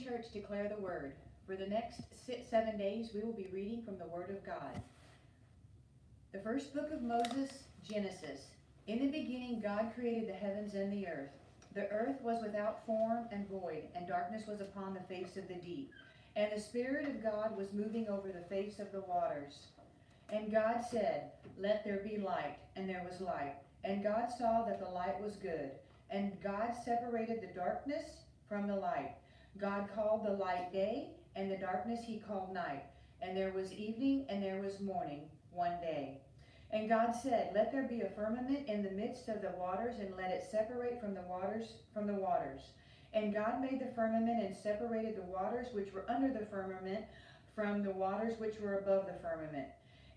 Church declare the word. For the next 7 days, we will be reading from the Word of God. The first book of Moses, Genesis. In the beginning, God created the heavens and the earth. The earth was without form and void, and darkness was upon the face of the deep. And the Spirit of God was moving over the face of the waters. And God said, "Let there be light," and there was light. And God saw that the light was good. And God separated the darkness from the light. God called the light day, and the darkness he called night. And there was evening, and there was morning, one day. And God said, "Let there be a firmament in the midst of the waters, and let it separate from the waters. And God made the firmament and separated the waters which were under the firmament from the waters which were above the firmament.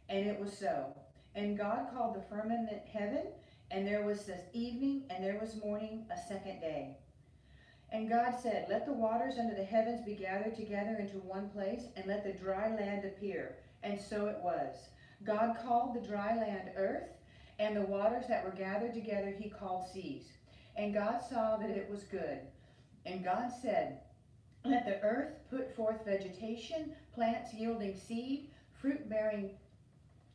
And it was so. And God called the firmament heaven, and there was this evening, and there was morning, a second day. And God said, "Let the waters under the heavens be gathered together into one place, and let the dry land appear." And so it was. God called the dry land earth, and the waters that were gathered together he called seas. And God saw that it was good. And God said, "Let the earth put forth vegetation, plants yielding seed, fruit bearing,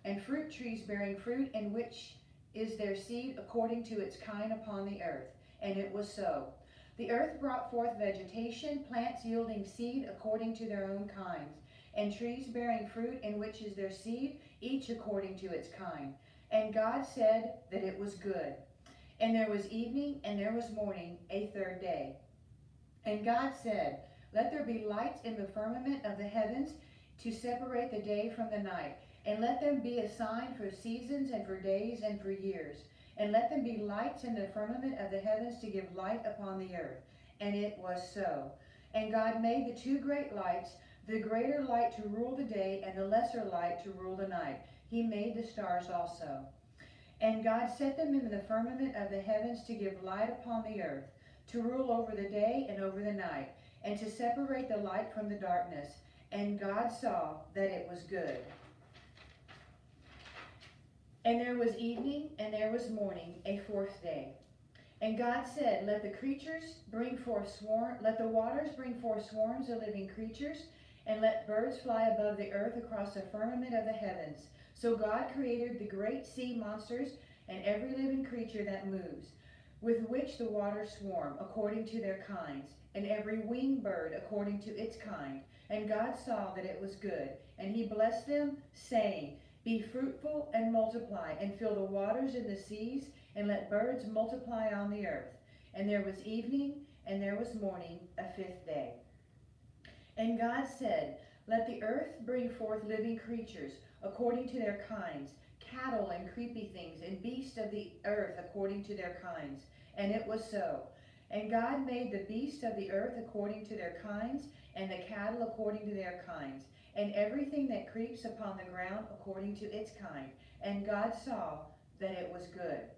and fruit trees bearing fruit, in which is their seed according to its kind upon the earth." And it was so. The earth brought forth vegetation, plants yielding seed according to their own kinds, and trees bearing fruit, in which is their seed, each according to its kind. And God said that it was good. And there was evening, and there was morning, a third day. And God said, "Let there be lights in the firmament of the heavens to separate the day from the night, and let them be a sign for seasons and for days and for years. And let them be lights in the firmament of the heavens to give light upon the earth." And it was so. And God made the two great lights, the greater light to rule the day, and the lesser light to rule the night. He made the stars also. And God set them in the firmament of the heavens to give light upon the earth, to rule over the day and over the night, and to separate the light from the darkness. And God saw that it was good. And there was evening, and there was morning, a fourth day. And God said, let the waters bring forth swarms of living creatures, and let birds fly above the earth across the firmament of the heavens. So God created the great sea monsters and every living creature that moves, with which the waters swarm, according to their kinds, and every winged bird according to its kind. And God saw that it was good. And he blessed them, saying, "Be fruitful and multiply, and fill the waters in the seas, and let birds multiply on the earth." And there was evening, and there was morning, a fifth day. And God said, "Let the earth bring forth living creatures, according to their kinds, cattle and creepy things, and beasts of the earth according to their kinds." And it was so. And God made the beasts of the earth according to their kinds, and the cattle according to their kinds, and everything that creeps upon the ground according to its kind. And God saw that it was good.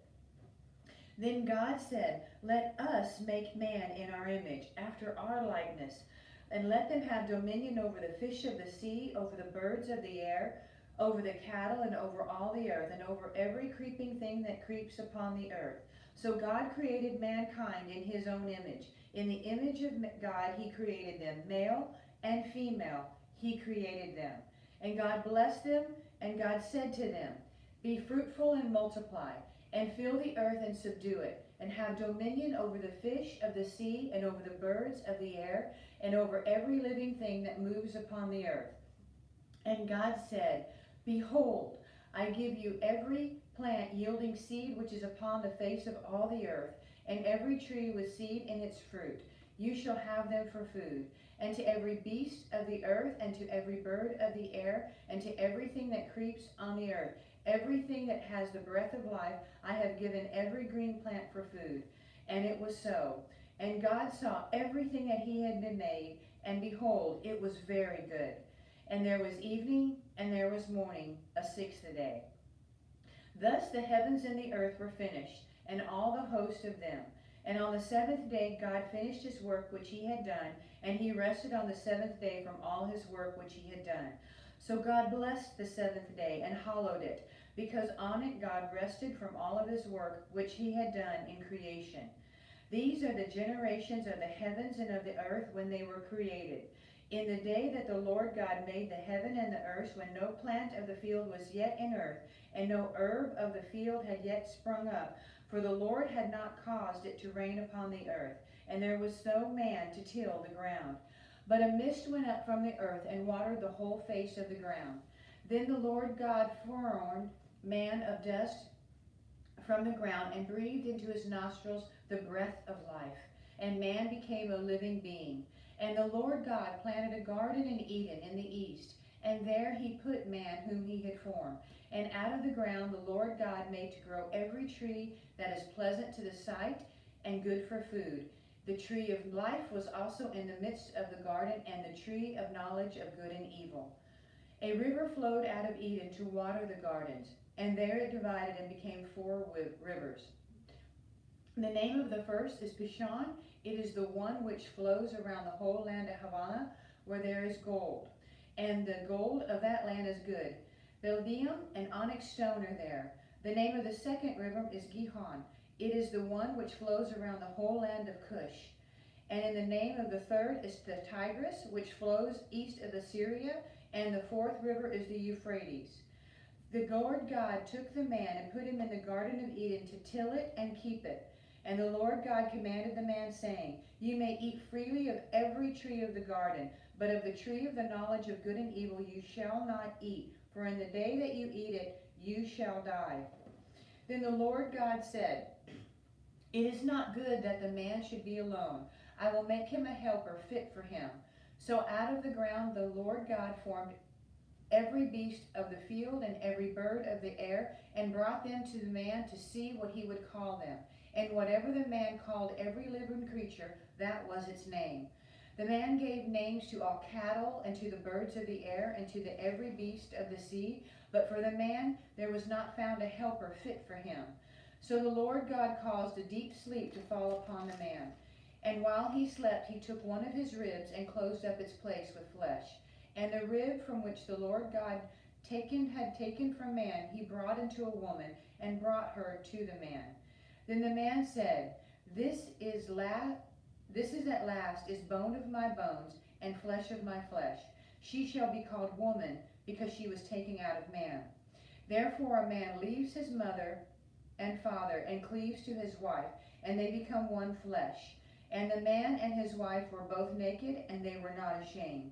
Then God said, "Let us make man in our image, after our likeness, and let them have dominion over the fish of the sea, over the birds of the air, over the cattle, and over all the earth, and over every creeping thing that creeps upon the earth." So God created mankind in his own image. In the image of God he created them, male and female he created them. And God blessed them, and God said to them, "Be fruitful and multiply, and fill the earth and subdue it, and have dominion over the fish of the sea, and over the birds of the air, and over every living thing that moves upon the earth." And God said, "Behold, I give you every plant yielding seed which is upon the face of all the earth, and every tree with seed in its fruit. You shall have them for food. And to every beast of the earth, and to every bird of the air, and to everything that creeps on the earth, everything that has the breath of life, I have given every green plant for food." And it was so. And God saw everything that he had been made, and behold, it was very good. And there was evening, and there was morning, a sixth day. Thus the heavens and the earth were finished, and all the host of them. And on the seventh day God finished his work which he had done, and he rested on the seventh day from all his work which he had done. So God blessed the seventh day and hallowed it, because on it God rested from all of his work which he had done in creation. These are the generations of the heavens and of the earth when they were created. In the day that the Lord God made the heaven and the earth, when no plant of the field was yet in earth, and no herb of the field had yet sprung up, for the Lord had not caused it to rain upon the earth, and there was no man to till the ground. But a mist went up from the earth and watered the whole face of the ground. Then the Lord God formed man of dust from the ground and breathed into his nostrils the breath of life, and man became a living being. And the Lord God planted a garden in Eden in the east, and there he put man whom he had formed. And out of the ground the Lord God made to grow every tree that is pleasant to the sight and good for food. The tree of life was also in the midst of the garden, and the tree of knowledge of good and evil. A river flowed out of Eden to water the gardens, and there it divided and became 4 rivers. The name of the first is Pishon. It is the one which flows around the whole land of Havilah, where there is gold. And the gold of that land is good. Beldium and onyx stone are there. The name of the second river is Gihon. It is the one which flows around the whole land of Cush. And in the name of the third is the Tigris, which flows east of Assyria. And the fourth river is the Euphrates. The Lord God took the man and put him in the Garden of Eden to till it and keep it. And the Lord God commanded the man, saying, You may eat freely of every tree of the garden, but of the tree of the knowledge of good and evil you shall not eat, for in the day that you eat it, you shall die. Then the Lord God said, It is not good that the man should be alone. I will make him a helper fit for him. So out of the ground the Lord God formed every beast of the field and every bird of the air, and brought them to the man to see what he would call them. And whatever the man called every living creature, that was its name. The man gave names to all cattle, and to the birds of the air, and to every beast of the sea. But for the man there was not found a helper fit for him. So the Lord God caused a deep sleep to fall upon the man. And while he slept, he took one of his ribs and closed up its place with flesh. And the rib from which the Lord God had taken from man, he brought into a woman, and brought her to the man. Then the man said, This is at last is bone of my bones, and flesh of my flesh. She shall be called woman, because she was taken out of man. Therefore a man leaves his mother and father, and cleaves to his wife, and they become one flesh. And the man and his wife were both naked, and they were not ashamed.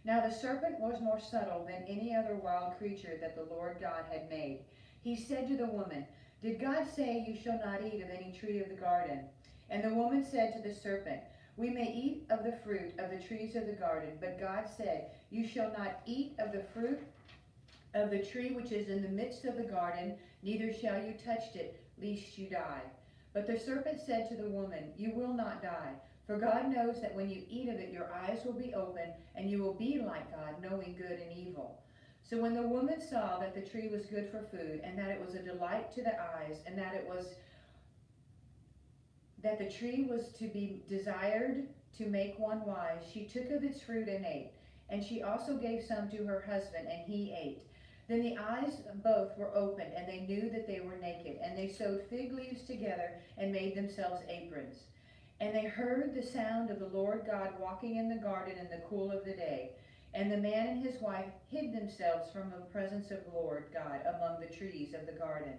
Now the serpent was more subtle than any other wild creature that the Lord God had made. He said to the woman, Did God say, You shall not eat of any tree of the garden? And the woman said to the serpent, We may eat of the fruit of the trees of the garden, but God said, You shall not eat of the fruit of the tree which is in the midst of the garden, neither shall you touch it, lest you die. But the serpent said to the woman, You will not die. For God knows that when you eat of it, your eyes will be open, and you will be like God, knowing good and evil. So when the woman saw that the tree was good for food, and that it was a delight to the eyes, and that the tree was to be desired to make one wise, she took of its fruit and ate. And she also gave some to her husband, and he ate. Then the eyes of both were opened, and they knew that they were naked. And they sewed fig leaves together, and made themselves aprons. And they heard the sound of the Lord God walking in the garden in the cool of the day. And the man and his wife hid themselves from the presence of the Lord God among the trees of the garden.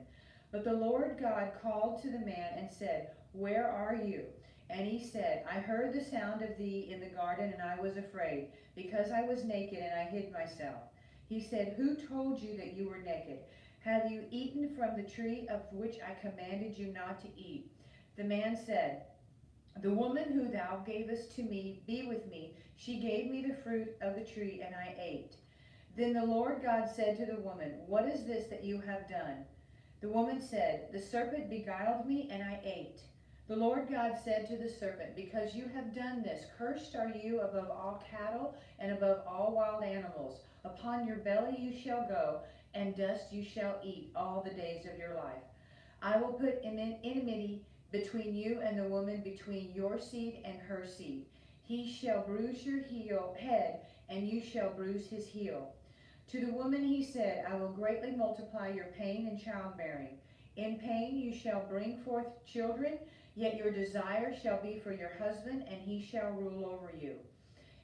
But the Lord God called to the man and said, Where are you? And he said, I heard the sound of thee in the garden, and I was afraid, because I was naked, and I hid myself. He said, Who told you that you were naked? Have you eaten from the tree of which I commanded you not to eat? The man said, The woman who thou gavest to me be with me. She gave me the fruit of the tree, and I ate. Then the Lord God said to the woman, What is this that you have done? The woman said, The serpent beguiled me, and I ate. The Lord God said to the serpent, Because you have done this, cursed are you above all cattle and above all wild animals. Upon your belly you shall go, and dust you shall eat all the days of your life. I will put an enmity between you and the woman, between your seed and her seed. He shall bruise your head, and you shall bruise his heel. To the woman he said, I will greatly multiply your pain in childbearing. In pain you shall bring forth children. Yet your desire shall be for your husband, and he shall rule over you.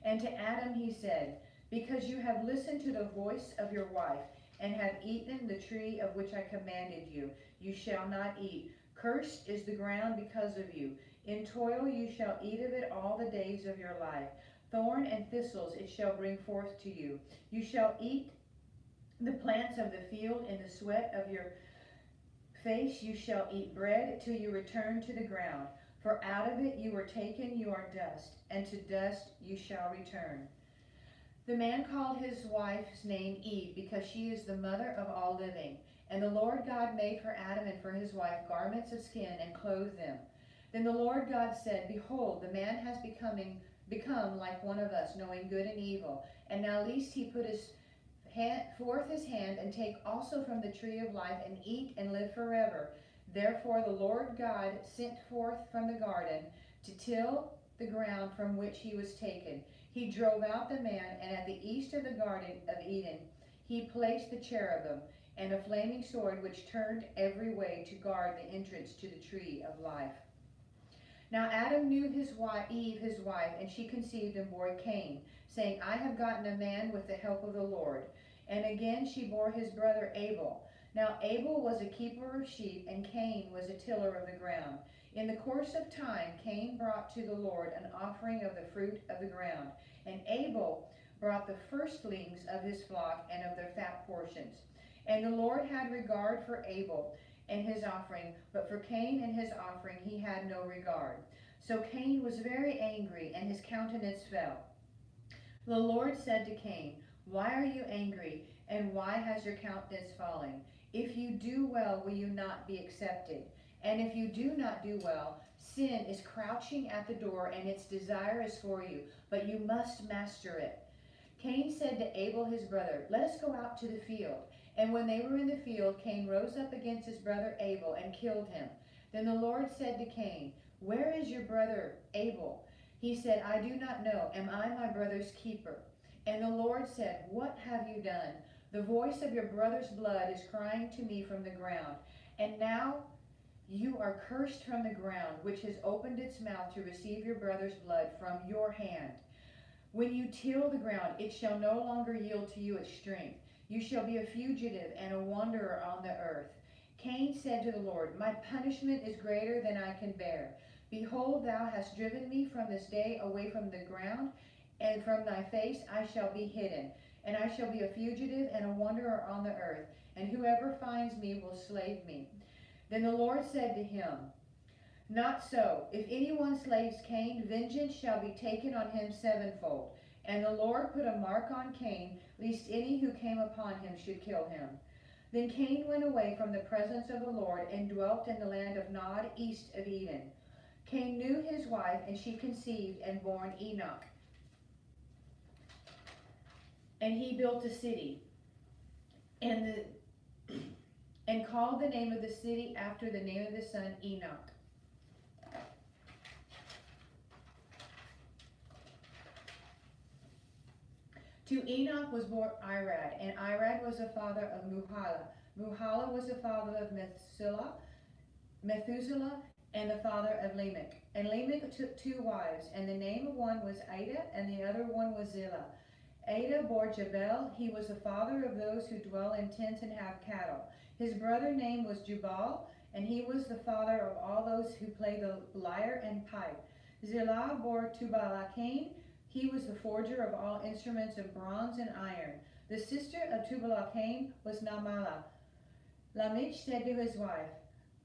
And to Adam he said, because you have listened to the voice of your wife, and have eaten the tree of which I commanded you, you shall not eat. Cursed is the ground because of you. In toil you shall eat of it all the days of your life. Thorn and thistles it shall bring forth to you. You shall eat the plants of the field. In the sweat of your face you shall eat bread till you return to the ground. For out of it you were taken, you are dust, and to dust you shall return. The man called his wife's name Eve, because she is the mother of all living. And the Lord God made for Adam and for his wife garments of skin and clothed them. Then the Lord God said, behold, the man has become like one of us, knowing good and evil. And now lest he put forth his hand and take also from the tree of life and eat and live forever. Therefore the Lord God sent forth from the garden to till the ground from which he was taken. He drove out the man, and at the east of the Garden of Eden he placed the cherubim and a flaming sword which turned every way to guard the entrance to the tree of life. Now Adam knew Eve his wife, and she conceived and bore Cain, saying, I have gotten a man with the help of the Lord. And again she bore his brother Abel. Now Abel was a keeper of sheep, and Cain was a tiller of the ground. In the course of time, Cain brought to the Lord an offering of the fruit of the ground, and Abel brought the firstlings of his flock and of their fat portions. And the Lord had regard for Abel and his offering, but for Cain and his offering he had no regard. So Cain was very angry, and his countenance fell. The Lord said to Cain, why are you angry, and why has your countenance fallen? If you do well, will you not be accepted? And if you do not do well, sin is crouching at the door, and its desire is for you, but you must master it. Cain said to Abel his brother, let us go out to the field. And when they were in the field, Cain rose up against his brother Abel and killed him. Then the Lord said to Cain, where is your brother Abel? He said, I do not know. Am I my brother's keeper? And the Lord said, what have you done? The voice of your brother's blood is crying to me from the ground. And now you are cursed from the ground, which has opened its mouth to receive your brother's blood from your hand. When you till the ground, it shall no longer yield to you its strength. You shall be a fugitive and a wanderer on the earth. Cain said to the Lord, my punishment is greater than I can bear. Behold, thou hast driven me from this day away from the ground, and from thy face I shall be hidden. And I shall be a fugitive and a wanderer on the earth, and whoever finds me will slay me. Then the Lord said to him, not so. If anyone slays Cain, vengeance shall be taken on him sevenfold. And the Lord put a mark on Cain, lest any who came upon him should kill him. Then Cain went away from the presence of the Lord and dwelt in the land of Nod, east of Eden. Cain knew his wife, and she conceived and bore Enoch. And he built a city, and called the name of the city after the name of his son Enoch. To Enoch was born Irad, and Irad was the father of Muhala. Muhala was the father of Methuselah, and the father of Lamech. And Lamech took two wives, and the name of one was Adah, and the other one was Zillah. Adah bore Jabal. He was the father of those who dwell in tents and have cattle. His brother name was Jubal, and he was the father of all those who play the lyre and pipe. Zillah bore Tubal-Cain. He was the forger of all instruments of bronze and iron. The sister of Tubal-Cain was Naamah. Lamech said to his wife,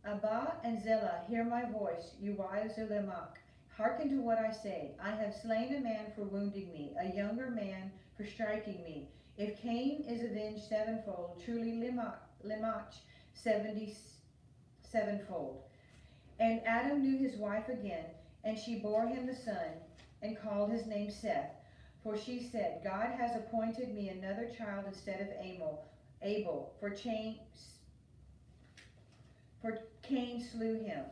Abba and Zillah, hear my voice, you wives of Lamech. Hearken to what I say. I have slain a man for wounding me, a younger man for striking me. If Cain is avenged sevenfold, truly Lamech 77fold. And Adam knew his wife again, and she bore him the son, and called his name Seth. For she said, God has appointed me another child instead of Abel, for Cain slew him.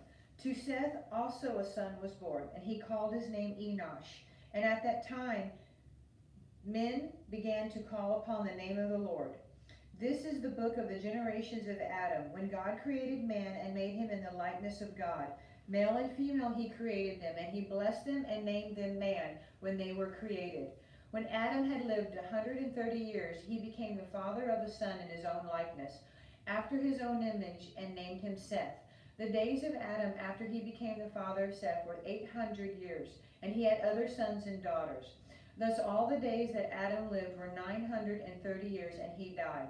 To Seth also a son was born, and he called his name Enosh. And at that time men began to call upon the name of the Lord. This is the book of the generations of Adam, when God created man and made him in the likeness of God. Male and female he created them, and he blessed them and named them man when they were created. When Adam had lived 130 years, he became the father of a son in his own likeness, after his own image, and named him Seth. The days of Adam after he became the father of Seth were 800 years, and he had other sons and daughters. Thus all the days that Adam lived were 930 years, and he died.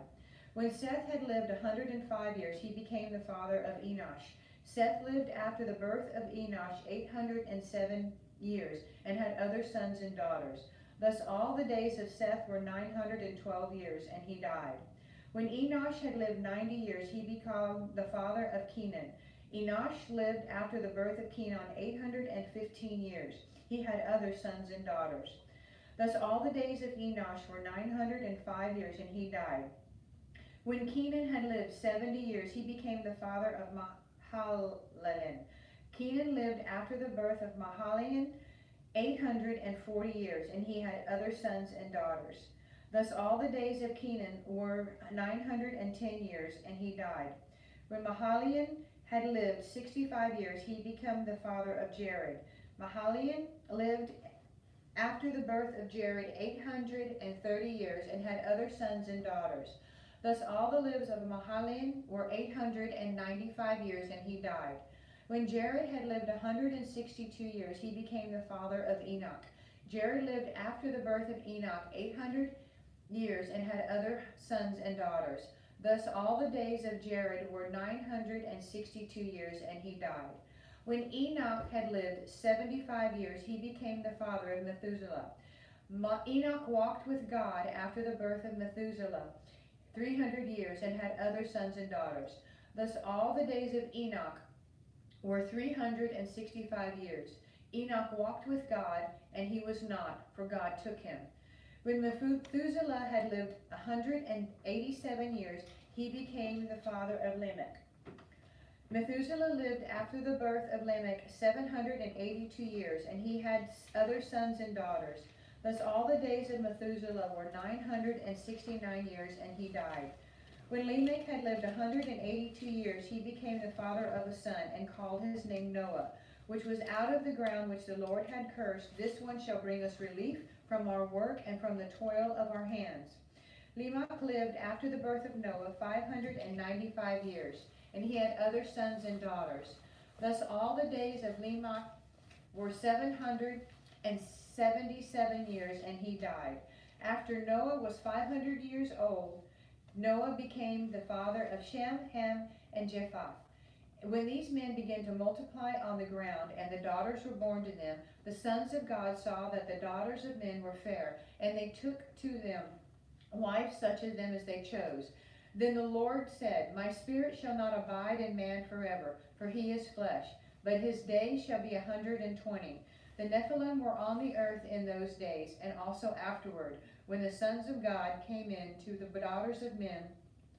When Seth had lived 105 years, he became the father of Enosh. Seth lived after the birth of Enosh 807 years, and had other sons and daughters. Thus all the days of Seth were 912 years, and he died. When Enosh had lived 90 years, he became the father of Kenan. Enosh lived after the birth of Kenan 815 years. He had other sons and daughters. Thus all the days of Enosh were 905 years, and he died. When Kenan had lived 70 years, he became the father of Mahalalel. Kenan lived after the birth of Mahalalel 840 years, and he had other sons and daughters. Thus all the days of Kenan were 910 years, and he died. When Mahalalel had lived 65 years, he became the father of Jared. Mahalalel lived after the birth of Jared 830 years, and had other sons and daughters. Thus all the lives of Mahalalel were 895 years, and he died. When Jared had lived 162 years, he became the father of Enoch. Jared lived after the birth of Enoch 800 years, and had other sons and daughters. Thus all the days of Jared were 962 years, and he died. When Enoch had lived 75 years, he became the father of Methuselah. Enoch walked with God after the birth of Methuselah 300 years, and had other sons and daughters. Thus all the days of Enoch were 365 years. Enoch walked with God, and he was not, for God took him. When Methuselah had lived 187 years, he became the father of Lamech. Methuselah lived after the birth of Lamech 782 years, and he had other sons and daughters. Thus all the days of Methuselah were 969 years, and he died. When Lamech had lived 182 years, he became the father of a son, and called his name Noah, which was out of the ground which the Lord had cursed. This one shall bring us relief from our work and from the toil of our hands. Lamech lived after the birth of Noah 595 years, and he had other sons and daughters. Thus all the days of Lamech were 777 years, and he died. After Noah was 500 years old, Noah became the father of Shem, Ham, and Japheth. When these men began to multiply on the ground, and the daughters were born to them, the sons of God saw that the daughters of men were fair, and they took to them wives such as them as they chose. Then the Lord said, My spirit shall not abide in man forever, for he is flesh, but his days shall be 120. The Nephilim were on the earth in those days, and also afterward, when the sons of God came in to the daughters of men,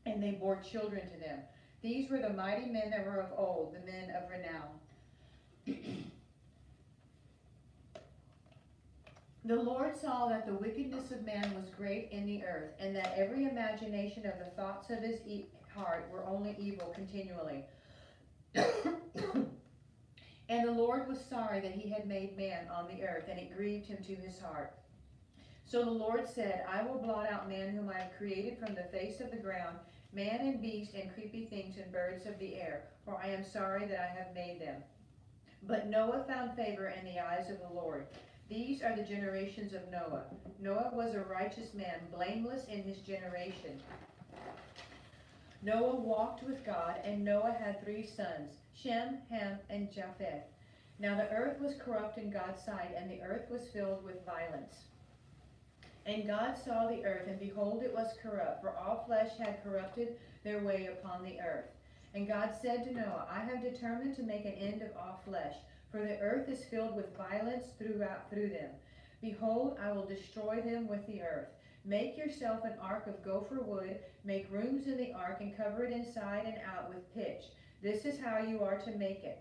and they bore children to them. These were the mighty men that were of old, the men of renown. The Lord saw that the wickedness of man was great in the earth, and that every imagination of the thoughts of his heart were only evil continually. And the Lord was sorry that he had made man on the earth, and it grieved him to his heart. So the Lord said, I will blot out man whom I have created from the face of the ground, man and beast and creepy things and birds of the air, for I am sorry that I have made them. But Noah found favor in the eyes of the Lord. These are the generations of Noah. Noah was a righteous man, blameless in his generation. Noah walked with God, and Noah had 3 sons, Shem, Ham, and Japheth. Now the earth was corrupt in God's sight, and the earth was filled with violence. And God saw the earth, and behold, it was corrupt, for all flesh had corrupted their way upon the earth. And God said to Noah, I have determined to make an end of all flesh, for the earth is filled with violence through them. Behold, I will destroy them with the earth. Make yourself an ark of gopher wood, make rooms in the ark, and cover it inside and out with pitch. This is how you are to make it.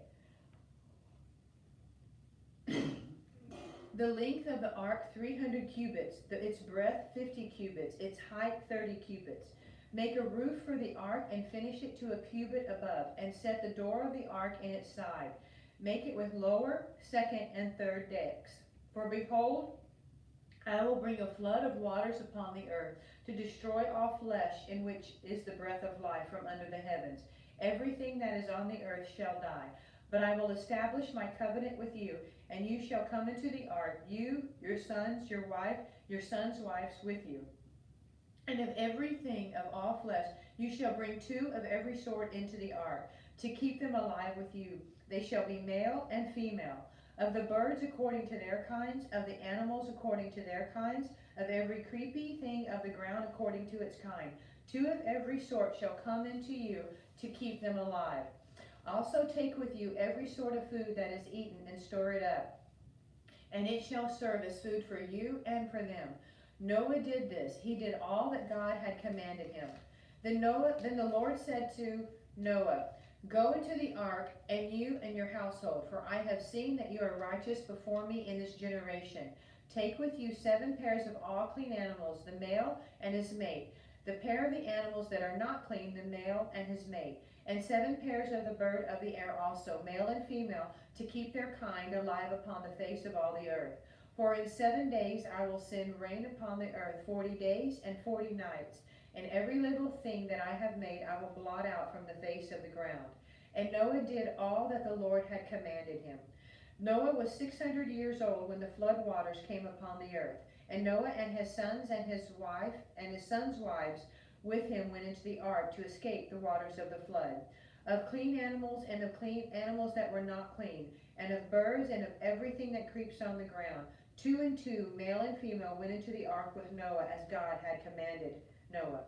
The length of the ark 300 cubits, its breadth 50 cubits, its height 30 cubits. Make a roof for the ark and finish it to a cubit above, and set the door of the ark in its side. Make it with lower, second, and third decks. For behold, I will bring a flood of waters upon the earth to destroy all flesh in which is the breath of life from under the heavens. Everything that is on the earth shall die. But I will establish my covenant with you, and you shall come into the ark, you, your sons, your wife, your sons' wives with you. And of everything of all flesh you shall bring 2 of every sort into the ark, to keep them alive with you. They shall be male and female. Of the birds according to their kinds, of the animals according to their kinds, of every creepy thing of the ground according to its kind. 2 of every sort shall come into you to keep them alive. Also take with you every sort of food that is eaten, and store it up, and it shall serve as food for you and for them. Noah did this. He did all that God had commanded him. Then the Lord said to Noah, go into the ark, and you and your household, for I have seen that you are righteous before me in this generation. Take with you 7 pairs of all clean animals, the male and his mate, the pair of the animals that are not clean, the male and his mate, and 7 pairs of the bird of the air also, male and female, to keep their kind alive upon the face of all the earth. For in 7 days I will send rain upon the earth, 40 days and 40 nights, and every little thing that I have made I will blot out from the face of the ground. And Noah did all that the Lord had commanded him. Noah was 600 years old when the flood waters came upon the earth. And Noah and his sons and his wife and his sons' wives with him went into the ark to escape the waters of the flood. Of clean animals and of clean animals that were not clean, and of birds and of everything that creeps on the ground, 2 and 2, male and female, went into the ark with Noah as God had commanded Noah.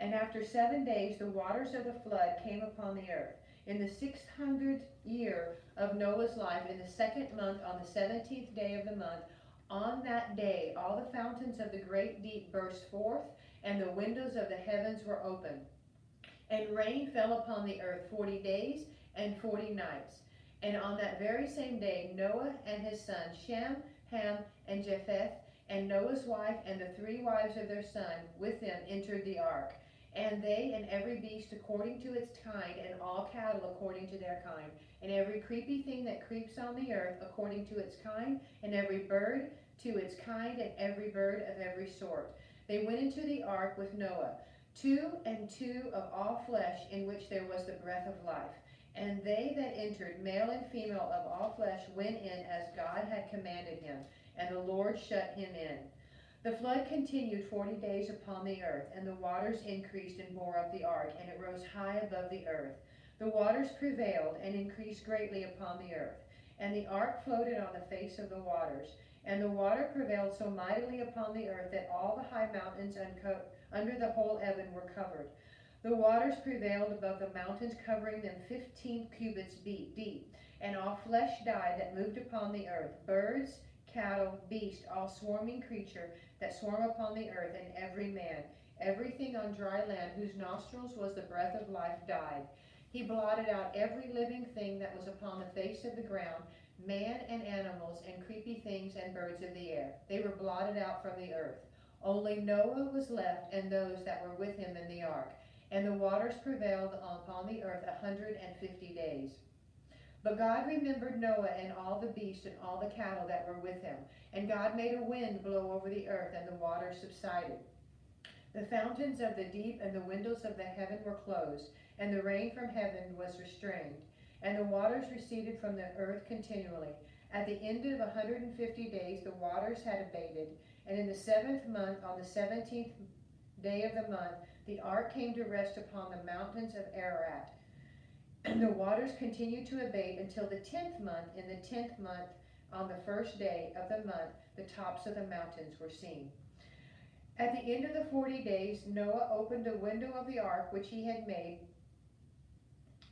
And after 7 days the waters of the flood came upon the earth. In the 600th year of Noah's life, in the 2nd month, on the 17th day of the month, on that day all the fountains of the great deep burst forth, and the windows of the heavens were opened. And rain fell upon the earth 40 days and 40 nights. And on that very same day Noah and his sons Shem, Ham, and Japheth, and Noah's wife and the 3 wives of their son with them entered the ark. And they and every beast according to its kind, and all cattle according to their kind, and every creepy thing that creeps on the earth according to its kind, and every bird to its kind, and every bird of every sort. They went into the ark with Noah, 2 and 2 of all flesh in which there was the breath of life. And they that entered, male and female of all flesh, went in as God had commanded him, and the Lord shut him in. The flood continued 40 days upon the earth, and the waters increased and bore up the ark, and it rose high above the earth. The waters prevailed and increased greatly upon the earth, and the ark floated on the face of the waters. And the water prevailed so mightily upon the earth that all the high mountains under the whole heaven were covered. The waters prevailed above the mountains, covering them 15 cubits deep, and all flesh died that moved upon the earth, birds, cattle, beast, all swarming creature that swarm upon the earth, and every man. Everything on dry land whose nostrils was the breath of life died. He blotted out every living thing that was upon the face of the ground, man and animals and creepy things and birds of the air. They were blotted out from the earth. Only Noah was left, and those that were with him in the ark. And the waters prevailed upon the earth 150 days. But God remembered Noah and all the beasts and all the cattle that were with him. And God made a wind blow over the earth, and the waters subsided. The fountains of the deep and the windows of the heaven were closed, and the rain from heaven was restrained. And the waters receded from the earth continually. At the end of 150 days the waters had abated, and in the 7th month, on the 17th day of the month, the ark came to rest upon the mountains of Ararat. And the waters continued to abate until the 10th month. In the 10th month, on the 1st day of the month, the tops of the mountains were seen. At the end of the 40 days, Noah opened the window of the ark which he had made,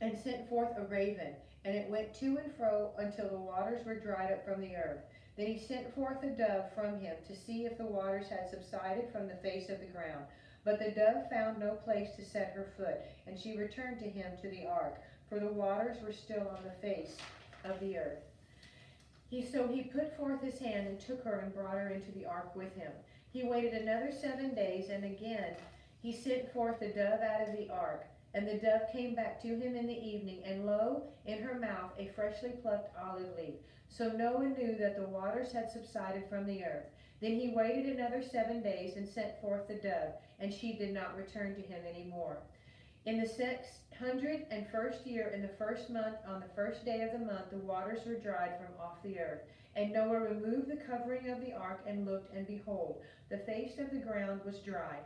and sent forth a raven, and it went to and fro until the waters were dried up from the earth. Then he sent forth a dove from him to see if the waters had subsided from the face of the ground. But the dove found no place to set her foot, and she returned to him to the ark, for the waters were still on the face of the earth. So he put forth his hand and took her and brought her into the ark with him. He waited another 7 days, and again he sent forth the dove out of the ark, And the dove came back to him in the evening, and lo, in her mouth a freshly plucked olive leaf. So Noah knew that the waters had subsided from the earth. Then he waited another 7 days and sent forth the dove, and she did not return to him any more. In the 601st year, in the first month, on the first day of the month, the waters were dried from off the earth. And Noah removed the covering of the ark and looked, and behold, the face of the ground was dry.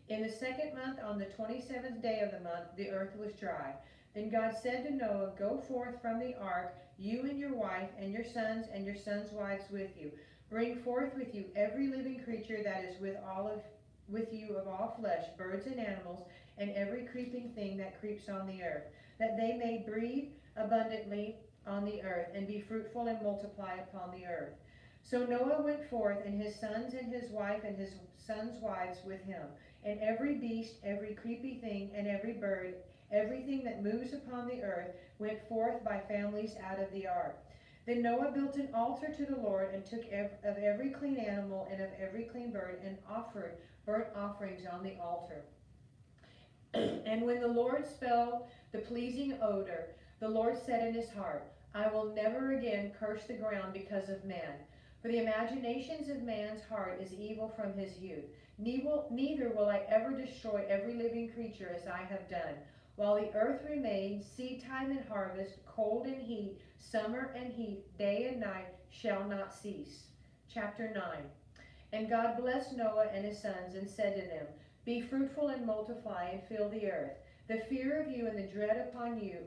In the second month, on the 27th day of the month, the earth was dry. Then God said to Noah, Go forth from the ark, you and your wife, and your sons' wives with you. Bring forth with you every living creature that is with you of all flesh, birds and animals, and every creeping thing that creeps on the earth, that they may breed abundantly on the earth, and be fruitful and multiply upon the earth. So Noah went forth, and his sons and his wife and his sons' wives with him, and every beast, every creepy thing, and every bird, everything that moves upon the earth, went forth by families out of the ark. Then Noah built an altar to the Lord, and took of every clean animal and of every clean bird, and offered burnt offerings on the altar. And when the Lord smelled the pleasing odor, the Lord said in his heart, I will never again curse the ground because of man. For the imaginations of man's heart is evil from his youth. Neither will I ever destroy every living creature as I have done. While the earth remains, seed time and harvest, cold and heat, summer and heat, day and night shall not cease. Chapter 9. And God blessed Noah and his sons, and said to them, Be fruitful and multiply, and fill the earth. The fear of you and the dread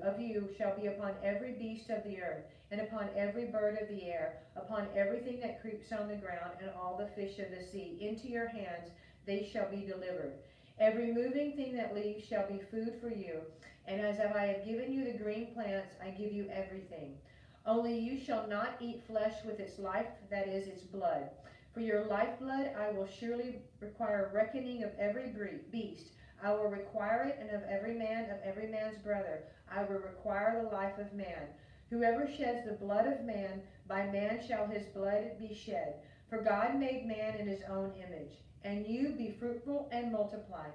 of you shall be upon every beast of the earth, and upon every bird of the air, upon everything that creeps on the ground, and all the fish of the sea. Into your hands they shall be delivered. Every moving thing that leaves shall be food for you, and as I have given you the green plants, I give you everything. Only you shall not eat flesh with its life, that is, its blood. For your lifeblood I will surely require reckoning of every beast. I will require it, and of every man's brother, I will require the life of man. Whoever sheds the blood of man, by man shall his blood be shed. For God made man in his own image. And you be fruitful and multiply.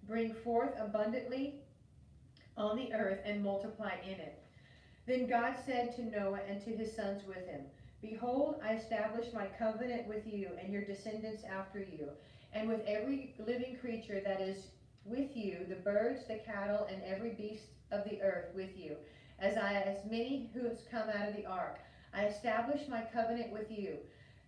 Bring forth abundantly on the earth, and multiply in it. Then God said to Noah and to his sons with him, Behold, I establish my covenant with you and your descendants after you, and with every living creature that is with you, the birds, the cattle, and every beast of the earth with you, as many who have come out of the ark. I establish my covenant with you,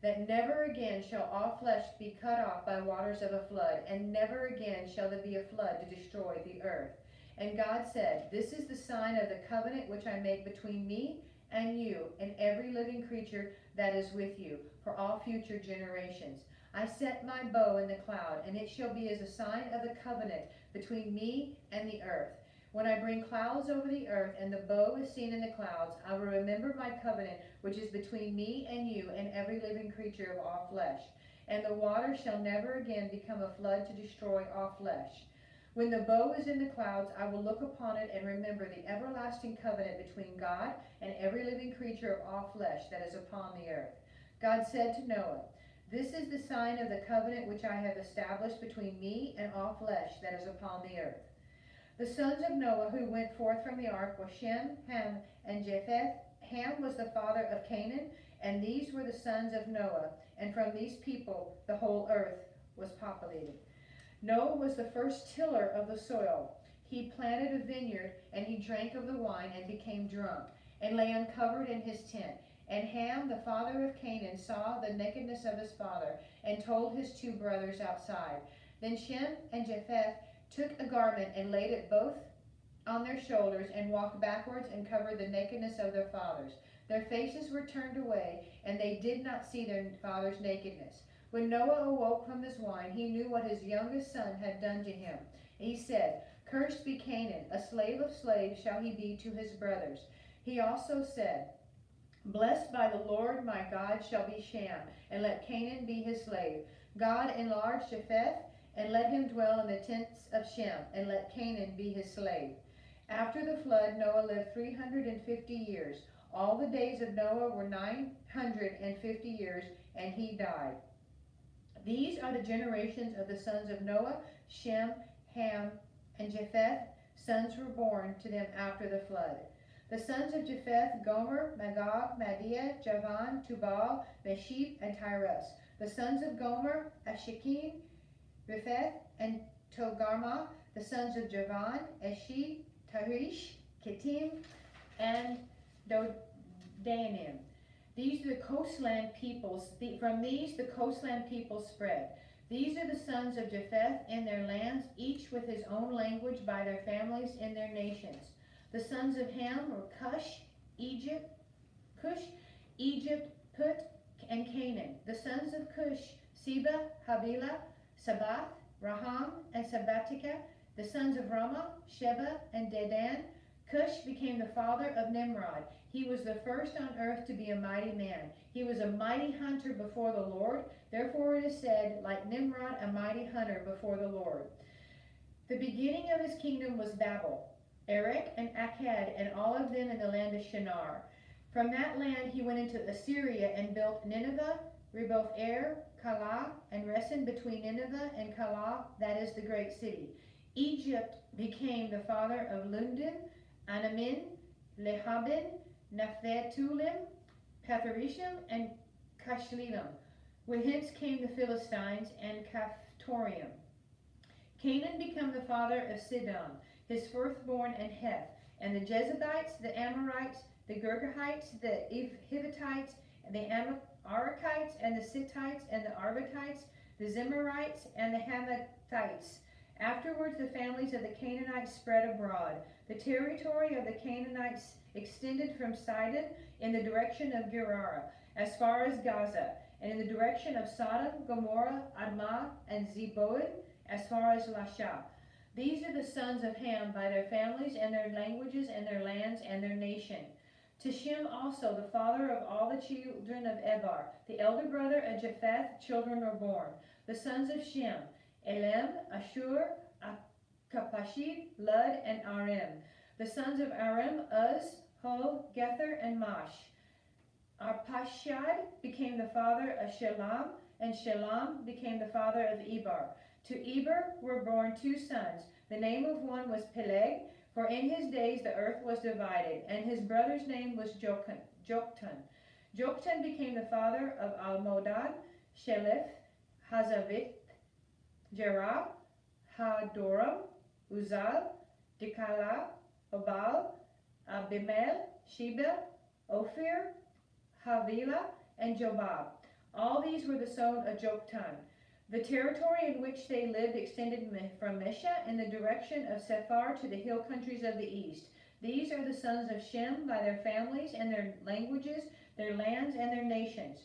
that never again shall all flesh be cut off by waters of a flood, and never again shall there be a flood to destroy the earth. And God said, This is the sign of the covenant which I make between me and you and every living creature that is with you for all future generations. I set my bow in the cloud, and it shall be as a sign of the covenant between me and the earth. When I bring clouds over the earth, and the bow is seen in the clouds, I will remember my covenant which is between me and you and every living creature of all flesh. And the water shall never again become a flood to destroy all flesh. When the bow is in the clouds, I will look upon it and remember the everlasting covenant between God and every living creature of all flesh that is upon the earth. God said to Noah, This is the sign of the covenant which I have established between me and all flesh that is upon the earth. The sons of Noah who went forth from the ark were Shem, Ham, and Japheth. Ham was the father of Canaan, and these were the sons of Noah, and from these people the whole earth was populated. Noah was the first tiller of the soil. He planted a vineyard, and he drank of the wine and became drunk, and lay uncovered in his tent. And Ham, the father of Canaan, saw the nakedness of his father, and told his two brothers outside. Then Shem and Japheth took a garment and laid it both on their shoulders, and walked backwards and covered the nakedness of their fathers. Their faces were turned away, and they did not see their father's nakedness. When Noah awoke from his wine, he knew what his youngest son had done to him. He said, Cursed be Canaan, a slave of slaves shall he be to his brothers. He also said, Blessed by the Lord my God shall be Shem, and let Canaan be his slave. God enlarge Japheth, and let him dwell in the tents of Shem, and let Canaan be his slave. After the flood, Noah lived 350 years. All the days of Noah were 950 years, and he died. These are the generations of the sons of Noah, Shem, Ham, and Japheth. Sons were born to them after the flood. The sons of Japheth, Gomer, Magog, Madai, Javan, Tubal, Meshech, and Tyrus. The sons of Gomer, Ashikim, Riphath, and Togarmah. The sons of Javan, Eshi, Tarish, Kittim, and Dodanim. These are the coastland peoples. From these the coastland peoples spread. These are the sons of Japheth in their lands, each with his own language by their families in their nations. The sons of Ham were Cush, Egypt, Put, and Canaan. The sons of Cush, Seba, Havilah, Sabath, Raham, and Sabbatica. The sons of Ramah, Sheba, and Dedan. Cush became the father of Nimrod. He was the first on earth to be a mighty man. He was a mighty hunter before the Lord. Therefore it is said, like Nimrod, a mighty hunter before the Lord. The beginning of his kingdom was Babel, Erech, and Akkad, and all of them in the land of Shinar. From that land he went into Assyria and built Nineveh, Reboth Er, Calah, and Resen between Nineveh and Calah, that is the great city. Egypt became the father of Lundin, Anamin, Lehabin, Naphtatulim, Patharishim, and Kashlilam. Whence came the Philistines and Caphtorium. Canaan became the father of Sidon, his firstborn, and Heth, and the Jezebites, the Amorites, the Girgahites, the Hivitites, and the Amalekites, and the Sittites, and the Arvatites, the Zemarites, and the Hamathites. Afterwards the families of the Canaanites spread abroad. The territory of the Canaanites extended from Sidon in the direction of Gerar, as far as Gaza, and in the direction of Sodom, Gomorrah, Admah, and Zeboim, as far as Lasha. These are the sons of Ham by their families and their languages and their lands and their nation. To Shem also, the father of all the children of Eber, the elder brother of Japheth, children were born. The sons of Shem, Elam, Ashur, Kapashid, Lud, and Arim. The sons of Arim, Uz, Hul, Gether, and Mash. Arpachshad became the father of Shelam, and Shelam became the father of Eber. To Eber were born two sons. The name of one was Peleg, for in his days the earth was divided, and his brother's name was Joktan. Joktan became the father of Almodad, Shelef, Hazavith, Jerah, Hadoram, Uzal, Dikala, Obal, Abimel, Sheba, Ophir, Havilah, and Jobab. All these were the sons of Joktan. The territory in which they lived extended from Mesha in the direction of Sephar to the hill countries of the east. These are the sons of Shem by their families and their languages, their lands, and their nations.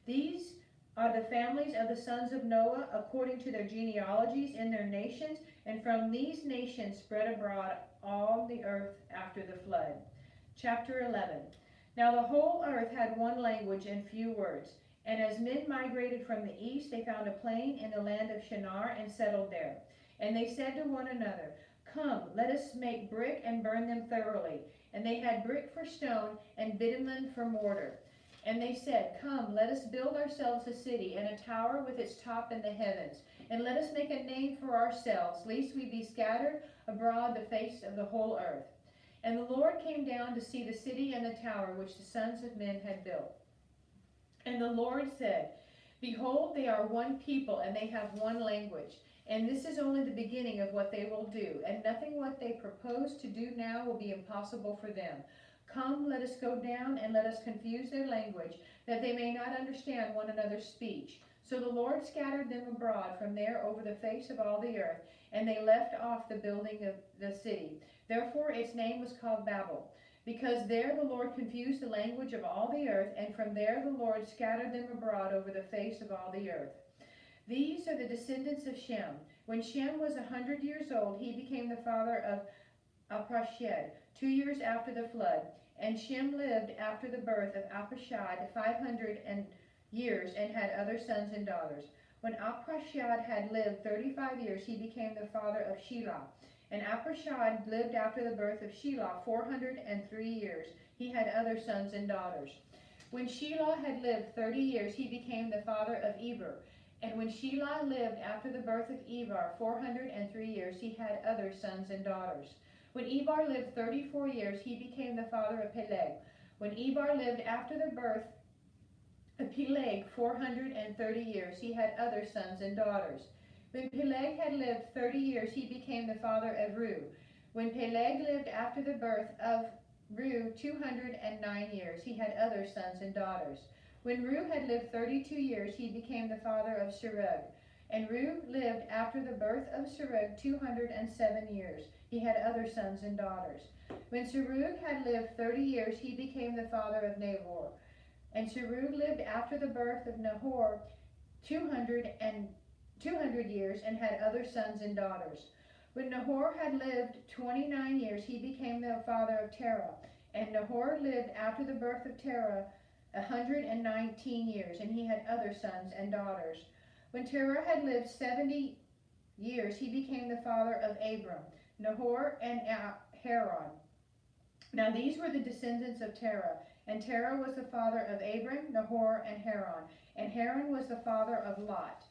These are the families of the sons of Noah according to their genealogies in their nations, and from these nations spread abroad all the earth after the flood. Chapter 11. Now the whole earth had one language and few words. And as men migrated from the east, they found a plain in the land of Shinar and settled there. And they said to one another, Come, let us make brick and burn them thoroughly. And they had brick for stone and bitumen for mortar. And they said, Come, let us build ourselves a city and a tower with its top in the heavens. And let us make a name for ourselves, lest we be scattered abroad the face of the whole earth. And the Lord came down to see the city and the tower which the sons of men had built. And the Lord said, Behold, they are one people, and they have one language. And this is only the beginning of what they will do, and nothing what they propose to do now will be impossible for them. Come, let us go down, and let us confuse their language, that they may not understand one another's speech. So the Lord scattered them abroad from there over the face of all the earth, and they left off the building of the city. Therefore its name was called Babel, because there the Lord confused the language of all the earth, and from there the Lord scattered them abroad over the face of all the earth. These are the descendants of Shem. When Shem was 100 years old, he became the father of Arpachshad, 2 years after the flood. And Shem lived after the birth of Arpachshad 500 years and had other sons and daughters. When Arpachshad had lived 35 years, he became the father of Shelah. And Arpachshad lived after the birth of Shelah 403 years. He had other sons and daughters. When Shelah had lived 30 years, he became the father of Eber. And when Shelah lived after the birth of Eber 403 years, he had other sons and daughters. When Eber lived 34 years, he became the father of Peleg. When Eber lived after the birth of Peleg 430 years, he had other sons and daughters. When Peleg had lived 30 years, he became the father of Reu. When Peleg lived after the birth of Reu 209 years, he had other sons and daughters. When Reu had lived 32 years, he became the father of Serug. And Reu lived after the birth of Serug 207 years. He had other sons and daughters. When Serug had lived 30 years, he became the father of Nahor. And Serug lived after the birth of Nahor 200 years and had other sons and daughters. When Nahor had lived 29 years, he became the father of Terah. And Nahor lived after the birth of Terah 119 years, and he had other sons and daughters. When Terah had lived 70 years, he became the father of Abram, Nahor, and Haran. Now these were the descendants of Terah. And Terah was the father of Abram, Nahor, and Haran. And Haran was the father of Lot.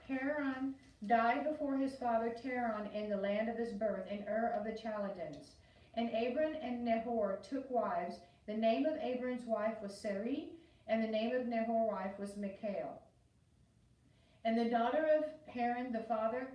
Haran died before his father Terah in the land of his birth, in Ur of the Chaldeans. And Abram and Nahor took wives. The name of Abram's wife was Sarai, and the name of Nahor's wife was Michal. And the daughter of Haran and the father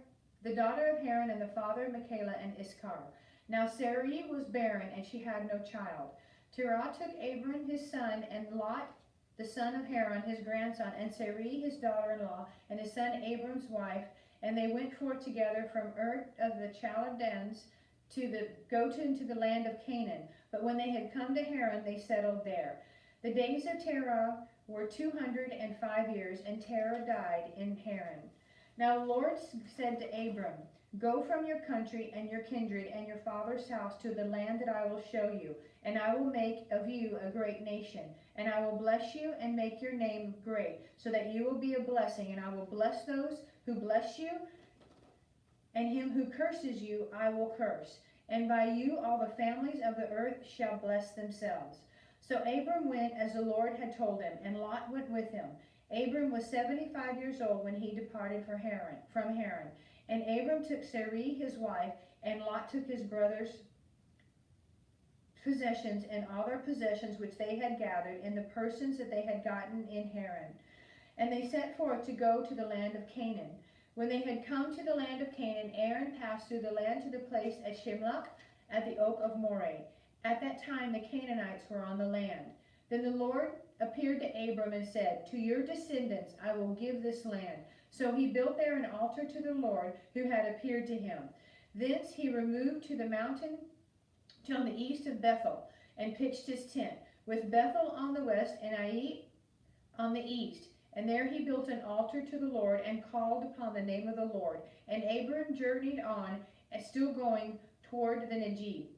of Michal and Iscah. Now Sarai was barren, and she had no child. Terah took Abram his son, and Lot the son of Haran his grandson, and Sarai his daughter-in-law, and his son Abram's wife, and they went forth together from Ur of the Chaldeans into the land of Canaan. But when they had come to Haran, they settled there. The days of Terah were 205 years, and Terah died in Haran. Now the Lord said to Abram, "Go from your country and your kindred and your father's house to the land that I will show you, and I will make of you a great nation, and I will bless you and make your name great, so that you will be a blessing, and I will bless those who bless you, and him who curses you I will curse, and by you all the families of the earth shall bless themselves." So Abram went as the Lord had told him, and Lot went with him. Abram was 75 years old when he departed from Haran. And Abram took Sarai his wife, and Lot took his brother's possessions and all their possessions which they had gathered, and the persons that they had gotten in Haran. And they set forth to go to the land of Canaan. When they had come to the land of Canaan, Aaron passed through the land to the place at Shimloch at the oak of Moreh. At that time the Canaanites were on the land. Then the Lord appeared to Abram and said, "To your descendants I will give this land." So he built there an altar to the Lord who had appeared to him. Thence he removed to the mountain on the east of Bethel, and pitched his tent, with Bethel on the west and Ai on the east. And there he built an altar to the Lord, and called upon the name of the Lord. And Abram journeyed on, still going toward the Negev.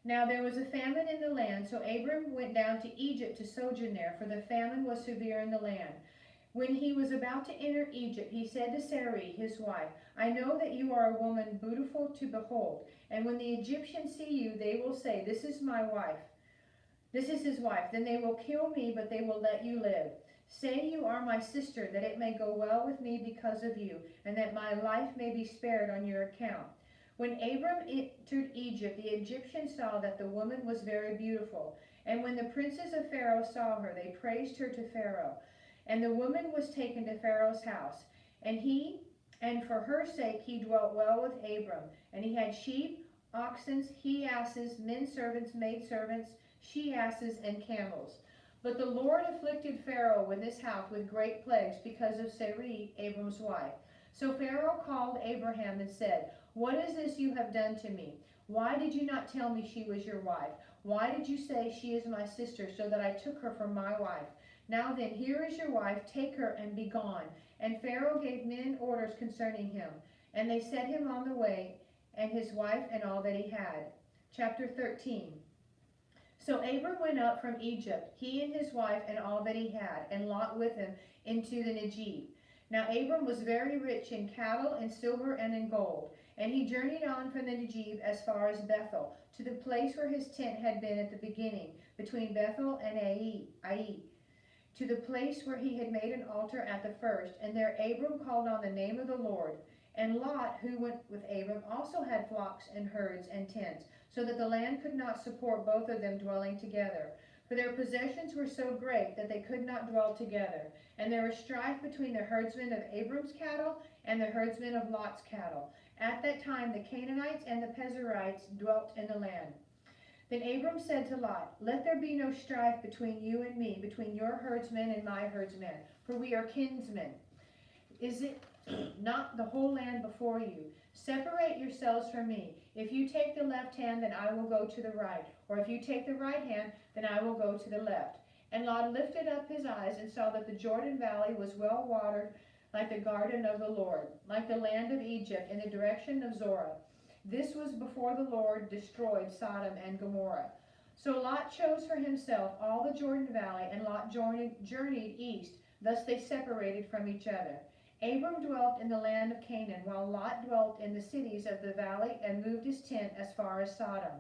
Now there was a famine in the land, so Abram went down to Egypt to sojourn there, for the famine was severe in the land. When he was about to enter Egypt, he said to Sarai, his wife, "I know that you are a woman beautiful to behold, and when the Egyptians see you, they will say, 'This is my wife. This is his wife.' Then they will kill me, but they will let you live. Say you are my sister, that it may go well with me because of you, and that my life may be spared on your account." When Abram entered Egypt, the Egyptians saw that the woman was very beautiful. And when the princes of Pharaoh saw her, they praised her to Pharaoh. And the woman was taken to Pharaoh's house. And for her sake he dwelt well with Abram. And he had sheep, oxen, he-asses, men servants, maid servants, she-asses, and camels. But the Lord afflicted Pharaoh with his house with great plagues because of Sarai, Abram's wife. So Pharaoh called Abraham and said, "What is this you have done to me? Why did you not tell me she was your wife? Why did you say she is my sister, so that I took her for my wife? Now then, here is your wife, take her and be gone." And Pharaoh gave men orders concerning him, and they set him on the way, and his wife and all that he had. Chapter 13. So Abram went up from Egypt, he and his wife and all that he had, and Lot with him, into the Negev. Now Abram was very rich in cattle, and silver, and in gold. And he journeyed on from the Negev as far as Bethel, to the place where his tent had been at the beginning, between Bethel and Ai, to the place where he had made an altar at the first. And there Abram called on the name of the Lord. And Lot, who went with Abram, also had flocks and herds and tents, so that the land could not support both of them dwelling together. For their possessions were so great that they could not dwell together. And there was strife between the herdsmen of Abram's cattle and the herdsmen of Lot's cattle. At that time the Canaanites and the Perizzites dwelt in the land. Then Abram said to Lot, Let there be no strife between you and me, between your herdsmen and my herdsmen, for we are kinsmen. Is it not the whole land before you? Separate yourselves from me. If you take the left hand, then I will go to the right. Or if you take the right hand, then I will go to the left. And Lot lifted up his eyes and saw that the Jordan Valley was well watered, like the garden of the Lord, like the land of Egypt in the direction of Zorah. This was before the Lord destroyed Sodom and Gomorrah. So Lot chose for himself all the Jordan Valley, and Lot journeyed east. Thus they separated from each other. Abram dwelt in the land of Canaan, while Lot dwelt in the cities of the valley and moved his tent as far as Sodom.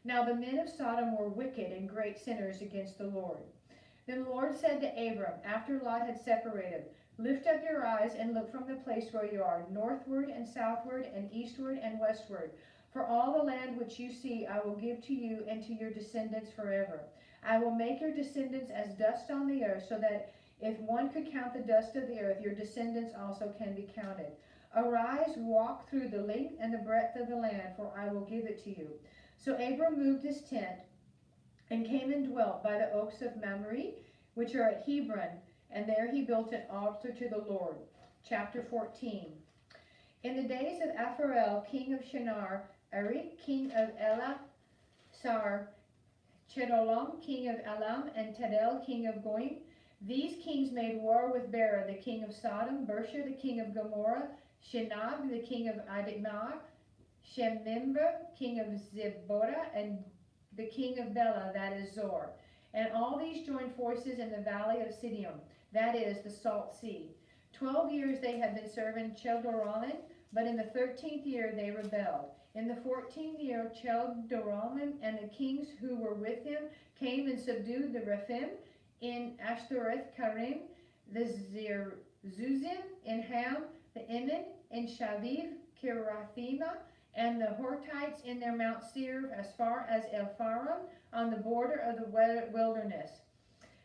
Now the men of Sodom were wicked and great sinners against the Lord. Then the Lord said to Abram, after Lot had separated, Lift up your eyes and look from the place where you are, northward and southward and eastward and westward. For all the land which you see I will give to you and to your descendants forever. I will make your descendants as dust on the earth, so that if one could count the dust of the earth, your descendants also can be counted. Arise, walk through the length and the breadth of the land, for I will give it to you. So Abram moved his tent and came and dwelt by the oaks of Mamre, which are at Hebron, and there he built an altar to the Lord. Chapter 14. In the days of Apharel, king of Shinar, Arik, king of Elasar, Chedorlaomer, king of Elam, and Tadel, king of Goyim, these kings made war with Bera, the king of Sodom, Bersha, the king of Gomorrah, Shinab, the king of Admah, Shemimber, king of Zebora, and the king of Bela, that is Zor. And all these joined forces in the valley of Siddim, that is the Salt Sea. 12 years they had been serving Chedorlaomer, but in the 13th year they rebelled. In the 14th year, Chedorlaomer and the kings who were with him came and subdued the Rephaim in Ashtoreth Karim, the Zuzim in Ham, the Emin in Shaviv Kirathima, and the Hortites in their Mount Seir as far as Elpharim on the border of the wilderness.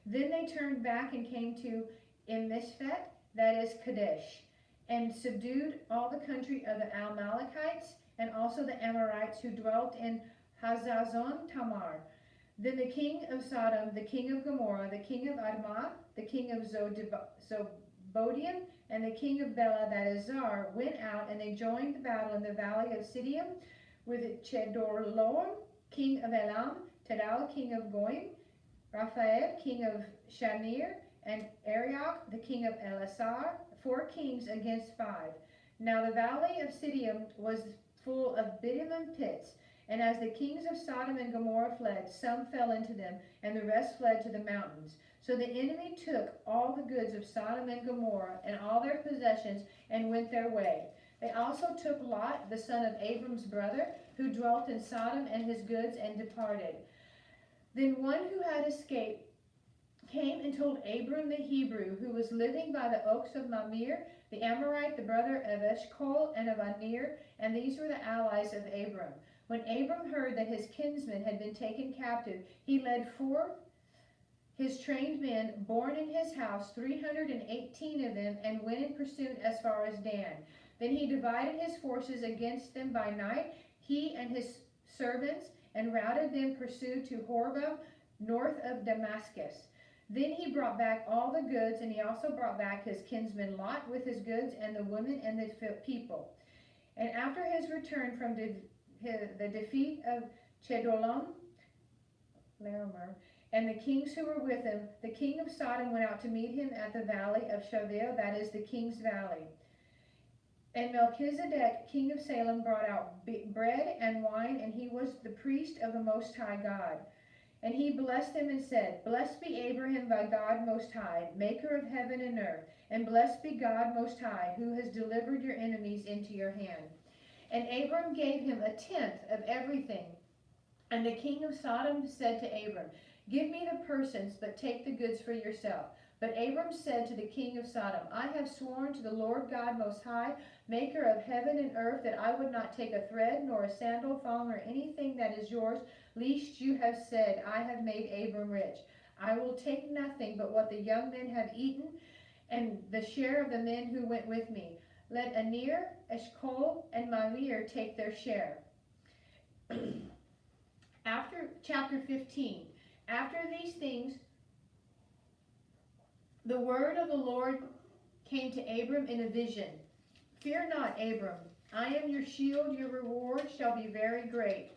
Then they turned back and came to Emishphet, that is Kadesh, and subdued all the country of the Amalekites and also the Amorites who dwelt in Hazazon Tamar. Then the king of Sodom, the king of Gomorrah, the king of Admah, the king of Zobodium, and the king of Bela, that is Zar, went out, and they joined the battle in the valley of Siddim with Chedorlaomer, king of Elam, Tadal, king of Goyim, Raphael, king of Shamir, and Arioch, the king of Elasar, 4 kings against 5. Now the valley of Siddim was full of bitumen pits, and as the kings of Sodom and Gomorrah fled, some fell into them, and the rest fled to the mountains. So the enemy took all the goods of Sodom and Gomorrah and all their possessions and went their way. They also took Lot, the son of Abram's brother, who dwelt in Sodom, and his goods, and departed. Then one who had escaped came and told Abram the Hebrew, who was living by the oaks of Mamre, the Amorite, the brother of Eshcol and of Aner, and these were the allies of Abram. When Abram heard that his kinsmen had been taken captive, he led 4 his trained men, born in his house, 318 of them, and went in pursuit as far as Dan. Then he divided his forces against them by night, he and his servants, and routed them, pursued to Horba, north of Damascus. Then he brought back all the goods, and he also brought back his kinsman Lot with his goods, and the women and the people. And after his return from the defeat of Chedorlaomer and the kings who were with him, the king of Sodom went out to meet him at the valley of Shaveh, that is the king's valley. And Melchizedek, king of Salem, brought out bread and wine, and he was the priest of the Most High God. And he blessed them and said, Blessed be Abraham by God Most High, maker of heaven and earth, and blessed be God Most High, who has delivered your enemies into your hand. And Abram gave him 1/10 of everything. And the king of Sodom said to Abram, Give me the persons, but take the goods for yourself. But Abram said to the king of Sodom, I have sworn to the Lord God Most High, maker of heaven and earth, that I would not take a thread, nor a sandal thong, or anything that is yours, lest you have said, I have made Abram rich. I will take nothing but what the young men have eaten, and the share of the men who went with me. Let Aner, Eshcol, and Mamre take their share. After chapter 15, after these things, the word of the Lord came to Abram in a vision. Fear not, Abram. I am your shield. Your reward shall be very great.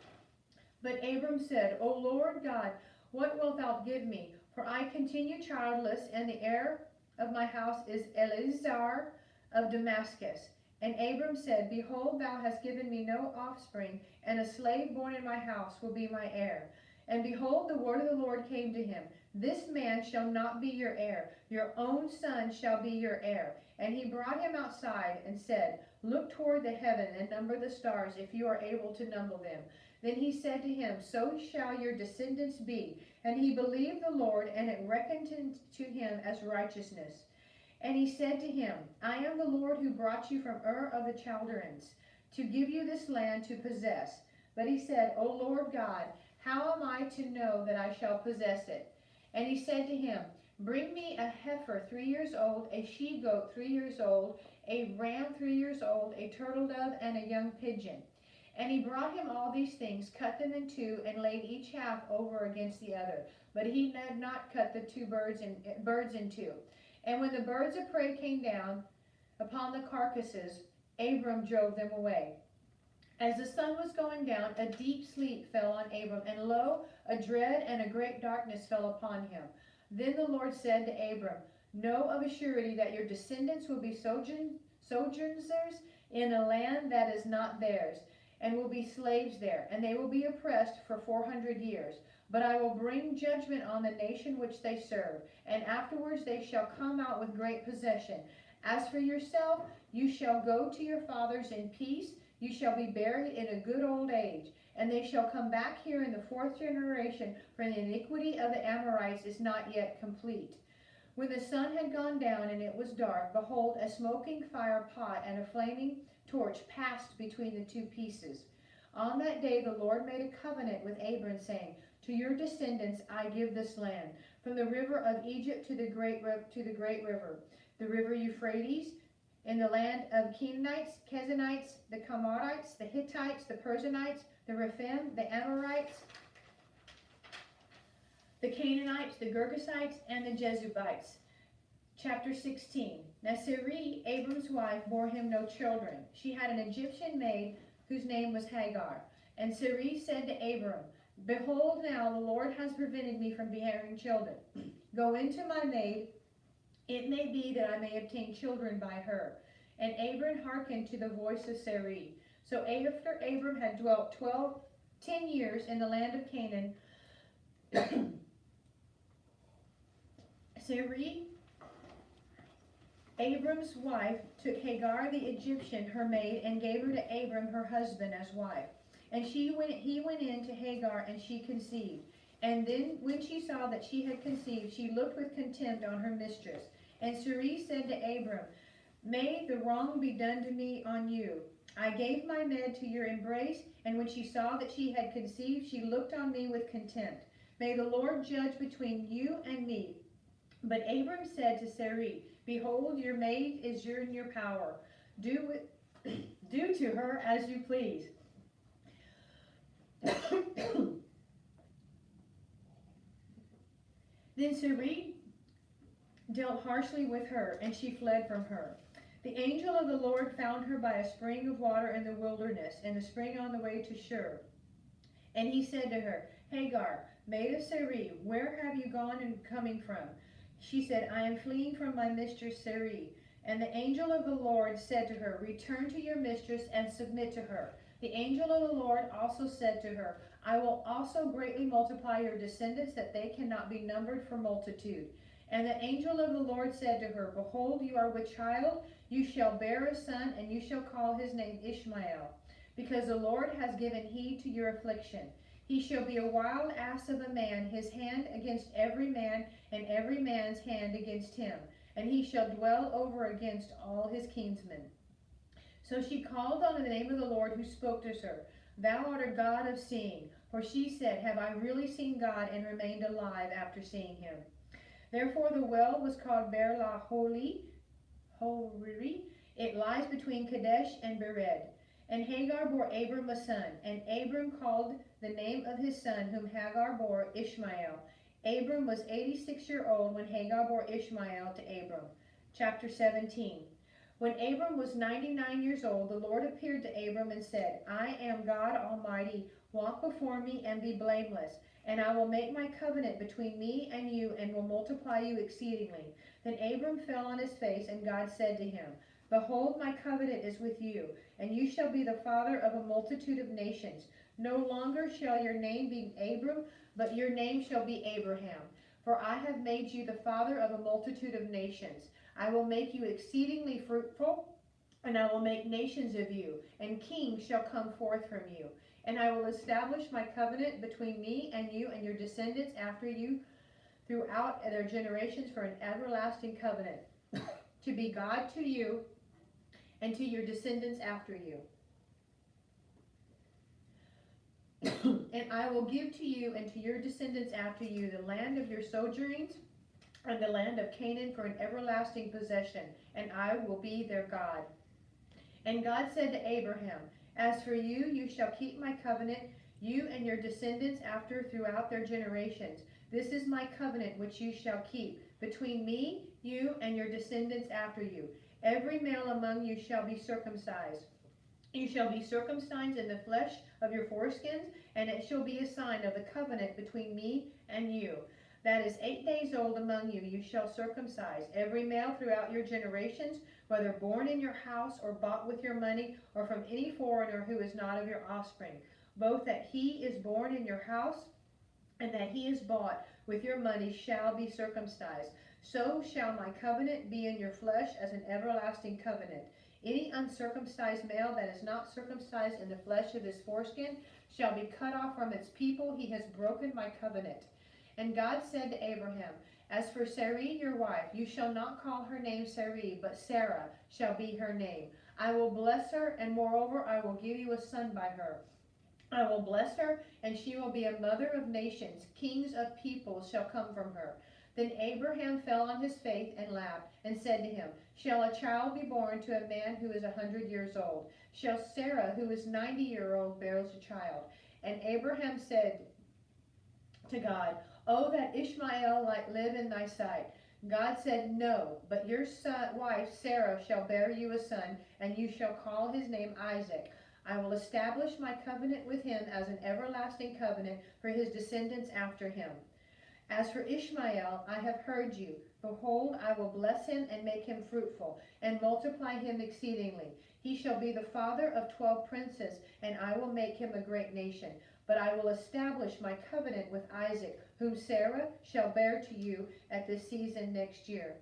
But Abram said, O Lord God, what wilt thou give me? For I continue childless, and the heir of my house is Eleazar of Damascus. And Abram said, Behold, thou hast given me no offspring, and a slave born in my house will be my heir. And behold, the word of the Lord came to him. This man shall not be your heir. Your own son shall be your heir. And he brought him outside and said, Look toward the heaven and number the stars, if you are able to number them. Then he said to him, So shall your descendants be. And he believed the Lord, and it reckoned to him as righteousness. And he said to him, I am the Lord who brought you from Ur of the Chaldeans, to give you this land to possess. But he said, O Lord God, how am I to know that I shall possess it? And he said to him, Bring me a heifer 3 years old, a she-goat 3 years old, a ram 3 years old, a turtle dove, and a young pigeon. And he brought him all these things, cut them in two, and laid each half over against the other. But he did not cut the two birds in two. And when the birds of prey came down upon the carcasses, Abram drove them away. As the sun was going down, a deep sleep fell on Abram, and lo, a dread and a great darkness fell upon him. Then the Lord said to Abram, Know of a surety that your descendants will be sojourners in a land that is not theirs, and will be slaves there, and they will be oppressed for 400 years. But I will bring judgment on the nation which they serve, and afterwards they shall come out with great possession. As for yourself, you shall go to your fathers in peace. You shall be buried in a good old age, and they shall come back here in the 4th generation, for the iniquity of the Amorites is not yet complete. When the sun had gone down and it was dark, behold, a smoking fire pot and a flaming torch passed between the two pieces. On that day the Lord made a covenant with Abram, saying, To your descendants I give this land, from the river of Egypt to the great river, the river Euphrates, in the land of Canaanites, Kenizzites, the Chamorites, the Hittites, the Perizzites, the Rephaim, the Amorites, the Canaanites, the Girgashites, and the Jebusites. Chapter 16. Now Sarai, Abram's wife, bore him no children. She had an Egyptian maid whose name was Hagar. And Sarai said to Abram, Behold, now the Lord has prevented me from bearing children. Go into my maid. It may be that I may obtain children by her. And Abram hearkened to the voice of Sarai. So after Abram had dwelt 10 years in the land of Canaan, Sarai, Abram's wife, took Hagar the Egyptian, her maid, and gave her to Abram, her husband, as wife. And he went in to Hagar, and she conceived. And then when she saw that she had conceived, she looked with contempt on her mistress. And Sarai said to Abram, May the wrong be done to me on you. I gave my maid to your embrace, and when she saw that she had conceived, she looked on me with contempt. May the Lord judge between you and me. But Abram said to Sarai, Behold, your maid is in your power. Do to her as you please. Then Sarai dealt harshly with her, and she fled from her. The angel of the Lord found her by a spring of water in the wilderness, and a spring on the way to Shur. And he said to her, Hagar, maid of Sarai, where have you gone and coming from? She said, I am fleeing from my mistress Sarai. And the angel of the Lord said to her, Return to your mistress and submit to her. The angel of the Lord also said to her, I will also greatly multiply your descendants, that they cannot be numbered for multitude. And the angel of the Lord said to her, Behold, you are with child, you shall bear a son, and you shall call his name Ishmael, because the Lord has given heed to your affliction. He shall be a wild ass of a man, his hand against every man, and every man's hand against him. And he shall dwell over against all his kinsmen. So she called on the name of the Lord who spoke to her. Thou art a God of seeing. For she said, Have I really seen God and remained alive after seeing him? Therefore the well was called Beer-lahai-roi. It lies between Kadesh and Bered. And Hagar bore Abram a son, and Abram called the name of his son, whom Hagar bore, Ishmael. Abram was 86 years old when Hagar bore Ishmael to Abram. Chapter 17. When Abram was 99 years old, the Lord appeared to Abram and said, I am God Almighty. Walk before me and be blameless, and I will make my covenant between me and you, and will multiply you exceedingly. Then Abram fell on his face, and God said to him, Behold, my covenant is with you, and you shall be the father of a multitude of nations. No longer shall your name be Abram, but your name shall be Abraham. For I have made you the father of a multitude of nations. I will make you exceedingly fruitful, and I will make nations of you, and kings shall come forth from you. And I will establish my covenant between me and you and your descendants after you throughout their generations for an everlasting covenant, to be God to you and to your descendants after you. And I will give to you and to your descendants after you the land of your sojournings and the land of Canaan for an everlasting possession, and I will be their God. And God said to Abraham, As for you, you shall keep my covenant, you and your descendants after throughout their generations. This is my covenant which you shall keep between me, you, and your descendants after you. Every male among you shall be circumcised. You shall be circumcised in the flesh of your foreskins, and it shall be a sign of the covenant between me and you. That is 8 days old among you, you shall circumcise. Every male throughout your generations, whether born in your house or bought with your money, or from any foreigner who is not of your offspring, both that he is born in your house and that he is bought with your money shall be circumcised. So shall my covenant be in your flesh as an everlasting covenant. Any uncircumcised male that is not circumcised in the flesh of his foreskin shall be cut off from its people. He has broken my covenant. And God said to Abraham, As for Sarai your wife, you shall not call her name Sarai, but Sarah shall be her name. I will bless her, and moreover I will give you a son by her. I will bless her, and she will be a mother of nations. Kings of peoples shall come from her. Then Abraham fell on his face and laughed, and said to him, Shall a child be born to a man who is 100 years old? Shall Sarah, who is 90-year-old, bear a child? And Abraham said to God, Oh, that Ishmael might live in thy sight. God said, No, but your wife Sarah shall bear you a son, and you shall call his name Isaac. I will establish my covenant with him as an everlasting covenant for his descendants after him. As for Ishmael, I have heard you. Behold, I will bless him and make him fruitful, and multiply him exceedingly. He shall be the father of 12 princes, and I will make him a great nation. But I will establish my covenant with Isaac, whom Sarah shall bear to you at this season next year.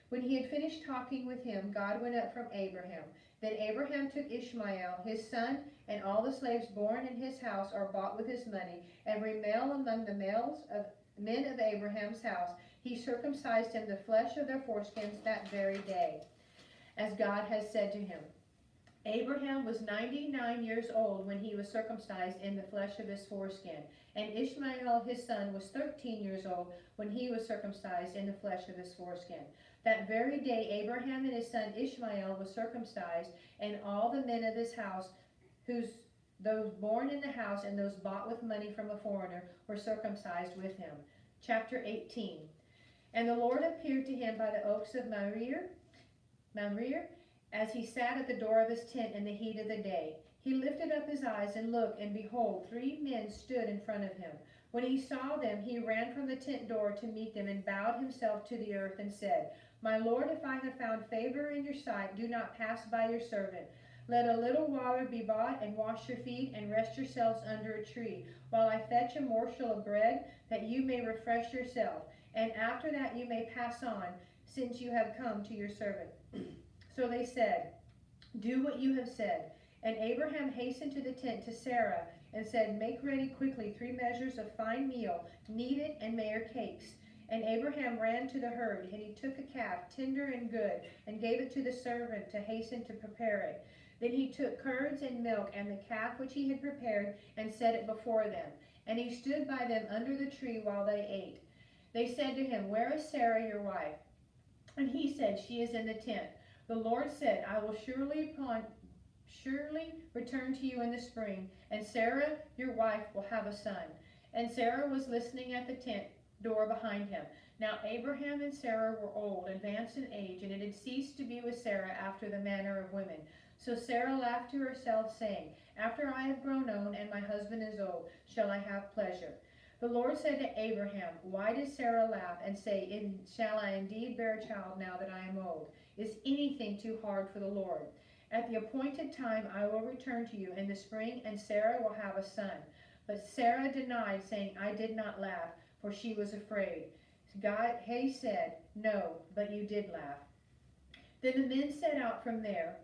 When he had finished talking with him, God went up from Abraham. Then Abraham took Ishmael, his son, and all the slaves born in his house or bought with his money, every male among the men of Abraham's house. He circumcised him the flesh of their foreskins that very day, as God had said to him. Abraham was 99 years old when he was circumcised in the flesh of his foreskin, and Ishmael his son was 13 years old when he was circumcised in the flesh of his foreskin. That very day Abraham and his son Ishmael was circumcised, and all the men of his house, those born in the house and those bought with money from a foreigner, were circumcised with him. Chapter 18. And the Lord appeared to him by the oaks of Mamre, as he sat at the door of his tent in the heat of the day. He lifted up his eyes and looked, and behold, 3 men stood in front of him. When he saw them, he ran from the tent door to meet them, and bowed himself to the earth, and said, My Lord, if I have found favor in your sight, do not pass by your servant. Let a little water be brought, and wash your feet, and rest yourselves under a tree, while I fetch a morsel of bread, that you may refresh yourself, and after that you may pass on, since you have come to your servant. So they said, Do what you have said. And Abraham hastened to the tent to Sarah and said, Make ready quickly 3 measures of fine meal, knead it, and make cakes. And Abraham ran to the herd, and he took a calf, tender and good, and gave it to the servant to hasten to prepare it. Then he took curds and milk and the calf which he had prepared, and set it before them. And he stood by them under the tree while they ate. They said to him, Where is Sarah your wife? And he said, She is in the tent. The Lord said, I will surely return to you in the spring, and Sarah your wife will have a son. And Sarah was listening at the tent door behind him. Now Abraham and Sarah were old, advanced in age, and it had ceased to be with Sarah after the manner of women. So Sarah laughed to herself, saying, After I have grown old, and my husband is old, shall I have pleasure? The Lord said to Abraham, Why did Sarah laugh and say, Shall I indeed bear a child now that I am old? Is anything too hard for the Lord? At the appointed time I will return to you in the spring, and Sarah will have a son. But Sarah denied, saying, I did not laugh, for she was afraid. He said, No, but you did laugh. Then the men set out from there,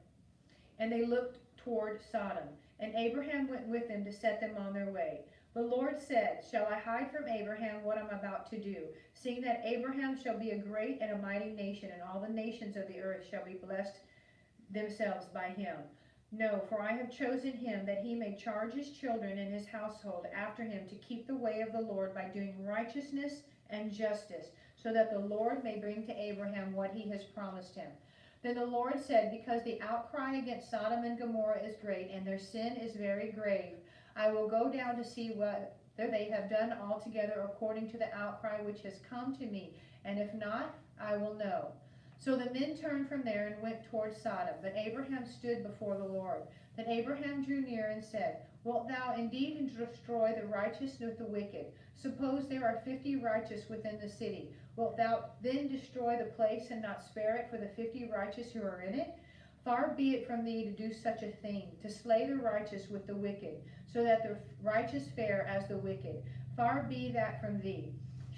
and they looked toward Sodom. And Abraham went with them to set them on their way. The Lord said, Shall I hide from Abraham what I'm about to do, seeing that Abraham shall be a great and a mighty nation, and all the nations of the earth shall be blessed themselves by him? No, for I have chosen him that he may charge his children and his household after him to keep the way of the Lord by doing righteousness and justice, so that the Lord may bring to Abraham what he has promised him. Then the Lord said, Because the outcry against Sodom and Gomorrah is great, and their sin is very grave, I will go down to see whether they have done altogether according to the outcry which has come to me, and if not, I will know. So the men turned from there and went toward Sodom, but Abraham stood before the Lord. Then Abraham drew near and said, Wilt thou indeed destroy the righteous with the wicked? Suppose there are 50 righteous within the city. Wilt thou then destroy the place and not spare it for the 50 righteous who are in it? Far be it from thee to do such a thing, to slay the righteous with the wicked, so that the righteous fare as the wicked. Far be that from thee.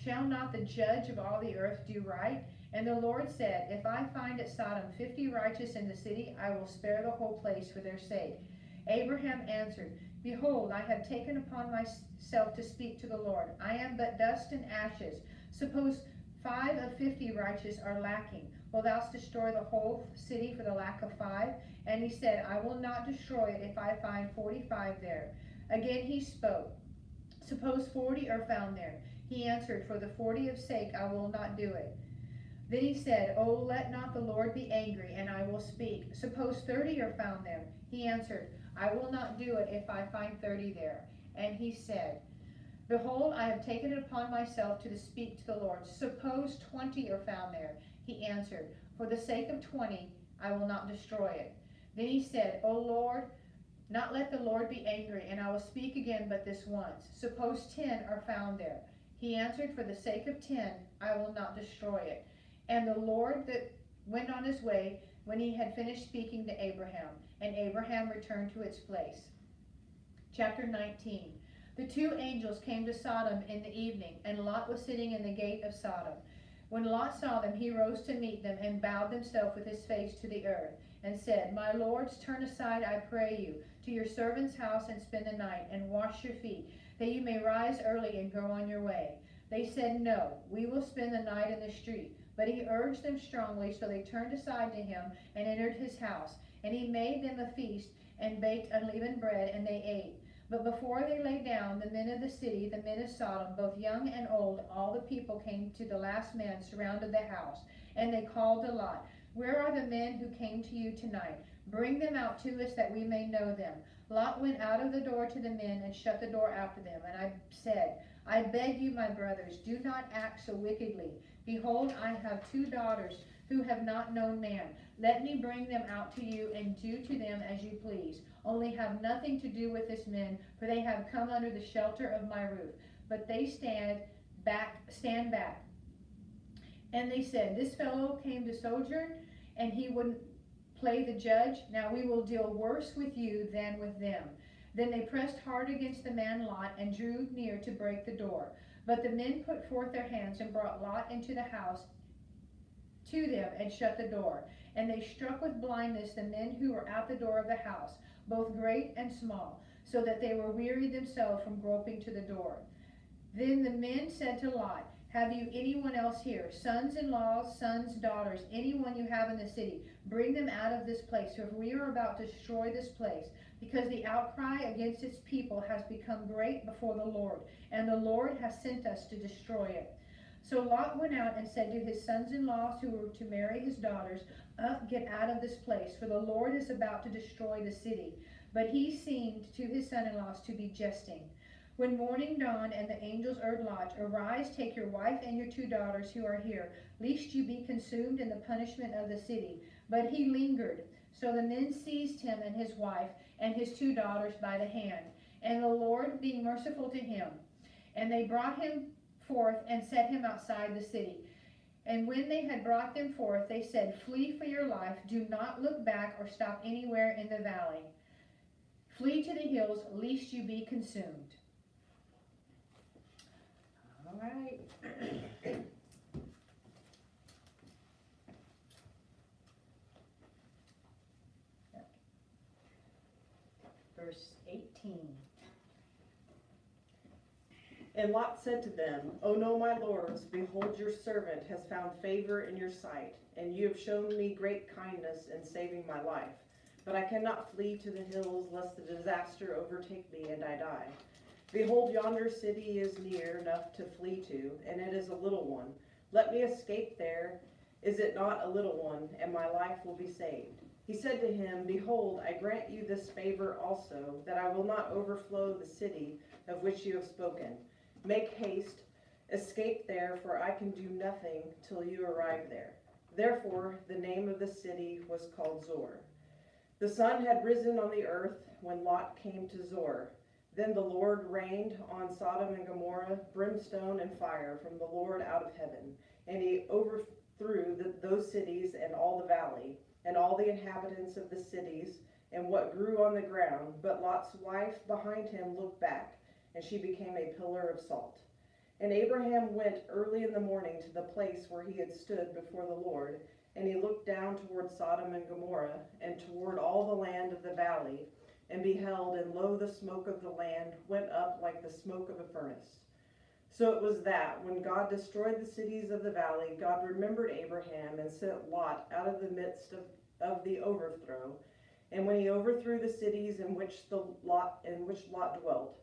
Shall not the judge of all the earth do right? And the Lord said, If I find at Sodom 50 righteous in the city, I will spare the whole place for their sake. Abraham answered, Behold, I have taken upon myself to speak to the Lord. I am but dust and ashes. Suppose 5 of 50 righteous are lacking. Wilt thou destroy the whole city for the lack of 5? And he said, I will not destroy it if I find 45 there. Again he spoke, Suppose 40 are found there. He answered, For the 40's sake I will not do it. Then he said, Oh, let not the Lord be angry, and I will speak. Suppose 30 are found there. He answered, I will not do it if I find 30 there. And he said, Behold, I have taken it upon myself to speak to the Lord. Suppose 20 are found there. He answered, For the sake of 20, I will not destroy it. Then he said, O Lord, not let the Lord be angry, and I will speak again but this once. Suppose 10 are found there. He answered, For the sake of 10, I will not destroy it. And the Lord that went on his way when he had finished speaking to Abraham, and Abraham returned to its place. Chapter 19. The 2 angels came to Sodom in the evening, and Lot was sitting in the gate of Sodom. When Lot saw them, he rose to meet them, and bowed himself with his face to the earth, and said, My lords, turn aside, I pray you, to your servant's house, and spend the night, and wash your feet, that you may rise early and go on your way. They said, No, we will spend the night in the street. But he urged them strongly, so they turned aside to him and entered his house. And he made them a feast and baked unleavened bread, and they ate. But before they lay down, the men of the city, the men of Sodom, both young and old, all the people came to the last man, surrounded the house. And they called to Lot, Where are the men who came to you tonight? Bring them out to us that we may know them. Lot went out of the door to the men and shut the door after them. And I said, I beg you, my brothers, do not act so wickedly. Behold, I have 2 daughters who have not known man. Let me bring them out to you, and do to them as you please. Only have nothing to do with this men, for they have come under the shelter of my roof. But they stand back. And they said, This fellow came to sojourn, and he wouldn't play the judge. Now we will deal worse with you than with them. Then they pressed hard against the man Lot, and drew near to break the door. But the men put forth their hands and brought Lot into the house to them and shut the door. And they struck with blindness the men who were at the door of the house. both great and small, so that they were wearied themselves from groping to the door. Then the men said to Lot, have you anyone else here, sons-in-laws, sons, daughters, anyone you have in the city? Bring them out of this place, for we are about to destroy this place, because the outcry against its people has become great before the Lord, and the Lord has sent us to destroy it. So Lot went out and said to his sons-in-laws who were to marry his daughters, up, get out of this place, for the Lord is about to destroy the city. But he seemed to his son-in-laws to be jesting. When morning dawned and the angels urged Lot, arise, take your wife and your 2 daughters who are here, lest you be consumed in the punishment of the city. But he lingered. So the men seized him and his wife and his 2 daughters by the hand, and the Lord being merciful to him. And they brought him forth and set him outside the city. And when they had brought them forth, they said, flee for your life, do not look back or stop anywhere in the valley. Flee to the hills, lest you be consumed. All right. Verse 18. And Lot said to them, O no, my lords, behold, your servant has found favor in your sight, and you have shown me great kindness in saving my life. But I cannot flee to the hills, lest the disaster overtake me and I die. Behold, yonder city is near enough to flee to, and it is a little one. Let me escape there. Is it not a little one, and my life will be saved? He said to him, behold, I grant you this favor also, that I will not overflow the city of which you have spoken. Make haste, escape there, for I can do nothing till you arrive there. Therefore the name of the city was called Zoar. The sun had risen on the earth when Lot came to Zoar. Then the Lord rained on Sodom and Gomorrah brimstone and fire from the Lord out of heaven, and he overthrew those cities and all the valley, and all the inhabitants of the cities, and what grew on the ground. But Lot's wife behind him looked back, and she became a pillar of salt. And Abraham went early in the morning to the place where he had stood before the Lord, and he looked down toward Sodom and Gomorrah, and toward all the land of the valley, and beheld, and lo, the smoke of the land went up like the smoke of a furnace. So it was that, when God destroyed the cities of the valley, God remembered Abraham and sent Lot out of the midst of the overthrow, and when he overthrew the cities in which Lot dwelt.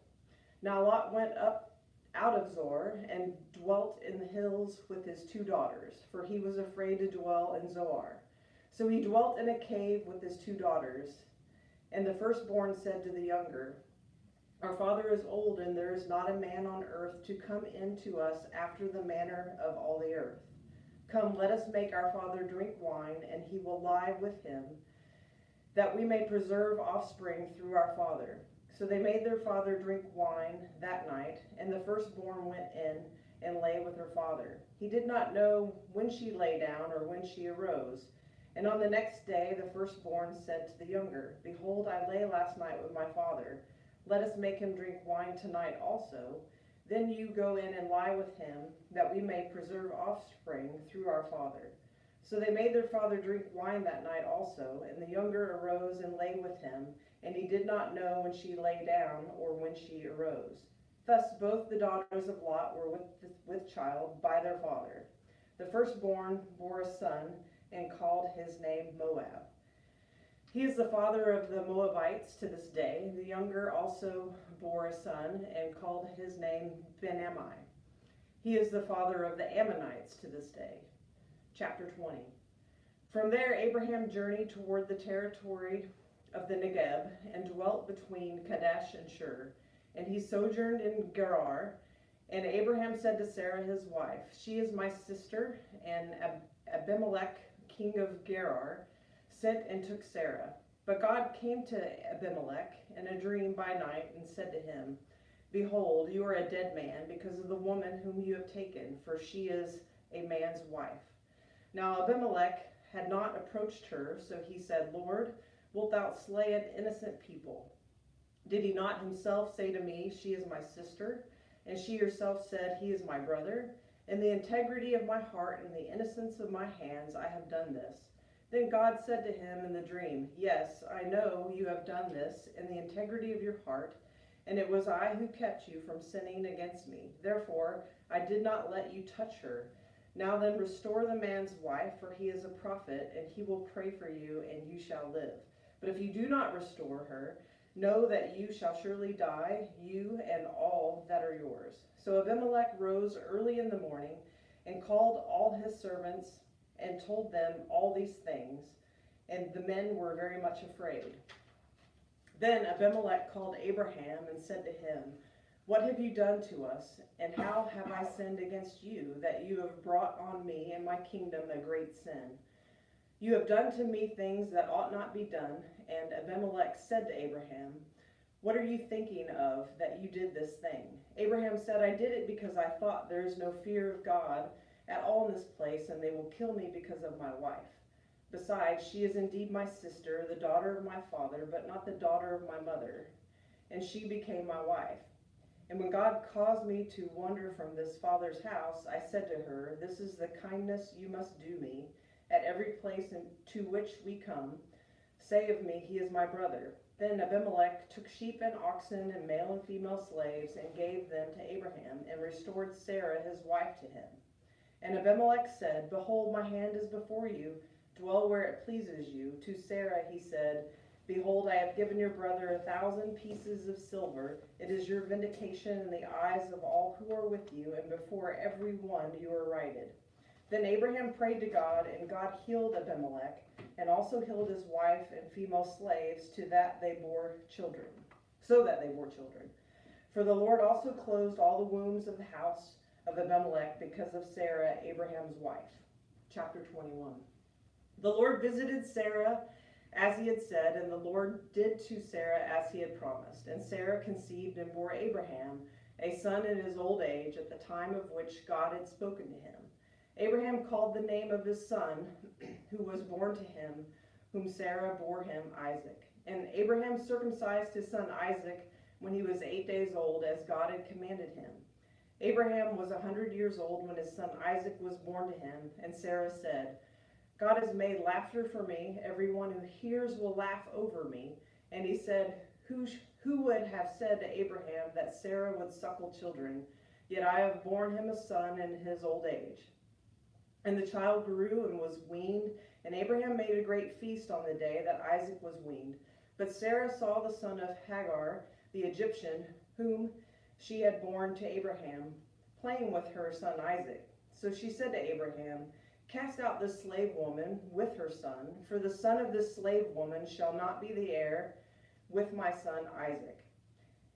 Now Lot went up out of Zoar and dwelt in the hills with his 2 daughters, for he was afraid to dwell in Zoar. So he dwelt in a cave with his 2 daughters. And the firstborn said to the younger, our father is old, and there is not a man on earth to come in to us after the manner of all the earth. Come, let us make our father drink wine, and he will lie with him, that we may preserve offspring through our father. So they made their father drink wine that night, and the firstborn went in and lay with her father. He did not know when she lay down or when she arose. And on the next day the firstborn said to the younger, behold, I lay last night with my father. Let us make him drink wine tonight also. Then you go in and lie with him, that we may preserve offspring through our father. So they made their father drink wine that night also, and the younger arose and lay with him, and he did not know when she lay down or when she arose. Thus both the daughters of Lot were with child by their father. The firstborn bore a son, and called his name Moab. He is the father of the Moabites to this day. The younger also bore a son, and called his name Ben-Ammi. He is the father of the Ammonites to this day. Chapter 20. From there Abraham journeyed toward the territory of the Negeb, and dwelt between Kadesh and Shur. And he sojourned in Gerar. And Abraham said to Sarah his wife, she is my sister. And Abimelech, king of Gerar, sent and took Sarah. But God came to Abimelech in a dream by night and said to him, behold, you are a dead man because of the woman whom you have taken, for she is a man's wife. Now Abimelech had not approached her, so he said, Lord, wilt thou slay an innocent people? Did he not himself say to me, she is my sister? And she herself said, he is my brother? In the integrity of my heart and the innocence of my hands I have done this. Then God said to him in the dream, "Yes, I know you have done this in the integrity of your heart, and it was I who kept you from sinning against me. Therefore, I did not let you touch her. Now then, restore the man's wife, for he is a prophet, and he will pray for you, and you shall live. But if you do not restore her, know that you shall surely die, you and all that are yours." So Abimelech rose early in the morning and called all his servants and told them all these things, and the men were very much afraid. Then Abimelech called Abraham and said to him, "What have you done to us, and how have I sinned against you, that you have brought on me and my kingdom a great sin? You have done to me things that ought not be done." And Abimelech said to Abraham, "What are you thinking of that you did this thing?" Abraham said, "I did it because I thought there is no fear of God at all in this place, and they will kill me because of my wife. Besides, she is indeed my sister, the daughter of my father, but not the daughter of my mother, and she became my wife. And when God caused me to wander from this father's house, I said to her, 'This is the kindness you must do me at every place to which we come. Say of me, he is my brother.' Then Abimelech took sheep and oxen and male and female slaves and gave them to Abraham, and restored Sarah his wife to him. And Abimelech said, 'Behold, my hand is before you. Dwell where it pleases you.' To Sarah he said, 'Behold, I have given your brother 1,000 pieces of silver. It is your vindication in the eyes of all who are with you, and before every one you are righted.' Then Abraham prayed to God, and God healed Abimelech, and also healed his wife and female slaves, so that they bore children. For the Lord also closed all the wombs of the house of Abimelech because of Sarah, Abraham's wife." Chapter 21. The Lord visited Sarah as he had said, and the Lord did to Sarah as he had promised. And Sarah conceived and bore Abraham a son in his old age, at the time of which God had spoken to him. Abraham called the name of his son, who was born to him, whom Sarah bore him, Isaac. And Abraham circumcised his son Isaac when he was 8 days old, as God had commanded him. Abraham was 100 years old when his son Isaac was born to him, and Sarah said, "God has made laughter for me. Everyone who hears will laugh over me." And he said, Who would have said to Abraham that Sarah would suckle children? Yet I have borne him a son in his old age. And the child grew and was weaned, and Abraham made a great feast on the day that Isaac was weaned. But Sarah saw the son of Hagar, the Egyptian, whom she had borne to Abraham, playing with her son Isaac. So she said to Abraham, "Cast out this slave woman with her son, for the son of this slave woman shall not be the heir with my son Isaac."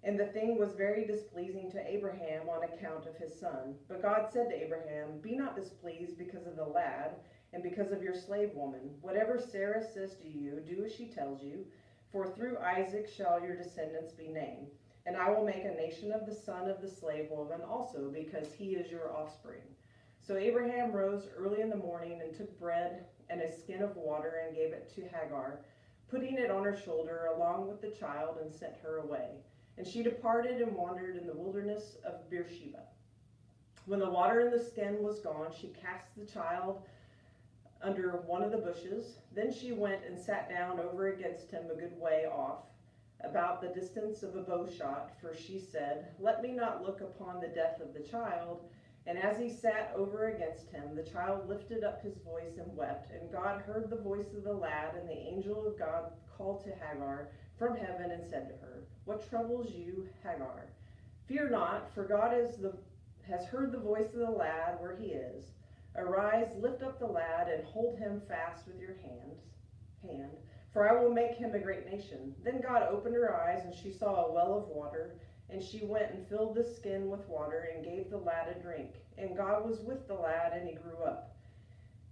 And the thing was very displeasing to Abraham on account of his son. But God said to Abraham, "Be not displeased because of the lad and because of your slave woman. Whatever Sarah says to you, do as she tells you, for through Isaac shall your descendants be named. And I will make a nation of the son of the slave woman also, because he is your offspring." So Abraham rose early in the morning and took bread and a skin of water and gave it to Hagar, putting it on her shoulder along with the child, and sent her away. And she departed and wandered in the wilderness of Beersheba. When the water in the skin was gone, she cast the child under one of the bushes. Then she went and sat down over against him a good way off, about the distance of a bow shot, for she said, "Let me not look upon the death of the child." And as he sat over against him, the child lifted up his voice and wept. And God heard the voice of the lad, and the angel of God called to Hagar from heaven and said to her, "What troubles you, Hagar? Fear not, for God has heard the voice of the lad where he is. Arise, lift up the lad, and hold him fast with your hand, for I will make him a great nation." Then God opened her eyes, and she saw a well of water, and she went and filled the skin with water and gave the lad a drink. And God was with the lad, and he grew up.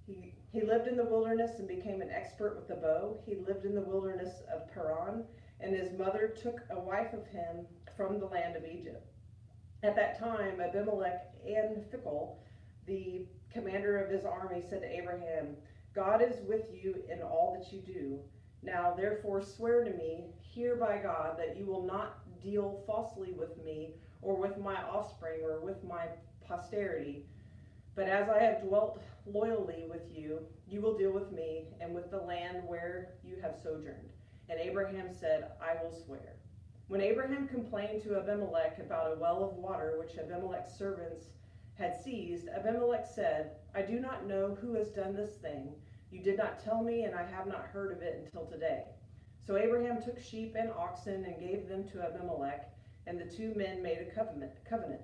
He lived in the wilderness and became an expert with the bow. He lived in the wilderness of Paran, and his mother took a wife of him from the land of Egypt. At that time, Abimelech and Phicol, the commander of his army, said to Abraham, "God is with you in all that you do. Now therefore swear to me here by God that you will not deal falsely with me or with my offspring or with my posterity, But as I have dwelt loyally with you, you will deal with me and with the land where you have sojourned. And Abraham said, I will swear. When Abraham complained to Abimelech about a well of water which Abimelech's servants had seized, Abimelech said, I do not know who has done this thing. You did not tell me, and I have not heard of it until today. So Abraham took sheep and oxen and gave them to Abimelech, and the two men made a covenant.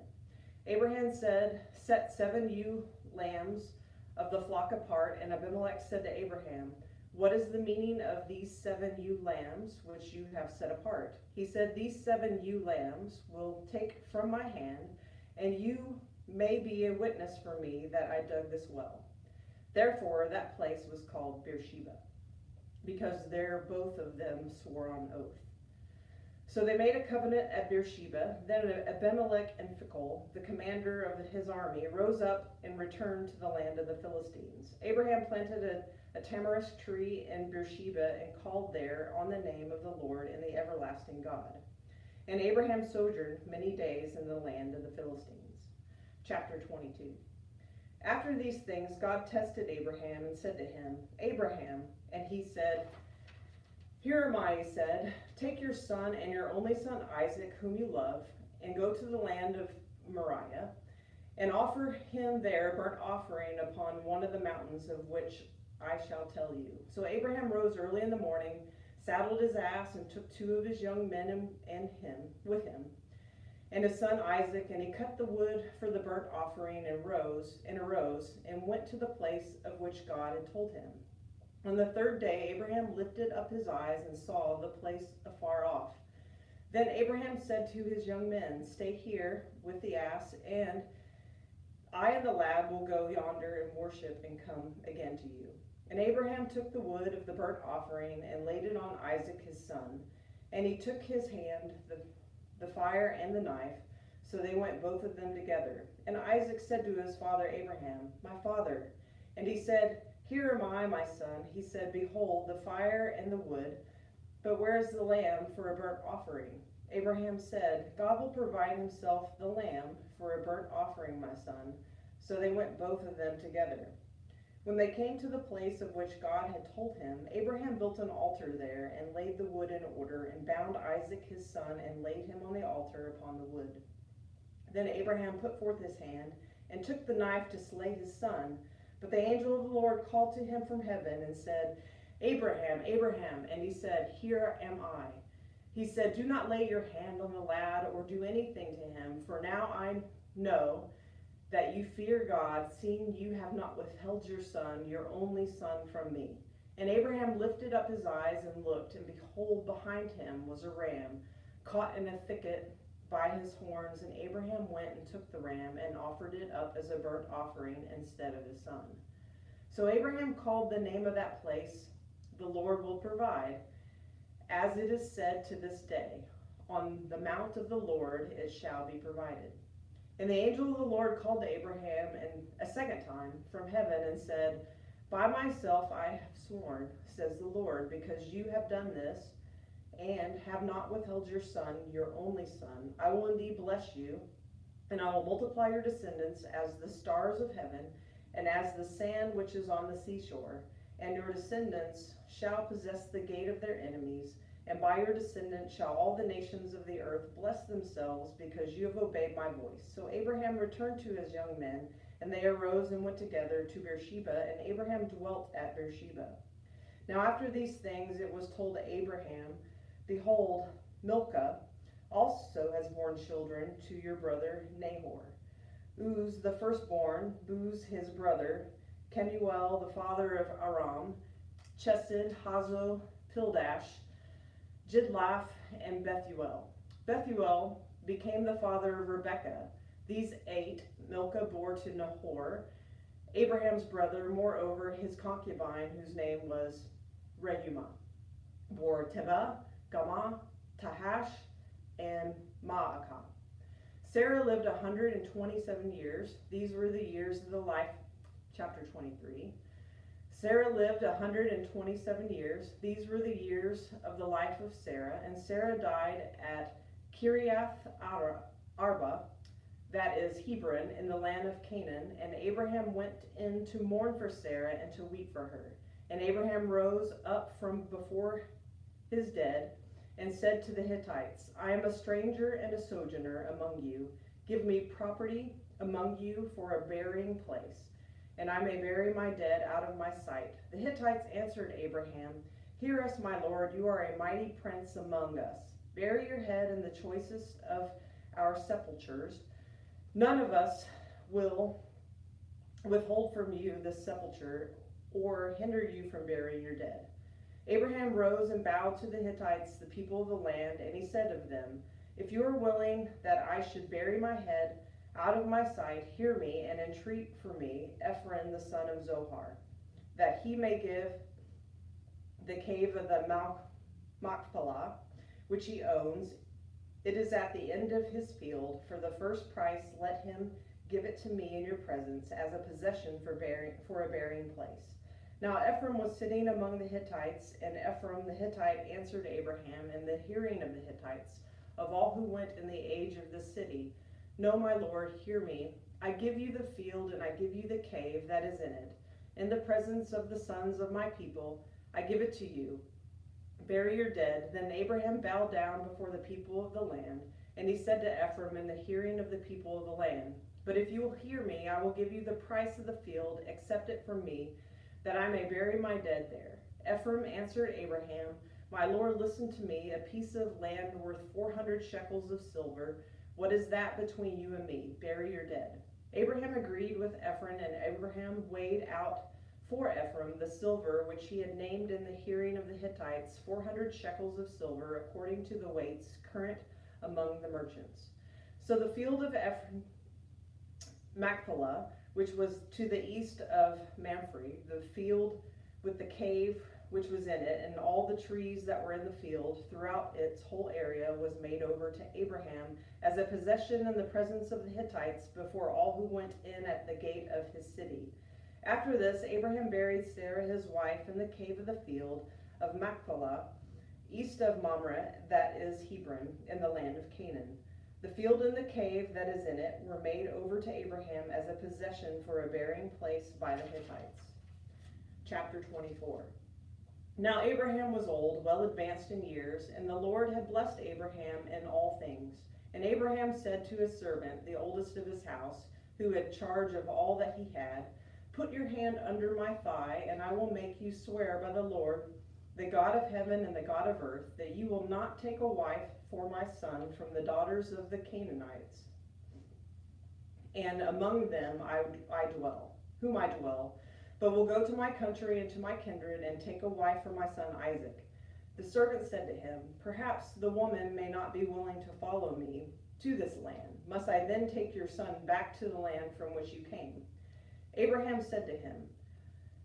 Abraham said, set 7 ewe lambs of the flock apart, and Abimelech said to Abraham, what is the meaning of these 7 ewe lambs which you have set apart? He said, these 7 ewe lambs will take from my hand, and you may be a witness for me that I dug this well. Therefore that place was called Beersheba, because there both of them swore on oath. So they made a covenant at Beersheba. Then Abimelech and Phicol, the commander of his army, rose up and returned to the land of the Philistines. Abraham planted a tamarisk tree in Beersheba and called there on the name of the Lord and the everlasting God. And Abraham sojourned many days in the land of the Philistines. Chapter 22. After these things, God tested Abraham and said to him, Abraham, and he said, here am I, he said, take your son and your only son Isaac, whom you love, and go to the land of Moriah, and offer him there a burnt offering upon one of the mountains of which I shall tell you. So Abraham rose early in the morning, saddled his ass, and took 2 of his young men and him with him, and his son Isaac, and he cut the wood for the burnt offering and arose and went to the place of which God had told him. On the 3rd day, Abraham lifted up his eyes and saw the place afar off. Then Abraham said to his young men, stay here with the ass, and I and the lad will go yonder and worship and come again to you. And Abraham took the wood of the burnt offering and laid it on Isaac his son. And he took his hand, the fire and the knife, so they went both of them together. And Isaac said to his father Abraham, my father. And he said, here am I, my son. He said, behold, the fire and the wood, but where is the lamb for a burnt offering? Abraham said, God will provide himself the lamb for a burnt offering, my son. So they went both of them together. When they came to the place of which God had told him, Abraham built an altar there and laid the wood in order and bound Isaac his son and laid him on the altar upon the wood. Then Abraham put forth his hand and took the knife to slay his son. But the angel of the Lord called to him from heaven and said, Abraham, Abraham. And he said, here am I. He said, do not lay your hand on the lad or do anything to him, for now I know that you fear God, seeing you have not withheld your son, your only son, from me. And Abraham lifted up his eyes and looked, and behold, behind him was a ram, caught in a thicket by his horns. And Abraham went and took the ram and offered it up as a burnt offering instead of his son. So Abraham called the name of that place, the Lord will provide, as it is said to this day, on the mount of the Lord it shall be provided. And the angel of the Lord called to Abraham a second time from heaven and said, by myself I have sworn, says the Lord, because you have done this, and have not withheld your son, your only son, I will indeed bless you, and I will multiply your descendants as the stars of heaven, and as the sand which is on the seashore. And your descendants shall possess the gate of their enemies, and by your descendants shall all the nations of the earth bless themselves, because you have obeyed my voice. So Abraham returned to his young men, and they arose and went together to Beersheba, and Abraham dwelt at Beersheba. Now after these things it was told to Abraham, behold, Milcah also has borne children to your brother Nahor. Uz the firstborn, Buz his brother, Kemuel the father of Aram, Chesed, Hazo, Pildash, Jidlaph, and Bethuel. Bethuel became the father of Rebekah. These 8 Milcah bore to Nahor, Abraham's brother. Moreover, his concubine, whose name was Reumah, bore Tebah, Gamah, Tahash, and Maacah. Sarah lived 127 years. These were the years of the life, chapter 23. Sarah lived 127 years. These were the years of the life of Sarah. And Sarah died at Kiriath Arba. that is Hebron, in the land of Canaan. And Abraham went in to mourn for Sarah and to weep for her. And Abraham rose up from before his dead and said to the Hittites, I am a stranger and a sojourner among you. Give me property among you for a burying place, and I may bury my dead out of my sight. The Hittites answered Abraham, Hear us, my lord, you are a mighty prince among us. Bury your head in the choicest of our sepulchres. None of us will withhold from you this sepulchre or hinder you from burying your dead. Abraham rose and bowed to the Hittites, the people of the land, and he said of them, If you are willing that I should bury my head out of my sight, hear me and entreat for me Ephron the son of Zohar, that he may give the cave of the Machpelah, which he owns. It is at the end of his field. For the first price, let him give it to me in your presence as a possession for a burying place. Now Ephron was sitting among the Hittites, and Ephron the Hittite answered Abraham in the hearing of the Hittites, of all who went in the age of the city, No, my lord, hear me. I give you the field, and I give you the cave that is in it. In the presence of the sons of my people, I give it to you. Bury your dead. Then Abraham bowed down before the people of the land, and he said to Ephron in the hearing of the people of the land, But if you will hear me, I will give you the price of the field, accept it from me, that I may bury my dead there. Ephron answered Abraham, My lord, listen to me, a piece of land worth 400 shekels of silver. What is that between you and me? Bury your dead. Abraham agreed with Ephron, and Abraham weighed out for Ephron the silver which he had named in the hearing of the Hittites, 400 shekels of silver, according to the weights current among the merchants. So the field of Ephron, Machpelah, which was to the east of Mamre, the field with the cave which was in it, and all the trees that were in the field throughout its whole area, was made over to Abraham as a possession in the presence of the Hittites before all who went in at the gate of his city. After this, Abraham buried Sarah his wife in the cave of the field of Machpelah, east of Mamre, that is Hebron, in the land of Canaan. The field and the cave that is in it were made over to Abraham as a possession for a burying place by the Hittites. Chapter 24. Now Abraham was old, well advanced in years, and the Lord had blessed Abraham in all things. And Abraham said to his servant, the oldest of his house, who had charge of all that he had, Put your hand under my thigh, and I will make you swear by the Lord, the God of heaven and the God of earth, that you will not take a wife for my son from the daughters of the Canaanites, and among them whom I dwell, but will go to my country and to my kindred, and take a wife for my son Isaac. The servant said to him, Perhaps the woman may not be willing to follow me to this land. Must I then take your son back to the land from which you came? Abraham said to him,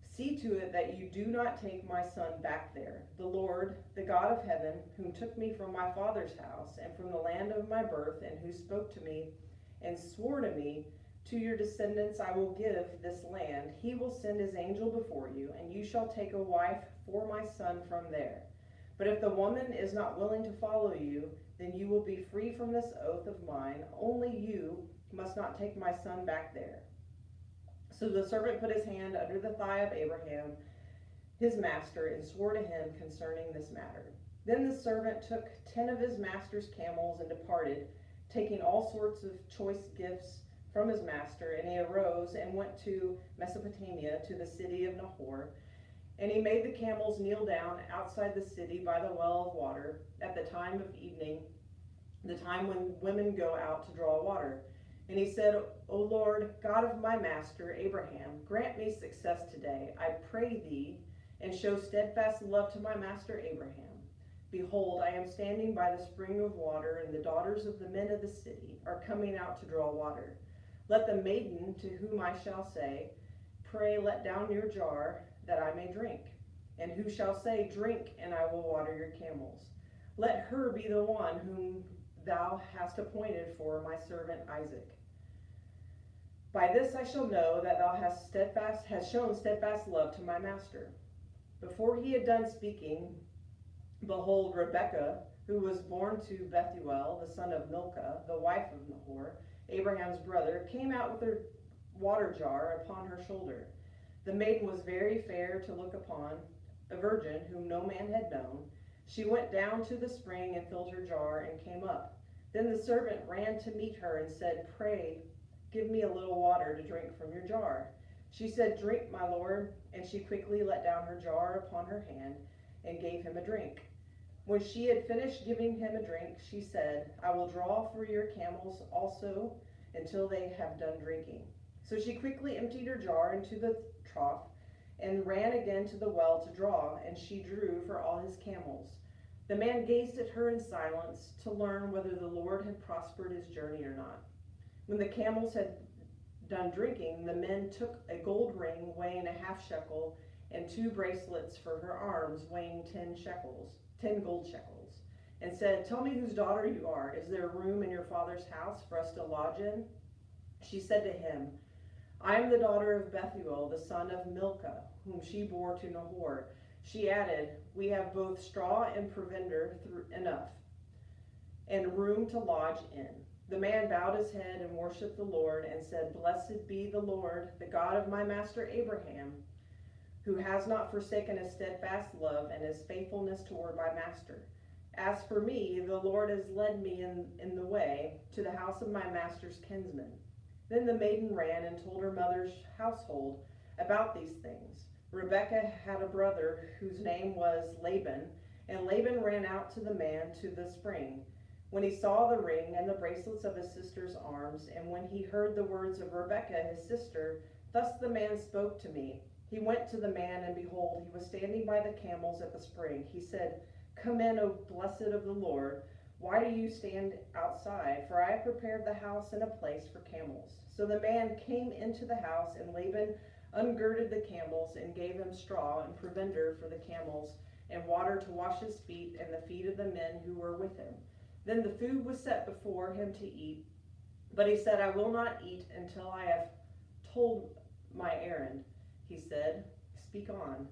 See to it that you do not take my son back there. The Lord, the God of heaven, whom took me from my father's house and from the land of my birth, and who spoke to me and swore to me, To your descendants I will give this land. He will send his angel before you, and you shall take a wife for my son from there. But if the woman is not willing to follow you, then you will be free from this oath of mine. Only you must not take my son back there. So the servant put his hand under the thigh of Abraham, his master, and swore to him concerning this matter. Then the servant took 10 of his master's camels and departed, taking all sorts of choice gifts from his master. And he arose and went to Mesopotamia, to the city of Nahor. And he made the camels kneel down outside the city by the well of water at the time of evening, the time when women go out to draw water. And he said, O Lord, God of my master Abraham, grant me success today, I pray thee, and show steadfast love to my master Abraham. Behold, I am standing by the spring of water, and the daughters of the men of the city are coming out to draw water. Let the maiden to whom I shall say, Pray, let down your jar, that I may drink. And who shall say, Drink, and I will water your camels. Let her be the one whom thou hast appointed for my servant Isaac. By this I shall know that thou hast shown steadfast love to my master. Before he had done speaking, behold, Rebekah, who was born to Bethuel, the son of Milcah, the wife of Nahor, Abraham's brother, came out with her water jar upon her shoulder. The maiden was very fair to look upon, a virgin whom no man had known. She went down to the spring and filled her jar and came up. Then the servant ran to meet her and said, "Pray, give me a little water to drink from your jar." She said, "Drink, my lord," and she quickly let down her jar upon her hand and gave him a drink. When she had finished giving him a drink, she said, "I will draw for your camels also until they have done drinking." So she quickly emptied her jar into the trough and ran again to the well to draw, and she drew for all his camels. The man gazed at her in silence to learn whether the Lord had prospered his journey or not. When the camels had done drinking, the men took a gold ring weighing a half shekel and 2 bracelets for her arms weighing 10 gold shekels, and said, "Tell me whose daughter you are. Is there room in your father's house for us to lodge in?" She said to him, "I am the daughter of Bethuel, the son of Milcah, whom she bore to Nahor." She added, "We have both straw and provender enough, and room to lodge in." The man bowed his head and worshipped the Lord and said, "Blessed be the Lord, the God of my master Abraham, who has not forsaken his steadfast love and his faithfulness toward my master. As for me, the Lord has led me in the way to the house of my master's kinsman." Then the maiden ran and told her mother's household about these things. Rebekah had a brother whose name was Laban, and Laban ran out to the man to the spring. When he saw the ring and the bracelets of his sister's arms, and when he heard the words of Rebekah his sister, "Thus the man spoke to me," he went to the man, and behold, he was standing by the camels at the spring. He said, "Come in, O blessed of the Lord. Why do you stand outside? For I have prepared the house and a place for camels." So the man came into the house, and Laban ungirded the camels and gave him straw and provender for the camels and water to wash his feet and the feet of the men who were with him. Then the food was set before him to eat, but he said, "I will not eat until I have told my errand." He said, "Speak on."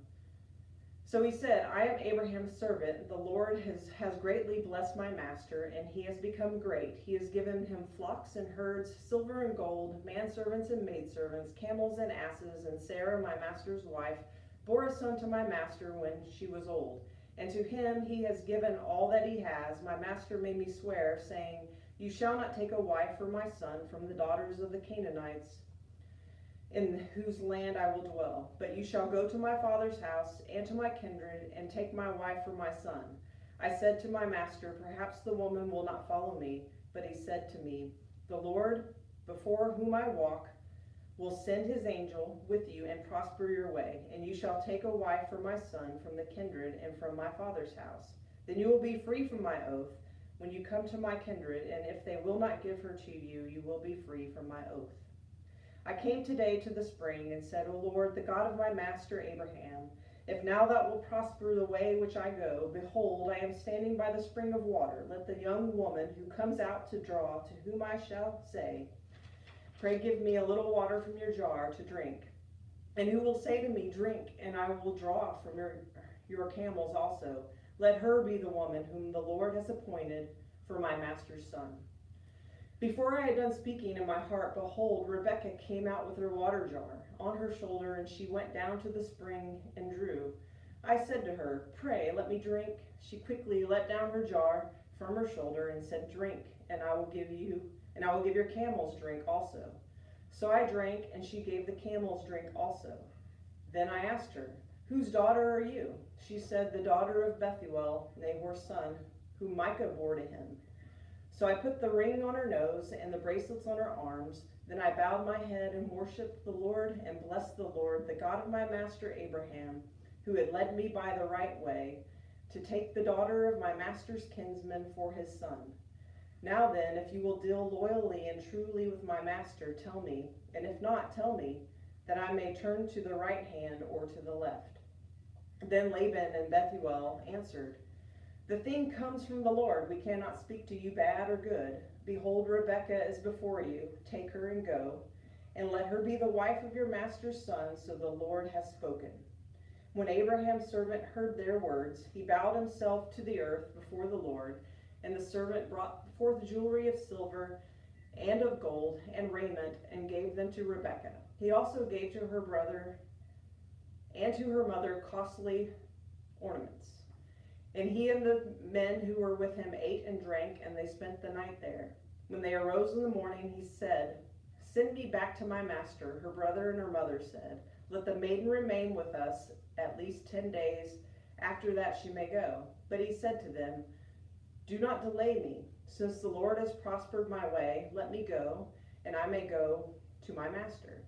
So he said, "I am Abraham's servant. The Lord has greatly blessed my master, and he has become great. He has given him flocks and herds, silver and gold, manservants and maidservants, camels and asses, and Sarah, my master's wife, bore a son to my master when she was old. And to him he has given all that he has. My master made me swear, saying, 'You shall not take a wife for my son from the daughters of the Canaanites, in whose land I will dwell. But you shall go to my father's house and to my kindred, and take my wife for my son.' I said to my master, 'Perhaps the woman will not follow me.' But he said to me, 'The Lord, before whom I walk, will send his angel with you and prosper your way, and you shall take a wife for my son from the kindred and from my father's house. Then you will be free from my oath when you come to my kindred, and if they will not give her to you, you will be free from my oath.' I came today to the spring and said, 'O Lord, the God of my master Abraham, if now thou wilt prosper the way which I go, behold, I am standing by the spring of water. Let the young woman who comes out to draw, to whom I shall say, "Pray give me a little water from your jar to drink," and who will say to me, "Drink, and I will draw from your camels also," let her be the woman whom the Lord has appointed for my master's son." Before I had done speaking in my heart, behold, Rebekah came out with her water jar on her shoulder, and she went down to the spring and drew. I said to her, "Pray, let me drink." She quickly let down her jar from her shoulder and said, "Drink, and I will give your camels drink also." So I drank, and she gave the camels drink also. Then I asked her, "Whose daughter are you?" She said, "The daughter of Bethuel, Nahor's son, whom Milcah bore to him." So I put the ring on her nose and the bracelets on her arms. Then I bowed my head and worshipped the Lord and blessed the Lord, the God of my master Abraham, who had led me by the right way to take the daughter of my master's kinsman for his son. Now then, if you will deal loyally and truly with my master, tell me, and if not, tell me, that I may turn to the right hand or to the left." Then Laban and Bethuel answered, "The thing comes from the Lord. We cannot speak to you bad or good. Behold, Rebekah is before you. Take her and go, and let her be the wife of your master's son, so the Lord has spoken." When Abraham's servant heard their words, he bowed himself to the earth before the Lord, and the servant brought forth jewelry of silver and of gold and raiment, and gave them to Rebekah. He also gave to her brother and to her mother costly ornaments. And he and the men who were with him ate and drank, and they spent the night there. When they arose in the morning, he said, "Send me back to my master." Her brother and her mother said, "Let the maiden remain with us at least 10 days. After that she may go." But he said to them, "Do not delay me. Since the Lord has prospered my way, let me go, and I may go to my master."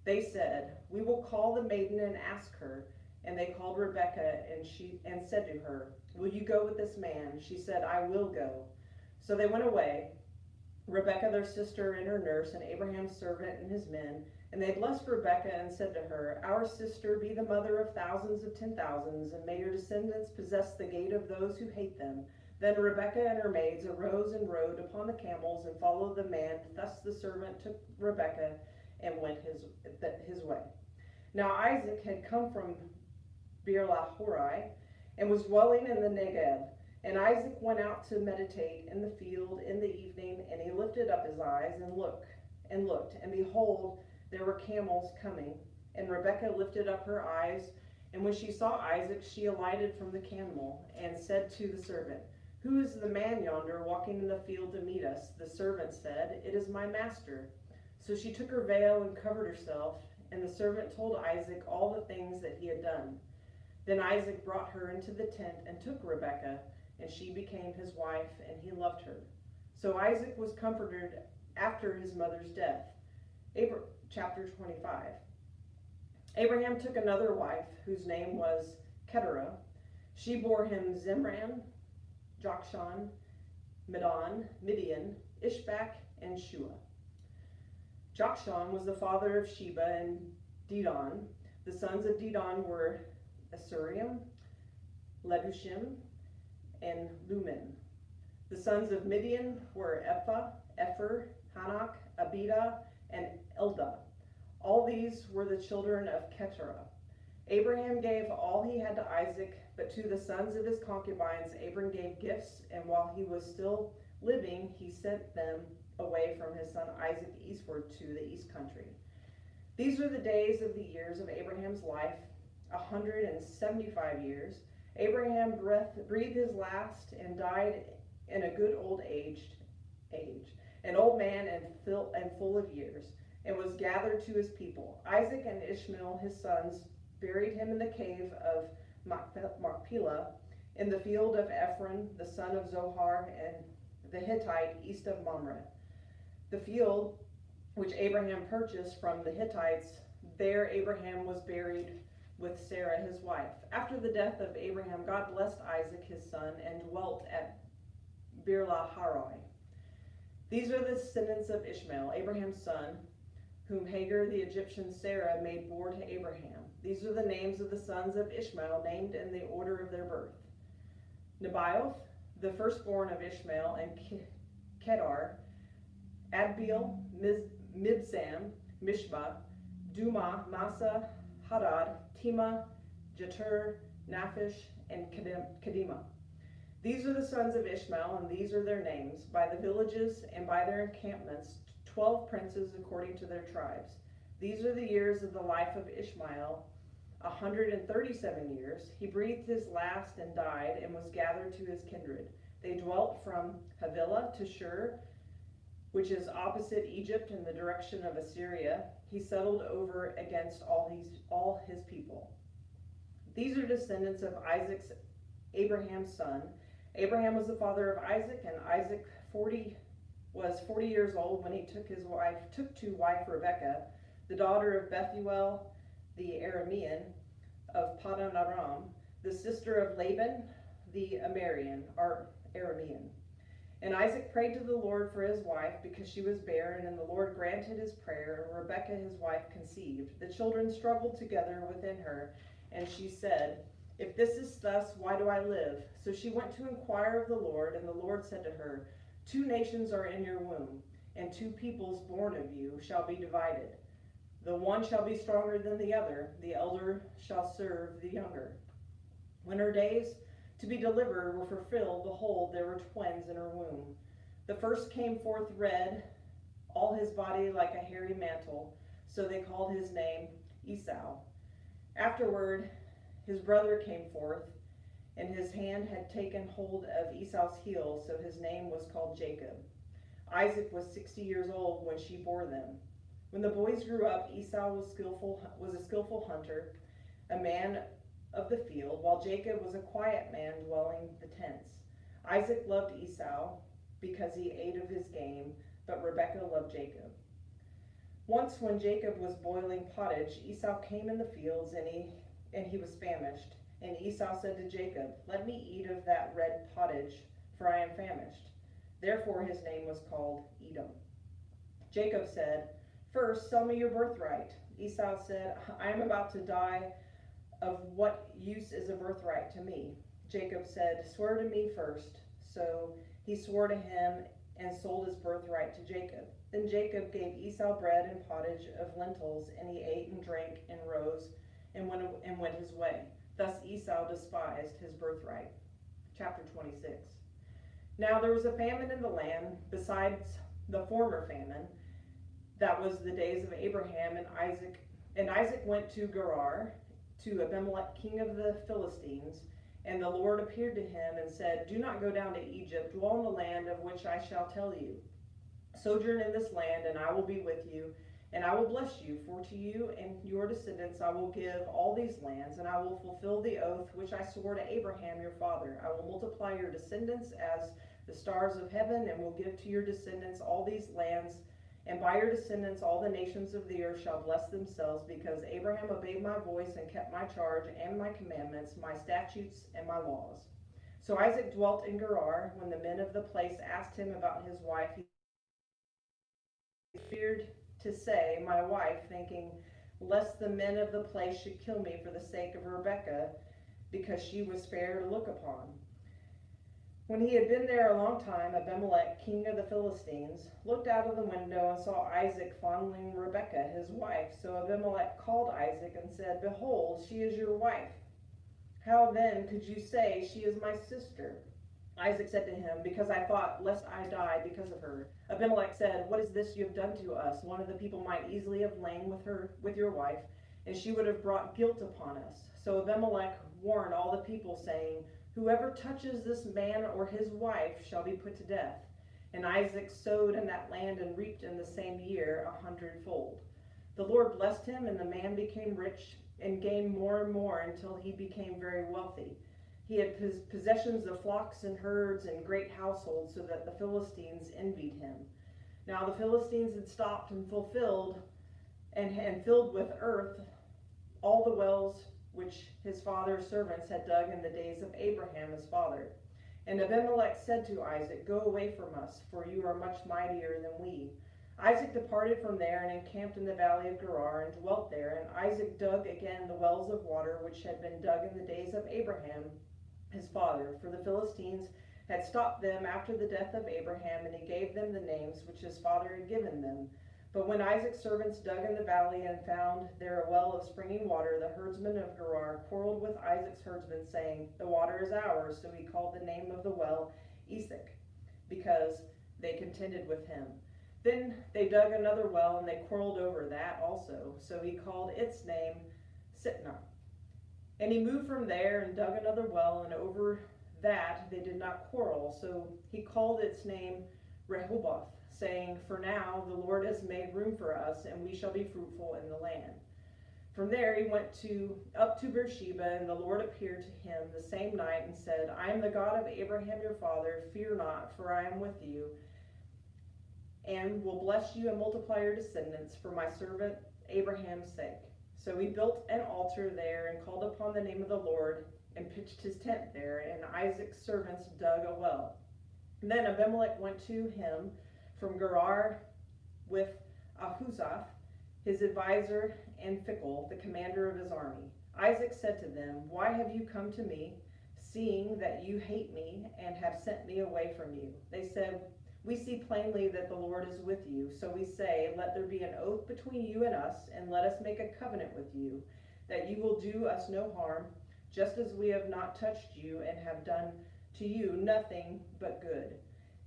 They said, "We will call the maiden and ask her." And they called Rebekah, and said to her, "Will you go with this man?" She said, "I will go." So they went away, Rebekah their sister and her nurse, and Abraham's servant and his men. And they blessed Rebekah and said to her, "Our sister be the mother of thousands of 10,000s, and may your descendants possess the gate of those who hate them." Then Rebekah and her maids arose and rode upon the camels and followed the man. Thus the servant took Rebekah and went his way. Now Isaac had come from Beer-lahai and was dwelling in the Negeb. And Isaac went out to meditate in the field in the evening, and he lifted up his eyes and looked, and behold, there were camels coming. And Rebekah lifted up her eyes, and when she saw Isaac, she alighted from the camel and said to the servant, "Who is the man yonder walking in the field to meet us?" The servant said, "It is my master." So she took her veil and covered herself, and the servant told Isaac all the things that he had done. Then Isaac brought her into the tent and took Rebekah, and she became his wife, and he loved her. So Isaac was comforted after his mother's death. Chapter 25. Abraham took another wife, whose name was Keturah. She bore him Zimran, Jokshan, Midian, Ishbak, and Shua. Jokshan was the father of Sheba and Dedan. The sons of Dedan were Asuriam, Ledushim, and Lumin. The sons of Midian were Ephah, Epher, Hanok, Abida, and Eldah. All these were the children of Keturah. Abraham gave all he had to Isaac, but to the sons of his concubines Abram gave gifts, and while he was still living, he sent them away from his son Isaac eastward to the east country. These were the days of the years of Abraham's life, 175 years. Abraham breathed his last and died in a good old age, an old man and full of years, and was gathered to his people. Isaac and Ishmael, his sons, buried him in the cave of Machpelah in the field of Ephron, the son of Zohar, and the Hittite east of Mamre. The field which Abraham purchased from the Hittites, there Abraham was buried with Sarah his wife. After the death of Abraham, God blessed Isaac his son and dwelt at Beer-lahai. These are the descendants of Ishmael, Abraham's son, whom Hagar the Egyptian Sarah made bore to Abraham. These are the names of the sons of Ishmael, named in the order of their birth. Nebaioth, the firstborn of Ishmael, and Kedar, Adbeel, Mibsam, Mishma, Duma, Massa, Hadad, Tema, Jetur, Naphish, and Kedema. These are the sons of Ishmael, and these are their names, by the villages and by their encampments, 12 princes according to their tribes. These are the years of the life of Ishmael, 137 years. He breathed his last and died, and was gathered to his kindred. They dwelt from Havilah to Shur, which is opposite Egypt in the direction of Assyria. He settled over against all his people. These are descendants of Isaac's, Abraham's son. Abraham was the father of Isaac, and Isaac was 40 years old when he took to wife Rebekah, the daughter of Bethuel the Aramean of Padan Aram, the sister of Laban the Aramean. And Isaac prayed to the Lord for his wife, because she was barren, and the Lord granted his prayer, and Rebekah his wife conceived. The children struggled together within her, and she said, "If this is thus, why do I live?" So she went to inquire of the Lord, and the Lord said to her, "Two nations are in your womb, and two peoples born of you shall be divided. The one shall be stronger than the other, the elder shall serve the younger." When her days to be delivered were fulfilled, behold, there were twins in her womb. The first came forth red, all his body like a hairy mantle. So they called his name Esau. Afterward, his brother came forth, and his hand had taken hold of Esau's heel, so his name was called Jacob. Isaac was 60 years old when she bore them. When the boys grew up, Esau was a skillful hunter, a man of the field, while Jacob was a quiet man dwelling the tents. Isaac loved Esau because he ate of his game, but Rebekah loved Jacob. Once when Jacob was boiling pottage, Esau came in the fields, and he was famished. And Esau said to Jacob, "Let me eat of that red pottage, for I am famished." Therefore his name was called Edom. Jacob said, "First, sell me your birthright." Esau said, "I am about to die. Of what use is a birthright to me?" Jacob said, "Swear to me first." So he swore to him and sold his birthright to Jacob. Then Jacob gave Esau bread and pottage of lentils, and he ate and drank and rose and went his way. Thus Esau despised his birthright. Chapter 26. Now there was a famine in the land, besides the former famine. That was the days of Abraham and Isaac. And Isaac went to Gerar, to Abimelech, king of the Philistines. And the Lord appeared to him and said, "Do not go down to Egypt. Dwell in the land of which I shall tell you. Sojourn in this land, and I will be with you, and I will bless you. For to you and your descendants I will give all these lands, and I will fulfill the oath which I swore to Abraham your father. I will multiply your descendants as the stars of heaven, and will give to your descendants all these lands. And by your descendants all the nations of the earth shall bless themselves, because Abraham obeyed my voice and kept my charge and my commandments, my statutes and my laws." So Isaac dwelt in Gerar. When the men of the place asked him about his wife, he feared to say, "My wife," thinking, lest the men of the place should kill me for the sake of Rebekah, because she was fair to look upon. When he had been there a long time, Abimelech, king of the Philistines, looked out of the window and saw Isaac fondling Rebekah, his wife. So Abimelech called Isaac and said, "Behold, she is your wife. How then could you say, 'She is my sister'?" Isaac said to him, "Because I thought, lest I die because of her." Abimelech said, "What is this you have done to us? One of the people might easily have lain with your wife, and she would have brought guilt upon us." So Abimelech warned all the people, saying, "Whoever touches this man or his wife shall be put to death." And Isaac sowed in that land and reaped in the same year 100-fold. The Lord blessed him, and the man became rich and gained more and more until he became very wealthy. He had possessions of flocks and herds and great households, so that the Philistines envied him. Now the Philistines had stopped and fulfilled and filled with earth all the wells which his father's servants had dug in the days of Abraham his father. And Abimelech said to Isaac, "Go away from us, for you are much mightier than we." Isaac departed from there and encamped in the valley of Gerar and dwelt there. And Isaac dug again the wells of water which had been dug in the days of Abraham his father, for the Philistines had stopped them after the death of Abraham, and he gave them the names which his father had given them. But when Isaac's servants dug in the valley and found there a well of springing water, the herdsmen of Gerar quarreled with Isaac's herdsmen, saying, "The water is ours." So he called the name of the well Esek, because they contended with him. Then they dug another well, and they quarreled over that also. So he called its name Sitnah. And he moved from there and dug another well, and over that they did not quarrel. So he called its name Rehoboth, saying, "For now the Lord has made room for us, and we shall be fruitful in the land." From there he went up to Beersheba, and the Lord appeared to him the same night and said, "I am the God of Abraham your father. Fear not, for I am with you, and will bless you and multiply your descendants for my servant Abraham's sake." So he built an altar there and called upon the name of the Lord and pitched his tent there, and Isaac's servants dug a well. And then Abimelech went to him from Gerar with Ahuzzath, his advisor, and Phicol, the commander of his army. Isaac said to them, "Why have you come to me, seeing that you hate me and have sent me away from you?" They said, "We see plainly that the Lord is with you. So we say, let there be an oath between you and us, and let us make a covenant with you, that you will do us no harm, just as we have not touched you and have done to you nothing but good."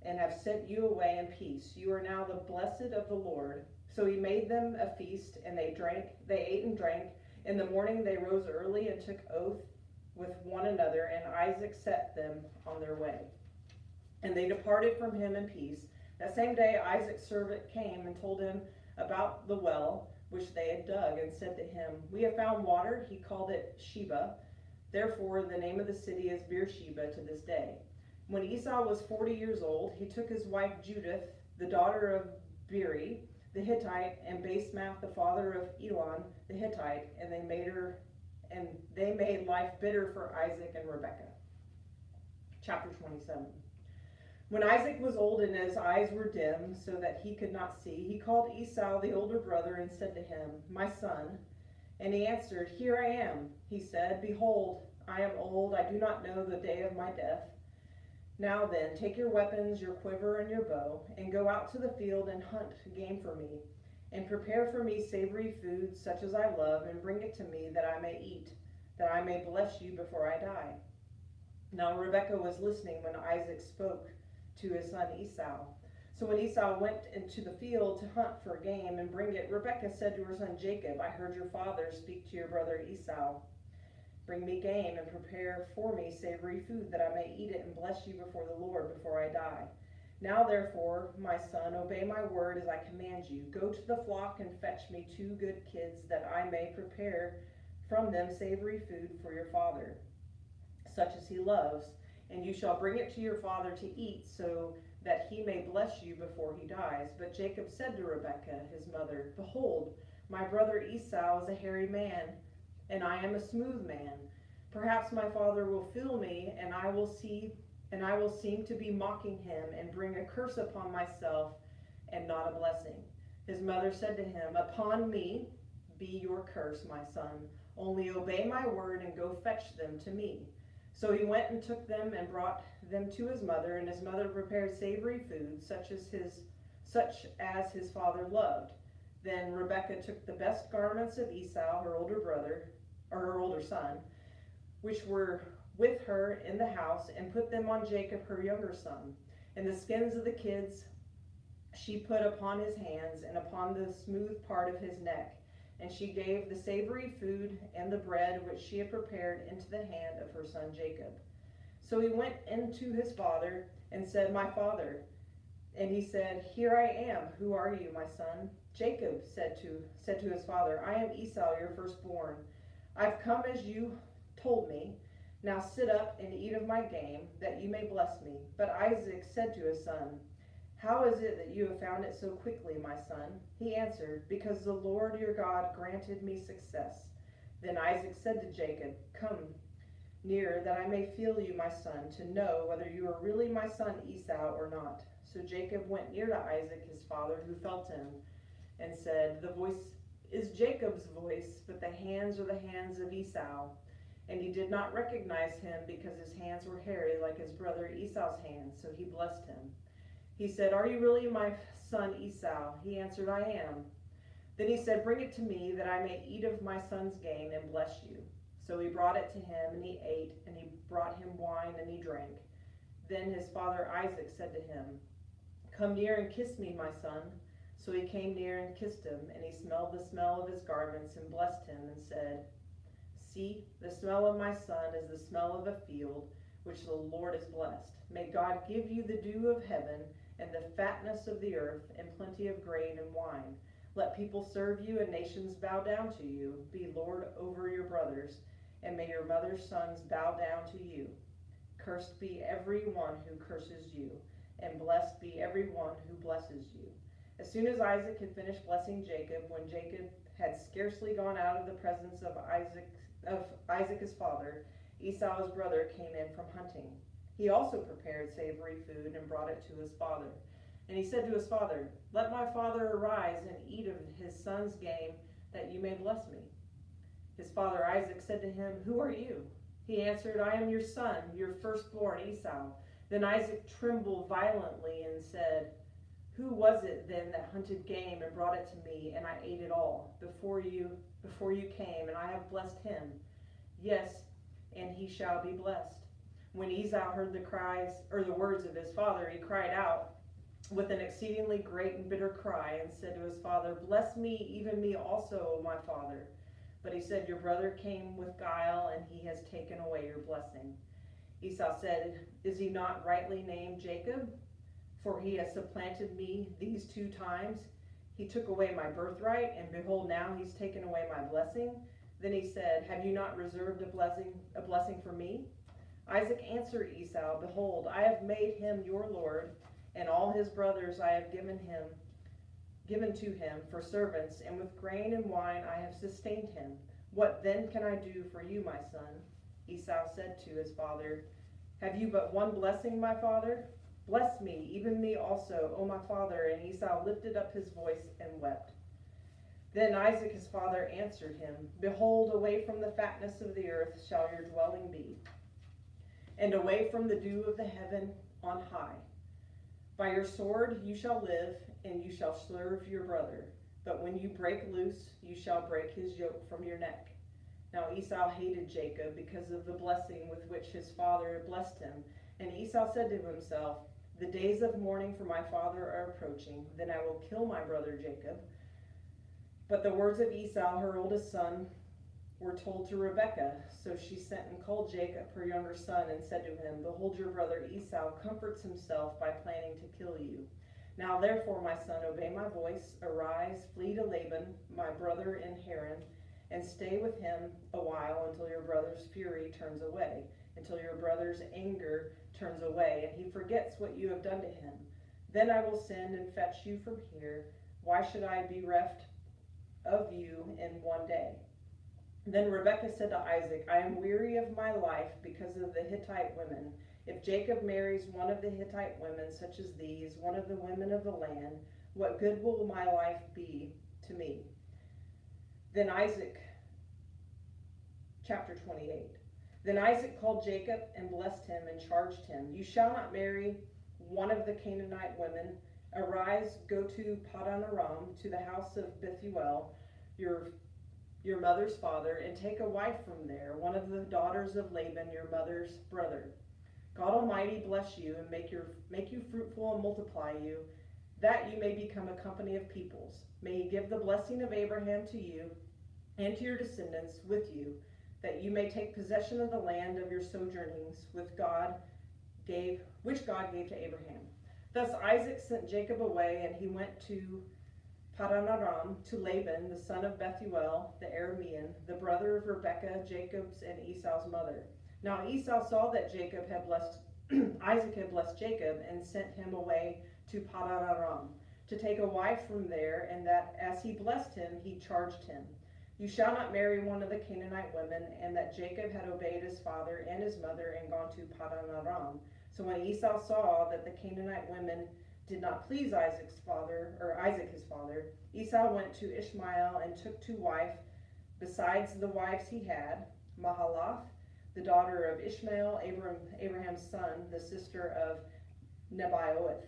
and have sent you away in peace. You are now the blessed of the Lord. So he made them a feast, and they ate and drank. In the morning they rose early and took oath with one another, and Isaac set them on their way. And they departed from him in peace. That same day Isaac's servant came and told him about the well which they had dug, and said to him, "We have found water." He called it Sheba. Therefore the name of the city is Beersheba to this day. When Esau was 40 years old, he took his wife Judith, the daughter of Beeri the Hittite, and Basemath, the father of Elon the Hittite, and they made life bitter for Isaac and Rebekah. Chapter 27. When Isaac was old and his eyes were dim, so that he could not see, he called Esau the older brother and said to him, "My son." And he answered, "Here I am." He said, "Behold, I am old, I do not know the day of my death. Now then, take your weapons, your quiver and your bow, and go out to the field and hunt game for me, and prepare for me savory food such as I love, and bring it to me that I may eat, that I may bless you before I die." Now Rebekah was listening when Isaac spoke to his son Esau. So when Esau went into the field to hunt for game and bring it, Rebekah said to her son Jacob, "I heard your father speak to your brother Esau. Bring me game and prepare for me savory food, that I may eat it and bless you before the Lord before I die. Now therefore, my son, obey my word as I command you. Go to the flock and fetch me 2 good kids, that I may prepare from them savory food for your father, such as he loves, and you shall bring it to your father to eat, so that he may bless you before he dies." But Jacob said to Rebekah, his mother, "Behold, my brother Esau is a hairy man, and I am a smooth man. Perhaps my father will feel me, and I will seem to be mocking him, and bring a curse upon myself and not a blessing." His mother said to him, "Upon me be your curse, my son. Only obey my word and go fetch them to me." So he went and took them and brought them to his mother, and his mother prepared savory food, such as his father loved. Then Rebekah took the best garments of Esau, her older son, which were with her in the house, and put them on Jacob, her younger son. And the skins of the kids she put upon his hands and upon the smooth part of his neck. And she gave the savory food and the bread which she had prepared into the hand of her son Jacob. So he went into his father and said, "My father." And he said, "Here I am. Who are you, my son?" Jacob said to his father, "I am Esau, your firstborn. I've come as you told me. Now sit up and eat of my game, that you may bless me." But Isaac said to his son, "How is it that you have found it so quickly, my son?" He answered, "Because the Lord your God granted me success." Then Isaac said to Jacob, "Come near, that I may feel you, my son, to know whether you are really my son Esau or not." So Jacob went near to Isaac his father, who felt him, and said, "The voice is Jacob's voice, but the hands are the hands of Esau." And he did not recognize him, because his hands were hairy like his brother Esau's hands, so he blessed him. He said, "Are you really my son Esau?" He answered, "I am." Then he said, "Bring it to me, that I may eat of my son's game and bless you." So he brought it to him, and he ate, and he brought him wine, and he drank. Then his father Isaac said to him, "Come near and kiss me, my son." So he came near and kissed him, and he smelled the smell of his garments and blessed him and said, "See, the smell of my son is the smell of a field which the Lord has blessed. May God give you the dew of heaven and the fatness of the earth and plenty of grain and wine. Let people serve you and nations bow down to you. Be Lord over your brothers, and may your mother's sons bow down to you. Cursed be every one who curses you, and blessed be every one who blesses you." As soon as Isaac had finished blessing Jacob, when Jacob had scarcely gone out of the presence of Isaac his father, Esau his brother came in from hunting. He also prepared savory food and brought it to his father. And he said to his father, "Let my father arise and eat of his son's game, that you may bless me." His father Isaac said to him, "Who are you?" He answered, "I am your son, your firstborn Esau." Then Isaac trembled violently and said, "Who was it then that hunted game and brought it to me, and I ate it all before you came, and I have blessed him? Yes, and he shall be blessed." When Esau heard the words of his father, he cried out with an exceedingly great and bitter cry, and said to his father, "Bless me, even me also, O my father." But he said, "Your brother came with guile, and he has taken away your blessing." Esau said, "Is he not rightly named Jacob? For he has supplanted me these 2 times. He took away my birthright, and behold, now he's taken away my blessing." Then he said, "Have you not reserved a blessing for me?" Isaac answered Esau, "Behold, I have made him your lord, and all his brothers I have given to him for servants, and with grain and wine I have sustained him. What then can I do for you, my son?" Esau said to his father, "Have you but one blessing, my father? Bless me, even me also, O my father." And Esau lifted up his voice and wept. Then Isaac his father answered him, "Behold, away from the fatness of the earth shall your dwelling be, and away from the dew of the heaven on high. By your sword you shall live, and you shall serve your brother. But when you break loose, you shall break his yoke from your neck." Now Esau hated Jacob because of the blessing with which his father had blessed him. And Esau said to himself, "The days of mourning for my father are approaching. Then I will kill my brother Jacob." But the words of Esau, her oldest son, were told to Rebekah. So she sent and called Jacob, her younger son, and said to him, "Behold, your brother Esau comforts himself by planning to kill you. Now therefore, my son, obey my voice. Arise, flee to Laban, my brother in Haran, and stay with him a while until your brother's fury turns away, until your brother's anger turns away, and he forgets what you have done to him. Then I will send and fetch you from here. Why should I be reft of you in one day?" Then Rebekah said to Isaac, "I am weary of my life because of the Hittite women. If Jacob marries one of the Hittite women, such as these, one of the women of the land, what good will my life be to me?" Then Isaac, chapter 28. Then Isaac called Jacob and blessed him and charged him, "You shall not marry one of the Canaanite women. Arise, go to Paddan Aram, to the house of Bethuel, your mother's father, and take a wife from there, one of the daughters of Laban, your mother's brother. God Almighty bless you and make you fruitful and multiply you, that you may become a company of peoples. May he give the blessing of Abraham to you and to your descendants with you, that you may take possession of the land of your sojournings, which God gave to Abraham." Thus Isaac sent Jacob away, and he went to Paddan Aram, to Laban, the son of Bethuel, the Aramean, the brother of Rebekah, Jacob's and Esau's mother. Now Esau saw that Isaac had blessed Jacob, and sent him away to Paddan Aram to take a wife from there, and that as he blessed him, he charged him, "You shall not marry one of the Canaanite women," and that Jacob had obeyed his father and his mother and gone to Paddan Aram. So when Esau saw that the Canaanite women did not please Isaac his father, Esau went to Ishmael and took to wife, besides the wives he had, Mahalath, the daughter of Ishmael, Abraham's son, the sister of Nebaioth.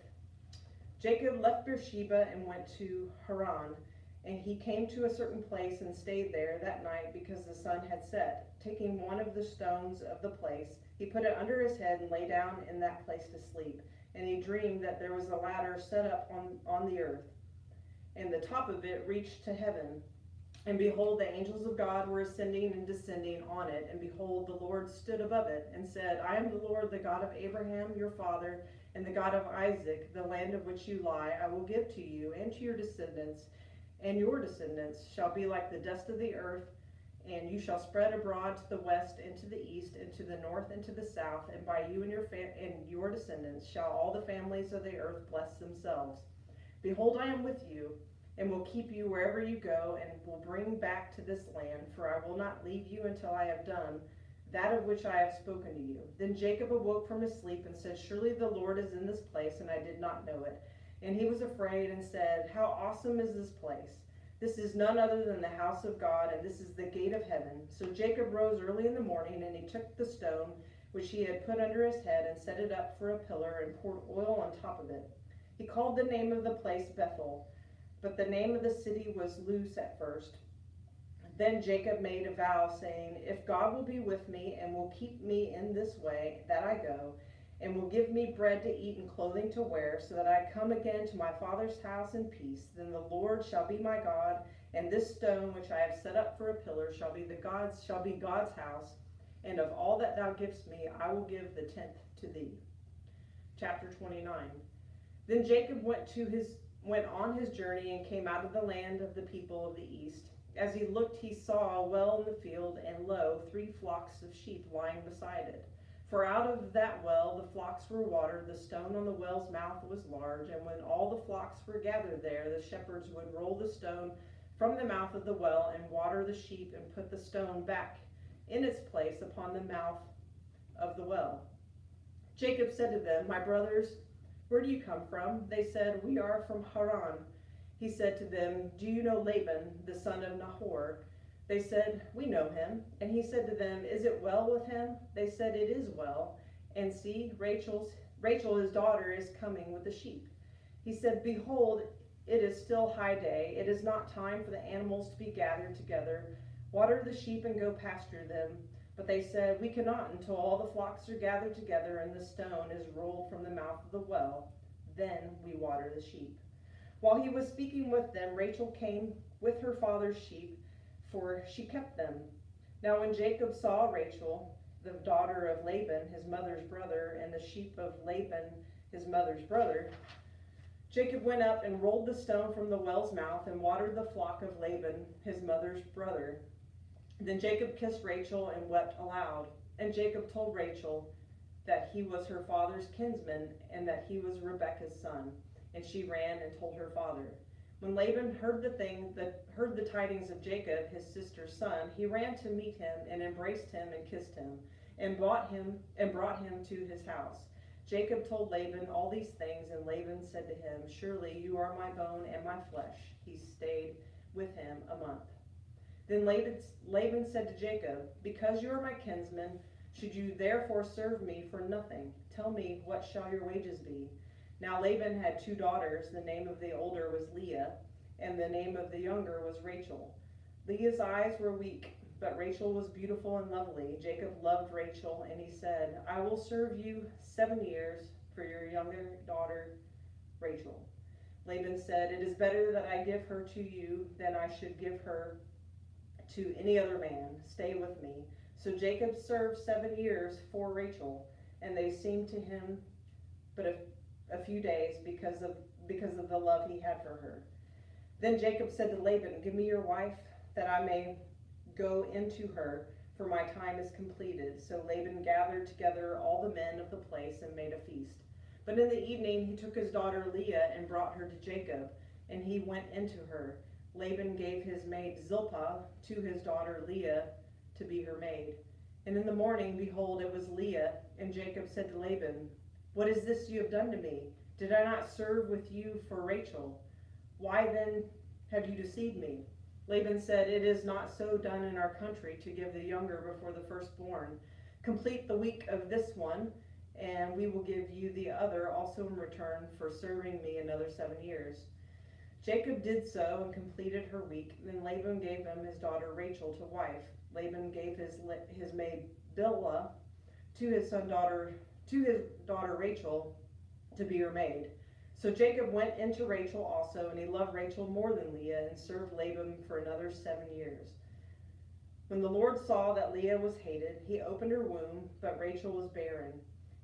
Jacob left Beersheba and went to Haran, and he came to a certain place and stayed there that night because the sun had set. Taking one of the stones of the place, he put it under his head and lay down in that place to sleep. And he dreamed that there was a ladder set up on the earth, and the top of it reached to heaven. And behold, the angels of God were ascending and descending on it. And behold, the Lord stood above it and said, "I am the Lord, the God of Abraham your father, and the God of Isaac. The land of which you lie I will give to you and to your descendants, and your descendants shall be like the dust of the earth, and you shall spread abroad to the west and to the east and to the north and to the south, and by you and your descendants shall all the families of the earth bless themselves. Behold, I am with you, and will keep you wherever you go, and will bring back to this land, for I will not leave you until I have done that of which I have spoken to you." Then Jacob awoke from his sleep and said, "Surely the Lord is in this place, and I did not know it." And he was afraid and said, "How awesome is this place! This is none other than the house of God, and this is the gate of heaven." So Jacob rose early in the morning, and he took the stone which he had put under his head and set it up for a pillar and poured oil on top of it. He called the name of the place Bethel, but the name of the city was Luz at first. Then Jacob made a vow, saying, if God will be with me and will keep me in this way that I go, and will give me bread to eat and clothing to wear, so that I come again to my father's house in peace, then the Lord shall be my God, and this stone which I have set up for a pillar shall be God's house, and of all that thou givest me I will give the tenth to thee. Chapter 29. Then Jacob went on his journey and came out of the land of the people of the east. As he looked, he saw a well in the field, and lo, 3 flocks of sheep lying beside it. For out of that well the flocks were watered. The stone on the well's mouth was large, and when all the flocks were gathered there, the shepherds would roll the stone from the mouth of the well and water the sheep, and put the stone back in its place upon the mouth of the well. Jacob said to them, my brothers, where do you come from? They said, we are from Haran. He said to them, do you know Laban, the son of Nahor? They said, we know him. And he said to them, is it well with him? They said, it is well. And see, Rachel, his daughter, is coming with the sheep. He said, behold, it is still high day. It is not time for the animals to be gathered together. Water the sheep and go pasture them. But they said, we cannot until all the flocks are gathered together and the stone is rolled from the mouth of the well. Then we water the sheep. While he was speaking with them, Rachel came with her father's sheep, for she kept them. Now when Jacob saw Rachel, the daughter of Laban, his mother's brother, and the sheep of Laban, his mother's brother, Jacob went up and rolled the stone from the well's mouth and watered the flock of Laban, his mother's brother. Then Jacob kissed Rachel and wept aloud. And Jacob told Rachel that he was her father's kinsman and that he was Rebekah's son. And she ran and told her father. When Laban heard the tidings of Jacob, his sister's son, he ran to meet him and embraced him and kissed him and brought him to his house. Jacob told Laban all these things, and Laban said to him, surely you are my bone and my flesh. He stayed with him a month. Then Laban said to Jacob, because you are my kinsman, should you therefore serve me for nothing? Tell me, what shall your wages be? Now Laban had 2 daughters. The name of the older was Leah, and the name of the younger was Rachel. Leah's eyes were weak, but Rachel was beautiful and lovely. Jacob loved Rachel, and he said, I will serve you 7 years for your younger daughter, Rachel. Laban said, it is better that I give her to you than I should give her to any other man. Stay with me. So Jacob served 7 years for Rachel, and they seemed to him but a few days because of the love he had for her. Then Jacob said to Laban, give me your wife that I may go into her, for my time is completed. So Laban gathered together all the men of the place and made a feast. But in the evening he took his daughter Leah and brought her to Jacob, and he went into her. Laban gave his maid Zilpah to his daughter Leah to be her maid. And in the morning, behold, it was Leah. And Jacob said to Laban, what is this you have done to me? Did I not serve with you for Rachel? Why then have you deceived me? Laban said, it is not so done in our country to give the younger before the firstborn. Complete the week of this one, and we will give you the other also in return for serving me another 7 years. Jacob did so and completed her week. Then Laban gave him his daughter Rachel to wife. Laban gave his maid Bilhah to his daughter Rachel to be her maid. So Jacob went into Rachel also, and he loved Rachel more than Leah, and served Laban for another 7 years. When the Lord saw that Leah was hated, he opened her womb, but Rachel was barren.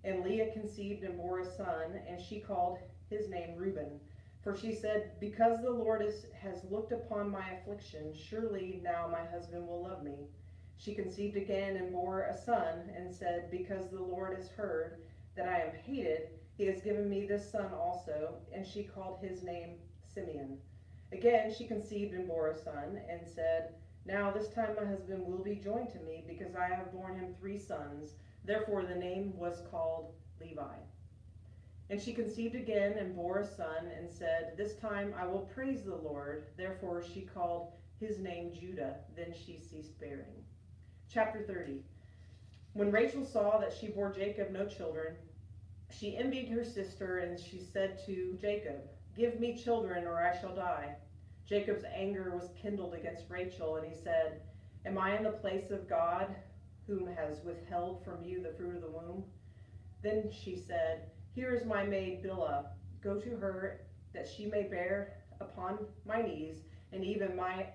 And Leah conceived and bore a son, and she called his name Reuben. For she said, because the Lord has looked upon my affliction, surely now my husband will love me. She conceived again and bore a son, and said, because the Lord has heard that I am hated, he has given me this son also. And she called his name Simeon. Again she conceived and bore a son, and said, now this time my husband will be joined to me, because I have borne him 3 sons. Therefore the name was called Levi. And she conceived again and bore a son, and said, this time I will praise the Lord. Therefore she called his name Judah. Then she ceased bearing. Chapter 30. When Rachel saw that she bore Jacob no children, she envied her sister, and she said to Jacob, give me children, or I shall die. Jacob's anger was kindled against Rachel, and he said, "Am I in the place of God, whom has withheld from you the fruit of the womb?" Then she said, "Here is my maid Bilhah. Go to her, that she may bear upon my knees, and even I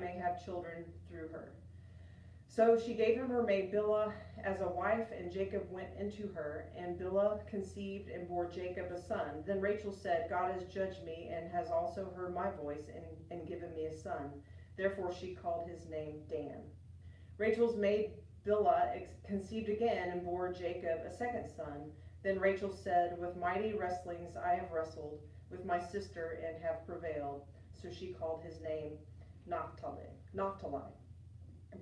may have children through her." So she gave him her maid Bilhah as a wife, and Jacob went into her, and Bilhah conceived and bore Jacob a son. Then Rachel said, "God has judged me, and has also heard my voice, and given me a son." Therefore she called his name Dan. Rachel's maid Bilhah conceived again and bore Jacob a second son. Then Rachel said, "With mighty wrestlings I have wrestled with my sister and have prevailed." So she called his name Naphtali.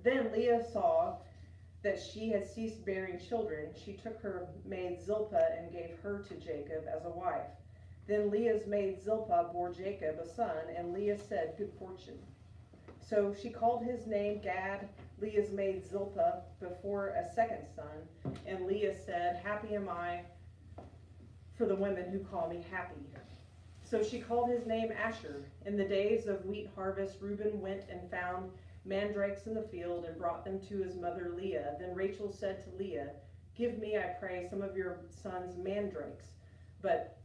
Then Leah saw that she had ceased bearing children. She took her maid Zilpah and gave her to Jacob as a wife. Then Leah's maid Zilpah bore Jacob a son, and Leah said, "Good fortune." So she called his name Gad. Leah's maid Zilpah before a second son, and Leah said, "Happy am I for the women who call me happy." So she called his name Asher. In the days of wheat harvest, Reuben went and found mandrakes in the field and brought them to his mother Leah. Then Rachel said to Leah, "Give me, I pray, some of your son's mandrakes." But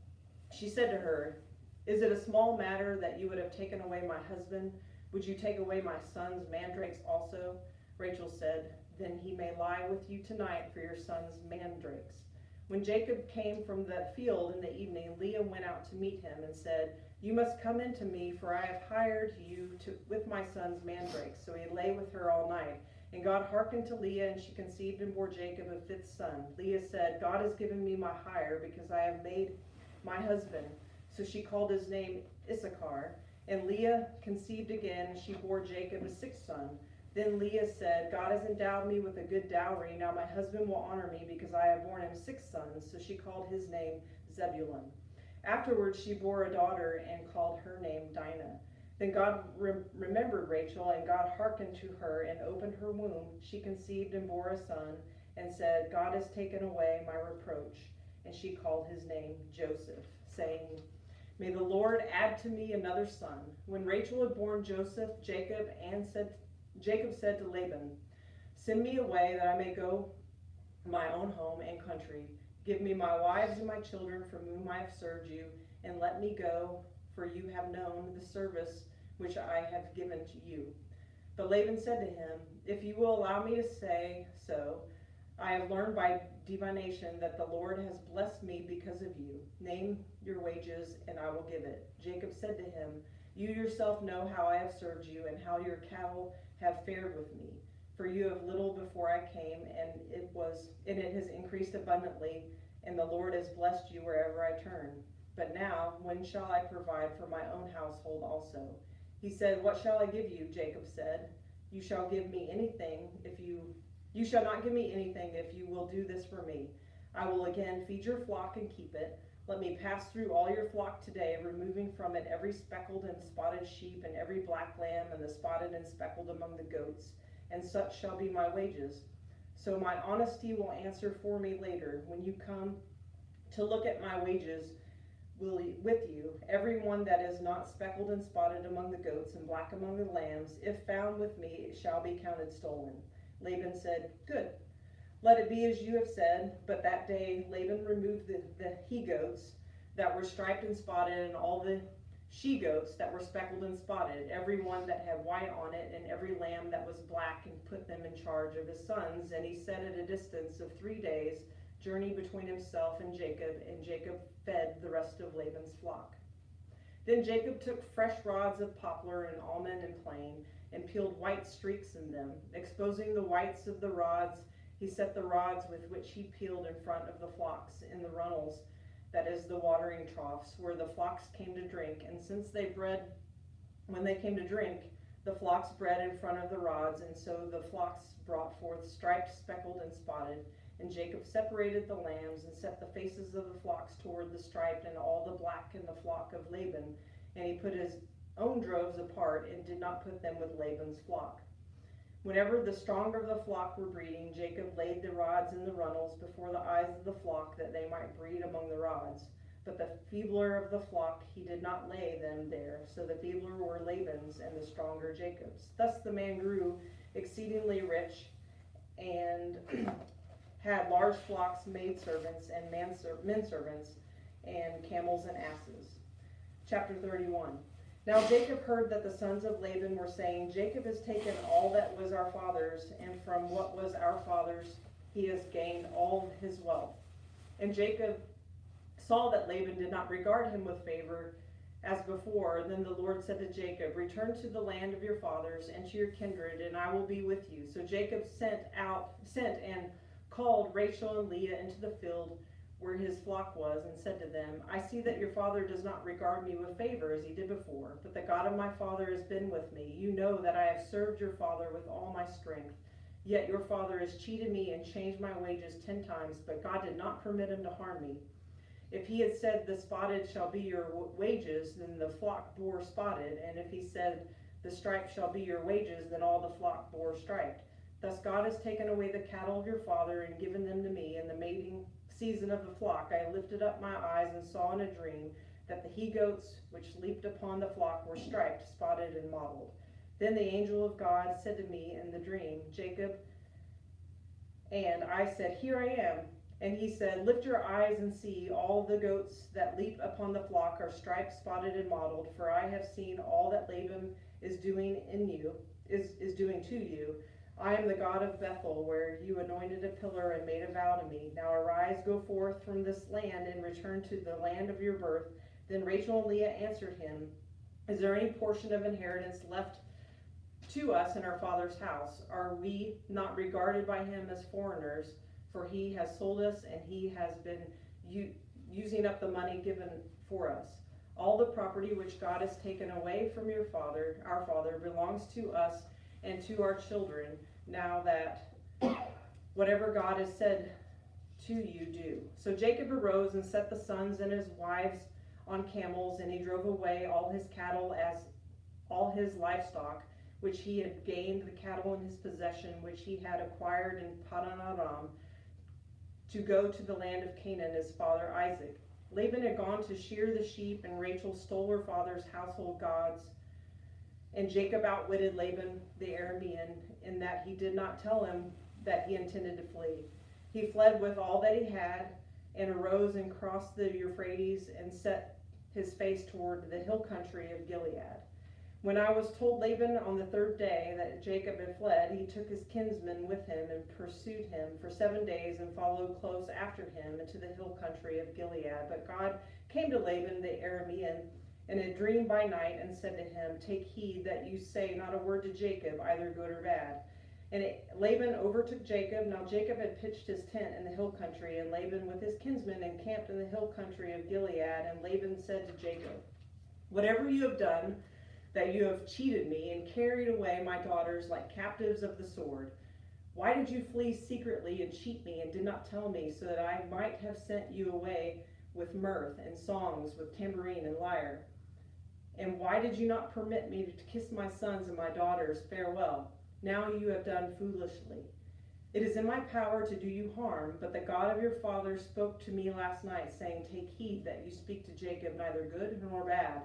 she said to her, "Is it a small matter that you would have taken away my husband? Would you take away my son's mandrakes also?" Rachel said, "Then he may lie with you tonight for your son's mandrakes." When Jacob came from the field in the evening, Leah went out to meet him and said, "You must come in to me, for I have hired you with my son's mandrakes." So he lay with her all night. And God hearkened to Leah, and she conceived and bore Jacob a fifth son. Leah said, "God has given me my hire, because I have made my husband." So she called his name Issachar. And Leah conceived again, and she bore Jacob a sixth son. Then Leah said, "God has endowed me with a good dowry. Now my husband will honor me, because I have borne him six sons." So she called his name Zebulun. Afterwards she bore a daughter and called her name Dinah. Then God remembered Rachel, and God hearkened to her and opened her womb. She conceived and bore a son, and said, "God has taken away my reproach." And she called his name Joseph, saying, "May the Lord add to me another son." When Rachel had borne Joseph, Jacob said to Laban, "Send me away, that I may go my own home and country. Give me my wives and my children, from whom I have served you, and let me go, for you have known the service which I have given to you." But Laban said to him, "If you will allow me to say so, I have learned by divination that the Lord has blessed me because of you. Name your wages, and I will give it." Jacob said to him, "You yourself know how I have served you, and how your cattle have fared with me. For you have little before I came, and it has increased abundantly, and the Lord has blessed you wherever I turn. But now, when shall I provide for my own household also?" He said, "What shall I give you?" Jacob said, You shall not give me anything if you will do this for me. I will again feed your flock and keep it. Let me pass through all your flock today, removing from it every speckled and spotted sheep, and every black lamb, and the spotted and speckled among the goats, and such shall be my wages. So my honesty will answer for me later, when you come to look at my wages with you. Every one that is not speckled and spotted among the goats, and black among the lambs, if found with me, it shall be counted stolen." Laban said, "Good. Let it be as you have said." But that day Laban removed the he-goats that were striped and spotted, and all the she-goats that were speckled and spotted, every one that had white on it, and every lamb that was black, and put them in charge of his sons. And he set at a distance of 3 days' journey between himself and Jacob fed the rest of Laban's flock. Then Jacob took fresh rods of poplar and almond and plane, and peeled white streaks in them. Exposing the whites of the rods, he set the rods with which he peeled in front of the flocks in the runnels, that is, the watering troughs, where the flocks came to drink. And when they came to drink, the flocks bred in front of the rods, and so the flocks brought forth striped, speckled, and spotted. And Jacob separated the lambs, and set the faces of the flocks toward the striped, and all the black in the flock of Laban. And he put his own droves apart, and did not put them with Laban's flock. Whenever the stronger of the flock were breeding, Jacob laid the rods in the runnels before the eyes of the flock, that they might breed among the rods. But the feebler of the flock, he did not lay them there. So the feebler were Laban's and the stronger Jacob's. Thus the man grew exceedingly rich and had large flocks, maidservants, and men servants, and camels and asses. Chapter 31. Now Jacob heard that the sons of Laban were saying, Jacob has taken all that was our father's, and from what was our father's he has gained all his wealth. And Jacob saw that Laban did not regard him with favor as before. Then the Lord said to Jacob, return to the land of your fathers and to your kindred, and I will be with you. So Jacob sent and called Rachel and Leah into the field where his flock was, and said to them, I see that your father does not regard me with favor as he did before, but the God of my father has been with me. You know that I have served your father with all my strength. Yet your father has cheated me and changed my wages 10 times, but God did not permit him to harm me. If he had said, the spotted shall be your wages, then the flock bore spotted, and if he said, the striped shall be your wages, then all the flock bore striped. Thus God has taken away the cattle of your father and given them to me. In the mating season of the flock I lifted up my eyes and saw in a dream that the he-goats which leaped upon the flock were striped, spotted, and mottled. Then the angel of God said to me in the dream, Jacob, and I said, here I am. And he said, lift your eyes and see, all the goats that leap upon the flock are striped, spotted, and mottled, for I have seen all that Laban is doing is doing to you. I am the God of Bethel, where you anointed a pillar and made a vow to me. Now arise, go forth from this land and return to the land of your birth. Then Rachel and Leah answered him, is there any portion of inheritance left to us in our father's house? Are we not regarded by him as foreigners? For he has sold us, and he has been using up the money given for us. All the property which God has taken away from your father, our father, belongs to us and to our children, now that whatever God has said to you, do. So Jacob arose and set the sons and his wives on camels, and he drove away all his cattle as all his livestock, which he had gained, the cattle in his possession, which he had acquired in Paddan Aram, to go to the land of Canaan, his father Isaac. Laban had gone to shear the sheep, and Rachel stole her father's household gods. And Jacob outwitted Laban the Aramean in that he did not tell him that he intended to flee. He fled with all that he had, and arose and crossed the Euphrates and set his face toward the hill country of Gilead. When I was told Laban on the 3rd day that Jacob had fled, he took his kinsmen with him and pursued him for 7 days and followed close after him into the hill country of Gilead. But God came to Laban the Aramean in a dream by night and said to him, take heed that you say not a word to Jacob, either good or bad. And Laban overtook Jacob. Now Jacob had pitched his tent in the hill country, and Laban with his kinsmen encamped in the hill country of Gilead. And Laban said to Jacob, whatever you have done, that you have cheated me and carried away my daughters like captives of the sword. Why did you flee secretly and cheat me and did not tell me, so that I might have sent you away with mirth and songs, with tambourine and lyre? And why did you not permit me to kiss my sons and my daughters farewell? Now you have done foolishly. It is in my power to do you harm, but the God of your father spoke to me last night, saying, take heed that you speak to Jacob neither good nor bad.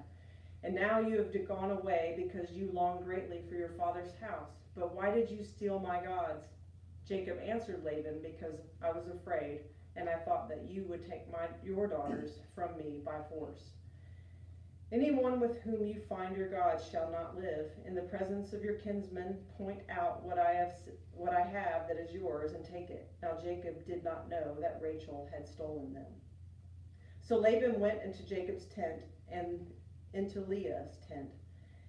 And now you have gone away because you long greatly for your father's house. But why did you steal my gods? Jacob answered Laban, because I was afraid, and I thought that you would take your daughters from me by force. Anyone with whom you find your gods shall not live. In the presence of your kinsmen, point out what I have that is yours, and take it. Now Jacob did not know that Rachel had stolen them. So Laban went into Jacob's tent, and into Leah's tent,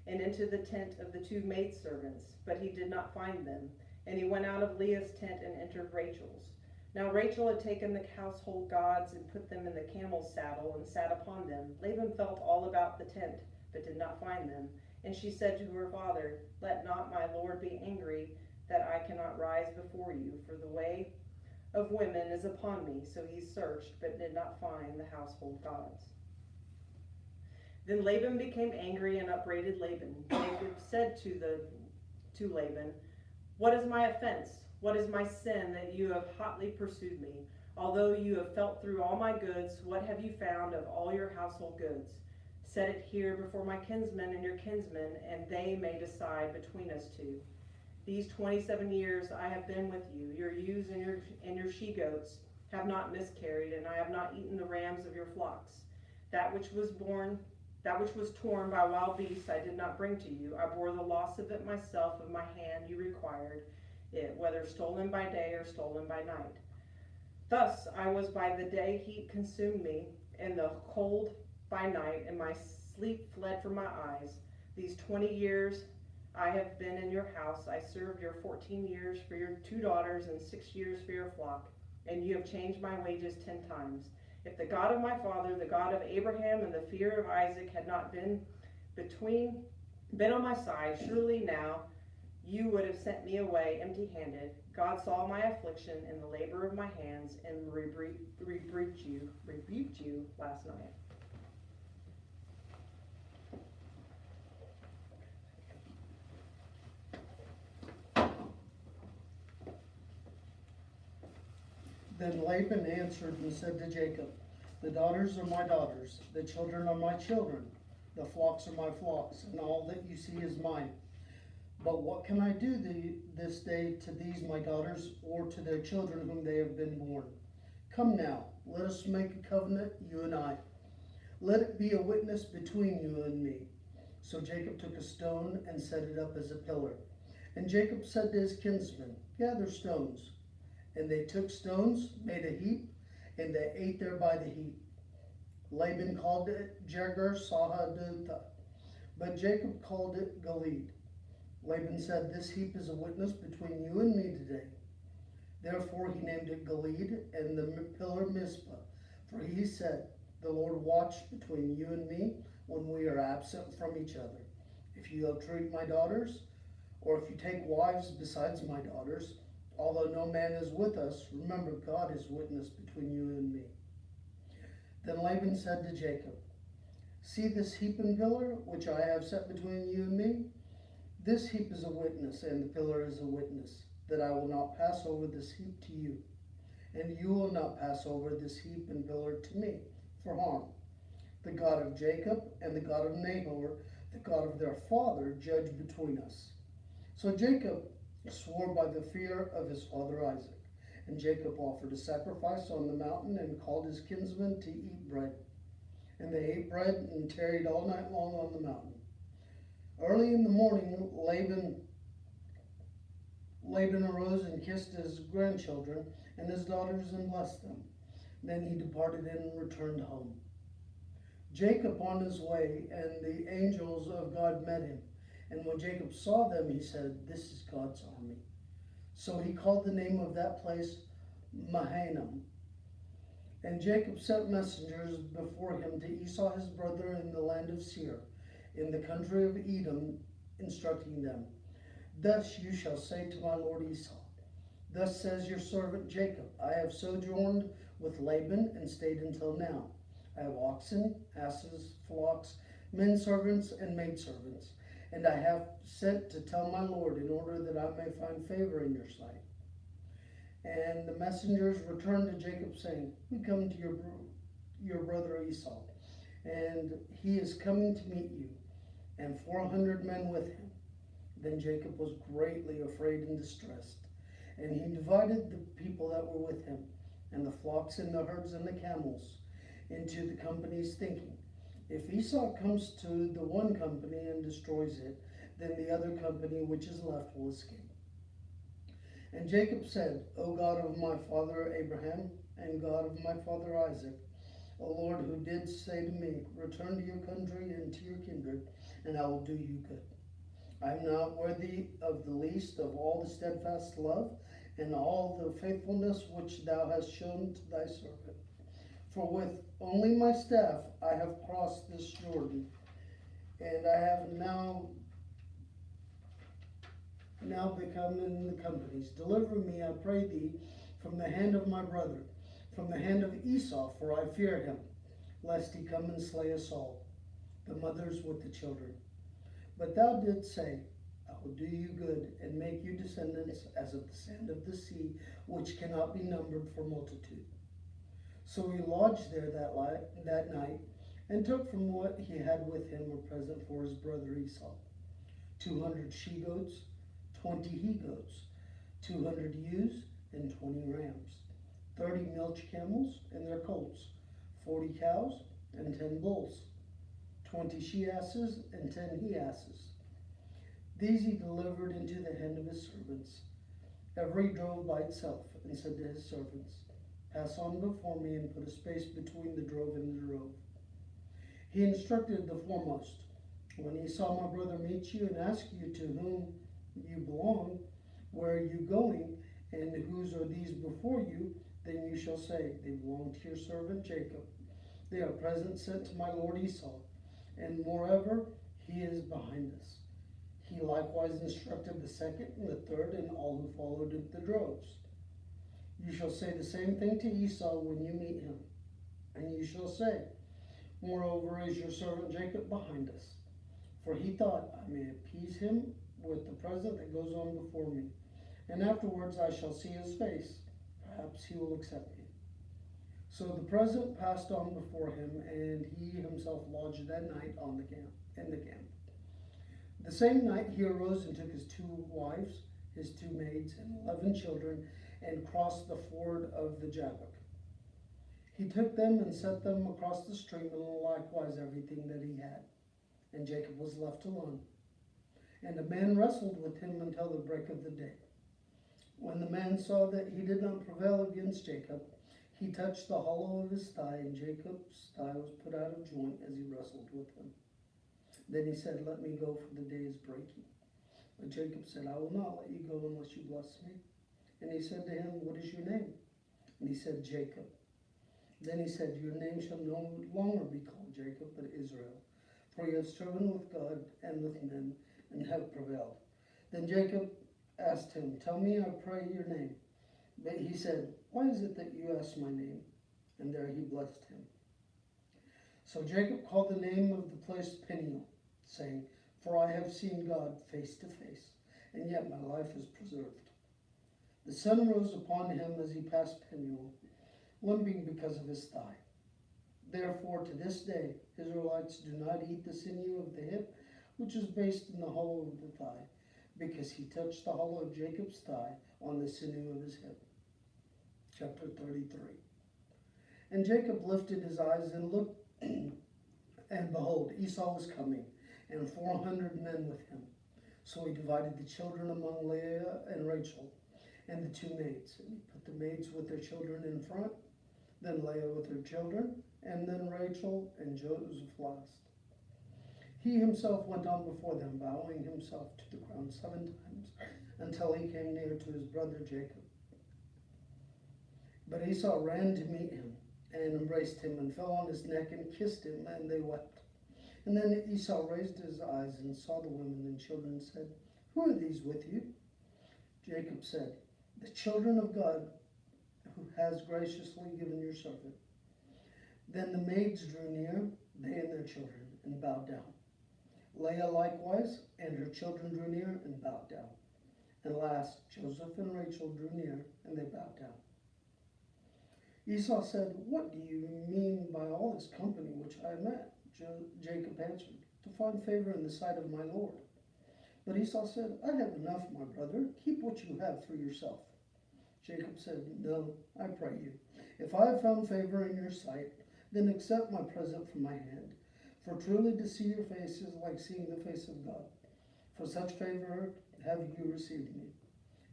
and into the tent of the 2 maidservants, but he did not find them. And he went out of Leah's tent and entered Rachel's. Now Rachel had taken the household gods and put them in the camel's saddle and sat upon them. Laban felt all about the tent, but did not find them. And she said to her father, let not my lord be angry that I cannot rise before you, for the way of women is upon me. So he searched, but did not find the household gods. Then Laban became angry and upbraided Laban. Jacob said to Laban, what is my offense? What is my sin that you have hotly pursued me? Although you have felt through all my goods, what have you found of all your household goods? Set it here before my kinsmen and your kinsmen, and they may decide between us two. These 27 years I have been with you. Your ewes and your she-goats have not miscarried, and I have not eaten the rams of your flocks. That which was torn by wild beasts I did not bring to you. I bore the loss of it myself, of my hand you required it, whether stolen by day or stolen by night. Thus I was by the day heat consumed me, and the cold by night, and my sleep fled from my eyes. These 20 years I have been in your house. I served your 14 years for your 2 daughters and 6 years for your flock, and you have changed my wages 10 times. If the God of my father, the God of Abraham and the fear of Isaac had not been on my side, surely now you would have sent me away empty-handed. God saw my affliction and the labor of my hands and rebuked you last night. Then Laban answered and said to Jacob, the daughters are my daughters, the children are my children, the flocks are my flocks, and all that you see is mine. But what can I do this day to these my daughters, or to their children whom they have been born? Come now, let us make a covenant, you and I. Let it be a witness between you and me. So Jacob took a stone and set it up as a pillar. And Jacob said to his kinsmen, gather stones. And they took stones, made a heap, and they ate there by the heap. Laban called it Jegar-sahadutha, but Jacob called it Gilead. Laban said, this heap is a witness between you and me today. Therefore he named it Gilead, and the pillar Mizpah. For he said, the Lord watch between you and me when we are absent from each other. If you ill-treat my daughters, or if you take wives besides my daughters, although no man is with us, remember God is witness between you and me. Then Laban said to Jacob, see this heap and pillar which I have set between you and me? This heap is a witness, and the pillar is a witness, that I will not pass over this heap to you, and you will not pass over this heap and pillar to me for harm. The God of Jacob and the God of Nahor, the God of their father, judge between us. So Jacob swore by the fear of his father Isaac. And Jacob offered a sacrifice on the mountain and called his kinsmen to eat bread. And they ate bread and tarried all night long on the mountain. Early in the morning, Laban arose and kissed his grandchildren and his daughters and blessed them. Then he departed and returned home. Jacob on his way, and the angels of God met him. And when Jacob saw them, he said, this is God's army. So he called the name of that place Mahanaim. And Jacob sent messengers before him to Esau his brother in the land of Seir, in the country of Edom, instructing them, thus you shall say to my lord Esau, thus says your servant Jacob, I have sojourned with Laban and stayed until now. I have oxen, asses, flocks, men servants, and maidservants. And I have sent to tell my lord in order that I may find favor in your sight. And the messengers returned to Jacob, saying, we come to your brother Esau, and he is coming to meet you, and 400 men with him. Then Jacob was greatly afraid and distressed, and he divided the people that were with him, and the flocks and the herds and the camels, into the companies, thinking, if Esau comes to the one company and destroys it, then the other company which is left will escape. And Jacob said, O God of my father Abraham, and God of my father Isaac, O Lord, who did say to me, return to your country and to your kindred, and I will do you good. I am not worthy of the least of all the steadfast love and all the faithfulness which thou hast shown to thy servant. For with only my staff I have crossed this Jordan, and I have now become in the companies. Deliver me, I pray thee, from the hand of my brother, from the hand of Esau, for I fear him, lest he come and slay us all, the mothers with the children. But thou didst say, I will do you good, and make you descendants as of the sand of the sea, which cannot be numbered for multitude. So he lodged there that night, and took from what he had with him a present for his brother Esau: 200 she-goats, 20 he-goats, 200 ewes, and 20 rams, 30 milch camels and their colts, 40 cows and 10 bulls, 20 she-asses and 10 he-asses. These he delivered into the hand of his servants. Every drove by itself, and said to his servants, "Pass on before me, and put a space between the drove and the drove." He instructed the foremost, "When Esau my brother meets you and asks you to whom you belong, where are you going, and whose are these before you, then you shall say, They belong to your servant Jacob. They are presents sent to my lord Esau, and moreover, he is behind us." He likewise instructed the second and the third and all who followed the droves. "You shall say the same thing to Esau when you meet him, and you shall say, Moreover is your servant Jacob behind us, for he thought I may appease him with the present that goes on before me, and afterwards I shall see his face, perhaps he will accept me." So the present passed on before him, and he himself lodged that night in the camp. The same night he arose and took his 2 wives, his 2 maids, and 11 children, and crossed the ford of the Jabbok. He took them and set them across the stream, and likewise everything that he had. And Jacob was left alone. And a man wrestled with him until the break of the day. When the man saw that he did not prevail against Jacob, he touched the hollow of his thigh, and Jacob's thigh was put out of joint as he wrestled with him. Then he said, "Let me go, for the day is breaking." But Jacob said, "I will not let you go unless you bless me." And he said to him, "What is your name?" And he said, "Jacob." Then he said, "Your name shall no longer be called Jacob, but Israel, for you have striven with God and with men, and have prevailed." Then Jacob asked him, "Tell me, I pray, your name." But he said, "Why is it that you ask my name?" And there he blessed him. So Jacob called the name of the place Peniel, saying, "For I have seen God face to face, and yet my life is preserved." The sun rose upon him as he passed Peniel, limping because of his thigh. Therefore, to this day, Israelites do not eat the sinew of the hip, which is based in the hollow of the thigh, because he touched the hollow of Jacob's thigh on the sinew of his hip. Chapter 33. And Jacob lifted his eyes and looked, and behold, Esau was coming, and 400 men with him. So he divided the children among Leah and Rachel, and the 2 maids. And he put the maids with their children in front, then Leah with her children, and then Rachel and Joseph last. He himself went on before them, bowing himself to the ground 7 times, until he came near to his brother Jacob. But Esau ran to meet him, and embraced him, and fell on his neck, and kissed him, and they wept. And then Esau raised his eyes, and saw the women and children, and said, "Who are these with you?" Jacob said, "The children of God, who has graciously given your servant." Then the maids drew near, they and their children, and bowed down. Leah likewise and her children drew near and bowed down. And last, Joseph and Rachel drew near, and they bowed down. Esau said, "What do you mean by all this company which I met?" Jacob answered, "To find favor in the sight of my Lord." But Esau said, "I have enough, my brother. Keep what you have for yourself." Jacob said, "No, I pray you. If I have found favor in your sight, then accept my present from my hand. For truly to see your face is like seeing the face of God. For such favor have you received me.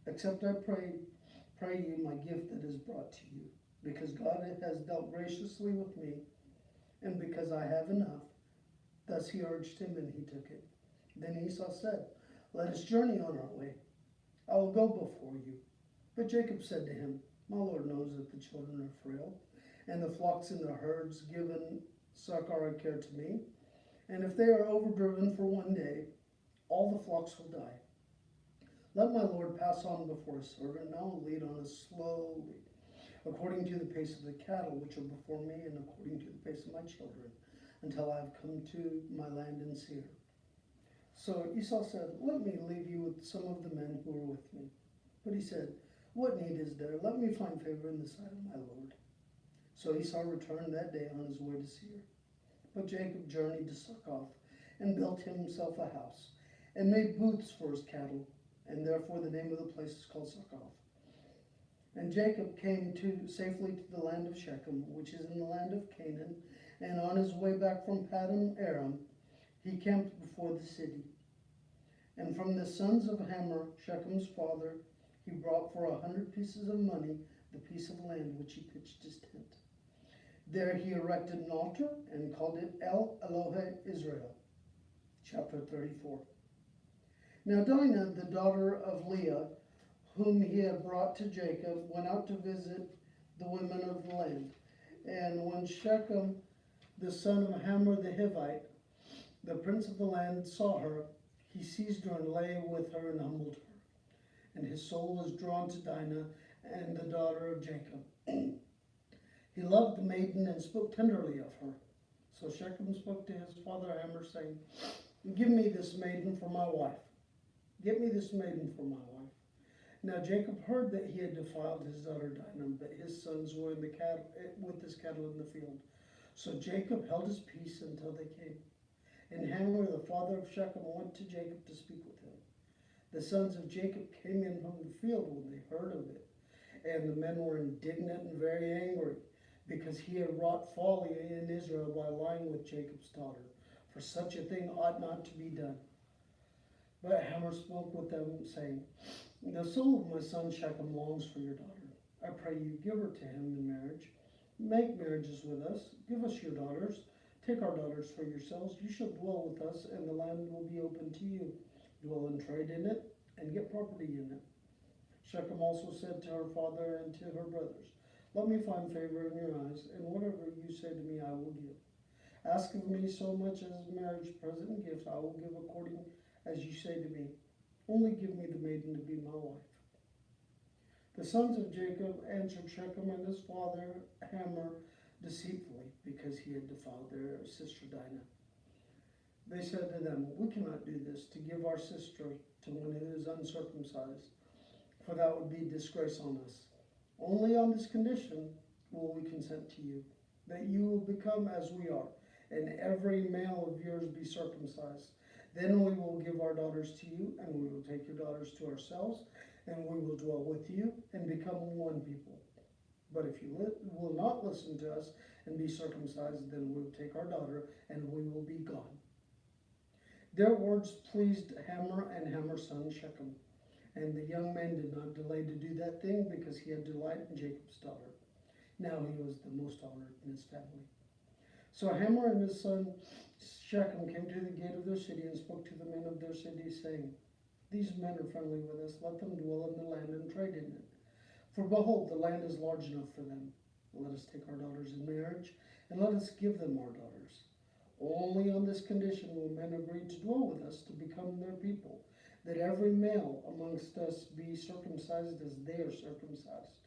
Accept, I pray you, my gift that is brought to you, because God has dealt graciously with me, and because I have enough." Thus he urged him, and he took it. Then Esau said, "Let us journey on our way. I will go before you." But Jacob said to him, "My Lord knows that the children are frail, and the flocks and the herds given suck are a care to me. And if they are overdriven for one day, all the flocks will die. Let my Lord pass on before his servant, and I will lead on us slowly, according to the pace of the cattle which are before me, and according to the pace of my children, until I have come to my land in Seir." So Esau said, "Let me leave you with some of the men who are with me." But he said, "What need is there? Let me find favor in the sight of my Lord." So Esau returned that day on his way to Seir. But Jacob journeyed to Succoth and built himself a house and made booths for his cattle, and therefore the name of the place is called Succoth. And Jacob came safely to the land of Shechem, which is in the land of Canaan, and on his way back from Paddan Aram, he camped before the city. And from the sons of Hamor, Shechem's father, he brought for 100 pieces of money the piece of land which he pitched his tent. There he erected an altar and called it El Elohe Israel. Chapter 34. Now Dinah, the daughter of Leah, whom he had brought to Jacob, went out to visit the women of the land. And when Shechem, the son of Hamor the Hivite, the prince of the land, saw her, he seized her and lay with her and humbled her. And his soul was drawn to Dinah and the daughter of Jacob. He loved the maiden and spoke tenderly of her. So Shechem spoke to his father Hamor, saying, "Give me this maiden for my wife. Get me this maiden for my wife." Now Jacob heard that he had defiled his daughter Dinah, but his sons were with his cattle in the field. So Jacob held his peace until they came. And Hamor, the father of Shechem, went to Jacob to speak with him. The sons of Jacob came in from the field when they heard of it, and the men were indignant and very angry, because he had wrought folly in Israel by lying with Jacob's daughter, for such a thing ought not to be done. But Hamor spoke with them, saying, "The soul of my son Shechem longs for your daughter. I pray you, give her to him in marriage. Make marriages with us. Give us your daughters. Take our daughters for yourselves. You shall dwell with us, and the land will be open to you. Dwell and trade in it, and get property in it." Shechem also said to her father and to her brothers, "Let me find favor in your eyes, and whatever you say to me I will give. Ask of me so much as marriage present and gift I will give according as you say to me. Only give me the maiden to be my wife." The sons of Jacob answered Shechem and his father Hamor deceitfully, because he had defiled their sister Dinah. They said to them, "We cannot do this, to give our sister to one who is uncircumcised, for that would be disgrace on us. Only on this condition will we consent to you, that you will become as we are, and every male of yours be circumcised. Then we will give our daughters to you, and we will take your daughters to ourselves, and we will dwell with you, and become one people. But if you will not listen to us and be circumcised, then we will take our daughter, and we will be gone." Their words pleased Hamor and Hamor's son Shechem, and the young man did not delay to do that thing, because he had delight in Jacob's daughter. Now he was the most honored in his family. So Hamor and his son Shechem came to the gate of their city and spoke to the men of their city, saying, "These men are friendly with us. Let them dwell in the land and trade in it. For behold, the land is large enough for them. Let us take our daughters in marriage, and let us give them our daughters. Only on this condition will men agree to dwell with us, to become their people, that every male amongst us be circumcised as they are circumcised.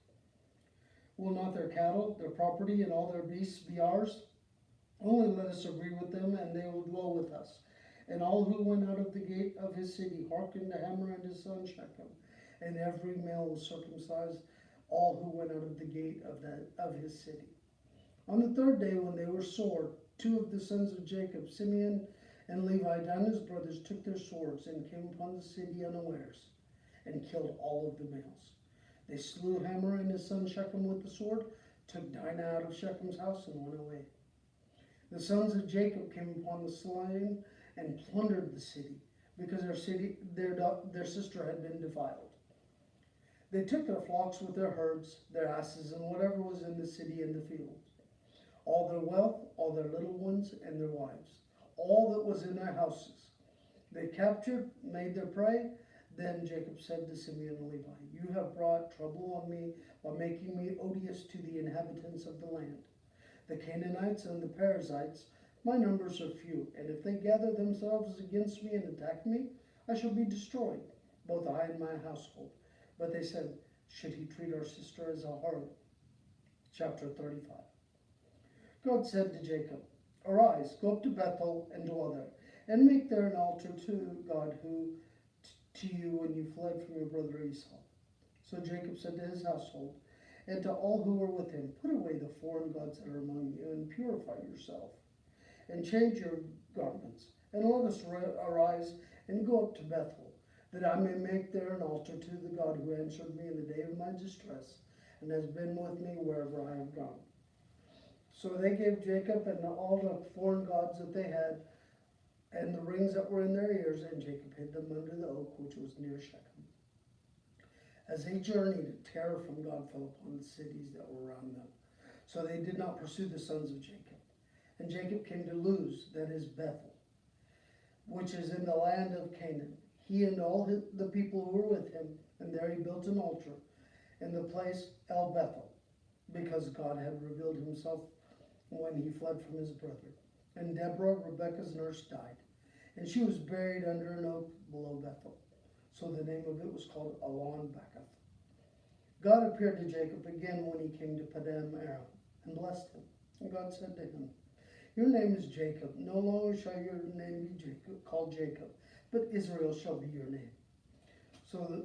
Will not their cattle, their property, and all their beasts be ours? Only let us agree with them, and they will dwell with us." And all who went out of the gate of his city hearkened to Hamor and his son Shechem, and every male was circumcised, all who went out of the gate of his city. On the third day, when they were sore, two of the sons of Jacob, Simeon and Levi, Dinah's brothers, took their swords and came upon the city unawares, and killed all of the males. They slew Hamor and his son Shechem with the sword, took Dinah out of Shechem's house, and went away. The sons of Jacob came upon the slain and plundered the city, because their sister had been defiled. They took their flocks with their herds, their asses, and whatever was in the city and the fields, all their wealth, all their little ones, and their wives, all that was in their houses. They captured, made their prey. Then Jacob said to Simeon and Levi, "You have brought trouble on me by making me odious to the inhabitants of the land. The Canaanites and the Perizzites, my numbers are few, and if they gather themselves against me and attack me, I shall be destroyed, both I and my household." But they said, "Should he treat our sister as a harlot?" Chapter 35. God said to Jacob, "Arise, go up to Bethel and dwell there, and make there an altar to God who to you when you fled from your brother Esau." So Jacob said to his household, and to all who were with him, put away the foreign gods that are among you, and purify yourself, and change your garments, and let us arise and go up to Bethel, that I may make there an altar to the God who answered me in the day of my distress, and has been with me wherever I have gone. So they gave Jacob and all the foreign gods that they had, and the rings that were in their ears, and Jacob hid them under the oak which was near Shechem. As they journeyed, terror from God fell upon the cities that were around them. So they did not pursue the sons of Jacob. And Jacob came to Luz, that is Bethel, which is in the land of Canaan. He and all the people who were with him, and there he built an altar in the place El Bethel, because God had revealed himself when he fled from his brother. And Deborah, Rebekah's nurse, died, and she was buried under an oak below Bethel. So the name of it was called Allon Bacuth. God appeared to Jacob again when he came to Padan Aram and blessed him. And God said to him, your name is Jacob. No longer shall your name be called Jacob, but Israel shall be your name. So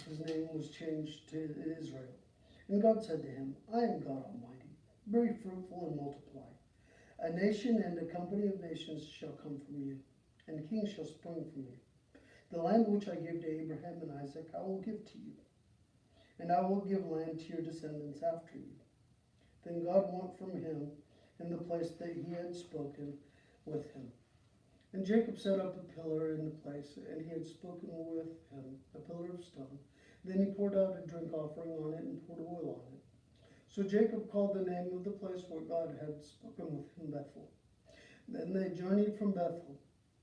his name was changed to Israel. And God said to him, I am God Almighty. Be fruitful and multiply. A nation and a company of nations shall come from you, and kings shall spring from you. The land which I gave to Abraham and Isaac I will give to you, and I will give land to your descendants after you. Then God went from him in the place that he had spoken with him. And Jacob set up a pillar in the place, and he had spoken with him, a pillar of stone. Then he poured out a drink offering on it and poured oil on it. So Jacob called the name of the place where God had spoken with him Bethel. Then they journeyed from Bethel.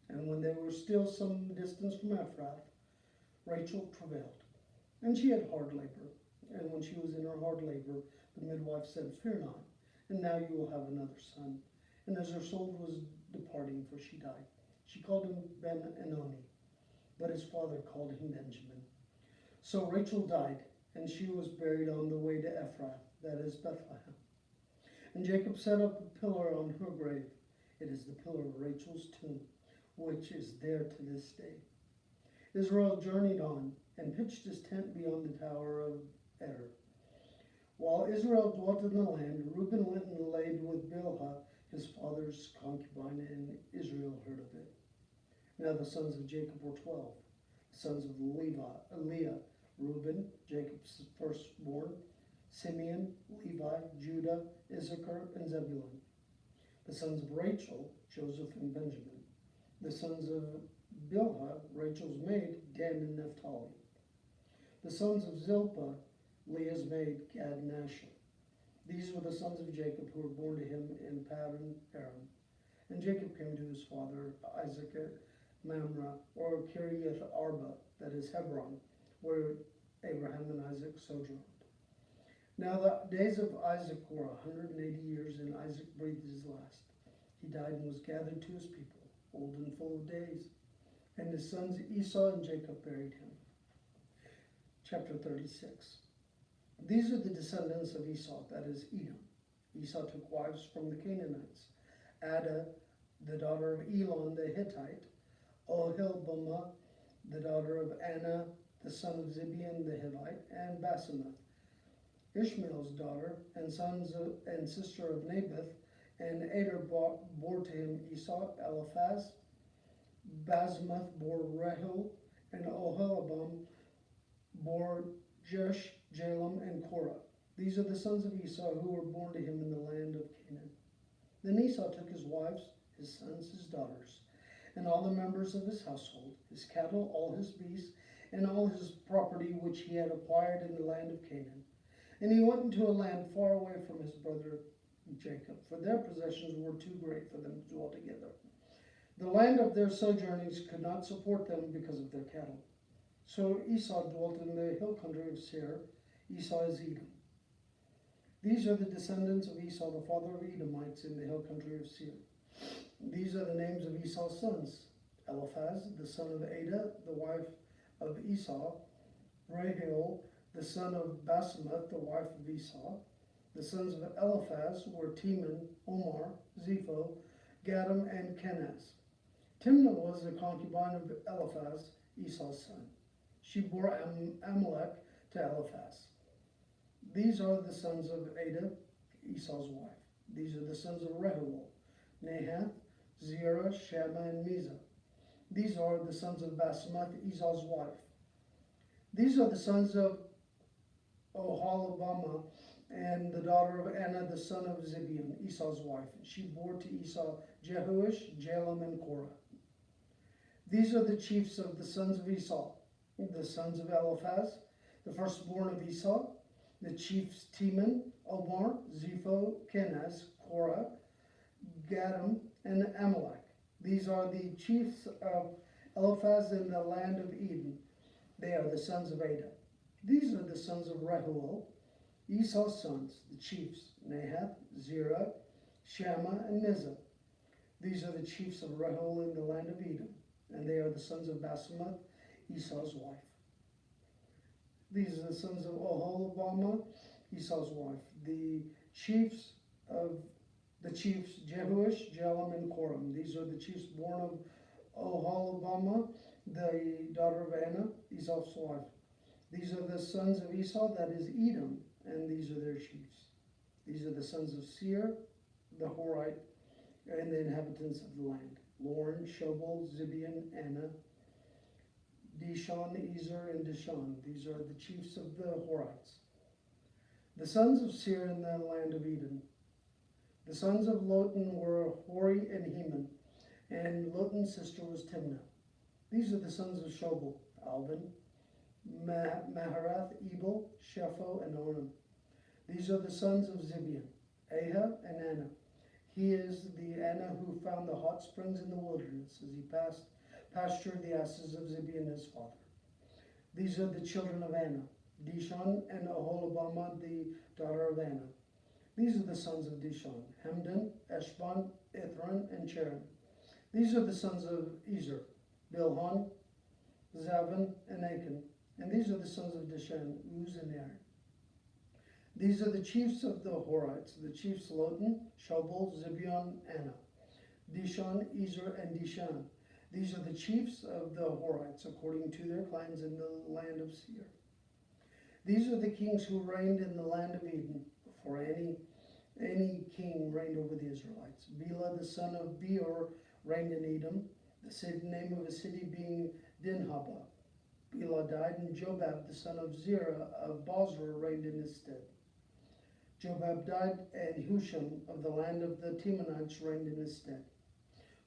And when they were still some distance from Ephrath, Rachel travailed, and she had hard labor. And when she was in her hard labor, the midwife said, fear not, and now you will have another son. And as her soul was departing, for she died, she called him Ben-Enoni, but his father called him Benjamin. So Rachel died, and she was buried on the way to Ephrath, that is Bethlehem. And Jacob set up a pillar on her grave. It is the pillar of Rachel's tomb, which is there to this day. Israel journeyed on and pitched his tent beyond the tower of Eder. While Israel dwelt in the land, Reuben went and laid with Bilhah, his father's concubine, and Israel heard of it. Now the sons of Jacob were 12. The sons of Leah, Reuben, Jacob's firstborn, Simeon, Levi, Judah, Issachar, and Zebulun. The sons of Rachel, Joseph and Benjamin. The sons of Bilhah, Rachel's maid, Dan and Naphtali. The sons of Zilpah, Leah's maid, Gad and Asher. These were the sons of Jacob who were born to him in Padan Aram. And Jacob came to his father Isaac at Mamre, or Kiriath Arba, that is Hebron, where Abraham and Isaac sojourned. Now the days of Isaac were 180 years, and Isaac breathed his last. He died and was gathered to his people, old and full of days. And his sons Esau and Jacob buried him. Chapter 36. These are the descendants of Esau, that is Edom. Esau took wives from the Canaanites. Ada, the daughter of Elon the Hittite, Oholibamah, the daughter of Anna, the son of Zibeon the Hivite, and Basemath, Ishmael's daughter, and sons of, and sister of Naboth, and Ader bore to him Esau, Eliphaz. Basemath bore Rehel, and Oholibam bore Jesh, Jalem, and Korah. These are the sons of Esau who were born to him in the land of Canaan. Then Esau took his wives, his sons, his daughters, and all the members of his household, his cattle, all his beasts, and all his property which he had acquired in the land of Canaan. And he went into a land far away from his brother Jacob, for their possessions were too great for them to dwell together. The land of their sojournings could not support them because of their cattle. So Esau dwelt in the hill country of Seir. Esau is Edom. These are the descendants of Esau, the father of Edomites, in the hill country of Seir. These are the names of Esau's sons: Eliphaz, the son of Ada, the wife of Esau; Rehel, the son of Basemath, the wife of Esau. The sons of Eliphaz were Teman, Omar, Zepho, Gatam, and Kenaz. Timnah was the concubine of Eliphaz, Esau's son. She bore Amalek to Eliphaz. These are the sons of Ada, Esau's wife. These are the sons of Rehuel, Nahath, Zerah, Shammah, and Mizah. These are the sons of Basemath, Esau's wife. These are the sons of Oholibamah, and the daughter of Anna, the son of Zibeon, Esau's wife. She bore to Esau Jehuish, Jalam, and Korah. These are the chiefs of the sons of Esau, the sons of Eliphaz, the firstborn of Esau, the chiefs Teman, Omar, Zepho, Kenaz, Korah, Gatam, and Amalek. These are the chiefs of Eliphaz in the land of Eden. They are the sons of Ada. These are the sons of Rehuel, Esau's sons, the chiefs, Nahath, Zerah, Shammah, and Mizah. These are the chiefs of Rehuel in the land of Edom, and they are the sons of Basemath, Esau's wife. These are the sons of Oholibamah, Esau's wife. The chiefs, Jehuish, Jalam, and Korah. These are the chiefs born of Oholibamah, the daughter of Anna, Esau's wife. These are the sons of Esau, that is Edom, and these are their chiefs. These are the sons of Seir, the Horite, and the inhabitants of the land. Loran, Shobal, Zibeon, Anna, Dishon, Ezer, and Dishon. These are the chiefs of the Horites. The sons of Seir in the land of Eden. The sons of Lotan were Hori and Heman, and Lotan's sister was Timnah. These are the sons of Shobal, Alvin, Maharath, Ebal, Shepho, and Onam. These are the sons of Zibeon, Ahah, and Anna. He is the Anna who found the hot springs in the wilderness as he pastured the asses of Zibeon his father. These are the children of Anna, Dishon and Oholibamah, the daughter of Anna. These are the sons of Dishon, Hemdan, Eshban, Ithran, and Cheran. These are the sons of Ezer, Bilhan, Zavan, and Achan. And these are the sons of Dishan, Uz, and Er. These are the chiefs of the Horites, the chiefs Lotan, Shobal, Zibeon, Anna, Dishon, Ezer, and Dishan. These are the chiefs of the Horites, according to their clans in the land of Seir. These are the kings who reigned in the land of Eden, before any king reigned over the Israelites. Bela, the son of Beor, reigned in Edom, the name of a city being Dinhabah. Bela died, and Jobab, the son of Zerah of Bozrah, reigned in his stead. Jobab died, and Husham of the land of the Temanites reigned in his stead.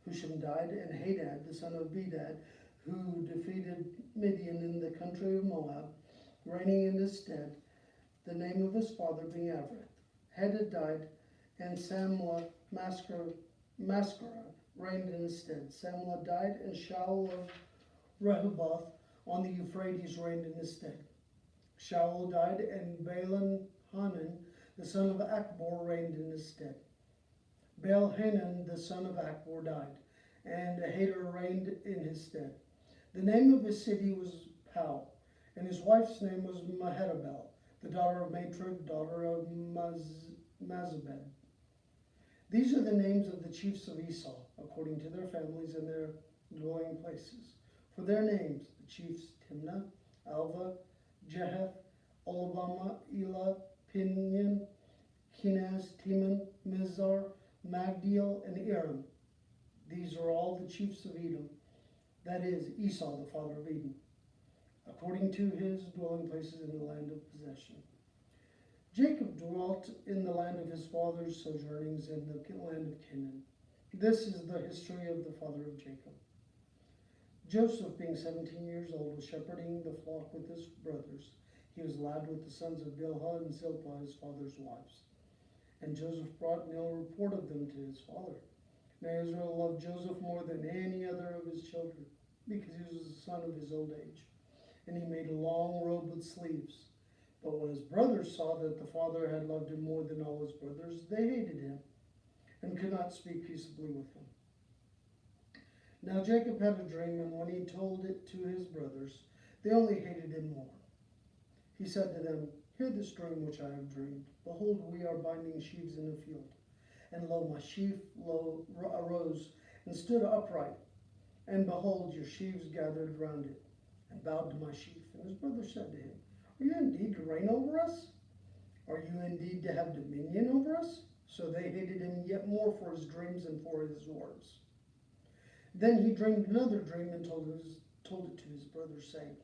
Husham died, and Hadad, the son of Bedad, who defeated Midian in the country of Moab, reigning in his stead, the name of his father being Avrith. Hadad died, and Samlah Mascara reigned in his stead. Samlah died, and Shaul of Rehoboth on the Euphrates reigned in his stead. Shaul died, and Baalan Hanan, the son of Akbor, reigned in his stead. Baal-Hanan, the son of Akbor, died, and Hader reigned in his stead. The name of his city was Pau, and his wife's name was Mehetabel, the daughter of Matred, daughter of Mazabed. These are the names of the chiefs of Esau, according to their families and their dwelling places. For their names, the chiefs Timnah, Alva, Jeheth, Olibamah, Elah, Pinion, Kenaz, Teman, Mizar, Magdiel, and Aram. These are all the chiefs of Edom, that is, Esau, the father of Edom, according to his dwelling places in the land of possession. Jacob dwelt in the land of his father's sojournings in the land of Canaan. This is the history of the father of Jacob. Joseph, being 17 years old, was shepherding the flock with his brothers. He was lad with the sons of Bilhah and Zilpah, his father's wives. And Joseph brought an ill report of them to his father. Now Israel loved Joseph more than any other of his children, because he was the son of his old age. And he made a long robe with sleeves. But when his brothers saw that the father had loved him more than all his brothers, they hated him and could not speak peaceably with him. Now Jacob had a dream, and when he told it to his brothers, they only hated him more. He said to them, "Hear this dream which I have dreamed. Behold, we are binding sheaves in a field. And lo, my sheaf arose and stood upright. And behold, your sheaves gathered round it, and bowed to my sheaf." And his brothers said to him, "Are you indeed to reign over us?" Are you indeed to have dominion over us? So they hated him yet more for his dreams and for his words. Then he dreamed another dream and told it to his brothers, saying,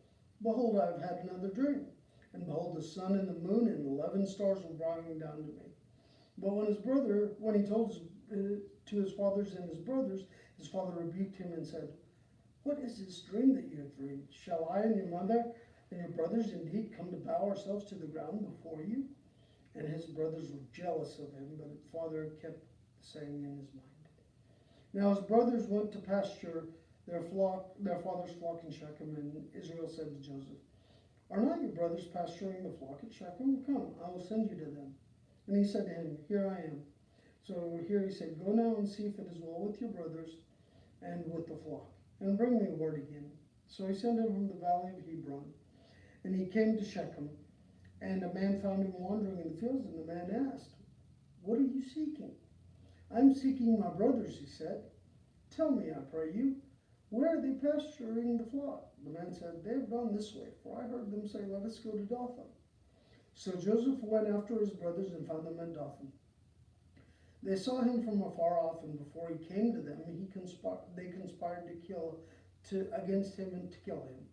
Behold, I have had another dream. And behold, the sun and the moon and 11 stars were bowing down to me. But when he told to his fathers and his brothers, his father rebuked him and said, What is this dream that you have dreamed? Shall I and your mother and your brothers indeed come to bow ourselves to the ground before you? And his brothers were jealous of him, but his father kept saying in his mind. Now his brothers went to pasture their father's flock in Shechem, and Israel said to Joseph, Are not your brothers pasturing the flock at Shechem? Come, I will send you to them. And he said to him, Here I am. So here he said, Go now and see if it is well with your brothers and with the flock, and bring me word again. So he sent him from the valley of Hebron, and he came to Shechem, and a man found him wandering in the fields, and the man asked, What are you seeking? I'm seeking my brothers, he said. Tell me, I pray you, where are they pasturing the flock? The man said, They have gone this way, for I heard them say, Let us go to Dothan. So Joseph went after his brothers and found them at Dothan. They saw him from afar off, and before he came to them, they conspired against him and to kill him.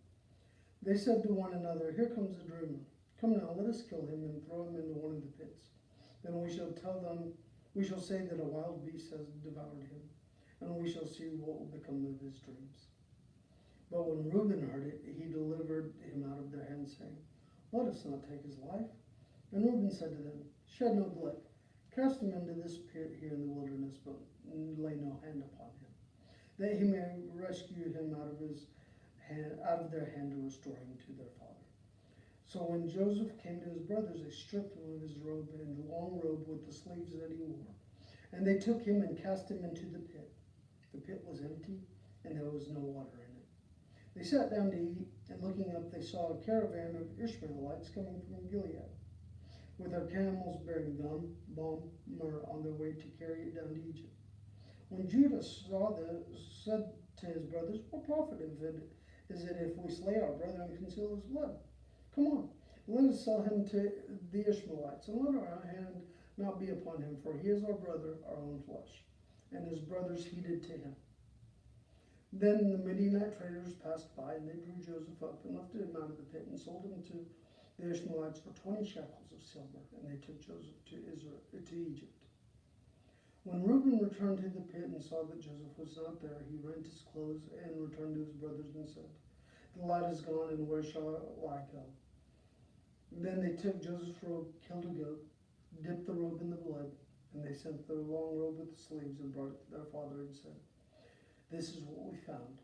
They said to one another, Here comes the dreamer. Come now, let us kill him and throw him into one of the pits. Then we shall say that a wild beast has devoured him, and we shall see what will become of his dreams. But when Reuben heard it, he delivered him out of their hands, saying, Let us not take his life. And Reuben said to them, Shed no blood. Cast him into this pit here in the wilderness, but lay no hand upon him, that he may rescue him out of their hand to restore him to their father. So when Joseph came to his brothers, they stripped him of his robe and the long robe with the sleeves that he wore. And they took him and cast him into the pit. The pit was empty, and there was no water in it. They sat down to eat, and looking up, they saw a caravan of Ishmaelites coming from Gilead, with their camels bearing gum, balm, myrrh on their way to carry it down to Egypt. When Judah saw this, said to his brothers, What profit is it if we slay our brother and conceal his blood? Come on, let us sell him to the Ishmaelites, and let our hand not be upon him, for he is our brother, our own flesh. And his brothers heeded to him. Then the Midianite traders passed by, and they drew Joseph up and lifted him out of the pit and sold him to the Ishmaelites for 20 shekels of silver, and they took Joseph to Egypt. When Reuben returned to the pit and saw that Joseph was not there, he rent his clothes and returned to his brothers and said, The lad is gone, and where shall I go? Then they took Joseph's robe, killed a goat, dipped the robe in the blood, and they sent the long robe with the sleeves and brought it to their father and said, This is what we found.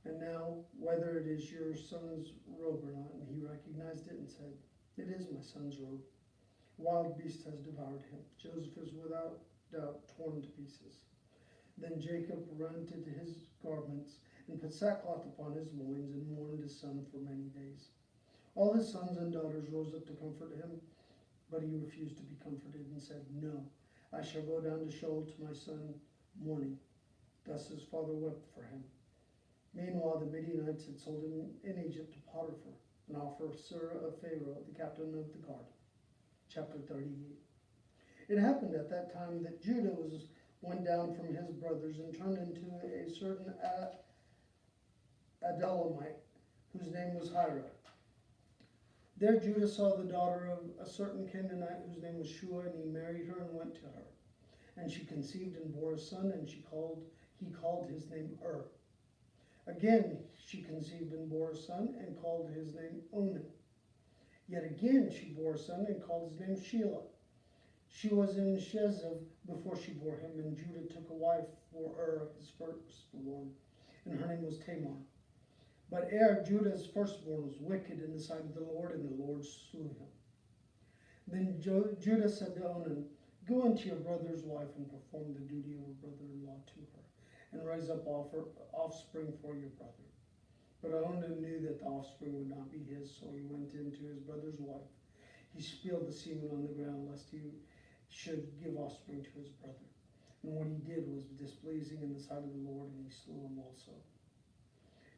And now, whether it is your son's robe or not, and he recognized it and said, It is my son's robe. Wild beast has devoured him. Joseph is without doubt torn to pieces. Then Jacob rent his garments and put sackcloth upon his loins and mourned his son for many days. All his sons and daughters rose up to comfort him, but he refused to be comforted and said, No, I shall go down to Sheol to my son mourning. Thus his father wept for him. Meanwhile, the Midianites had sold him in Egypt to Potiphar, an officer of Pharaoh, the captain of the guard. Chapter 38. It happened at that time that Judah went down from his brothers and turned into a certain Adullamite, whose name was Hira. There Judah saw the daughter of a certain Canaanite whose name was Shua, and he married her and went to her. And she conceived and bore a son, and he called his name Again she conceived and bore a son, and called his name Onan. Yet again she bore a son, and called his name Shelah. She was in Shezev before she bore him, and Judah took a wife for his firstborn, and her name was Tamar. But Judah's firstborn, was wicked in the sight of the Lord, and the Lord slew him. Then Judah said to Onan, Go unto your brother's wife and perform the duty of a brother-in-law to her, and raise up offspring for your brother. But Onan knew that the offspring would not be his, so he went into his brother's wife. He spilled the semen on the ground, lest he should give offspring to his brother. And what he did was displeasing in the sight of the Lord, and he slew him also.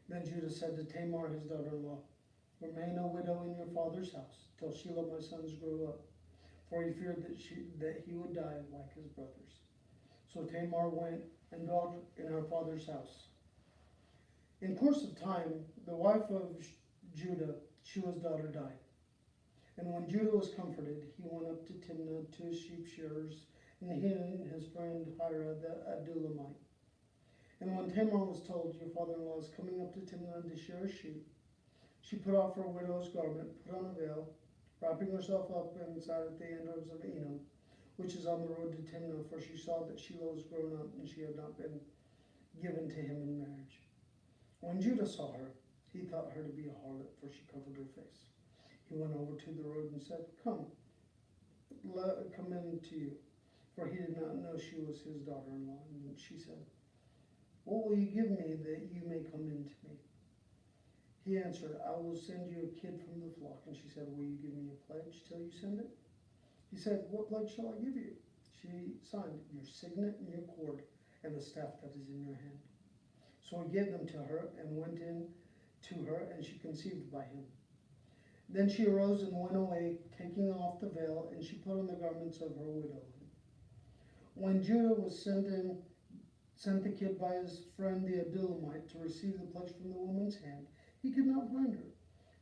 Then Judah said to Tamar, his daughter-in-law, Remain a widow in your father's house till Shelah my sons grow up, for he feared that he would die like his brothers. So Tamar went and dwelt in her father's house. In course of time, the wife of Judah, Shua's daughter, died. And when Judah was comforted, he went up to Timnah to his sheep shearers, and he and his friend Hira the Adullamite. And when Tamar was told, your father-in-law is coming up to Timnah to shear his sheep, she put off her widow's garment, put on a veil, wrapping herself up, and sat at the entrance of Enom, which is on the road to Timnah, for she saw that Shelah was grown up, and she had not been given to him in marriage. When Judah saw her, he thought her to be a harlot, for she covered her face. He went over to the road and said, come in to you, for he did not know she was his daughter-in-law. And she said, what will you give me that you may come in to me? He answered, I will send you a kid from the flock. And she said, will you give me a pledge till you send it? He said, what pledge shall I give you? She signed, your signet and your cord and the staff that is in your hand. So he gave them to her and went in to her, and she conceived by him. Then she arose and went away, taking off the veil, and she put on the garments of her widowhood. When Judah was sent the kid by his friend the Adullamite to receive the pledge from the woman's hand, he could not find her.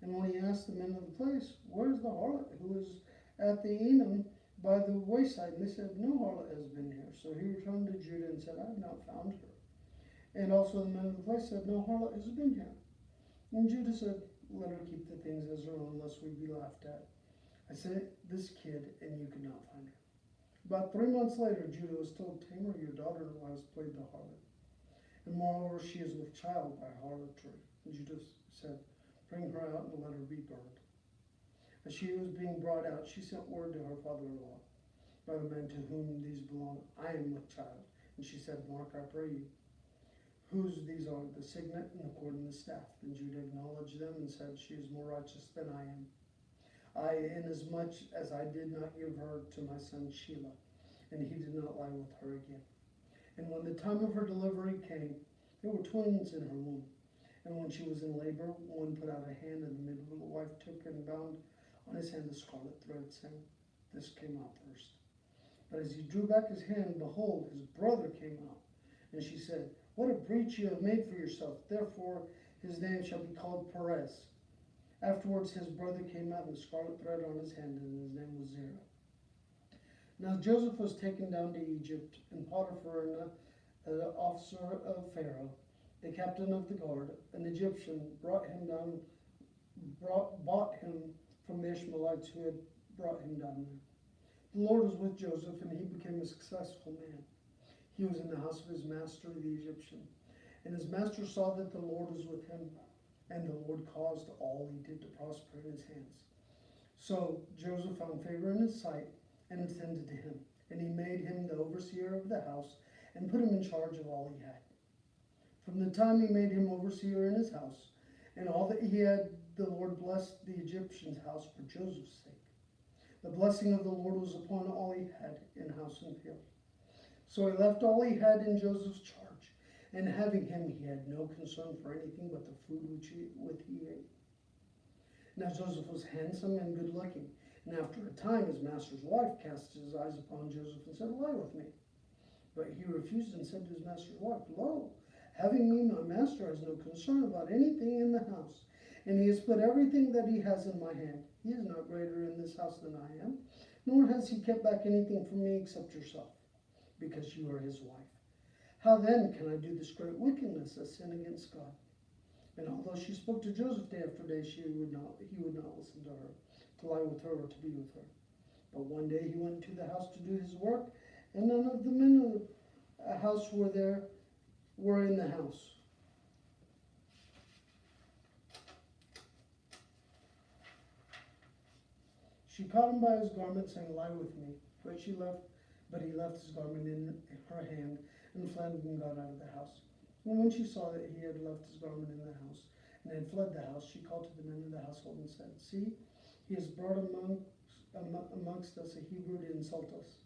And when he asked the men of the place, where is the harlot who is at the Enom by the wayside? And they said, no harlot has been here. So he returned to Judah and said, I have not found her. And also the men of the place said, no harlot has been here. And Judah said, let her keep the things as her own, lest we be laughed at. I sent this kid, and you could not find her. About 3 months later, Judah was told, Tamar, your daughter-in-law, has played the harlot. And moreover, she is with child by harlotry. And Judah said, bring her out and let her be burned. As she was being brought out, she sent word to her father-in-law, by the man to whom these belong, I am with child. And she said, mark, I pray you, whose these are, the signet and the cord and the staff. Then Judah acknowledged them and said, she is more righteous than I am. Inasmuch as I did not give her to my son Shelah, and he did not lie with her again. And when the time of her delivery came, there were twins in her womb. And when she was in labor, one put out a hand, and the midwife took and bound on his hand the scarlet thread, saying, this came out first. But as he drew back his hand, behold, his brother came out. And she said, what a breach you have made for yourself. Therefore his name shall be called Perez. Afterwards his brother came out, and the scarlet thread on his hand, and his name was Zerah. Now Joseph was taken down to Egypt, and Potiphar, an officer of Pharaoh, the captain of the guard, an Egyptian, bought him from the Ishmaelites who had brought him down there. The Lord was with Joseph, and he became a successful man. He was in the house of his master, the Egyptian. And his master saw that the Lord was with him, and the Lord caused all he did to prosper in his hands. So Joseph found favor in his sight and attended to him. And he made him the overseer of the house and put him in charge of all he had. From the time he made him overseer in his house, and all that he had, the Lord blessed the Egyptian's house for Joseph's sake. The blessing of the Lord was upon all he had in house and field. So he left all he had in Joseph's charge, and having him, he had no concern for anything but the food which he ate. Now Joseph was handsome and good-looking, and after a time his master's wife cast his eyes upon Joseph and said, lie with me. But he refused and said to his master's wife, lo, having me, my master has no concern about anything in the house, and he has put everything that he has in my hand. He is not greater in this house than I am, nor has he kept back anything from me except yourself, because you are his wife. How then can I do this great wickedness, a sin against God? And although she spoke to Joseph day after day, he would not listen to her, to lie with her or to be with her. But one day he went to the house to do his work, and none of the men of the house were in the house. She caught him by his garment, saying, lie with me. But he left his garment in her hand, and fled and got out of the house. And when she saw that he had left his garment in the house, and had fled the house, she called to the men of the household and said, see, he has brought amongst us a Hebrew to insult us.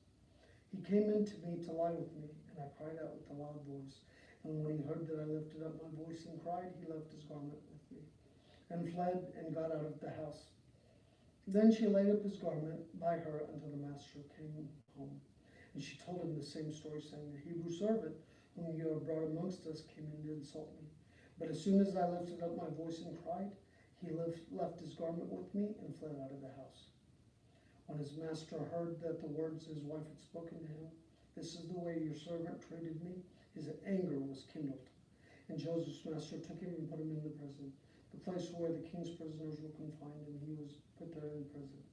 He came in to me to lie with me, and I cried out with a loud voice. And when he heard that I lifted up my voice and cried, he left his garment with me. and fled and got out of the house. Then she laid up his garment by her until the master came home. And she told him the same story, saying, The Hebrew servant whom you have brought amongst us came in to insult me. But as soon as I lifted up my voice and cried, he left his garment with me and fled out of the house. When his master heard that the words his wife had spoken to him, This is the way your servant treated me, his anger was kindled. And Joseph's master took him and put him in the prison, the place where the king's prisoners were confined, and he was put there in prison.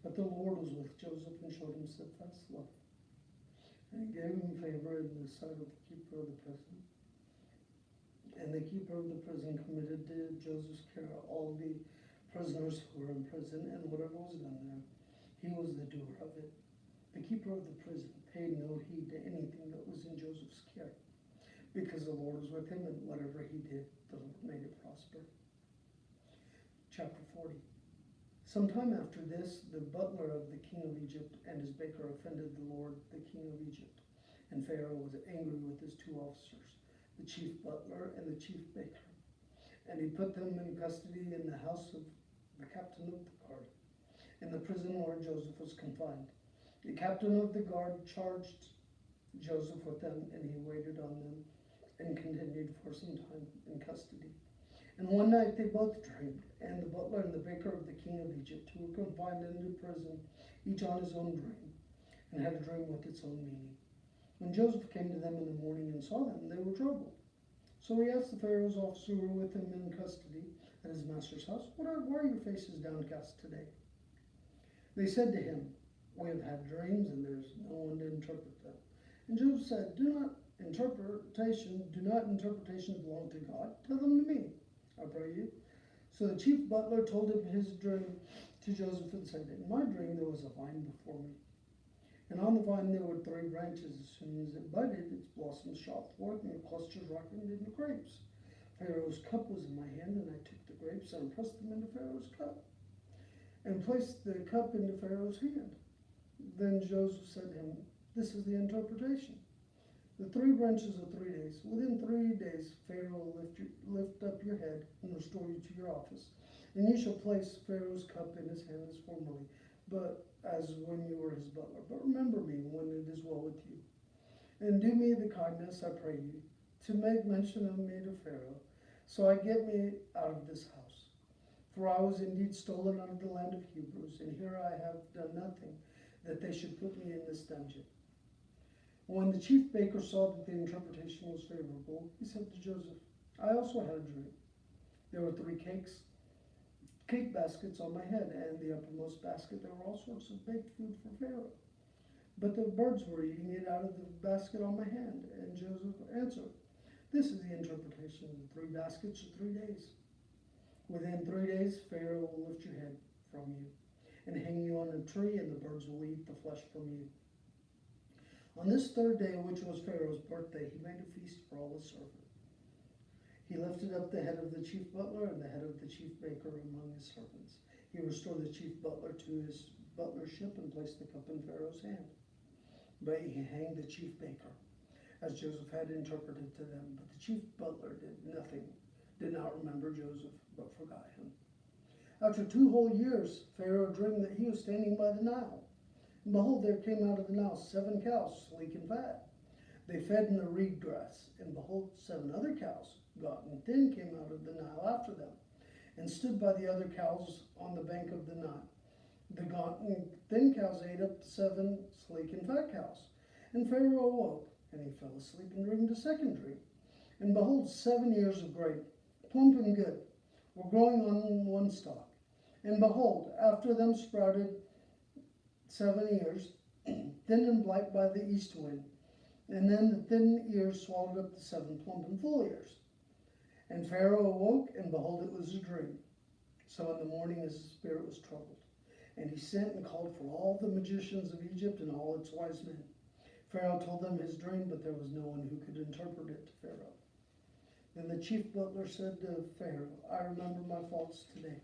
But the Lord was with Joseph and showed him steadfast love, and he gave him favor in the sight of the keeper of the prison. And the keeper of the prison committed to Joseph's care all the prisoners who were in prison, and whatever was done there, he was the doer of it. The keeper of the prison paid no heed to anything that was in Joseph's care, because the Lord was with him, and whatever he did, the Lord made it prosper. Chapter 40. Sometime after this, the butler of the king of Egypt and his baker offended the Lord, the king of Egypt. And Pharaoh was angry with his two officers, the chief butler and the chief baker. And he put them in custody in the house of the captain of the guard, in the prison where Joseph was confined. The captain of the guard charged Joseph with them, and he waited on them and continued for some time in custody. And one night they both dreamed, and the butler and the baker of the king of Egypt, who were confined into prison, each on his own dream, and had a dream with its own meaning. When Joseph came to them in the morning and saw them, they were troubled. So he asked the Pharaoh's officer who were with him in custody at his master's house, Why are your faces downcast today? They said to him, We have had dreams, and there's no one to interpret them. And Joseph said, Do not interpretation belong to God? Tell them to me, I pray you. So the chief butler told him his dream to Joseph and said, In my dream there was a vine before me. And on the vine there were 3 branches. As soon as it budded, its blossoms shot forth, and the clusters ripened into grapes. Pharaoh's cup was in my hand, and I took the grapes and pressed them into Pharaoh's cup, and placed the cup into Pharaoh's hand. Then Joseph said to him, This is the interpretation. The 3 branches are 3 days. Within 3 days, Pharaoh will lift up your head and restore you to your office. And you shall place Pharaoh's cup in his hand as formerly, but as when you were his butler. But remember me when it is well with you. And do me the kindness, I pray you, to make mention of me to Pharaoh, so I get me out of this house. For I was indeed stolen out of the land of Hebrews, and here I have done nothing, that they should put me in this dungeon. When the chief baker saw that the interpretation was favorable, he said to Joseph, I also had a dream. There were 3 cake baskets on my head, and the uppermost basket there were all sorts of baked food for Pharaoh. But the birds were eating it out of the basket on my hand. And Joseph answered, This is the interpretation of the 3 baskets of 3 days. Within 3 days, Pharaoh will lift your head from you and hang you on a tree, and the birds will eat the flesh from you. On this 3rd day, which was Pharaoh's birthday, he made a feast for all his servants. He lifted up the head of the chief butler and the head of the chief baker among his servants. He restored the chief butler to his butlership and placed the cup in Pharaoh's hand. But he hanged the chief baker, as Joseph had interpreted to them. But the chief butler did not remember Joseph, but forgot him. After 2 whole years, Pharaoh dreamed that he was standing by the Nile. And behold, there came out of the Nile 7 cows, sleek and fat. They fed in the reed grass. And behold, 7 other cows, gaunt and thin, came out of the Nile after them, and stood by the other cows on the bank of the Nile. The gaunt and thin cows ate up the 7 sleek and fat cows. And Pharaoh awoke, and he fell asleep and dreamed a second dream. And behold, 7 ears of grain, plump and good, were growing on one stalk. And behold, after them sprouted 7 ears, thin and black by the east wind. And then the thin ears swallowed up the 7 plump and full ears. And Pharaoh awoke, and behold, it was a dream. So in the morning his spirit was troubled. And he sent and called for all the magicians of Egypt and all its wise men. Pharaoh told them his dream, but there was no one who could interpret it to Pharaoh. Then the chief butler said to Pharaoh, I remember my faults today.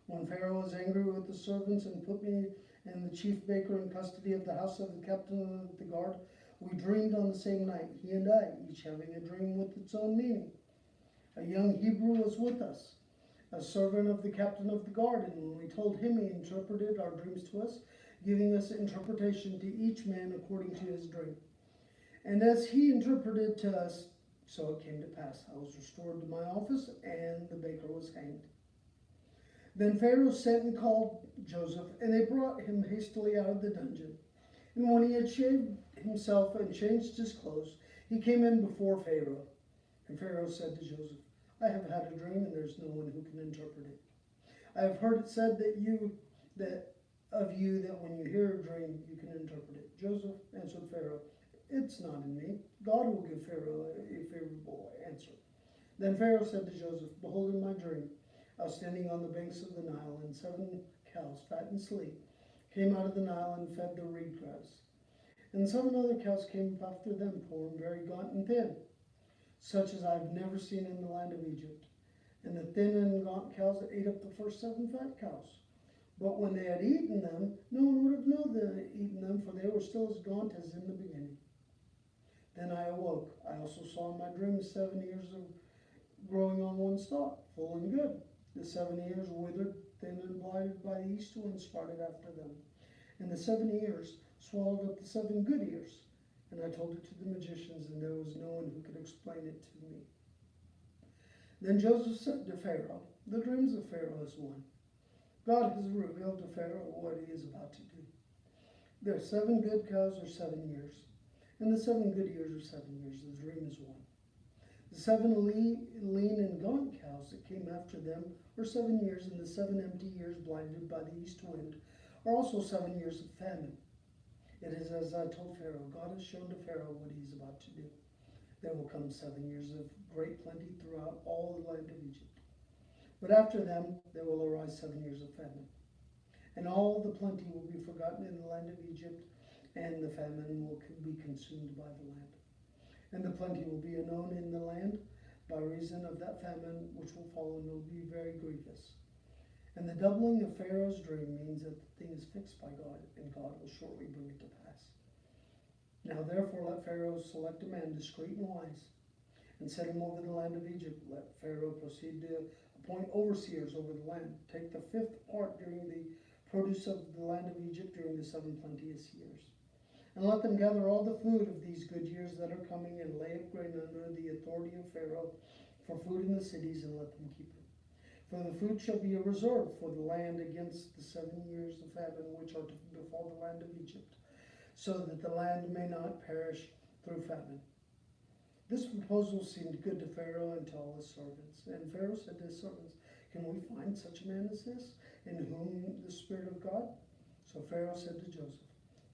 When Pharaoh was angry with the servants and put me and the chief baker in custody of the house of the captain of the guard, we dreamed on the same night, he and I, each having a dream with its own meaning. A young Hebrew was with us, a servant of the captain of the guard, and when we told him, he interpreted our dreams to us, giving us interpretation to each man according to his dream. And as he interpreted to us, so it came to pass. I was restored to my office, and the baker was hanged. Then Pharaoh sent and called Joseph, and they brought him hastily out of the dungeon. And when he had shaved himself and changed his clothes, he came in before Pharaoh. And Pharaoh said to Joseph, I have had a dream, and there's no one who can interpret it. I have heard it said that when you hear a dream, you can interpret it. Joseph answered Pharaoh, it's not in me. God will give Pharaoh a favorable answer. Then Pharaoh said to Joseph, behold, in my dream, I was standing on the banks of the Nile, and 7 cows, fat and sleek, came out of the Nile and fed the reed grass. And 7 other cows came up after them, poor and very gaunt and thin, such as I've never seen in the land of Egypt. And the thin and gaunt cows ate up the first 7 fat cows. But when they had eaten them, no one would have known they had eaten them, for they were still as gaunt as in the beginning. Then I awoke. I also saw in my dream 7 ears of growing on one stalk, full and good. The 7 ears withered, thin and blighted by the east wind sprouted after them. And the 7 ears swallowed up the 7 good ears. And I told it to the magicians, and there was no one who could explain it to me. Then Joseph said to Pharaoh, the dreams of Pharaoh is one. God has revealed to Pharaoh what he is about to do. Their 7 good cows are 7 years, and the 7 good ears are 7 years. The dream is one. The 7 lean and gaunt cows that came after them are 7 years, and the 7 empty years blighted by the east wind are also 7 years of famine. It is as I told Pharaoh. God has shown to Pharaoh what he is about to do. There will come 7 years of great plenty throughout all the land of Egypt. But after them there will arise 7 years of famine. And all the plenty will be forgotten in the land of Egypt, and the famine will be consumed by the land. And the plenty will be unknown in the land by reason of that famine which will follow, and will be very grievous. And the doubling of Pharaoh's dream means that the thing is fixed by God, and God will shortly bring it to pass. Now therefore let Pharaoh select a man discreet and wise, and set him over the land of Egypt. Let Pharaoh proceed to appoint overseers over the land. Take the 5th part during the produce of the land of Egypt during the 7 plenteous years. And let them gather all the food of these good years that are coming, and lay up grain under the authority of Pharaoh for food in the cities, and let them keep it. For the food shall be a reserve for the land against the 7 years of famine which are to befall the land of Egypt, so that the land may not perish through famine. This proposal seemed good to Pharaoh and to all his servants. And Pharaoh said to his servants, can we find such a man as this, in whom the Spirit of God? So Pharaoh said to Joseph,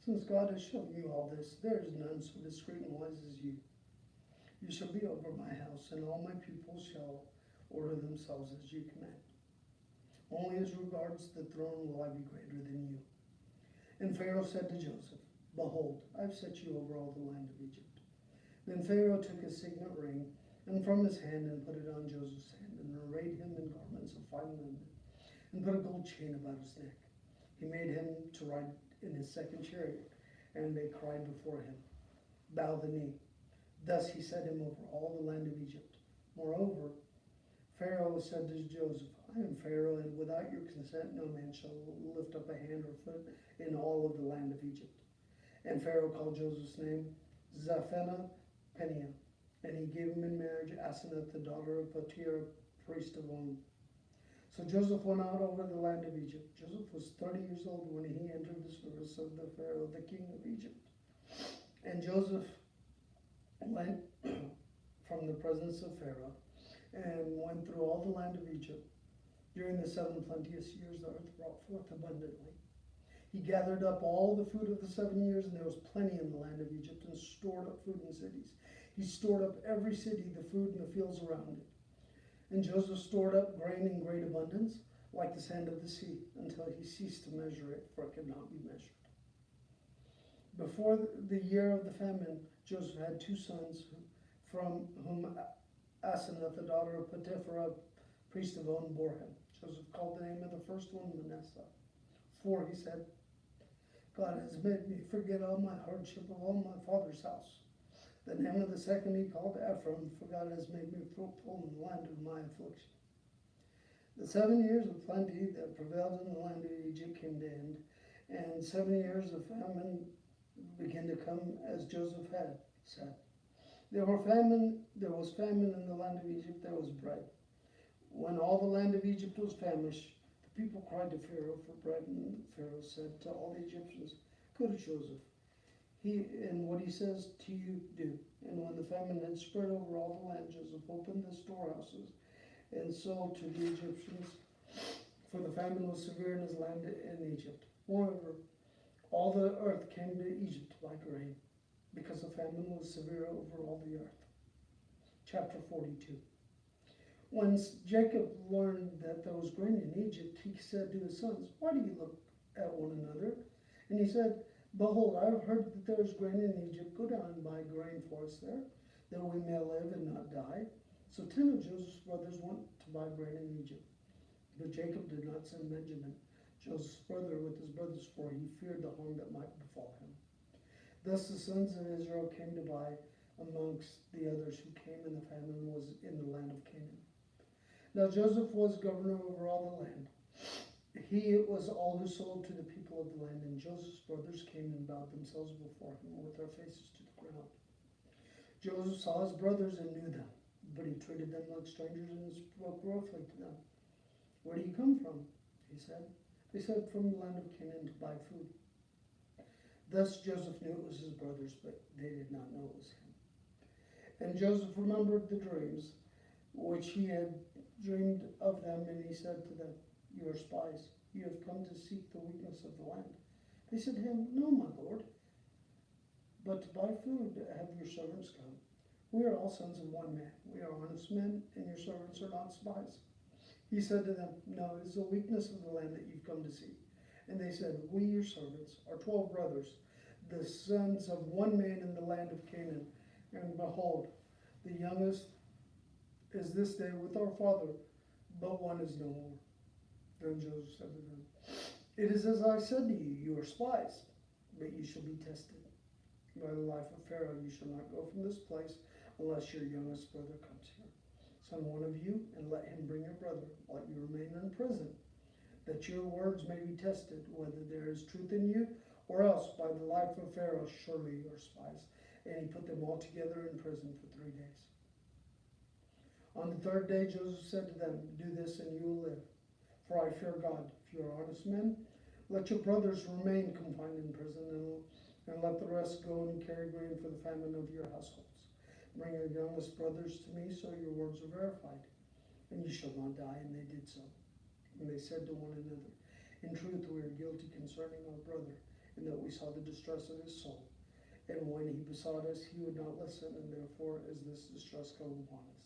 since God has shown you all this, there is none so discreet and wise as you. You shall be over my house, and all my pupils shall order themselves as you command. Only as regards the throne will I be greater than you. And Pharaoh said to Joseph, behold, I have set you over all the land of Egypt. Then Pharaoh took his signet ring and from his hand, and put it on Joseph's hand, and arrayed him in garments of fine linen, and put a gold chain about his neck. He made him to ride in his 2nd chariot, and they cried before him, bow the knee. Thus he set him over all the land of Egypt. Moreover, Pharaoh said to Joseph, I am Pharaoh, and without your consent no man shall lift up a hand or foot in all of the land of Egypt. And Pharaoh called Joseph's name Zaphenath-Paneah, and he gave him in marriage Asenath, the daughter of Potiphar, priest of On. So Joseph went out over the land of Egypt. Joseph was 30 years old when he entered the service of the Pharaoh, the king of Egypt. And Joseph went from the presence of Pharaoh, and went through all the land of Egypt. During the 7 plenteous years, the earth brought forth abundantly. He gathered up all the food of the 7 years, and there was plenty in the land of Egypt, and stored up food in cities. He stored up every city, the food in the fields around it. And Joseph stored up grain in great abundance, like the sand of the sea, until he ceased to measure it, for it could not be measured. Before the year of the famine, Joseph had 2 sons, from whom Asenath, the daughter of Potiphar, priest of On, bore him. Joseph called the name of the first one Manasseh. For, he said, God has made me forget all my hardship of all my father's house. The name of the second he called Ephraim, for God has made me fruitful in the land of my affliction. The 7 years of plenty that prevailed in the land of Egypt came to end, and 7 years of famine began to come as Joseph had said. There was famine in the land of Egypt, there was bread. When all the land of Egypt was famished, the people cried to Pharaoh for bread, and Pharaoh said to all the Egyptians, go to Joseph. And what he says to you, do. And when the famine had spread over all the land, Joseph opened the storehouses and sold to the Egyptians, for the famine was severe in his land in Egypt. Moreover, all the earth came to Egypt to buy grain, because the famine was severe over all the earth. Chapter 42. When Jacob learned that there was grain in Egypt, he said to his sons, why do you look at one another? And he said, behold, I have heard that there is grain in Egypt. Go down and buy grain for us there, that we may live and not die. So 10 of Joseph's brothers went to buy grain in Egypt. But Jacob did not send Benjamin, Joseph's brother, with his brothers, for he feared the harm that might befall him. Thus the sons of Israel came to buy amongst the others who came, and the famine was in the land of Canaan. Now Joseph was governor over all the land. He it was all who sold to the people of the land, and Joseph's brothers came and bowed themselves before him with their faces to the ground. Joseph saw his brothers and knew them, but he treated them like strangers and spoke roughly to them. Where do you come from? He said. They said, from the land of Canaan to buy food. Thus Joseph knew it was his brothers, but they did not know it was him. And Joseph remembered the dreams which he had dreamed of them, and he said to them, you are spies. You have come to seek the weakness of the land. They said to him, no, my lord, but to buy food have your servants come. We are all sons of one man. We are honest men, and your servants are not spies. He said to them, no, it is the weakness of the land that you've come to see. And they said, we, your servants, are 12 brothers, the sons of one man in the land of Canaan. And behold, the youngest is this day with our father, but one is no more. Then Joseph said to them, it is as I said to you, you are spies, but you shall be tested. By the life of Pharaoh, you shall not go from this place unless your youngest brother comes here. Send one of you, and let him bring your brother, while you remain in prison, that your words may be tested, whether there is truth in you, or else by the life of Pharaoh, surely you are spies. And he put them all together in prison for 3 days. On the 3rd day, Joseph said to them, do this and you will live. For I fear God. If you are honest men, let your brothers remain confined in prison, and let the rest go and carry grain for the famine of your households. Bring your youngest brothers to me, so your words are verified, and you shall not die. And they did so. And they said to one another, in truth, we are guilty concerning our brother, in that we saw the distress of his soul. And when he besought us, he would not listen, and therefore is this distress come upon us.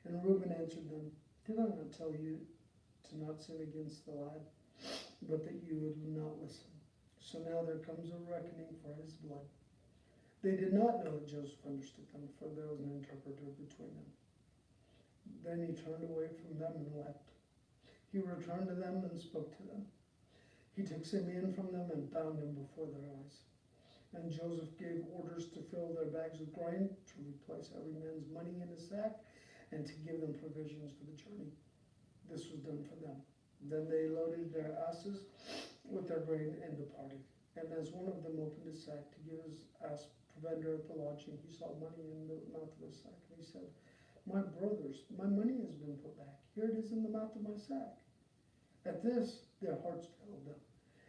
And Reuben answered them, did I not tell you to not sin against the lad, but that you would not listen? So now there comes a reckoning for his blood. They did not know that Joseph understood them, for there was an interpreter between them. Then he turned away from them and wept. He returned to them and spoke to them. He took Simeon from them and bound him before their eyes. And Joseph gave orders to fill their bags with grain, to replace every man's money in his sack, and to give them provisions for the journey. This was done for them. Then they loaded their asses with their grain and departed. And as one of them opened his sack to give his ass provender at the lodging, he saw money in the mouth of his sack. And he said, my brothers, my money has been put back. Here it is in the mouth of my sack. At this, their hearts failed them,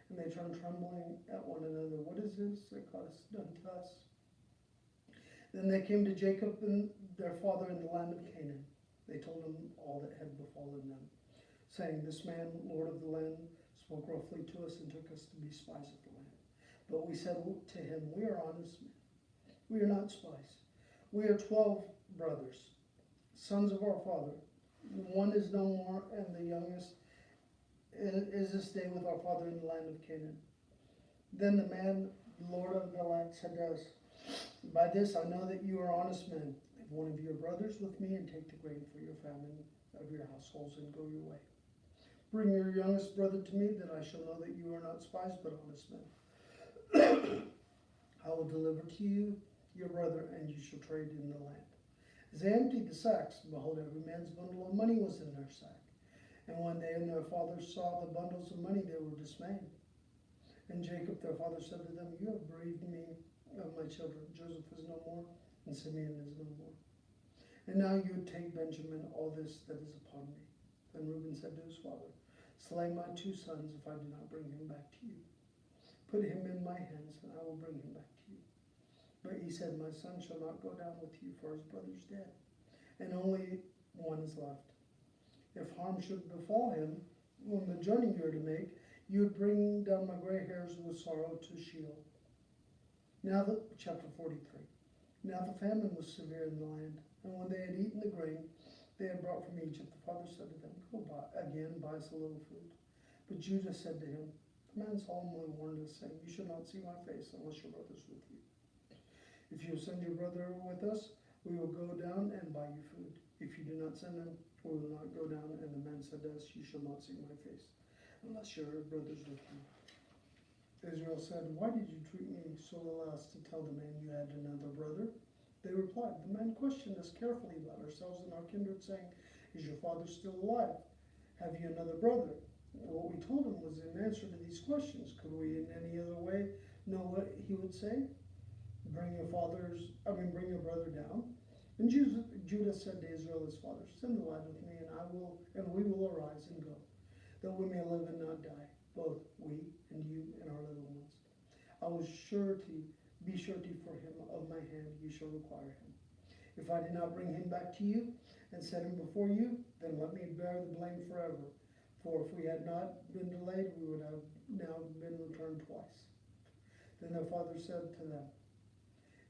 and they turned trembling at one another. What is this that God has done to us? Then they came to Jacob and their father in the land of Canaan. They told him all that had befallen them, saying, this man, Lord of the land, spoke roughly to us and took us to be spies of the land. But we said to him, we are honest men. We are not spies. We are 12 brothers, sons of our father. One is no more, and the youngest is this day with our father in the land of Canaan. Then the man, Lord of the land, said to us, by this I know that you are honest men. Leave one of your brothers with me, and take the grain for your famine of your households, and go your way. Bring your youngest brother to me, that I shall know that you are not spies, but honest men. I will deliver to you your brother, and you shall trade in the land. As they emptied the sacks, behold, every man's bundle of money was in their sack. And when they and their father saw the bundles of money, they were dismayed. And Jacob their father said to them, you have bereaved me of my children. Joseph is no more, and Simeon is no more. And now you would take Benjamin all this that is upon me. Then Reuben said to his father, slay my 2 sons if I do not bring him back to you. Put him in my hands, and I will bring him back to you. But he said, my son shall not go down with you, for his brother is dead, and only one is left. If harm should befall him on the journey you are to make, you would bring down my gray hairs with sorrow to Sheol. Chapter 43. Now the famine was severe in the land, and when they had eaten the grain they had brought from Egypt, the father said to them, go buy us a little food. But Judah said to him, the man solemnly warned us, saying, you shall not see my face unless your brother is with you. If you send your brother with us, we will go down and buy you food. If you do not send him, we will not go down. And the man said to us, you shall not see my face unless your brother is with you. Israel said, why did you treat me so ill as to tell the man you had another brother? They replied, the man questioned us carefully about ourselves and our kindred, saying, is your father still alive? Have you another brother? What we told him was in answer to these questions. Could we in any other way know what he would say? Bring your brother down. And Judah said to Israel his father, send the lad with me, and we will arise and go, that we may live and not die, both we and you and our little ones. I will be surety for him of my hand, you shall require him. If I did not bring him back to you and set him before you, then let me bear the blame forever. For if we had not been delayed, we would have now been returned twice. Then their father said to them,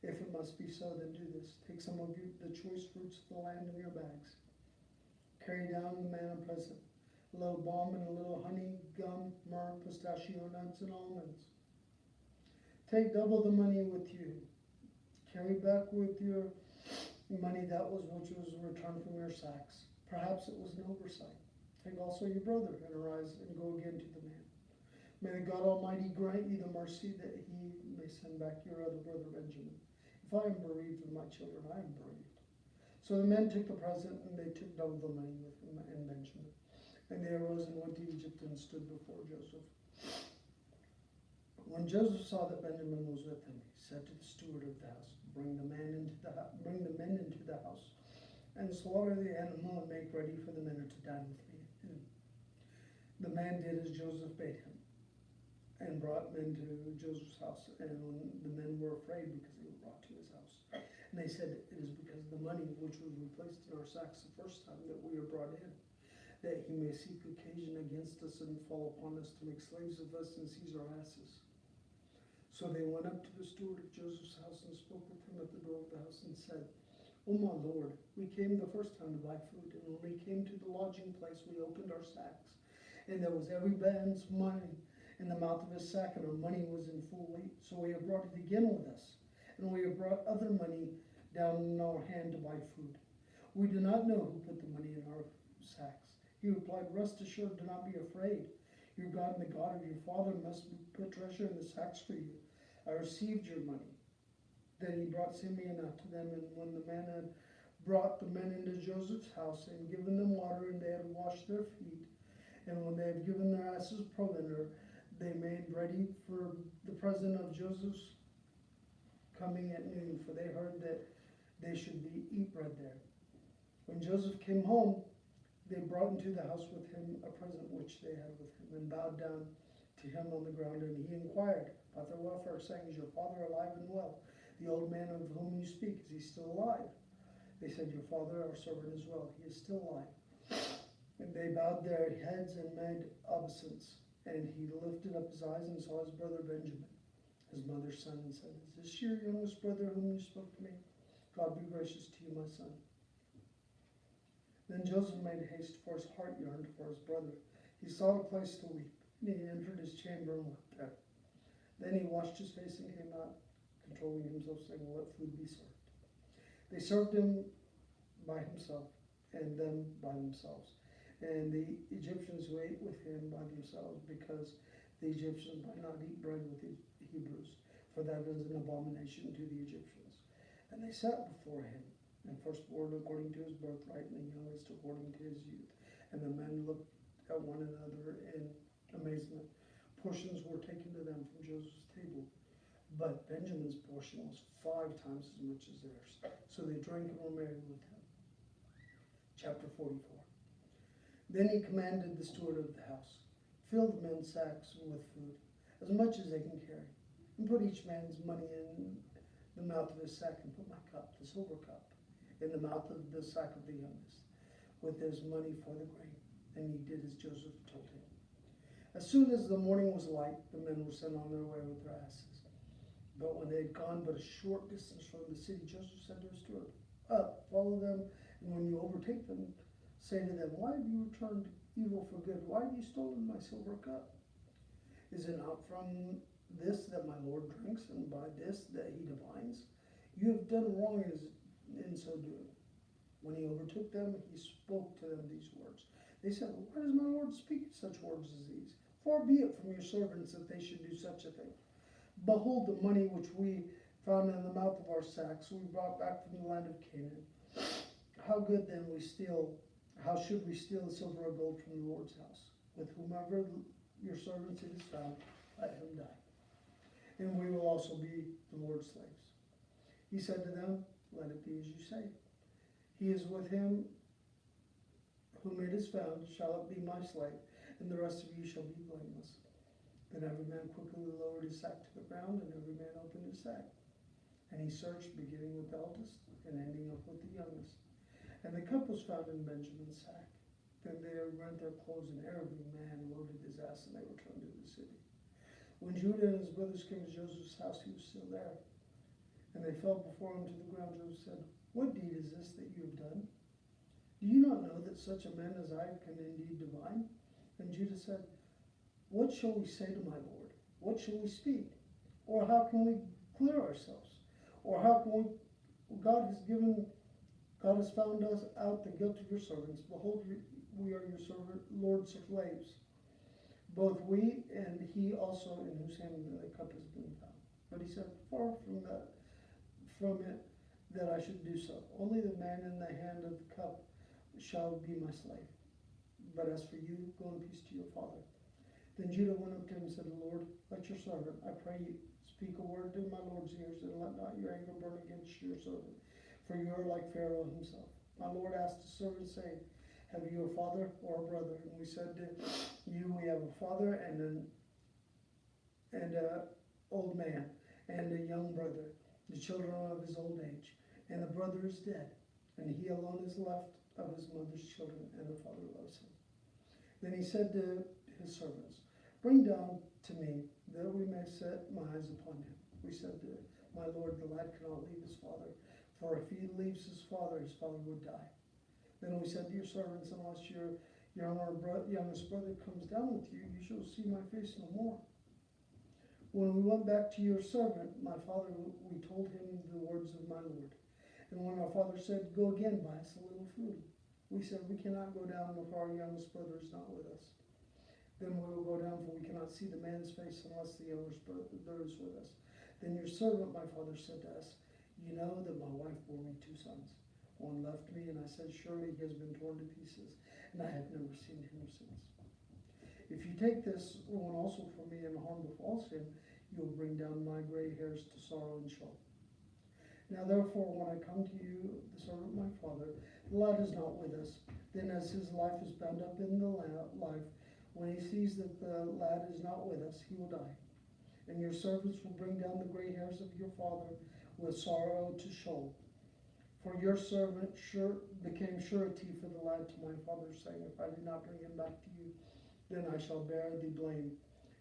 if it must be so, then do this. Take some of the choice fruits of the land in your bags. Carry down the manna present, a little balm and a little honey, gum, myrrh, pistachio nuts, and almonds. Take double the money with you. Carry back with your money which was returned from your sacks. Perhaps it was an oversight. Take also your brother, and arise and go again to the man. May the God Almighty grant you the mercy that he may send back your other brother Benjamin. If I am bereaved of my children, I am bereaved. So the men took the present, and they took double the money with them and Benjamin. And they arose and went to Egypt and stood before Joseph. When Joseph saw that Benjamin was with him, he said to the steward of the house, bring the men into the house, and slaughter the animal and make ready for the men to dine with me. And the man did as Joseph bade him, and brought men to Joseph's house. And when the men were afraid because they were brought to his house, and they said, it is because of the money which was replaced in our sacks the first time that we are brought in, that he may seek occasion against us and fall upon us to make slaves of us and seize our asses. So they went up to the steward of Joseph's house and spoke with him at the door of the house and said, O my lord, we came the first time to buy food, and when we came to the lodging place, we opened our sacks, and there was every man's money in the mouth of his sack, and our money was in full weight. So we have brought it again with us, and we have brought other money down in our hand to buy food. We do not know who put the money in our sacks. He replied, rest assured, do not be afraid. Your God and the God of your father must put treasure in the sacks for you. I received your money. Then he brought Simeon out to them, and when the man had brought the men into Joseph's house and given them water, and they had washed their feet, and when they had given their asses provender, they made ready for the present of Joseph's coming at noon, for they heard that they should eat bread there. When Joseph came home, they brought into the house with him a present which they had with him, and bowed down to him on the ground, and he inquired about their welfare, saying, is your father alive and well? The old man of whom you speak, is he still alive? They said, your father, our servant, is well. He is still alive. And they bowed their heads and made obeisance. And he lifted up his eyes and saw his brother Benjamin, his mother's son, and said, is this your youngest brother whom you spoke to me? God be gracious to you, my son. Then Joseph made haste, for his heart yearned for his brother. He sought a place to weep, and he entered his chamber and wept there. Then he washed his face and came out, controlling himself, saying, let food be served. They served him by himself, and them by themselves. And the Egyptians who ate with him by themselves, because the Egyptians might not eat bread with the Hebrews, for that is an abomination to the Egyptians. And they sat before him, and firstborn according to his birthright, and the youngest according to his youth. And the men looked at one another in amazement. Portions were taken to them from Joseph's table, but Benjamin's portion was 5 times as much as theirs. So they drank and were merry with him. Chapter 44. Then he commanded the steward of the house, fill the men's sacks with food, as much as they can carry, and put each man's money in the mouth of his sack, and put my cup, the silver cup, in the mouth of the sack of the youngest, with his money for the grain. And he did as Joseph told him. As soon as the morning was light, the men were sent on their way with their asses. But when they had gone but a short distance from the city, Joseph said to his steward, up, follow them, and when you overtake them, say to them, why have you returned evil for good? Why have you stolen my silver cup? Is it not from this that my Lord drinks, and by this that he divines? You have done wrong in so doing. When he overtook them, he spoke to them these words. They said, why does my Lord speak such words as these? Far be it from your servants that they should do such a thing. Behold, the money which we found in the mouth of our sacks, we brought back from the land of Canaan. How good then how should we steal the silver or gold from the Lord's house? With whomever your servants it is found, let him die. And we will also be the Lord's slaves. He said to them, let it be as you say. He is with him whom it is found, shall it be my slave, and the rest of you shall be blameless. Then every man quickly lowered his sack to the ground, and every man opened his sack. And he searched, beginning with the eldest, and ending up with the youngest. And the cup was found in Benjamin's sack. Then they rent their clothes, and every man loaded his ass, and they returned to the city. When Judah and his brothers came to Joseph's house, he was still there. And they fell before him to the ground. Joseph said, what deed is this that you have done? Do you not know that such a man as I can indeed divine? And Judah said, what shall we say to my Lord? What shall we speak? Or how can we clear ourselves? Or how can God has found us out the guilt of your servants. Behold, we are your Lord's slaves. Both we and he also in whose hand the cup has been found. But he said, far from it that I should do so. Only the man in the hand of the cup shall be my slave. But as for you, go in peace to your father. Then Judah went up to him and said, Lord, let your servant, I pray you, speak a word in my Lord's ears, and let not your anger burn against your servant, for you are like Pharaoh himself. My Lord asked the servant, saying, have you a father or a brother? And we said to you, we have a father and an old man, and a young brother, the children of his old age. And the brother is dead, and he alone is left of his mother's children, and the father loves him. Then he said to his servants, bring down to me, that we may set my eyes upon him. We said to my Lord, the lad cannot leave his father, for if he leaves his father would die. Then we said to your servants, unless your youngest brother comes down with you, you shall see my face no more. When we went back to your servant, my father, we told him the words of my Lord. And when our father said, go again, buy us a little food, we said, we cannot go down if our youngest brother is not with us. Then we will go down, for we cannot see the man's face unless the youngest brother is with us. Then your servant, my father, said to us, you know that my wife bore me 2 sons. One left me, and I said, surely he has been torn to pieces, and I have never seen him since. If you take this one also from me and harm befalls him, you will bring down my gray hairs to sorrow and shame. Now therefore, when I come to you, the servant of my father, the lad is not with us. Then as his life is bound up in the life, when he sees that the lad is not with us, he will die. And your servants will bring down the gray hairs of your father with sorrow to Sheol. For your servant became surety for the lad to my father, saying, if I do not bring him back to you, then I shall bear the blame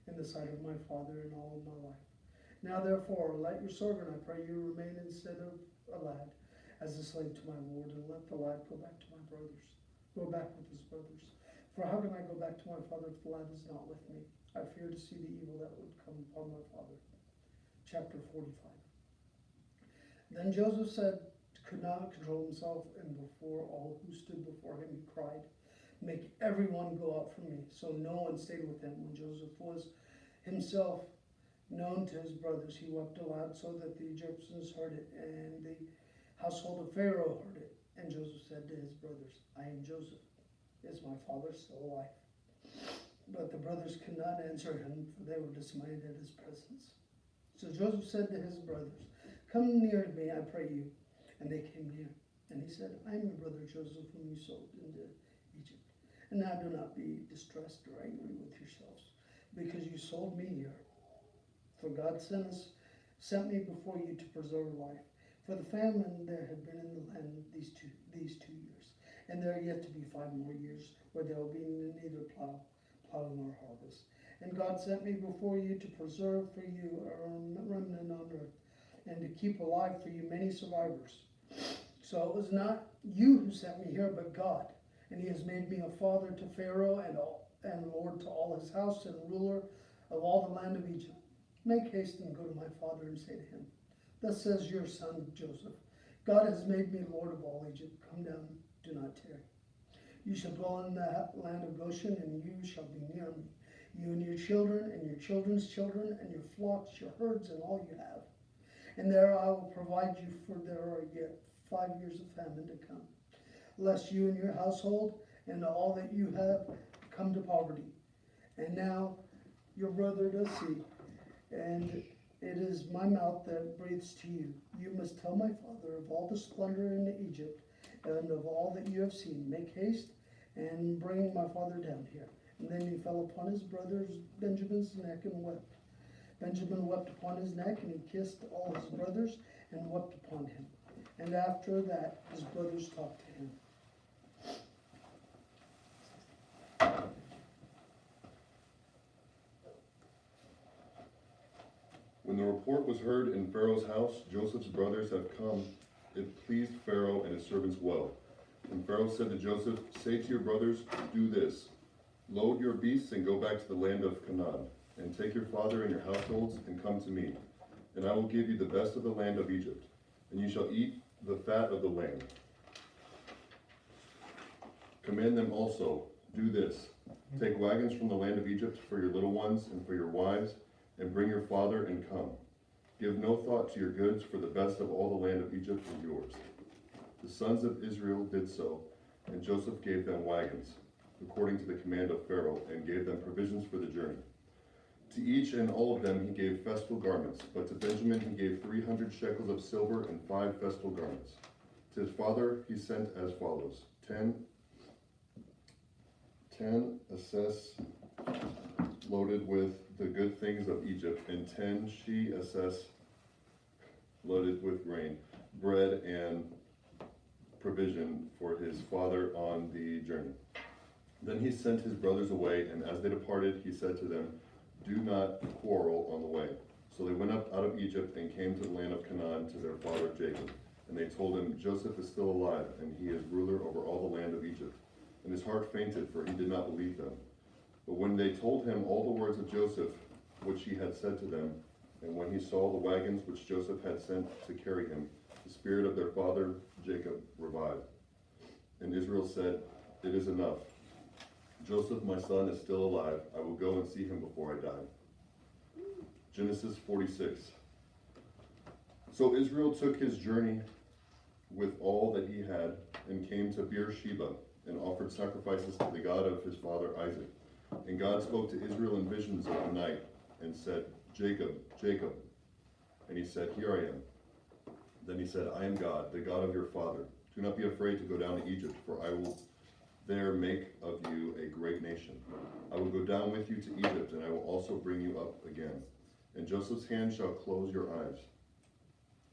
in the sight of my father in all of my life. Now therefore, let your servant, I pray you, remain instead of a lad, as a slave to my Lord, and let the lad go back with his brothers. For how can I go back to my father if the lad is not with me? I fear to see the evil that would come upon my father. Chapter 45. Then Joseph could not control himself, and before all who stood before him, he cried, make everyone go out from me. So no one stayed with him. When Joseph was himself known to his brothers, he wept aloud so that the Egyptians heard it, and the household of Pharaoh heard it. And Joseph said to his brothers, I am Joseph. Is my father still alive? But the brothers could not answer him, for they were dismayed at his presence. So Joseph said to his brothers, "Come near to me, I pray you." And they came near. And he said, "I am your brother Joseph, whom you sold into Egypt. And now do not be distressed or angry with yourselves, because you sold me here. For God sent me before you to preserve life. For the famine there had been in the land these 2 years, and there are yet to be 5 more years, where there will be neither plowing nor harvest. And God sent me before you to preserve for you a remnant on earth, and to keep alive for you many survivors. So it was not you who sent me here, but God. And he has made me a father to Pharaoh and Lord to all his house, and ruler of all the land of Egypt. Make haste and go to my father and say to him, 'Thus says your son Joseph, God has made me Lord of all Egypt. Come down, do not tarry. You shall dwell in the land of Goshen, and you shall be near me, you and your children, and your children's children, and your flocks, your herds, and all you have. And there I will provide you, for there are yet 5 years of famine to come, lest you and your household and all that you have come to poverty. And now your brother does see, and it is my mouth that breathes to you. You must tell my father of all the splendor in Egypt, and of all that you have seen. Make haste and bring my father down here." And then he fell upon his brother Benjamin's neck and wept. Benjamin wept upon his neck, and he kissed all his brothers and wept upon him. And after that his brothers talked to him. When the report was heard in Pharaoh's house, Joseph's brothers have come. It pleased Pharaoh and his servants well. And Pharaoh said to Joseph, "Say to your brothers, do this. Load your beasts and go back to the land of Canaan, and take your father and your households and come to me. And I will give you the best of the land of Egypt, and you shall eat the fat of the land. Command them also, do this. Take wagons from the land of Egypt for your little ones and for your wives, and bring your father and come. Give no thought to your goods, for the best of all the land of Egypt is yours." The sons of Israel did so, and Joseph gave them wagons, according to the command of Pharaoh, and gave them provisions for the journey. To each and all of them he gave festal garments, but to Benjamin he gave 300 shekels of silver and 5 festal garments. To his father he sent as follows: 10 asses loaded with the good things of Egypt, and 10 she-asses loaded with grain, bread, and provision for his father on the journey. Then he sent his brothers away, and as they departed, he said to them, "Do not quarrel on the way." So they went up out of Egypt and came to the land of Canaan to their father Jacob. And they told him, "Joseph is still alive, and he is ruler over all the land of Egypt." And his heart fainted, for he did not believe them. But when they told him all the words of Joseph, which he had said to them, and when he saw the wagons which Joseph had sent to carry him, the spirit of their father Jacob revived. And Israel said, "It is enough. Joseph, my son, is still alive. I will go and see him before I die." Genesis 46. So Israel took his journey with all that he had, and came to Beersheba, and offered sacrifices to the God of his father Isaac. And God spoke to Israel in visions of the night, and said, "Jacob, Jacob." And he said, "Here I am." Then he said, "I am God, the God of your father. Do not be afraid to go down to Egypt, for I will there make of you a great nation. I will go down with you to Egypt, and I will also bring you up again. And Joseph's hand shall close your eyes."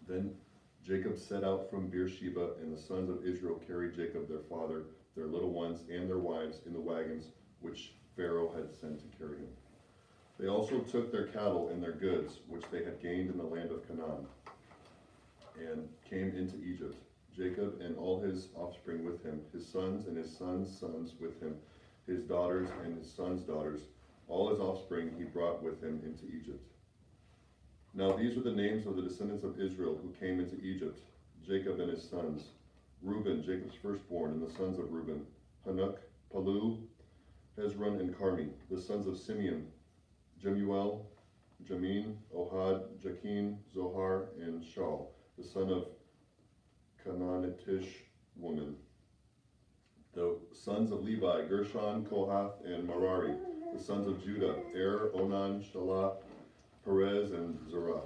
Then Jacob set out from Beersheba, and the sons of Israel carried Jacob their father, their little ones, and their wives in the wagons which Pharaoh had sent to carry him. They also took their cattle and their goods, which they had gained in the land of Canaan, and came into Egypt. Jacob and all his offspring with him, his sons and his sons' sons with him, his daughters and his sons' daughters, all his offspring he brought with him into Egypt. Now these are the names of the descendants of Israel who came into Egypt: Jacob and his sons, Reuben, Jacob's firstborn, and the sons of Reuben, Hanok, Palu, Hezron, and Carmi. The sons of Simeon, Jemuel, Jamin, Ohad, Jachin, Zohar, and Shaul, the son of Canaanitish woman. The sons of Levi, Gershon, Kohath, and Merari. The sons of Judah, Onan, Shelah, Perez, and Zerah.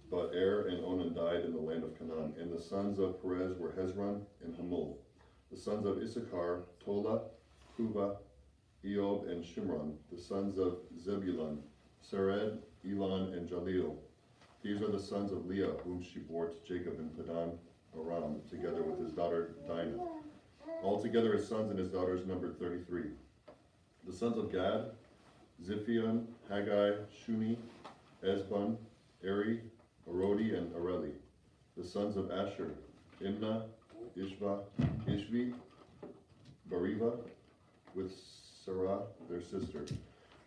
But and Onan died in the land of Canaan. And the sons of Perez were Hezron and Hamul. The sons of Issachar, Tola, Puvah, Eob, and Shimron. The sons of Zebulun, Sered, Elon, and Jaleel. These are the sons of Leah, whom she bore to Jacob in Padan Aram, together with his daughter Dinah. Altogether his sons and his daughters numbered 33. The sons of Gad, Ziphion, Haggai, Shuni, Esbon, Eri, Arodi, and Areli. The sons of Asher, Imnah, Ishvi, Bariva, with Sarah, their sister.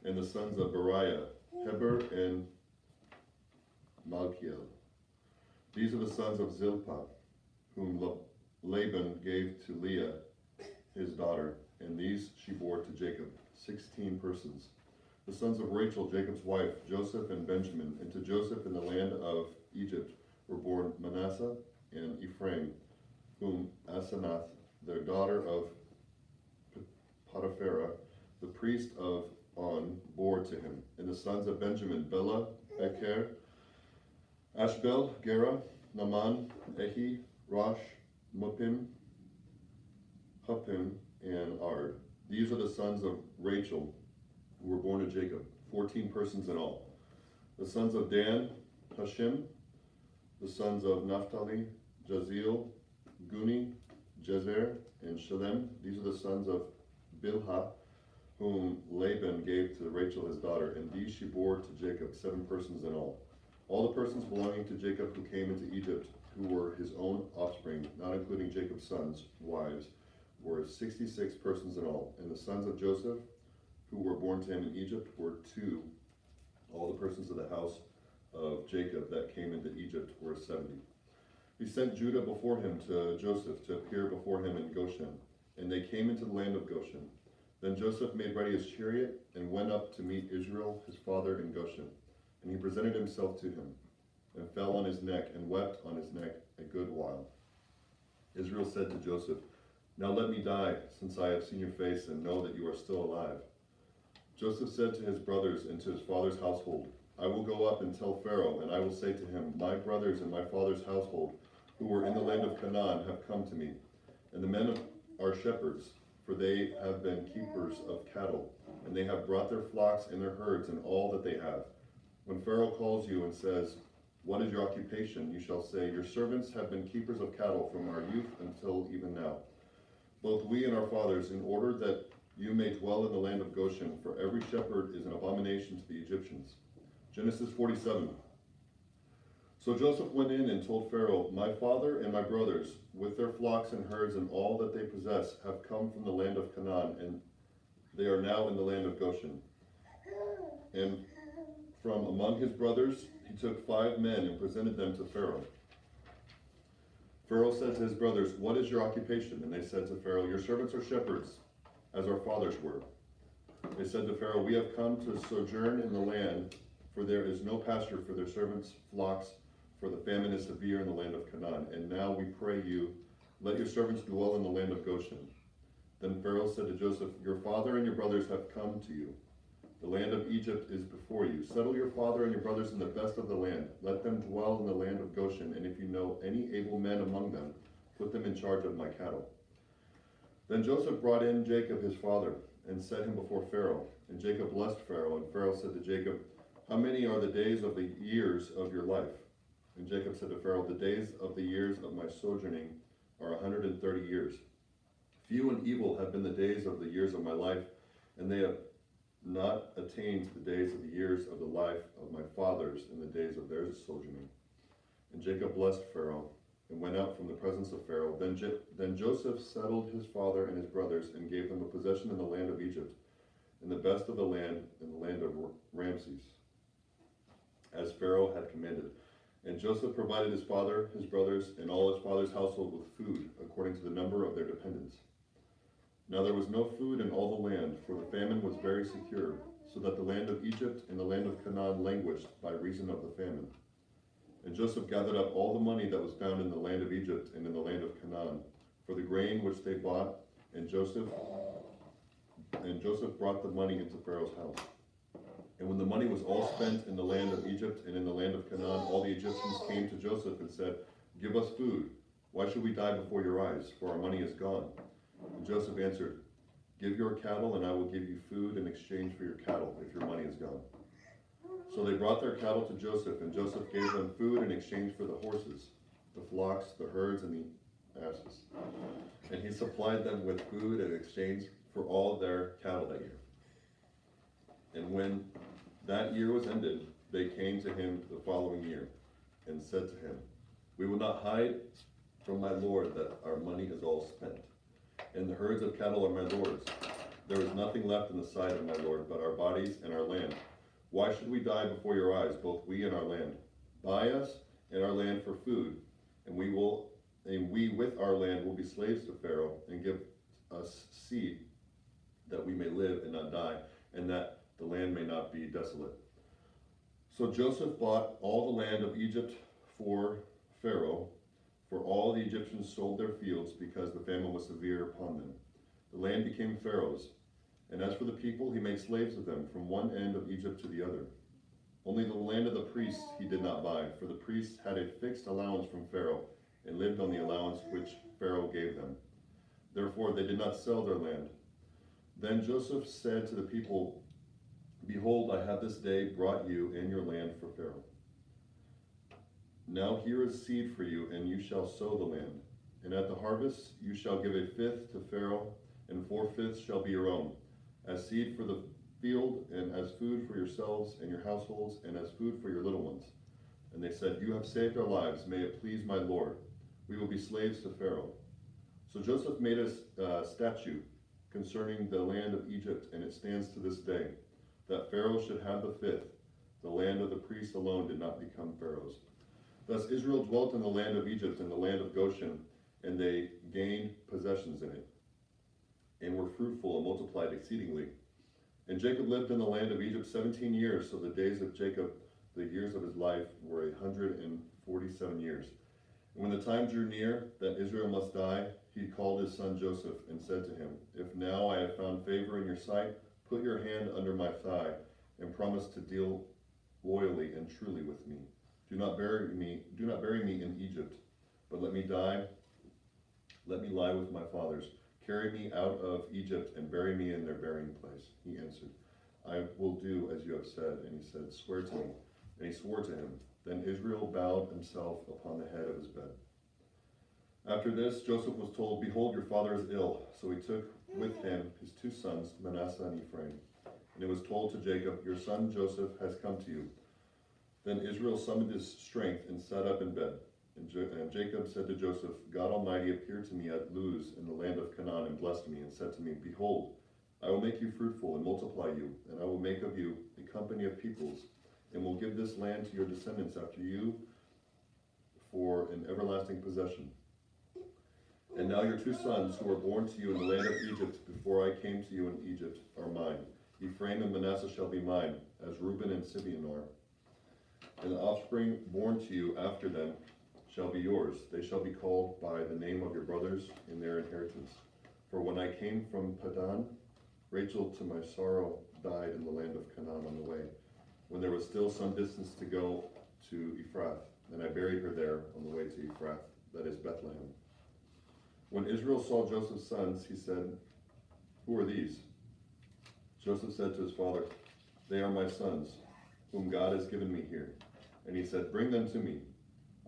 And the sons of Beriah, Heber, and Malkiel. These are the sons of Zilpah, whom Laban gave to Leah, his daughter, and these she bore to Jacob, 16 persons. The sons of Rachel, Jacob's wife, Joseph and Benjamin, and to Joseph in the land of Egypt were born Manasseh and Ephraim, whom Asenath, their daughter of Potipharah, the priest of On, bore to him. And the sons of Benjamin, Bela, Becher, Ashbel, Gera, Naaman, Ehi, Rosh, Muppim, Huppim, and Ard. These are the sons of Rachel, who were born to Jacob, 14 persons in all. The sons of Dan, Hashim. The sons of Naphtali, Jaziel, Guni, Jezer, and Shalem. These are the sons of Bilhah, whom Laban gave to Rachel his daughter, and these she bore to Jacob, 7 persons in all. All the persons belonging to Jacob who came into Egypt, who were his own offspring, not including Jacob's sons' wives, were 66 persons in all. And the sons of Joseph, who were born to him in Egypt, were 2. All the persons of the house of Jacob that came into Egypt were 70. He sent Judah before him to Joseph to appear before him in Goshen, and they came into the land of Goshen. Then Joseph made ready his chariot and went up to meet Israel, his father, in Goshen. And he presented himself to him, and fell on his neck, and wept on his neck a good while. Israel said to Joseph, "Now let me die, since I have seen your face, and know that you are still alive." Joseph said to his brothers and to his father's household, "I will go up and tell Pharaoh, and I will say to him, my brothers and my father's household, who were in the land of Canaan, have come to me. And the men are shepherds, for they have been keepers of cattle, and they have brought their flocks and their herds and all that they have. When Pharaoh calls you and says, 'What is your occupation?' you shall say, 'Your servants have been keepers of cattle from our youth until even now, both we and our fathers, in order that you may dwell in the land of Goshen, for every shepherd is an abomination to the Egyptians.'" Genesis 47. So Joseph went in and told Pharaoh, "My father and my brothers, with their flocks and herds and all that they possess, have come from the land of Canaan, and they are now in the land of Goshen." And from among his brothers he took 5 men and presented them to Pharaoh. Pharaoh said to his brothers, "What is your occupation?" And they said to Pharaoh, "Your servants are shepherds, as our fathers were." They said to Pharaoh, "We have come to sojourn in the land, for there is no pasture for their servants' flocks, for the famine is severe in the land of Canaan. And now we pray you, let your servants dwell in the land of Goshen." Then Pharaoh said to Joseph, "Your father and your brothers have come to you. The land of Egypt is before you. Settle your father and your brothers in the best of the land. Let them dwell in the land of Goshen, and if you know any able men among them, put them in charge of my cattle." Then Joseph brought in Jacob his father, and set him before Pharaoh. And Jacob blessed Pharaoh, and Pharaoh said to Jacob, "How many are the days of the years of your life?" And Jacob said to Pharaoh, "The days of the years of my sojourning are 130 years. Few and evil have been the days of the years of my life, and they have not attained to the days of the years of the life of my fathers in the days of their sojourning." And Jacob blessed Pharaoh, and went out from the presence of Pharaoh. Then Joseph settled his father and his brothers, and gave them a possession in the land of Egypt, in the best of the land, in the land of Ramses, as Pharaoh had commanded. And Joseph provided his father, his brothers, and all his father's household with food, according to the number of their dependents. Now there was no food in all the land, for the famine was very severe, so that the land of Egypt and the land of Canaan languished by reason of the famine. And Joseph gathered up all the money that was found in the land of Egypt and in the land of Canaan, for the grain which they bought, And Joseph brought the money into Pharaoh's house. And when the money was all spent in the land of Egypt and in the land of Canaan, all the Egyptians came to Joseph and said, "Give us food. Why should we die before your eyes? For our money is gone." And Joseph answered, "Give your cattle, and I will give you food in exchange for your cattle, if your money is gone." So they brought their cattle to Joseph, and Joseph gave them food in exchange for the horses, the flocks, the herds, and the asses. And he supplied them with food in exchange for all their cattle that year. And when that year was ended, they came to him the following year and said to him, "We will not hide from my lord that our money is all spent, and the herds of cattle are my lord's. There is nothing left in the sight of my lord but our bodies and our land. Why should we die before your eyes, both we and our land? Buy us and our land for food, and we with our land will be slaves to Pharaoh, and give us seed that we may live and not die, and that the land may not be desolate." So Joseph bought all the land of Egypt for Pharaoh, for all the Egyptians sold their fields because the famine was severe upon them. The land became Pharaoh's, and as for the people, he made slaves of them from one end of Egypt to the other. Only the land of the priests he did not buy, for the priests had a fixed allowance from Pharaoh, and lived on the allowance which Pharaoh gave them. Therefore they did not sell their land. Then Joseph said to the people, "Behold, I have this day brought you and your land for Pharaoh. Now here is seed for you, and you shall sow the land. And at the harvest you shall give a fifth to Pharaoh, and 4/5 shall be your own, as seed for the field, and as food for yourselves and your households, and as food for your little ones." And they said, "You have saved our lives. May it please my lord. We will be slaves to Pharaoh." So Joseph made a statute concerning the land of Egypt, and it stands to this day, that Pharaoh should have the fifth. The land of the priests alone did not become Pharaoh's. Thus Israel dwelt in the land of Egypt and the land of Goshen, and they gained possessions in it, and were fruitful and multiplied exceedingly. And Jacob lived in the land of Egypt 17 years, so the days of Jacob, the years of his life, were 147 years. And when the time drew near that Israel must die, he called his son Joseph and said to him, "If now I have found favor in your sight, put your hand under my thigh and promise to deal loyally and truly with me. Do not bury me in Egypt, but let me die. Let me lie with my fathers. Carry me out of Egypt and bury me in their burying place." He answered, "I will do as you have said." And he said, "Swear to me." And he swore to him. Then Israel bowed himself upon the head of his bed. After this, Joseph was told, "Behold, your father is ill." So he took with him his two sons, Manasseh and Ephraim. And it was told to Jacob, "Your son Joseph has come to you." Then Israel summoned his strength and sat up in bed. And Jacob said to Joseph, "God Almighty appeared to me at Luz in the land of Canaan and blessed me and said to me, 'Behold, I will make you fruitful and multiply you, and I will make of you a company of peoples, and will give this land to your descendants after you for an everlasting possession. And now your two sons, who were born to you in the land of Egypt before I came to you in Egypt, are mine. Ephraim and Manasseh shall be mine, as Reuben and Simeon are. And the offspring born to you after them shall be yours. They shall be called by the name of your brothers in their inheritance. For when I came from Padan, Rachel to my sorrow died in the land of Canaan on the way, when there was still some distance to go to Ephrath, and I buried her there on the way to Ephrath, that is Bethlehem. When Israel saw Joseph's sons, he said, "Who are these?" Joseph said to his father, "They are my sons, whom God has given me here." And he said, "Bring them to me,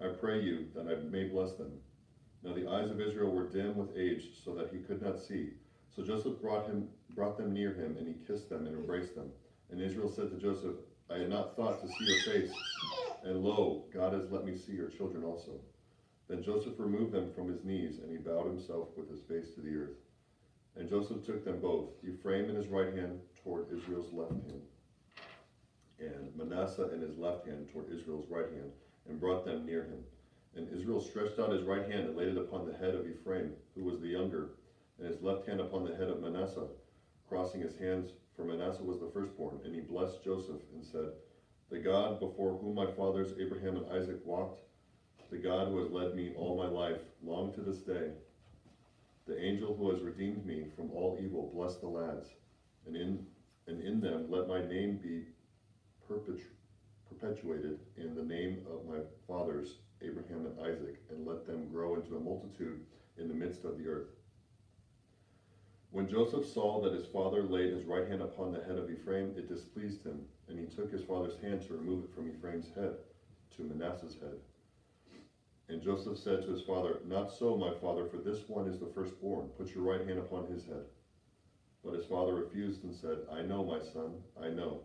I pray you, that I may bless them." Now the eyes of Israel were dim with age, so that he could not see. So Joseph brought them near him, and he kissed them and embraced them. And Israel said to Joseph, "I had not thought to see your face, and lo, God has let me see your children also." Then Joseph removed them from his knees, and he bowed himself with his face to the earth. And Joseph took them both, Ephraim in his right hand toward Israel's left hand, and Manasseh in his left hand toward Israel's right hand, and brought them near him. And Israel stretched out his right hand and laid it upon the head of Ephraim, who was the younger, and his left hand upon the head of Manasseh, crossing his hands, for Manasseh was the firstborn. And he blessed Joseph and said, "The God before whom my fathers Abraham and Isaac walked, the God who has led me all my life, long to this day, The angel who has redeemed me from all evil, bless the lads, and in them let my name be perpetuated in the name of my fathers, Abraham and Isaac, and let them grow into a multitude in the midst of the earth. When Joseph saw that his father laid his right hand upon the head of Ephraim, it displeased him, and he took his father's hand to remove it from Ephraim's head to Manasseh's head. And Joseph said to his father, Not so, my father, for this one is the firstborn. Put your right hand upon his head. But his father refused and said, I know, my son, I know.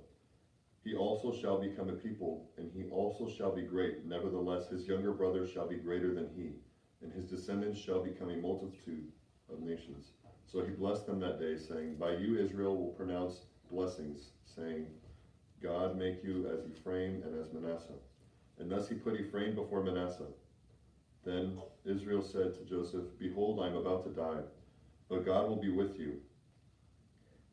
He also shall become a people, and he also shall be great. Nevertheless, his younger brother shall be greater than he, and his descendants shall become a multitude of nations. So he blessed them that day, saying, By you Israel will pronounce blessings, saying, God make you as Ephraim and as Manasseh. And thus he put Ephraim before Manasseh. Then Israel said to Joseph, Behold, I am about to die, but God will be with you,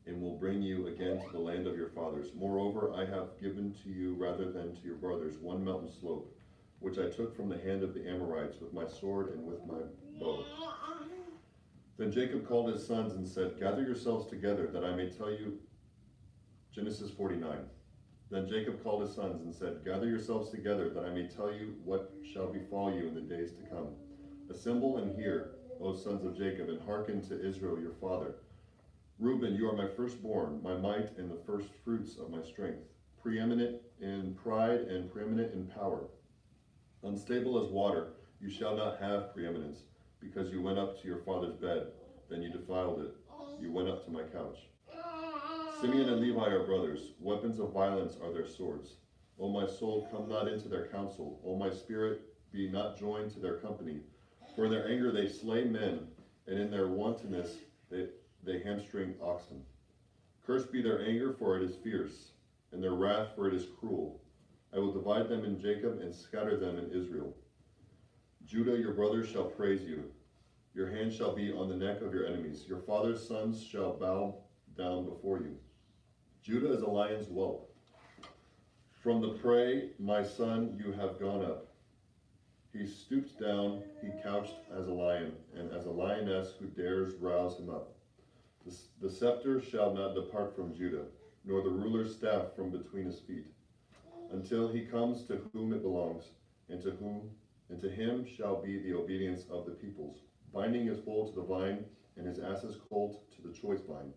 and will bring you again to the land of your fathers. Moreover, I have given to you, rather than to your brothers, one mountain slope, which I took from the hand of the Amorites with my sword and with my bow. Then Jacob called his sons and said, Gather yourselves together, that I may tell you. Genesis 49. Then Jacob called his sons and said, Gather yourselves together, that I may tell you what shall befall you in the days to come. Assemble and hear, O sons of Jacob, and hearken to Israel your father. Reuben, you are my firstborn, my might, and the first fruits of my strength, preeminent in pride and preeminent in power. Unstable as water, you shall not have preeminence, because you went up to your father's bed, then you defiled it. You went up to my couch. Simeon and Levi are brothers. Weapons of violence are their swords. O my soul, come not into their counsel. O my spirit, be not joined to their company. For in their anger they slay men, and in their wantonness they hamstring oxen. Cursed be their anger, for it is fierce, and their wrath, for it is cruel. I will divide them in Jacob and scatter them in Israel. Judah, your brothers shall praise you. Your hand shall be on the neck of your enemies. Your father's sons shall bow down before you. Judah is a lion's whelp. From the prey, my son, you have gone up. He stooped down, he couched as a lion, and as a lioness who dares rouse him up. The scepter shall not depart from Judah, nor the ruler's staff from between his feet, until he comes to whom it belongs, and to him shall be the obedience of the peoples, binding his foal to the vine, and his ass's colt to the choice vine.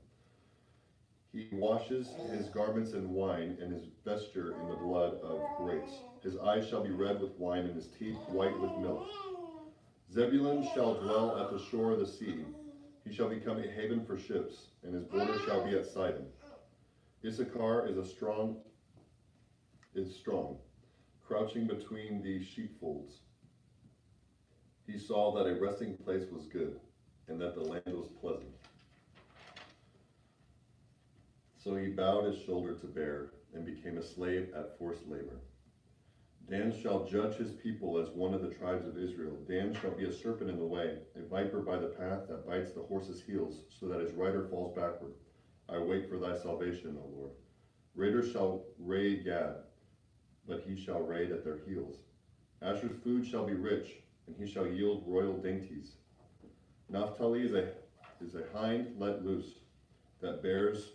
He washes his garments in wine, and his vesture in the blood of grapes. His eyes shall be red with wine, and his teeth white with milk. Zebulun shall dwell at the shore of the sea. He shall become a haven for ships, and his border shall be at Sidon. Issachar is strong, crouching between the sheepfolds. He saw that a resting place was good, and that the land was pleasant. So he bowed his shoulder to bear, and became a slave at forced labor. Dan shall judge his people as one of the tribes of Israel. Dan shall be a serpent in the way, a viper by the path that bites the horse's heels, so that his rider falls backward. I wait for thy salvation, O Lord. Raiders shall raid Gad, but he shall raid at their heels. Asher's food shall be rich, and he shall yield royal dainties. Naphtali is a hind let loose, that bears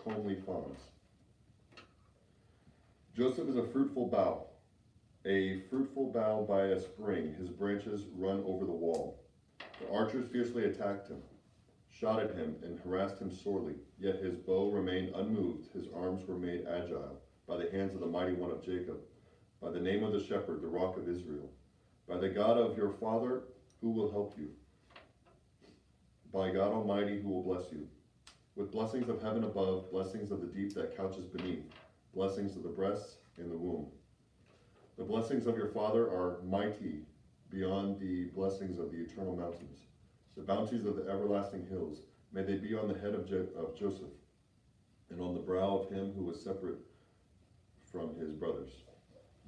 comely fawns. Joseph is a fruitful bough by a spring. His branches run over the wall. The archers fiercely attacked him, shot at him, and harassed him sorely. Yet his bow remained unmoved. His arms were made agile by the hands of the mighty one of Jacob, by the name of the shepherd, the rock of Israel, by the God of your father, who will help you, by God Almighty, who will bless you, with blessings of heaven above, blessings of the deep that couches beneath, blessings of the breasts and the womb. The blessings of your father are mighty beyond the blessings of the eternal mountains. The bounties of the everlasting hills, may they be on the head of Joseph, and on the brow of him who was separate from his brothers.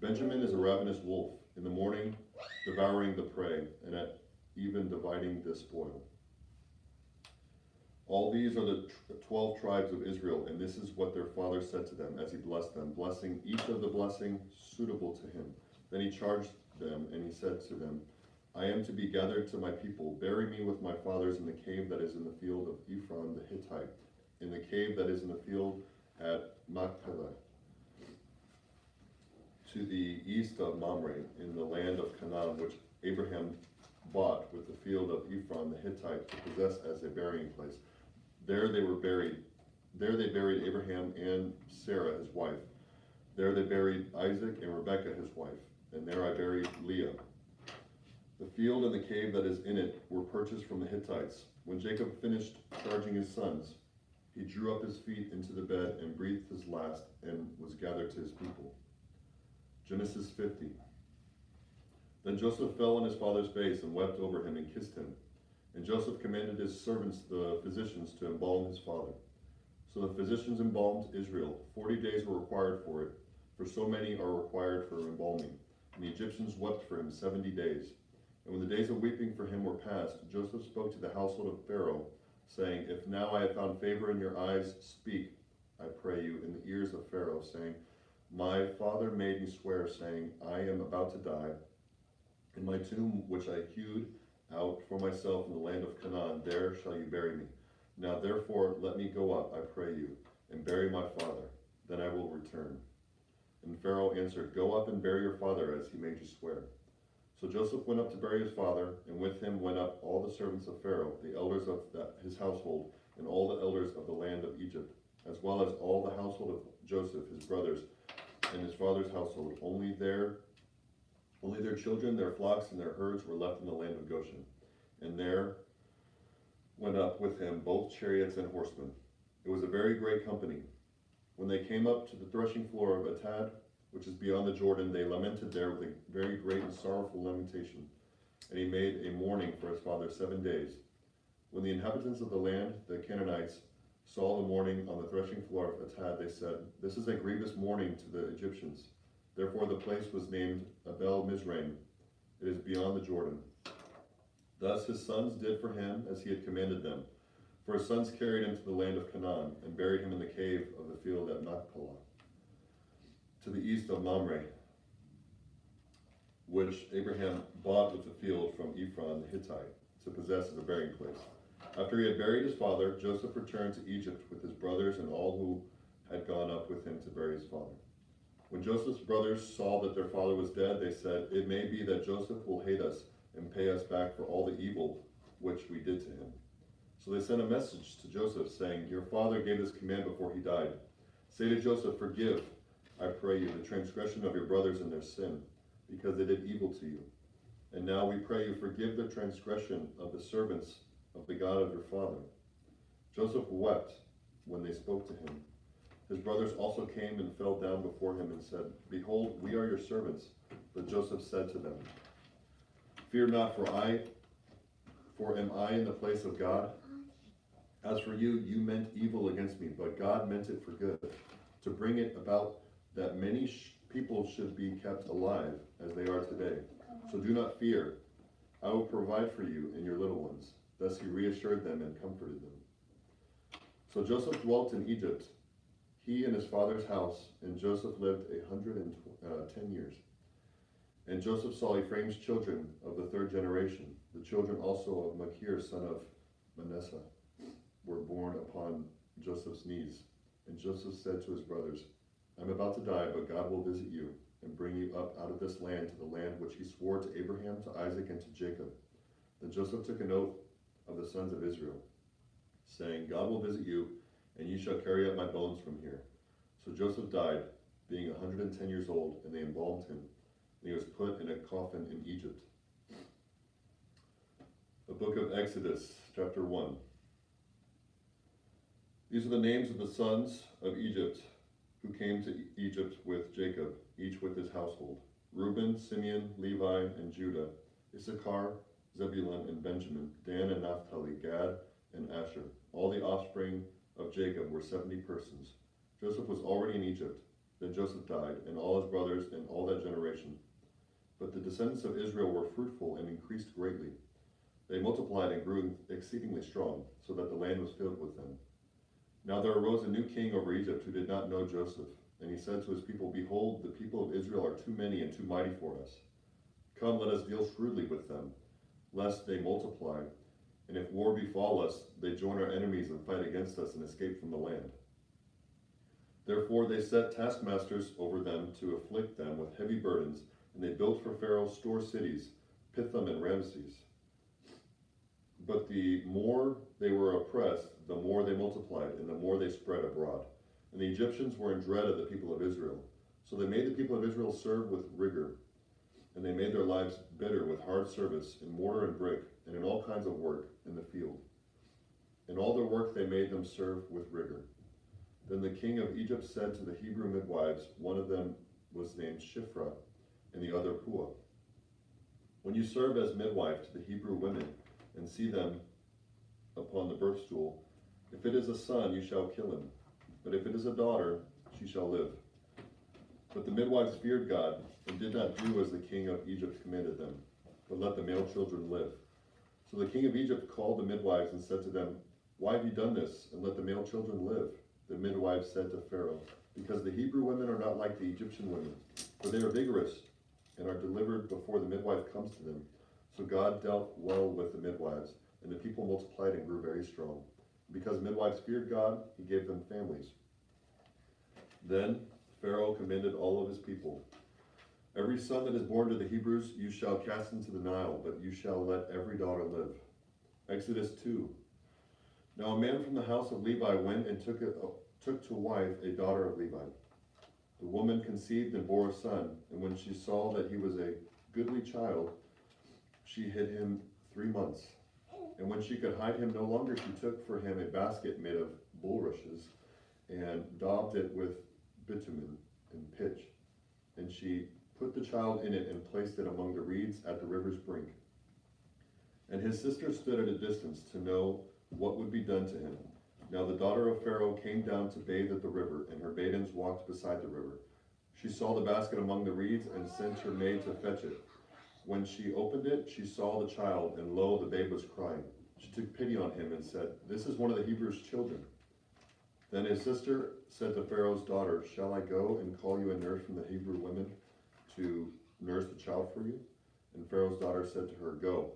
Benjamin is a ravenous wolf, in the morning devouring the prey, and at even dividing the spoil. All these are the 12 tribes of Israel, and this is what their father said to them as he blessed them, blessing each of the blessing suitable to him. Then he charged them, and he said to them, I am to be gathered to my people. Bury me with my fathers in the cave that is in the field of Ephron the Hittite, in the cave that is in the field at Machpelah, to the east of Mamre, in the land of Canaan, which Abraham bought with the field of Ephron the Hittite to possess as a burying place. There they buried Abraham and Sarah his wife. There they buried Isaac and Rebekah his wife, and there I buried Leah. The field and the cave that is in it were purchased from the Hittites. When Jacob finished charging his sons, he drew up his feet into the bed and breathed his last, and was gathered to his people. Genesis 50. Then Joseph fell on his father's face and wept over him and kissed him. And Joseph commanded his servants, the physicians, to embalm his father. So the physicians embalmed Israel. 40 days were required for it, for so many are required for embalming. And the Egyptians wept for him 70 days. And when the days of weeping for him were past, Joseph spoke to the household of Pharaoh, saying, If now I have found favor in your eyes, speak, I pray you, in the ears of Pharaoh, saying, My father made me swear, saying, I am about to die. In my tomb, which I hewed out for myself in the land of Canaan, there shall you bury me. Now therefore let me go up, I pray you, and bury my father, then I will return. And Pharaoh answered, Go up and bury your father, as he made you swear. So Joseph went up to bury his father, and with him went up all the servants of Pharaoh, the elders of his household, and all the elders of the land of Egypt, as well as all the household of Joseph, his brothers, and his father's household. Only their children, their flocks, and their herds were left in the land of Goshen. And there went up with him both chariots and horsemen. It was a very great company. When they came up to the threshing floor of Atad, which is beyond the Jordan, they lamented there with a very great and sorrowful lamentation. And he made a mourning for his father 7 days. When the inhabitants of the land, the Canaanites, saw the mourning on the threshing floor of Atad, they said, This is a grievous mourning to the Egyptians. Therefore the place was named Abel Mizraim. It is beyond the Jordan. Thus his sons did for him as he had commanded them. For his sons carried him to the land of Canaan, and buried him in the cave of the field at Machpelah, to the east of Mamre, which Abraham bought with the field from Ephron the Hittite, to possess as a burying place. After he had buried his father, Joseph returned to Egypt with his brothers and all who had gone up with him to bury his father. When Joseph's brothers saw that their father was dead, they said, It may be that Joseph will hate us and pay us back for all the evil which we did to him. So they sent a message to Joseph, saying, Your father gave this command before he died. Say to Joseph, Forgive, I pray you, the transgression of your brothers and their sin, because they did evil to you. And now we pray you, forgive the transgression of the servants of the God of your father. Joseph wept when they spoke to him. His brothers also came and fell down before him and said, Behold, we are your servants. But Joseph said to them, Fear not, for am I in the place of God? As for you, you meant evil against me, but God meant it for good, to bring it about that many people should be kept alive as they are today. So do not fear. I will provide for you and your little ones. Thus he reassured them and comforted them. So Joseph dwelt in Egypt, he and his father's house, and Joseph lived 110 years. And Joseph saw Ephraim's children of the third generation. The children also of Machir, son of Manasseh, were born upon Joseph's knees. And Joseph said to his brothers, I am about to die, but God will visit you and bring you up out of this land to the land which he swore to Abraham, to Isaac, and to Jacob. Then Joseph took an oath of the sons of Israel, saying, God will visit you, and you shall carry up my bones from here. So Joseph died, being 110 years old, and they embalmed him, and he was put in a coffin in Egypt. The book of Exodus, chapter 1. These are the names of the sons of Egypt who came to Egypt with Jacob, each with his household: Reuben, Simeon, Levi, and Judah, Issachar, Zebulun, and Benjamin, Dan and Naphtali, Gad, and Asher. All the offspring of Jacob were 70 persons. Joseph was already in Egypt. Then Joseph died, and all his brothers, and all that generation. But the descendants of Israel were fruitful and increased greatly. They multiplied and grew exceedingly strong, so that the land was filled with them. Now there arose a new king over Egypt who did not know Joseph. And he said to his people, Behold, the people of Israel are too many and too mighty for us. Come, let us deal shrewdly with them, lest they multiply. And if war befall us, they join our enemies and fight against us and escape from the land. Therefore they set taskmasters over them to afflict them with heavy burdens, and they built for Pharaoh store cities, Pithom and Ramses. But the more they were oppressed, the more they multiplied, and the more they spread abroad. And the Egyptians were in dread of the people of Israel. So they made the people of Israel serve with rigor, and they made their lives bitter with hard service in mortar and brick, and in all kinds of work in the field. In all their work they made them serve with rigor. Then the king of Egypt said to the Hebrew midwives, one of them was named Shiphrah, and the other Puah, when you serve as midwife to the Hebrew women, and see them upon the birth stool, if it is a son, you shall kill him, but if it is a daughter, she shall live. But the midwives feared God, and did not do as the king of Egypt commanded them, but let the male children live. So the king of Egypt called the midwives and said to them, why have you done this, and let the male children live? The midwives said to Pharaoh, because the Hebrew women are not like the Egyptian women, for they are vigorous, and are delivered before the midwife comes to them. So God dealt well with the midwives, and the people multiplied and grew very strong. Because midwives feared God, he gave them families. Then Pharaoh commanded all of his people, every son that is born to the Hebrews you shall cast into the Nile, but you shall let every daughter live. Exodus 2. Now a man from the house of Levi went and took to wife a daughter of Levi. The woman conceived and bore a son, and when she saw that he was a goodly child, she hid him 3 months. And when she could hide him no longer, she took for him a basket made of bulrushes, and daubed it with bitumen and pitch. And she put the child in it and placed it among the reeds at the river's brink. And his sister stood at a distance to know what would be done to him. Now the daughter of Pharaoh came down to bathe at the river, and her maidens walked beside the river. She saw the basket among the reeds, and sent her maid to fetch it. When she opened it, she saw the child, and lo, the babe was crying. She took pity on him and said, this is one of the Hebrews' children. Then his sister said to Pharaoh's daughter, shall I go and call you a nurse from the Hebrew women to nurse the child for you? And Pharaoh's daughter said to her, go.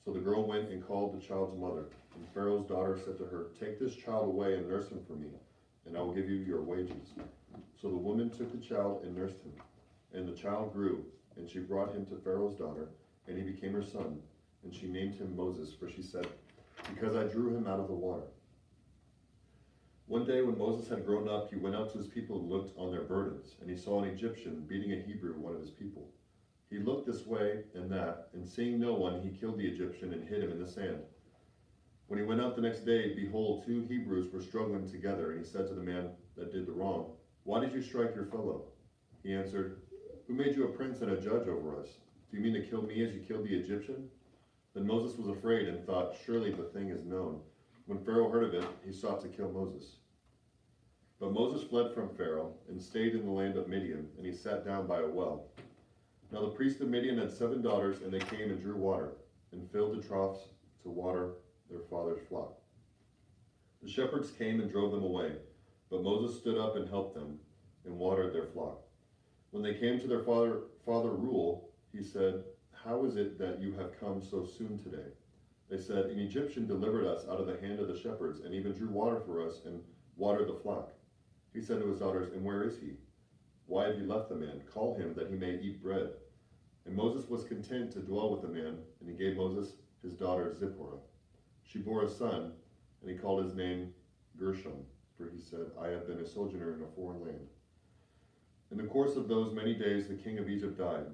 So the girl went and called the child's mother. And Pharaoh's daughter said to her, take this child away and nurse him for me, and I will give you your wages. So the woman took the child and nursed him. And the child grew, and she brought him to Pharaoh's daughter, and he became her son. And she named him Moses, for she said, because I drew him out of the water. One day when Moses had grown up, he went out to his people and looked on their burdens, and he saw an Egyptian beating a Hebrew, one of his people. He looked this way and that, and seeing no one, he killed the Egyptian and hid him in the sand. When he went out the next day, behold, 2 Hebrews were struggling together, and he said to the man that did the wrong, why did you strike your fellow? He answered, who made you a prince and a judge over us? Do you mean to kill me as you killed the Egyptian? Then Moses was afraid and thought, surely the thing is known. When Pharaoh heard of it, he sought to kill Moses. But Moses fled from Pharaoh and stayed in the land of Midian, and he sat down by a well. Now the priest of Midian had 7 daughters, and they came and drew water, and filled the troughs to water their father's flock. The shepherds came and drove them away, but Moses stood up and helped them, and watered their flock. When they came to their father Reuel, he said, how is it that you have come so soon today? They said, an Egyptian delivered us out of the hand of the shepherds, and even drew water for us, and watered the flock. He said to his daughters, and where is he? Why have you left the man? Call him, that he may eat bread. And Moses was content to dwell with the man, and he gave Moses his daughter Zipporah. She bore a son, and he called his name Gershom, for he said, I have been a sojourner in a foreign land. In the course of those many days, the king of Egypt died,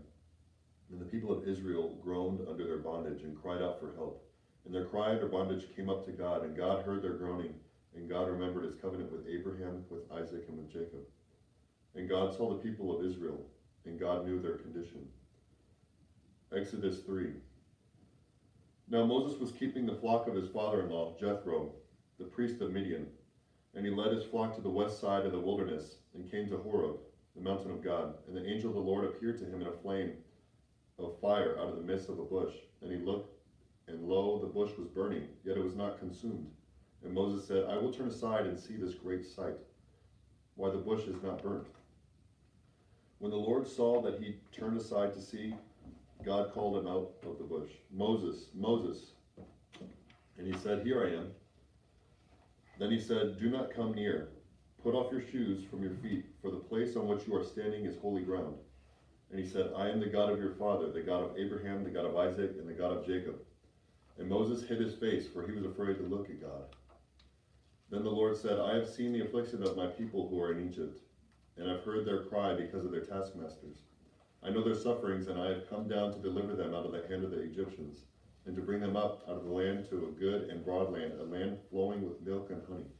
and the people of Israel groaned under their bondage and cried out for help. And their cry and their bondage came up to God, and God heard their groaning, and God remembered his covenant with Abraham, with Isaac, and with Jacob. And God saw the people of Israel, and God knew their condition. Exodus 3. Now Moses was keeping the flock of his father-in-law, Jethro, the priest of Midian, and he led his flock to the west side of the wilderness, and came to Horeb, the mountain of God. And the angel of the Lord appeared to him in a flame of fire out of the midst of a bush. And he looked, and lo, the bush was burning, yet it was not consumed. And Moses said, I will turn aside and see this great sight, why the bush is not burnt. When the Lord saw that he turned aside to see, God called him out of the bush, "Moses, Moses." And he said, "Here I am." Then he said, "Do not come near. Put off your shoes from your feet, for the place on which you are standing is holy ground." And he said, "I am the God of your father, the God of Abraham, the God of Isaac, and the God of Jacob." And Moses hid his face, for he was afraid to look at God. Then the Lord said, "I have seen the affliction of my people who are in Egypt, and I've heard their cry because of their taskmasters. I know their sufferings, and I have come down to deliver them out of the hand of the Egyptians, and to bring them up out of the land to a good and broad land, a land flowing with milk and honey,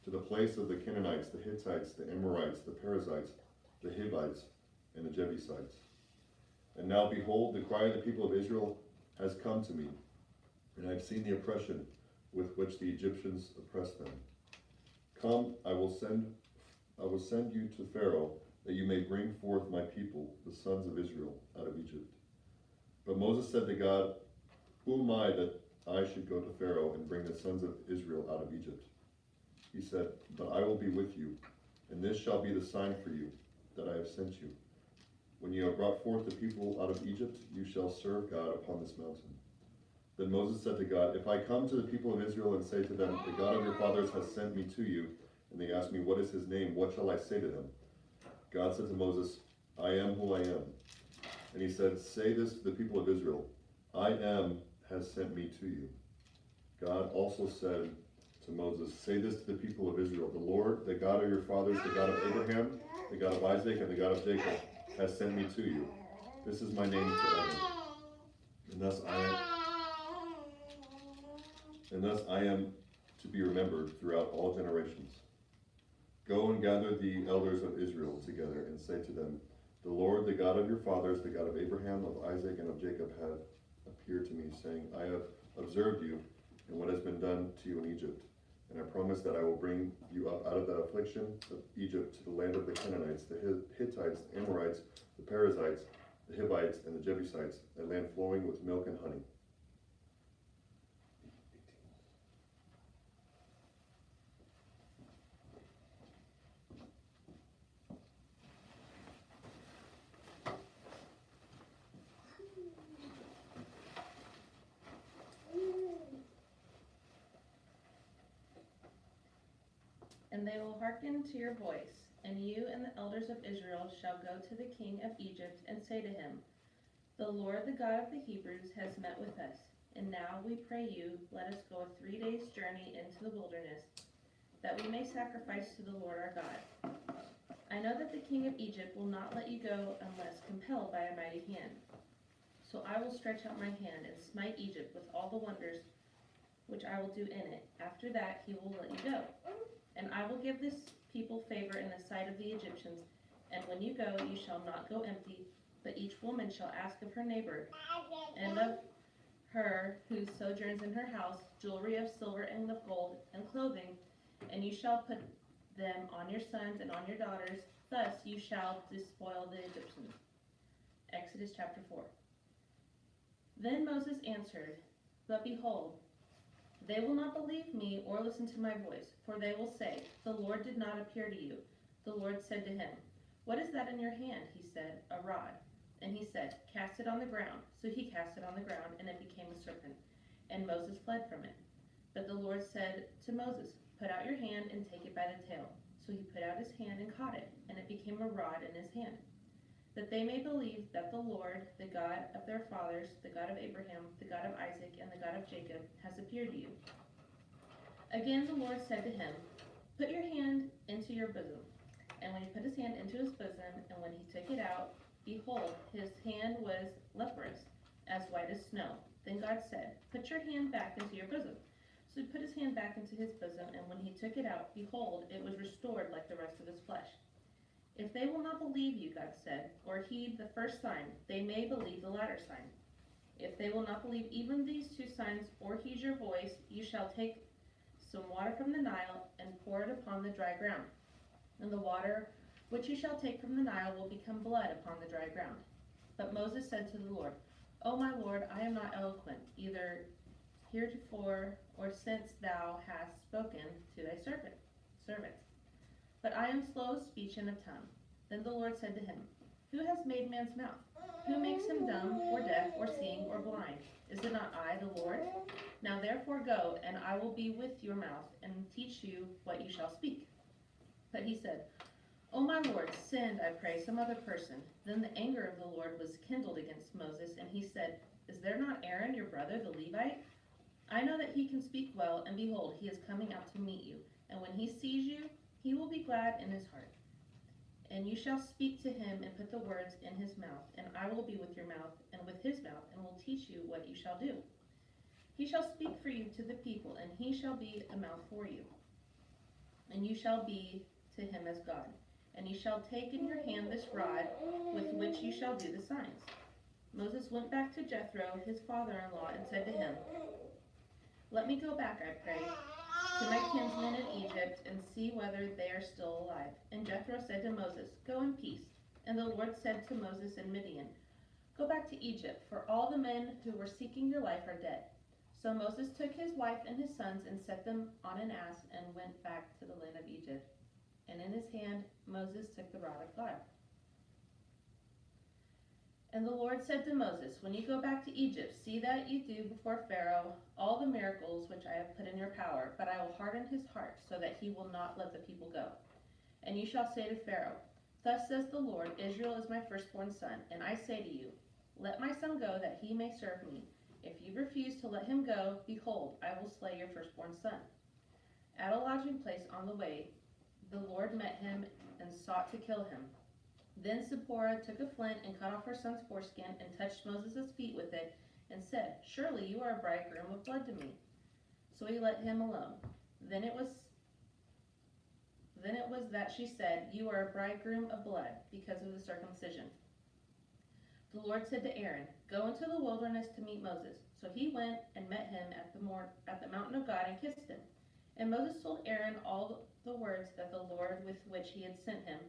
to the place of the Canaanites, the Hittites, the Amorites, the Perizzites, the Hivites, and the Jebusites. And now behold, the cry of the people of Israel has come to me, and I have seen the oppression with which the Egyptians oppress them. Come, I will send you to Pharaoh, that you may bring forth my people, the sons of Israel, out of Egypt." But Moses said to God, "Who am I that I should go to Pharaoh and bring the sons of Israel out of Egypt?" He said, "But I will be with you, and this shall be the sign for you that I have sent you. When you have brought forth the people out of Egypt, you shall serve God upon this mountain." Then Moses said to God, "If I come to the people of Israel and say to them, 'The God of your fathers has sent me to you,' and they ask me, 'What is his name?' what shall I say to them?" God said to Moses, "I am who I am." And he said, "Say this to the people of Israel, 'I am has sent me to you.'" God also said to Moses, "Say this to the people of Israel, 'The Lord, the God of your fathers, the God of Abraham, the God of Isaac, and the God of Jacob, has sent me to you. This is my name forever. And thus I am to be remembered throughout all generations. Go and gather the elders of Israel together and say to them, 'The Lord, the God of your fathers, the God of Abraham, of Isaac, and of Jacob, have appeared to me, saying, I have observed you and what has been done to you in Egypt. And I promise that I will bring you up out of the affliction of Egypt to the land of the Canaanites, the Hittites, the Amorites, the Perizzites, the Hivites, and the Jebusites, a land flowing with milk and honey.'" "And they will hearken to your voice, and you and the elders of Israel shall go to the king of Egypt and say to him, 'The Lord, the God of the Hebrews, has met with us. And now we pray you, let us go a 3 days' journey into the wilderness, that we may sacrifice to the Lord our God. I know that the king of Egypt will not let you go unless compelled by a mighty hand. So I will stretch out my hand and smite Egypt with all the wonders which I will do in it. After that he will let you go. And I will give this people favor in the sight of the Egyptians. And when you go, you shall not go empty, but each woman shall ask of her neighbor, and of her who sojourns in her house, jewelry of silver and of gold, and clothing, and you shall put them on your sons and on your daughters. Thus you shall despoil the Egyptians." Exodus chapter 4. Then Moses answered, "But behold, they will not believe me or listen to my voice, for they will say, 'The Lord did not appear to you.'" The Lord said to him, "What is that in your hand?" He said, "A rod." And he said, "Cast it on the ground." So he cast it on the ground, and it became a serpent. And Moses fled from it. But the Lord said to Moses, "Put out your hand and take it by the tail." So he put out his hand and caught it, and it became a rod in his hand. "That they may believe that the Lord, the God of their fathers, the God of Abraham, the God of Isaac, and the God of Jacob, has appeared to you." Again the Lord said to him, "Put your hand into your bosom." And when he put his hand into his bosom, and when he took it out, behold, his hand was leprous, as white as snow. Then God said, "Put your hand back into your bosom." So he put his hand back into his bosom, and when he took it out, behold, it was restored like the rest of his flesh. "If they will not believe you," God said, "or heed the first sign, they may believe the latter sign. If they will not believe even these 2 signs, or heed your voice, you shall take some water from the Nile and pour it upon the dry ground. And the water which you shall take from the Nile will become blood upon the dry ground." But Moses said to the Lord, "O my Lord, I am not eloquent, either heretofore or since thou hast spoken to thy servant. But I am slow of speech and of tongue." Then the Lord said to him, Who has made man's mouth? Who makes him dumb, or deaf, or seeing, or blind? Is it not I, the Lord? Now therefore go, and I will be with your mouth, and teach you what you shall speak. But he said, O my Lord, send, I pray, some other person. Then the anger of the Lord was kindled against Moses, and he said, Is there not Aaron your brother, the Levite? I know that he can speak well, and behold, he is coming out to meet you. And when he sees you, he will be glad in his heart. And you shall speak to him and put the words in his mouth, and I will be with your mouth and with his mouth, and will teach you what you shall do. He shall speak for you to the people, and he shall be a mouth for you. And you shall be to him as God. And you shall take in your hand this rod with which you shall do the signs. Moses went back to Jethro, his father-in-law, and said to him, Let me go back, I pray, to my kinsmen in Egypt, and see whether they are still alive. And Jethro said to Moses, Go in peace. And the Lord said to Moses in Midian, Go back to Egypt, for all the men who were seeking your life are dead. So Moses took his wife and his sons and set them on an ass and went back to the land of Egypt. And in his hand Moses took the rod of God. And the Lord said to Moses, When you go back to Egypt, see that you do before Pharaoh all the miracles which I have put in your power, but I will harden his heart, so that he will not let the people go. And you shall say to Pharaoh, Thus says the Lord, Israel is my firstborn son, and I say to you, Let my son go, that he may serve me. If you refuse to let him go, behold, I will slay your firstborn son. At a lodging place on the way, the Lord met him and sought to kill him. Then Zipporah took a flint and cut off her son's foreskin and touched Moses' feet with it and said, Surely you are a bridegroom of blood to me. So he let him alone. Then it was that she said, You are a bridegroom of blood, because of the circumcision. The Lord said to Aaron, Go into the wilderness to meet Moses. So he went and met him at the mountain of God and kissed him. And Moses told Aaron all the words that the Lord with which he had sent him,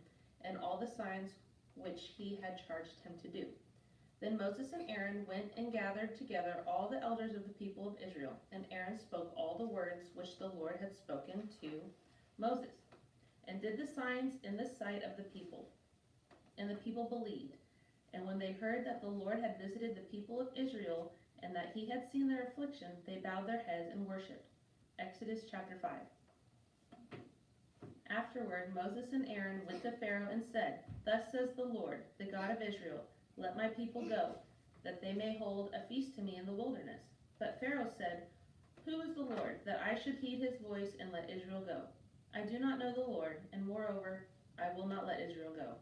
and all the signs which he had charged him to do. Then Moses and Aaron went and gathered together all the elders of the people of Israel, and Aaron spoke all the words which the Lord had spoken to Moses, and did the signs in the sight of the people. And the people believed. And when they heard that the Lord had visited the people of Israel, and that he had seen their affliction, they bowed their heads and worshipped. Exodus chapter 5. Afterward, Moses and Aaron went to Pharaoh and said, Thus says the Lord, the God of Israel, Let my people go, that they may hold a feast to me in the wilderness. But Pharaoh said, Who is the Lord, that I should heed his voice and let Israel go? I do not know the Lord, and moreover, I will not let Israel go.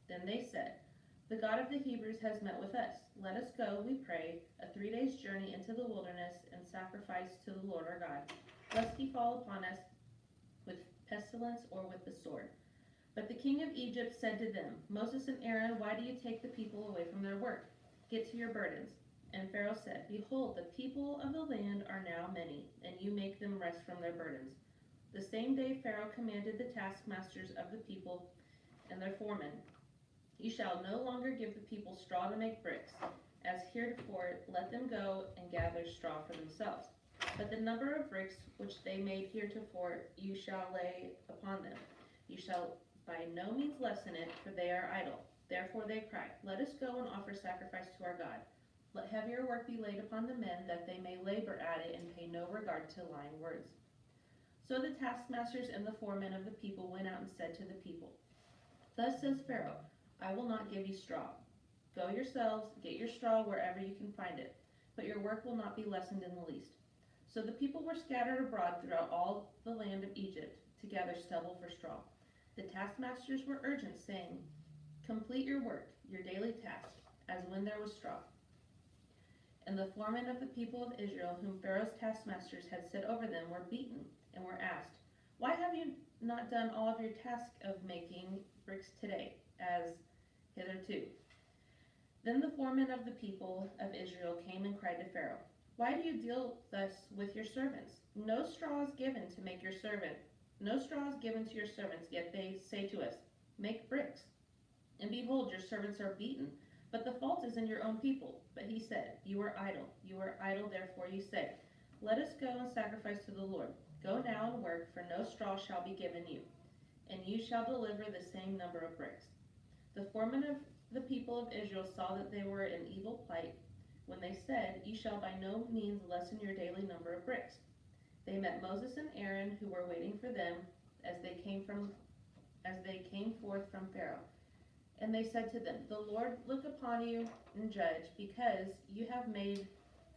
Then they said, The God of the Hebrews has met with us. Let us go, we pray, a 3 days' journey into the wilderness, and sacrifice to the Lord our God, lest he fall upon us with pestilence or with the sword. But the king of Egypt said to them, Moses and Aaron, why do you take the people away from their work? Get to your burdens. And Pharaoh said, Behold, the people of the land are now many, and you make them rest from their burdens. The same day Pharaoh commanded the taskmasters of the people and their foremen, You shall no longer give the people straw to make bricks. As heretofore, let them go and gather straw for themselves. But the number of bricks which they made heretofore you shall lay upon them. You shall by no means lessen it, for they are idle. Therefore they cried, Let us go and offer sacrifice to our God. Let heavier work be laid upon the men, that they may labor at it and pay no regard to lying words. So the taskmasters and the foremen of the people went out and said to the people, Thus says Pharaoh, I will not give you straw. Go yourselves, get your straw wherever you can find it, but your work will not be lessened in the least. So the people were scattered abroad throughout all the land of Egypt, to gather stubble for straw. The taskmasters were urgent, saying, Complete your work, your daily task, as when there was straw. And the foremen of the people of Israel, whom Pharaoh's taskmasters had set over them, were beaten, and were asked, Why have you not done all of your task of making bricks today, as hitherto? Then the foremen of the people of Israel came and cried to Pharaoh, Why do you deal thus with your servants? No straw is given to make your servant. No straw is given to your servants, yet they say to us, Make bricks. And behold, your servants are beaten, but the fault is in your own people. But he said, You are idle, therefore you say, Let us go and sacrifice to the Lord. Go now and work, for no straw shall be given you, and you shall deliver the same number of bricks. The foremen of the people of Israel saw that they were in evil plight when they said, "You shall by no means lessen your daily number of bricks." They met Moses and Aaron, who were waiting for them as they came forth from Pharaoh. And they said to them, "The Lord look upon you and judge, because you have made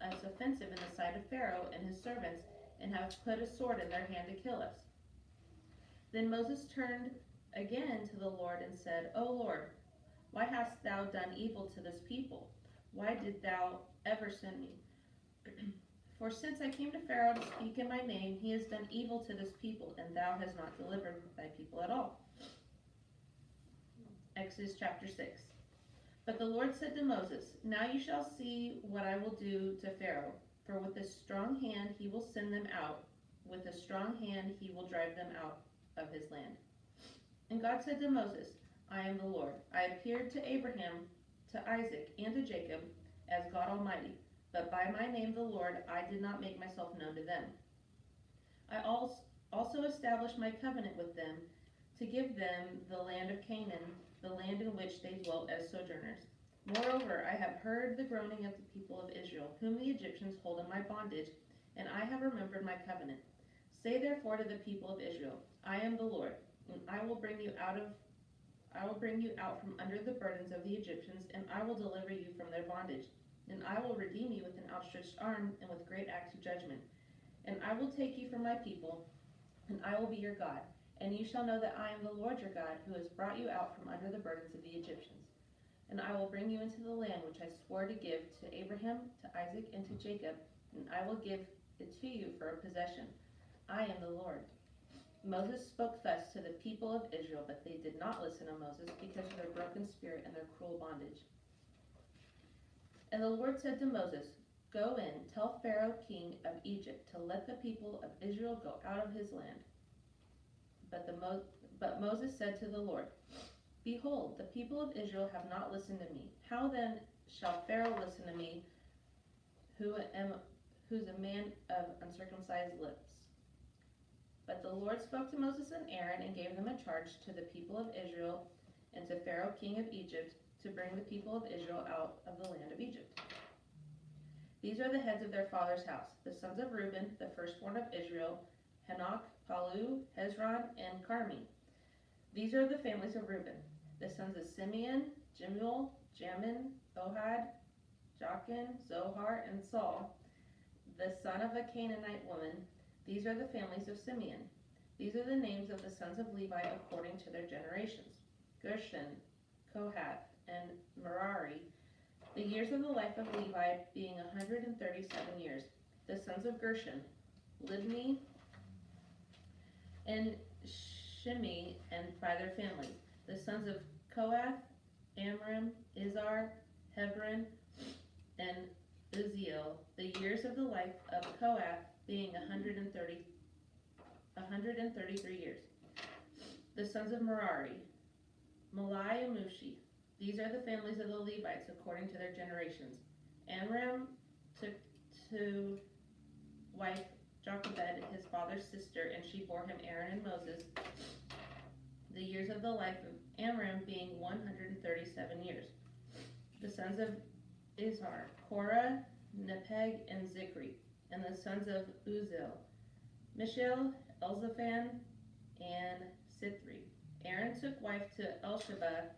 us offensive in the sight of Pharaoh and his servants, and have put a sword in their hand to kill us." Then Moses turned again to the Lord and said, "O Lord, why hast thou done evil to this people? Why did thou ever send me? For since I came to Pharaoh to speak in my name, he has done evil to this people, and thou hast not delivered thy people at all." Exodus chapter 6. But the Lord said to Moses, "Now you shall see what I will do to Pharaoh, for with a strong hand he will send them out, with a strong hand he will drive them out of his land." And God said to Moses, "I am the Lord. I appeared to Abraham, to Isaac, and to Jacob as God Almighty, but by my name the Lord I did not make myself known to them. I also established my covenant with them to give them the land of Canaan, the land in which they dwelt as sojourners. Moreover, I have heard the groaning of the people of Israel, whom the Egyptians hold in my bondage, and I have remembered my covenant. Say therefore to the people of Israel, I am the Lord, and I will bring you out from under the burdens of the Egyptians, and I will deliver you from their bondage. And I will redeem you with an outstretched arm and with great acts of judgment. And I will take you for my people, and I will be your God. And you shall know that I am the Lord your God, who has brought you out from under the burdens of the Egyptians. And I will bring you into the land which I swore to give to Abraham, to Isaac, and to Jacob, and I will give it to you for a possession. I am the Lord." Moses spoke thus to the people of Israel, but they did not listen to Moses because of their broken spirit and their cruel bondage. And the Lord said to Moses, "Go in, tell Pharaoh king of Egypt to let the people of Israel go out of his land." But Moses said to the Lord, "Behold, the people of Israel have not listened to me. How then shall Pharaoh listen to me, who's a man of uncircumcised lips?" But the Lord spoke to Moses and Aaron and gave them a charge to the people of Israel and to Pharaoh king of Egypt to bring the people of Israel out of the land of Egypt. These are the heads of their father's house, the sons of Reuben, the firstborn of Israel, Hanok, Palu, Hezron, and Carmi. These are the families of Reuben. The sons of Simeon, Jemuel, Jamin, Ohad, Jachin, Zohar, and Saul, the son of a Canaanite woman. These are the families of Simeon. These are the names of the sons of Levi according to their generations: Gershon, Kohath, and Merari. The years of the life of Levi being 137 years. The sons of Gershon, Libni, and Shimi, and by their families. The sons of Kohath, Amram, Izhar, Hebron, and Uzziel. The years of the life of Kohath being 133 years. The sons of Merari, Malai and Mushi. These are the families of the Levites according to their generations. Amram took to wife Jochebed, his father's sister, and she bore him Aaron and Moses. The years of the life of Amram being 137 years. The sons of Izhar, Korah, Nepeg, and Zikri. And the sons of Uzziel, Mishael, Elzaphan, and Sithri. Aaron took wife to Elsheba,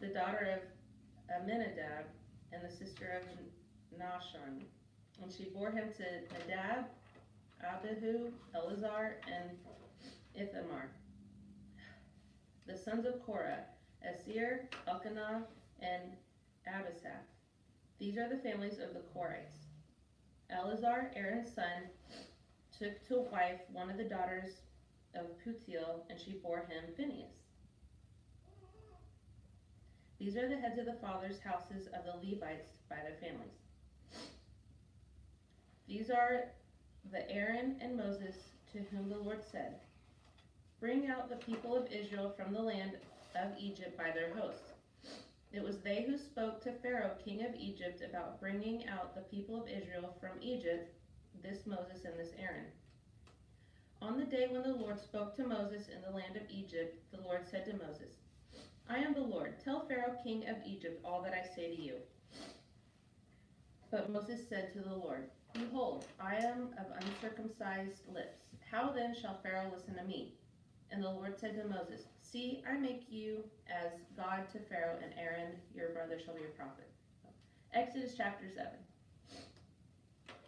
the daughter of Aminadab, and the sister of Nahshon. And she bore him to Nadab, Abihu, Eleazar, and Ithamar. The sons of Korah, Asir, Elkanah, and Abisaph. These are the families of the Korites. Eleazar, Aaron's son, took to wife one of the daughters of Putiel, and she bore him Phinehas. These are the heads of the fathers' houses of the Levites by their families. These are the Aaron and Moses to whom the Lord said, "Bring out the people of Israel from the land of Egypt by their hosts." It was they who spoke to Pharaoh, king of Egypt, about bringing out the people of Israel from Egypt, this Moses and this Aaron. On the day when the Lord spoke to Moses in the land of Egypt, the Lord said to Moses, I am the Lord. Tell Pharaoh, king of Egypt, all that I say to you. But Moses said to the Lord, Behold, I am of uncircumcised lips. How then shall Pharaoh listen to me? And the Lord said to Moses, See, I make you as God to Pharaoh, and Aaron your brother shall be your prophet. Exodus chapter 7.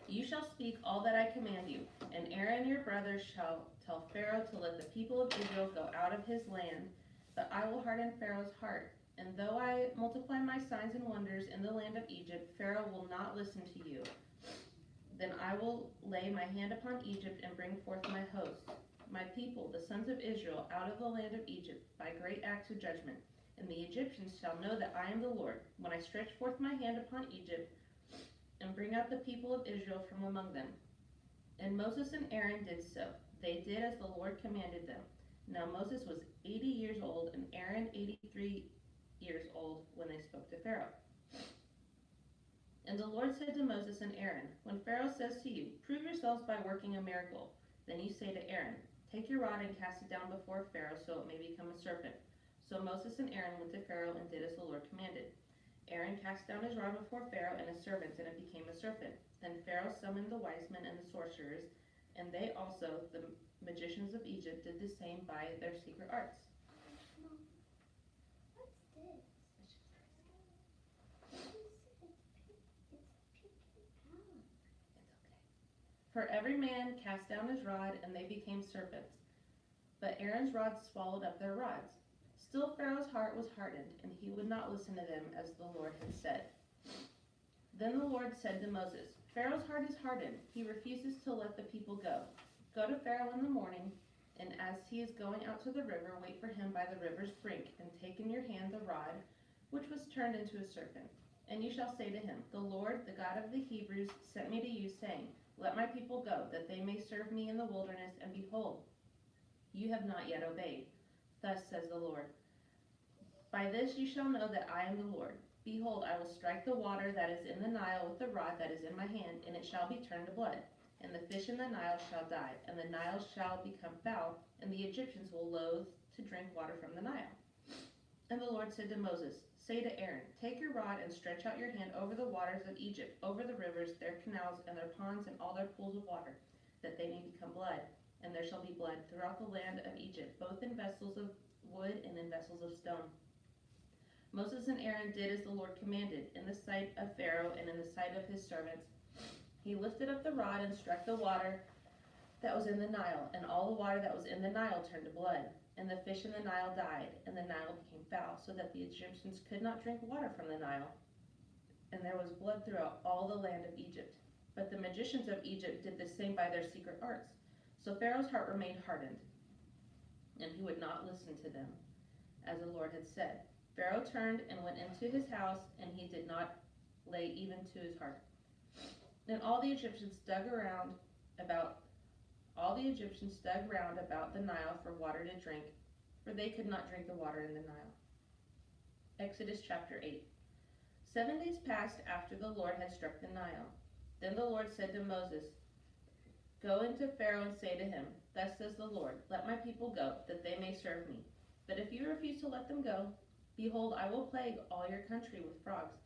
You shall speak all that I command you, and Aaron your brother shall tell Pharaoh to let the people of Israel go out of his land, but I will harden Pharaoh's heart. And though I multiply my signs and wonders in the land of Egypt, Pharaoh will not listen to you. Then I will lay my hand upon Egypt and bring forth my host, my people, the sons of Israel, out of the land of Egypt by great acts of judgment. And the Egyptians shall know that I am the Lord, when I stretch forth my hand upon Egypt and bring out the people of Israel from among them. And Moses and Aaron did so. They did as the Lord commanded them. Now Moses was 80 years old, and Aaron 83 years old when they spoke to Pharaoh. And the Lord said to Moses and Aaron, When Pharaoh says to you, Prove yourselves by working a miracle, then you say to Aaron, Take your rod and cast it down before Pharaoh, so it may become a serpent. So Moses and Aaron went to Pharaoh and did as the Lord commanded. Aaron cast down his rod before Pharaoh and his servants, and it became a serpent. Then Pharaoh summoned the wise men and the sorcerers, and they also, the magicians of Egypt, did the same by their secret arts. For every man cast down his rod, and they became serpents. But Aaron's rod swallowed up their rods. Still Pharaoh's heart was hardened, and he would not listen to them as the Lord had said. Then the Lord said to Moses, Pharaoh's heart is hardened. He refuses to let the people go. Go to Pharaoh in the morning, and as he is going out to the river, wait for him by the river's brink, and take in your hand the rod, which was turned into a serpent. And you shall say to him, The Lord, the God of the Hebrews, sent me to you, saying, Let my people go, that they may serve me in the wilderness, and behold, you have not yet obeyed. Thus says the Lord, By this you shall know that I am the Lord. Behold, I will strike the water that is in the Nile with the rod that is in my hand, and it shall be turned to blood. And the fish in the Nile shall die, and the Nile shall become foul, and the Egyptians will loathe to drink water from the Nile. And the Lord said to Moses, Say to Aaron, Take your rod and stretch out your hand over the waters of Egypt, over the rivers, their canals, and their ponds, and all their pools of water, that they may become blood. And there shall be blood throughout the land of Egypt, both in vessels of wood and in vessels of stone. Moses and Aaron did as the Lord commanded, in the sight of Pharaoh and in the sight of his servants. He lifted up the rod and struck the water that was in the Nile, and all the water that was in the Nile turned to blood. And the fish in the Nile died, and the Nile became foul, so that the Egyptians could not drink water from the Nile. And there was blood throughout all the land of Egypt. But the magicians of Egypt did the same by their secret arts. So Pharaoh's heart remained hardened, and he would not listen to them, as the Lord had said. Pharaoh turned and went into his house, and he did not lay even to his heart. Then all the Egyptians dug round about the Nile for water to drink, for they could not drink the water in the Nile. Exodus chapter 8. 7 days passed after the Lord had struck the Nile. Then the Lord said to Moses, Go into Pharaoh and say to him, Thus says the Lord, Let my people go, that they may serve me. But if you refuse to let them go, behold, I will plague all your country with frogs.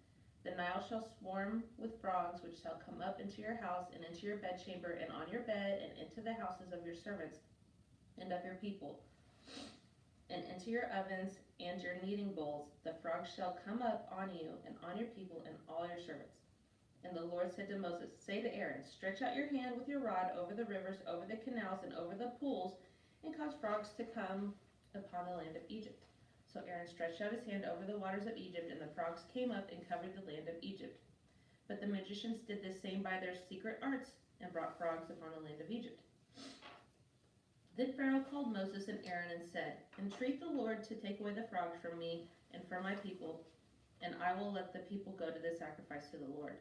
The Nile shall swarm with frogs, which shall come up into your house and into your bedchamber and on your bed and into the houses of your servants and of your people, and into your ovens and your kneading bowls. The frogs shall come up on you and on your people and all your servants. And the Lord said to Moses, Say to Aaron, Stretch out your hand with your rod over the rivers, over the canals, and over the pools, and cause frogs to come upon the land of Egypt. So Aaron stretched out his hand over the waters of Egypt, and the frogs came up and covered the land of Egypt. But the magicians did the same by their secret arts, and brought frogs upon the land of Egypt. Then Pharaoh called Moses and Aaron and said, Entreat the Lord to take away the frogs from me and from my people, and I will let the people go to the sacrifice to the Lord.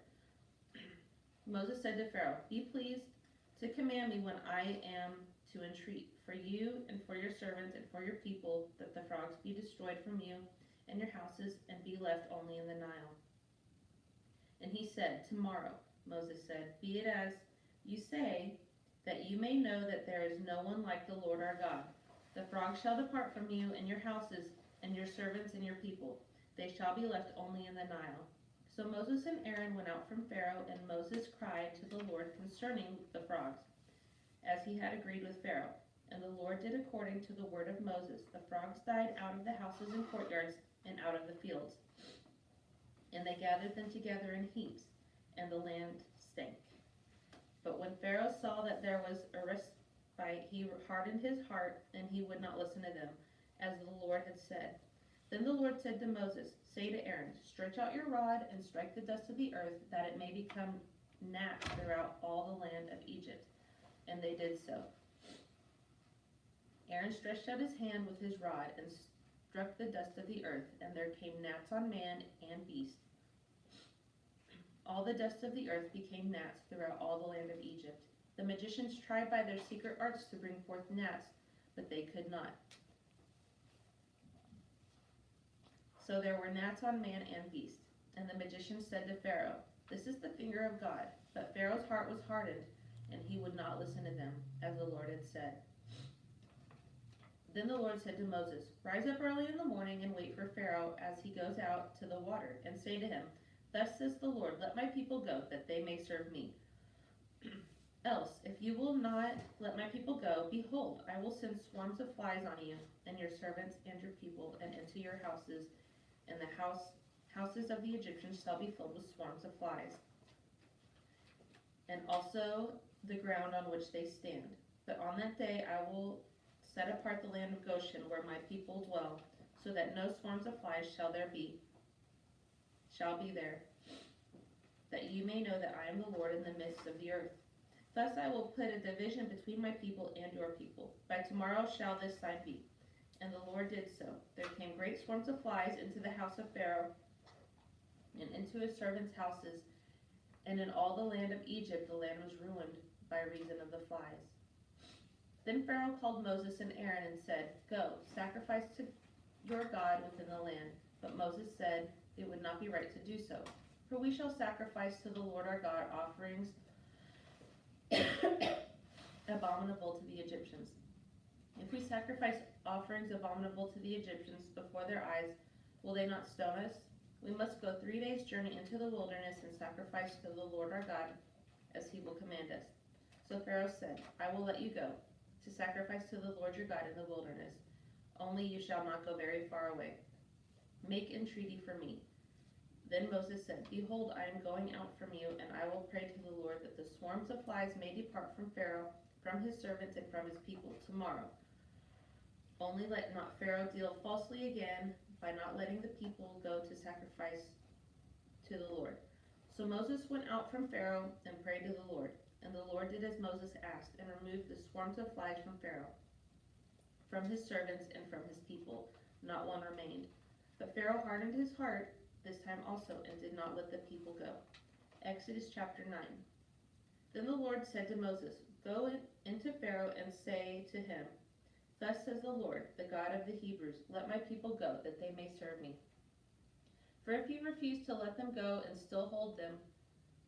Moses said to Pharaoh, Be pleased to command me when I am to entreat for you and for your servants and for your people, that the frogs be destroyed from you and your houses, and be left only in the Nile. And he said, Tomorrow, Moses said, Be it as you say, that you may know that there is no one like the Lord our God. The frogs shall depart from you and your houses, and your servants and your people. They shall be left only in the Nile. So Moses and Aaron went out from Pharaoh, and Moses cried to the Lord concerning the frogs, as he had agreed with Pharaoh. And the Lord did according to the word of Moses. The frogs died out of the houses and courtyards and out of the fields. And they gathered them together in heaps, and the land stank. But when Pharaoh saw that there was a respite, he hardened his heart, and he would not listen to them, as the Lord had said. Then the Lord said to Moses, say to Aaron, stretch out your rod and strike the dust of the earth, that it may become gnats throughout all the land of Egypt. And they did so. Aaron stretched out his hand with his rod and struck the dust of the earth, and there came gnats on man and beast. All the dust of the earth became gnats throughout all the land of Egypt. The magicians tried by their secret arts to bring forth gnats, but they could not. So there were gnats on man and beast. And the magician said to Pharaoh, this is the finger of God. But Pharaoh's heart was hardened, and he would not listen to them, as the Lord had said. Then the Lord said to Moses, rise up early in the morning and wait for Pharaoh as he goes out to the water, and say to him, thus says the Lord, let my people go, that they may serve me. Else, if you will not let my people go, behold, I will send swarms of flies on you, and your servants and your people, and into your houses, and the houses of the Egyptians shall be filled with swarms of flies, and also the ground on which they stand. But on that day I will set apart the land of Goshen, where my people dwell, so that no swarms of flies shall be there, that you may know that I am the Lord in the midst of the earth. Thus I will put a division between my people and your people. By tomorrow shall this sign be. And the Lord did so. There came great swarms of flies into the house of Pharaoh, and into his servants' houses, and in all the land of Egypt the land was ruined by reason of the flies. Then Pharaoh called Moses and Aaron and said, go, sacrifice to your God within the land. But Moses said, it would not be right to do so, for we shall sacrifice to the Lord our God offerings abominable to the Egyptians. If we sacrifice offerings abominable to the Egyptians before their eyes, will they not stone us? We must go 3 days' journey into the wilderness and sacrifice to the Lord our God, as he will command us. So Pharaoh said, I will let you go, to sacrifice to the Lord your God in the wilderness. Only you shall not go very far away. Make entreaty for me. Then Moses said, behold, I am going out from you, and I will pray to the Lord that the swarms of flies may depart from Pharaoh, from his servants, and from his people tomorrow. Only let not Pharaoh deal falsely again by not letting the people go to sacrifice to the Lord. So Moses went out from Pharaoh and prayed to the Lord. And the Lord did as Moses asked, and removed the swarms of flies from Pharaoh, from his servants, and from his people. Not one remained. But Pharaoh hardened his heart this time also, and did not let the people go. Exodus chapter 9. Then the Lord said to Moses, go into Pharaoh and say to him, thus says the Lord, the God of the Hebrews, let my people go, that they may serve me. For if you refuse to let them go and still hold them,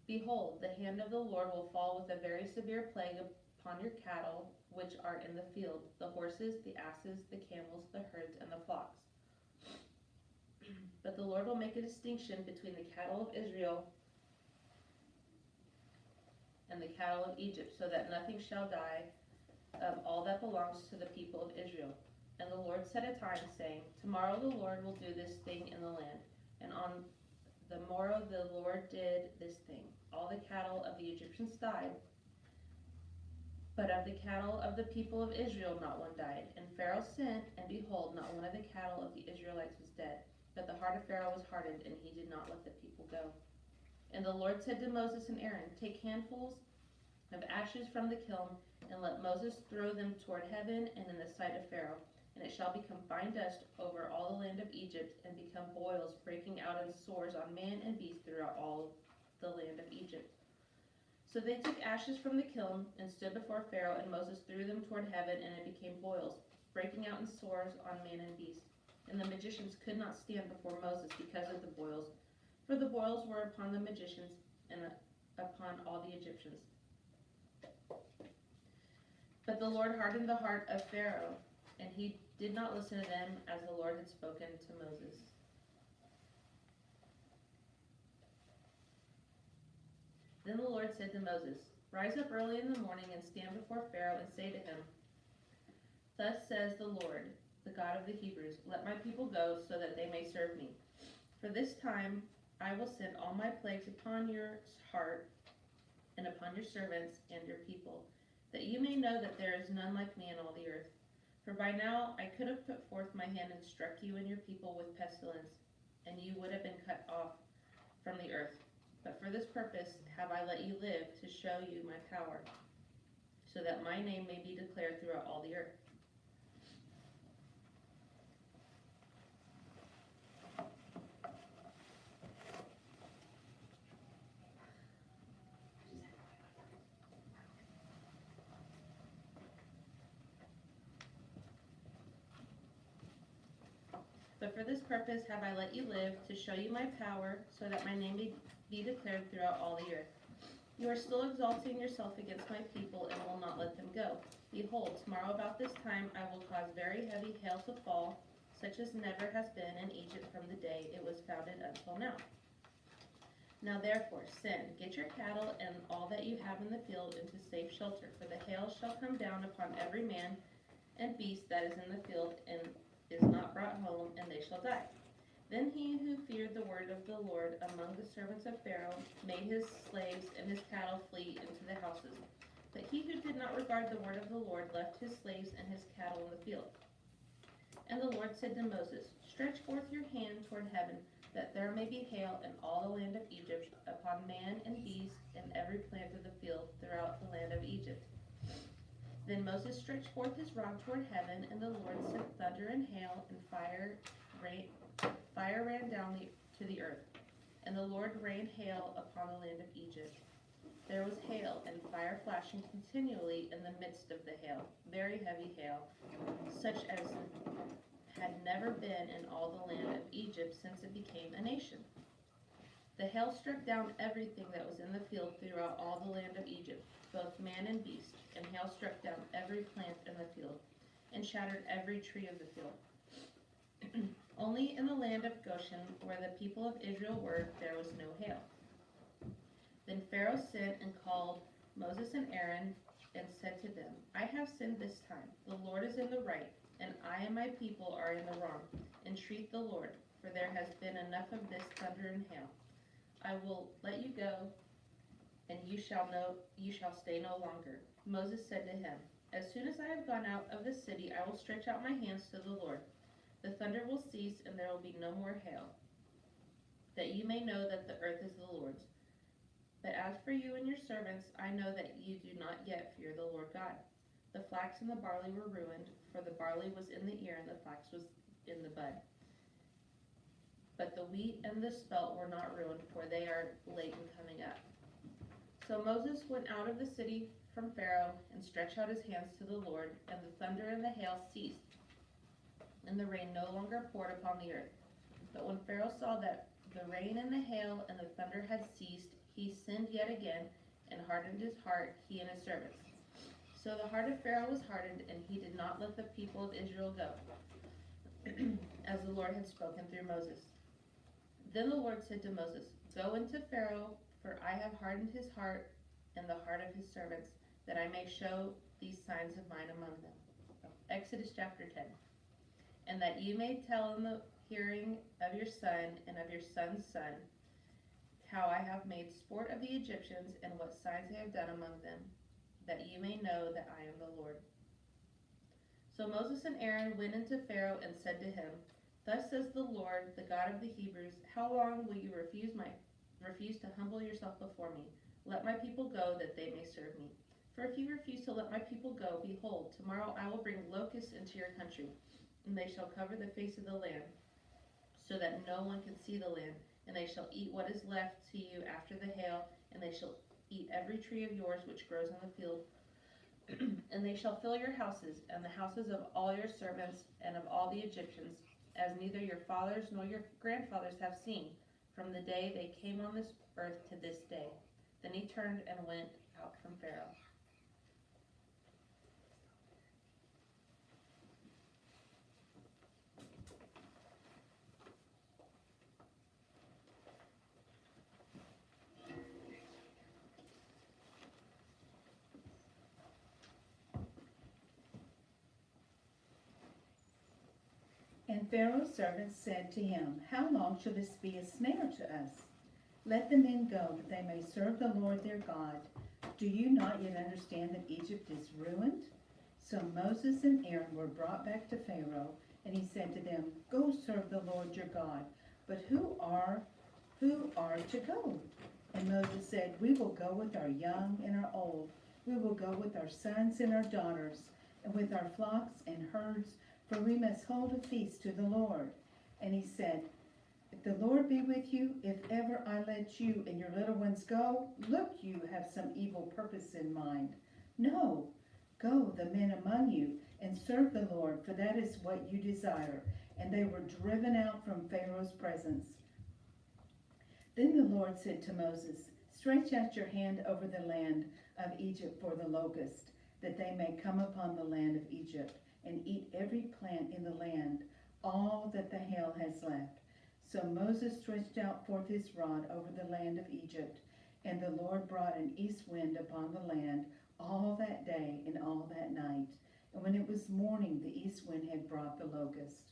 behold, the hand of the Lord will fall with a very severe plague upon your cattle which are in the field, the horses, the asses, the camels, the herds, and the flocks. But the Lord will make a distinction between the cattle of Israel and the cattle of Egypt, so that nothing shall die of all that belongs to the people of Israel. And the Lord set a time, saying, tomorrow the Lord will do this thing in the land. And on the morrow the Lord did this thing. All the cattle of the Egyptians died, but of the cattle of the people of Israel not one died. And Pharaoh sent, and behold, not one of the cattle of the Israelites was dead. But the heart of Pharaoh was hardened, and he did not let the people go. And the Lord said to Moses and Aaron, take handfuls of ashes from the kiln, and let Moses throw them toward heaven and in the sight of Pharaoh. And it shall become fine dust over all the land of Egypt, and become boils breaking out in sores on man and beast throughout all the land of Egypt. So they took ashes from the kiln, and stood before Pharaoh, and Moses threw them toward heaven, and it became boils, breaking out in sores on man and beast. And the magicians could not stand before Moses because of the boils, for the boils were upon the magicians and upon all the Egyptians. But the Lord hardened the heart of Pharaoh, And he did not listen to them as the Lord had spoken to Moses. Then the Lord said to Moses, "Rise up early in the morning and stand before Pharaoh and say to him, 'Thus says the Lord, the God of the Hebrews, let my people go so that they may serve me. For this time I will send all my plagues upon your heart and upon your servants and your people, that you may know that there is none like me in all the earth. For by now I could have put forth my hand and struck you and your people with pestilence, and you would have been cut off from the earth. But for this purpose have I let you live, to show you my power, so that my name may be declared throughout all the earth.'" But for this purpose have I let you live, to show you my power, so that my name may be declared throughout all the earth. You are still exalting yourself against my people, and will not let them go. Behold, tomorrow about this time I will cause very heavy hail to fall, such as never has been in Egypt from the day it was founded until now. Now therefore, send, get your cattle and all that you have in the field into safe shelter, for the hail shall come down upon every man and beast that is in the field, and is not brought home, and they shall die. Then he who feared the word of the Lord among the servants of Pharaoh made his slaves and his cattle flee into the houses. But he who did not regard the word of the Lord left his slaves and his cattle in the field. And the Lord said to Moses, "Stretch forth your hand toward heaven, that there may be hail in all the land of Egypt, upon man and beast and every plant of the field throughout the land of Egypt." Then Moses stretched forth his rod toward heaven, and the Lord sent thunder and hail, and fire ran down to the earth. And the Lord rained hail upon the land of Egypt. There was hail and fire flashing continually in the midst of the hail, very heavy hail, such as had never been in all the land of Egypt since it became a nation. The hail struck down everything that was in the field throughout all the land of Egypt, both man and beast, and hail struck down every plant in the field, and shattered every tree of the field. Only in the land of Goshen, where the people of Israel were, there was no hail. Then Pharaoh sent and called Moses and Aaron, and said to them, "I have sinned this time. The Lord is in the right, and I and my people are in the wrong. Entreat the Lord, for there has been enough of this thunder and hail. I will let you go, and you shall stay no longer." Moses said to him, "As soon as I have gone out of the city, I will stretch out my hands to the Lord. The thunder will cease, and there will be no more hail, that you may know that the earth is the Lord's. But as for you and your servants, I know that you do not yet fear the Lord God." The flax and the barley were ruined, for the barley was in the ear and the flax was in the bud. But the wheat and the spelt were not ruined, for they are late in coming up. So Moses went out of the city from Pharaoh and stretched out his hands to the Lord, and the thunder and the hail ceased, and the rain no longer poured upon the earth. But when Pharaoh saw that the rain and the hail and the thunder had ceased, he sinned yet again, and hardened his heart, he and his servants. So the heart of Pharaoh was hardened, and he did not let the people of Israel go, as the Lord had spoken through Moses. Then the Lord said to Moses, "Go into Pharaoh, for I have hardened his heart and the heart of his servants, that I may show these signs of mine among them." Exodus chapter 10. "And that you may tell in the hearing of your son and of your son's son, how I have made sport of the Egyptians, and what signs I have done among them, that you may know that I am the Lord." So Moses and Aaron went into Pharaoh and said to him, "Thus says the Lord, the God of the Hebrews, how long will you refuse to humble yourself before me? Let my people go, that they may serve me. For if you refuse to let my people go, behold, tomorrow I will bring locusts into your country, and they shall cover the face of the land, so that no one can see the land. And they shall eat what is left to you after the hail, and they shall eat every tree of yours which grows in the field. And they shall fill your houses, and the houses of all your servants, and of all the Egyptians, as neither your fathers nor your grandfathers have seen, from the day they came on this earth to this day." Then he turned and went out from Pharaoh. And Pharaoh's servants said to him, How long shall this be a snare to us? Let the men go, that they may serve the Lord their God. Do you not yet understand that Egypt is ruined? So Moses and Aaron were brought back to Pharaoh, and he said to them, Go serve the Lord your God. But who are to go? And Moses said, We will go with our young and our old. We will go with our sons and our daughters, and with our flocks and herds, for we must hold a feast to the Lord. And he said, If the Lord be with you, if ever I let you and your little ones go, look, you have some evil purpose in mind. No, go, the men among you, and serve the Lord, for that is what you desire. And they were driven out from Pharaoh's presence. Then the Lord said to Moses, Stretch out your hand over the land of Egypt for the locust, that they may come upon the land of Egypt, and eat every plant in the land, all that the hail has left. So Moses stretched out forth his rod over the land of Egypt, and the Lord brought an east wind upon the land all that day and all that night. And when it was morning, the east wind had brought the locust.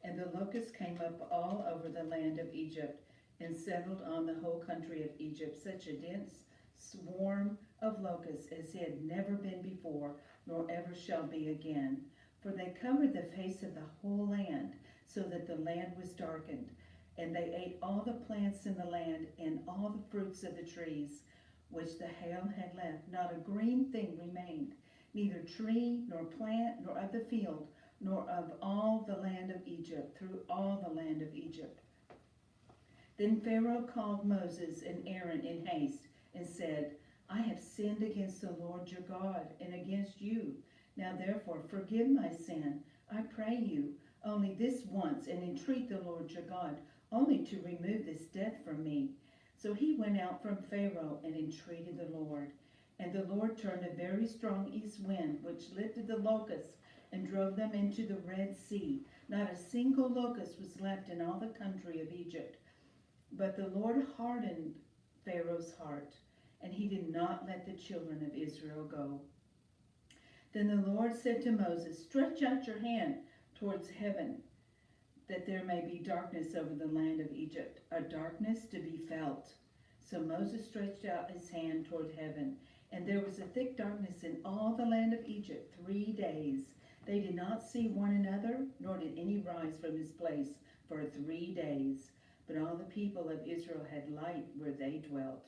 And the locust came up all over the land of Egypt, and settled on the whole country of Egypt, such a dense swarm of locusts as had never been before, nor ever shall be again. For they covered the face of the whole land, so that the land was darkened. And they ate all the plants in the land, and all the fruits of the trees, which the hail had left. Not a green thing remained, neither tree, nor plant, nor of the field, nor of all the land of Egypt, through all the land of Egypt. Then Pharaoh called Moses and Aaron in haste, and said, I have sinned against the Lord your God, and against you. Now therefore forgive my sin, I pray you, only this once, and entreat the Lord your God, only to remove this death from me. So he went out from Pharaoh and entreated the Lord. And the Lord turned a very strong east wind, which lifted the locusts and drove them into the Red Sea. Not a single locust was left in all the country of Egypt. But the Lord hardened Pharaoh's heart, and he did not let the children of Israel go. Then the Lord said to Moses, Stretch out your hand towards heaven, that there may be darkness over the land of Egypt, a darkness to be felt. So Moses stretched out his hand toward heaven, and there was a thick darkness in all the land of Egypt 3 days. They did not see one another, nor did any rise from his place for 3 days. But all the people of Israel had light where they dwelt.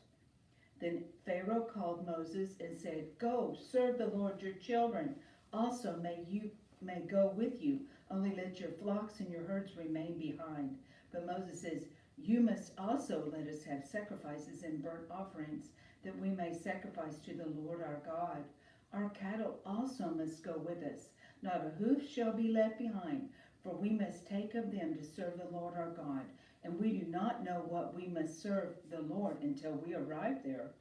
Then Pharaoh called Moses and said, Go, serve the Lord your children. Also may go with you, only let your flocks and your herds remain behind. But Moses says, You must also let us have sacrifices and burnt offerings, that we may sacrifice to the Lord our God. Our cattle also must go with us. Not a hoof shall be left behind, for we must take of them to serve the Lord our God. And we do not know what we must serve the Lord until we arrive there.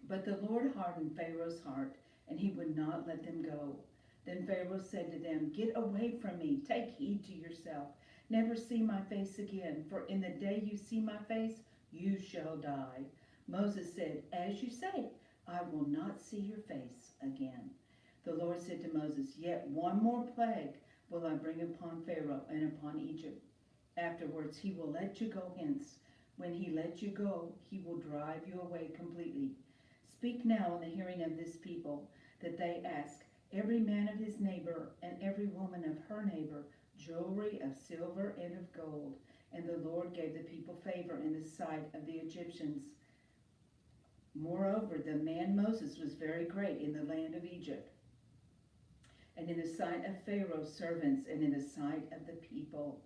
But the Lord hardened Pharaoh's heart, and he would not let them go. Then Pharaoh said to them, Get away from me, take heed to yourself. Never see my face again, for in the day you see my face, you shall die. Moses said, As you say, I will not see your face again. The Lord said to Moses, Yet one more plague will I bring upon Pharaoh and upon Egypt. Afterwards he will let you go hence. When he lets you go, he will drive you away completely. Speak now in the hearing of this people, that they ask every man of his neighbor and every woman of her neighbor jewelry of silver and of gold. And the Lord gave the people favor in the sight of the Egyptians. Moreover, the man Moses was very great in the land of Egypt, and in the sight of Pharaoh's servants, and in the sight of the people.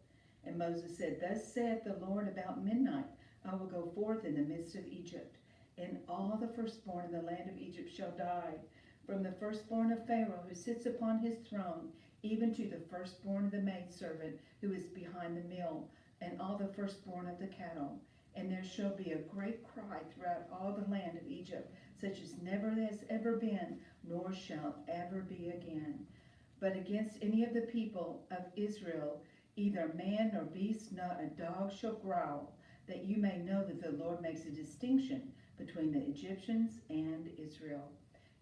And Moses said, Thus saith the Lord, about midnight I will go forth in the midst of Egypt, and all the firstborn in the land of Egypt shall die, from the firstborn of Pharaoh who sits upon his throne, even to the firstborn of the maidservant who is behind the mill, and all the firstborn of the cattle. And there shall be a great cry throughout all the land of Egypt, such as never has ever been, nor shall ever be again. But against any of the people of Israel, either man nor beast, not a dog shall growl, that you may know that the Lord makes a distinction between the Egyptians and Israel.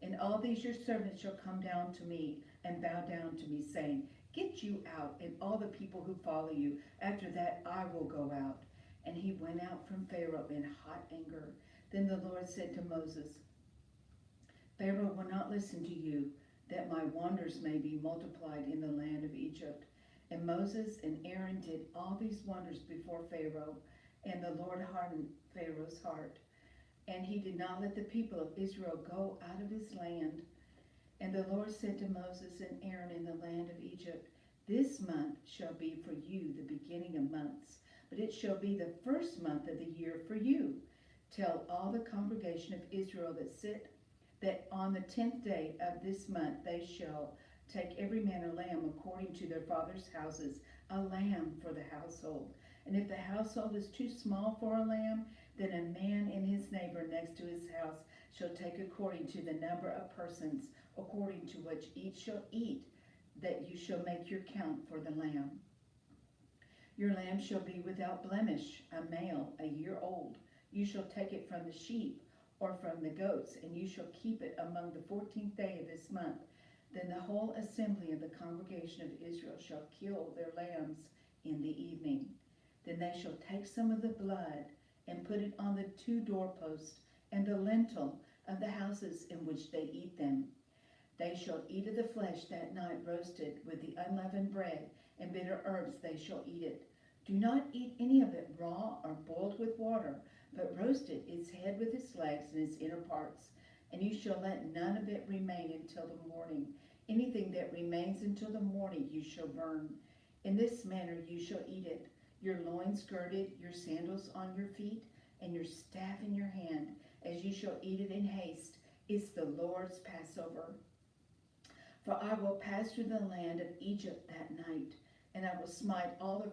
And all these your servants shall come down to me and bow down to me, saying, Get you out, and all the people who follow you. After that I will go out. And he went out from Pharaoh in hot anger. Then the Lord said to Moses, Pharaoh will not listen to you, that my wonders may be multiplied in the land of Egypt. And Moses and Aaron did all these wonders before Pharaoh, and the Lord hardened Pharaoh's heart. And he did not let the people of Israel go out of his land. And the Lord said to Moses and Aaron in the land of Egypt, This month shall be for you the beginning of months, but it shall be the first month of the year for you. Tell all the congregation of Israel that on the 10th day of this month they shall take every man a lamb according to their father's houses, a lamb for the household. And if the household is too small for a lamb, then a man and his neighbor next to his house shall take according to the number of persons, according to which each shall eat, that you shall make your count for the lamb. Your lamb shall be without blemish, a male, a year old. You shall take it from the sheep or from the goats, and you shall keep it among the 14th day of this month. Then the whole assembly of the congregation of Israel shall kill their lambs in the evening. Then they shall take some of the blood and put it on the 2 doorposts and the lintel of the houses in which they eat them. They shall eat of the flesh that night roasted with the unleavened bread and bitter herbs they shall eat it. Do not eat any of it raw or boiled with water, but roast it, its head with its legs and its inner parts. And you shall let none of it remain until the morning. Anything that remains until the morning you shall burn. In this manner you shall eat it, your loins girded, your sandals on your feet, and your staff in your hand, as you shall eat it in haste. It's the Lord's Passover. For I will pass through the land of Egypt that night, and I will smite all the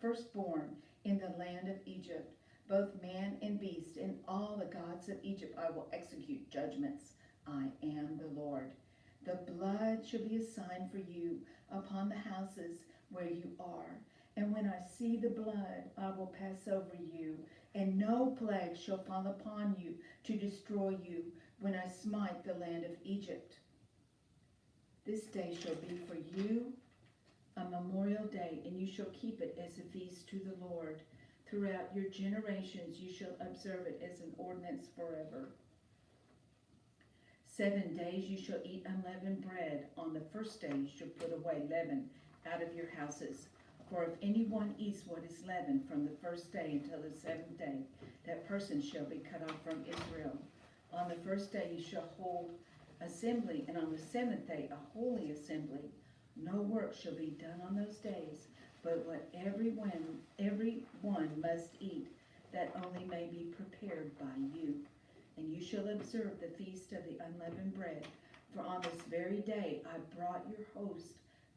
firstborn in the land of Egypt, both man and beast, and all the gods of Egypt I will execute judgments. I am the Lord. The blood shall be a sign for you upon the houses where you are. And when I see the blood, I will pass over you, and no plague shall fall upon you to destroy you when I smite the land of Egypt. This day shall be for you a memorial day, and you shall keep it as a feast to the Lord. Throughout your generations you shall observe it as an ordinance forever. 7 days you shall eat unleavened bread. On the first day you shall put away leaven out of your houses. For if anyone eats what is leavened from the first day until the 7th day, that person shall be cut off from Israel. On the first day you shall hold assembly, and on the 7th day a holy assembly. No work shall be done on those days, but what everyone must eat, that only may be prepared by you. And you shall observe the feast of the unleavened bread, for on this very day I brought your host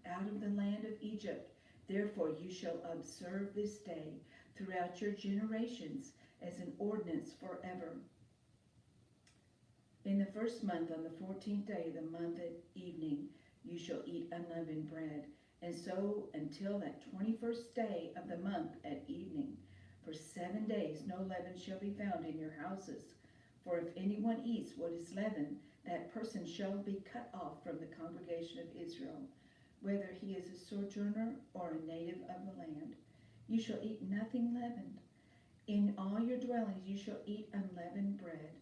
out of the land of Egypt. Therefore you shall observe this day throughout your generations as an ordinance forever. In the first month, on the 14th day of the month at evening, you shall eat unleavened bread, and so until that 21st day of the month at evening. For 7 days no leaven shall be found in your houses. For if anyone eats what is leavened, that person shall be cut off from the congregation of Israel, whether he is a sojourner or a native of the land. You shall eat nothing leavened. In all your dwellings you shall eat unleavened bread.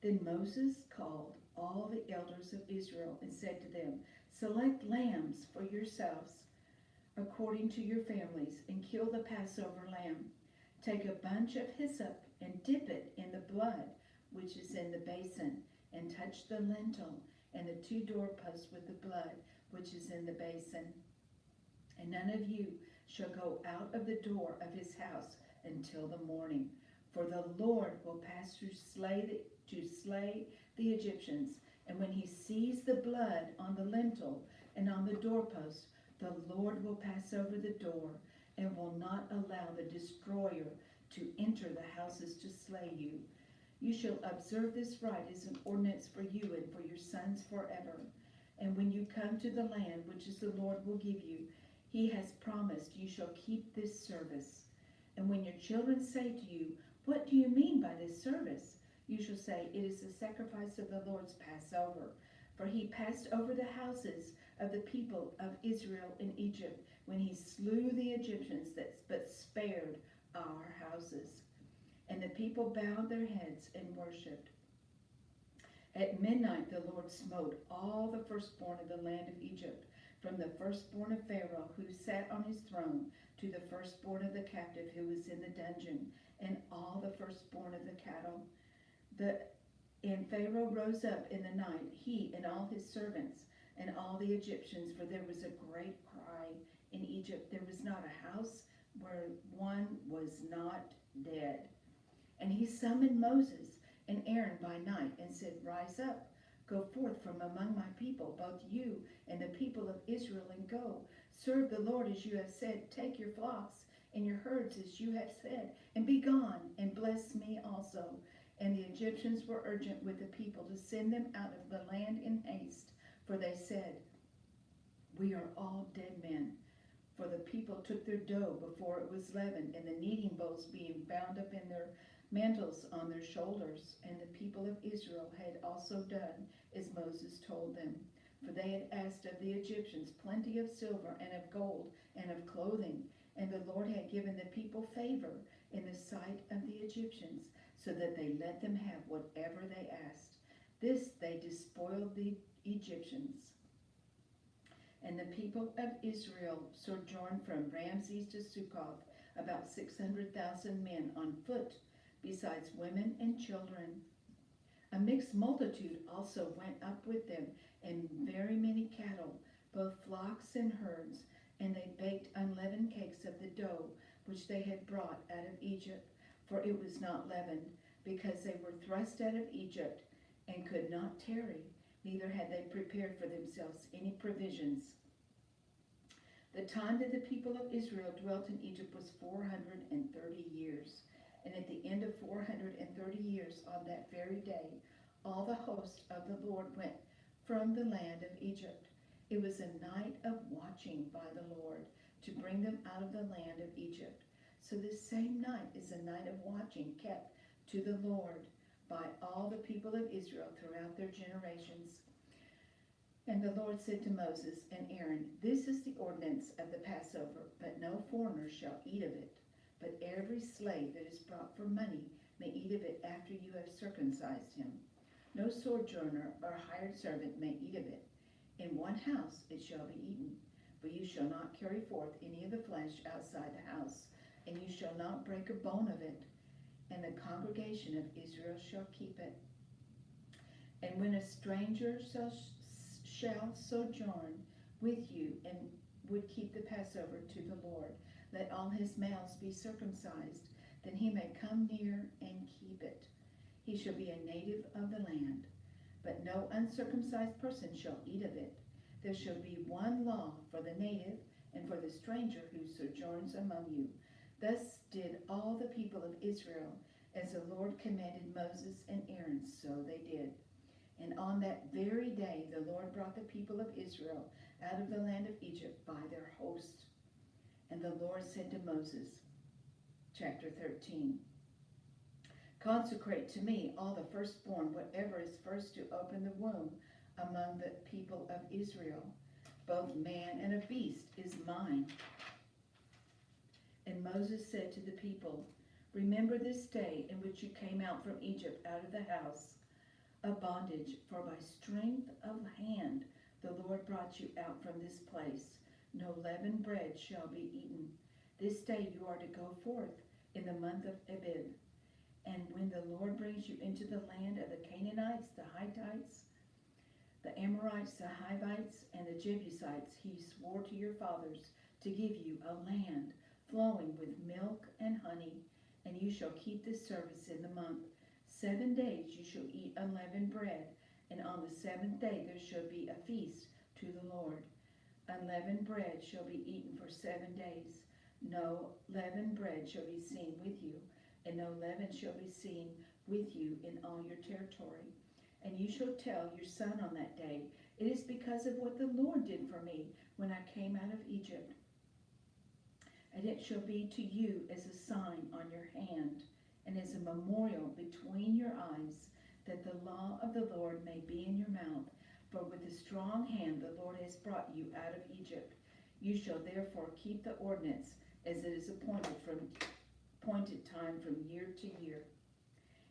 Then Moses called all the elders of Israel and said to them, Select lambs for yourselves according to your families, and kill the Passover lamb. Take a bunch of hyssop and dip it in the blood which is in the basin, and touch the lintel and the 2 doorposts with the blood which is in the basin. And none of you shall go out of the door of his house until the morning, for the Lord will pass through to slay the Egyptians. And when he sees the blood on the lintel and on the doorpost, the Lord will pass over the door and will not allow the destroyer to enter the houses to slay you. You shall observe this rite as an ordinance for you and for your sons forever. And when you come to the land which is the Lord will give you, he has promised you shall keep this service. And when your children say to you, What do you mean by this service? You shall say, It is the sacrifice of the Lord's Passover. For he passed over the houses of the people of Israel in Egypt, when he slew the Egyptians, but spared our houses. And the people bowed their heads and worshipped. At midnight the Lord smote all the firstborn of the land of Egypt, from the firstborn of Pharaoh, who sat on his throne, to the firstborn of the captive who was in the dungeon, and all the firstborn of the cattle. And Pharaoh rose up in the night, he and all his servants, and all the Egyptians, for there was a great cry in Egypt. There was not a house where one was not dead. And he summoned Moses and Aaron by night, and said, Rise up, go forth from among my people, both you and the people of Israel, and go. Serve the Lord as you have said. Take your flocks and your herds as you have said, and be gone, and bless me also. And the Egyptians were urgent with the people to send them out of the land in haste, for they said, We are all dead men. For the people took their dough before it was leavened, and the kneading bowls being bound up in their mantles on their shoulders. And the people of Israel had also done as Moses told them. For they had asked of the Egyptians plenty of silver and of gold and of clothing. And the Lord had given the people favor in the sight of the Egyptians, so that they let them have whatever they asked. This they despoiled the Egyptians. And the people of Israel sojourned from Ramses to Succoth, about 600,000 men on foot, besides women and children. A mixed multitude also went up with them, and very many cattle, both flocks and herds, and they baked unleavened cakes of the dough which they had brought out of Egypt, for it was not leavened, because they were thrust out of Egypt, and could not tarry, neither had they prepared for themselves any provisions. The time that the people of Israel dwelt in Egypt was 430 years. And at the end of 430 years, on that very day, all the host of the Lord went from the land of Egypt. It was a night of watching by the Lord, to bring them out of the land of Egypt. So this same night is a night of watching kept to the Lord by all the people of Israel throughout their generations. And the Lord said to Moses and Aaron, This is the ordinance of the Passover, but no foreigner shall eat of it. But every slave that is brought for money may eat of it after you have circumcised him. No sojourner or hired servant may eat of it. In one house it shall be eaten, but you shall not carry forth any of the flesh outside the house, and you shall not break a bone of it, and the congregation of Israel shall keep it. And when a stranger shall sojourn with you and would keep the Passover to the Lord, let all his males be circumcised, then he may come near and keep it. He shall be a native of the land, but no uncircumcised person shall eat of it. There shall be one law for the native and for the stranger who sojourns among you. Thus did all the people of Israel, as the Lord commanded Moses and Aaron, so they did. And on that very day the Lord brought the people of Israel out of the land of Egypt by their host. And the Lord said to Moses, chapter 13, Consecrate to me all the firstborn, whatever is first to open the womb among the people of Israel. Both man and a beast is mine. And Moses said to the people, Remember this day in which you came out from Egypt out of the house of bondage, for by strength of hand the Lord brought you out from this place. No leavened bread shall be eaten. This day you are to go forth in the month of Abib. And when the Lord brings you into the land of the Canaanites, the Hittites, the Amorites, the Hivites, and the Jebusites, he swore to your fathers to give you a land flowing with milk and honey, and you shall keep this service in the month. 7 days you shall eat unleavened bread, and on the seventh day there shall be a feast to the Lord. Unleavened bread shall be eaten for 7 days. No leavened bread shall be seen with you, and no leaven shall be seen with you in all your territory. And you shall tell your son on that day, It is because of what the Lord did for me when I came out of Egypt. And it shall be to you as a sign on your hand and as a memorial between your eyes, that the law of the Lord may be in your mouth. For with a strong hand the Lord has brought you out of Egypt. You shall therefore keep the ordinance as it is appointed time from year to year.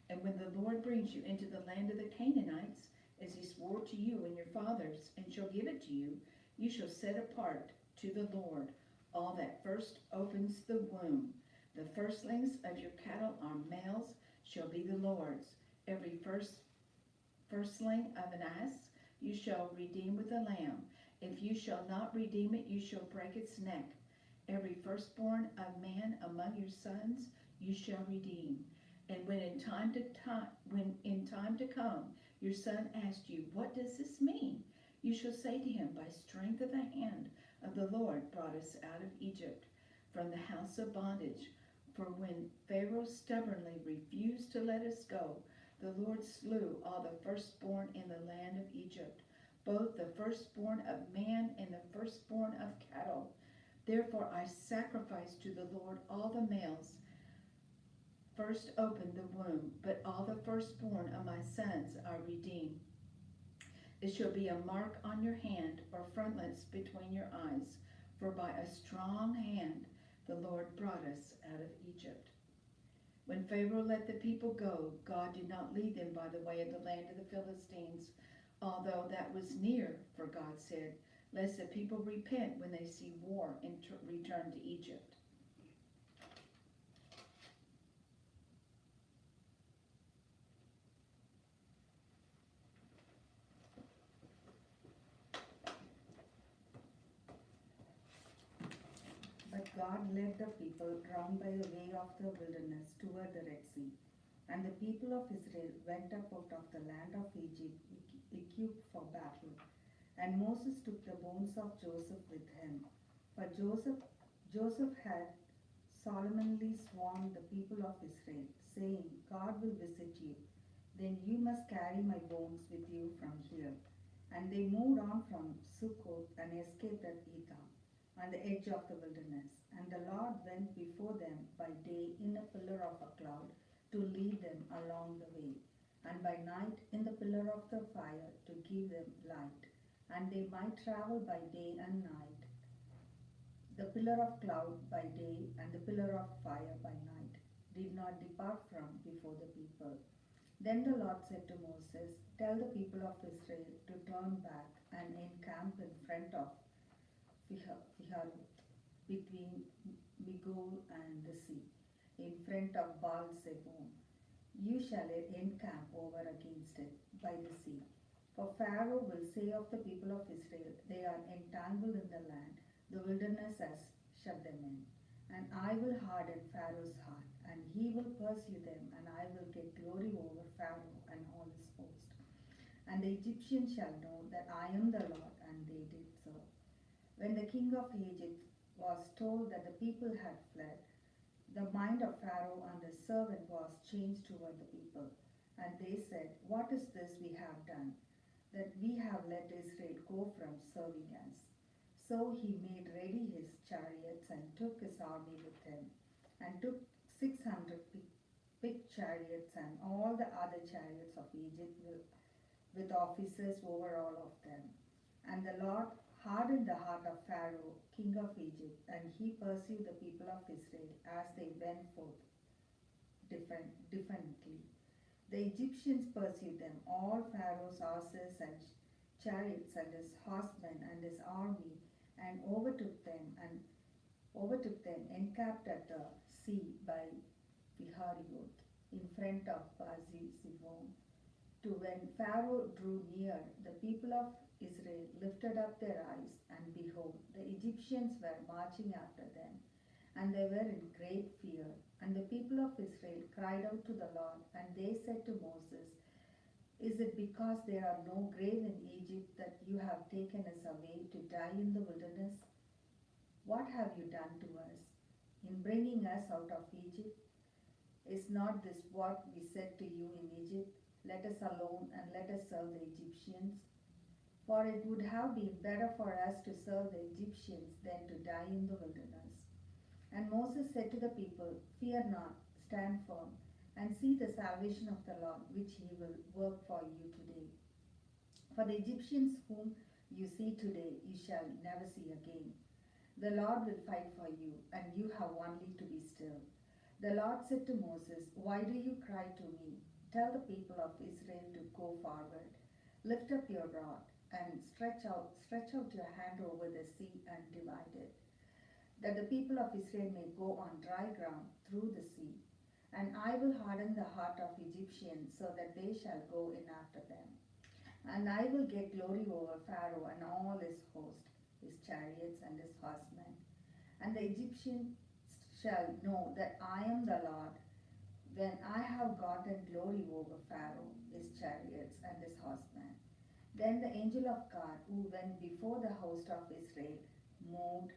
And when the Lord brings you into the land of the Canaanites, as he swore to you and your fathers, and shall give it to you, you shall set apart to the Lord all that first opens the womb. The firstlings of your cattle are males, shall be the Lord's. Every firstling of an ass you shall redeem with a lamb. If you shall not redeem it, you shall break its neck. Every firstborn of man among your sons you shall redeem. And when in time to come your son asks you, what does this mean? You shall say to him, by strength of the hand of the Lord brought us out of Egypt, from the house of bondage. For when Pharaoh stubbornly refused to let us go, the Lord slew all the firstborn in the land of Egypt, both the firstborn of man and the firstborn of cattle. Therefore I sacrifice to the Lord all the males first opened the womb, but all the firstborn of my sons are redeemed. It shall be a mark on your hand or frontlets between your eyes, for by a strong hand the Lord brought us out of Egypt. When Pharaoh let the people go, God did not lead them by the way of the land of the Philistines, although that was near, for God said, lest the people repent when they see war and return to Egypt. But God led the people round by the way of the wilderness toward the Red Sea. And the people of Israel went up out of the land of Egypt, equipped for battle. And Moses took the bones of Joseph with him. For Joseph had solemnly sworn the people of Israel, saying, God will visit you. Then you must carry my bones with you from here. And they moved on from Succoth and escaped at Etham, on the edge of the wilderness. And the Lord went before them by day in a pillar of a cloud to lead them along the way, and by night in the pillar of the fire to give them light, and they might travel by day and night. The pillar of cloud by day and the pillar of fire by night did not depart from before the people. Then the Lord said to Moses, tell the people of Israel to turn back and encamp in front of Pihahiroth, between Migdol and the sea, in front of Baal Zebon. You shall encamp over against it by the sea. For Pharaoh will say of the people of Israel, they are entangled in the land, the wilderness has shut them in. And I will harden Pharaoh's heart, and he will pursue them, and I will get glory over Pharaoh and all his host. And the Egyptians shall know that I am the Lord, and they did so. When the king of Egypt was told that the people had fled, the mind of Pharaoh and his servant was changed toward the people. And they said, what is this we have done, that we have let Israel go from serving us? So he made ready his chariots and took his army with him, and took 600 picked chariots and all the other chariots of Egypt with officers over all of them. And the Lord hardened the heart of Pharaoh, king of Egypt, and he pursued the people of Israel as they went forth differently. The Egyptians pursued them, all Pharaoh's horses and chariots and his horsemen and his army, and overtook them, encamped at the sea by Pihahiroth, in front of Baal-zebon. To when Pharaoh drew near, the people of Israel lifted up their eyes, and behold, the Egyptians were marching after them, and they were in great fear. And the people of Israel cried out to the Lord, and they said to Moses, is it because there are no grave in Egypt that you have taken us away to die in the wilderness? What have you done to us in bringing us out of Egypt? Is not this what we said to you in Egypt? Let us alone and let us serve the Egyptians. For it would have been better for us to serve the Egyptians than to die in the wilderness. And Moses said to the people, fear not, stand firm, and see the salvation of the Lord, which he will work for you today. For the Egyptians whom you see today, you shall never see again. The Lord will fight for you, and you have only to be still. The Lord said to Moses, Why do you cry to me? Tell the people of Israel to go forward. Lift up your rod and stretch out your hand over the sea and divide it, that the people of Israel may go on dry ground through the sea. And I will harden the heart of Egyptians so that they shall go in after them. And I will get glory over Pharaoh and all his host, his chariots and his horsemen. And the Egyptians shall know that I am the Lord, when I have gotten glory over Pharaoh, his chariots and his horsemen. Then the angel of God, who went before the host of Israel, moved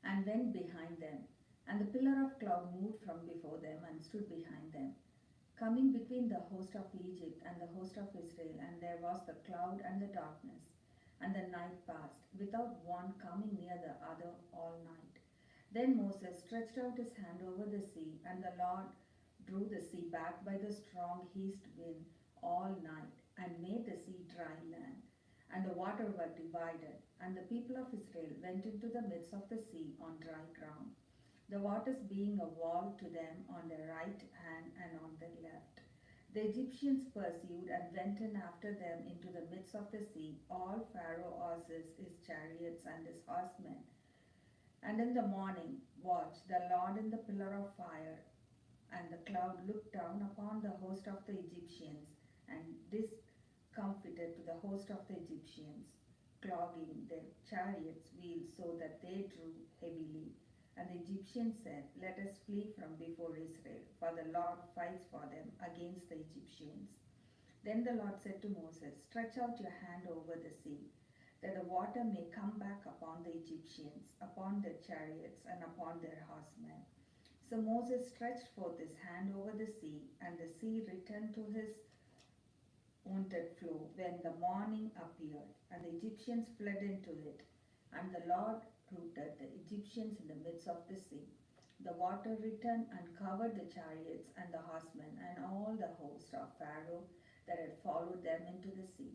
and went behind them. And the pillar of cloud moved from before them and stood behind them, coming between the host of Egypt and the host of Israel. And there was the cloud and the darkness, and the night passed, without one coming near the other all night. Then Moses stretched out his hand over the sea, and the Lord drew the sea back by the strong east wind all night, and made the sea dry land, and the water were divided. And the people of Israel went into the midst of the sea on dry ground, the waters being a wall to them on their right hand and on their left. The Egyptians pursued and went in after them into the midst of the sea, all Pharaoh's horses, his chariots, and his horsemen. And in the morning watch, the Lord in the pillar of fire and the cloud looked down upon the host of the Egyptians, and discomfited to the host of the Egyptians, clogging their chariots' wheels so that they drew heavily. And the Egyptians said, Let us flee from before Israel, for the Lord fights for them against the Egyptians. Then the Lord said to Moses, Stretch out your hand over the sea, that the water may come back upon the Egyptians, upon their chariots, and upon their horsemen. So Moses stretched forth his hand over the sea, and the sea returned to his wonted flow when the morning appeared, and the Egyptians fled into it. And the Lord routed the Egyptians in the midst of the sea. The water returned and covered the chariots and the horsemen and all the host of Pharaoh that had followed them into the sea.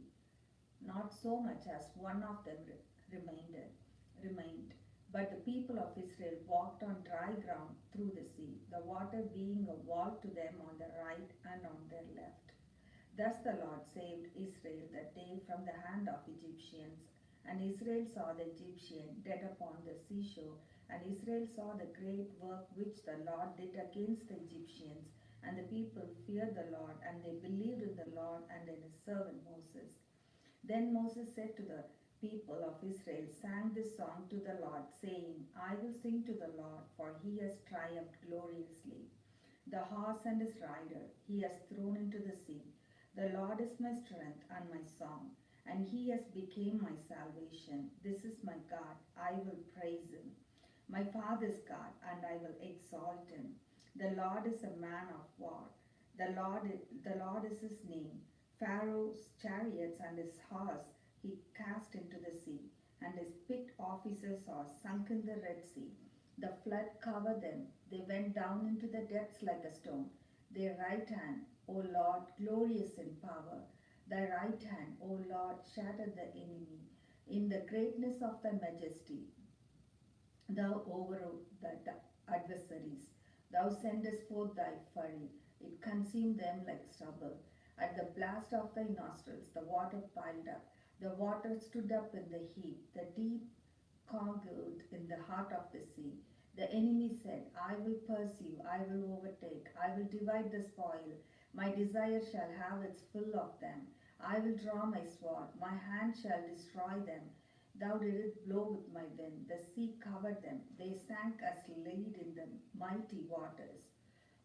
Not so much as one of them remained. But the people of Israel walked on dry ground through the sea, the water being a wall to them on the right and on their left. Thus the Lord saved Israel that day from the hand of Egyptians. And Israel saw the Egyptian dead upon the seashore, and Israel saw the great work which the Lord did against the Egyptians. And the people feared the Lord, and they believed in the Lord and in his servant Moses. Then Moses said to the people of Israel, sang this song to the Lord, saying, I will sing to the Lord, for he has triumphed gloriously. The horse and his rider he has thrown into the sea. The Lord is my strength and my song, and he has become my salvation. This is my God, I will praise him. My father's God, and I will exalt him. The Lord is a man of war. The Lord is his name. Pharaoh's chariots and his horse he cast into the sea, and his picked officers are sunk in the Red Sea. The flood covered them. They went down into the depths like a stone. Their right hand, O Lord, glorious in power. Thy right hand, O Lord, shattered the enemy. In the greatness of thy majesty, thou overrode the adversaries. Thou sendest forth thy fury. It consumed them like stubble. At the blast of thy nostrils, the water piled up. The water stood up in the heap. The deep congealed in the heart of the sea. The enemy said, I will pursue, I will overtake, I will divide the spoil. My desire shall have its fill of them. I will draw my sword, my hand shall destroy them. Thou didst blow with my wind, the sea covered them. They sank as lead in the mighty waters.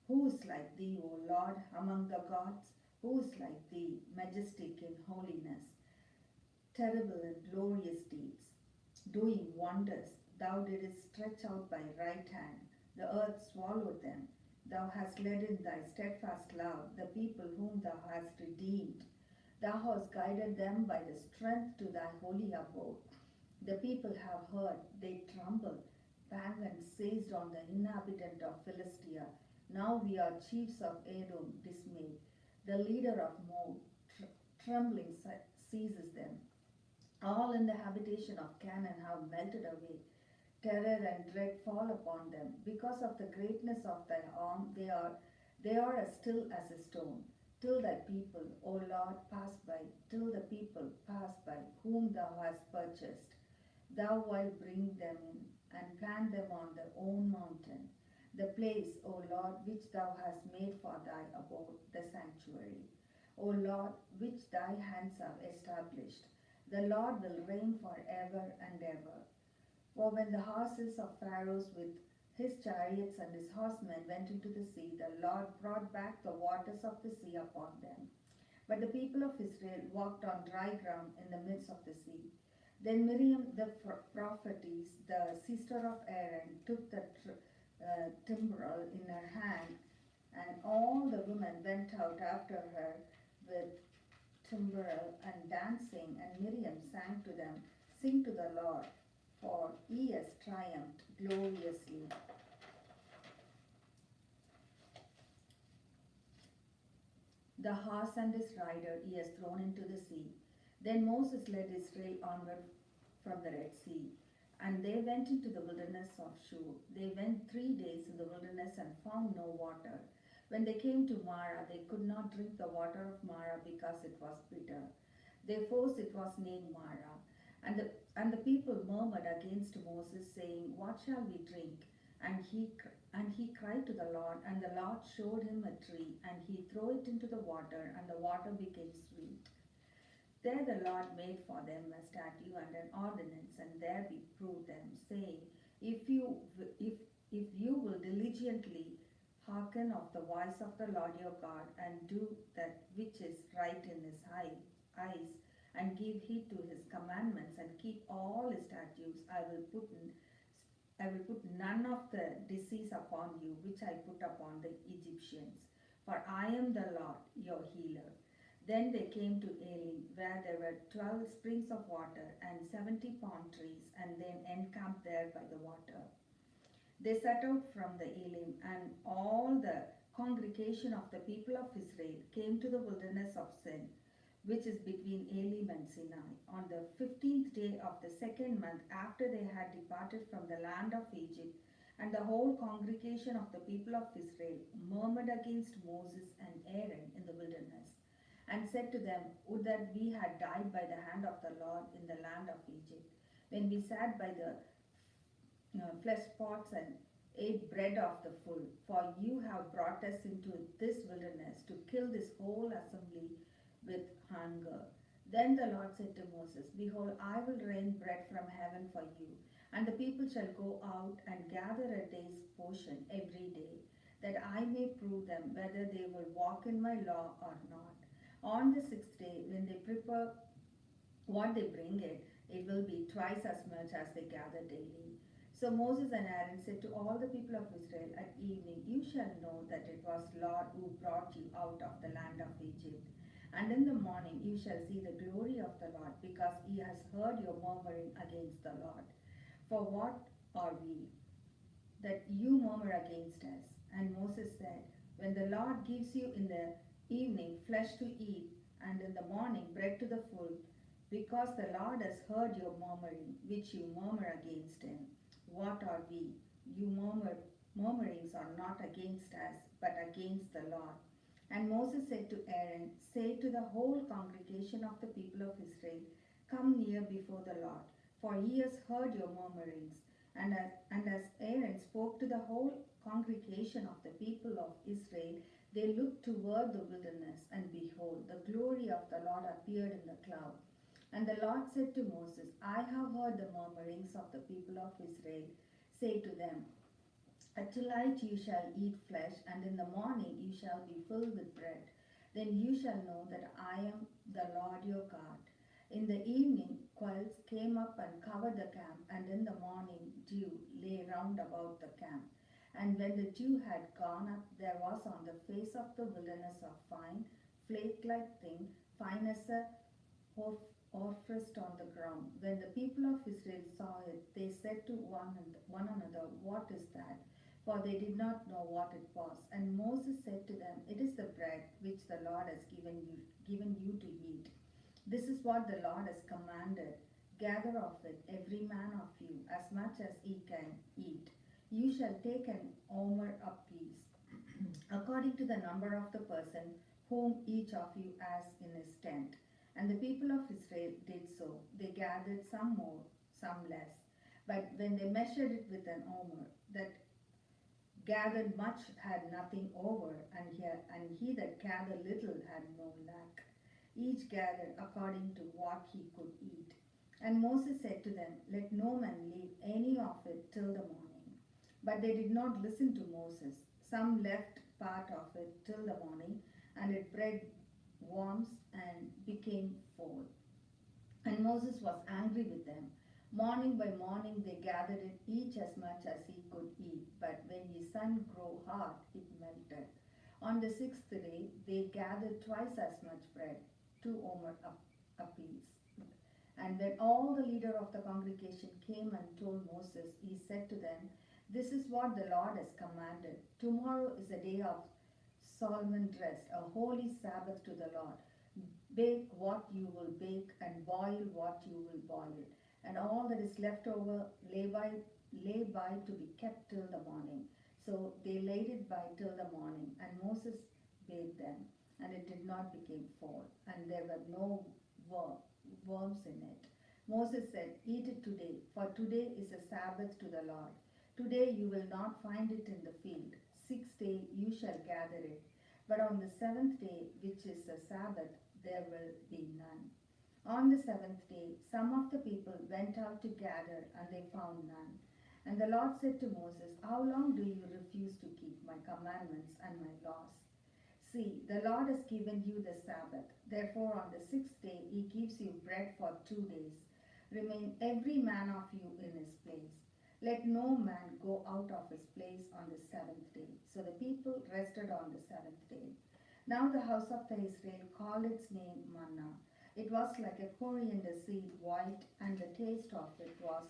Who is like thee, O Lord, among the gods? Who is like thee, majestic in holiness, terrible in glorious deeds, doing wonders? Thou didst stretch out thy right hand, the earth swallowed them. Thou hast led in thy steadfast love the people whom thou hast redeemed. Thou hast guided them by the strength to thy holy abode. The people have heard, they tremble. Pagans seized on the inhabitant of Philistia. Now we are chiefs of Edom dismayed. The leader of Moab, trembling seizes them. All in the habitation of Canaan have melted away. Terror and dread fall upon them. Because of the greatness of thy arm, they are as still as a stone. Till thy people, O Lord, pass by, till the people pass by, whom thou hast purchased. Thou wilt bring them in, and plant them on their own mountain, the place, O Lord, which thou hast made for thy abode, the sanctuary. O Lord, which thy hands have established. The Lord will reign forever and ever. For when the horses of Pharaoh with his chariots and his horsemen went into the sea, the Lord brought back the waters of the sea upon them. But the people of Israel walked on dry ground in the midst of the sea. Then Miriam the prophetess, the sister of Aaron, took the timbrel in her hand, and all the women went out after her with timbrel and dancing, and Miriam sang to them, Sing to the Lord, for he has triumphed gloriously. The horse and his rider he has thrown into the sea. Then Moses led Israel onward from the Red Sea, and they went into the wilderness of Shur. They went 3 days in the wilderness and found no water. When they came to Marah, they could not drink the water of Marah because it was bitter. Therefore it was named Marah. And the people murmured against Moses, saying, What shall we drink? And he cried to the Lord, and the Lord showed him a tree, and he threw it into the water, and the water became sweet. There the Lord made for them a statute and an ordinance, and there reproved them, saying, If you will diligently hearken of the voice of the Lord your God, and do that which is right in his eyes, and give heed to his commandments, and keep all his statutes, I will put none of the disease upon you which I put upon the Egyptians, for I am the Lord your healer. Then they came to Elim, where there were 12 springs of water and 70 palm trees, and then encamped there by the water. They set out from the Elim, and all the congregation of the people of Israel came to the wilderness of Sin, which is between Elim and Sinai, on the 15th day of the 2nd month after they had departed from the land of Egypt. And the whole congregation of the people of Israel murmured against Moses and Aaron in the wilderness, and said to them, Would that we had died by the hand of the Lord in the land of Egypt, when we sat by the flesh pots and ate bread of the full. For you have brought us into this wilderness to kill this whole assembly with hunger. Then the Lord said to Moses, Behold, I will rain bread from heaven for you, and the people shall go out and gather a day's portion every day, that I may prove them whether they will walk in my law or not. On the 6th day, when they prepare what they bring it will be twice as much as they gather daily. So Moses and Aaron said to all the people of Israel, At evening you shall know that it was Lord who brought you out of the land of Egypt. And in the morning you shall see the glory of the Lord, because he has heard your murmuring against the Lord. For what are we, that you murmur against us? And Moses said, When the Lord gives you in the evening flesh to eat, and in the morning bread to the full, because the Lord has heard your murmuring, which you murmur against him. What are we? You murmurings are not against us, but against the Lord. And Moses said to Aaron, Say to the whole congregation of the people of Israel, Come near before the Lord, for he has heard your murmurings. And as Aaron spoke to the whole congregation of the people of Israel, they looked toward the wilderness, and behold, the glory of the Lord appeared in the cloud. And the Lord said to Moses, I have heard the murmurings of the people of Israel. Say to them, At twilight you shall eat flesh, and in the morning you shall be filled with bread. Then you shall know that I am the Lord your God. In the evening quails came up and covered the camp, and in the morning dew lay round about the camp. And when the dew had gone up, there was on the face of the wilderness a fine, flake-like thing, fine as a orphrust on the ground. When the people of Israel saw it, they said to one another, "What is that?" For they did not know what it was. And Moses said to them, "It is the bread which the Lord has given you to eat. This is what the Lord has commanded. Gather of it, every man of you, as much as he can eat. You shall take an omer apiece, according to the number of the person whom each of you has in his tent." And the people of Israel did so. They gathered some more, some less. But when they measured it with an omer, that gathered much had nothing over, and he that gathered little had no lack. Each gathered according to what he could eat. And Moses said to them, "Let no man leave any of it till the morning." But they did not listen to Moses. Some left part of it till the morning, and it bred worms and became full. And Moses was angry with them. Morning by morning they gathered it, each as much as he could eat. But when the sun grew hot, it melted. On the 6th day they gathered twice as much bread, 2 omer apiece. And when all the leader of the congregation came and told Moses, he said to them, "This is what the Lord has commanded. Tomorrow is a day of solemn rest, a holy Sabbath to the Lord. Bake what you will bake and boil what you will boil. And all that is left over lay by to be kept till the morning." So they laid it by till the morning, and Moses bade them, and it did not become full, and there were no worms in it. Moses said, "Eat it today, for today is a Sabbath to the Lord. Today you will not find it in the field. 6th day you shall gather it. But on the 7th day, which is a Sabbath, there will be none." On the 7th day, some of the people went out to gather, and they found none. And the Lord said to Moses, "How long do you refuse to keep my commandments and my laws? See, the Lord has given you the Sabbath. Therefore on the 6th day he gives you bread for 2 days. Remain every man of you in his place. Let no man go out of his place on the 7th day." So the people rested on the 7th day. Now the house of the Israel called its name manna. It was like a coriander seed, white, and the taste of it was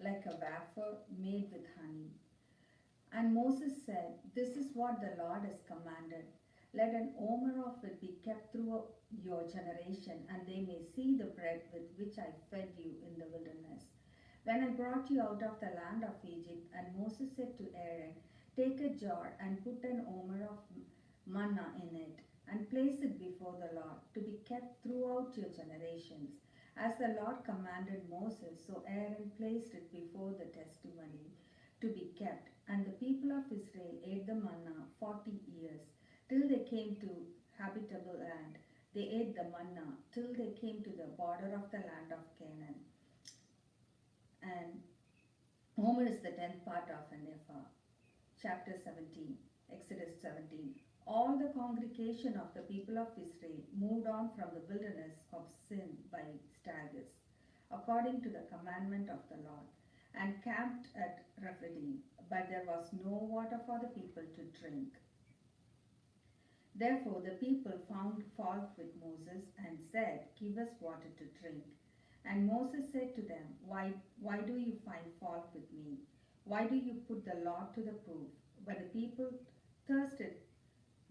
like a wafer made with honey. And Moses said, "This is what the Lord has commanded. Let an omer of it be kept through your generation, and they may see the bread with which I fed you in the wilderness, when I brought you out of the land of Egypt." And Moses said to Aaron, "Take a jar and put an omer of manna in it, and place it before the Lord, to be kept throughout your generations. As the Lord commanded Moses, so Aaron placed it before the testimony, to be kept. And the people of Israel ate the manna 40 years, till they came to habitable land. They ate the manna till they came to the border of the land of Canaan. And omer is the 10th part of an ephah. Chapter 17, Exodus 17. All the congregation of the people of Israel moved on from the wilderness of Sin by staggers, according to the commandment of the Lord, and camped at Rephidim, but there was no water for the people to drink. Therefore the people found fault with Moses and said, "Give us water to drink." And Moses said to them, Why do you find fault with me? Why do you put the Lord to the proof?" But the people thirsted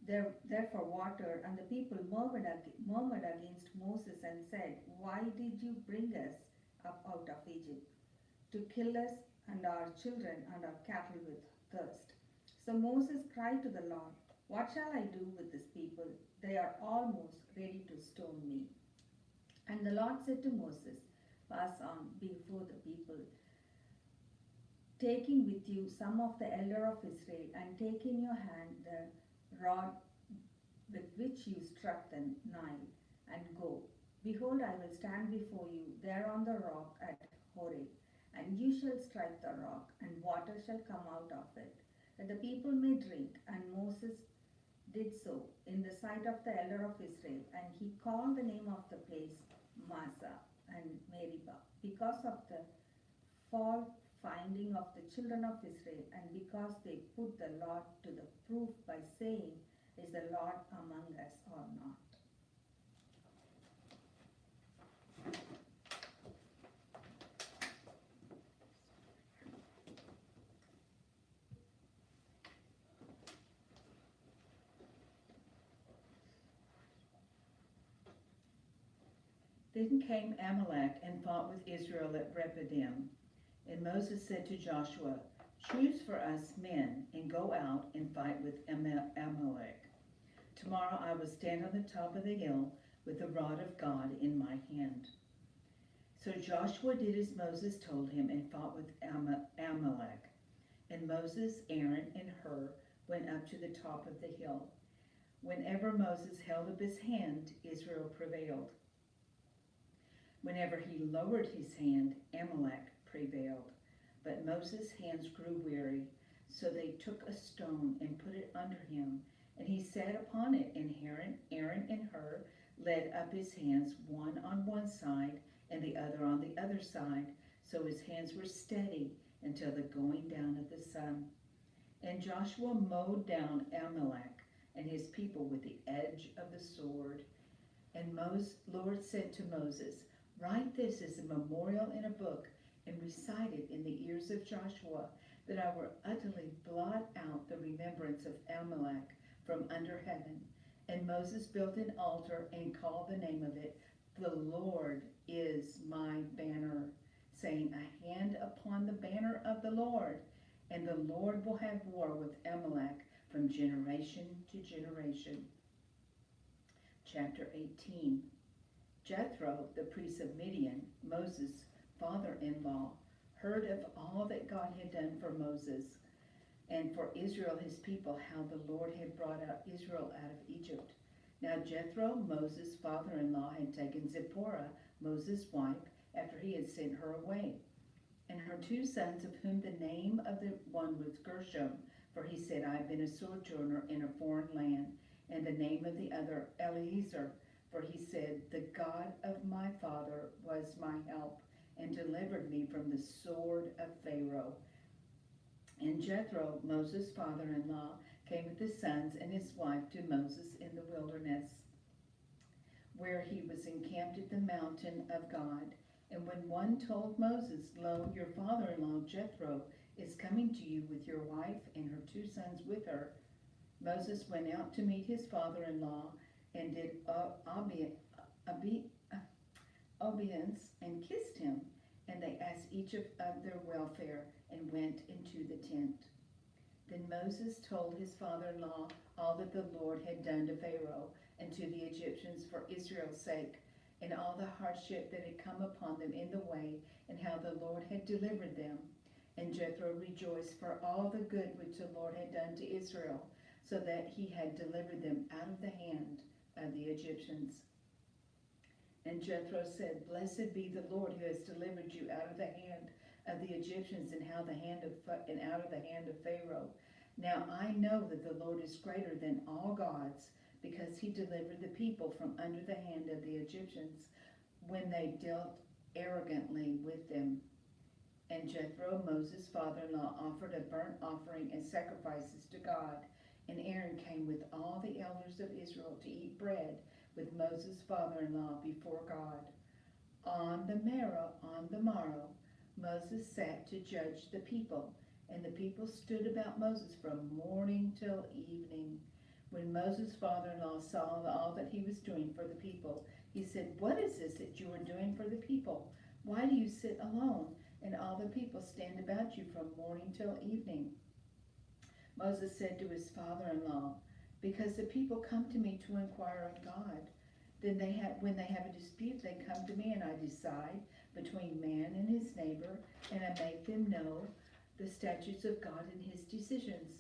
therefore water, and the people murmured against Moses and said, "Why did you bring us up out of Egypt, to kill us and our children and our cattle with thirst?" So Moses cried to the Lord, "What shall I do with this people? They are almost ready to stone me." And the Lord said to Moses, "Pass on before the people, taking with you some of the elder of Israel, and take in your hand the rod with which you struck the Nile, and go. Behold, I will stand before you there on the rock at Horeb, and you shall strike the rock, and water shall come out of it, that the people may drink." And Moses did so in the sight of the elder of Israel, and he called the name of the place Massah and Meribah, because of the fault finding of the children of Israel, and because they put the Lord to the proof by saying, is the Lord among us or not. Then came Amalek and fought with Israel at Rephidim. And Moses said to Joshua, "Choose for us men and go out and fight with Amalek. Tomorrow I will stand on the top of the hill with the rod of God in my hand." So Joshua did as Moses told him and fought with Amalek. And Moses, Aaron, and Hur went up to the top of the hill. Whenever Moses held up his hand, Israel prevailed. Whenever he lowered his hand, Amalek prevailed. But Moses' hands grew weary, so they took a stone and put it under him, and he sat upon it, and Aaron and Hur led up his hands, one on one side and the other on the other side, so his hands were steady until the going down of the sun. And Joshua mowed down Amalek and his people with the edge of the sword. And Lord said to Moses, "Write this as a memorial in a book and recite it in the ears of Joshua, that I will utterly blot out the remembrance of Amalek from under heaven." And Moses built an altar and called the name of it, "The Lord is my banner," saying, "A hand upon the banner of the Lord, and the Lord will have war with Amalek from generation to generation." Chapter 18. Jethro, the priest of Midian, Moses' father-in-law, heard of all that God had done for Moses and for Israel his people, how the Lord had brought out Israel out of Egypt. Now Jethro, Moses' father-in-law, had taken Zipporah, Moses' wife, after he had sent her away, and her 2 sons, of whom the name of the one was Gershom, for he said, "I have been a sojourner in a foreign land," and the name of the other Eliezer, for he said, "The God of my father was my help and delivered me from the sword of Pharaoh." And Jethro, Moses' father-in-law, came with his sons and his wife to Moses in the wilderness, where he was encamped at the mountain of God. And when one told Moses, "Lo, your father-in-law Jethro is coming to you with your wife and her 2 sons with her," Moses went out to meet his father-in-law and did obeisance and kissed him. And they asked each of their welfare and went into the tent. Then Moses told his father-in-law all that the Lord had done to Pharaoh and to the Egyptians for Israel's sake, and all the hardship that had come upon them in the way, and how the Lord had delivered them. And Jethro rejoiced for all the good which the Lord had done to Israel, so that he had delivered them out of the hand of the Egyptians. And Jethro said, "Blessed be the Lord who has delivered you out of the hand of the Egyptians and out of the hand of Pharaoh. Now I know that the Lord is greater than all gods, because he delivered the people from under the hand of the Egyptians when they dealt arrogantly with them." And Jethro, Moses' father-in-law, offered a burnt offering and sacrifices to God. And Aaron came with all the elders of Israel to eat bread with Moses' father-in-law before God. On the morrow, Moses sat to judge the people, and the people stood about Moses from morning till evening. When Moses' father-in-law saw all that he was doing for the people, he said, "What is this that you are doing for the people? Why do you sit alone, and all the people stand about you from morning till evening?" Moses said to his father-in-law, "Because the people come to me to inquire of God. Then when they have a dispute, they come to me, and I decide between man and his neighbor, and I make them know the statutes of God and his decisions."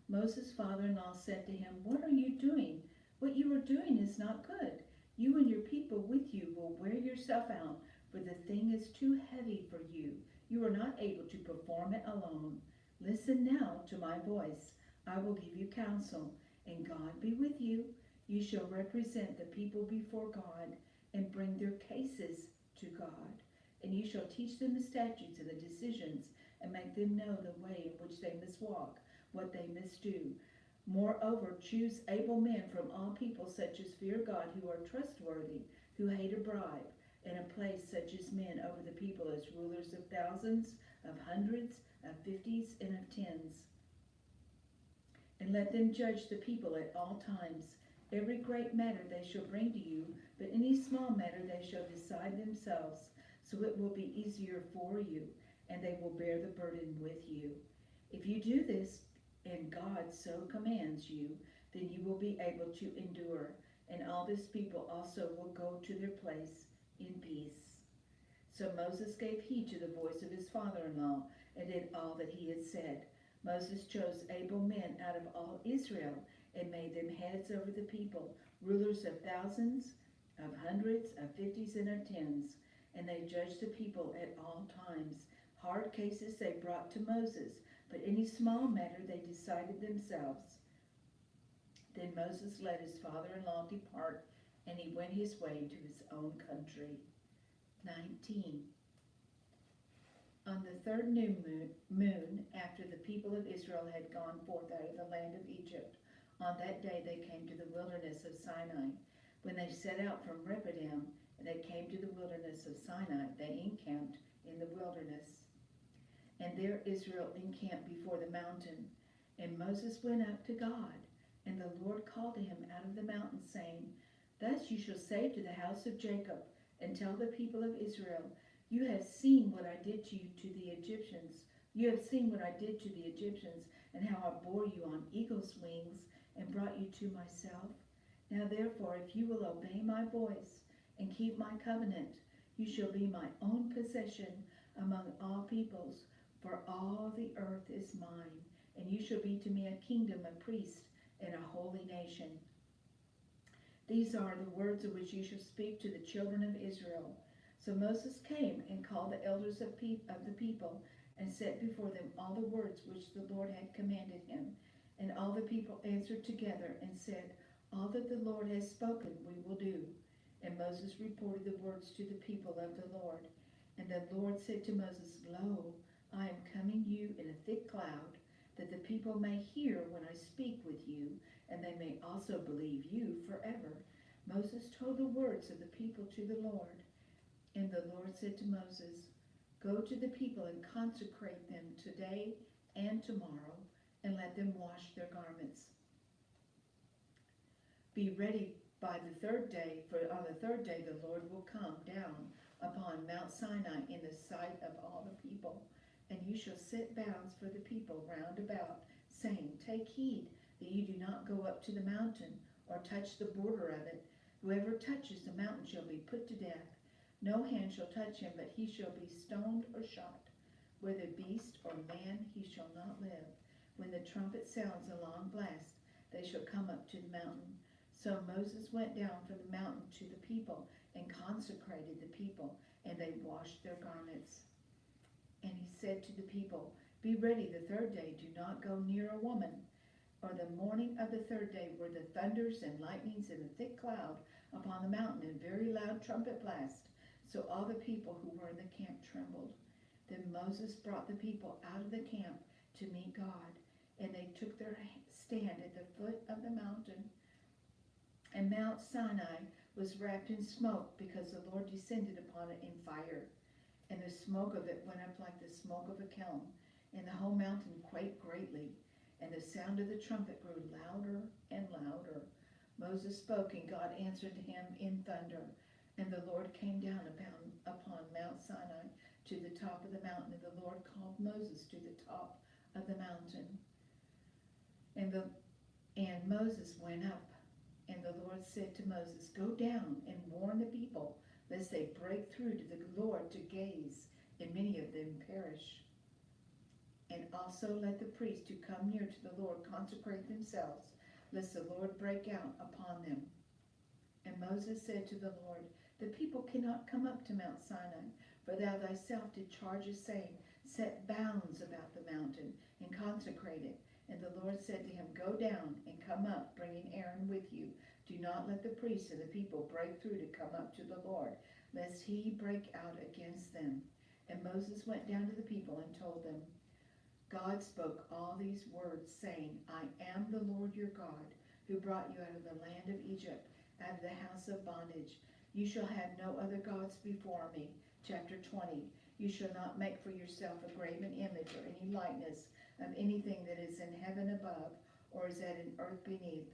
Moses' father-in-law said to him, "What are you doing? What you are doing is not good. You and your people with you will wear yourself out, for the thing is too heavy for you. You are not able to perform it alone. Listen now to my voice. I will give you counsel, and God be with you. You shall represent the people before God and bring their cases to God. And you shall teach them the statutes and the decisions, and make them know the way in which they must walk, what they must do. Moreover, choose able men from all people such as fear God, who are trustworthy, who hate a bribe, and place such as men over the people as rulers of thousands, of hundreds, of fifties, and of tens. And let them judge the people at all times. Every great matter they shall bring to you, but any small matter they shall decide themselves, so it will be easier for you, and they will bear the burden with you. If you do this, and God so commands you, then you will be able to endure, and all this people also will go to their place in peace. So Moses gave heed to the voice of his father-in-law, and did all that he had said. Moses chose able men out of all Israel, and made them heads over the people, rulers of thousands, of hundreds, of fifties, and of tens. And they judged the people at all times. Hard cases they brought to Moses, but any small matter they decided themselves. Then Moses let his father-in-law depart, and he went his way to his own country. 19. On the third new moon, after the people of Israel had gone forth out of the land of Egypt, on that day they came to the wilderness of Sinai. When they set out from Rephidim, and they came to the wilderness of Sinai, they encamped in the wilderness. And there Israel encamped before the mountain. And Moses went up to God, and the Lord called to him out of the mountain, saying, Thus you shall say to the house of Jacob, and tell the people of Israel, You have seen what I did to you to the Egyptians. You have seen what I did to the Egyptians, and how I bore you on eagle's wings, and brought you to myself. Now therefore, if you will obey my voice, and keep my covenant, you shall be my own possession among all peoples, for all the earth is mine, and you shall be to me a kingdom, a priest, and a holy nation. These are the words of which you shall speak to the children of Israel. So Moses came and called the elders of the people, and set before them all the words which the Lord had commanded him. And all the people answered together and said, All that the Lord has spoken we will do. And Moses reported the words to the people of the Lord. And the Lord said to Moses, Lo, I am coming you in a thick cloud, that the people may hear when I speak with you, and they may also believe you forever. Moses told the words of the people to the Lord. And the Lord said to Moses, Go to the people and consecrate them today and tomorrow, and let them wash their garments. Be ready by the third day, for on the third day the Lord will come down upon Mount Sinai in the sight of all the people. And you shall set bounds for the people round about, saying, Take heed that you do not go up to the mountain, or touch the border of it. Whoever touches the mountain shall be put to death. No hand shall touch him, but he shall be stoned or shot. Whether beast or man, he shall not live. When the trumpet sounds a long blast, they shall come up to the mountain. So Moses went down from the mountain to the people, and consecrated the people, and they washed their garments. And he said to the people, Be ready the third day, do not go near a woman. Or the morning of the third day were the thunders and lightnings and a thick cloud upon the mountain, and very loud trumpet blast. So all the people who were in the camp trembled. Then Moses brought the people out of the camp to meet God, and they took their stand at the foot of the mountain. And Mount Sinai was wrapped in smoke, because the Lord descended upon it in fire. And the smoke of it went up like the smoke of a kiln, and the whole mountain quaked greatly. And the sound of the trumpet grew louder and louder. Moses spoke, and God answered him in thunder. And the Lord came down upon Mount Sinai to the top of the mountain, and the Lord called Moses to the top of the mountain. And Moses went up, and the Lord said to Moses, Go down and warn the people, lest they break through to the Lord to gaze, and many of them perish. And also let the priests who come near to the Lord consecrate themselves, lest the Lord break out upon them. And Moses said to the Lord, The people cannot come up to Mount Sinai, for thou thyself did charge us, saying, Set bounds about the mountain, and consecrate it. And the Lord said to him, Go down and come up, bringing Aaron with you. Do not let the priests and the people break through to come up to the Lord, lest he break out against them. And Moses went down to the people and told them, God spoke all these words, saying, I am the Lord your God, who brought you out of the land of Egypt, out of the house of bondage. You shall have no other gods before me. Chapter 20. You shall not make for yourself a graven image or any likeness of anything that is in heaven above, or is that in earth beneath,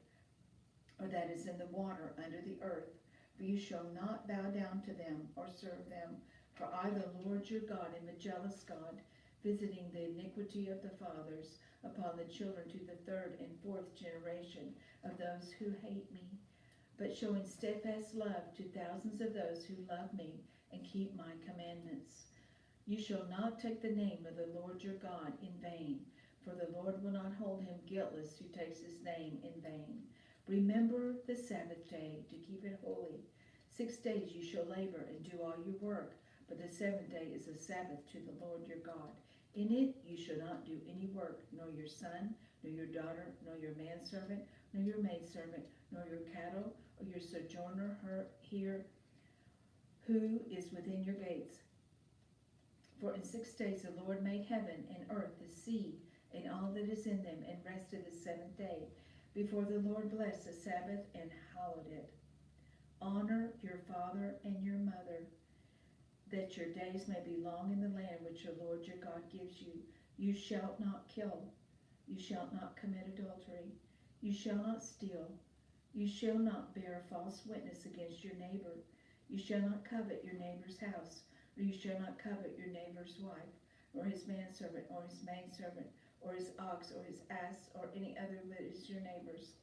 or that is in the water under the earth. For you shall not bow down to them or serve them. For I, the Lord your God, am a jealous God, visiting the iniquity of the fathers upon the children to the third and fourth generation of those who hate me, but showing steadfast love to thousands of those who love me and keep my commandments. You shall not take the name of the Lord your God in vain, for the Lord will not hold him guiltless who takes his name in vain. Remember the Sabbath day to keep it holy. 6 days you shall labor and do all your work, but the seventh day is a Sabbath to the Lord your God. In it you shall not do any work, nor your son, nor your daughter, nor your manservant, nor your maidservant, nor your cattle, or your sojourner here who is within your gates. For in 6 days the Lord made heaven and earth, the sea, and all that is in them, and rested the seventh day. Before the Lord blessed the Sabbath and hallowed it. Honor your father and your mother, that your days may be long in the land which the Lord your God gives you. You shall not kill. You shall not commit adultery. You shall not steal. You shall not bear false witness against your neighbor. You shall not covet your neighbor's house, or you shall not covet your neighbor's wife, or his manservant, or his maidservant, or his ox, or his ass, or any other that is your neighbor's.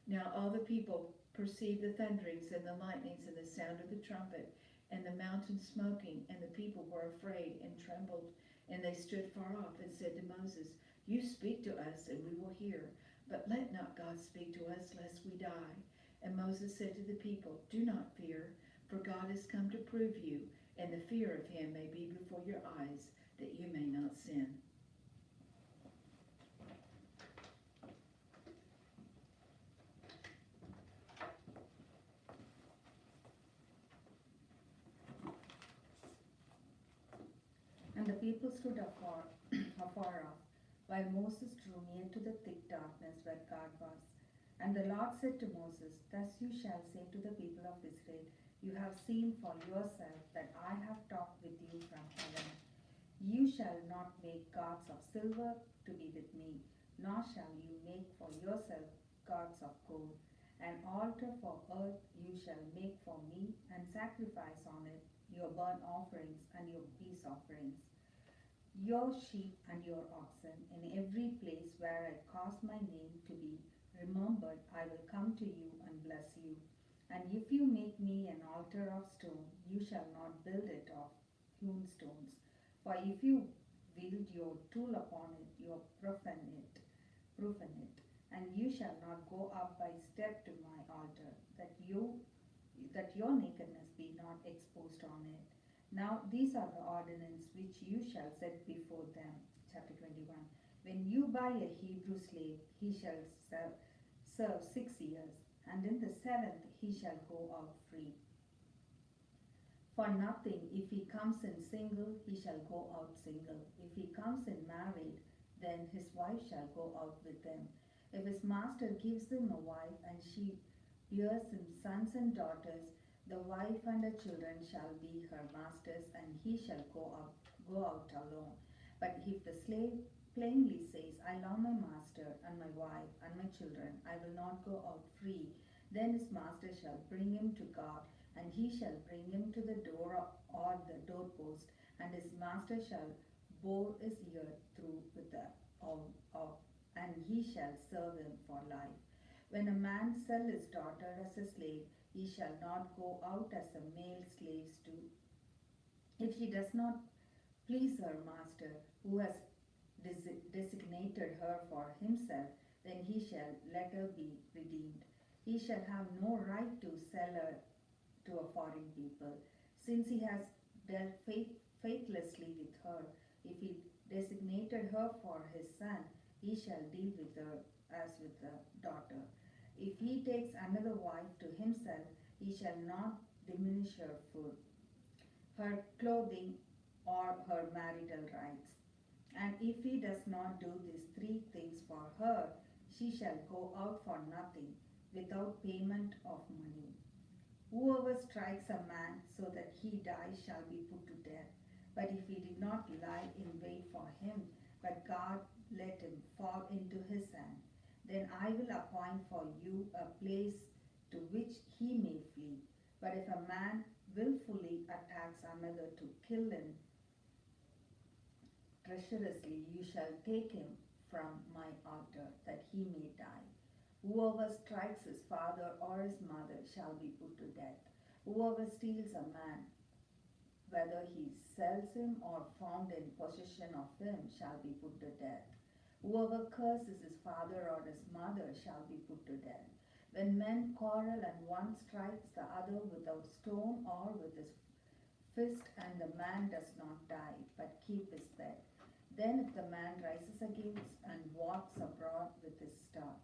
Now all the people perceived the thunderings and the lightnings and the sound of the trumpet, and the mountain smoking, and the people were afraid and trembled. And they stood far off and said to Moses, You speak to us, and we will hear, but let not God speak to us, lest we die. And Moses said to the people, Do not fear, for God has come to prove you, and the fear of him may be before your eyes, that you may not sin. And the people stood afar off, while Moses drew near to the thick darkness where God was. And the Lord said to Moses, Thus you shall say to the people of Israel, You have seen for yourself that I have talked with you from heaven. You shall not make gods of silver to be with me, nor shall you make for yourself gods of gold. An altar for earth you shall make for me, and sacrifice on it your burnt offerings and your peace offerings. Your sheep and your oxen, in every place where I cause my name to be remembered, I will come to you and bless you. And if you make me an altar of stone, you shall not build it of hewn stones. For if you wield your tool upon it, you profane it. And you shall not go up by step to my altar, that your nakedness be not exposed on it. Now these are the ordinances which you shall set before them. Chapter 21. When you buy a Hebrew slave, he shall serve 6 years, and in the 7th he shall go out free. For nothing, if he comes in single, he shall go out single. If he comes in married, then his wife shall go out with them. If his master gives him a wife, and she bears him sons and daughters, the wife and her children shall be her master's, and he shall go out alone. But if the slave plainly says, I love my master and my wife and my children, I will not go out free, then his master shall bring him to God, and he shall bring him to the door or the doorpost, and his master shall bore his ear through with the and he shall serve him for life. When a man sell his daughter as a slave, he shall not go out as the male slaves do. If she does not please her master, who has designated her for himself, then he shall let her be redeemed. He shall have no right to sell her to a foreign people, since he has dealt faithlessly with her. If he designated her for his son, he shall deal with her as with a daughter. If he takes another wife to himself, he shall not diminish her food, her clothing, or her marital rights. And if he does not do these three things for her, she shall go out for nothing, without payment of money. Whoever strikes a man so that he dies shall be put to death. But if he did not lie in wait for him, but God let him fall into his hand, then I will appoint for you a place to which he may flee. But if a man willfully attacks another to kill him treacherously, you shall take him from my altar, that he may die. Whoever strikes his father or his mother shall be put to death. Whoever steals a man, whether he sells him or found in possession of him, shall be put to death. Whoever curses his father or his mother shall be put to death. When men quarrel and one strikes the other with a stone or with his fist, and the man does not die, but keep his bed, then if the man rises against and walks abroad with his staff,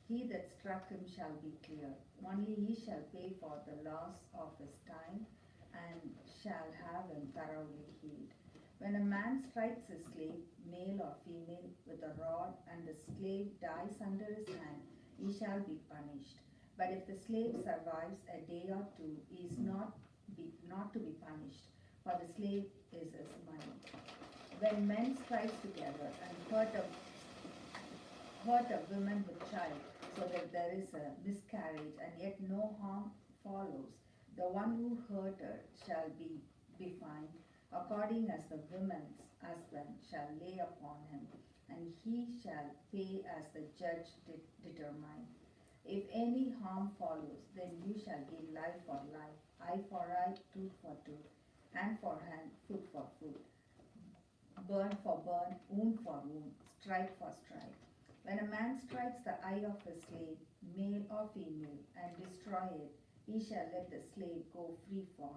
he that struck him shall be clear. Only he shall pay for the loss of his time, and shall have him thoroughly healed. When a man strikes his slave, male or female, with a rod, and the slave dies under his hand, he shall be punished. But if the slave survives a day or two, he is not to be punished, for the slave is his money. When men strive together and hurt a woman with child, so that there is a miscarriage, and yet no harm follows, the one who hurt her shall be fined, according as the woman's husband shall lay upon him, and he shall pay as the judge determine. If any harm follows, then you shall give life for life, eye for eye, tooth for tooth, hand for hand, foot for foot, burn for burn, wound for wound, strike for strike. When a man strikes the eye of his slave, male or female, and destroy it, he shall let the slave go free for.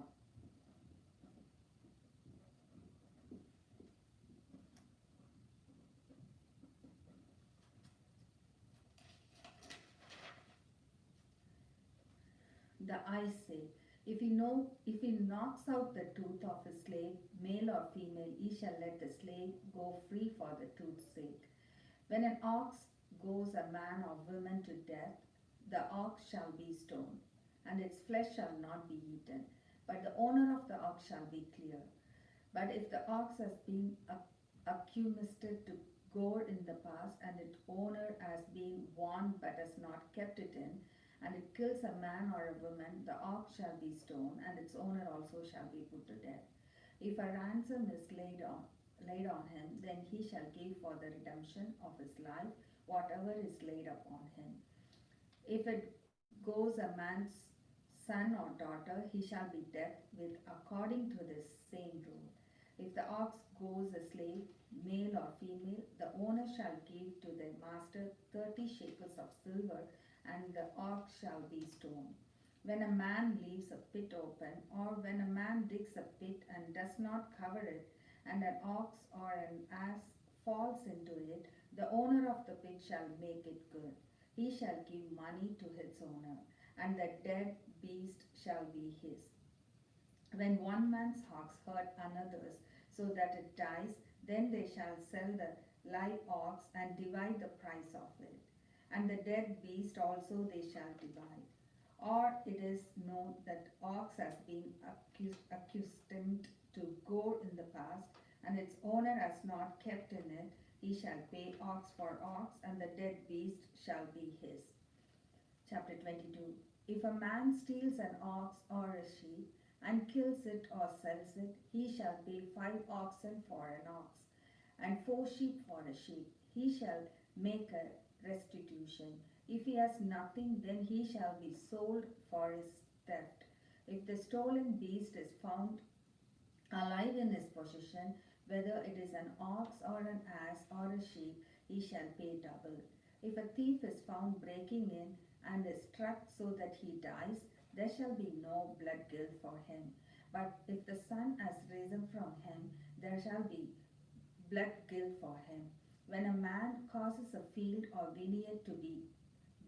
The eye say, if he knocks out the tooth of his slave, male or female, he shall let the slave go free for the tooth's sake. When an ox goes a man or woman to death, the ox shall be stoned, and its flesh shall not be eaten, but the owner of the ox shall be clear. But if the ox has been accumulated to gore in the past, and its owner has been warned but has not kept it in, and it kills a man or a woman, the ox shall be stoned, and its owner also shall be put to death. If a ransom is laid on him, then he shall give for the redemption of his life whatever is laid upon him. If it goes a man's son or daughter, he shall be dead with according to this same rule. If the ox goes a slave, male or female, the owner shall give to the master 30 shekels of silver, and the ox shall be stoned. When a man leaves a pit open, or when a man digs a pit and does not cover it, and an ox or an ass falls into it, the owner of the pit shall make it good. He shall give money to its owner, and the dead beast shall be his. When one man's ox hurt another's, so that it dies, then they shall sell the live ox and divide the price of it. And the dead beast also they shall divide. Or it is known that ox has been accustomed to gore in the past, and its owner has not kept in it, he shall pay ox for ox, and the dead beast shall be his. Chapter 22. If a man steals an ox or a sheep, and kills it or sells it, he shall pay 5 oxen for an ox, and 4 sheep for a sheep. He shall make a restitution. If he has nothing, then he shall be sold for his theft. If the stolen beast is found alive in his possession, whether it is an ox or an ass or a sheep, he shall pay double. If a thief is found breaking in and is struck so that he dies, there shall be no blood guilt for him. But if the sun has risen from him, there shall be blood guilt for him. When a man causes a field or vineyard to be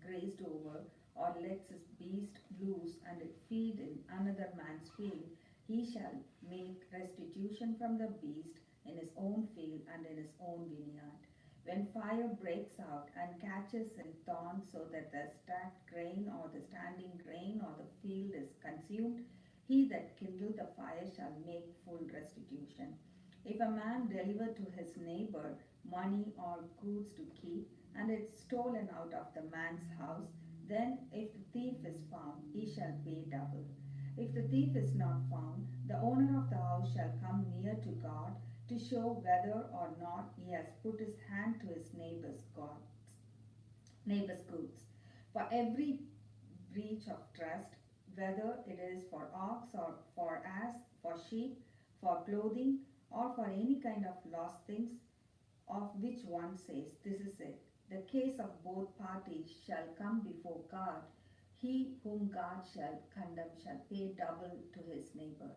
grazed over, or lets his beast loose and it feed in another man's field, he shall make restitution from the beast in his own field and in his own vineyard. When fire breaks out and catches in thorns so that the stacked grain or the standing grain or the field is consumed, he that kindled the fire shall make full restitution. If a man deliver to his neighbor money or goods to keep, and it's stolen out of the man's house, then if the thief is found, he shall pay double. If the thief is not found, the owner of the house shall come near to God to show whether or not he has put his hand to his neighbor's goods. For every breach of trust, whether it is for ox or for ass, for sheep, for clothing, or for any kind of lost things, of which one says, "This is it," the case of both parties shall come before God. He whom God shall condemn shall pay double to his neighbor.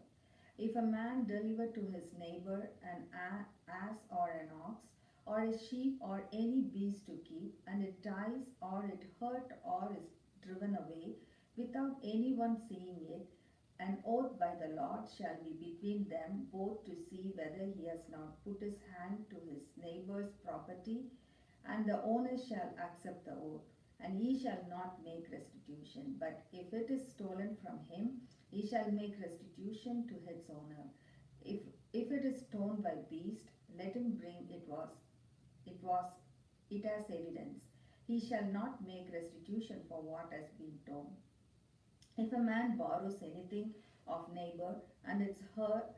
If a man deliver to his neighbor an ass or an ox, or a sheep or any beast to keep, and it dies or it hurt or is driven away, without anyone seeing it, an oath by the Lord shall be between them both to see whether he has not put his hand to his neighbor's property, and the owner shall accept the oath, and he shall not make restitution. But if it is stolen from him, he shall make restitution to its owner. If it is torn by beast, let him bring it as evidence. He shall not make restitution for what has been torn. If a man borrows anything of neighbor and it is hurt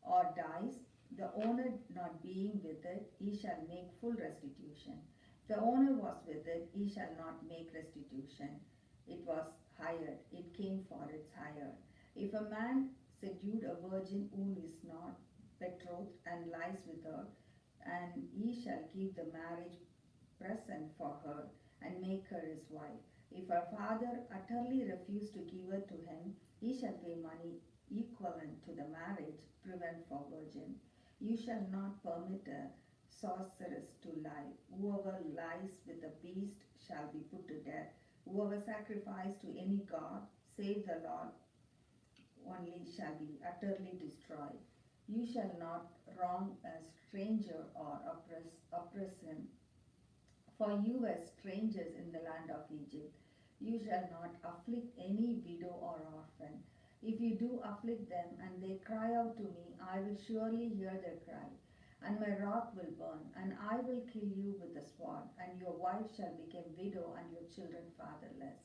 or dies, the owner not being with it, he shall make full restitution. If the owner was with it, he shall not make restitution. It was hired, it came for its hire. If a man seduce a virgin who is not betrothed and lies with her, and he shall give the marriage present for her and make her his wife. If her father utterly refuse to give her to him, he shall pay money equivalent to the marriage prevent for virgin. You shall not permit a sorceress to lie. Whoever lies with a beast shall be put to death. Whoever sacrifices to any god, save the Lord only, shall be utterly destroyed. You shall not wrong a stranger or oppress him. For you were strangers in the land of Egypt. You shall not afflict any widow or orphan. If you do afflict them and they cry out to me, I will surely hear their cry, and my wrath will burn, and I will kill you with the sword, and your wife shall become widow and your children fatherless.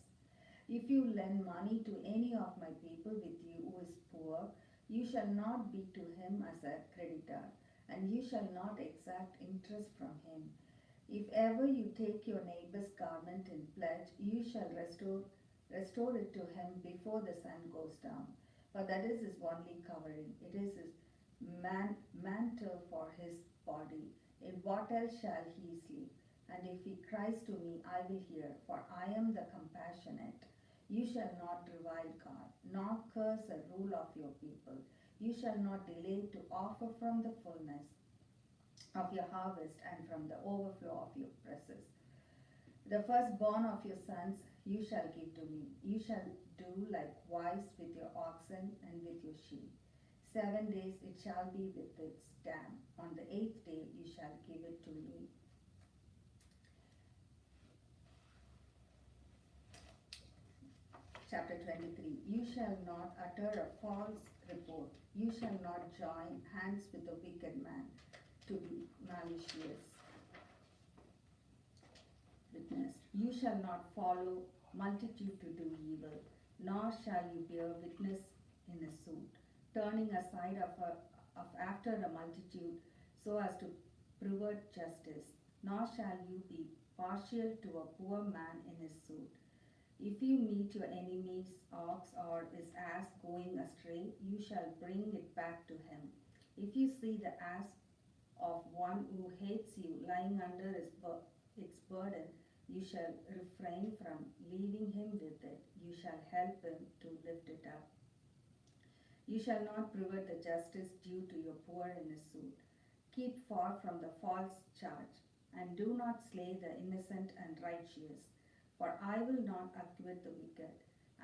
If you lend money to any of my people with you who is poor, you shall not be to him as a creditor, and you shall not exact interest from him. If ever you take your neighbor's garment in pledge, you shall restore it to him before the sun goes down. For that is his only covering. It is his mantle for his body. In what else shall he sleep? And if he cries to me, I will hear, for I am the compassionate. You shall not revile God, nor curse a rule of your people. You shall not delay to offer from the fullness of your harvest and from the overflow of your presses. The firstborn of your sons you shall give to me. You shall do likewise with your oxen and with your sheep. 7 days it shall be with its dam. On the 8th day you shall give it to me. Chapter 23. You shall not utter a false report. You shall not join hands with a wicked man to be malicious witness. You shall not follow multitude to do evil, nor shall you bear witness in a suit, turning aside after a multitude so as to pervert justice, nor shall you be partial to a poor man in his suit. If you meet your enemy's ox or his ass going astray, you shall bring it back to him. If you see the ass of one who hates you lying under its burden, you shall refrain from leaving him with it. You shall help him to lift it up. You shall not pervert the justice due to your poor in a suit. Keep far from the false charge, and do not slay the innocent and righteous. For I will not acquit the wicked,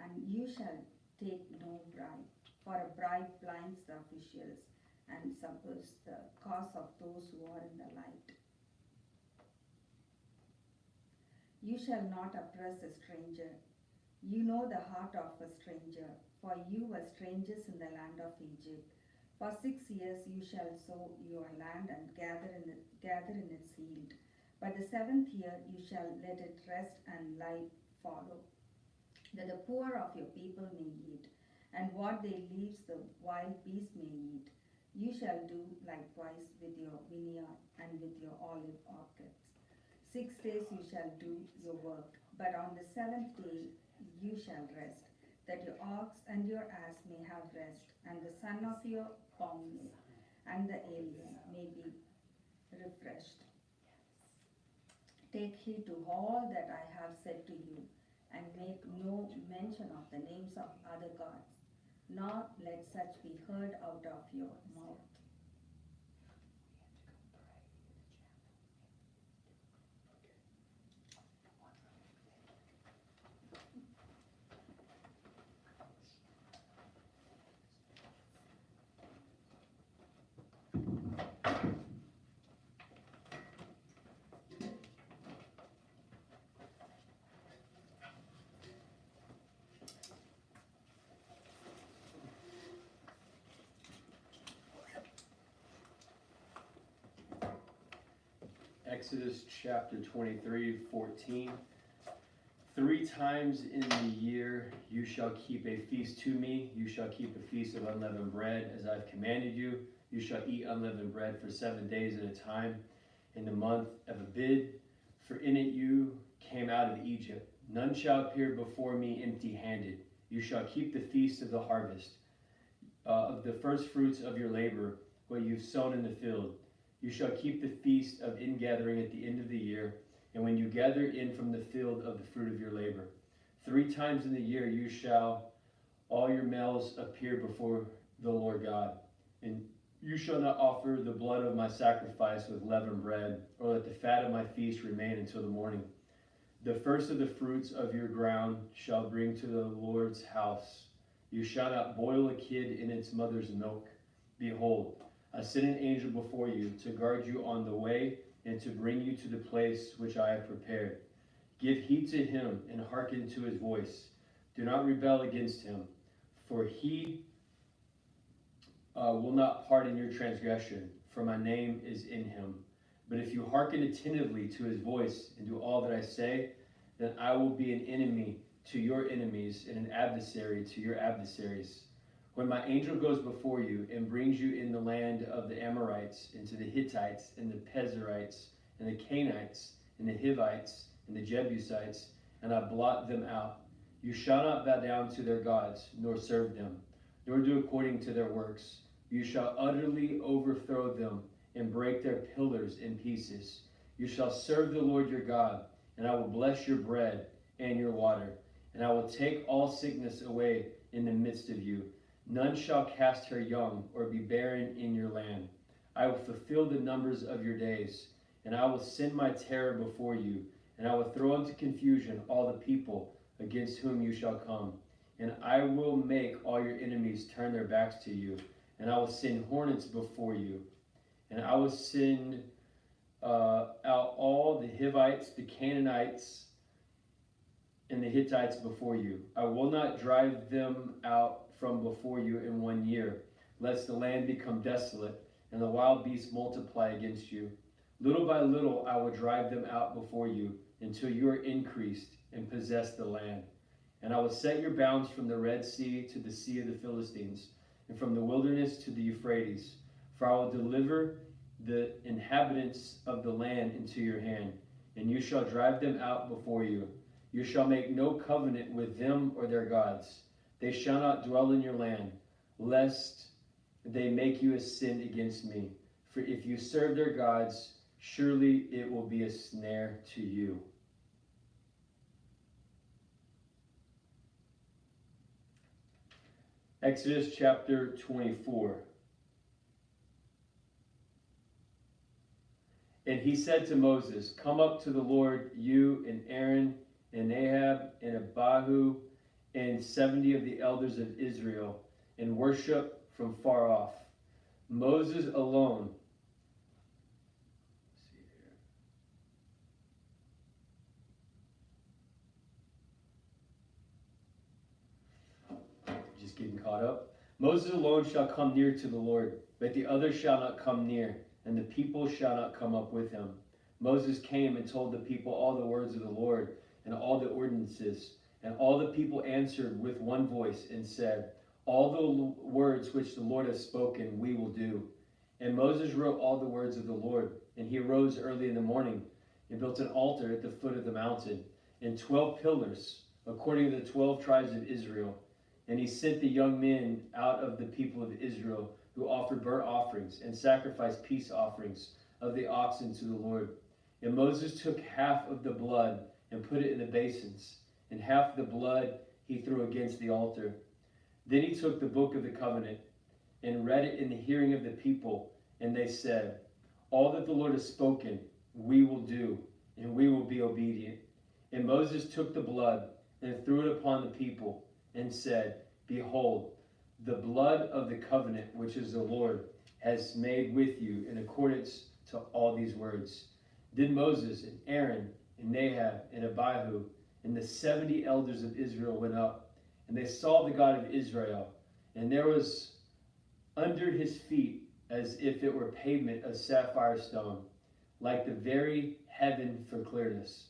and you shall take no bribe. For a bribe blinds the officials, and suppose the cause of those who are in the light. You shall not oppress a stranger. You know the heart of a stranger, for you were strangers in the land of Egypt. For 6 years you shall sow your land and gather in its yield. But the 7th year you shall let it rest and light follow, that the poor of your people may eat, and what they leaves the wild beasts may eat. You shall do likewise with your vineyard and with your olive orchards. 6 days you shall do your work, but on the 7th day you shall rest, that your ox and your ass may have rest, and the son of your pounds and the alien may be refreshed. Take heed to all that I have said to you, and make no mention of the names of other gods, nor let such be heard out of your mouth. Exodus chapter 23:14. 3 times in the year you shall keep a feast to me. You shall keep a feast of unleavened bread as I've commanded you. You shall eat unleavened bread for 7 days at a time in the month of Abib. For in it you came out of Egypt. None shall appear before me empty-handed. You shall keep the feast of the harvest, of the first fruits of your labor, what you've sown in the field. You shall keep the feast of ingathering at the end of the year, and when you gather in from the field of the fruit of your labor. 3 times in the year you shall all your males appear before the Lord God. And you shall not offer the blood of my sacrifice with leavened bread, or let the fat of my feast remain until the morning. The first of the fruits of your ground shall bring to the Lord's house. You shall not boil a kid in its mother's milk. Behold, I send an angel before you to guard you on the way and to bring you to the place which I have prepared. Give heed to him and hearken to his voice. Do not rebel against him, for he will not pardon your transgression, for my name is in him. But if you hearken attentively to his voice and do all that I say, then I will be an enemy to your enemies and an adversary to your adversaries. When my angel goes before you and brings you in the land of the Amorites, and to the Hittites, and the Perizzites, and the Canaanites, and the Hivites, and the Jebusites, and I blot them out, you shall not bow down to their gods, nor serve them, nor do according to their works. You shall utterly overthrow them and break their pillars in pieces. You shall serve the Lord your God, and I will bless your bread and your water, and I will take all sickness away in the midst of you. None shall cast her young or be barren in your land. I will fulfill the numbers of your days, and I will send my terror before you, and I will throw into confusion all the people against whom you shall come. And I will make all your enemies turn their backs to you, and I will send hornets before you, and I will send out all the Hivites, the Canaanites, and the Hittites before you. I will not drive them out from before you in 1 year, lest the land become desolate and the wild beasts multiply against you. Little by little I will drive them out before you until you are increased and possess the land. And I will set your bounds from the Red Sea to the Sea of the Philistines, and from the wilderness to the Euphrates. For I will deliver the inhabitants of the land into your hand, and you shall drive them out before you. You shall make no covenant with them or their gods. They shall not dwell in your land, lest they make you a sin against me. For if you serve their gods, surely it will be a snare to you. Exodus chapter 24. And he said to Moses, come up to the Lord, you and Aaron and Ahab and Abihu and 70 of the elders of Israel, and worship from far off. Moses alone. Let's see here. Just getting caught up. Moses alone shall come near to the Lord, but the others shall not come near, and the people shall not come up with him. Moses came and told the people all the words of the Lord and all the ordinances. And all the people answered with one voice and said, all the words which the Lord has spoken, we will do. And Moses wrote all the words of the Lord. And he arose early in the morning and built an altar at the foot of the mountain, and 12 pillars, according to the 12 tribes of Israel. And he sent the young men out of the people of Israel, who offered burnt offerings and sacrificed peace offerings of the oxen to the Lord. And Moses took half of the blood and put it in the basins, and half the blood he threw against the altar. Then he took the book of the covenant and read it in the hearing of the people, and they said, all that the Lord has spoken, we will do, and we will be obedient. And Moses took the blood and threw it upon the people, and said, behold, the blood of the covenant which is the Lord has made with you in accordance to all these words. Then Moses and Aaron and Nahab and Abihu and the 70 elders of Israel went up, and they saw the God of Israel, and there was under his feet as if it were pavement of sapphire stone, like the very heaven for clearness.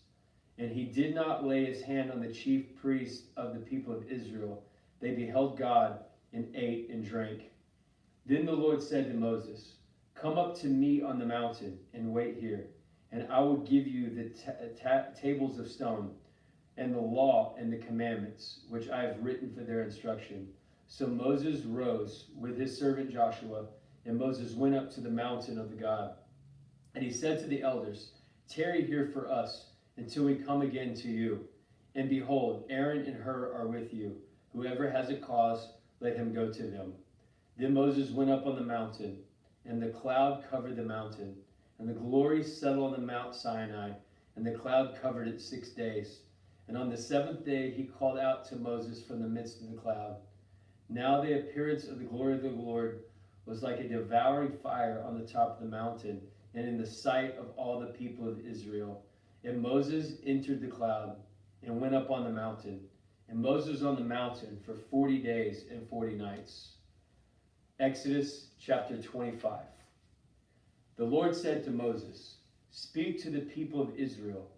And he did not lay his hand on the chief priest of the people of Israel. They beheld God and ate and drank. Then the Lord said to Moses, come up to me on the mountain and wait here, and I will give you the tables of stone and the law and the commandments, which I have written for their instruction. So Moses rose with his servant Joshua, and Moses went up to the mountain of the God. And he said to the elders, tarry here for us until we come again to you. And behold, Aaron and Hur are with you. Whoever has a cause, let him go to them. Then Moses went up on the mountain, and the cloud covered the mountain, and the glory settled on the Mount Sinai, and the cloud covered it 6 days. And on the 7th day he called out to Moses from the midst of the cloud. Now the appearance of the glory of the Lord was like a devouring fire on the top of the mountain, and in the sight of all the people of Israel. And Moses entered the cloud and went up on the mountain. And Moses was on the mountain for 40 days and 40 nights. Exodus chapter 25. The Lord said to Moses, speak to the people of Israel,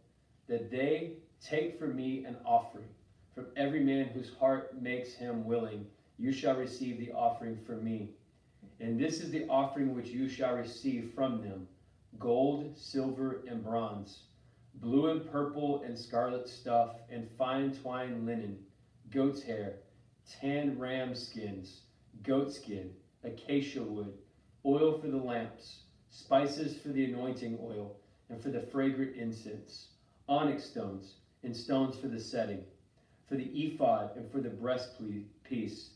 that they take for me an offering. From every man whose heart makes him willing, you shall receive the offering from me. And this is the offering which you shall receive from them: gold, silver, and bronze, blue and purple and scarlet stuff, and fine twined linen, goat's hair, tanned ram skins, goat skin, acacia wood, oil for the lamps, spices for the anointing oil, and for the fragrant incense, onyx stones, and stones for the setting, for the ephod, and for the breastpiece.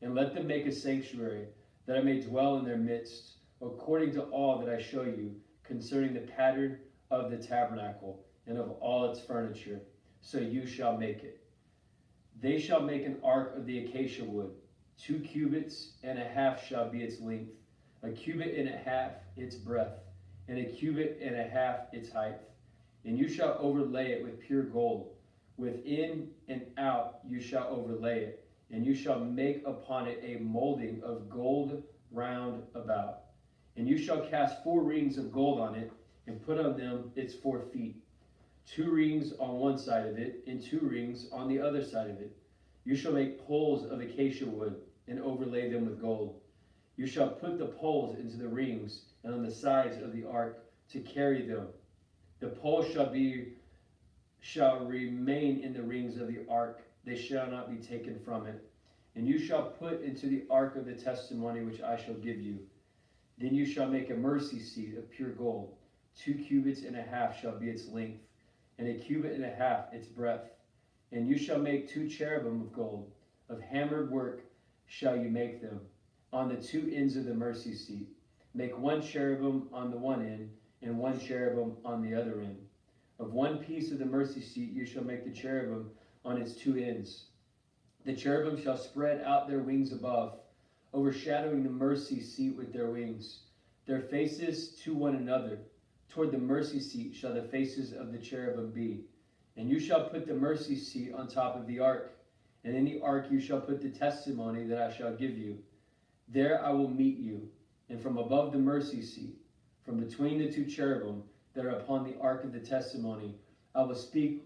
And let them make a sanctuary, that I may dwell in their midst, according to all that I show you concerning the pattern of the tabernacle and of all its furniture. So you shall make it. They shall make an ark of the acacia wood. 2 cubits and a half shall be its length, a cubit and a half its breadth, and a cubit and a half its height. And you shall overlay it with pure gold. Within and out you shall overlay it, and you shall make upon it a molding of gold round about. And you shall cast 4 rings of gold on it, and put on them its 4 feet, 2 rings on one side of it, and 2 rings on the other side of it. You shall make poles of acacia wood, and overlay them with gold. You shall put the poles into the rings, and on the sides of the ark to carry them. The poles shall remain in the rings of the ark, they shall not be taken from it. And you shall put into the ark of the testimony which I shall give you. Then you shall make a mercy seat of pure gold. 2 cubits and a half shall be its length, and a cubit and a half its breadth. And you shall make 2 cherubim of gold. Of hammered work shall you make them, on the 2 ends of the mercy seat. Make 1 cherubim on the one end, and 1 cherubim on the other end. Of 1 piece of the mercy seat you shall make the cherubim on its 2 ends. The cherubim shall spread out their wings above, overshadowing the mercy seat with their wings. Their faces to one another. Toward the mercy seat shall the faces of the cherubim be. And you shall put the mercy seat on top of the ark. And in the ark you shall put the testimony that I shall give you. There I will meet you. And from above the mercy seat, from between the two cherubim that are upon the ark of the testimony, I will speak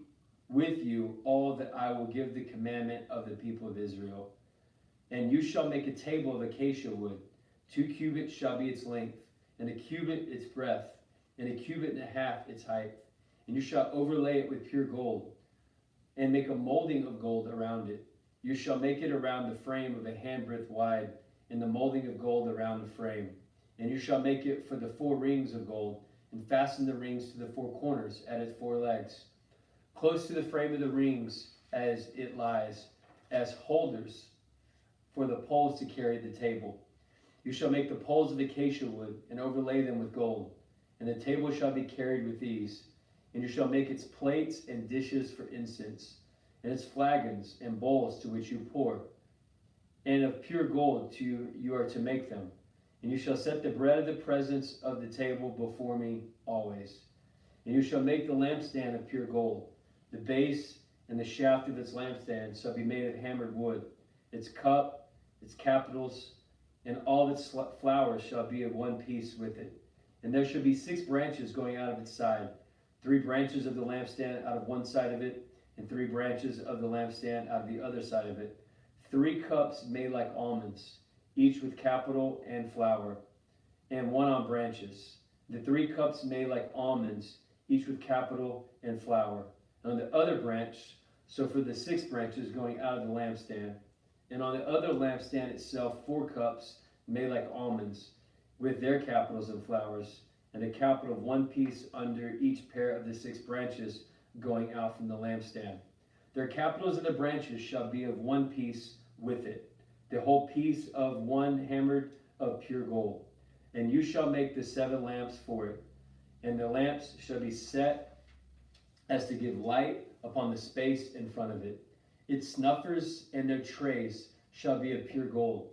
with you all that I will give the commandment of the people of Israel. And you shall make a table of acacia wood. 2 cubits shall be its length, and a cubit its breadth, and a cubit and a half its height. And you shall overlay it with pure gold, and make a molding of gold around it. You shall make it around the frame of a handbreadth wide, and the molding of gold around the frame. And you shall make it for the 4 rings of gold, and fasten the rings to the 4 corners at its 4 legs, close to the frame of the rings as it lies, as holders for the poles to carry the table. You shall make the poles of acacia wood, and overlay them with gold. And the table shall be carried with these. And you shall make its plates and dishes for incense, and its flagons and bowls to which you pour. And of pure gold you are to make them. And you shall set the bread of the presence of the table before me always. And you shall make the lampstand of pure gold. The base and the shaft of its lampstand shall be made of hammered wood. Its cup, its capitals, and all its flowers shall be of one piece with it. And there shall be 6 branches going out of its side, 3 branches of the lampstand out of one side of it, and 3 branches of the lampstand out of the other side of it. 3 cups made like almonds, each with capital and flower, and one on branches. The 3 cups made like almonds, each with capital and flower. And on the other branch, so for the 6 branches going out of the lampstand. And on the other lampstand itself 4 cups made like almonds, with their capitals and flowers, and a capital of one piece under each pair of the 6 branches going out from the lampstand. Their capitals of the branches shall be of one piece with it, the whole piece of one hammered of pure gold. And you shall make the 7 lamps for it, and the lamps shall be set as to give light upon the space in front of it. Its snuffers and their trays shall be of pure gold.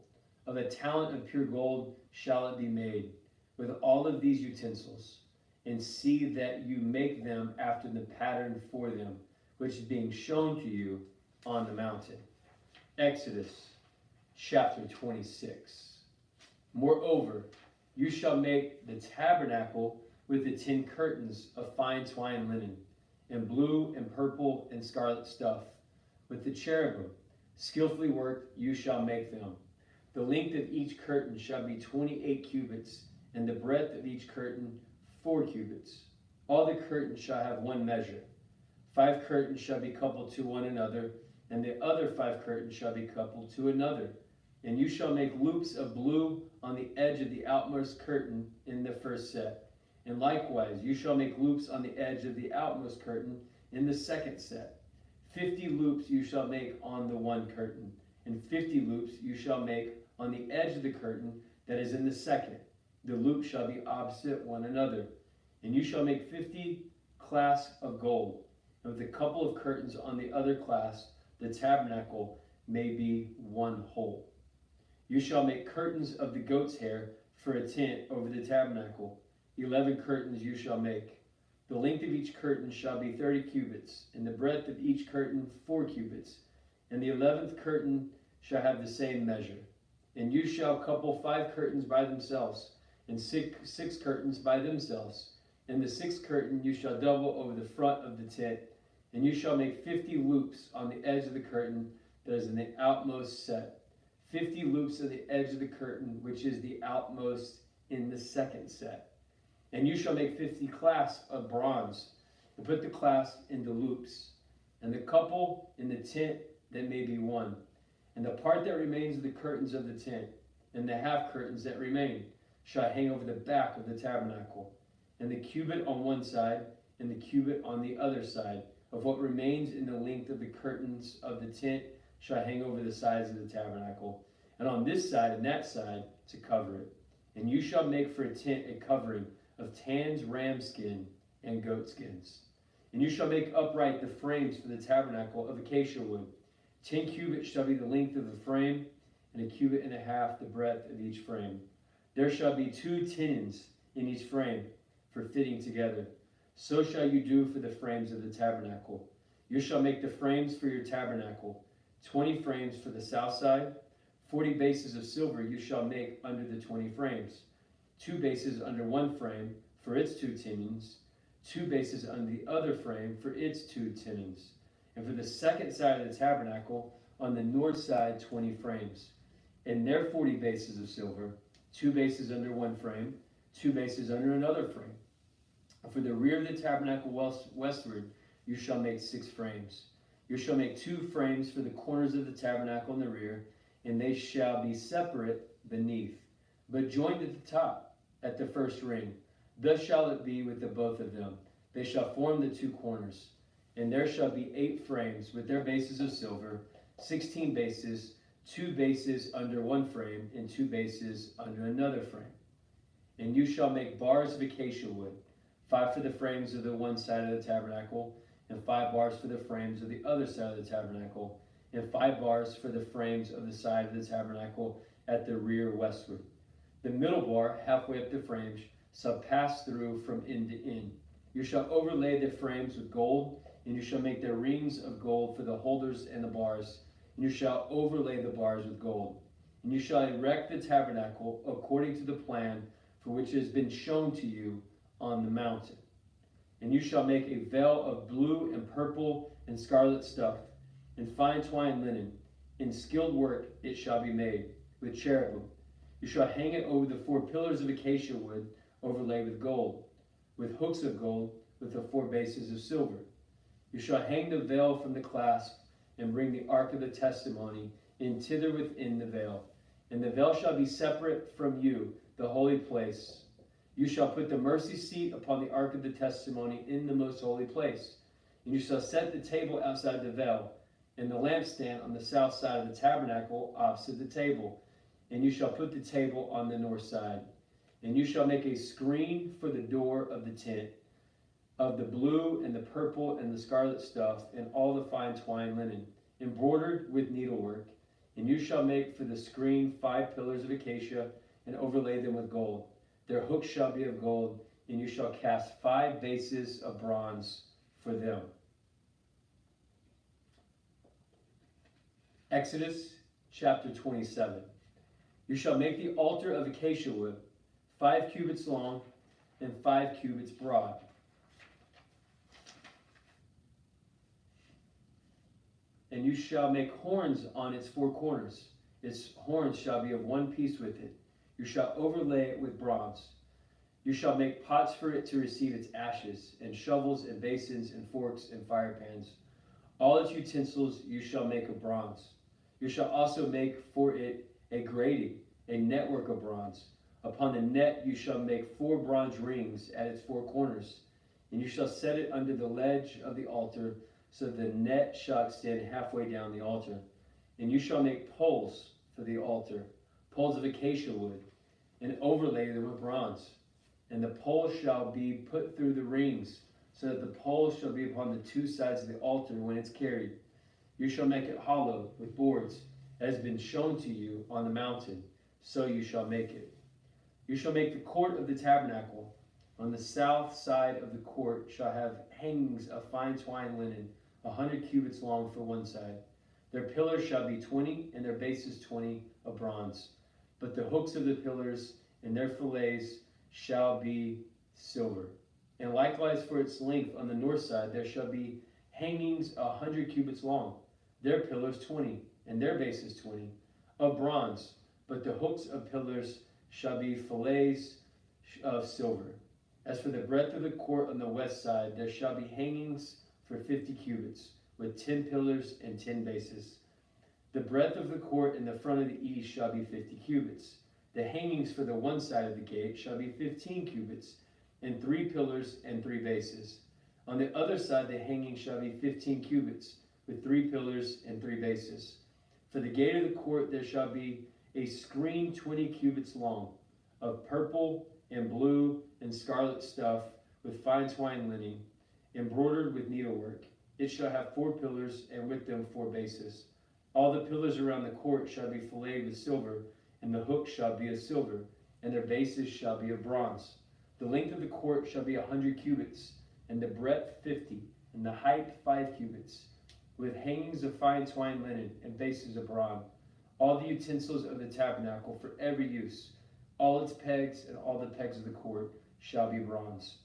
Of a talent of pure gold shall it be made, with all of these utensils. And see that you make them after the pattern for them, which is being shown to you on the mountain. Exodus chapter 26. Moreover, you shall make the tabernacle with the 10 curtains of fine twined linen, and blue and purple and scarlet stuff. With the cherubim, skillfully worked, you shall make them. The length of each curtain shall be 28 cubits, and the breadth of each curtain 4 cubits. All the curtains shall have one measure. 5 curtains shall be coupled to one another, and the other 5 curtains shall be coupled to another. And you shall make loops of blue on the edge of the outmost curtain in the first set. And likewise, you shall make loops on the edge of the outmost curtain in the second set. 50 loops you shall make on the one curtain, and 50 loops you shall make on the edge of the curtain that is in the second. The loops shall be opposite one another. And you shall make 50 clasps of gold. And with a couple of curtains on the other clasp, the tabernacle may be one whole. You shall make curtains of the goat's hair for a tent over the tabernacle. 11 curtains you shall make. The length of each curtain shall be 30 cubits, and the breadth of each curtain 4 cubits. And the 11th curtain shall have the same measure. And you shall couple 5 curtains by themselves, and six curtains by themselves. And the 6th curtain you shall double over the front of the tent. And you shall make 50 loops on the edge of the curtain that is in the outmost set. 50 loops on the edge of the curtain, which is the outmost in the second set. And you shall make 50 clasps of bronze, and put the clasps into loops, and the couple in the tent that may be one. And the part that remains of the curtains of the tent, and the half curtains that remain, shall hang over the back of the tabernacle. And the cubit on one side, and the cubit on the other side, of what remains in the length of the curtains of the tent, shall hang over the sides of the tabernacle, and on this side and that side to cover it. And you shall make for a tent a covering of tanned ram skin and goat skins. And you shall make upright the frames for the tabernacle of acacia wood. 10 cubits shall be the length of the frame, and a cubit and a half the breadth of each frame. There shall be 2 tenons in each frame for fitting together. So shall you do for the frames of the tabernacle. You shall make the frames for your tabernacle, 20 frames for the south side. 40 bases of silver you shall make under the 20 frames. 2 bases under one frame for its 2 tenons. 2 bases under the other frame for its 2 tenons. And for the second side of the tabernacle, on the north side, 20 frames. And their 40 bases of silver, 2 bases under one frame, 2 bases under another frame. For the rear of the tabernacle westward, you shall make 6 frames. You shall make 2 frames for the corners of the tabernacle in the rear, and they shall be separate beneath, but joined at the top, at the first ring. Thus shall it be with the both of them. They shall form the 2 corners. And there shall be 8 frames with their bases of silver, 16 bases, 2 bases under one frame, and 2 bases under another frame. And you shall make bars of acacia wood, 5 for the frames of the one side of the tabernacle, and 5 bars for the frames of the other side of the tabernacle, and 5 bars for the frames of the side of the tabernacle at the rear westward. The middle bar, halfway up the frames, shall pass through from end to end. You shall overlay the frames with gold, and you shall make their rings of gold for the holders and the bars, and you shall overlay the bars with gold. And you shall erect the tabernacle according to the plan for which it has been shown to you on the mountain. And you shall make a veil of blue and purple and scarlet stuff, and fine twined linen. In skilled work it shall be made, with cherubim. You shall hang it over the 4 pillars of acacia wood, overlaid with gold, with hooks of gold, with the 4 bases of silver. You shall hang the veil from the clasp, and bring the ark of the testimony in thither within the veil. And the veil shall be separate from you, the holy place. You shall put the mercy seat upon the ark of the testimony in the most holy place. And you shall set the table outside the veil, and the lampstand on the south side of the tabernacle opposite the table. And you shall put the table on the north side. And you shall make a screen for the door of the tent, of the blue and the purple and the scarlet stuff, and all the fine twined linen, embroidered with needlework. And you shall make for the screen 5 pillars of acacia, and overlay them with gold. Their hooks shall be of gold, and you shall cast 5 bases of bronze for them. Exodus chapter 27. You shall make the altar of acacia wood, 5 cubits long and 5 cubits broad. And you shall make horns on its 4 corners. Its horns shall be of one piece with it. You shall overlay it with bronze. You shall make pots for it to receive its ashes, and shovels and basins and forks and fire pans. All its utensils you shall make of bronze. You shall also make for it a grating, a network of bronze. Upon the net you shall make 4 bronze rings at its 4 corners. And you shall set it under the ledge of the altar, so the net shall extend halfway down the altar. And you shall make poles for the altar, poles of acacia wood, and overlay them with bronze. And the poles shall be put through the rings, so that the poles shall be upon the 2 sides of the altar when it's carried. You shall make it hollow with boards, as has been shown to you on the mountain, so you shall make it. You shall make the court of the tabernacle. On the south side of the court shall have hangings of fine twined linen, 100 cubits long for one side. Their pillars shall be 20, and their bases 20 of bronze. But the hooks of the pillars and their fillets shall be silver. And likewise for its length on the north side there shall be hangings 100 cubits long. Their pillars 20, and their bases 20, of bronze. But the hooks of pillars shall be fillets of silver. As for the breadth of the court on the west side, there shall be hangings for 50 cubits, with 10 pillars and 10 bases. The breadth of the court in the front of the east shall be 50 cubits. The hangings for the one side of the gate shall be 15 cubits, and 3 pillars and 3 bases. On the other side the hanging shall be 15 cubits, with 3 pillars and 3 bases. For the gate of the court there shall be a screen 20 cubits long, of purple and blue and scarlet stuff, with fine twined linen, embroidered with needlework. It shall have 4 pillars, and with them 4 bases. All the pillars around the court shall be filleted with silver, and the hooks shall be of silver, and their bases shall be of bronze. The length of the court shall be 100 cubits, and the breadth 50, and the height 5 cubits, with hangings of fine twined linen and bases of bronze. All the utensils of the tabernacle for every use, all its pegs and all the pegs of the court shall be bronze.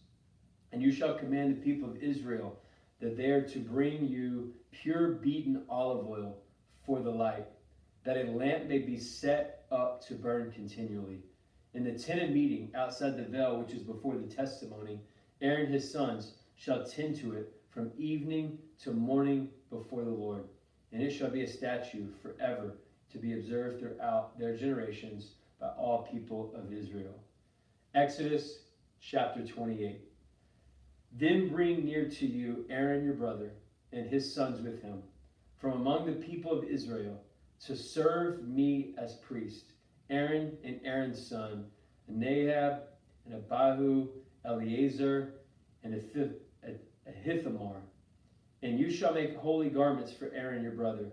And you shall command the people of Israel that they are to bring you pure beaten olive oil for the light, that a lamp may be set up to burn continually. In the tent of meeting outside the veil which is before the testimony, Aaron and his sons shall tend to it from evening to morning before the Lord. And it shall be a statute forever to be observed throughout their generations by all people of Israel. Exodus chapter 28. Then bring near to you Aaron your brother and his sons with him, from among the people of Israel, to serve me as priest. Aaron and Aaron's son, Nadab and Abihu, Eleazar and Ahithamar. And you shall make holy garments for Aaron your brother,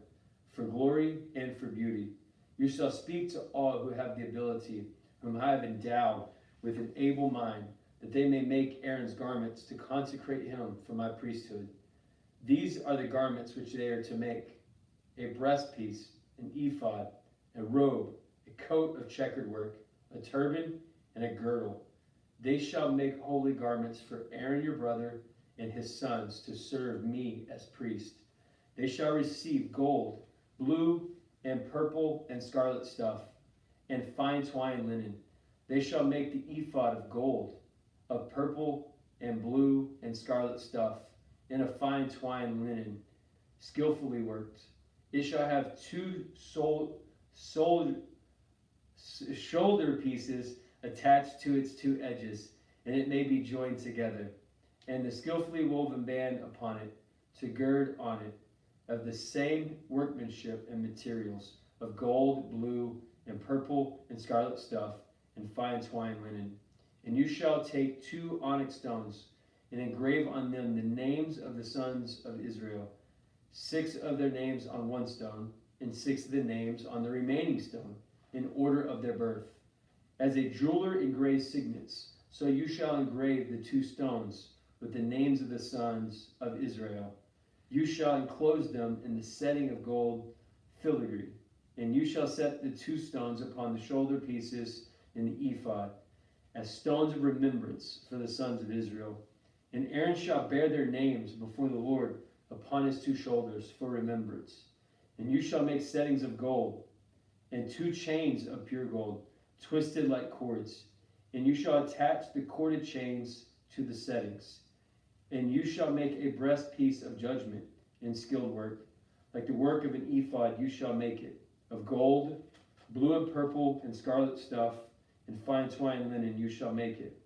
for glory and for beauty. You shall speak to all who have the ability, whom I have endowed with an able mind, that they may make Aaron's garments to consecrate him for my priesthood. These are the garments which they are to make: a breastpiece, an ephod, a robe, a coat of checkered work, a turban, and a girdle. They shall make holy garments for Aaron your brother and his sons to serve me as priest. They shall receive gold, blue, and purple, and scarlet stuff, and fine twined linen. They shall make the ephod of gold, of purple, and blue, and scarlet stuff, and of fine twined linen, skillfully worked. It shall have 2 shoulder pieces attached to its 2 edges, and it may be joined together, and the skillfully woven band upon it, to gird on it, of the same workmanship and materials, of gold, blue, and purple, and scarlet stuff, and fine twined linen. And you shall take 2 onyx stones, and engrave on them the names of the sons of Israel, 6 of their names on one stone, and 6 of the names on the remaining stone, in order of their birth. As a jeweler engraves signets, so you shall engrave the 2 stones with the names of the sons of Israel. You shall enclose them in the setting of gold filigree, and you shall set the 2 stones upon the shoulder pieces in the ephod, as stones of remembrance for the sons of Israel. And Aaron shall bear their names before the Lord upon his 2 shoulders for remembrance. And you shall make settings of gold, and 2 chains of pure gold, twisted like cords. And you shall attach the corded chains to the settings. And you shall make a breastpiece of judgment in skilled work. Like the work of an ephod you shall make it, of gold, blue and purple and scarlet stuff, and fine twined linen you shall make it.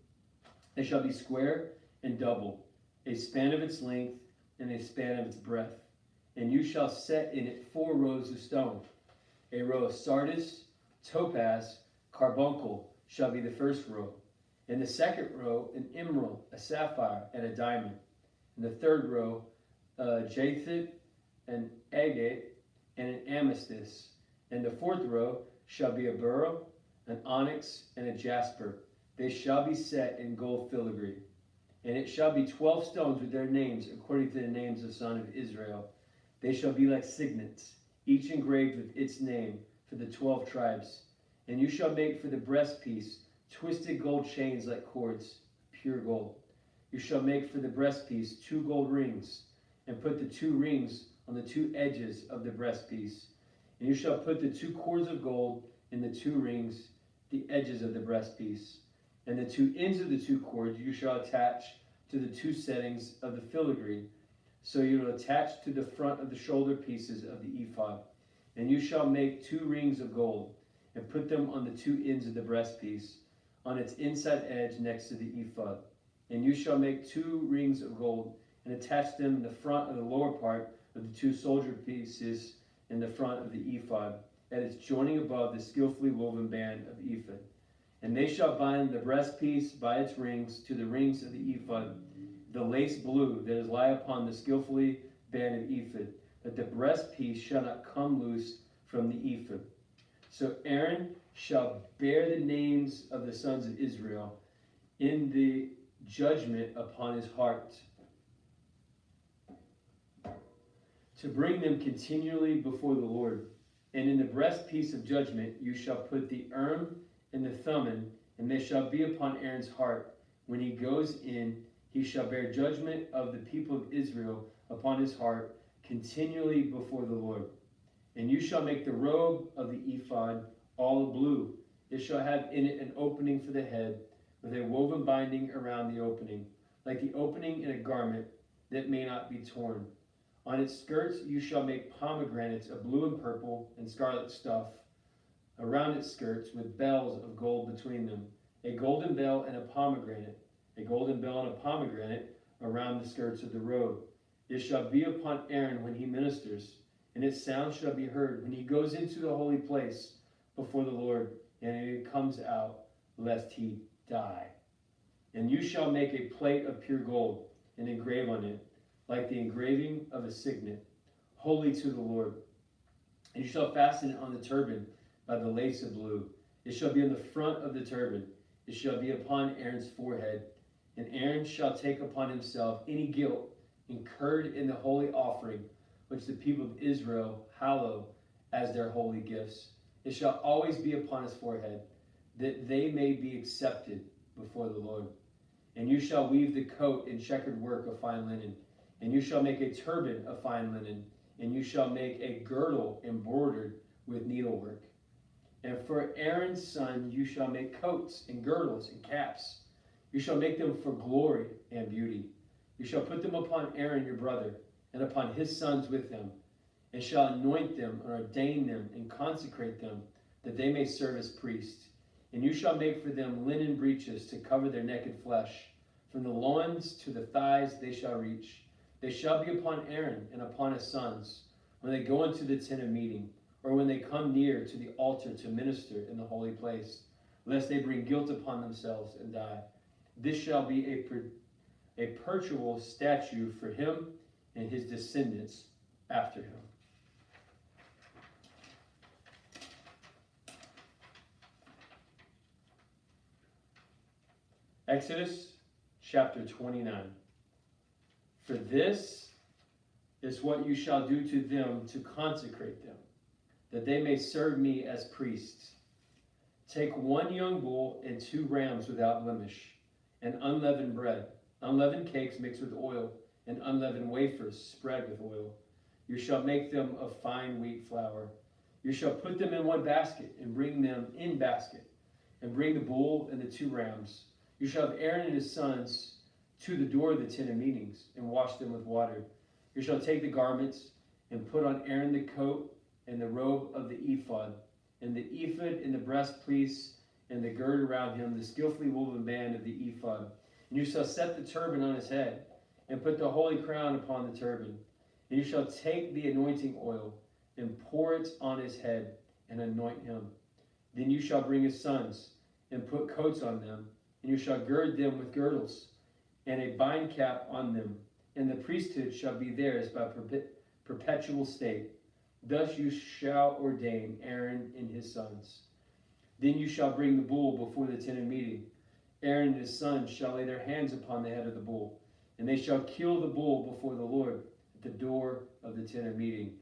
It shall be square and double, a span of its length and a span of its breadth. And you shall set in it 4 rows of stone. A row of sardius, topaz, carbuncle shall be the first row. In the second row, an emerald, a sapphire, and a diamond. In the third row, jacinth, an agate, and an amethyst. In the fourth row shall be a beryl, an onyx, and a jasper. They shall be set in gold filigree. And it shall be 12 stones with their names, according to the names of the sons of Israel. They shall be like signets, each engraved with its name, for the 12 tribes. And you shall make for the breastpiece twisted gold chains like cords, pure gold. You shall make for the breastpiece 2 gold rings, and put the 2 rings on the 2 edges of the breastpiece. And you shall put the 2 cords of gold in the 2 rings, the edges of the breastpiece. And the 2 ends of the 2 cords you shall attach to the 2 settings of the filigree. So you will attach to the front of the shoulder pieces of the ephod. And you shall make 2 rings of gold, and put them on the 2 ends of the breastpiece, on its inside edge next to the ephod. And you shall make 2 rings of gold, and attach them in the front of the lower part of the 2 shoulder pieces in the front of the ephod, at its joining above the skillfully woven band of ephod. And they shall bind the breastpiece by its rings to the rings of the ephod, the lace blue that is lie upon the skillfully band of ephod, that the breastpiece shall not come loose from the ephod. So Aaron shall bear the names of the sons of Israel in the judgment upon his heart, to bring them continually before the Lord. And in the breastpiece of judgment you shall put the Urim and the Thummim, and they shall be upon Aaron's heart. When he goes in, he shall bear judgment of the people of Israel upon his heart continually before the Lord. And you shall make the robe of the ephod all blue. It shall have in it an opening for the head, with a woven binding around the opening, like the opening in a garment, that may not be torn. On its skirts you shall make pomegranates of blue and purple and scarlet stuff around its skirts, with bells of gold between them, a golden bell and a pomegranate, a golden bell and a pomegranate around the skirts of the robe. It shall be upon Aaron when he ministers, and its sound shall be heard when he goes into the holy place before the Lord, and when he comes out, lest he die. And you shall make a plate of pure gold, and engrave on it, like the engraving of a signet, holy to the Lord. And you shall fasten it on the turban by the lace of blue. It shall be in the front of the turban. It shall be upon Aaron's forehead. And Aaron shall take upon himself any guilt incurred in the holy offering, which the people of Israel hallow as their holy gifts. It shall always be upon his forehead, that they may be accepted before the Lord. And you shall weave the coat in checkered work of fine linen, and you shall make a turban of fine linen, and you shall make a girdle embroidered with needlework. And for Aaron's son you shall make coats and girdles and caps. You shall make them for glory and beauty. You shall put them upon Aaron your brother, and upon his sons with him, and shall anoint them, and ordain them, and consecrate them, that they may serve as priests. And you shall make for them linen breeches to cover their naked flesh. From the loins to the thighs they shall reach. They shall be upon Aaron and upon his sons, when they go into the tent of meeting, or when they come near to the altar to minister in the holy place, lest they bring guilt upon themselves and die. This shall be a perpetual statute for him and his descendants after him. Exodus chapter 29. For this is what you shall do to them to consecrate them, that they may serve me as priests. Take 1 young bull and 2 rams without blemish, and unleavened bread, unleavened cakes mixed with oil, and unleavened wafers spread with oil. You shall make them of fine wheat flour. You shall put them in 1 basket, and bring them in basket, and bring the bull and the 2 rams. You shall have Aaron and his sons to the door of the tent of meetings, and wash them with water. You shall take the garments, and put on Aaron the coat and the robe of the ephod, and the ephod and the breastpiece, and the gird around him, the skillfully woven band of the ephod. And you shall set the turban on his head, and put the holy crown upon the turban. And you shall take the anointing oil, and pour it on his head, and anoint him. Then you shall bring his sons, and put coats on them, and you shall gird them with girdles, and a bind cap on them. And the priesthood shall be theirs by perpetual state. Thus you shall ordain Aaron and his sons. Then you shall bring the bull before the tent of meeting. Aaron and his sons shall lay their hands upon the head of the bull, and they shall kill the bull before the Lord at the door of the tent of meeting.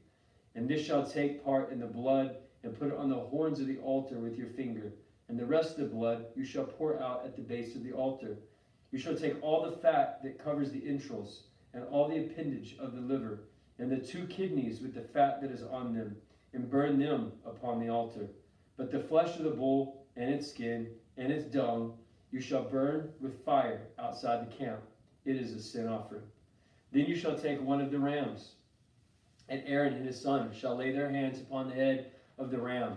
And this shall take part in the blood, and put it on the horns of the altar with your finger. And the rest of the blood you shall pour out at the base of the altar. You shall take all the fat that covers the entrails, and all the appendage of the liver, and the 2 kidneys with the fat that is on them, and burn them upon the altar. But the flesh of the bull, and its skin, and its dung, you shall burn with fire outside the camp. It is a sin offering. Then you shall take 1 of the rams, and Aaron and his son shall lay their hands upon the head of the ram,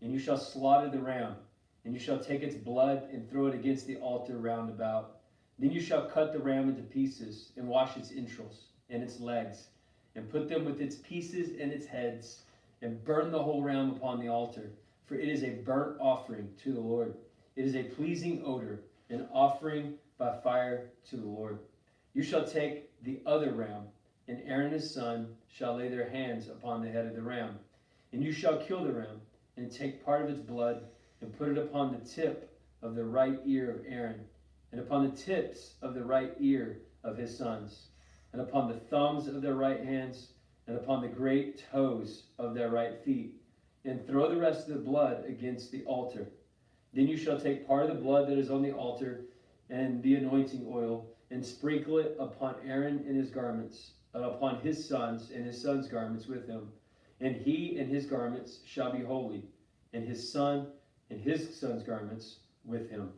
and you shall slaughter the ram, and you shall take its blood and throw it against the altar round about. Then you shall cut the ram into pieces, and wash its entrails and its legs, and put them with its pieces and its heads, and burn the whole ram upon the altar. For it is a burnt offering to the Lord. It is a pleasing odor, an offering by fire to the Lord. You shall take the other ram, and Aaron and his son shall lay their hands upon the head of the ram. And you shall kill the ram, and take part of its blood, and put it upon the tip of the right ear of Aaron, and upon the tips of the right ear of his sons, and upon the thumbs of their right hands, and upon the great toes of their right feet, and throw the rest of the blood against the altar. Then you shall take part of the blood that is on the altar, and the anointing oil, and sprinkle it upon Aaron and his garments, and upon his sons and his sons' garments with him. And he and his garments shall be holy, and his son and his son's garments with him.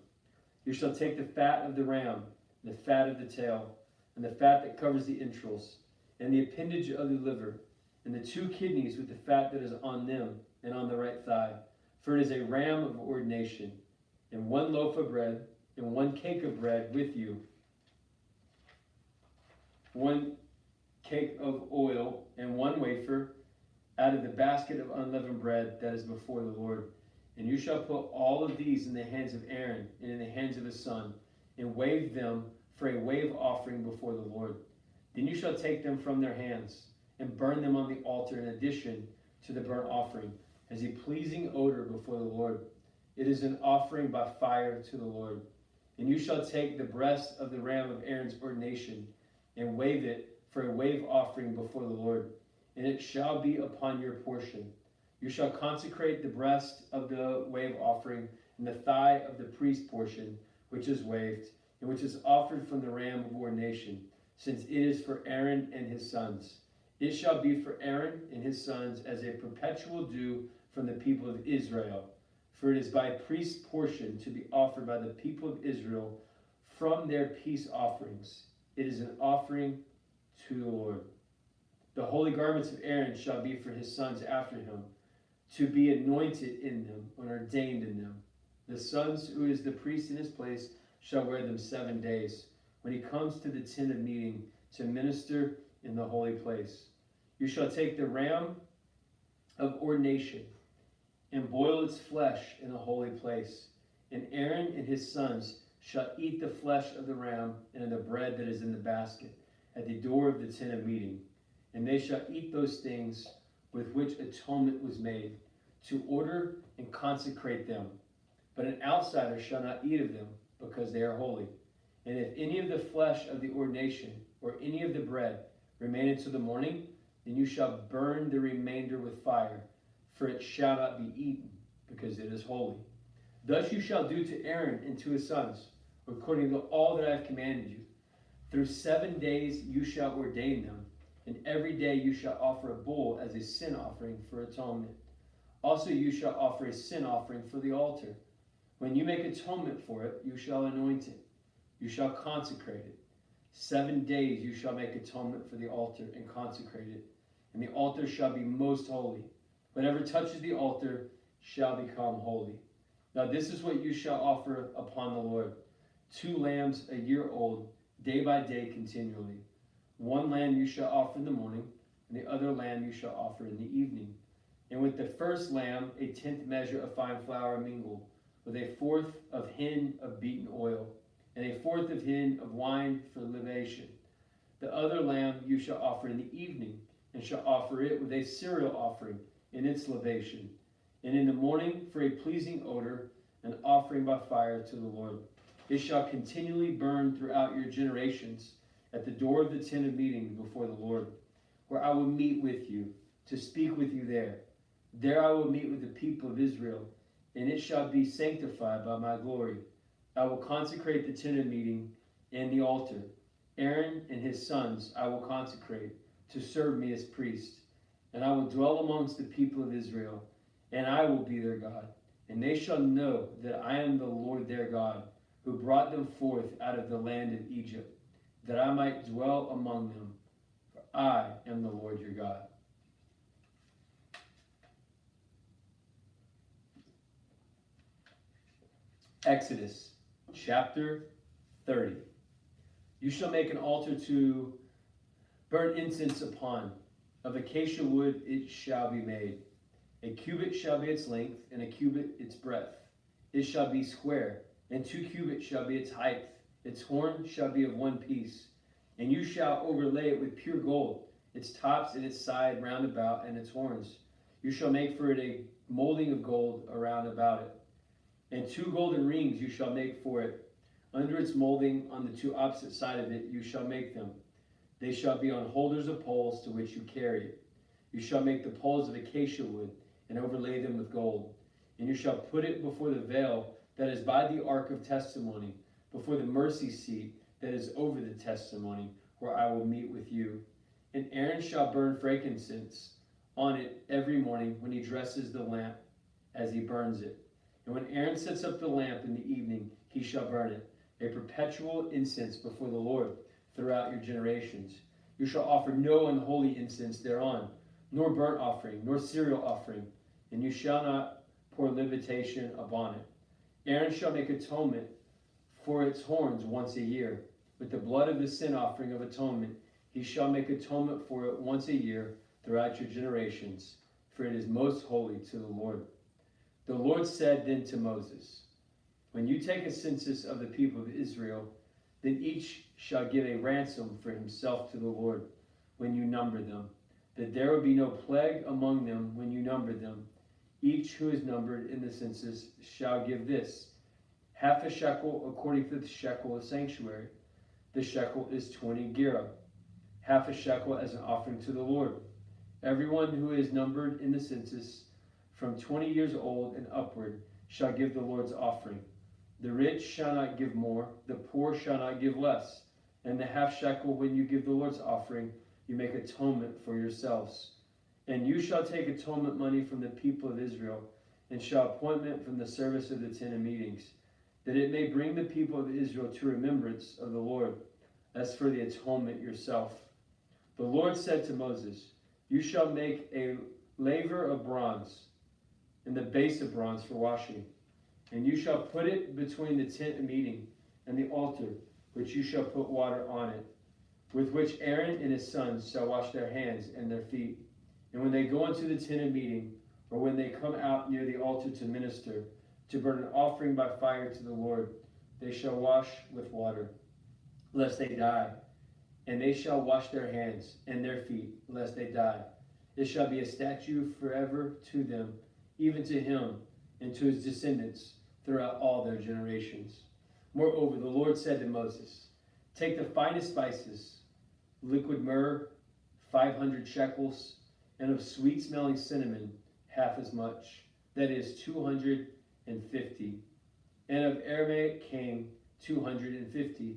You shall take the fat of the ram, and the fat of the tail, and the fat that covers the entrails, and the appendage of the liver, and the 2 kidneys with the fat that is on them and on the right thigh. For it is a ram of ordination, and 1 loaf of bread, and 1 cake of bread with you, 1 cake of oil, and 1 wafer out of the basket of unleavened bread that is before the Lord. And you shall put all of these in the hands of Aaron and in the hands of his son, and wave them for a wave offering before the Lord. Then you shall take them from their hands, and burn them on the altar in addition to the burnt offering, as a pleasing odor before the Lord. It is an offering by fire to the Lord. And you shall take the breast of the ram of Aaron's ordination, and wave it for a wave offering before the Lord. And it shall be upon your portion. You shall consecrate the breast of the wave offering, and the thigh of the priest portion, which is waved, and which is offered from the ram of ordination, since it is for Aaron and his sons. It shall be for Aaron and his sons as a perpetual due from the people of Israel. For it is by priest's portion to be offered by the people of Israel from their peace offerings. It is an offering to the Lord. The holy garments of Aaron shall be for his sons after him, to be anointed in them and ordained in them. The sons who is the priest in his place shall wear them 7 days, when he comes to the tent of meeting to minister in the holy place. You shall take the ram of ordination and boil its flesh in the holy place. And Aaron and his sons shall eat the flesh of the ram and of the bread that is in the basket at the door of the tent of meeting. And they shall eat those things with which atonement was made, to order and consecrate them. But an outsider shall not eat of them, because they are holy. And if any of the flesh of the ordination or any of the bread remain until the morning, then you shall burn the remainder with fire, for it shall not be eaten, because it is holy. Thus you shall do to Aaron and to his sons, according to all that I have commanded you. Through 7 days you shall ordain them, and every day you shall offer a bull as a sin offering for atonement. Also you shall offer a sin offering for the altar. When you make atonement for it, you shall anoint it. You shall consecrate it. 7 days you shall make atonement for the altar and consecrate it. And the altar shall be most holy. Whatever touches the altar shall become holy. Now this is what you shall offer upon the Lord: 2 lambs a year old, day by day continually. 1 lamb you shall offer in the morning, and the other lamb you shall offer in the evening. And with the first lamb, a 10th measure of fine flour mingled, with a 1/4 of hin of beaten oil, and a 1/4 of hin of wine for libation. The other lamb you shall offer in the evening, and shall offer it with a cereal offering in its libation. And in the morning for a pleasing odor, an offering by fire to the Lord. It shall continually burn throughout your generations at the door of the tent of meeting before the Lord, where I will meet with you, to speak with you there. There I will meet with the people of Israel, and it shall be sanctified by my glory. I will consecrate the tent of meeting and the altar. Aaron and his sons I will consecrate to serve me as priests, and I will dwell amongst the people of Israel, and I will be their God. And they shall know that I am the Lord their God, who brought them forth out of the land of Egypt, that I might dwell among them. For I am the Lord your God. Exodus chapter 30. You shall make an altar to burn incense upon. Of acacia wood it shall be made. A cubit shall be its length, and a cubit its breadth. It shall be square, and 2 cubits shall be its height. Its horn shall be of 1 piece, And you shall overlay it with pure gold, its tops and its side round about, and its horns. You shall make for it a molding of gold around about it. And 2 golden rings you shall make for it. Under its molding, on the 2 opposite sides of it, you shall make them. They shall be on holders of poles to which you carry it. You shall make the poles of acacia wood, and overlay them with gold. And you shall put it before the veil that is by the ark of testimony, before the mercy seat that is over the testimony, where I will meet with you. And Aaron shall burn frankincense on it every morning when he dresses the lamp, as he burns it. And when Aaron sets up the lamp in the evening, he shall burn it, a perpetual incense before the Lord throughout your generations. You shall offer no unholy incense thereon, nor burnt offering, nor cereal offering, and you shall not pour libatation upon it. Aaron shall make atonement for its horns once a year. With the blood of the sin offering of atonement, he shall make atonement for it once a year throughout your generations, for it is most holy to the Lord. The Lord said then to Moses, when you take a census of the people of Israel, then each shall give a ransom for himself to the Lord when you number them, that there will be no plague among them when you number them. Each who is numbered in the census shall give this, half a shekel according to the shekel of sanctuary. The shekel is 20 gerah, half a shekel as an offering to the Lord. Everyone who is numbered in the census from 20 years old and upward shall give the Lord's offering. The rich shall not give more, the poor shall not give less. And the half shekel when you give the Lord's offering, you make atonement for yourselves. And you shall take atonement money from the people of Israel, and shall appointment from the service of the tent of meetings, that it may bring the people of Israel to remembrance of the Lord, as for the atonement yourself. The Lord said to Moses, you shall make a laver of bronze, and the base of bronze for washing. And you shall put it between the tent of meeting and the altar, which you shall put water on it, with which Aaron and his sons shall wash their hands and their feet. And when they go into the tent of meeting, or when they come out near the altar to minister, to burn an offering by fire to the Lord, they shall wash with water, lest they die. And they shall wash their hands and their feet, lest they die. It shall be a statute forever to them, even to him and to his descendants throughout all their generations. Moreover, the Lord said to Moses, take the finest spices, liquid myrrh, 500 shekels, and of sweet-smelling cinnamon, half as much, that is 250, and of Aromatic cane 250,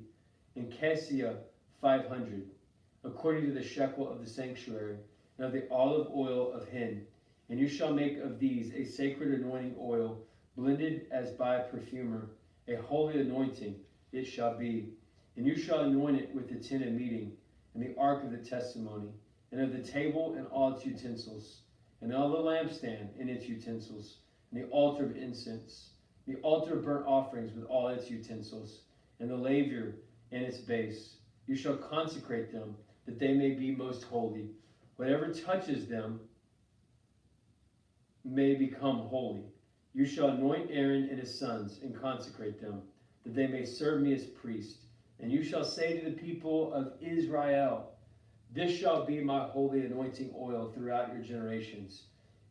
and cassia 500, according to the shekel of the sanctuary, and of the olive oil of Hin. And you shall make of these a sacred anointing oil, blended as by a perfumer, a holy anointing it shall be. And you shall anoint it with the tent of meeting, and the ark of the testimony, and of the table and all its utensils, and all the lampstand and its utensils, and the altar of incense, the altar of burnt offerings with all its utensils, and the laver and its base. You shall consecrate them, that they may be most holy. Whatever touches them may become holy. You shall anoint Aaron and his sons, and consecrate them, that they may serve me as priests. And you shall say to the people of Israel, this shall be my holy anointing oil throughout your generations.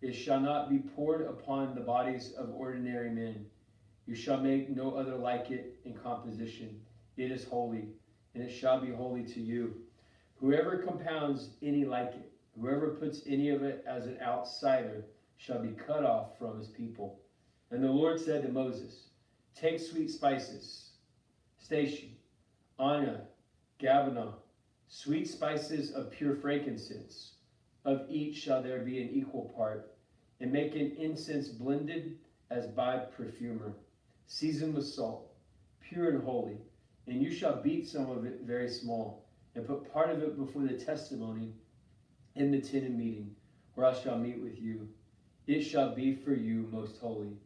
It shall not be poured upon the bodies of ordinary men. You shall make no other like it in composition. It is holy, and it shall be holy to you. Whoever compounds any like it, whoever puts any of it as an outsider, shall be cut off from his people. And the Lord said to Moses, take sweet spices, station, anna, gabbanah, sweet spices of pure frankincense. Of each shall there be an equal part, and make an incense blended as by perfumer, seasoned with salt, pure and holy. And you shall beat some of it very small, and put part of it before the testimony in the tent of meeting, where I shall meet with you. It shall be for you most holy.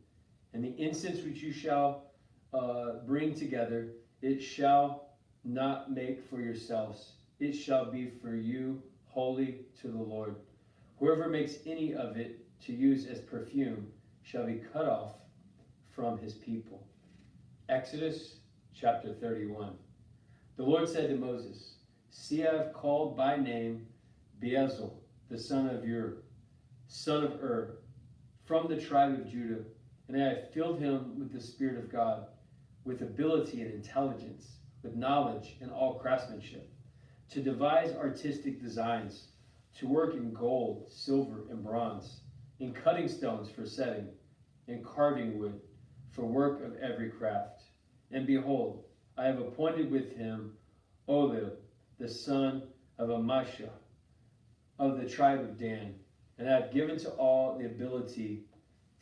And the incense which you shall bring together, it shall not make for yourselves. It shall be for you holy to the Lord. Whoever makes any of it to use as perfume shall be cut off from his people. Exodus chapter 31. The Lord said to Moses, See, I have called by name Beelzebul, the son of Ur, from the tribe of Judah, and I have filled him with the Spirit of God, with ability and intelligence, with knowledge and all craftsmanship, to devise artistic designs, to work in gold, silver, and bronze, in cutting stones for setting, in carving wood, for work of every craft. And behold, I have appointed with him Oholiab, the son of Amashah, of the tribe of Dan, and I have given to all the ability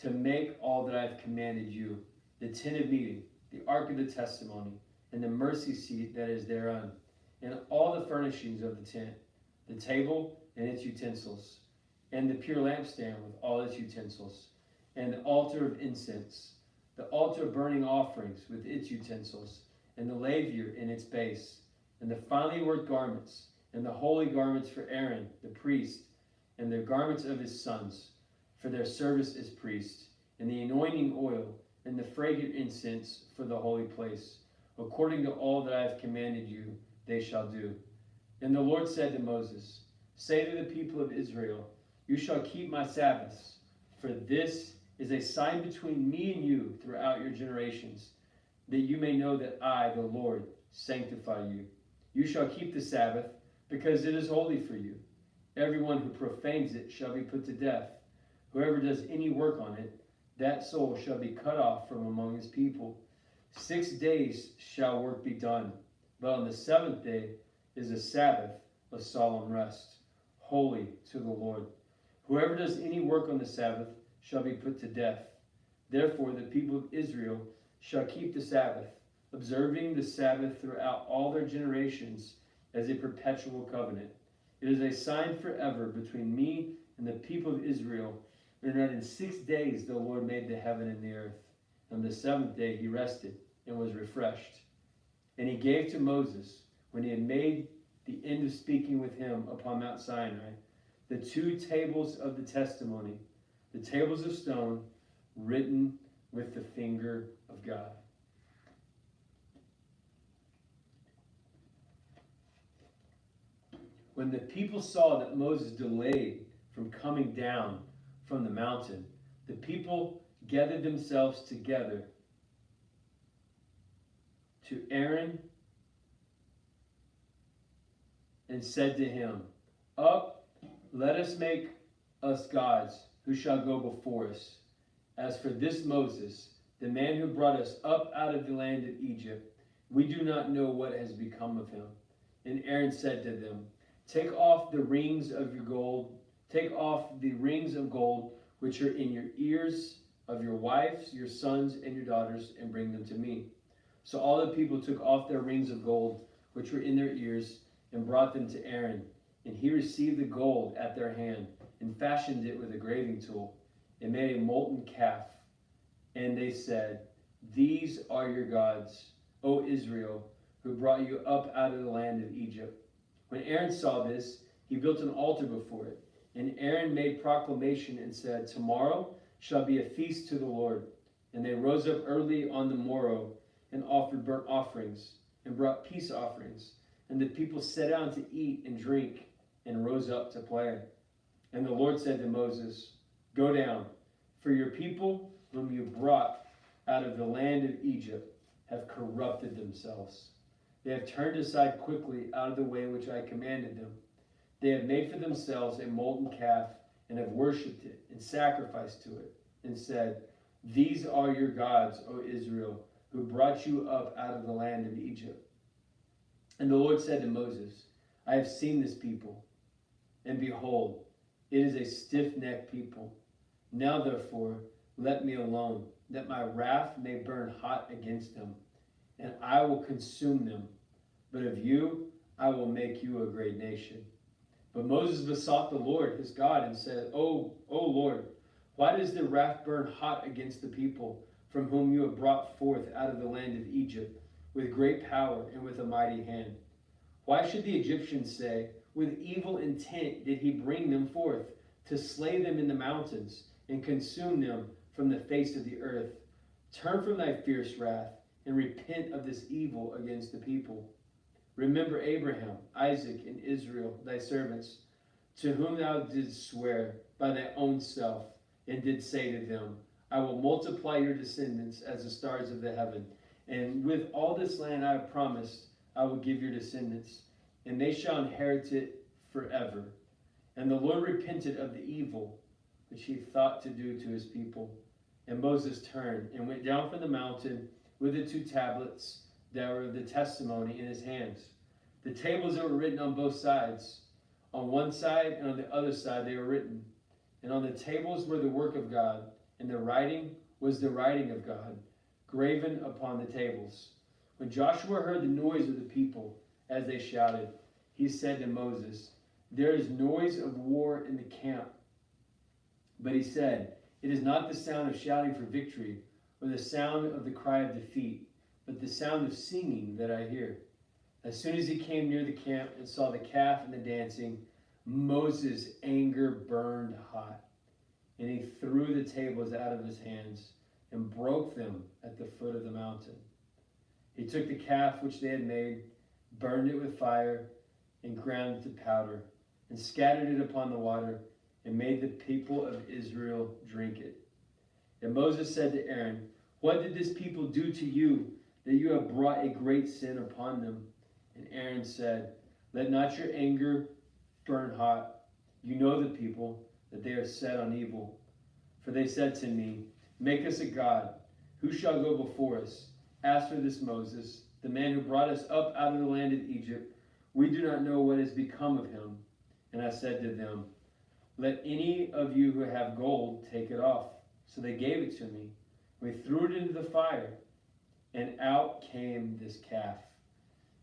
to make all that I have commanded you, the tent of meeting, the ark of the testimony, and the mercy seat that is thereon, and all the furnishings of the tent, the table and its utensils, and the pure lampstand with all its utensils, and the altar of incense, the altar of burning offerings with its utensils, and the laver in its base, and the finely worked garments, and the holy garments for Aaron the priest, and the garments of his sons, for their service as priests, and the anointing oil, and the fragrant incense for the holy place. According to all that I have commanded you, they shall do. And the Lord said to Moses, say to the people of Israel, you shall keep my Sabbaths, for this is a sign between me and you throughout your generations, that you may know that I, the Lord, sanctify you. You shall keep the Sabbath, because it is holy for you. Everyone who profanes it shall be put to death. Whoever does any work on it, that soul shall be cut off from among his people. 6 days shall work be done, but on the seventh day is a Sabbath of solemn rest, holy to the Lord. Whoever does any work on the Sabbath shall be put to death. Therefore the people of Israel shall keep the Sabbath, observing the Sabbath throughout all their generations as a perpetual covenant. It is a sign forever between me and the people of Israel, and that in 6 days the Lord made the heaven and the earth. On the seventh day he rested and was refreshed. And he gave to Moses, when he had made the end of speaking with him upon Mount Sinai, the 2 tables of the testimony, the tables of stone, written with the finger of God. When the people saw that Moses delayed from coming down from the mountain, the people gathered themselves together to Aaron and said to him, up, let us make us gods who shall go before us. As for this Moses, the man who brought us up out of the land of Egypt, we do not know what has become of him. And Aaron said to them, take off the rings of your gold, take off the rings of gold which are in your ears of your wives, your sons, and your daughters, and bring them to me. So all the people took off their rings of gold which were in their ears, and brought them to Aaron. And he received the gold at their hand, and fashioned it with a graving tool, and made a molten calf. And they said, these are your gods, O Israel, who brought you up out of the land of Egypt. When Aaron saw this, he built an altar before it. And Aaron made proclamation and said, tomorrow shall be a feast to the Lord. And they rose up early on the morrow and offered burnt offerings and brought peace offerings. And the people sat down to eat and drink and rose up to play. And the Lord said to Moses, go down, for your people whom you brought out of the land of Egypt have corrupted themselves. They have turned aside quickly out of the way which I commanded them. They have made for themselves a molten calf and have worshipped it and sacrificed to it and said, these are your gods, O Israel, who brought you up out of the land of Egypt. And the Lord said to Moses, I have seen this people, and behold, it is a stiff-necked people. Now therefore, let me alone, that my wrath may burn hot against them, and I will consume them. But of you, I will make you a great nation. But Moses besought the Lord, his God, and said, O Lord, why does the wrath burn hot against the people from whom you have brought forth out of the land of Egypt with great power and with a mighty hand? Why should the Egyptians say, with evil intent did he bring them forth, to slay them in the mountains and consume them from the face of the earth? Turn from thy fierce wrath and repent of this evil against the people. Remember Abraham, Isaac, and Israel, thy servants, to whom thou didst swear by thy own self, and did say to them, I will multiply your descendants as the stars of the heaven. And with all this land I have promised, I will give your descendants, and they shall inherit it forever. And the Lord repented of the evil which he thought to do to his people. And Moses turned and went down from the mountain with the 2 tablets that were of the testimony in his hands. The tables that were written on both sides, on one side and on the other side they were written. And on the tables were the work of God, and the writing was the writing of God, graven upon the tables. When Joshua heard the noise of the people as they shouted, he said to Moses, there is noise of war in the camp. But he said, it is not the sound of shouting for victory, or the sound of the cry of defeat, but the sound of singing that I hear. As soon as he came near the camp and saw the calf and the dancing, Moses' anger burned hot, and he threw the tables out of his hands and broke them at the foot of the mountain. He took the calf which they had made, burned it with fire, and ground it to powder, and scattered it upon the water, and made the people of Israel drink it. And Moses said to Aaron, what did this people do to you, that you have brought a great sin upon them? And Aaron said, let not your anger burn hot. You know the people, that they are set on evil. For they said to me, make us a god. Who shall go before us? As for this Moses, the man who brought us up out of the land of Egypt, we do not know what has become of him. And I said to them, let any of you who have gold take it off. So they gave it to me. We threw it into the fire, and out came this calf.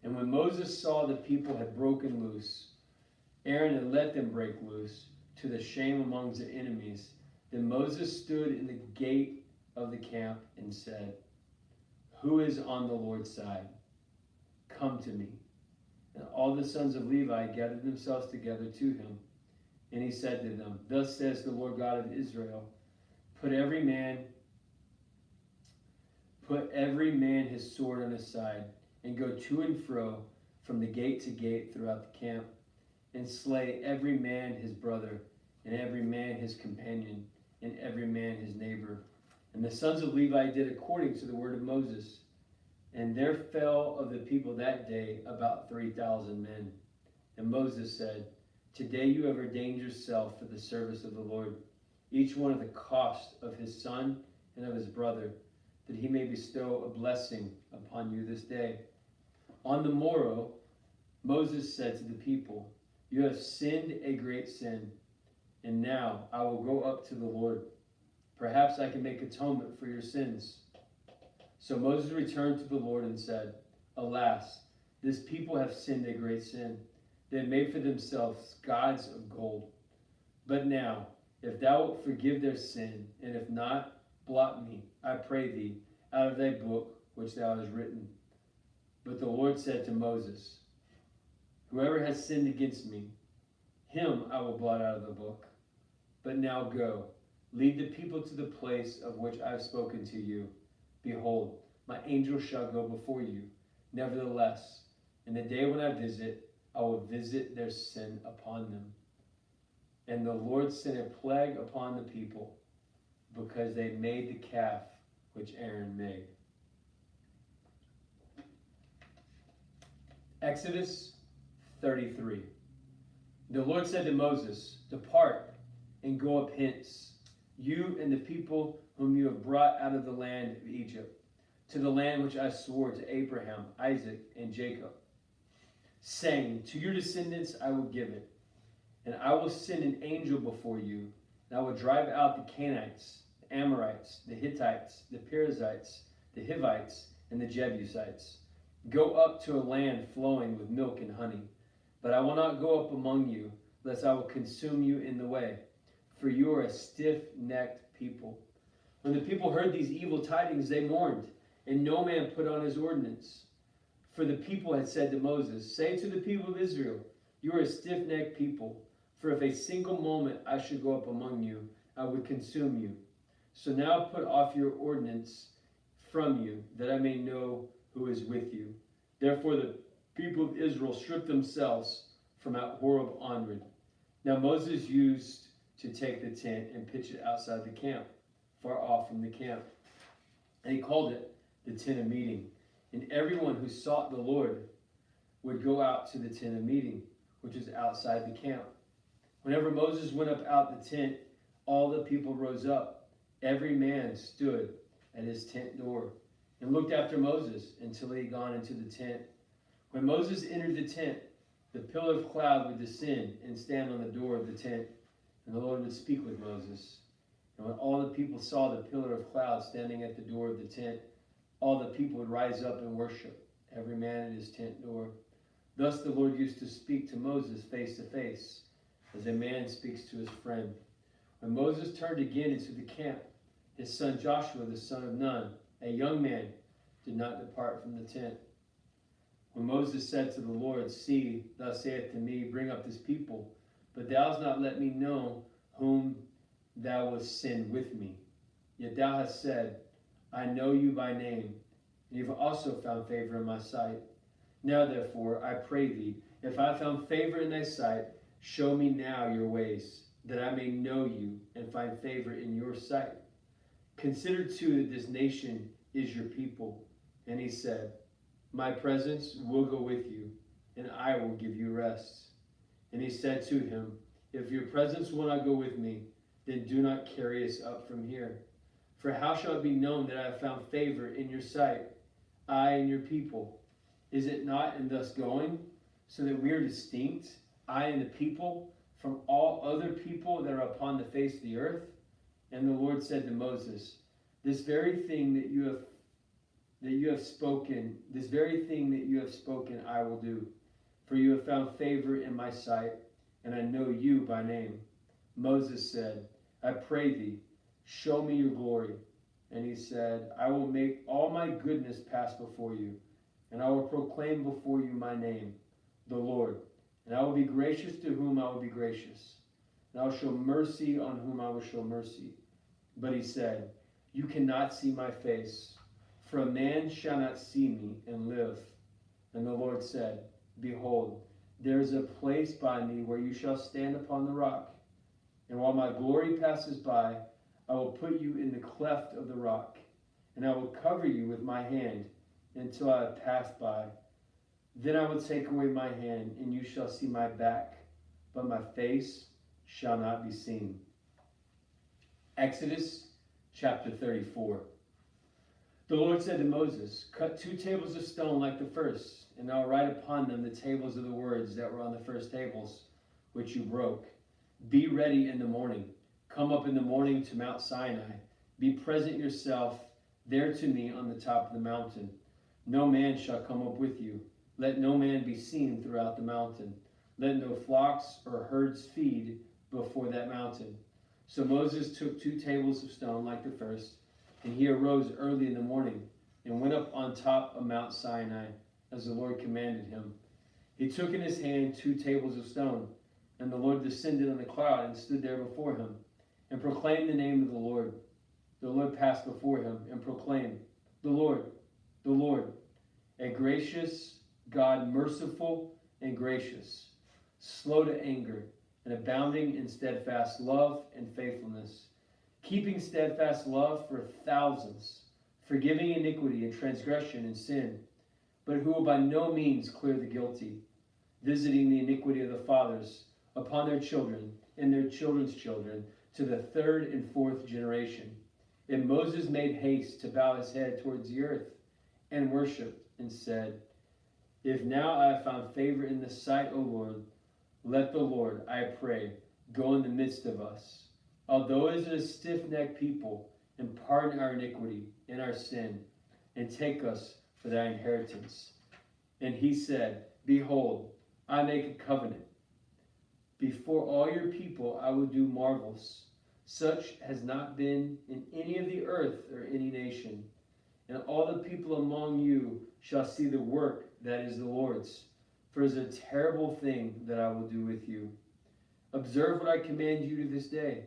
And when Moses saw the people had broken loose, Aaron had let them break loose, to the shame among their enemies, then Moses stood in the gate of the camp and said, who is on the Lord's side? Come to me. And all the sons of Levi gathered themselves together to him. And he said to them, thus says the Lord God of Israel, put every man his sword on his side, and go to and fro from the gate to gate throughout the camp, and slay every man his brother, and every man his companion, and every man his neighbor. And the sons of Levi did according to the word of Moses. And there fell of the people that day about 3,000 men. And Moses said, today you have ordained yourself for the service of the Lord, each one at the cost of his son and of his brother, that he may bestow a blessing upon you this day. On the morrow, Moses said to the people, you have sinned a great sin, and now I will go up to the Lord. Perhaps I can make atonement for your sins. So Moses returned to the Lord and said, alas, this people have sinned a great sin. They have made for themselves gods of gold. But now, if thou wilt forgive their sin, and if not, blot me, I pray thee, out of thy book which thou hast written. But the Lord said to Moses, whoever has sinned against me, him I will blot out of the book. But now go, lead the people to the place of which I have spoken to you. Behold, my angel shall go before you. Nevertheless, in the day when I visit, I will visit their sin upon them. And the Lord sent a plague upon the people, because they made the calf which Aaron made. Exodus 33. The Lord said to Moses, depart and go up hence, you and the people whom you have brought out of the land of Egypt, to the land which I swore to Abraham, Isaac, and Jacob, saying, to your descendants I will give it, and I will send an angel before you, and I will drive out the Canaanites, the Amorites, the Hittites, the Perizzites, the Hivites, and the Jebusites. Go up to a land flowing with milk and honey. But I will not go up among you, lest I will consume you in the way, for you are a stiff-necked people. When the people heard these evil tidings, they mourned, and no man put on his ordinance. For the people had said to Moses, say to the people of Israel, you are a stiff-necked people, for if a single moment I should go up among you, I would consume you. So now put off your ordinance from you, that I may know who is with you. Therefore the people of Israel stripped themselves from Mount Horeb onward. Now Moses used to take the tent and pitch it outside the camp, far off from the camp. And he called it the tent of meeting. And everyone who sought the Lord would go out to the tent of meeting, which is outside the camp. Whenever Moses went up out the tent, all the people rose up. Every man stood at his tent door and looked after Moses until he had gone into the tent. When Moses entered the tent, the pillar of cloud would descend and stand on the door of the tent, and the Lord would speak with Moses. And when all the people saw the pillar of cloud standing at the door of the tent, all the people would rise up and worship, every man at his tent door. Thus the Lord used to speak to Moses face to face, as a man speaks to his friend. When Moses turned again into the camp, his son Joshua, the son of Nun, a young man, did not depart from the tent. When Moses said to the Lord, See, thou sayest to me, bring up this people, but thou hast not let me know whom thou wouldst send with me. Yet thou hast said, I know you by name, and you have also found favor in my sight. Now therefore, I pray thee, if I have found favor in thy sight, show me now your ways, that I may know you and find favor in your sight. Consider too that this nation is your people. And he said, My presence will go with you, and I will give you rest. And he said to him, If your presence will not go with me, then do not carry us up from here. For how shall it be known that I have found favor in your sight, I and your people? Is it not in thus going, so that we are distinct, I and the people, from all other people that are upon the face of the earth? And the Lord said to Moses, This very thing that you have spoken, I will do. For you have found favor in my sight, and I know you by name. Moses said, I pray thee, show me your glory. And he said, I will make all my goodness pass before you, and I will proclaim before you my name, the Lord. And I will be gracious to whom I will be gracious, and I will show mercy on whom I will show mercy. But he said, You cannot see my face, for a man shall not see me and live. And the Lord said, Behold, there is a place by me where you shall stand upon the rock. And while my glory passes by, I will put you in the cleft of the rock, and I will cover you with my hand until I have passed by. Then I will take away my hand, and you shall see my back, but my face shall not be seen. Exodus chapter 34. The Lord said to Moses, Cut 2 tables of stone like the first, and I will write upon them the tables of the words that were on the first tables, which you broke. Be ready in the morning. Come up in the morning to Mount Sinai. Be present yourself there to me on the top of the mountain. No man shall come up with you. Let no man be seen throughout the mountain. Let no flocks or herds feed before that mountain. So Moses took 2 tables of stone like the first, and he arose early in the morning and went up on top of Mount Sinai, as the Lord commanded him. He took in his hand 2 tables of stone, and the Lord descended on the cloud and stood there before him, and proclaimed the name of the Lord. The Lord passed before him and proclaimed, the Lord, a gracious God, merciful and gracious, slow to anger, and abounding in steadfast love and faithfulness, keeping steadfast love for thousands, forgiving iniquity and transgression and sin, but who will by no means clear the guilty, visiting the iniquity of the fathers upon their children and their children's children to the 3rd and 4th generation. And Moses made haste to bow his head towards the earth and worshiped and said, If now I have found favor in the sight, O Lord, let the Lord, I pray, go in the midst of us. Although it is a stiff-necked people, and pardon our iniquity and our sin, and take us for thy inheritance. And he said, Behold, I make a covenant. Before all your people I will do marvels, such has not been in any of the earth or any nation. And all the people among you shall see the work that is the Lord's. For it is a terrible thing that I will do with you. Observe what I command you to this day.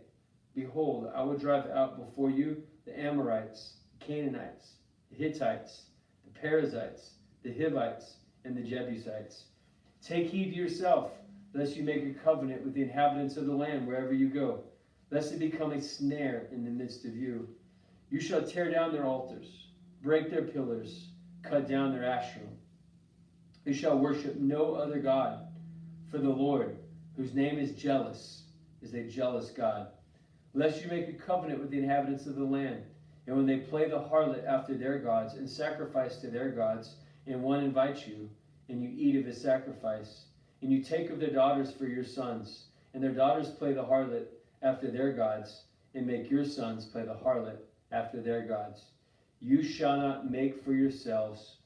Behold, I will drive out before you the Amorites, the Canaanites, the Hittites, the Perizzites, the Hivites, and the Jebusites. Take heed to yourself, lest you make a covenant with the inhabitants of the land wherever you go, lest it become a snare in the midst of you. You shall tear down their altars, break their pillars, cut down their Asherah. You shall worship no other God, for the Lord, whose name is jealous, is a jealous God. Lest you make a covenant with the inhabitants of the land, and when they play the harlot after their gods and sacrifice to their gods, and one invites you, and you eat of his sacrifice, and you take of their daughters for your sons, and their daughters play the harlot after their gods, and make your sons play the harlot after their gods. You shall not make for yourselves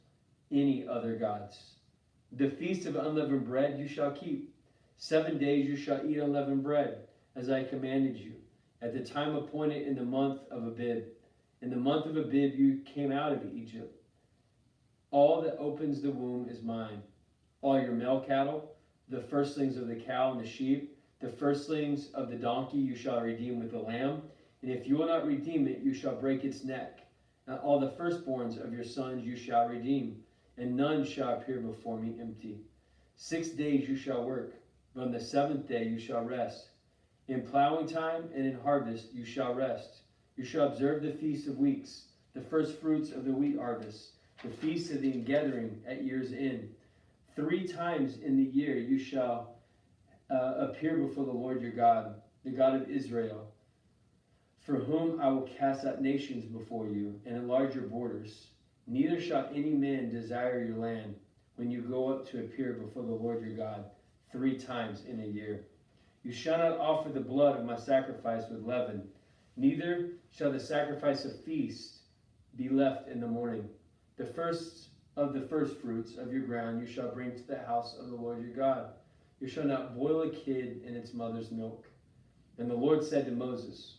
any other gods. The feast of unleavened bread you shall keep. 7 days you shall eat unleavened bread, as I commanded you, at the time appointed in the month of Abib. In the month of Abib you came out of Egypt. All that opens the womb is mine. All your male cattle, the firstlings of the cow and the sheep, the firstlings of the donkey you shall redeem with the lamb. And if you will not redeem it, you shall break its neck. And all the firstborns of your sons you shall redeem, and none shall appear before me empty. 6 days you shall work, but on the 7th day you shall rest. In plowing time and in harvest you shall rest. You shall observe the feast of weeks, the first fruits of the wheat harvest, the feast of the ingathering at year's end. 3 times in the year you shall appear before the Lord your God, the God of Israel, for whom I will cast out nations before you and enlarge your borders. Neither shall any man desire your land when you go up to appear before the Lord your God 3 times in a year. You shall not offer the blood of my sacrifice with leaven, neither shall the sacrifice of feast be left in the morning. The first of the firstfruits of your ground you shall bring to the house of the Lord your God. You shall not boil a kid in its mother's milk. And the Lord said to Moses,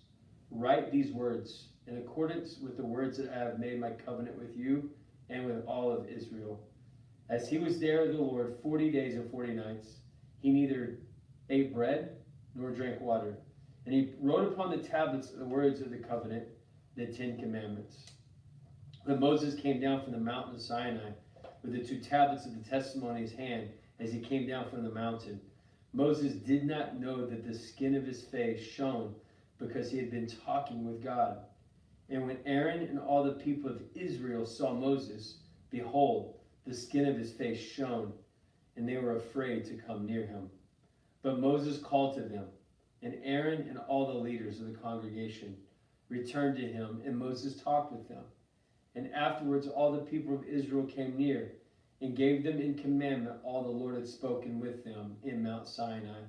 write these words in accordance with the words that I have made my covenant with you and with all of Israel. As he was there, the Lord, 40 days and 40 nights, he neither ate bread nor drank water. And he wrote upon the tablets the words of the covenant, the 10 commandments. When Moses came down from the mountain of Sinai with the 2 tablets of the testimony in his hand as he came down from the mountain, Moses did not know that the skin of his face shone because he had been talking with God. And when Aaron and all the people of Israel saw Moses, behold, the skin of his face shone, and they were afraid to come near him. But Moses called to them, and Aaron and all the leaders of the congregation returned to him, and Moses talked with them. And afterwards all the people of Israel came near, and gave them in commandment all the Lord had spoken with them in Mount Sinai.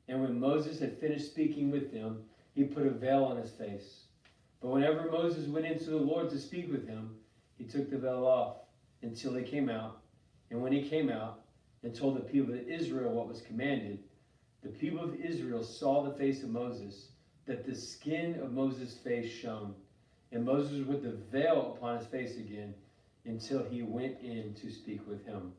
And when Moses had finished speaking with them, he put a veil on his face. But whenever Moses went into the Lord to speak with him, he took the veil off until he came out. And when he came out and told the people of Israel what was commanded, the people of Israel saw the face of Moses, that the skin of Moses' face shone. And Moses was with the veil upon his face again until he went in to speak with him.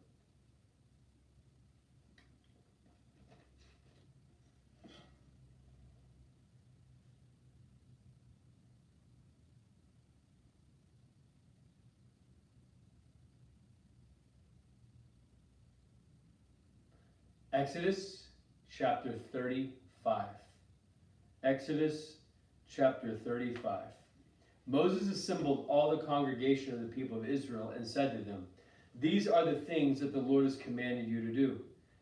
Exodus chapter 35. Exodus chapter 35. Moses assembled all the congregation of the people of Israel and said to them, these are the things that the Lord has commanded you to do.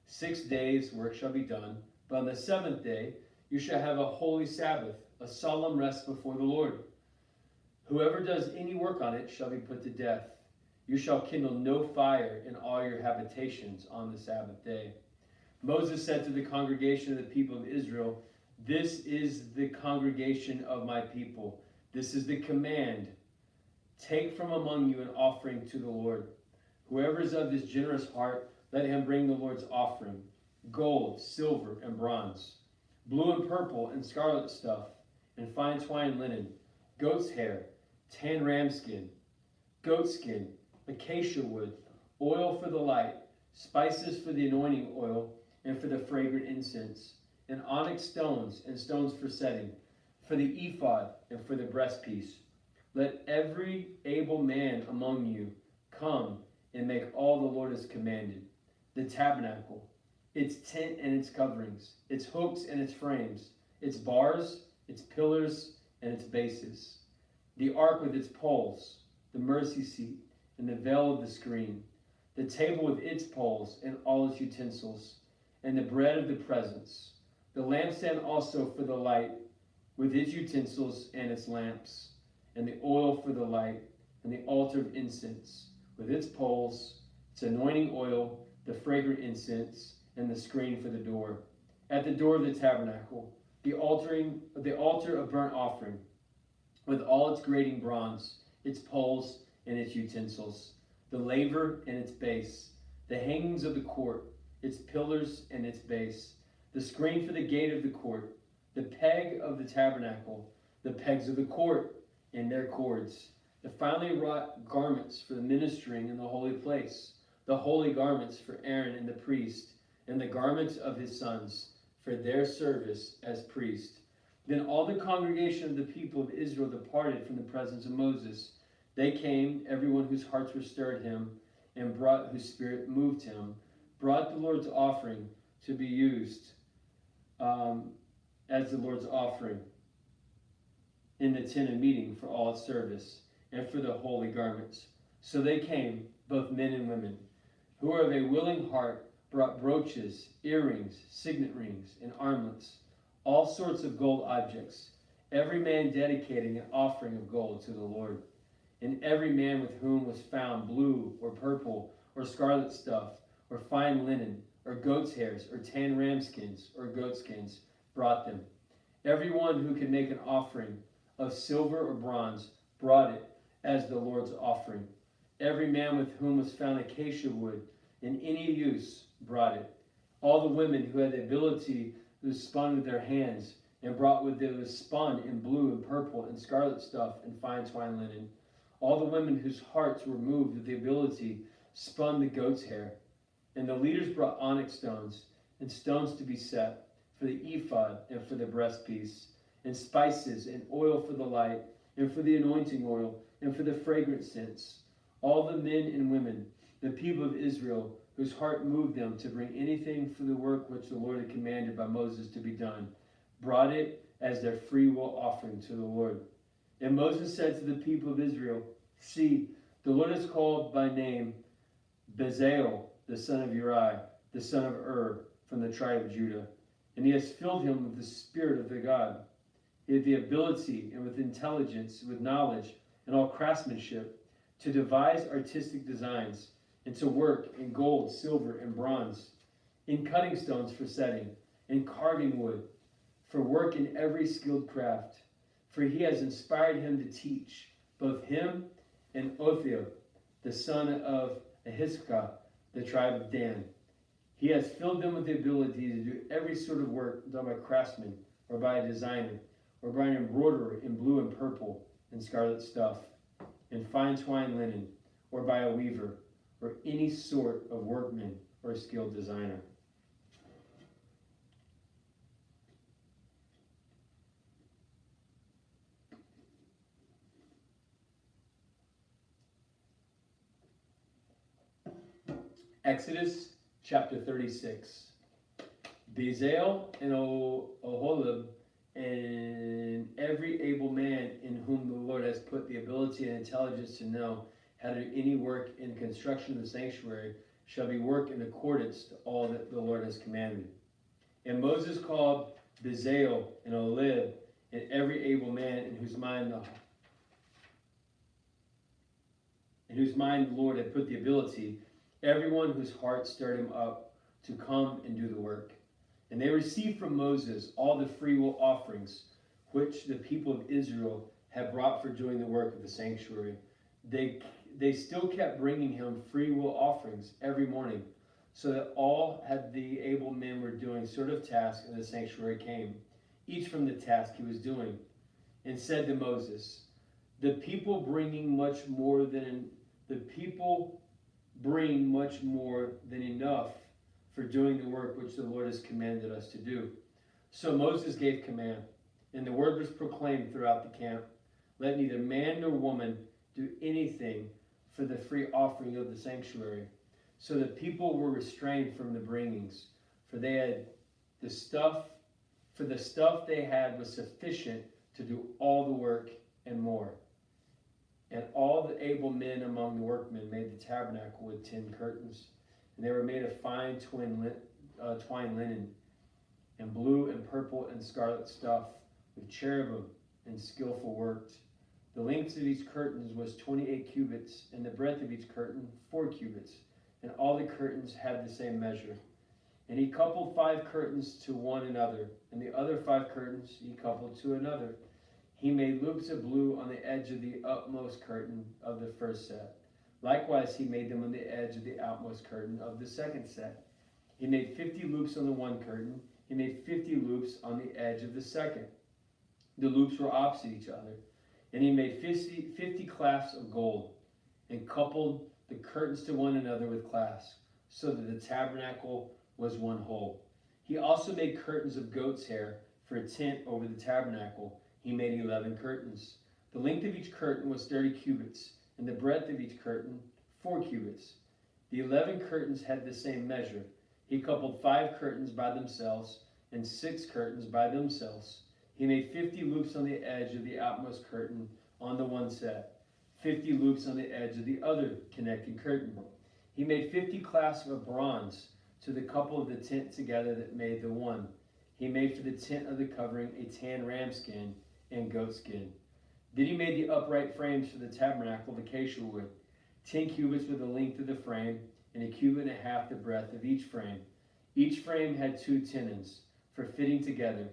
6 days work shall be done, but on the 7th day you shall have a holy Sabbath, a solemn rest before the Lord. Whoever does any work on it shall be put to death. You shall kindle no fire in all your habitations on the Sabbath day. Moses said to the congregation of the people of Israel, this is the congregation of my people. This is the command. Take from among you an offering to the Lord. Whoever is of this generous heart, let him bring the Lord's offering, gold, silver, and bronze, blue and purple and scarlet stuff, and fine twined linen, goat's hair, tan ram skin, goat skin, acacia wood, oil for the light, spices for the anointing oil, and for the fragrant incense, and onyx stones and stones for setting, for the ephod and for the breastpiece. Let every able man among you come and make all the Lord has commanded. The tabernacle, its tent and its coverings, its hooks and its frames, its bars, its pillars, and its bases. The ark with its poles, the mercy seat, and the veil of the screen. The table with its poles and all its utensils, and the bread of the presence. The lampstand also for the light, with its utensils and its lamps, and the oil for the light, and the altar of incense, with its poles, its anointing oil, the fragrant incense, and the screen for the door. At the door of the tabernacle, the altar of burnt offering, with all its grating bronze, its poles and its utensils, the laver and its base, the hangings of the court, its pillars and its base, the screen for the gate of the court, the peg of the tabernacle, the pegs of the court and their cords, the finely wrought garments for the ministering in the holy place, the holy garments for Aaron and the priest, and the garments of his sons for their service as priest. Then all the congregation of the people of Israel departed from the presence of Moses. They came, everyone whose hearts were stirred him, and whose spirit moved him, brought the Lord's offering to be used as the Lord's offering in the tent of meeting for all its service, and for the holy garments. So they came, both men and women, who were of a willing heart, brought brooches, earrings, signet rings, and armlets, all sorts of gold objects, every man dedicating an offering of gold to the Lord. And every man with whom was found blue or purple or scarlet stuff, or fine linen, or goat's hairs, or tan ram skins, or goat skins, brought them. Everyone who could make an offering of silver or bronze brought it as the Lord's offering. Every man with whom was found acacia wood in any use brought it. All the women who had the ability who spun with their hands and brought what they was spun in blue and purple and scarlet stuff and fine twine linen. All the women whose hearts were moved with the ability spun the goat's hair. And the leaders brought onyx stones and stones to be set for the ephod and for the breastpiece, and spices and oil for the light, and for the anointing oil, and for the fragrant scents. All the men and women, the people of Israel, whose heart moved them to bring anything for the work which the Lord had commanded by Moses to be done, brought it as their free will offering to the Lord. And Moses said to the people of Israel, See, the Lord has called by name Bezalel, the son of Uri, the son of Ur, from the tribe of Judah, and he has filled him with the Spirit of the God, with the ability and with intelligence, with knowledge and all craftsmanship, to devise artistic designs, and to work in gold, silver, and bronze, in cutting stones for setting, in carving wood, for work in every skilled craft. For he has inspired him to teach, both him and Othniel, the son of Ahiskah, the tribe of Dan. He has filled them with the ability to do every sort of work done by craftsmen, or by a designer, or by an embroiderer in blue and purple and scarlet stuff, and fine twine linen, or by a weaver, or any sort of workman or skilled designer. Exodus chapter 36. Bezalel and Oholib and every able man in whom the Lord has put the ability and intelligence to know how to do any work in the construction of the sanctuary shall be work in accordance to all that the Lord has commanded. And Moses called Bezalel and Oholib and every able man in whose mind the Lord had put the ability, everyone whose heart stirred him up to come and do the work. And they received from Moses all the freewill offerings which the people of Israel had brought for doing the work of the sanctuary. They still kept bringing him freewill offerings every morning, so that all had the able men were doing sort of task in the sanctuary came, each from the task he was doing, and said to Moses, The people bring much more than enough for doing the work which the Lord has commanded us to do. So Moses gave command, and the word was proclaimed throughout the camp, Let neither man nor woman do anything for the free offering of the sanctuary. So the people were restrained from the bringings, for the stuff they had was sufficient to do all the work and more. And all the able men among the workmen made the tabernacle with 10 curtains, and they were made of fine twined linen, and blue and purple and scarlet stuff, with cherubim and skillful worked. The length of each curtain was 28 cubits, and the breadth of each curtain 4 cubits, and all the curtains had the same measure. And he coupled 5 curtains to one another, and the other 5 curtains he coupled to another. He made loops of blue on the edge of the utmost curtain of the first set. Likewise, he made them on the edge of the outmost curtain of the second set. He made 50 loops on the one curtain. He made 50 loops on the edge of the second. The loops were opposite each other. And he made 50 clasps of gold, and coupled the curtains to one another with clasps, so that the tabernacle was one whole. He also made curtains of goat's hair for a tent over the tabernacle. He made 11 curtains. The length of each curtain was 30 cubits, and the breadth of each curtain 4 cubits. The 11 curtains had the same measure. He coupled 5 curtains by themselves, and 6 curtains by themselves. He made 50 loops on the edge of the outmost curtain on the one set, 50 loops on the edge of the other connecting curtain. He made 50 clasps of bronze to the couple of the tent together that made the one. He made for the tent of the covering a tan ram skin and goat skin. Then he made the upright frames for the tabernacle of acacia wood. 10 cubits were the length of the frame, and a cubit and a half the breadth of each frame. Each frame had 2 tenons for fitting together.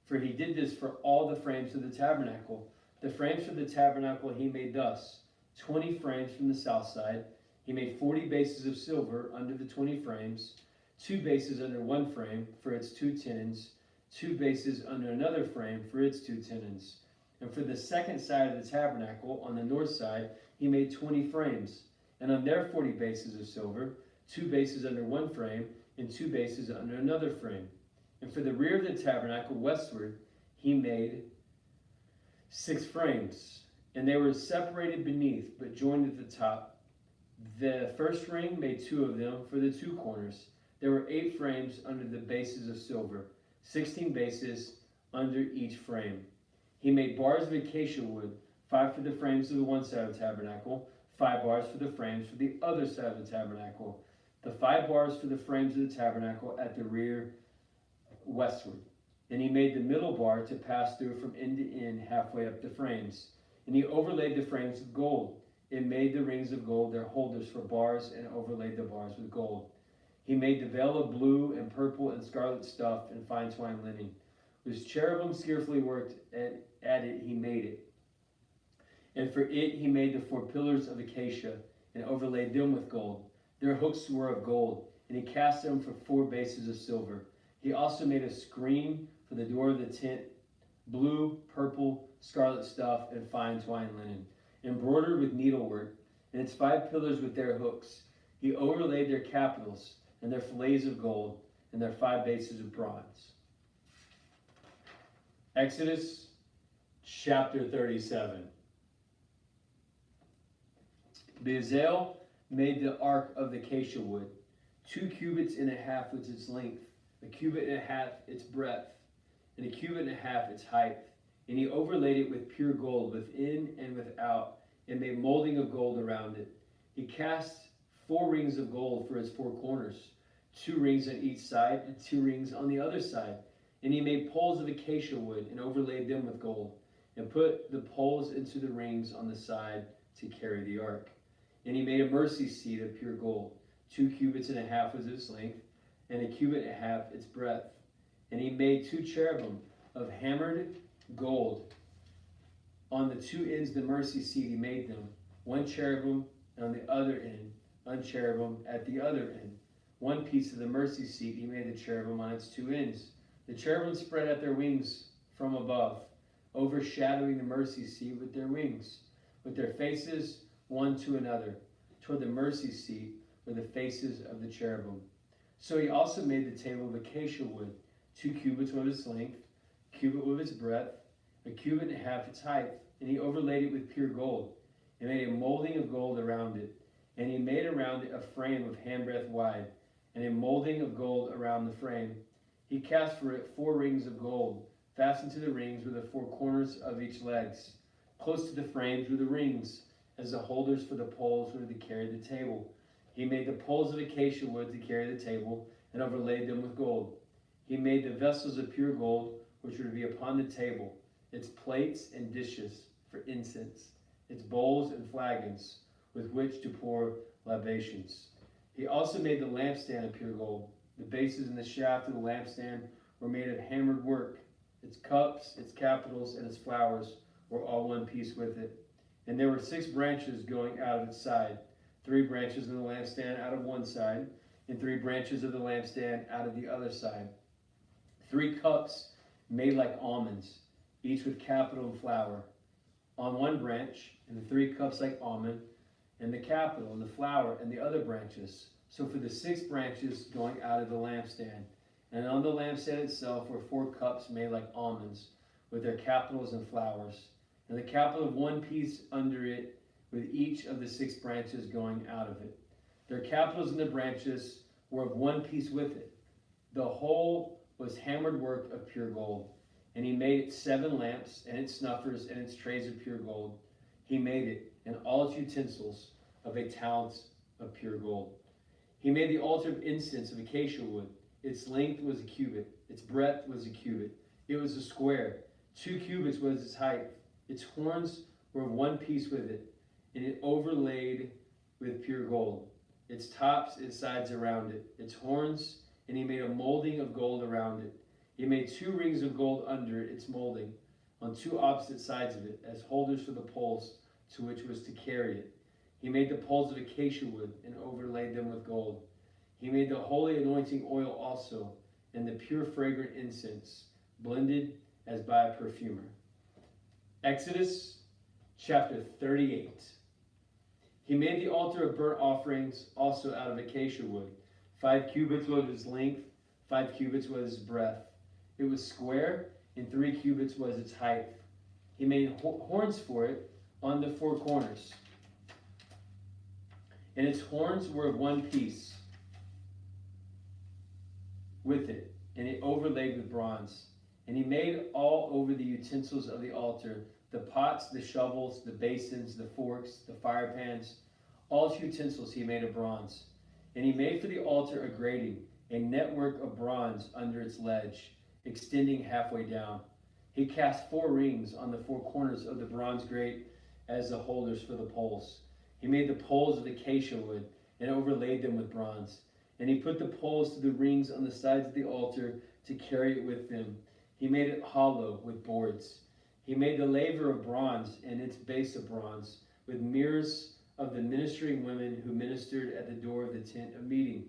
For he did this for all the frames of the tabernacle. The frames for the tabernacle he made thus: 20 frames from the south side. He made 40 bases of silver under the 20 frames, 2 bases under one frame for its 2 tenons, 2 bases under another frame for its 2 tenons. And for the second side of the tabernacle, on the north side, he made 20 frames, and on their 40 bases of silver, 2 bases under one frame, and 2 bases under another frame. And for the rear of the tabernacle westward, he made 6 frames, and they were separated beneath, but joined at the top. The first ring made 2 of them for the 2 corners. There were 8 frames under the bases of silver, 16 bases under each frame. He made bars of acacia wood, 5 for the frames of the one side of the tabernacle, 5 bars for the frames for the other side of the tabernacle. The 5 bars for the frames of the tabernacle at the rear westward. And he made the middle bar to pass through from end to end halfway up the frames. And he overlaid the frames with gold. It made the rings of gold their holders for bars, and overlaid the bars with gold. He made the veil of blue and purple and scarlet stuff and fine twined linen. With cherubim skillfully worked at it, he made it. And for it he made the 4 pillars of acacia, and overlaid them with gold. Their hooks were of gold, and he cast them for 4 bases of silver. He also made a screen for the door of the tent, blue, purple, scarlet stuff, and fine twined linen, embroidered with needlework, and its 5 pillars with their hooks. He overlaid their capitals and their fillets of gold, and their 5 bases of bronze. Exodus chapter 37. Bezalel made the ark of the acacia wood. 2 cubits and a half was its length, a cubit and a half its breadth, and a cubit and a half its height. And he overlaid it with pure gold within and without, and made molding of gold around it. He cast 4 rings of gold for its 4 corners, 2 rings on each side, and 2 rings on the other side. And he made poles of acacia wood, and overlaid them with gold, and put the poles into the rings on the side to carry the ark. And he made a mercy seat of pure gold. 2 cubits and a half was its length, and a cubit and a half its breadth. And he made 2 cherubim of hammered gold. On the 2 ends of the mercy seat he made them, 1 cherubim, and on the other end, 1 cherubim at the other end. 1 piece of the mercy seat he made the cherubim on its 2 ends. The cherubim spread out their wings from above, overshadowing the mercy seat with their wings, with their faces one to another. Toward the mercy seat were the faces of the cherubim. So he also made the table of acacia wood, 2 cubits with its length, a cubit with its breadth, a cubit and a half its height, and he overlaid it with pure gold. and made a molding of gold around it. And he made around it a frame of handbreadth wide, and a molding of gold around the frame. He cast for it 4 rings of gold. Fastened to the rings were the 4 corners of each legs. Close to the frames were the rings, as the holders for the poles were to carry the table. He made the poles of acacia wood to carry the table, and overlaid them with gold. He made the vessels of pure gold, which were to be upon the table, its plates and dishes for incense, its bowls and flagons, with which to pour libations. He also made the lampstand of pure gold. The bases and the shaft of the lampstand were made of hammered work. Its cups, its capitals, and its flowers were all one piece with it. And there were 6 branches going out of its side, 3 branches of the lampstand out of one side, and 3 branches of the lampstand out of the other side. 3 cups made like almonds, each with capital and flower, on one branch, and the 3 cups like almond, and the capital and the flower and the other branches. So for the 6 branches going out of the lampstand. And on the lampstand itself were 4 cups made like almonds, with their capitals and flowers, and the capital of one piece under it, with each of the 6 branches going out of it. Their capitals and the branches were of one piece with it. The whole was hammered work of pure gold. And he made it 7 lamps, and its snuffers, and its trays of pure gold. He made it, and all its utensils, of a talent of pure gold. He made the altar of incense of acacia wood. Its length was a cubit, its breadth was a cubit. It was a square. 2 cubits was its height. Its horns were of one piece with it, and it overlaid with pure gold. Its tops, its sides around it, its horns, and he made a molding of gold around it. He made 2 rings of gold under its molding, on 2 opposite sides of it, as holders for the poles to which was to carry it. He made the poles of acacia wood, and overlaid them with gold. He made the holy anointing oil also, and the pure fragrant incense, blended as by a perfumer. Exodus chapter 38. He made the altar of burnt offerings also out of acacia wood. 5 cubits was its length, 5 cubits was its breadth. It was square, and 3 cubits was its height. He made horns for it on the 4 corners, and its horns were of one piece with it, and it overlaid with bronze. And he made all over the utensils of the altar, the pots, the shovels, the basins, the forks, the fire pans, all its utensils he made of bronze. And he made for the altar a grating, a network of bronze under its ledge, extending halfway down. He cast 4 rings on the 4 corners of the bronze grate as the holders for the poles. He made the poles of acacia wood, and overlaid them with bronze. And he put the poles to the rings on the sides of the altar to carry it with them. He made it hollow with boards. He made the laver of bronze and its base of bronze, with mirrors of the ministering women who ministered at the door of the tent of meeting.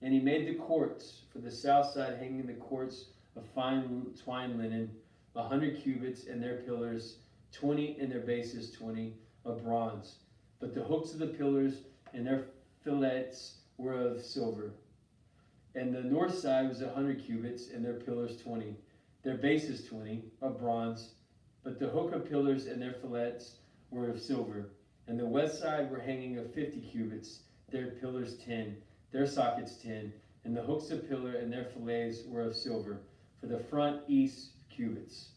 And he made the courts for the south side, hanging the courts of fine twine linen, 100 cubits, and their pillars, 20, and their bases 20, of bronze. But the hooks of the pillars and their fillets were of silver. And the north side was 100 cubits, and their pillars 20. Their bases 20, of bronze. But the hook of pillars and their fillets were of silver. And the west side were hanging of 50 cubits, their pillars 10, their sockets 10. And the hooks of pillar and their fillets were of silver, for the front east cubits.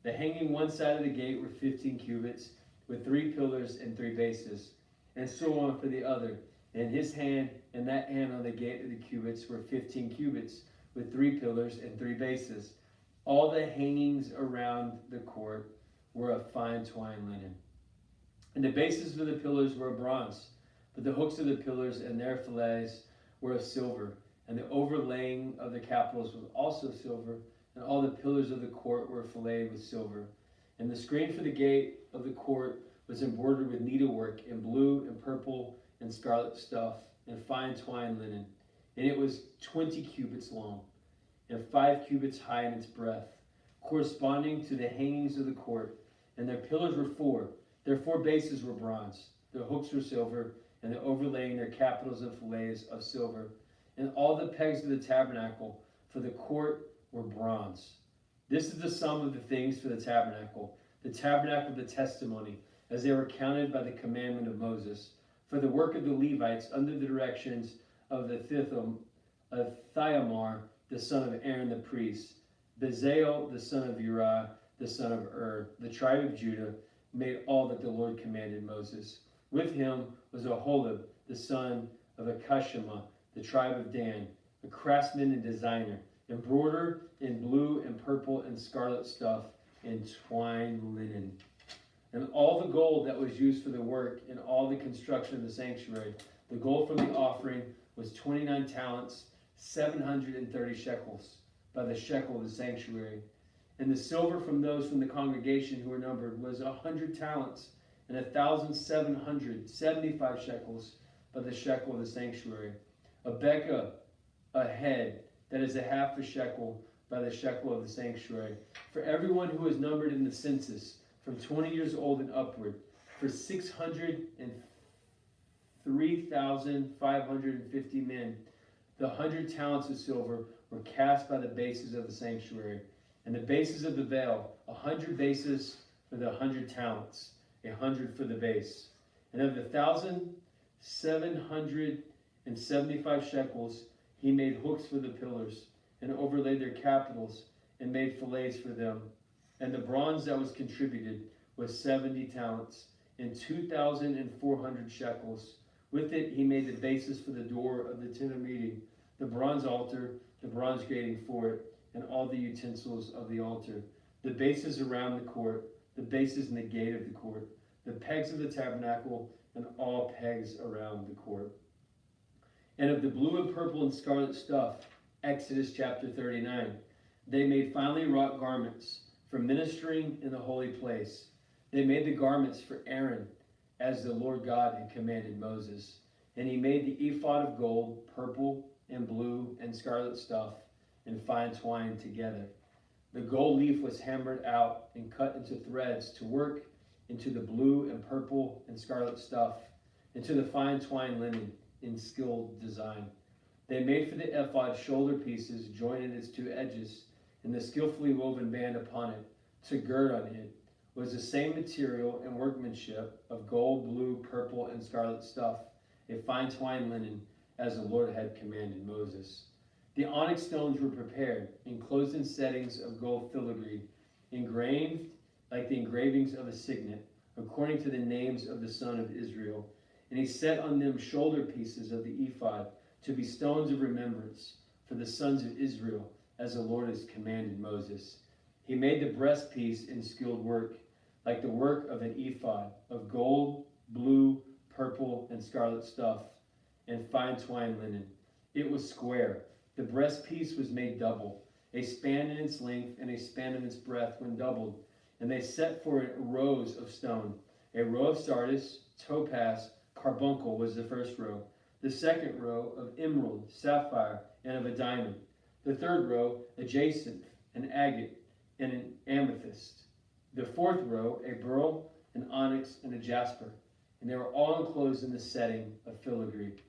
The hanging one side of the gate were 15 cubits, with 3 pillars and 3 bases, and so on for the other. And his hand and that hand on the gate of the cubits were 15 cubits, with 3 pillars and 3 bases. All the hangings around the court were of fine twine linen. And the bases of the pillars were of bronze, but the hooks of the pillars and their fillets were of silver, and the overlaying of the capitals was also silver, and all the pillars of the court were filleted with silver. And the screen for the gate of the court was embroidered with needlework in blue and purple and scarlet stuff and fine twine linen. And it was 20 cubits long and 5 cubits high in its breadth, corresponding to the hangings of the court. And their pillars were 4. Their 4 bases were bronze. Their hooks were silver, and the overlaying their capitals and fillets of silver. And all the pegs of the tabernacle for the court were bronze. This is the sum of the things for the tabernacle of the testimony, as they were counted by the commandment of Moses, for the work of the Levites under the directions of the Ithamar, the son of Aaron the priest, Bezalel, the son of Uriah, the son of the tribe of Judah, made all that the Lord commanded Moses. With him was Oholib, the son of Akashima, the tribe of Dan, a craftsman and designer, embroider in blue and purple and scarlet stuff and twined linen. And all the gold that was used for the work and all the construction of the sanctuary, the gold from the offering was 29 talents, 730 shekels, by the shekel of the sanctuary. And the silver from those from the congregation who were numbered was 100 talents, and 1,775 shekels, by the shekel of the sanctuary. A beka, a head, that is a half a shekel, by the shekel of the sanctuary. For everyone who was numbered in the census, from 20 years old and upward, for 603,550 men, the 100 talents of silver were cast by the bases of the sanctuary, and the bases of the veil, 100 bases for the 100 talents, 100 for the base. And of the 1,775 shekels, he made hooks for the pillars, and overlaid their capitals, and made fillets for them. And the bronze that was contributed was 70 talents, and 2,400 shekels. With it he made the bases for the door of the tent of meeting, the bronze altar, the bronze grating for it, and all the utensils of the altar, the bases around the court, the bases in the gate of the court, the pegs of the tabernacle, and all pegs around the court. And of the blue and purple and scarlet stuff, Exodus chapter 39, they made finely wrought garments for ministering in the holy place. They made the garments for Aaron, as the Lord God had commanded Moses. And he made the ephod of gold, purple and blue and scarlet stuff, and fine twine together. The gold leaf was hammered out and cut into threads to work into the blue and purple and scarlet stuff, into the fine twine linen in skilled design. They made for the ephod shoulder pieces joined at its two edges, and the skillfully woven band upon it, to gird on it, was the same material and workmanship of gold, blue, purple, and scarlet stuff, a fine twine linen, as the Lord had commanded Moses. The onyx stones were prepared, enclosed in settings of gold filigree, engraved like the engravings of a signet, according to the names of the son of Israel. And he set on them shoulder pieces of the ephod, to be stones of remembrance for the sons of Israel, as the Lord has commanded Moses. He made the breastpiece in skilled work, like the work of an ephod, of gold, blue, purple, and scarlet stuff, and fine twine linen. It was square. The breastpiece was made double, a span in its length and a span in its breadth when doubled. And they set for it rows of stone. A row of sardis, topaz, carbuncle was the first row. The second row of emerald, sapphire, and of a diamond. The third row, a jacinth, an agate, and an amethyst. The fourth row, a beryl, an onyx, and a jasper. And they were all enclosed in the setting of filigree.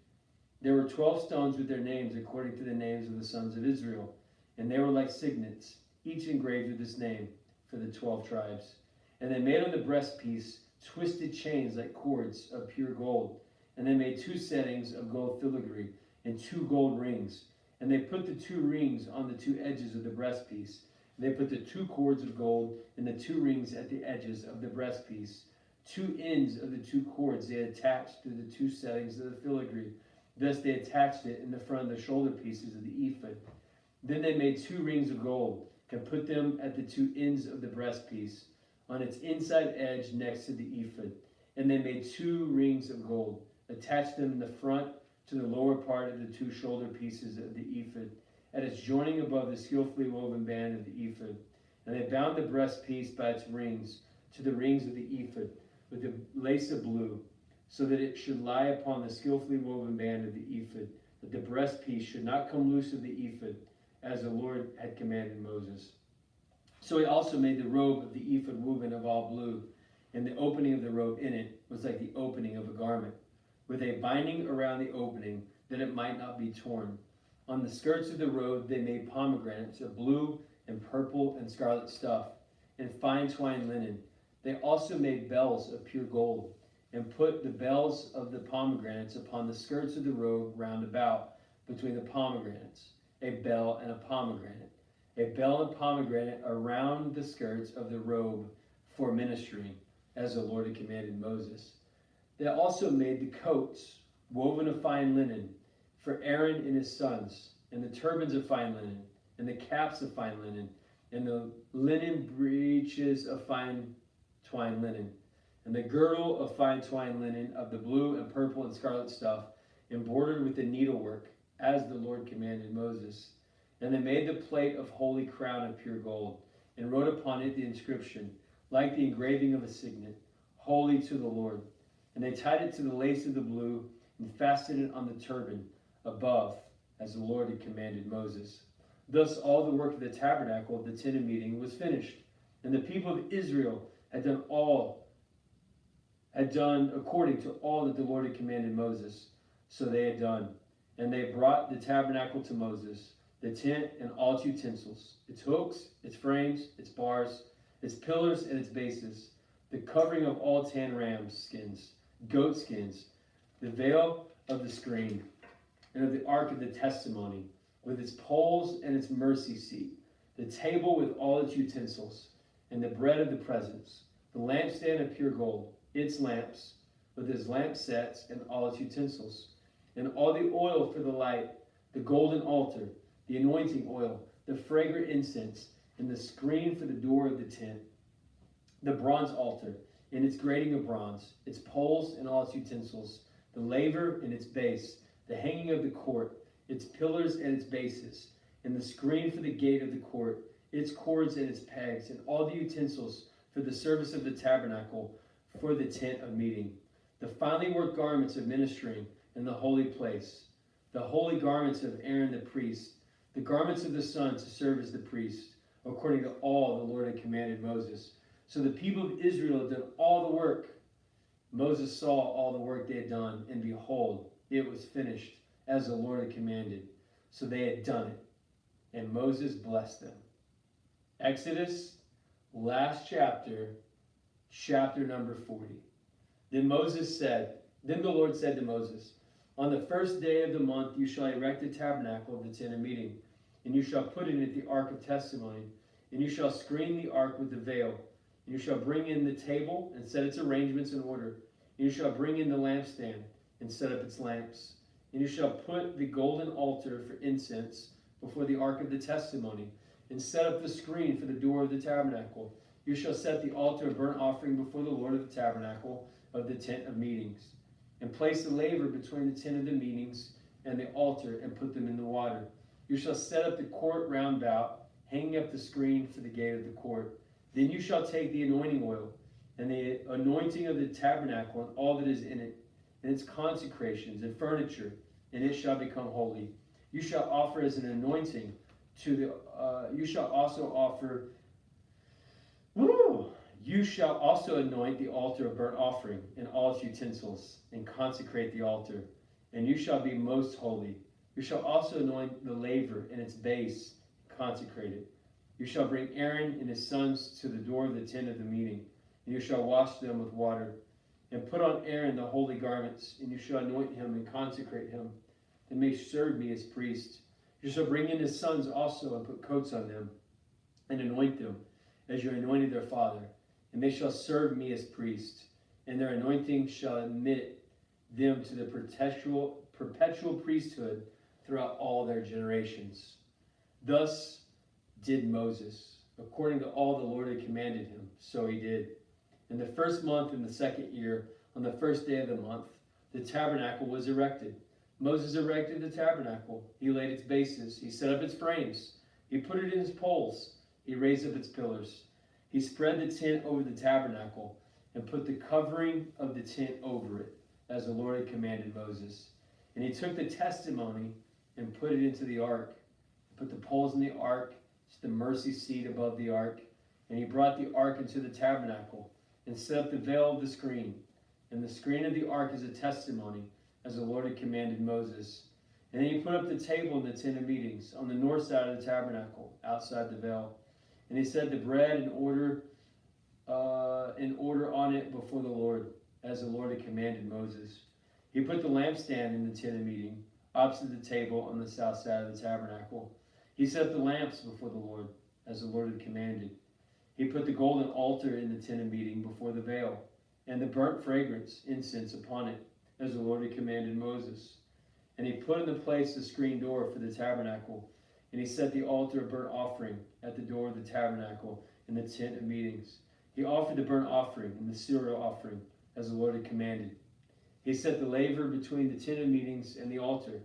There were 12 stones with their names according to the names of the sons of Israel. And they were like signets, each engraved with his name, for the 12 tribes. And they made on the breastpiece twisted chains like cords of pure gold. And they made 2 settings of gold filigree and 2 gold rings. And they put the 2 rings on the 2 edges of the breastpiece. And they put the 2 cords of gold and the 2 rings at the edges of the breastpiece. 2 ends of the 2 cords they attached to the 2 settings of the filigree. Thus they attached it in the front of the shoulder pieces of the ephod. Then they made 2 rings of gold and put them at the 2 ends of the breastpiece, on its inside edge next to the ephod. And they made 2 rings of gold, attached them in the front to the lower part of the 2 shoulder pieces of the ephod, at its joining above the skillfully woven band of the ephod. And they bound the breastpiece by its rings to the rings of the ephod with the lace of blue, so that it should lie upon the skillfully woven band of the ephod, that the breastpiece should not come loose of the ephod, as the Lord had commanded Moses. So he also made the robe of the ephod woven of all blue, and the opening of the robe in it was like the opening of a garment, with a binding around the opening, that it might not be torn. On the skirts of the robe they made pomegranates of blue and purple and scarlet stuff, and fine twined linen. They also made bells of pure gold, and put the bells of the pomegranates upon the skirts of the robe round about, between the pomegranates, a bell and a pomegranate. A bell and pomegranate around the skirts of the robe for ministering, as the Lord had commanded Moses. They also made the coats, woven of fine linen, for Aaron and his sons, and the turbans of fine linen, and the caps of fine linen, and the linen breeches of fine twined linen, and the girdle of fine twined linen of the blue and purple and scarlet stuff, embroidered with the needlework, as the Lord commanded Moses. And they made the plate of holy crown of pure gold, and wrote upon it the inscription, like the engraving of a signet, holy to the Lord. And they tied it to the lace of the blue, and fastened it on the turban above, as the Lord had commanded Moses. Thus all the work of the tabernacle of the tent of meeting was finished. And the people of Israel had done according to all that the Lord had commanded Moses. So they had done. And they brought the tabernacle to Moses, the tent and all its utensils, its hooks, its frames, its bars, its pillars and its bases, the covering of all 10 ram skins, goat skins, the veil of the screen, and of the ark of the testimony, with its poles and its mercy seat, the table with all its utensils, and the bread of the presence, the lampstand of pure gold, its lamps, with its lamp sets and all its utensils, and all the oil for the light, the golden altar, the anointing oil, the fragrant incense, and the screen for the door of the tent, the bronze altar, and its grating of bronze, its poles and all its utensils, the laver and its base, the hanging of the court, its pillars and its bases, and the screen for the gate of the court, its cords and its pegs, and all the utensils for the service of the tabernacle, for the tent of meeting, the finely worked garments of ministering in the holy place, the holy garments of Aaron the priest, the garments of the son to serve as the priest, according to all the Lord had commanded Moses. So the people of Israel did all the work. Moses saw all the work they had done, and behold, it was finished, as the Lord had commanded. So they had done it, and Moses blessed them. Exodus, last chapter, chapter number 40. Then the Lord said to Moses, on the first day of the month you shall erect the tabernacle of the tent of meeting, and you shall put in it the ark of testimony, and you shall screen the ark with the veil, and you shall bring in the table and set its arrangements in order, and you shall bring in the lampstand and set up its lamps, and you shall put the golden altar for incense before the ark of the testimony, and set up the screen for the door of the tabernacle. You shall set the altar of burnt offering before the Lord of the tabernacle of the tent of meetings, and place the laver between the tent of the meetings and the altar, and put them in the water. You shall set up the court round about, hanging up the screen for the gate of the court. Then you shall take the anointing oil, and the anointing of the tabernacle, and all that is in it, and its consecrations and furniture, and it shall become holy. You shall offer as an anointing to the, you shall also anoint the altar of burnt offering and all its utensils, and consecrate the altar, and you shall be most holy. You shall also anoint the laver and its base, and consecrate it. You shall bring Aaron and his sons to the door of the tent of the meeting, and you shall wash them with water, and put on Aaron the holy garments, and you shall anoint him and consecrate him, and may serve me as priest. You shall bring in his sons also, and put coats on them, and anoint them, as you anointed their father, and they shall serve me as priests, and their anointing shall admit them to the perpetual priesthood throughout all their generations. Thus did Moses, according to all the Lord had commanded him, so he did. In the first month in the second year, on the first day of the month, the tabernacle was erected. Moses erected the tabernacle. He laid its bases. He set up its frames. He put it in its poles. He raised up its pillars. He spread the tent over the tabernacle and put the covering of the tent over it, as the Lord had commanded Moses. And he took the testimony and put it into the ark. He put the poles in the ark, the mercy seat above the ark. And he brought the ark into the tabernacle and set up the veil of the screen. And the screen of the ark is a testimony, as the Lord had commanded Moses. And then he put up the table in the tent of meetings on the north side of the tabernacle, outside the veil. And he set the bread in order in order on it before the Lord, as the Lord had commanded Moses. He put the lampstand in the tent of meeting, opposite the table on the south side of the tabernacle. He set up the lamps before the Lord, as the Lord had commanded. He put the golden altar in the tent of meeting before the veil, and the burnt fragrance, incense upon it, as the Lord had commanded Moses. And he put in the place the screen door for the tabernacle, and he set the altar of burnt offering at the door of the tabernacle in the tent of meetings. He offered the burnt offering and the cereal offering, as the Lord had commanded. He set the laver between the tent of meetings and the altar,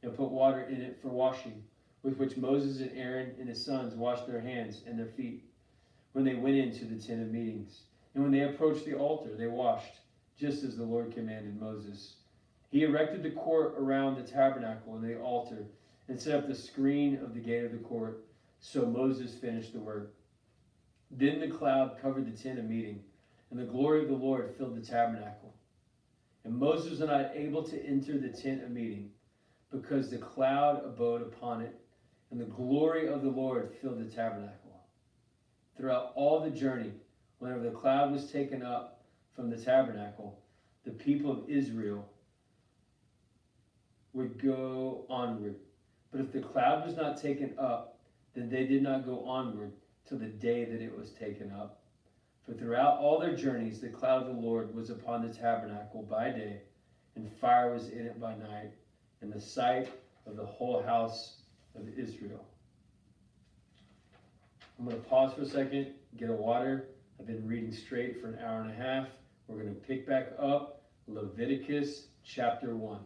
and put water in it for washing, with which Moses and Aaron and his sons washed their hands and their feet when they went into the tent of meetings. And when they approached the altar, they washed, just as the Lord commanded Moses. He erected the court around the tabernacle and the altar, and set up the screen of the gate of the court. So Moses finished the work. Then the cloud covered the tent of meeting, and the glory of the Lord filled the tabernacle. And Moses was not able to enter the tent of meeting, because the cloud abode upon it, and the glory of the Lord filled the tabernacle. Throughout all the journey, whenever the cloud was taken up from the tabernacle, the people of Israel would go onward. But if the cloud was not taken up, then they did not go onward till the day that it was taken up. For throughout all their journeys, the cloud of the Lord was upon the tabernacle by day, and fire was in it by night, in the sight of the whole house of Israel. I'm going to pause for a second, get a water. I've been reading straight for an hour and a half. We're going to pick back up Leviticus chapter 1.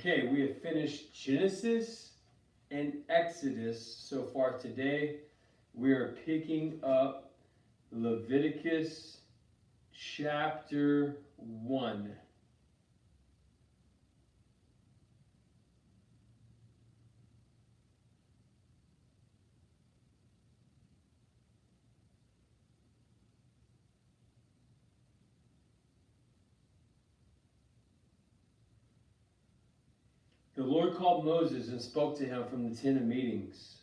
Okay, we have finished Genesis and Exodus so far today. We are picking up Leviticus chapter 1. The Lord called Moses and spoke to him from the tent of meetings,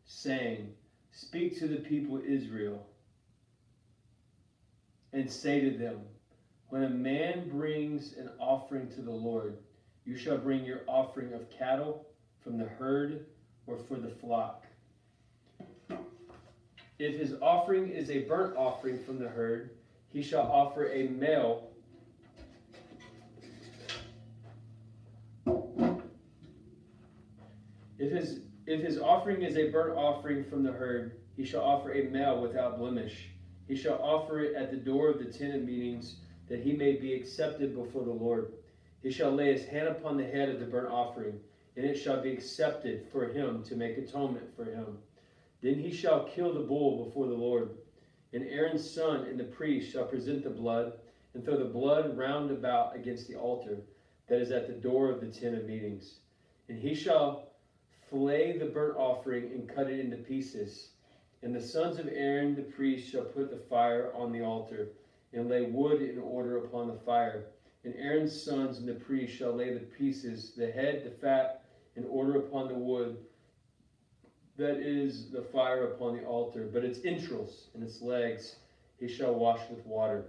saying, "Speak to the people of Israel, and say to them, when a man brings an offering to the Lord, you shall bring your offering of cattle from the herd or for the flock. If his offering is a burnt offering from the herd, he shall offer a male If his offering is a burnt offering from the herd, he shall offer a male without blemish. He shall offer it at the door of the tent of meetings, that he may be accepted before the Lord. He shall lay his hand upon the head of the burnt offering, and it shall be accepted for him to make atonement for him. Then he shall kill the bull before the Lord. And Aaron's son and the priest shall present the blood, and throw the blood round about against the altar that is at the door of the tent of meetings. And he shall flay the burnt offering and cut it into pieces. And the sons of Aaron the priest shall put the fire on the altar, and lay wood in order upon the fire. And Aaron's sons and the priest shall lay the pieces, the head, the fat, in order upon the wood, that is the fire upon the altar. But its entrails and its legs he shall wash with water.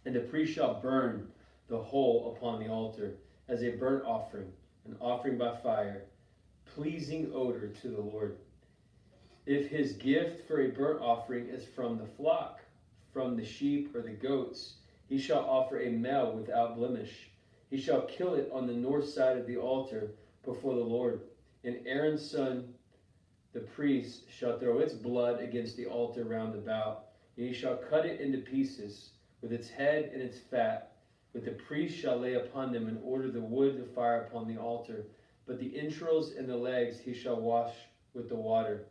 And the priest shall burn the whole upon the altar, as a burnt offering, an offering by fire, pleasing odor to the Lord. If his gift for a burnt offering is from the flock, from the sheep or the goats, he shall offer a male without blemish. He shall kill it on the north side of the altar before the Lord. And Aaron's son, the priest, shall throw its blood against the altar round about. and he shall cut it into pieces, with its head and its fat. But the priest shall lay upon them and order the wood to fire upon the altar. But the entrails and the legs he shall wash with the water.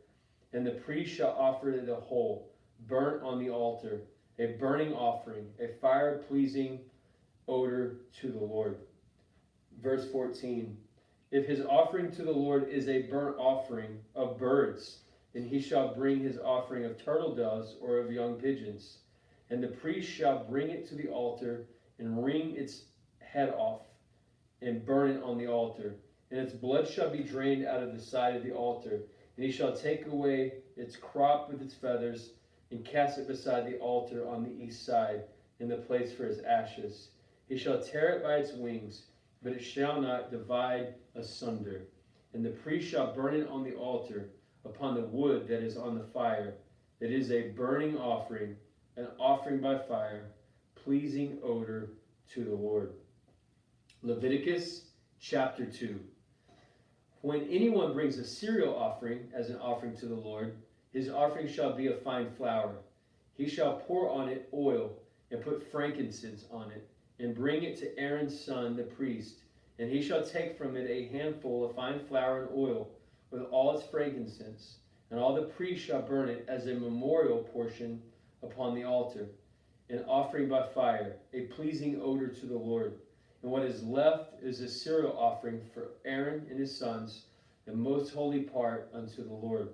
And the priest shall offer the whole, burnt on the altar, a burning offering, a fire-pleasing odor to the Lord. Verse 14. If his offering to the Lord is a burnt offering of birds, then he shall bring his offering of turtle doves or of young pigeons. And the priest shall bring it to the altar and wring its head off and burn it on the altar. And its blood shall be drained out of the side of the altar. And he shall take away its crop with its feathers and cast it beside the altar on the east side in the place for his ashes. He shall tear it by its wings, but it shall not divide asunder. And the priest shall burn it on the altar upon the wood that is on the fire. That is a burning offering, an offering by fire, pleasing odor to the Lord. Leviticus chapter 2. When anyone brings a cereal offering as an offering to the Lord, his offering shall be of fine flour. He shall pour on it oil and put frankincense on it, and bring it to Aaron's son the priest. And he shall take from it a handful of fine flour and oil with all its frankincense, and all the priests shall burn it as a memorial portion upon the altar, an offering by fire, a pleasing odor to the Lord. And what is left is a cereal offering for Aaron and his sons, the most holy part unto the Lord.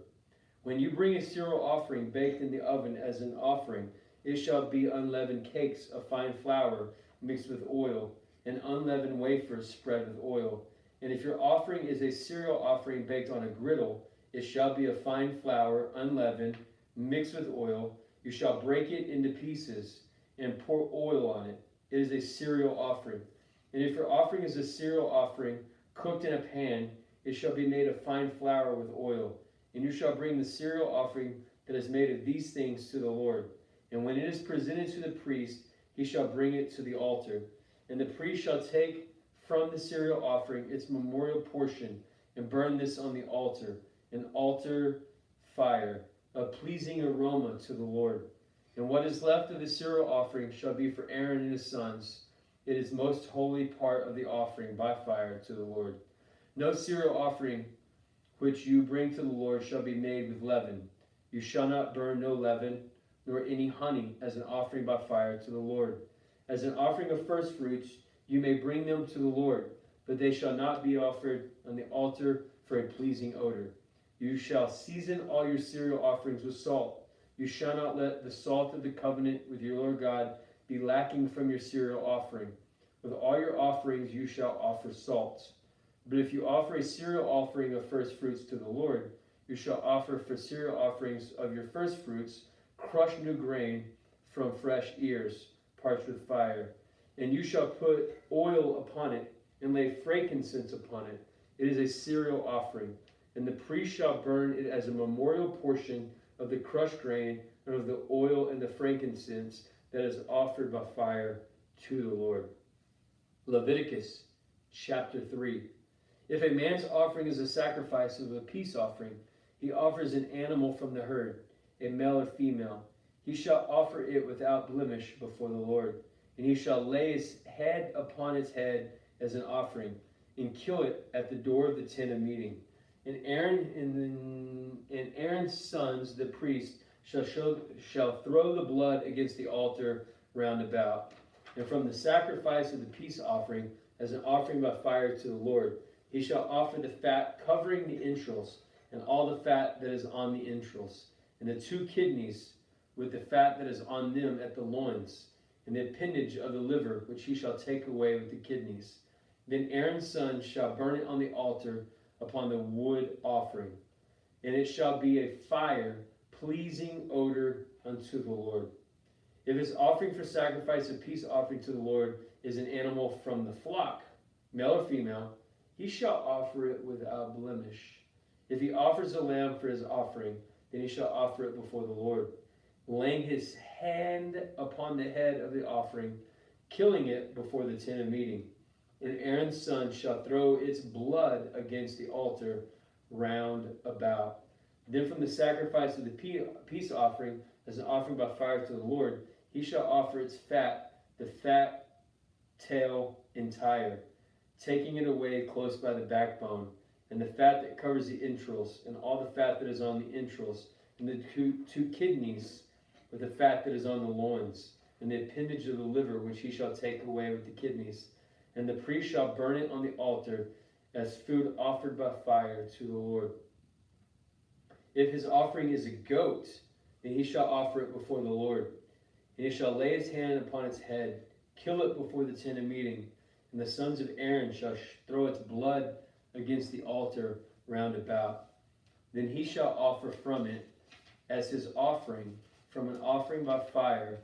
When you bring a cereal offering baked in the oven as an offering, it shall be unleavened cakes of fine flour mixed with oil, and unleavened wafers spread with oil. And if your offering is a cereal offering baked on a griddle, it shall be of fine flour, unleavened, mixed with oil. You shall break it into pieces and pour oil on it. It is a cereal offering. And if your offering is a cereal offering cooked in a pan, it shall be made of fine flour with oil. And you shall bring the cereal offering that is made of these things to the Lord. And when it is presented to the priest, he shall bring it to the altar. And the priest shall take from the cereal offering its memorial portion, and burn this on the altar, an altar fire, a pleasing aroma to the Lord. And what is left of the cereal offering shall be for Aaron and his sons. It is most holy part of the offering by fire to the Lord. No cereal offering which you bring to the Lord shall be made with leaven. You shall not burn no leaven, nor any honey as an offering by fire to the Lord. As an offering of first fruits, you may bring them to the Lord, but they shall not be offered on the altar for a pleasing odor. You shall season all your cereal offerings with salt. You shall not let the salt of the covenant with your Lord God be lacking from your cereal offering. With all your offerings you shall offer salt. But if you offer a cereal offering of first fruits to the Lord, you shall offer for cereal offerings of your first fruits crushed new grain from fresh ears, parched with fire. And you shall put oil upon it, and lay frankincense upon it. It is a cereal offering. And the priest shall burn it as a memorial portion of the crushed grain, and of the oil and the frankincense that is offered by fire to the Lord. Leviticus chapter 3. If a man's offering is a sacrifice of a peace offering, he offers an animal from the herd, a male or female. He shall offer it without blemish before the Lord. And he shall lay his head upon its head as an offering, and kill it at the door of the tent of meeting. And Aaron's sons, the priest, shall throw the blood against the altar round about. And from the sacrifice of the peace offering, as an offering by fire to the Lord, he shall offer the fat covering the entrails, and all the fat that is on the entrails, and the 2 kidneys with the fat that is on them at the loins, and the appendage of the liver, which he shall take away with the kidneys. Then Aaron's son shall burn it on the altar upon the wood offering, and it shall be a fire, pleasing odor unto the Lord. If his offering for sacrifice of peace offering to the Lord is an animal from the flock, male or female, he shall offer it without blemish. If he offers a lamb for his offering, then he shall offer it before the Lord, laying his hand upon the head of the offering, killing it before the tent of meeting. And Aaron's son shall throw its blood against the altar round about. Then from the sacrifice of the peace offering, as an offering by fire to the Lord, he shall offer its fat, the fat tail entire, taking it away close by the backbone, and the fat that covers the entrails, and all the fat that is on the entrails, and the two kidneys with the fat that is on the loins, and the appendage of the liver, which he shall take away with the kidneys. And the priest shall burn it on the altar as food offered by fire to the Lord. If his offering is a goat, then he shall offer it before the Lord. And he shall lay his hand upon its head, kill it before the tent of meeting, and the sons of Aaron shall throw its blood against the altar round about. Then he shall offer from it as his offering, from an offering by fire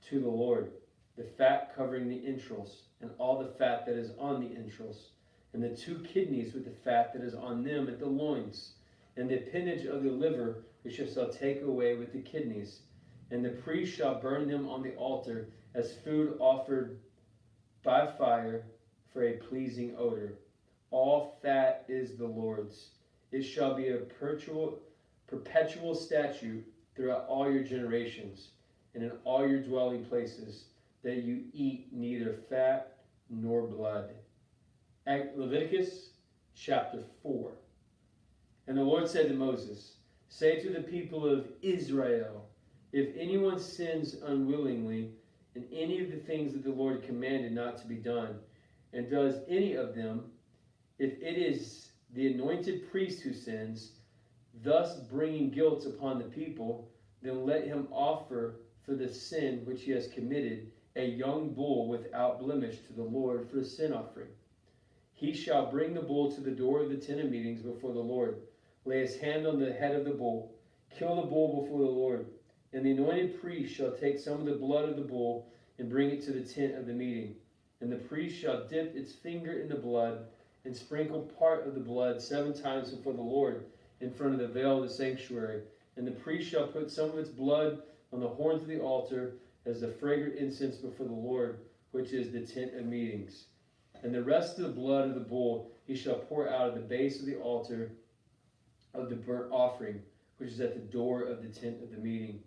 to the Lord, the fat covering the entrails, and all the fat that is on the entrails, and the two kidneys with the fat that is on them at the loins, and the appendage of the liver, which he shall take away with the kidneys. And the priest shall burn them on the altar as food offered by fire for a pleasing odor. All fat is the Lord's. It shall be a perpetual statute throughout all your generations, and in all your dwelling places, that you eat neither fat nor blood. Leviticus chapter 4. And the Lord said to Moses, say to the people of Israel, if anyone sins unwillingly in any of the things that the Lord commanded not to be done, and does any of them, if it is the anointed priest who sins, thus bringing guilt upon the people, then let him offer for the sin which he has committed a young bull without blemish to the Lord for a sin offering. He shall bring the bull to the door of the tent of meetings before the Lord, lay his hand on the head of the bull, kill the bull before the Lord, and the anointed priest shall take some of the blood of the bull and bring it to the tent of the meeting. And the priest shall dip its finger in the blood and sprinkle part of the blood 7 times before the Lord in front of the veil of the sanctuary. And the priest shall put some of its blood on the horns of the altar as the fragrant incense before the Lord, which is the tent of meetings. And the rest of the blood of the bull he shall pour out of the base of the altar of the burnt offering, which is at the door of the tent of the meeting.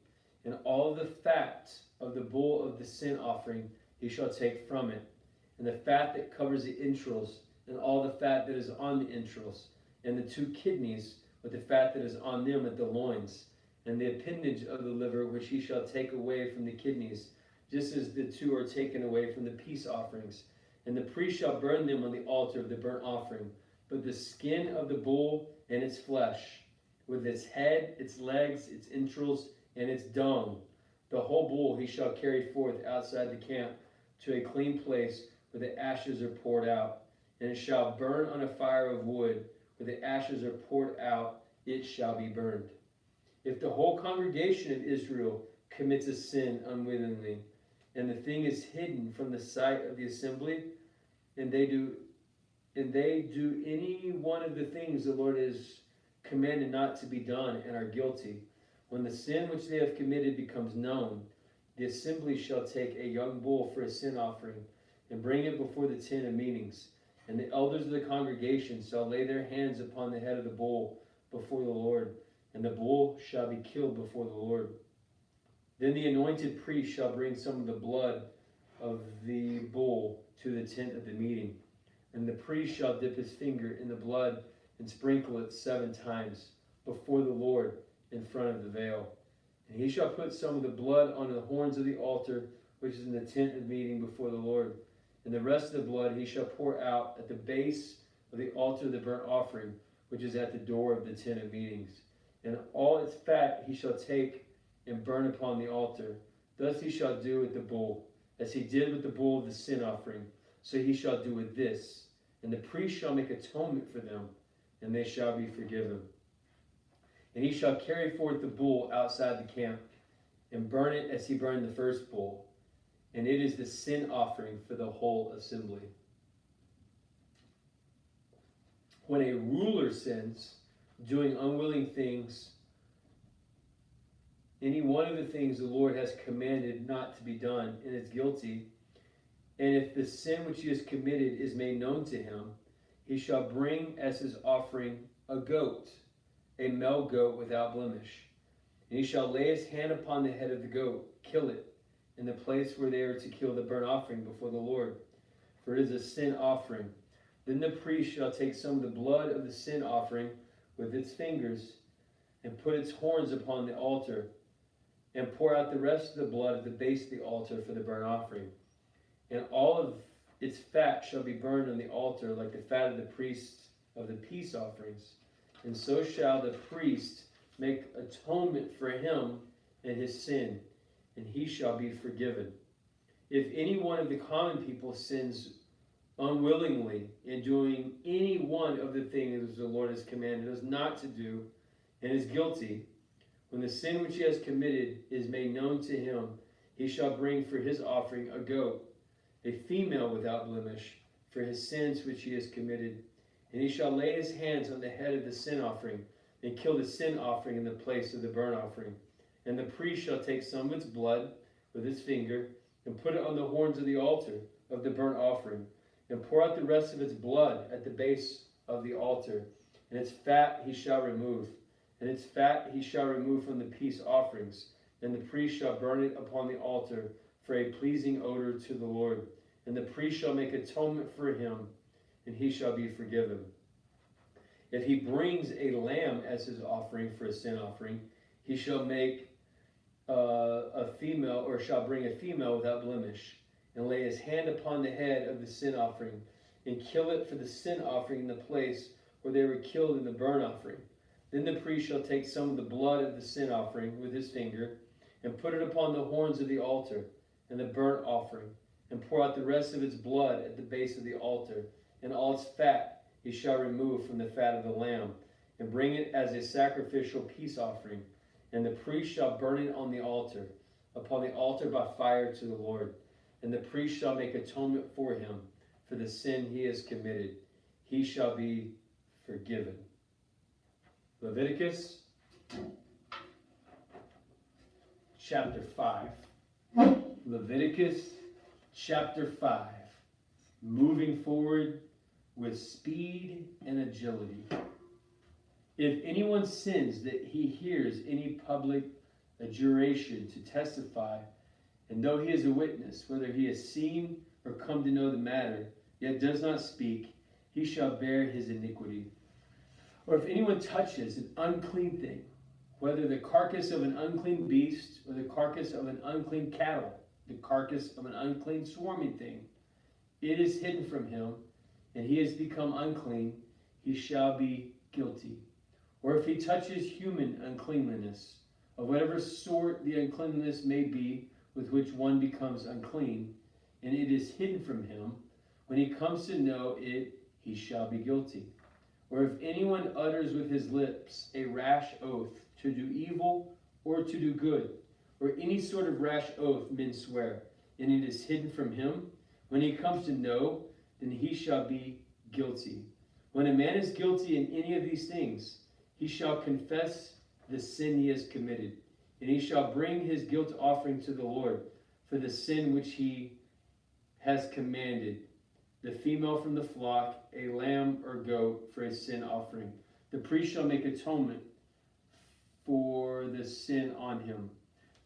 And all the fat of the bull of the sin offering he shall take from it, and the fat that covers the entrails, and all the fat that is on the entrails, and the 2 kidneys with the fat that is on them at the loins, and the appendage of the liver which he shall take away from the kidneys, just as the 2 are taken away from the peace offerings. And the priest shall burn them on the altar of the burnt offering. But the skin of the bull and its flesh, with its head, its legs, its entrails, and its dung, the whole bull he shall carry forth outside the camp to a clean place where the ashes are poured out. And it shall burn on a fire of wood, where the ashes are poured out, it shall be burned. If the whole congregation of Israel commits a sin unwittingly, and the thing is hidden from the sight of the assembly, and they do any one of the things the Lord has commanded not to be done, and are guilty, when the sin which they have committed becomes known, the assembly shall take a young bull for a sin offering, and bring it before the tent of meetings. And the elders of the congregation shall lay their hands upon the head of the bull before the Lord, and the bull shall be killed before the Lord. Then the anointed priest shall bring some of the blood of the bull to the tent of the meeting. And the priest shall dip his finger in the blood and sprinkle it 7 times before the Lord in front of the veil. And he shall put some of the blood on the horns of the altar, which is in the tent of meeting before the Lord. And the rest of the blood he shall pour out at the base of the altar of the burnt offering, which is at the door of the tent of meetings. And all its fat he shall take and burn upon the altar. Thus he shall do with the bull, as he did with the bull of the sin offering, so he shall do with this. And the priest shall make atonement for them, and they shall be forgiven. And he shall carry forth the bull outside the camp, and burn it as he burned the first bull. And it is the sin offering for the whole assembly. When a ruler sins, doing unwilling things, any one of the things the Lord has commanded not to be done, and is guilty, and if the sin which he has committed is made known to him, he shall bring as his offering a goat, a male goat without blemish. And he shall lay his hand upon the head of the goat, kill it, in the place where they are to kill the burnt offering before the Lord, for it is a sin offering. Then the priest shall take some of the blood of the sin offering with its fingers, and put its horns upon the altar, and pour out the rest of the blood at the base of the altar for the burnt offering. And all of its fat shall be burned on the altar like the fat of the priests of the peace offerings. And so shall the priest make atonement for him and his sin, and he shall be forgiven. If any one of the common people sins unwillingly in doing any one of the things the Lord has commanded us not to do, and is guilty, when the sin which he has committed is made known to him, he shall bring for his offering a goat, a female without blemish, for his sins which he has committed. And he shall lay his hands on the head of the sin offering, and kill the sin offering in the place of the burnt offering. And the priest shall take some of its blood with his finger, and put it on the horns of the altar of the burnt offering, and pour out the rest of its blood at the base of the altar. And its fat he shall remove. And its fat he shall remove from the peace offerings. And the priest shall burn it upon the altar for a pleasing odor to the Lord. And the priest shall make atonement for him, and he shall be forgiven. If he brings a lamb as his offering for a sin offering, he shall make a female, or shall bring a female without blemish, and lay his hand upon the head of the sin offering, and kill it for the sin offering in the place where they were killed in the burnt offering. Then the priest shall take some of the blood of the sin offering with his finger, and put it upon the horns of the altar and the burnt offering, and pour out the rest of its blood at the base of the altar, and all its fat he shall remove from the fat of the lamb, and bring it as a sacrificial peace offering. And the priest shall burn it on the altar, upon the altar by fire to the Lord. And the priest shall make atonement for him, for the sin he has committed. He shall be forgiven. Leviticus chapter 5. Leviticus chapter 5. Moving forward with speed and agility. If anyone sins that he hears any public adjuration to testify, and though he is a witness, whether he has seen or come to know the matter, yet does not speak, he shall bear his iniquity. Or if anyone touches an unclean thing, whether the carcass of an unclean beast, or the carcass of an unclean cattle, the carcass of an unclean swarming thing, it is hidden from him, and he has become unclean, he shall be guilty. Or if he touches human uncleanliness, of whatever sort the uncleanliness may be with which one becomes unclean, and it is hidden from him, when he comes to know it, he shall be guilty. Or if anyone utters with his lips a rash oath to do evil or to do good, or any sort of rash oath men swear, and it is hidden from him, when he comes to know, then he shall be guilty. When a man is guilty in any of these things, he shall confess the sin he has committed, and he shall bring his guilt offering to the Lord for the sin which he has commanded, the female from the flock, a lamb or goat for a sin offering. The priest shall make atonement for the sin on him.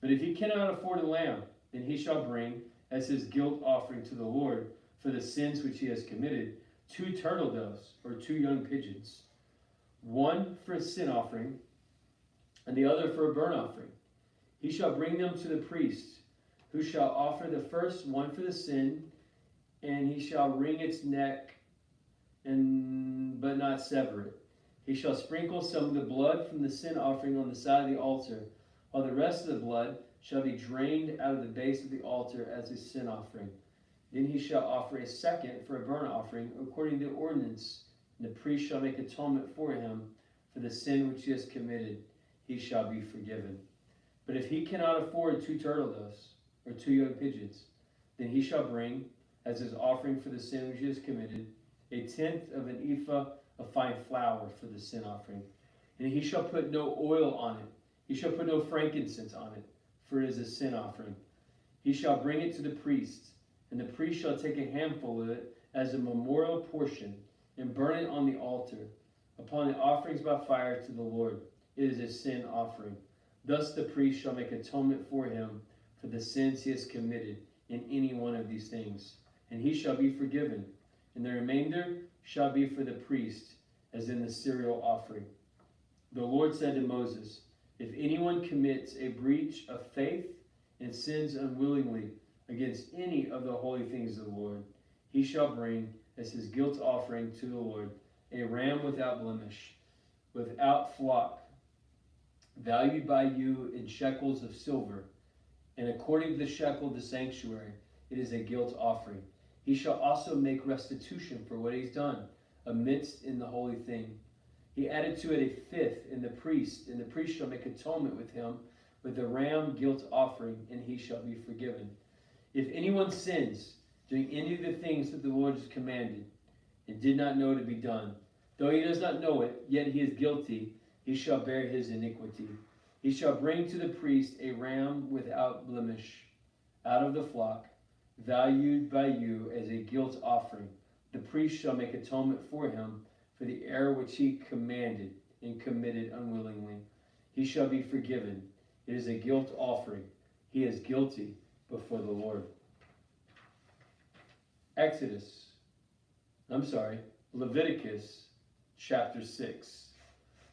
But if he cannot afford a lamb, then he shall bring as his guilt offering to the Lord for the sins which he has committed 2 turtle doves or 2 young pigeons, one for a sin offering and the other for a burnt offering. He shall bring them to the priest, who shall offer the first one for the sin, and he shall wring its neck but not sever it. He shall sprinkle some of the blood from the sin offering on the side of the altar, while the rest of the blood shall be drained out of the base of the altar as a sin offering. Then he shall offer a second for a burnt offering according to the ordinance, and the priest shall make atonement for him for the sin which he has committed. He shall be forgiven. But if he cannot afford 2 turtle doves or 2 young pigeons, then he shall bring, as his offering for the sin which he has committed, 1/10 of an ephah of fine flour for the sin offering. And he shall put no oil on it. He shall put no frankincense on it, for it is a sin offering. He shall bring it to the priest, and the priest shall take a handful of it as a memorial portion, and burn it on the altar upon the offerings by fire to the Lord. It is a sin offering. Thus the priest shall make atonement for him for the sins he has committed in any one of these things, and he shall be forgiven. And the remainder shall be for the priest, as in the cereal offering. The Lord said to Moses, if anyone commits a breach of faith and sins unwillingly against any of the holy things of the Lord, he shall bring as his guilt offering to the Lord a ram without blemish, without flock, valued by you in shekels of silver, and according to the shekel of the sanctuary, it is a guilt offering. He shall also make restitution for what he's done amidst in the holy thing. He added to it a fifth in the priest, and the priest shall make atonement with him with the ram guilt offering, and he shall be forgiven. If anyone sins doing any of the things that the Lord has commanded, and did not know to be done, though he does not know it, yet he is guilty, he shall bear his iniquity. He shall bring to the priest a ram without blemish out of the flock, valued by you as a guilt offering. The priest shall make atonement for him for the error which he commanded and committed unwillingly. He shall be forgiven. It is a guilt offering. He is guilty before the Lord. Leviticus chapter 6.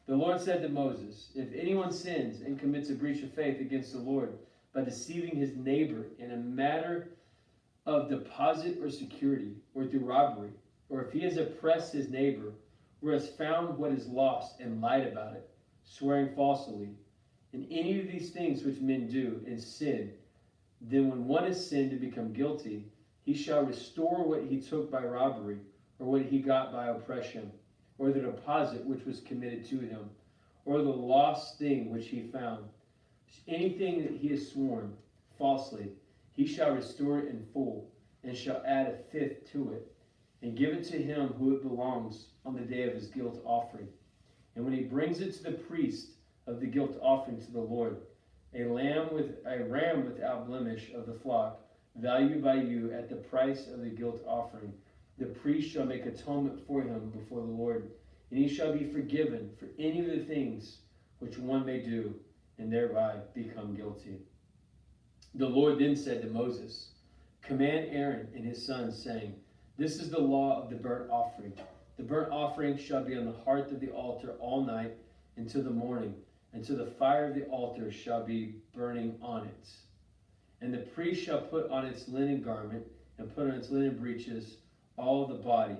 The Lord said to Moses, if anyone sins and commits a breach of faith against the Lord by deceiving his neighbor in a matter of deposit or security, or through robbery, or if he has oppressed his neighbor, or has found what is lost and lied about it, swearing falsely, in any of these things which men do and sin, then when one has sinned and become guilty, he shall restore what he took by robbery, or what he got by oppression, or the deposit which was committed to him, or the lost thing which he found. Anything that he has sworn falsely, he shall restore it in full, and shall add a fifth to it, and give it to him who it belongs on the day of his guilt offering. And when he brings it to the priest of the guilt offering to the Lord, a ram without blemish of the flock, valued by you at the price of the guilt offering, the priest shall make atonement for him before the Lord, and he shall be forgiven for any of the things which one may do, and thereby become guilty. The Lord then said to Moses, command Aaron and his sons, saying, this is the law of the burnt offering. The burnt offering shall be on the hearth of the altar all night until the morning, until the fire of the altar shall be burning on it. And the priest shall put on its linen garment, and put on its linen breeches all the body.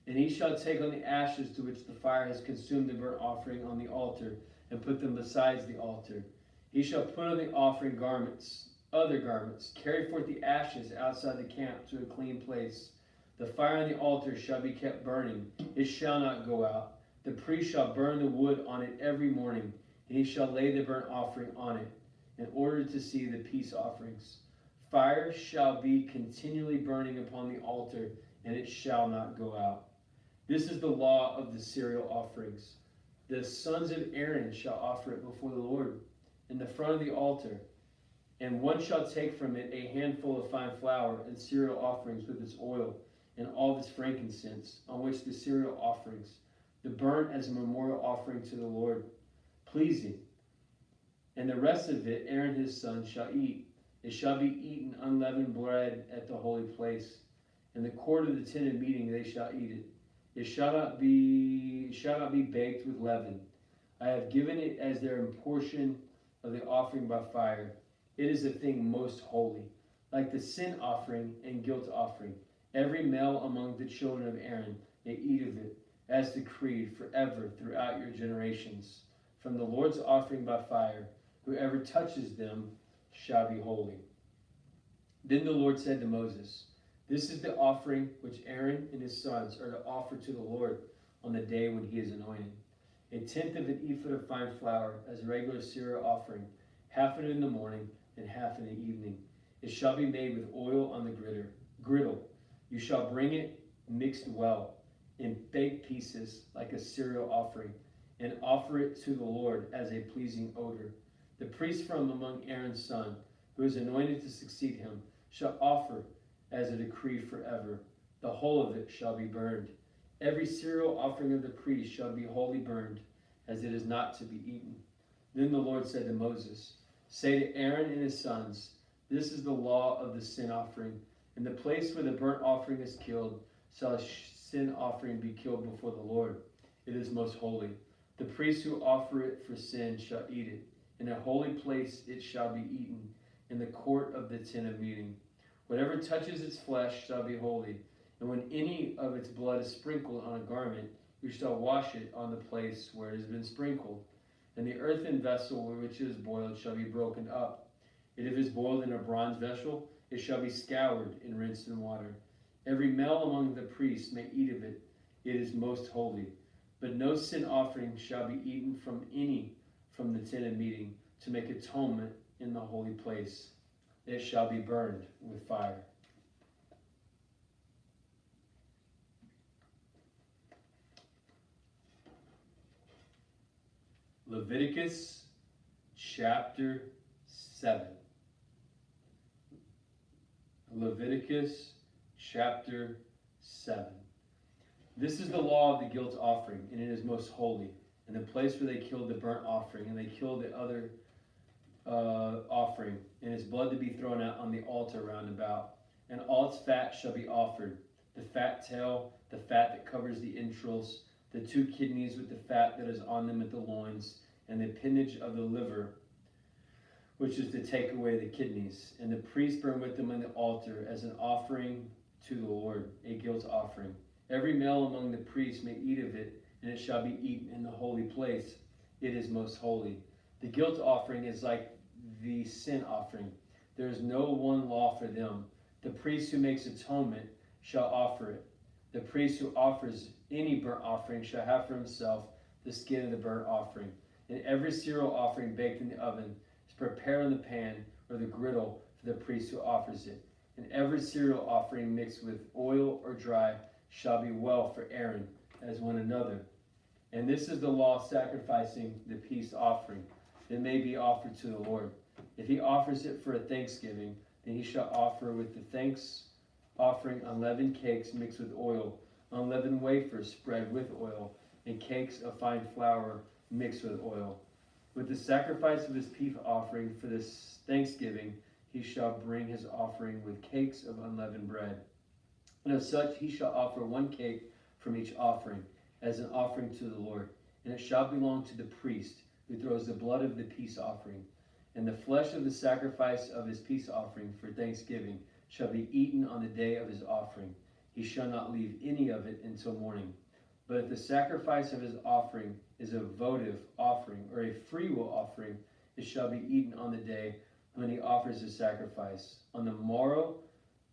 And he shall take on the ashes to which the fire has consumed the burnt offering on the altar, and put them besides the altar. He shall put on the offering garments, other garments, carry forth the ashes outside the camp to a clean place. The fire on the altar shall be kept burning, it shall not go out. The priest shall burn the wood on it every morning, and he shall lay the burnt offering on it, in order to see the peace offerings. Fire shall be continually burning upon the altar, and it shall not go out. This is the law of the cereal offerings. The sons of Aaron shall offer it before the Lord in the front of the altar. And one shall take from it a handful of fine flour and cereal offerings with its oil and all its frankincense, on which the cereal offerings, the burnt as a memorial offering to the Lord, pleasing. And the rest of it Aaron his son shall eat. It shall be eaten unleavened bread at the holy place. In the court of the tent of meeting they shall eat it. It shall not be baked with leaven. I have given it as their portion of the offering by fire. It is a thing most holy, like the sin offering and guilt offering. Every male among the children of Aaron may eat of it, as decreed forever throughout your generations. From the Lord's offering by fire, whoever touches them shall be holy. Then the Lord said to Moses, this is the offering which Aaron and his sons are to offer to the Lord on the day when he is anointed. A tenth of an ephah of fine flour as a regular cereal offering, half of it in the morning and half in the evening. It shall be made with oil on the griddle. You shall bring it mixed well in baked pieces like a cereal offering, and offer it to the Lord as a pleasing odor. The priest from among Aaron's son, who is anointed to succeed him, shall offer as a decree forever. The whole of it shall be burned. Every cereal offering of the priest shall be wholly burned, as it is not to be eaten. Then the Lord said to Moses, say to Aaron and his sons, this is the law of the sin offering. In the place where the burnt offering is killed, shall a sin offering be killed before the Lord. It is most holy. The priests who offer it for sin shall eat it. In a holy place it shall be eaten, in the court of the tent of meeting. Whatever touches its flesh shall be holy, and when any of its blood is sprinkled on a garment, you shall wash it on the place where it has been sprinkled. And the earthen vessel with which it is boiled shall be broken up. And if it is boiled in a bronze vessel, it shall be scoured and rinsed in water. Every male among the priests may eat of it. It is most holy. But no sin offering shall be eaten from the tent of meeting to make atonement in the holy place. It shall be burned with fire. Leviticus chapter 7. Leviticus chapter 7. This is the law of the guilt offering, and it is most holy. In the place where they killed the burnt offering, and they killed the other offering, and its blood to be thrown out on the altar round about. And all its fat shall be offered, the fat tail, the fat that covers the entrails, the 2 kidneys with the fat that is on them at the loins, and the appendage of the liver, which is to take away the kidneys. And the priest burn with them on the altar as an offering to the Lord, a guilt offering. Every male among the priests may eat of it, and it shall be eaten in the holy place. It is most holy. The guilt offering is like the sin offering. There is no one law for them. The priest who makes atonement shall offer it. The priest who offers any burnt offering shall have for himself the skin of the burnt offering. And every cereal offering baked in the oven is prepared on the pan or the griddle for the priest who offers it. And every cereal offering mixed with oil or dry shall be well for Aaron as one another. And this is the law sacrificing the peace offering that may be offered to the Lord. If he offers it for a thanksgiving, then he shall offer with the thanks offering unleavened cakes mixed with oil, unleavened wafers spread with oil, and cakes of fine flour mixed with oil. With the sacrifice of his peace offering for this thanksgiving, he shall bring his offering with cakes of unleavened bread. And of such he shall offer 1 cake from each offering, as an offering to the Lord. And it shall belong to the priest, who throws the blood of the peace offering. And the flesh of the sacrifice of his peace offering for thanksgiving shall be eaten on the day of his offering. He shall not leave any of it until morning. But if the sacrifice of his offering is a votive offering, or a freewill offering, it shall be eaten on the day when he offers his sacrifice. On the morrow,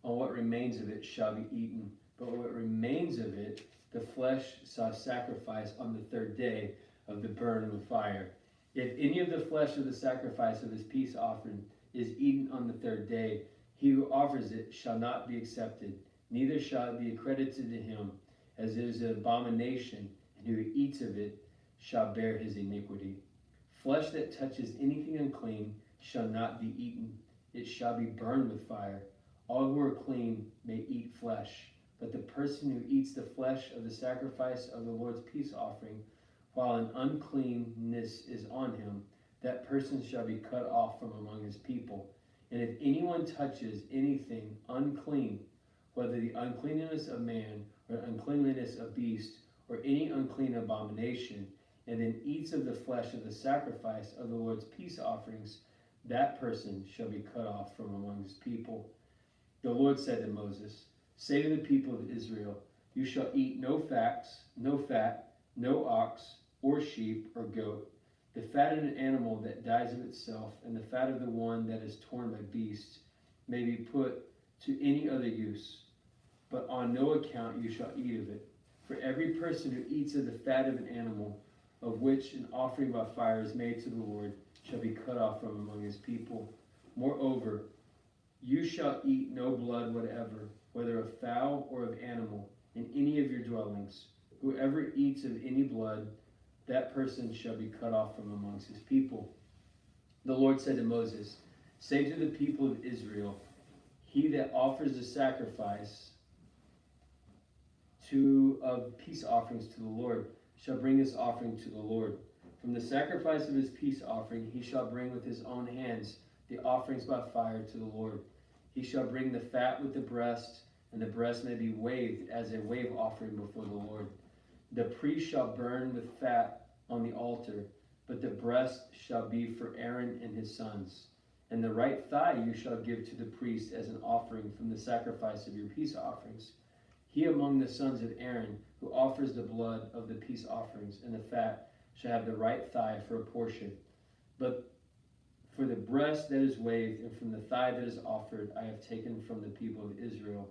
on what remains of it shall be eaten. But what remains of it, the flesh shall sacrifice on the 3rd day of the burn with fire. If any of the flesh of the sacrifice of his peace offering is eaten on the 3rd day, he who offers it shall not be accepted, neither shall it be accredited to him, as it is an abomination, and who eats of it shall bear his iniquity. Flesh that touches anything unclean shall not be eaten, it shall be burned with fire. All who are clean may eat flesh, but the person who eats the flesh of the sacrifice of the Lord's peace offering, while an uncleanness is on him, that person shall be cut off from among his people. And if anyone touches anything unclean, whether the uncleanness of man or uncleanliness of beast, or any unclean abomination, and then eats of the flesh of the sacrifice of the Lord's peace offerings, that person shall be cut off from among his people. The Lord said to Moses, say to the people of Israel, you shall eat no fat, no ox, or sheep, or goat. The fat of an animal that dies of itself, and the fat of the one that is torn by beasts, may be put to any other use. But on no account you shall eat of it. For every person who eats of the fat of an animal, of which an offering by fire is made to the Lord, shall be cut off from among his people. Moreover, you shall eat no blood whatever, whether of fowl or of animal, in any of your dwellings. Whoever eats of any blood, that person shall be cut off from amongst his people. The Lord said to Moses, say to the people of Israel, he that offers a sacrifice of peace offerings to the Lord shall bring his offering to the Lord. From the sacrifice of his peace offering he shall bring with his own hands the offerings by fire to the Lord. He shall bring the fat with the breast, and the breast may be waved as a wave offering before the Lord. The priest shall burn with fat on the altar, but the breast shall be for Aaron and his sons. And the right thigh you shall give to the priest as an offering from the sacrifice of your peace offerings. He among the sons of Aaron who offers the blood of the peace offerings and the fat shall have the right thigh for a portion. But for the breast that is waved and from the thigh that is offered, I have taken from the people of Israel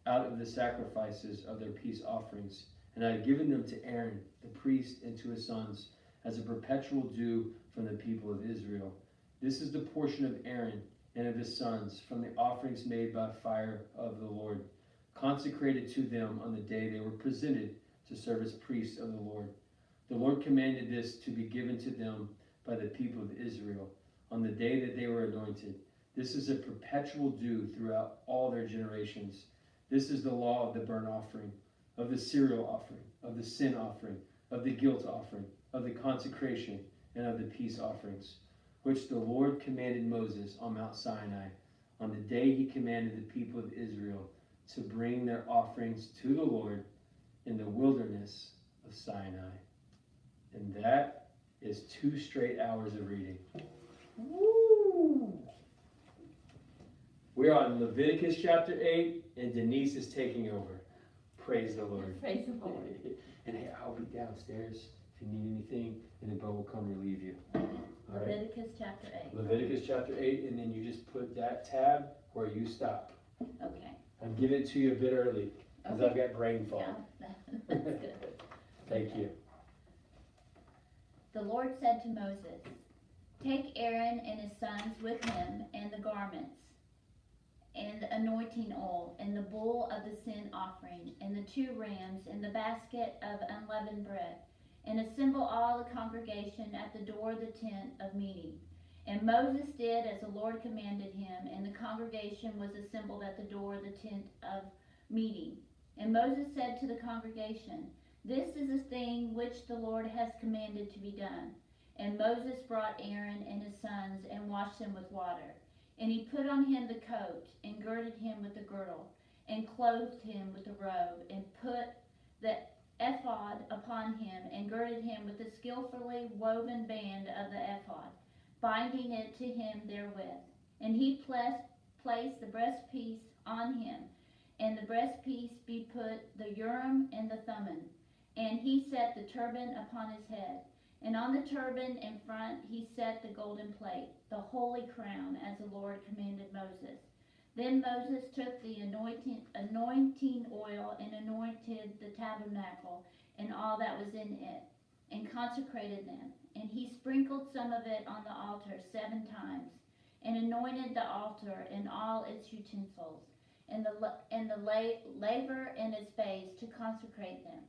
out of the sacrifices of their peace offerings. And I have given them to Aaron, the priest, and to his sons as a perpetual due from the people of Israel. This is the portion of Aaron and of his sons from the offerings made by fire of the Lord, consecrated to them on the day they were presented to serve as priests of the Lord. The Lord commanded this to be given to them by the people of Israel on the day that they were anointed. This is a perpetual due throughout all their generations. This is the law of the burnt offering, of the cereal offering, of the sin offering, of the guilt offering, of the consecration, and of the peace offerings, which the Lord commanded Moses on Mount Sinai on the day he commanded the people of Israel to bring their offerings to the Lord in the wilderness of Sinai. And that is 2 straight hours of reading. Woo! We're on Leviticus chapter 8, and Denise is taking over. Praise the Lord. Praise the Lord. And hey, I'll be downstairs if you need anything, and then Bo will come relieve you. All right? Leviticus chapter 8. Leviticus chapter 8, and then you just put that tab where you stop. Okay. I'm giving it to you a bit early, because I've got brain fog. Yeah, that's good. Thank you. The Lord said to Moses, "Take Aaron and his sons with him, and the garments, and the anointing oil, and the bull of the sin offering, and the 2 rams, and the basket of unleavened bread, and assemble all the congregation at the door of the tent of meeting." And Moses did as the Lord commanded him, and the congregation was assembled at the door of the tent of meeting. And Moses said to the congregation, "This is the thing which the Lord has commanded to be done." And Moses brought Aaron and his sons and washed them with water. And he put on him the coat, and girded him with the girdle, and clothed him with the robe, and put the ephod upon him, and girded him with the skillfully woven band of the ephod, binding it to him therewith. And he placed the breastpiece on him, and the breastpiece be put the Urim and the Thummim. And he set the turban upon his head. And on the turban in front he set the golden plate, the holy crown, as the Lord commanded Moses. Then Moses took the anointing oil and anointed the tabernacle and all that was in it, and consecrated them. And he sprinkled some of it on the altar 7 times, and anointed the altar and all its utensils, and the laver and its base, to consecrate them.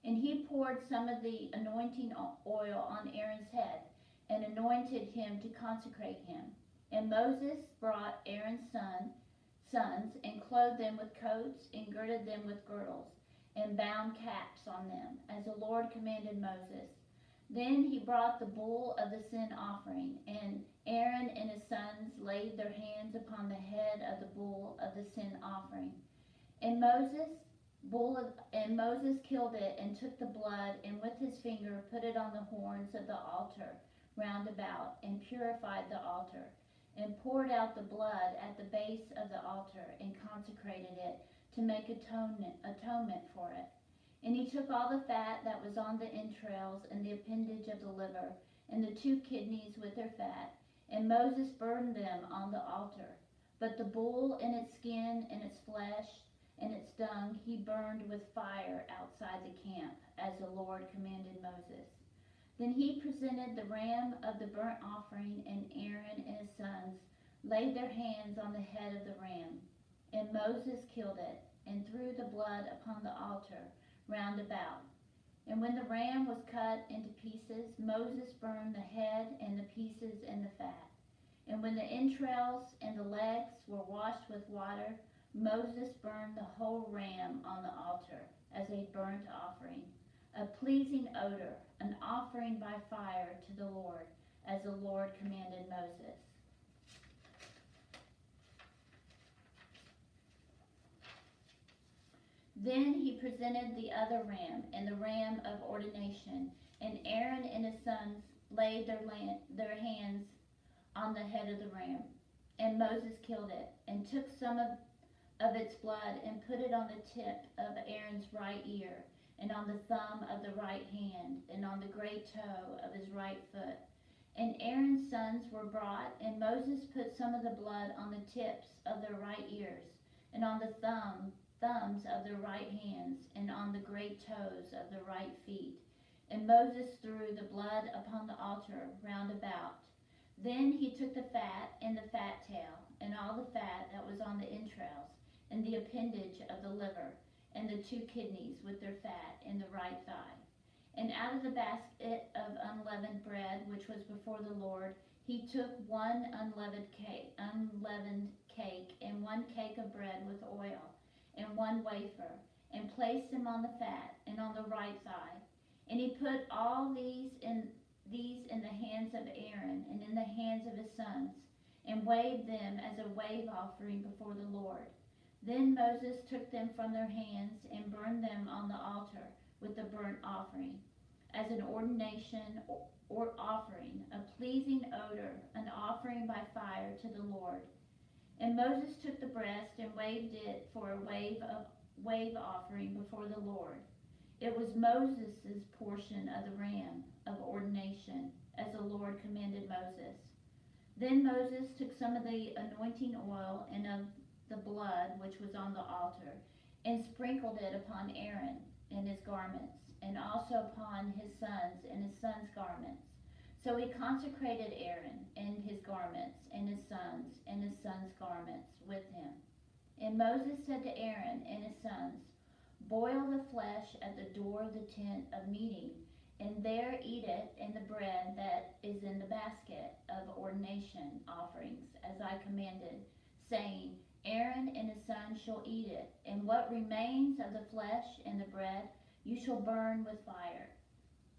And he poured some of the anointing oil on Aaron's head, and anointed him to consecrate him. And Moses brought Aaron's sons, and clothed them with coats, and girded them with girdles, and bound caps on them, as the Lord commanded Moses. Then he brought the bull of the sin offering, and Aaron and his sons laid their hands upon the head of the bull of the sin offering. And Moses killed it, and took the blood, and with his finger put it on the horns of the altar round about, and purified the altar, and poured out the blood at the base of the altar, and consecrated it, to make atonement for it. And he took all the fat that was on the entrails, and the appendage of the liver, and the 2 kidneys with their fat, and Moses burned them on the altar. But the bull and its skin and its flesh and its dung he burned with fire outside the camp, as the Lord commanded Moses. Then he presented the ram of the burnt offering, and Aaron and his sons laid their hands on the head of the ram. And Moses killed it, and threw the blood upon the altar round about. And when the ram was cut into pieces, Moses burned the head and the pieces and the fat. And when the entrails and the legs were washed with water, Moses burned the whole ram on the altar, as a burnt offering, a pleasing odor, an offering by fire to the Lord, as the Lord commanded Moses. Then he presented the other ram and the ram of ordination, and Aaron and his sons laid their hands on the head of the ram. And Moses killed it, and took some of its blood, and put it on the tip of Aaron's right ear, and on the thumb of the right hand, and on the great toe of his right foot. And Aaron's sons were brought, and Moses put some of the blood on the tips of their right ears, and on the thumbs of their right hands, and on the great toes of their right feet. And Moses threw the blood upon the altar round about. Then he took the fat and the fat tail, and all the fat that was on the entrails, and the appendage of the liver, and the 2 kidneys with their fat in the right thigh. And out of the basket of unleavened bread which was before the Lord, he took 1 unleavened cake, and 1 cake of bread with oil, and 1 wafer, and placed them on the fat and on the right thigh. And he put all these in the hands of Aaron and in the hands of his sons, and waved them as a wave offering before the Lord. Then Moses took them from their hands and burned them on the altar with the burnt offering, as an ordination or offering, a pleasing odor, an offering by fire to the Lord. And Moses took the breast and waved it for a wave offering before the Lord. It was Moses' portion of the ram of ordination, as the Lord commanded Moses. Then Moses took some of the anointing oil and of the blood which was on the altar, and sprinkled it upon Aaron and his garments, and also upon his sons and his sons' garments. So he consecrated Aaron and his garments, and his sons' garments with him. And Moses said to Aaron and his sons, "Boil the flesh at the door of the tent of meeting, and there eat it and the bread that is in the basket of ordination offerings, as I commanded, saying, Aaron and his sons shall eat it, and what remains of the flesh and the bread you shall burn with fire.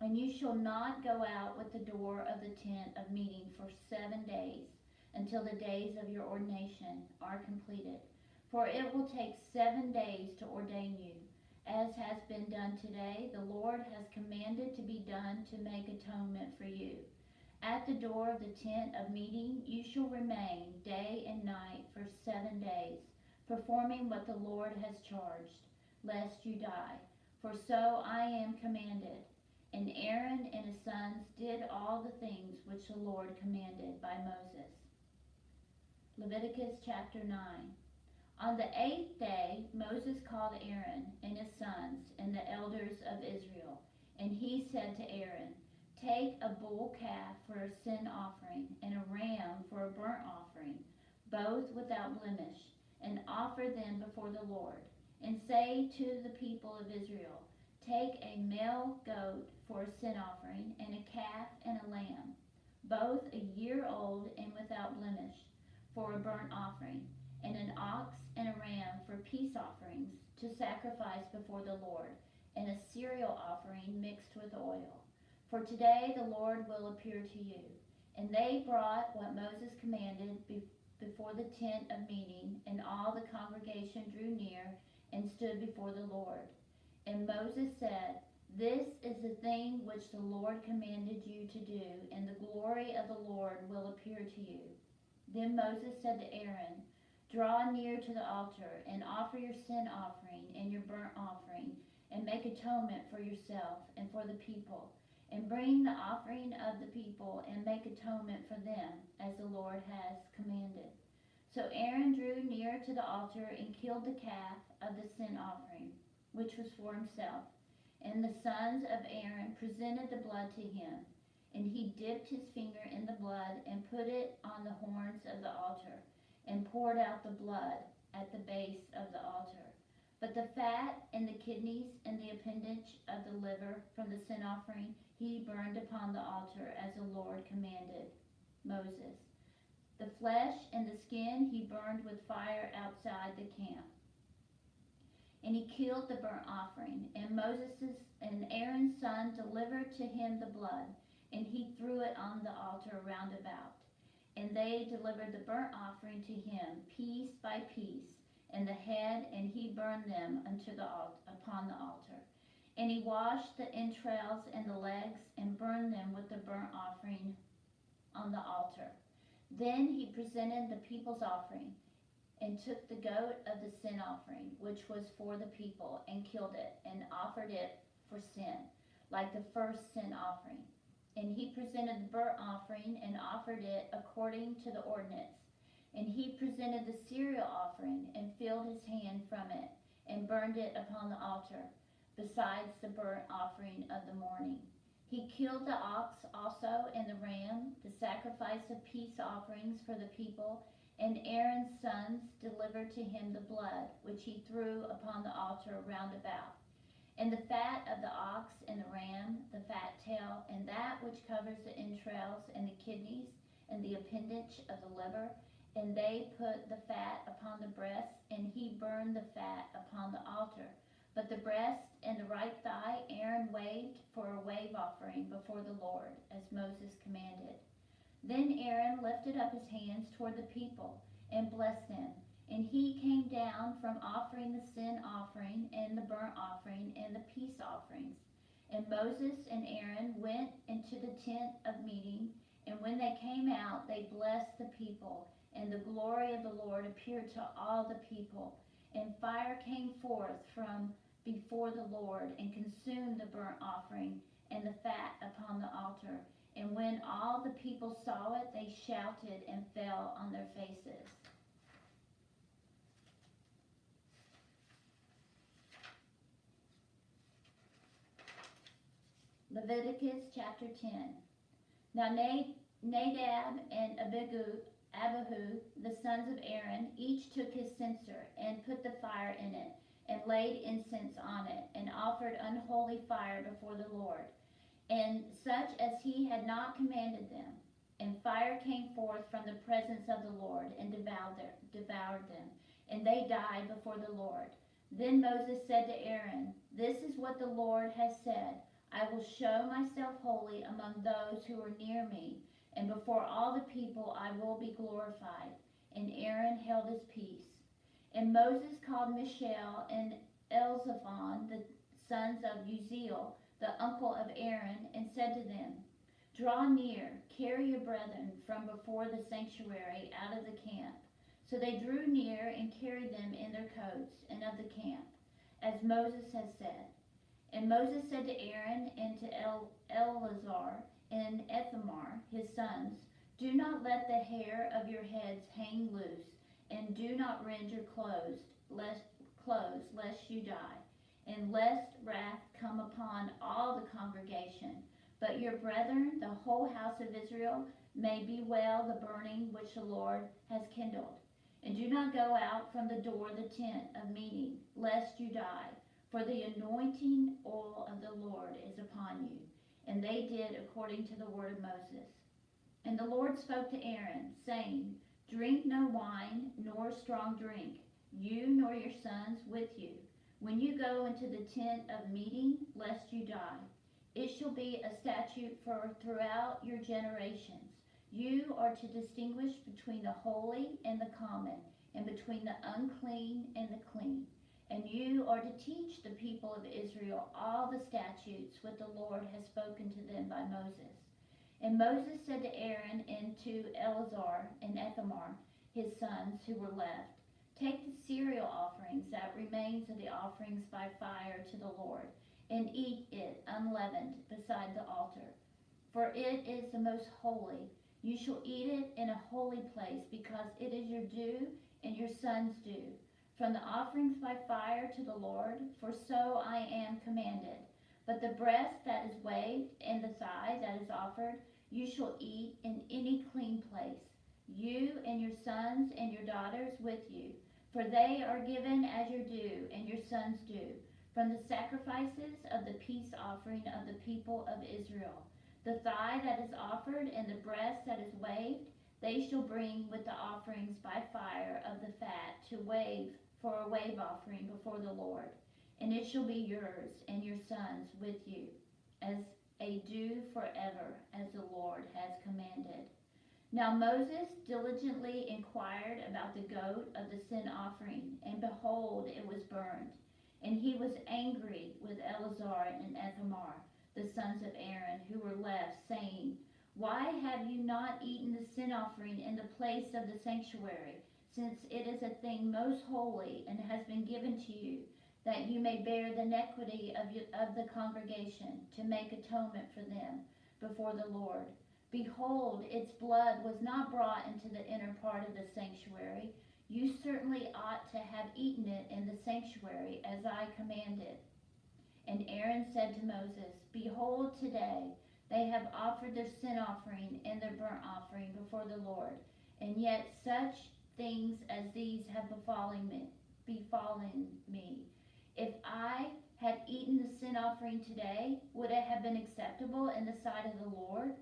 And you shall not go out with the door of the tent of meeting for 7 days, until the days of your ordination are completed. For it will take 7 days to ordain you, as has been done today. The Lord has commanded to be done to make atonement for you. At the door of the tent of meeting you shall remain day and night for 7 days, performing what the Lord has charged, lest you die. For so I am commanded. And Aaron and his sons did all the things which the Lord commanded by Moses. Leviticus chapter 9. On the 8th day Moses called Aaron and his sons and the elders of Israel, and he said to Aaron, Take a bull calf for a sin offering, and a ram for a burnt offering, both without blemish, and offer them before the Lord. And say to the people of Israel, Take a male goat for a sin offering, and a calf and a lamb, both a year old and without blemish, for a burnt offering, and an ox and a ram for peace offerings to sacrifice before the Lord, and a cereal offering mixed with oil. For today the Lord will appear to you. And they brought what Moses commanded before the tent of meeting, and all the congregation drew near and stood before the Lord. And Moses said, This is the thing which the Lord commanded you to do, and the glory of the Lord will appear to you. Then Moses said to Aaron, Draw near to the altar, and offer your sin offering and your burnt offering, and make atonement for yourself and for the people, and bring the offering of the people, and make atonement for them, as the Lord has commanded. So Aaron drew near to the altar and killed the calf of the sin offering, which was for himself. And the sons of Aaron presented the blood to him, and he dipped his finger in the blood and put it on the horns of the altar, and poured out the blood at the base of the altar. But the fat and the kidneys and the appendage of the liver from the sin offering he burned upon the altar, as the Lord commanded Moses. The flesh and the skin he burned with fire outside the camp. and he killed the burnt offering. And Moses and Aaron's son delivered to him the blood, and he threw it on the altar round about. And they delivered the burnt offering to him, piece by piece, and the head, and he burned them upon the altar. And he washed the entrails and the legs, and burned them with the burnt offering on the altar. Then he presented the people's offering, and took the goat of the sin offering, which was for the people, and killed it, and offered it for sin, like the first sin offering. And he presented the burnt offering, and offered it according to the ordinance. And he presented the cereal offering, and filled his hand from it, and burned it upon the altar, besides the burnt offering of the morning. He killed the ox also, and the ram, the sacrifice of peace offerings for the people, and Aaron's sons delivered to him the blood, which he threw upon the altar round about. And the fat of the ox and the ram, the fat tail, and that which covers the entrails and the kidneys, and the appendage of the liver, and they put the fat upon the breast, and he burned the fat upon the altar. But the breast and the right thigh Aaron waved for a wave offering before the Lord, as Moses commanded. Then Aaron lifted up his hands toward the people, and blessed them. And he came down from offering the sin offering, and the burnt offering, and the peace offerings. And Moses and Aaron went into the tent of meeting, and when they came out, they blessed the people, and the glory of the Lord appeared to all the people. And fire came forth from before the Lord, and consumed the burnt offering and the fat upon the altar. And when all the people saw it, they shouted and fell on their faces. Leviticus chapter 10. Now Nadab and Abihu, the sons of Aaron, each took his censer, and put the fire in it, and laid incense on it, and offered unholy fire before the Lord, and such as he had not commanded them. And fire came forth from the presence of the Lord, and devoured them, and they died before the Lord. Then Moses said to Aaron, "This is what the Lord has said. I will show myself holy among those who are near me, and before all the people I will be glorified." And Aaron held his peace. And Moses called Mishael and Elzaphan, the sons of Uzziel, the uncle of Aaron, and said to them, "Draw near, carry your brethren from before the sanctuary out of the camp." So they drew near and carried them in their coats and of the camp, as Moses had said. And Moses said to Aaron and to Eleazar and Ithamar, his sons, "Do not let the hair of your heads hang loose, and do not rend your clothes, lest you die, and lest wrath come upon all the congregation. But your brethren, the whole house of Israel, may bewail the burning which the Lord has kindled. And do not go out from the door of the tent of meeting, lest you die. For the anointing oil of the Lord is upon you." And they did according to the word of Moses. And the Lord spoke to Aaron, saying, "Drink no wine, nor strong drink, you nor your sons with you, when you go into the tent of meeting, lest you die. It shall be a statute for throughout your generations. You are to distinguish between the holy and the common, and between the unclean and the clean. And you are to teach the people of Israel all the statutes which the Lord has spoken to them by Moses." And Moses said to Aaron and to Eleazar and Ithamar, his sons who were left, "Take the cereal offerings that remains of the offerings by fire to the Lord, and eat it unleavened beside the altar. For it is the most holy. You shall eat it in a holy place, because it is your due and your sons' due, from the offerings by fire to the Lord, for so I am commanded. But the breast that is waved and the thigh that is offered, you shall eat in any clean place, you and your sons and your daughters with you, for they are given as your due and your sons' due, from the sacrifices of the peace offering of the people of Israel. The thigh that is offered and the breast that is waved, they shall bring with the offerings by fire of the fat to wave for a wave offering before the Lord. And it shall be yours and your sons with you, as a due forever, as the Lord has commanded. Now Moses diligently inquired about the goat of the sin offering, and behold, it was burned. And he was angry with Eleazar and Ithamar, the sons of Aaron, who were left, saying, Why have you not eaten the sin offering in the place of the sanctuary, since it is a thing most holy and has been given to you, that you may bear the iniquity of the congregation, to make atonement for them before the Lord? Behold, its blood was not brought into the inner part of the sanctuary. You certainly ought to have eaten it in the sanctuary, as I commanded. And Aaron said to Moses, Behold, today they have offered their sin offering and their burnt offering before the Lord, and yet such things as these have befallen me. If I had eaten the sin offering today, would it have been acceptable in the sight of the Lord?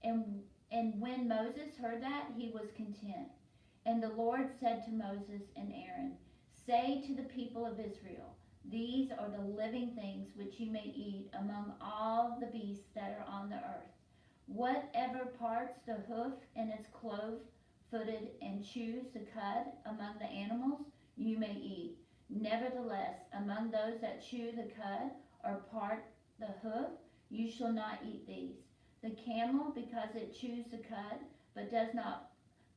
And when Moses heard that, he was content. And the Lord said to Moses and Aaron, Say to the people of Israel, These are the living things which you may eat among all the beasts that are on the earth. Whatever parts the hoof and its clove-footed and chews the cud among the animals, you may eat. Nevertheless, among those that chew the cud or part the hoof, you shall not eat these. The camel, because it chews the cud, but does not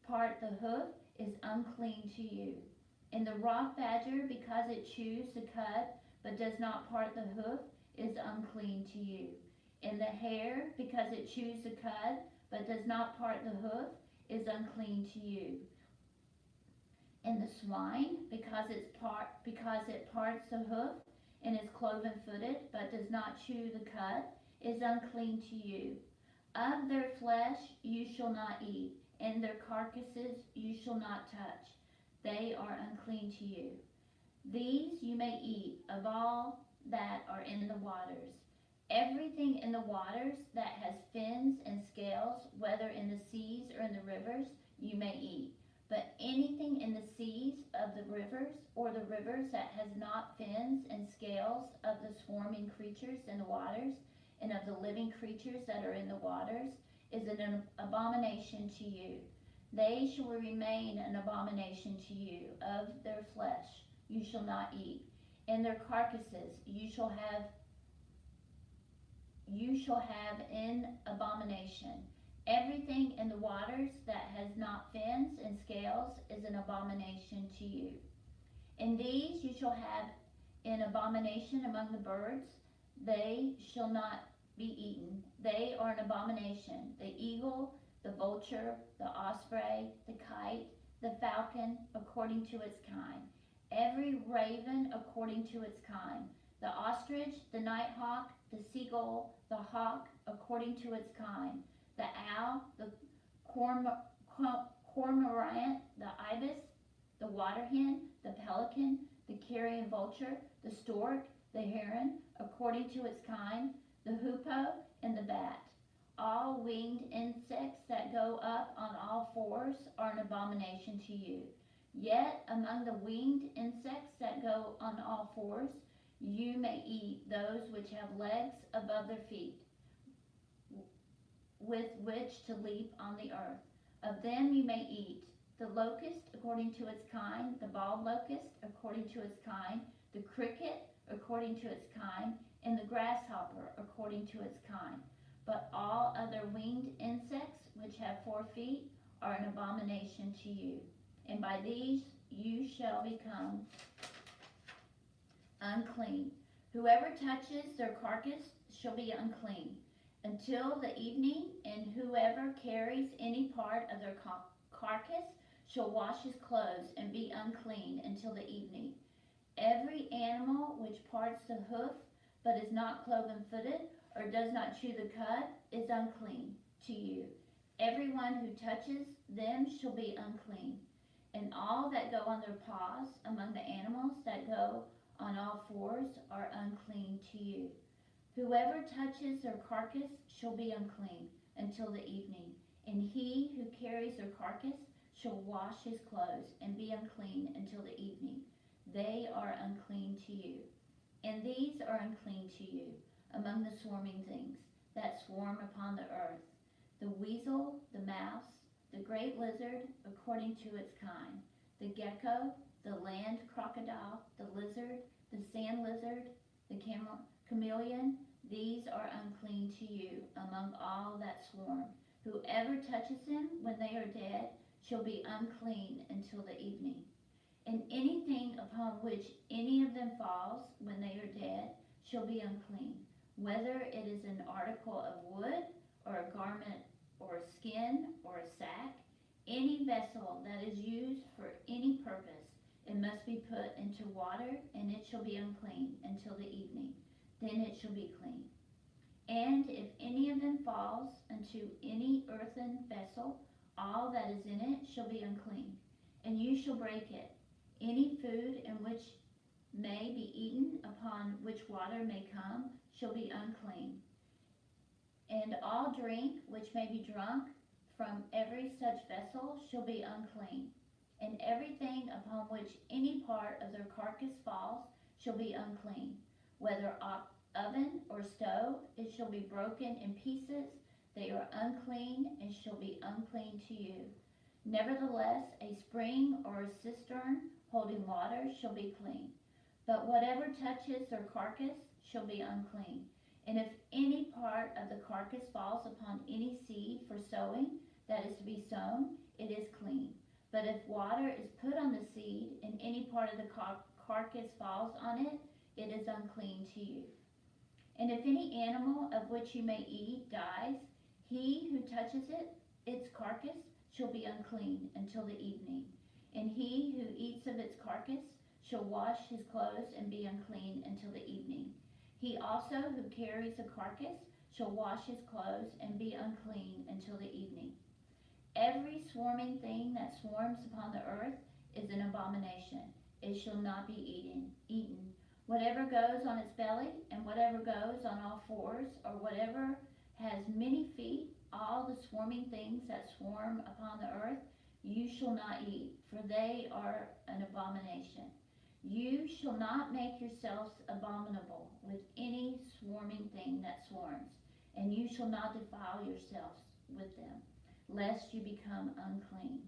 part the hoof, is unclean to you. And the rock badger, because it chews the cud, but does not part the hoof, is unclean to you. And the hare, because it chews the cud, but does not part the hoof, is unclean to you. And the swine, because it parts the hoof, and is cloven-footed, but does not chew the cud, is unclean to you. Of their flesh you shall not eat, and their carcasses you shall not touch. They are unclean to you. These you may eat of all that are in the waters. Everything in the waters that has fins and scales, whether in the seas or in the rivers, you may eat. But anything in the seas of the rivers, or the rivers that has not fins and scales, of the swarming creatures in the waters, and of the living creatures that are in the waters, is an abomination to you. They shall remain an abomination to you. Of their flesh you shall not eat, and their carcasses you shall have in abomination. Everything in the waters that has not fins and scales is an abomination to you. And these you shall have in abomination among the birds. They shall not be eaten. They are an abomination. The eagle, the vulture, the osprey, the kite, the falcon, according to its kind. Every raven according to its kind. The ostrich, the nighthawk, the seagull, the hawk, according to its kind. The owl, the cormorant, the ibis, the water hen, the pelican, the carrion vulture, the stork, the heron, according to its kind, the hoopoe, and the bat. All winged insects that go up on all fours are an abomination to you. Yet among the winged insects that go on all fours, you may eat those which have legs above their feet, with which to leap on the earth. Of them you may eat the locust according to its kind, the bald locust according to its kind, the cricket according to its kind, and the grasshopper according to its kind. But all other winged insects which have 4 feet are an abomination to you. And by these you shall become unclean. Whoever touches their carcass shall be unclean until the evening, and whoever carries any part of their carcass shall wash his clothes and be unclean until the evening. Every animal which parts the hoof, but is not cloven-footed, or does not chew the cud, is unclean to you. Everyone who touches them shall be unclean. And all that go on their paws among the animals that go on all fours are unclean to you. Whoever touches their carcass shall be unclean until the evening, and he who carries their carcass shall wash his clothes and be unclean until the evening. they are unclean to you. And these are unclean to you among the swarming things that swarm upon the earth: the weasel, the mouse, the great lizard according to its kind, the gecko, the land crocodile, the lizard, the sand lizard, the chameleon. These are unclean to you among all that swarm. Whoever touches them when they are dead shall be unclean until the evening. And anything upon which any of them falls when they are dead shall be unclean, whether it is an article of wood, or a garment, or a skin, or a sack, any vessel that is used for any purpose. It must be put into water, and it shall be unclean until the evening. Then it shall be clean. And if any of them falls into any earthen vessel, all that is in it shall be unclean, and you shall break it. Any food in which may be eaten, upon which water may come, shall be unclean. And all drink which may be drunk from every such vessel shall be unclean. And everything upon which any part of their carcass falls shall be unclean. Whether oven or stove, it shall be broken in pieces. They are unclean and shall be unclean to you. Nevertheless, a spring or a cistern holding water shall be clean. But whatever touches their carcass shall be unclean. And if any part of the carcass falls upon any seed for sowing that is to be sown, it is clean. But if water is put on the seed, and any part of the carcass falls on it, it is unclean to you. And if any animal of which you may eat dies, he who touches its carcass, shall be unclean until the evening. And he who eats of its carcass shall wash his clothes and be unclean until the evening. He also who carries a carcass shall wash his clothes and be unclean until the evening. Every swarming thing that swarms upon the earth is an abomination. It shall not be eaten. Whatever goes on its belly, and whatever goes on all fours, or whatever has many feet, all the swarming things that swarm upon the earth, you shall not eat, for they are an abomination. You shall not make yourselves abominable with any swarming thing that swarms, and you shall not defile yourselves with them, lest you become unclean.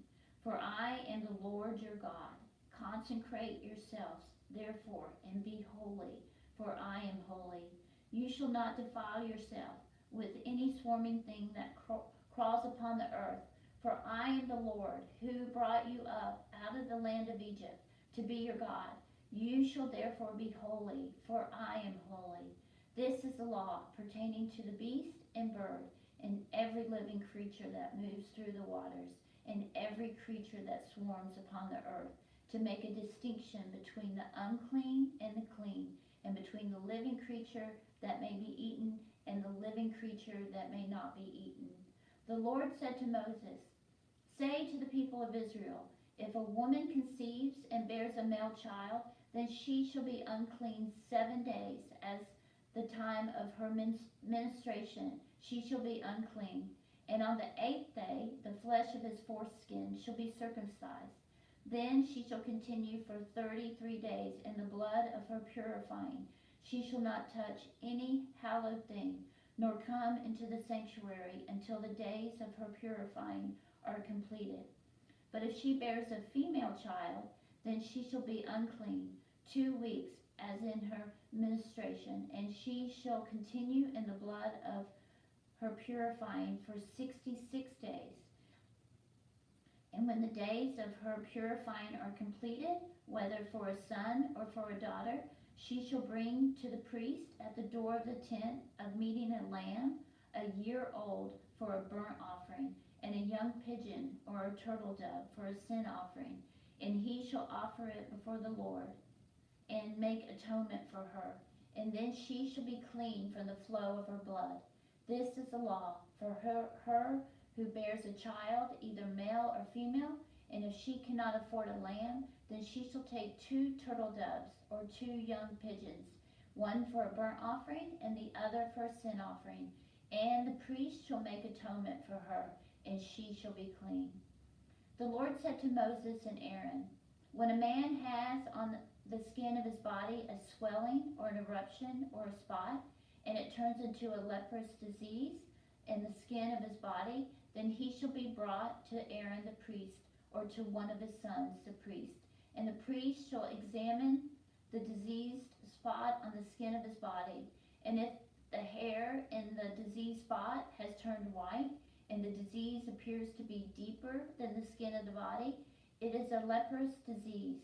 For I am the Lord your God. Consecrate yourselves, therefore, and be holy, for I am holy. You shall not defile yourself with any swarming thing that crawls upon the earth, for I am the Lord, who brought you up out of the land of Egypt to be your God. You shall therefore be holy, for I am holy. This is the law pertaining to the beast and bird, and every living creature that moves through the waters, and every creature that swarms upon the earth, to make a distinction between the unclean and the clean, and between the living creature that may be eaten and the living creature that may not be eaten. The Lord said to Moses, say to the people of Israel, if a woman conceives and bears a male child, then she shall be unclean 7 days, as the time of her menstruation. She shall be unclean. And on the 8th day, the flesh of his foreskin shall be circumcised. Then she shall continue for 33 days in the blood of her purifying. She shall not touch any hallowed thing, nor come into the sanctuary until the days of her purifying are completed. But if she bears a female child, then she shall be unclean 2 weeks, as in her menstruation, and she shall continue in the blood of her purifying for 66 days. And when the days of her purifying are completed, whether for a son or for a daughter, she shall bring to the priest at the door of the tent of meeting a lamb, a year old, for a burnt offering, and a young pigeon or a turtle dove for a sin offering. And he shall offer it before the Lord, and make atonement for her. And then she shall be clean from the flow of her blood. This is the law for her who bears a child, either male or female. And if she cannot afford a lamb, then she shall take 2 turtle doves or 2 young pigeons, one for a burnt offering and the other for a sin offering. And the priest shall make atonement for her, and she shall be clean. The Lord said to Moses and Aaron, when a man has on the skin of his body a swelling or an eruption or a spot, and it turns into a leprous disease in the skin of his body, then he shall be brought to Aaron the priest, or to one of his sons the priest. And the priest shall examine the diseased spot on the skin of his body. And if the hair in the diseased spot has turned white, and the disease appears to be deeper than the skin of the body, it is a leprous disease.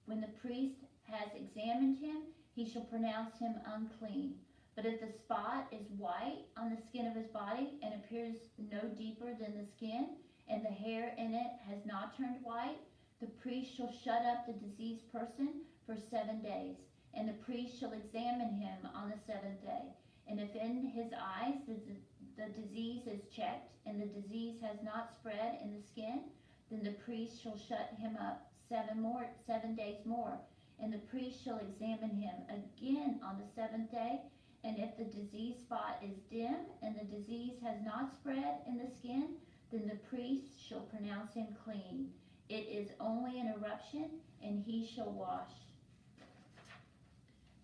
When the priest has examined him, he shall pronounce him unclean. But if the spot is white on the skin of his body and appears no deeper than the skin, and the hair in it has not turned white, the priest shall shut up the diseased person for 7 days, and the priest shall examine him on the 7th day. And if in his eyes the disease is checked, and the disease has not spread in the skin, then the priest shall shut him up 7 days more. And the priest shall examine him again on the 7th day, and if the disease spot is dim, and the disease has not spread in the skin, then the priest shall pronounce him clean. It is only an eruption, and he shall wash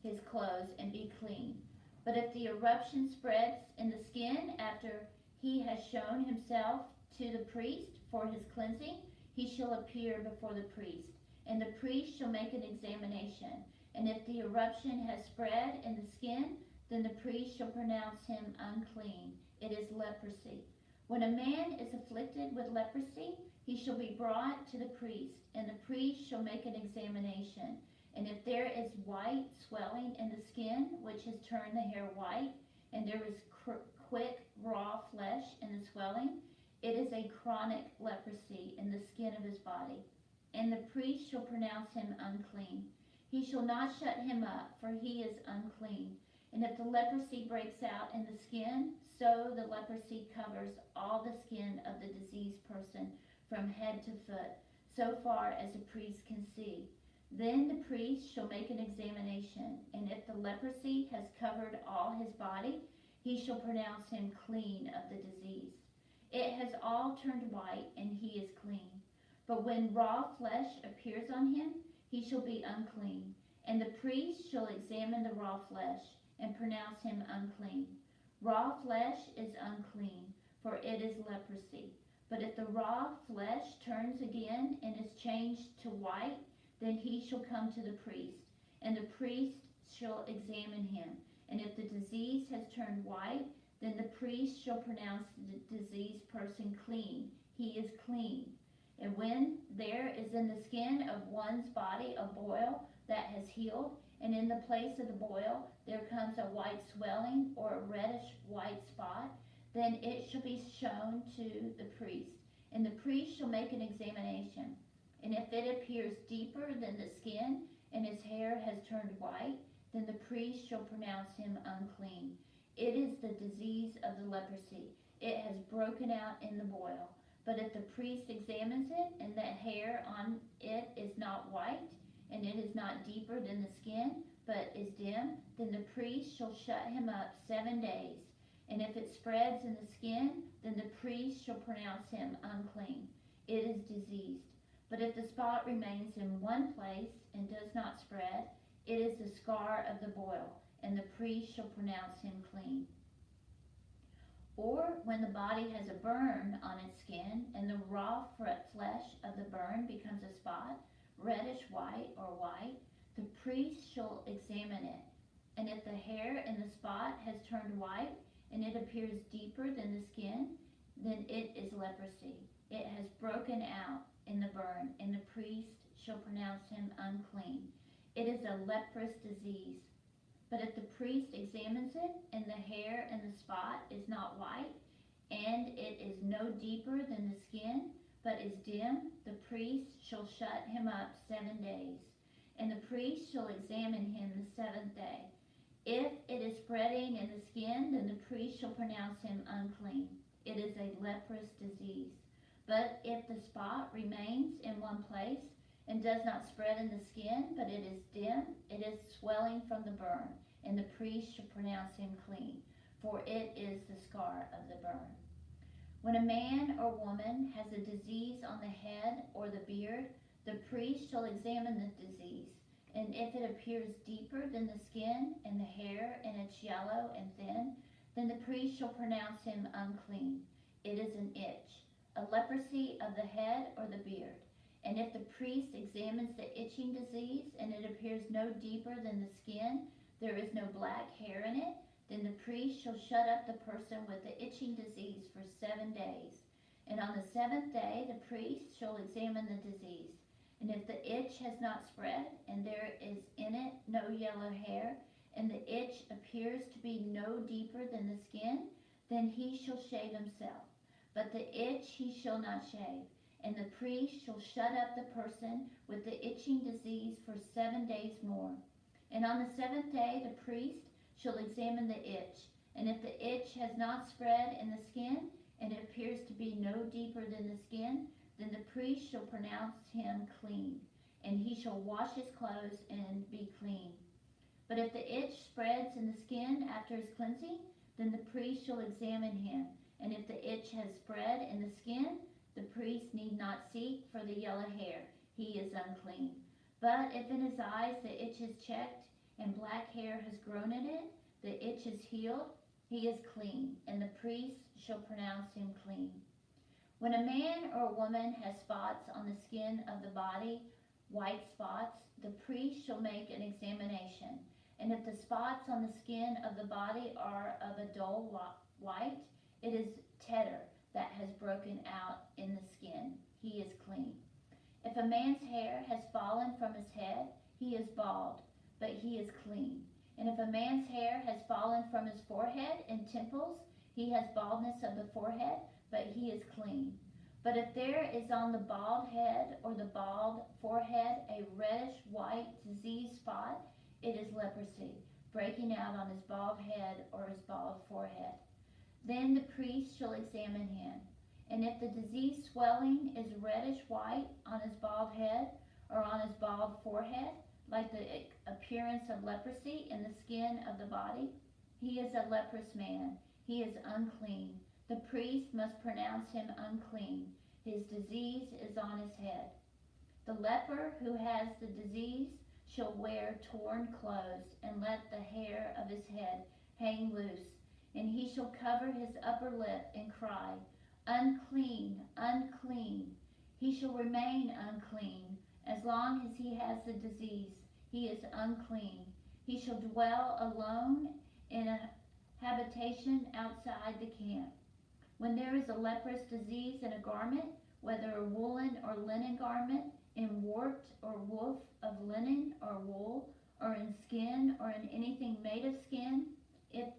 his clothes and be clean. But if the eruption spreads in the skin after he has shown himself to the priest for his cleansing, he shall appear before the priest, and the priest shall make an examination. And if the eruption has spread in the skin, then the priest shall pronounce him unclean. It is leprosy. When a man is afflicted with leprosy, he shall be brought to the priest, and the priest shall make an examination. And if there is white swelling in the skin, which has turned the hair white, and there is quick raw flesh in the swelling, it is a chronic leprosy in the skin of his body. And the priest shall pronounce him unclean. He shall not shut him up, for he is unclean. And if the leprosy breaks out in the skin, so the leprosy covers all the skin of the diseased person from head to foot, so far as the priest can see. Then the priest shall make an examination, and if the leprosy has covered all his body, he shall pronounce him clean of the disease. It has all turned white, and he is clean. But when raw flesh appears on him, he shall be unclean. And the priest shall examine the raw flesh, and pronounce him unclean. Raw flesh is unclean, for it is leprosy. But if the raw flesh turns again and is changed to white, then he shall come to the priest, and the priest shall examine him. And if the disease has turned white, then the priest shall pronounce the diseased person clean. He is clean. And when there is in the skin of one's body a boil that has healed, and in the place of the boil there comes a white swelling or a reddish white spot, then it shall be shown to the priest. And the priest shall make an examination. And if it appears deeper than the skin, and his hair has turned white, then the priest shall pronounce him unclean. It is the disease of the leprosy. It has broken out in the boil. But if the priest examines it, and the hair on it is not white, and it is not deeper than the skin, but is dim, then the priest shall shut him up 7 days. And if it spreads in the skin, then the priest shall pronounce him unclean. It is diseased. But if the spot remains in one place and does not spread, it is the scar of the boil, and the priest shall pronounce him clean. Or when the body has a burn on its skin, and the raw flesh of the burn becomes a spot, reddish white or white, the priest shall examine it. And if the hair in the spot has turned white, and it appears deeper than the skin, then it is leprosy. It has broken out in the burn, and the priest shall pronounce him unclean. It is a leprous disease. But if the priest examines it, and the hair in the spot is not white, and it is no deeper than the skin, but is dim, the priest shall shut him up 7 days. And the priest shall examine him the 7th day. If it is spreading in the skin, then the priest shall pronounce him unclean. It is a leprous disease. But if the spot remains in one place, and does not spread in the skin, but it is dim, it is swelling from the burn, and the priest shall pronounce him clean, for it is the scar of the burn. When a man or woman has a disease on the head or the beard, the priest shall examine the disease. And if it appears deeper than the skin and the hair, and it's yellow and thin, then the priest shall pronounce him unclean. It is an itch, a leprosy of the head or the beard. And if the priest examines the itching disease, and it appears no deeper than the skin, there is no black hair in it, then the priest shall shut up the person with the itching disease for 7 days. And on the 7th day the priest shall examine the disease. And if the itch has not spread, and there is in it no yellow hair, and the itch appears to be no deeper than the skin, then he shall shave himself. But the itch he shall not shave. And the priest shall shut up the person with the itching disease for 7 days more. And on the 7th day the priest shall examine the itch. And if the itch has not spread in the skin, and it appears to be no deeper than the skin, then the priest shall pronounce him clean, and he shall wash his clothes and be clean. But if the itch spreads in the skin after his cleansing, then the priest shall examine him. And if the itch has spread in the skin, the priest need not seek for the yellow hair. He is unclean. But if in his eyes the itch is checked, and black hair has grown in it, the itch is healed, he is clean, and the priest shall pronounce him clean. When a man or a woman has spots on the skin of the body, white spots, the priest shall make an examination. And if the spots on the skin of the body are of a dull white, it is tetter that has broken out in the skin. He is clean. If a man's hair has fallen from his head, he is bald, but he is clean. And if a man's hair has fallen from his forehead and temples, he has baldness of the forehead, but he is clean. But if there is on the bald head or the bald forehead a reddish-white disease spot, it is leprosy, breaking out on his bald head or his bald forehead. Then the priest shall examine him. And if the disease swelling is reddish-white on his bald head or on his bald forehead, like the appearance of leprosy in the skin of the body, he is a leprous man. He is unclean. The priest must pronounce him unclean. His disease is on his head. The leper who has the disease shall wear torn clothes, and let the hair of his head hang loose. And he shall cover his upper lip and cry, unclean, unclean. He shall remain unclean as long as he has the disease. He is unclean. He shall dwell alone in a habitation outside the camp. When there is a leprous disease in a garment, whether a woolen or linen garment, in warp or woof of linen or wool, or in skin, or in anything made of skin, if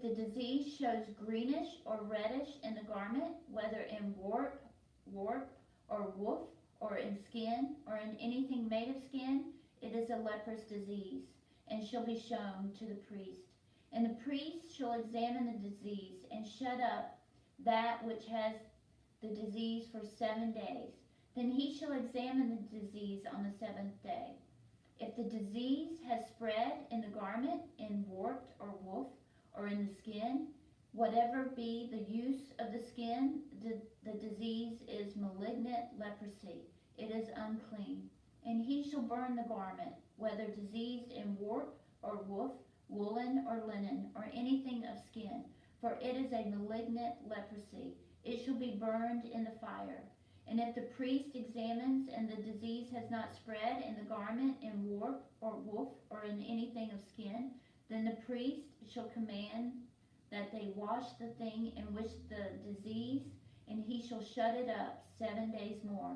the disease shows greenish or reddish in the garment, whether in warp or woof, or in skin, or in anything made of skin, it is a leprous disease, and shall be shown to the priest. And the priest shall examine the disease, and shut up that which has the disease for 7 days. Then he shall examine the disease on the 7th day. If the disease has spread in the garment, in warp or woof, or in the skin, whatever be the use of the skin, the disease is malignant leprosy. It is unclean. And he shall burn the garment, whether diseased in warp or woof, woolen or linen, or anything of skin, for it is a malignant leprosy. It shall be burned in the fire. And if the priest examines, and the disease has not spread in the garment, in warp or woof, or in anything of skin, then the priest shall command that they wash the thing in which the disease, and he shall shut it up 7 days more.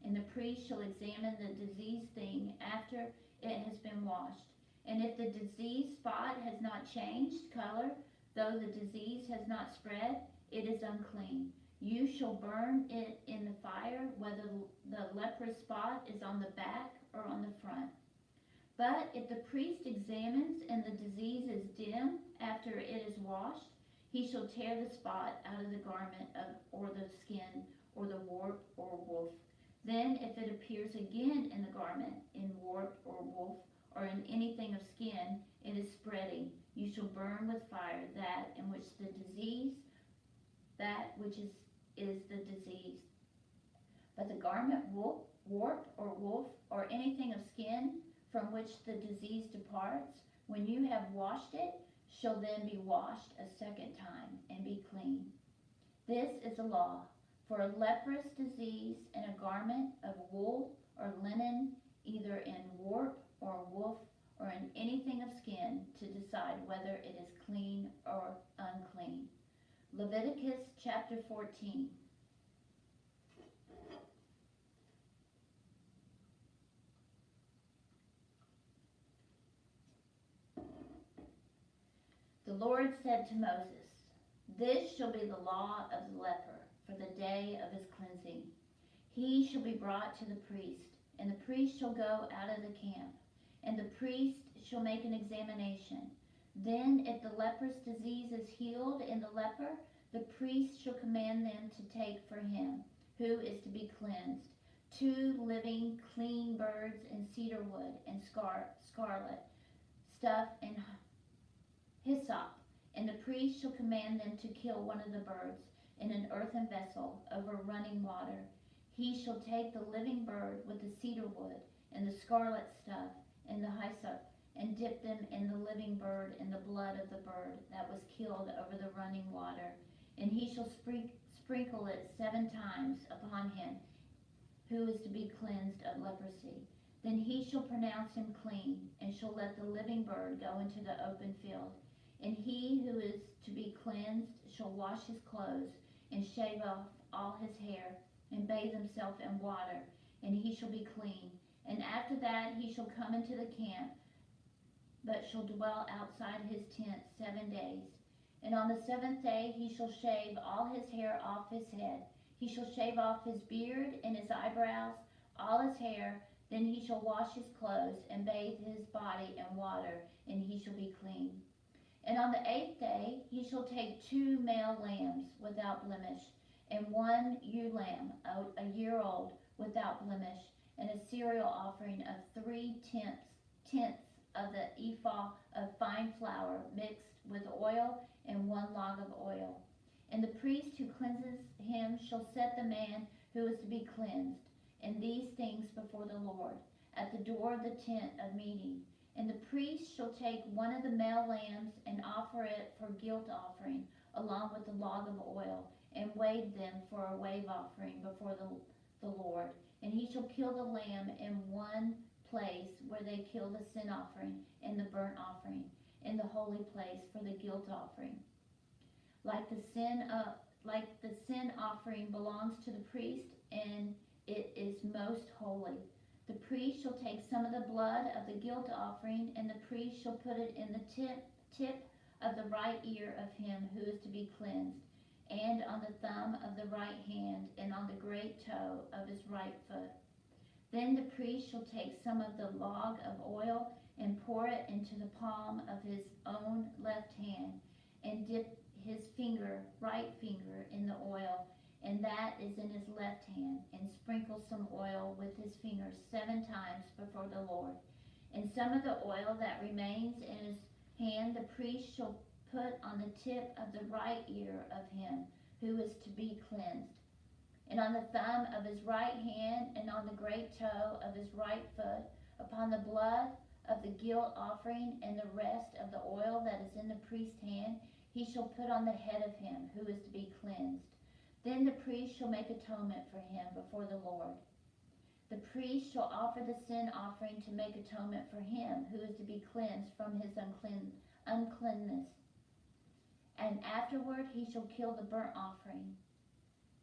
And the priest shall examine the diseased thing after it has been washed. And if the disease spot has not changed color, though the disease has not spread, it is unclean. You shall burn it in the fire, whether the leprous spot is on the back or on the front. But if the priest examines, and the disease is dim after it is washed, he shall tear the spot out of the garment or the skin, or the warp or woof. Then if it appears again in the garment, in warp or woof, or in anything of skin, it is spreading. You shall burn with fire that in which the disease that which is the disease. But the garment warp or wolf or anything of skin from which the disease departs, when you have washed it, shall then be washed a second time and be clean. This is the law for a leprous disease in a garment of wool or linen, either in warp or woof or in anything of skin, to decide whether it is clean or unclean. Leviticus chapter 14. The Lord said to Moses, "This shall be the law of the leper for the day of his cleansing. He shall be brought to the priest, and the priest shall go out of the camp, and the priest shall make an examination. Then if the leprous disease is healed in the leper, the priest shall command them to take for him, who is to be cleansed, 2 living clean birds in cedar wood and scarlet, stuff and hyssop, and the priest shall command them to kill one of the birds in an earthen vessel over running water. He shall take the living bird with the cedar wood and the scarlet stuff and the hyssop, and dip them in the living bird in the blood of the bird that was killed over the running water. And he shall sprinkle it 7 times upon him who is to be cleansed of leprosy. Then he shall pronounce him clean, and shall let the living bird go into the open field. And he who is to be cleansed shall wash his clothes, and shave off all his hair, and bathe himself in water, and he shall be clean. And after that he shall come into the camp, but shall dwell outside his tent 7 days. And on the 7th day he shall shave all his hair off his head. He shall shave off his beard and his eyebrows, all his hair. Then he shall wash his clothes, and bathe his body in water, and he shall be clean. And on the 8th day he shall take 2 male lambs without blemish, and 1 ewe lamb, a year old, without blemish, and a cereal offering of 3/10 of the ephah of fine flour mixed with oil, and 1 log of oil. And the priest who cleanses him shall set the man who is to be cleansed in these things before the Lord, at the door of the tent of meeting. And the priest shall take 1 of the male lambs, and offer it for guilt offering, along with the log of oil, and wave them for a wave offering before the Lord. And he shall kill the lamb in one place where they kill the sin offering and the burnt offering, in the holy place for the guilt offering. Like the sin offering belongs to the priest, and it is most holy. The priest shall take some of the blood of the guilt offering, and the priest shall put it in the tip of the right ear of him who is to be cleansed, and on the thumb of the right hand, and on the great toe of his right foot. Then the priest shall take some of the log of oil, and pour it into the palm of his own left hand, and dip his right finger in the oil, and that is in his left hand, and sprinkle some oil with his fingers 7 times before the Lord. And some of the oil that remains in his hand the priest shall put on the tip of the right ear of him who is to be cleansed, and on the thumb of his right hand, and on the great toe of his right foot, upon the blood of the guilt offering, and the rest of the oil that is in the priest's hand he shall put on the head of him who is to be cleansed. Then the priest shall make atonement for him before the Lord. The priest shall offer the sin offering to make atonement for him who is to be cleansed from his uncleanness. And afterward he shall kill the burnt offering.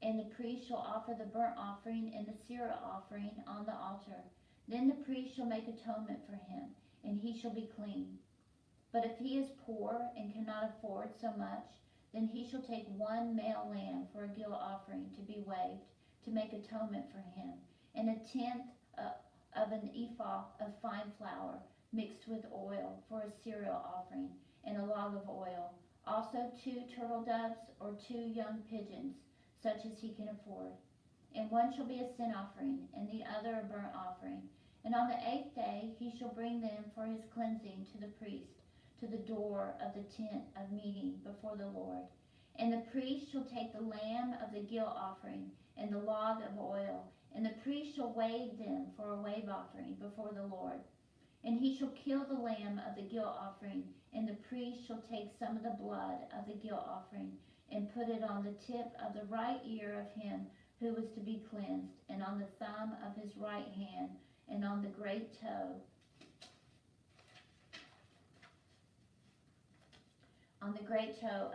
And the priest shall offer the burnt offering and the cereal offering on the altar. Then the priest shall make atonement for him, and he shall be clean. But if he is poor and cannot afford so much, then he shall take 1 male lamb for a guilt offering to be waved, to make atonement for him, and 1/10 of an ephah of fine flour mixed with oil for a cereal offering, and a log of oil. Also 2 turtle doves or 2 young pigeons, such as he can afford. And 1 shall be a sin offering, and the other a burnt offering. And on the 8th day he shall bring them for his cleansing to the priest, to the door of the tent of meeting before the Lord. And the priest shall take the lamb of the guilt offering and the log of oil, and the priest shall wave them for a wave offering before the Lord. And he shall kill the lamb of the guilt offering, and the priest shall take some of the blood of the guilt offering, and put it on the tip of the right ear of him who was to be cleansed, and on the thumb of his right hand, and on the great toe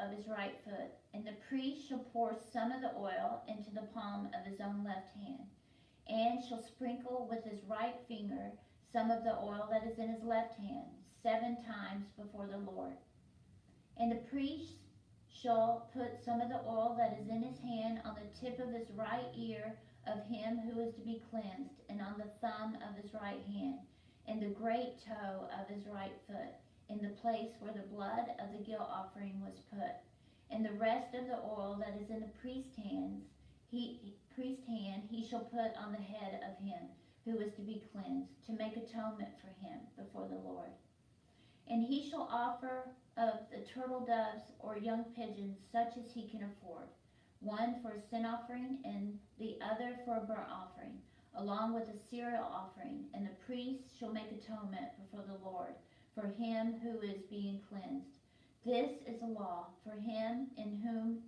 of his right foot. And the priest shall pour some of the oil into the palm of his own left hand, and shall sprinkle with his right finger some of the oil that is in his left hand 7 times before the Lord. And the priest shall put some of the oil that is in his hand on the tip of his right ear of him who is to be cleansed, and on the thumb of his right hand, and the great toe of his right foot, in the place where the blood of the guilt offering was put. And the rest of the oil that is in the priest's hand, he shall put on the head of him who is to be cleansed, to make atonement for him before the Lord. And he shall offer of the turtle doves or young pigeons, such as he can afford, one for a sin offering and the other for a burnt offering, along with a cereal offering. And the priest shall make atonement before the Lord for him who is being cleansed. This is a law for him in whom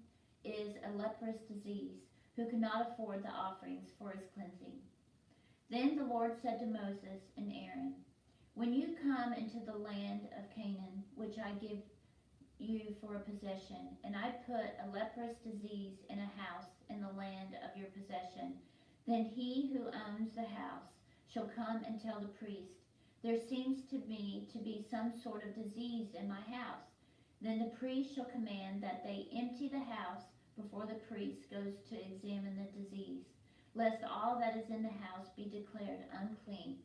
is a leprous disease, who cannot afford the offerings for his cleansing. Then the Lord said to Moses and Aaron, when you come into the land of Canaan, which I give you for a possession, and I put a leprous disease in a house in the land of your possession, then he who owns the house shall come and tell the priest, there seems to me to be some sort of disease in my house. Then the priest shall command that they empty the house before the priest goes to examine the disease, lest all that is in the house be declared unclean.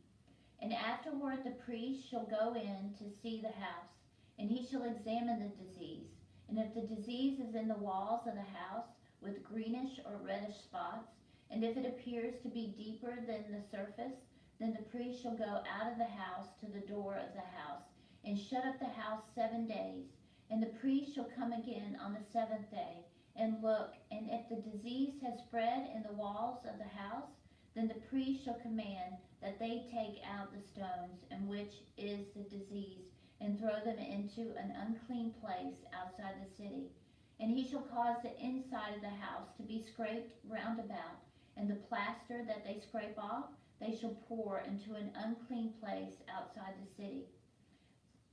And afterward the priest shall go in to see the house, and he shall examine the disease. And if the disease is in the walls of the house with greenish or reddish spots, and if it appears to be deeper than the surface, then the priest shall go out of the house to the door of the house, and shut up the house 7 days. And the priest shall come again on the 7th day, and look, and if the disease has spread in the walls of the house, then the priest shall command that they take out the stones in which is the disease, and throw them into an unclean place outside the city. And he shall cause the inside of the house to be scraped round about, and the plaster that they scrape off they shall pour into an unclean place outside the city.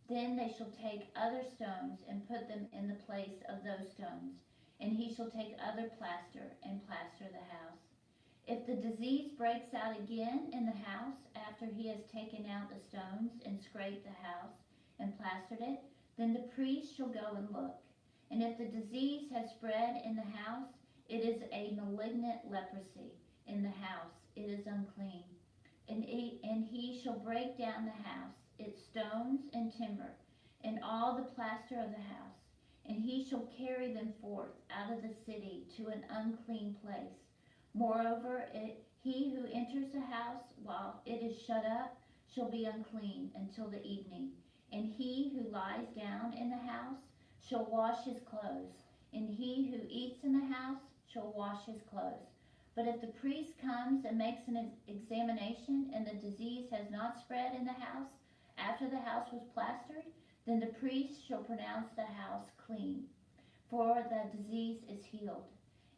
Then they shall take other stones and put them in the place of those stones, and he shall take other plaster and plaster the house. If the disease breaks out again in the house after he has taken out the stones and scraped the house and plastered it, then the priest shall go and look. And if the disease has spread in the house, it is a malignant leprosy in the house, it is unclean. And he shall break down the house, its stones and timber, and all the plaster of the house, and he shall carry them forth out of the city to an unclean place. Moreover, he who enters the house while it is shut up shall be unclean until the evening. And he who lies down in the house shall wash his clothes, and he who eats in the house shall wash his clothes. But if the priest comes and makes an examination, and the disease has not spread in the house after the house was plastered, then the priest shall pronounce the house clean, for the disease is healed.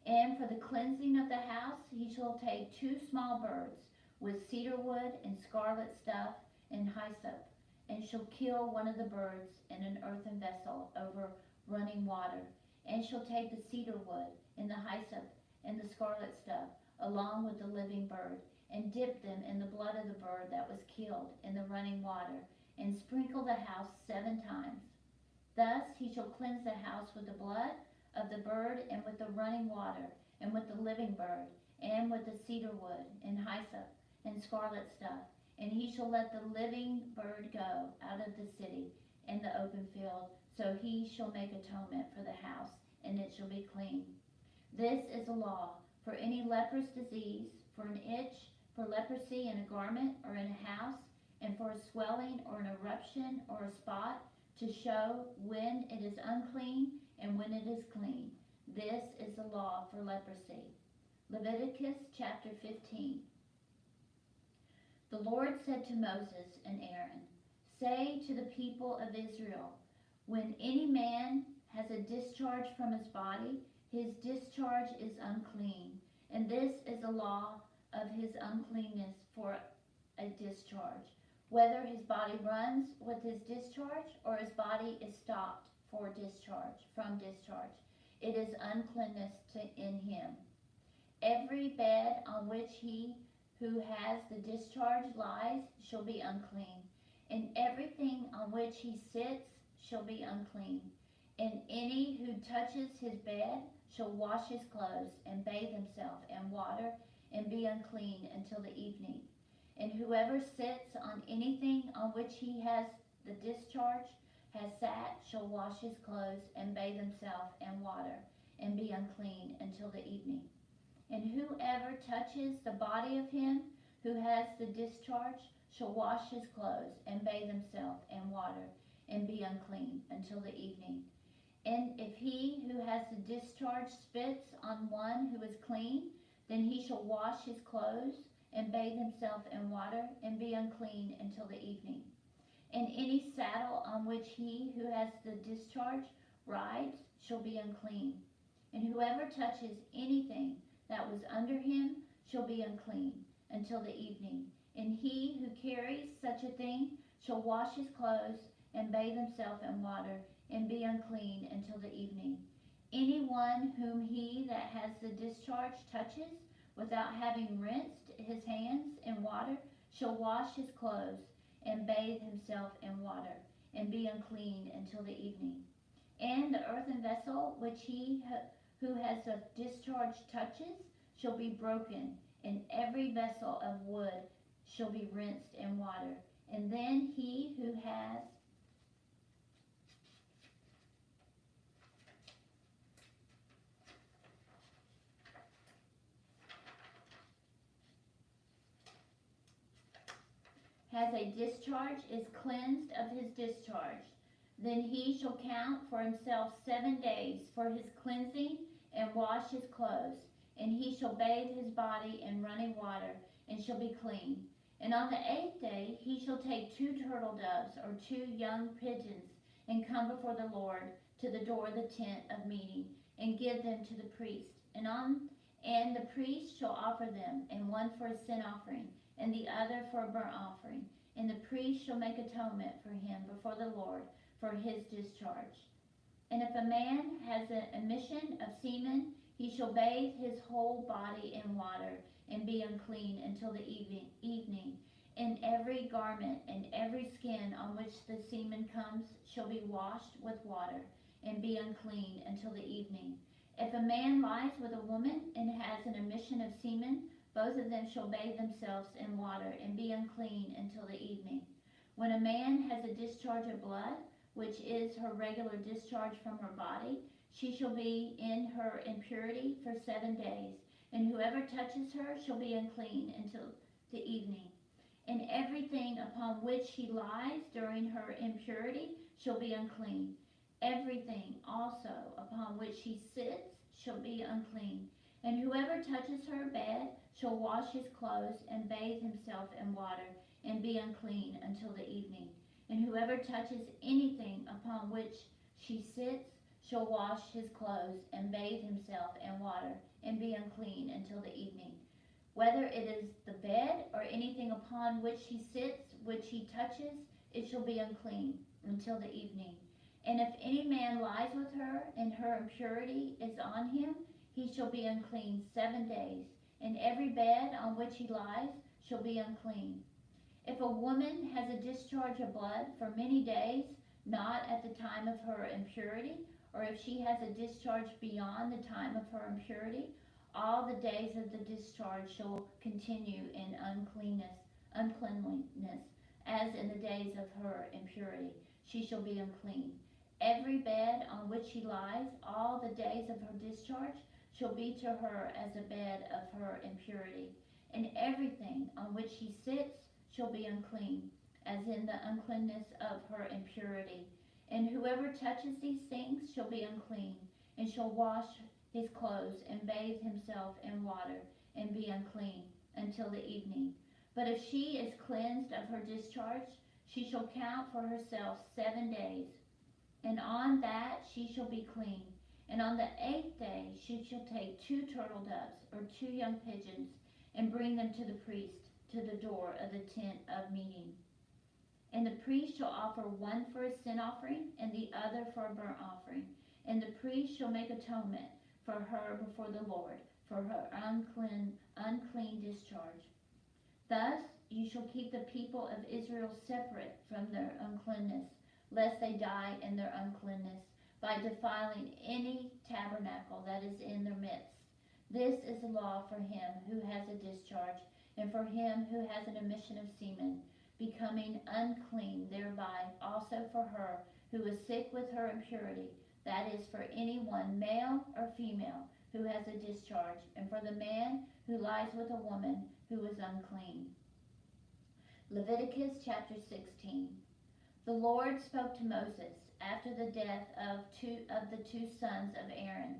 And for the cleansing of the house he shall take 2 small birds with cedar wood and scarlet stuff and hyssop, and shall kill one of the birds in an earthen vessel over running water, and shall take the cedar wood and the hyssop and the scarlet stuff, along with the living bird, and dip them in the blood of the bird that was killed in the running water, and sprinkle the house 7 times. Thus he shall cleanse the house with the blood of the bird, and with the running water, and with the living bird, and with the cedar wood, and hyssop, and scarlet stuff. And he shall let the living bird go out of the city in the open field, so he shall make atonement for the house, and it shall be clean. This is a law for any leprous disease, for an itch, for leprosy in a garment or in a house, and for a swelling or an eruption or a spot, to show when it is unclean and when it is clean. a law for leprosy. Leviticus chapter 15. The Lord said to Moses and Aaron, "Say to the people of Israel, when any man has a discharge from his body, his discharge is unclean, and this is a law of his uncleanness for a discharge, whether his body runs with his discharge or his body is stopped for discharge, from discharge. It is uncleanness in him. Every bed on which he who has the discharge lies shall be unclean, and everything on which he sits shall be unclean. And any who touches his bed shall wash his clothes and bathe himself in water and be unclean until the evening. And whoever sits on anything on which he has the discharge has sat shall wash his clothes and bathe himself in water and be unclean until the evening. And whoever touches the body of him who has the discharge shall wash his clothes and bathe himself in water and be unclean until the evening. And if he who has the discharge spits on one who is clean, then he shall wash his clothes and bathe himself in water and be unclean until the evening. And any saddle on which he who has the discharge rides shall be unclean. And whoever touches anything that was under him shall be unclean until the evening. And he who carries such a thing shall wash his clothes and bathe himself in water and be unclean until the evening. Anyone whom he that has the discharge touches without having rinsed his hands in water shall wash his clothes and bathe himself in water and be unclean until the evening. And the earthen vessel which he who has a discharge touches shall be broken, and every vessel of wood shall be rinsed in water. And then he who has a discharge is cleansed of his discharge. Then he shall count for himself 7 days for his cleansing and wash his clothes. And he shall bathe his body in running water and shall be clean. And on the 8th day he shall take 2 turtle doves or 2 young pigeons and come before the Lord to the door of the tent of meeting and give them to the priest. And the priest shall offer them, and one for a sin offering and the other for a burnt offering. And the priest shall make atonement for him before the Lord for his discharge. And if a man has an emission of semen, he shall bathe his whole body in water and be unclean until the evening. And every garment and every skin on which the semen comes shall be washed with water and be unclean until the evening. If a man lies with a woman and has an emission of semen, both of them shall bathe themselves in water and be unclean until the evening. When a man has a discharge of blood, which is her regular discharge from her body, she shall be in her impurity for 7 days, and whoever touches her shall be unclean until the evening. And everything upon which she lies during her impurity shall be unclean. Everything also upon which she sits shall be unclean. And whoever touches her bed shall wash his clothes and bathe himself in water and be unclean until the evening. And whoever touches anything upon which she sits shall wash his clothes and bathe himself in water and be unclean until the evening. Whether it is the bed or anything upon which he sits, which he touches, it shall be unclean until the evening. And if any man lies with her and her impurity is on him, he shall be unclean 7 days, and every bed on which he lies shall be unclean. If a woman has a discharge of blood for many days, not at the time of her impurity, or if she has a discharge beyond the time of her impurity, all the days of the discharge shall continue in uncleanliness, as in the days of her impurity. She shall be unclean. Every bed on which she lies, all the days of her discharge, shall be to her as a bed of her impurity. And everything on which she sits shall be unclean, as in the uncleanness of her impurity. And whoever touches these things shall be unclean, and shall wash his clothes and bathe himself in water and be unclean until the evening. But if she is cleansed of her discharge, she shall count for herself 7 days, and on that she shall be clean. And on the 8th day she shall take 2 turtle doves or 2 young pigeons and bring them to the priest to the door of the tent of meeting. And the priest shall offer one for a sin offering and the other for a burnt offering. And the priest shall make atonement for her before the Lord for her unclean discharge. Thus you shall keep the people of Israel separate from their uncleanness, lest they die in their uncleanness by defiling any tabernacle that is in their midst. This is a law for him who has a discharge, and for him who has an emission of semen, becoming unclean thereby, also for her who is sick with her impurity, that is, for anyone, male or female, who has a discharge, and for the man who lies with a woman who is unclean. Leviticus chapter 16. The Lord spoke to Moses after the death of the two sons of Aaron,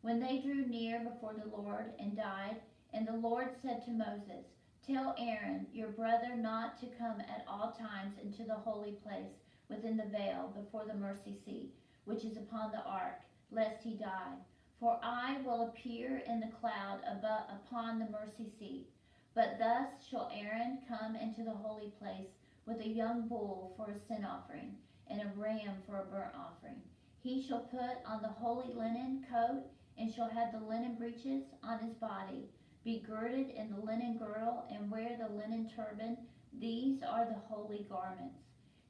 when they drew near before the Lord and died. And the Lord said to Moses, Tell Aaron, your brother, not to come at all times into the holy place within the veil before the mercy seat, which is upon the ark, lest he die. For I will appear in the cloud upon the mercy seat. But thus shall Aaron come into the holy place with a young bull for a sin offering, and a ram for a burnt offering. He shall put on the holy linen coat, and shall have the linen breeches on his body, be girded in the linen girdle, and wear the linen turban. These are the holy garments.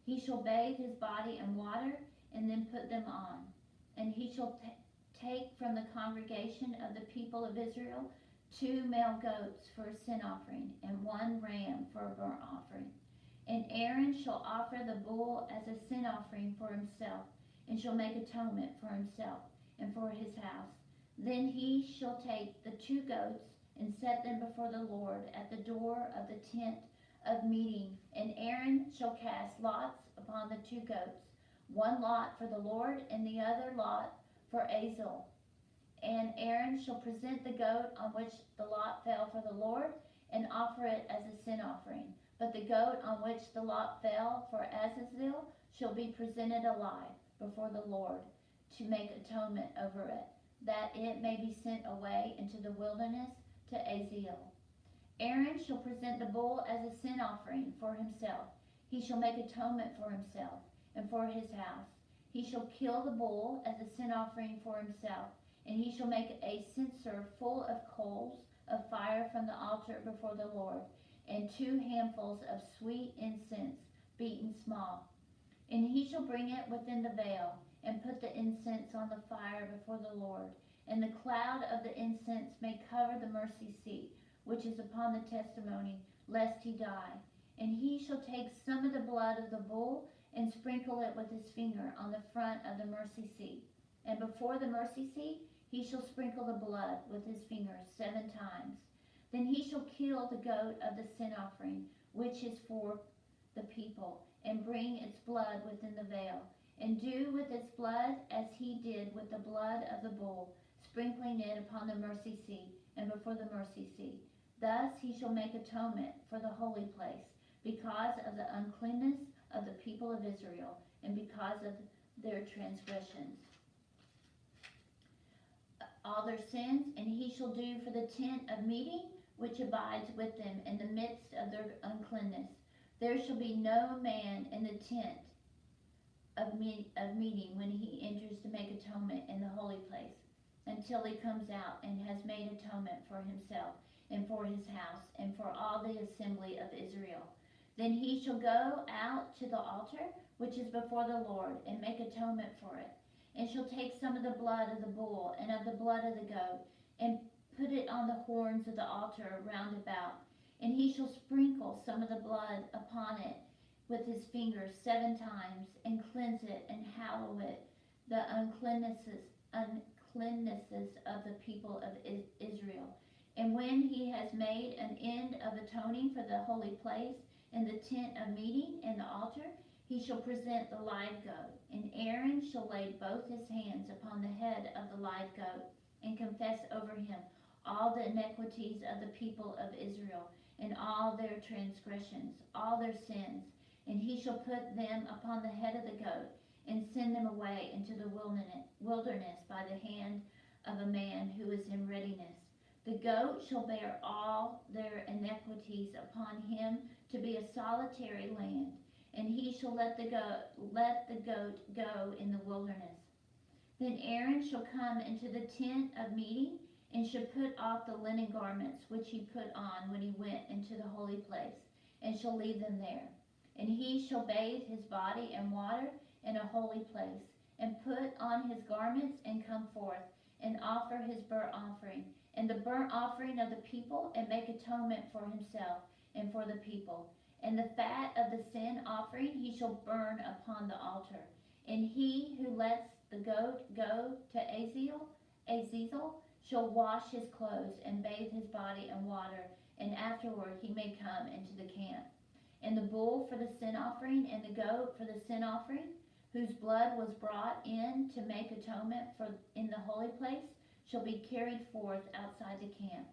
He shall bathe his body in water, and then put them on. And he shall take from the congregation of the people of Israel 2 male goats for a sin offering, and 1 ram for a burnt offering. And Aaron shall offer the bull as a sin offering for himself, and shall make atonement for himself and for his house. Then he shall take the 2 goats and set them before the Lord at the door of the tent of meeting. And Aaron shall cast lots upon the 2 goats, 1 lot for the Lord, and the other lot for Azel. And Aaron shall present the goat on which the lot fell for the Lord, and offer it as a sin offering. But the goat on which the lot fell for Azazel shall be presented alive before the Lord, to make atonement over it, that it may be sent away into the wilderness to Azazel. Aaron shall present the bull as a sin offering for himself. He shall make atonement for himself and for his house. He shall kill the bull as a sin offering for himself, and he shall make a censer full of coals of fire from the altar before the Lord, and 2 handfuls of sweet incense, beaten small. And he shall bring it within the veil, and put the incense on the fire before the Lord. And the cloud of the incense may cover the mercy seat, which is upon the testimony, lest he die. And he shall take some of the blood of the bull, and sprinkle it with his finger on the front of the mercy seat. And before the mercy seat he shall sprinkle the blood with his finger 7 times. Then he shall kill the goat of the sin offering, which is for the people, and bring its blood within the veil, and do with its blood as he did with the blood of the bull, sprinkling it upon the mercy seat and before the mercy seat. Thus he shall make atonement for the holy place, because of the uncleanness of the people of Israel, and because of their transgressions, all their sins. And he shall do for the tent of meeting, which abides with them in the midst of their uncleanness. There shall be no man in the tent of meeting when he enters to make atonement in the holy place, until he comes out and has made atonement for himself and for his house and for all the assembly of Israel. Then he shall go out to the altar which is before the Lord, and make atonement for it, and shall take some of the blood of the bull and of the blood of the goat, and put it on the horns of the altar round about. And he shall sprinkle some of the blood upon it with his fingers 7 times, and cleanse it and hallow it, the uncleannesses of the people of Israel. And when he has made an end of atoning for the holy place, in the tent of meeting and the altar, he shall present the live goat. And Aaron shall lay both his hands upon the head of the live goat, and confess over him all the iniquities of the people of Israel, and all their transgressions, all their sins. And he shall put them upon the head of the goat, and send them away into the wilderness by the hand of a man who is in readiness. The goat shall bear all their iniquities upon him, to be a solitary land, and he shall let the goat go in the wilderness. Then Aaron shall come into the tent of meeting, and shall put off the linen garments which he put on when he went into the holy place, and shall leave them there. And he shall bathe his body in water in a holy place, and put on his garments, and come forth, and offer his burnt offering, and the burnt offering of the people, and make atonement for himself and for the people. And the fat of the sin offering he shall burn upon the altar. And he who lets the goat go to Azazel shall wash his clothes, and bathe his body in water, and afterward he may come into the camp. And the bull for the sin offering, and the goat for the sin offering, whose blood was brought in to make atonement for in the holy place, shall be carried forth outside the camp.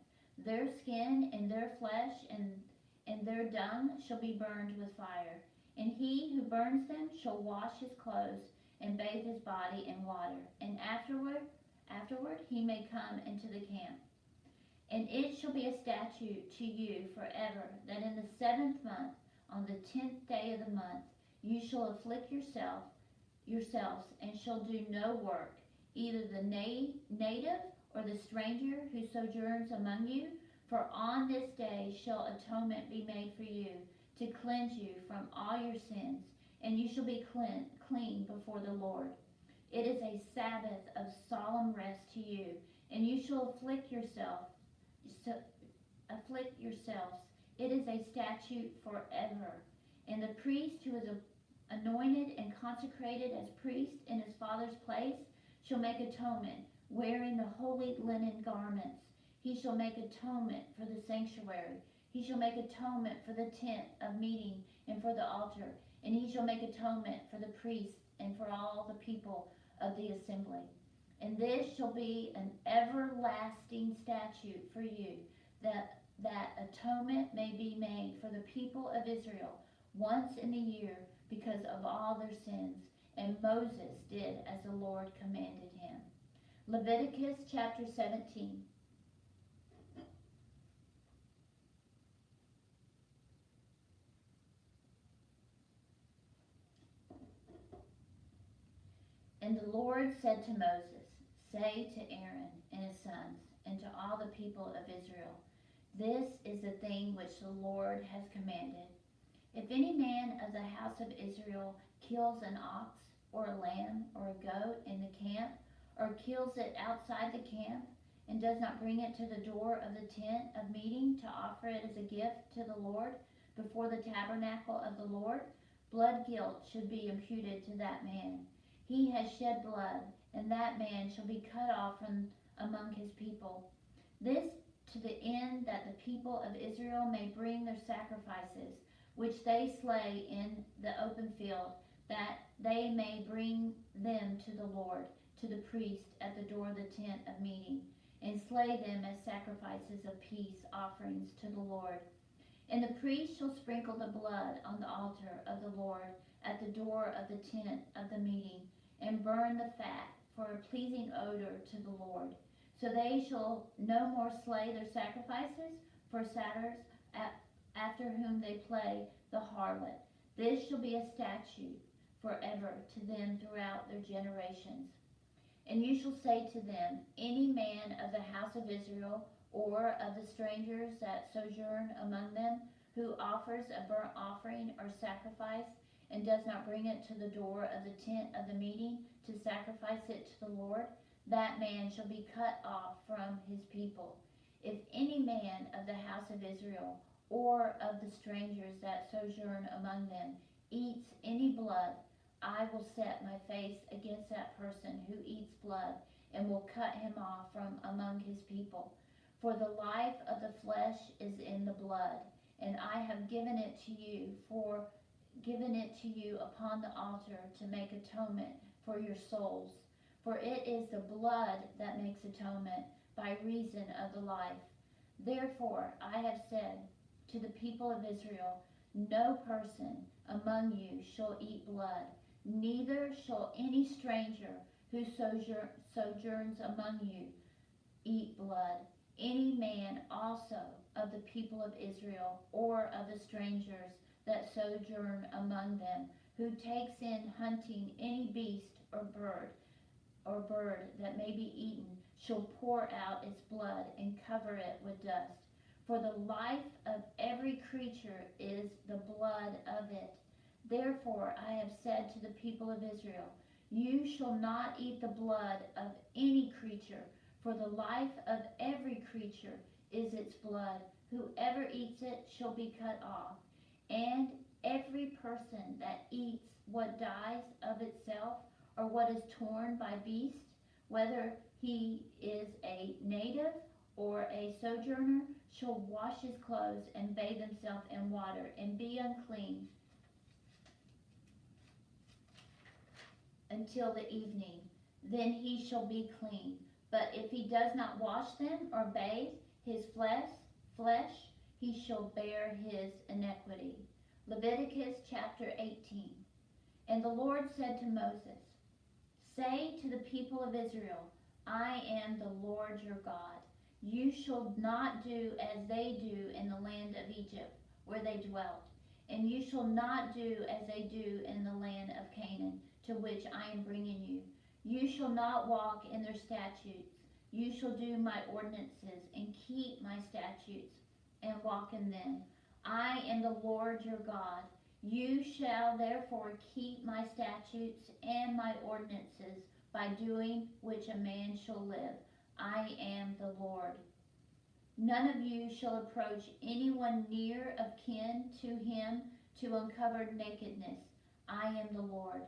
Their skin and their flesh and their dung shall be burned with fire. And he who burns them shall wash his clothes, and bathe his body in water, and afterward he may come into the camp. And it shall be a statute to you forever, that in the 7th month, on the 10th day of the month, you shall afflict yourselves, and shall do no work, either the native or the stranger who sojourns among you. For on this day shall atonement be made for you, to cleanse you from all your sins, and you shall be clean before the Lord. It is a Sabbath of solemn rest to you, and you shall afflict yourselves. It is a statute forever. And the priest who is anointed and consecrated as priest in his father's place shall make atonement, wearing the holy linen garments. He shall make atonement for the sanctuary. He shall make atonement for the tent of meeting and for the altar. And he shall make atonement for the priests and for all the people of the assembly. And this shall be an everlasting statute for you, that atonement may be made for the people of Israel once in a year because of all their sins. And Moses did as the Lord commanded him. Leviticus chapter 17. And the Lord said to Moses, say to Aaron and his sons, and to all the people of Israel, this is the thing which the Lord has commanded. If any man of the house of Israel kills an ox, or a lamb, or a goat in the camp, or kills it outside the camp, and does not bring it to the door of the tent of meeting to offer it as a gift to the Lord before the tabernacle of the Lord, blood guilt should be imputed to that man. He has shed blood, and that man shall be cut off from among his people. This to the end that the people of Israel may bring their sacrifices, which they slay in the open field, that they may bring them to the Lord, to the priest at the door of the tent of meeting, and slay them as sacrifices of peace offerings to the Lord. And the priest shall sprinkle the blood on the altar of the Lord at the door of the tent of the meeting, and burn the fat for a pleasing odor to the Lord. So they shall no more slay their sacrifices for satyrs, after whom they play the harlot. This shall be a statute forever to them throughout their generations. And you shall say to them, any man of the house of Israel, or of the strangers that sojourn among them, who offers a burnt offering or sacrifice, and does not bring it to the door of the tent of the meeting to sacrifice it to the Lord, that man shall be cut off from his people. If any man of the house of Israel, or of the strangers that sojourn among them, eats any blood, I will set my face against that person who eats blood, and will cut him off from among his people. For the life of the flesh is in the blood, and I have given it to you upon the altar to make atonement for your souls. for it is the blood that makes atonement by reason of the life. Therefore I have said to the people of Israel, no person among you shall eat blood, neither shall any stranger who sojourns among you eat blood. Any man also of the people of Israel, or of the strangers that sojourn among them, who takes in hunting any beast or bird that may be eaten, shall pour out its blood and cover it with dust. For the life of every creature is the blood of it. Therefore I have said to the people of Israel, you shall not eat the blood of any creature, for the life of every creature is its blood. Whoever eats it shall be cut off. And every person that eats what dies of itself, or what is torn by beast, whether he is a native or a sojourner, shall wash his clothes and bathe himself in water, and be unclean until the evening. Then he shall be clean. But if he does not wash them or bathe his flesh, he shall bear his iniquity. Leviticus chapter 18. And the Lord said to Moses, say to the people of Israel, I am the Lord your God. You shall not do as they do in the land of Egypt, where they dwelt, and you shall not do as they do in the land of Canaan, to which I am bringing you. You shall not walk in their statutes. You shall do my ordinances and keep my statutes and walk in them. I am the Lord your God. You shall therefore keep my statutes and my ordinances, by doing which a man shall live. I am the Lord. None of you shall approach anyone near of kin to him to uncover nakedness. I am the Lord.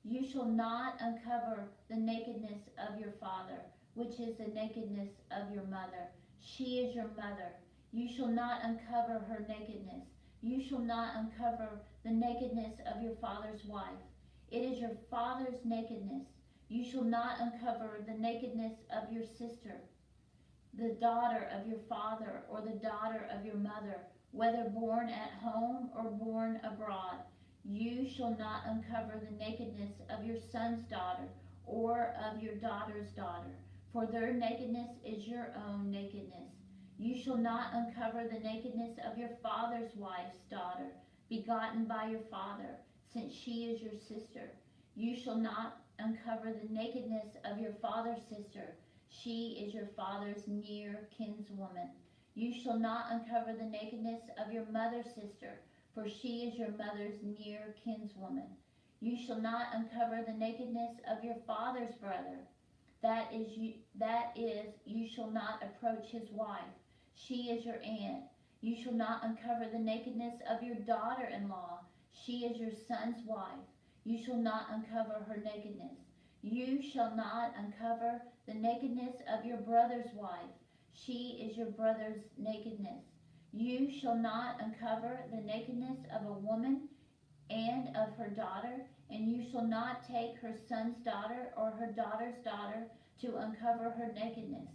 You shall not uncover the nakedness of your father, which is the nakedness of your mother. She is your mother. You shall not uncover her nakedness. You shall not uncover the nakedness of your father's wife. It is your father's nakedness. You shall not uncover the nakedness of your sister, the daughter of your father, or the daughter of your mother, whether born at home or born abroad. You shall not uncover the nakedness of your son's daughter, or of your daughter's daughter, for their nakedness is your own nakedness. You shall not uncover the nakedness of your father's wife's daughter, begotten by your father, since she is your sister. You shall not uncover the nakedness of your father's sister. She is your father's near kinswoman. You shall not uncover the nakedness of your mother's sister, for she is your mother's near kinswoman. You shall not uncover the nakedness of your father's brother. That is, you shall not approach his wife. She is your aunt. You shall not uncover the nakedness of your daughter-in-law. She is your son's wife. You shall not uncover her nakedness. You shall not uncover the nakedness of your brother's wife. She is your brother's nakedness. You shall not uncover the nakedness of a woman and of her daughter, and you shall not take her son's daughter or her daughter's daughter to uncover her nakedness.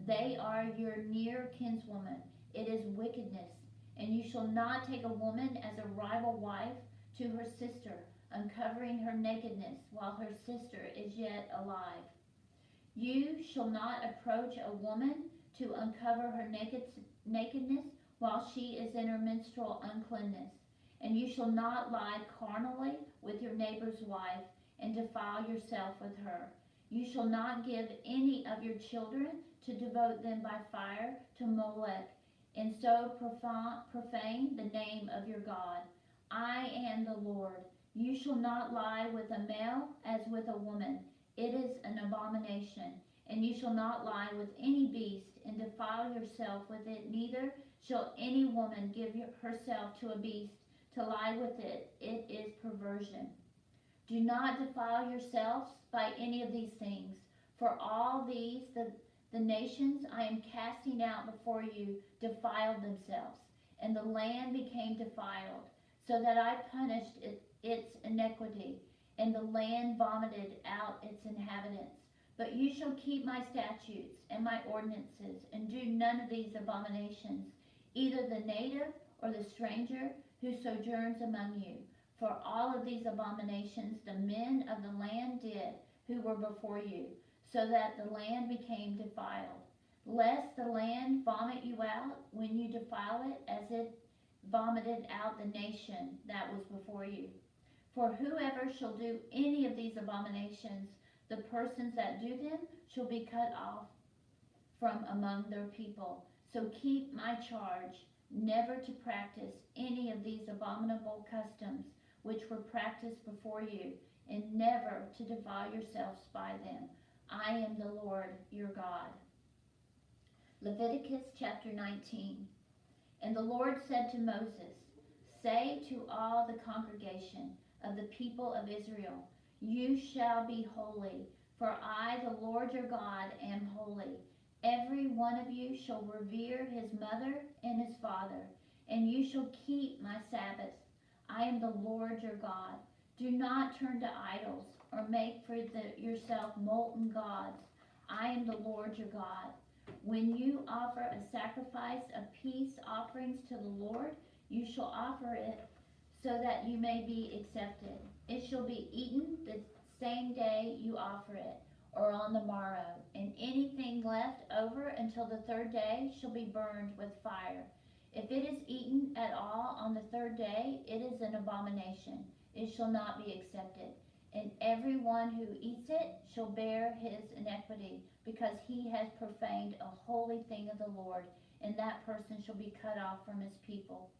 They are your near kinswoman. It is wickedness. And you shall not take a woman as a rival wife to her sister, uncovering her nakedness while her sister is yet alive. You shall not approach a woman to uncover her nakedness while she is in her menstrual uncleanness. And you shall not lie carnally with your neighbor's wife and defile yourself with her. You shall not give any of your children to devote them by fire to Molech, and so profane the name of your God. I am the Lord. You shall not lie with a male as with a woman. It is an abomination. And you shall not lie with any beast and defile yourself with it. Neither shall any woman give herself to a beast to lie with it. It is perversion. Do not defile yourselves by any of these things. For all these, the nations I am casting out before you defiled themselves, and the land became defiled, so that I punished its iniquity, and the land vomited out its inhabitants. But you shall keep my statutes and my ordinances, and do none of these abominations, either the native or the stranger who sojourns among you. For all of these abominations the men of the land did who were before you, so that the land became defiled. Lest the land vomit you out when you defile it, as it vomited out the nation that was before you. For whoever shall do any of these abominations, the persons that do them shall be cut off from among their people. So keep my charge, never to practice any of these abominable customs which were practiced before you, and never to defile yourselves by them. I am the Lord your God. Leviticus chapter 19. And the Lord said to Moses, say to all the congregation of the people of Israel, you shall be holy, for I, the Lord your God, am holy. Every one of you shall revere his mother and his father, and you shall keep my Sabbaths. I am the Lord your God. Do not turn to idols, or make for yourself molten gods. I am the Lord your God. When you offer a sacrifice of peace offerings to the Lord, you shall offer it so that you may be accepted. It shall be eaten the same day you offer it, or on the morrow, and anything left over until the third day shall be burned with fire. If it is eaten at all on the third day, it is an abomination. It shall not be accepted. And everyone who eats it shall bear his iniquity, because he has profaned a holy thing of the Lord, and that person shall be cut off from his people.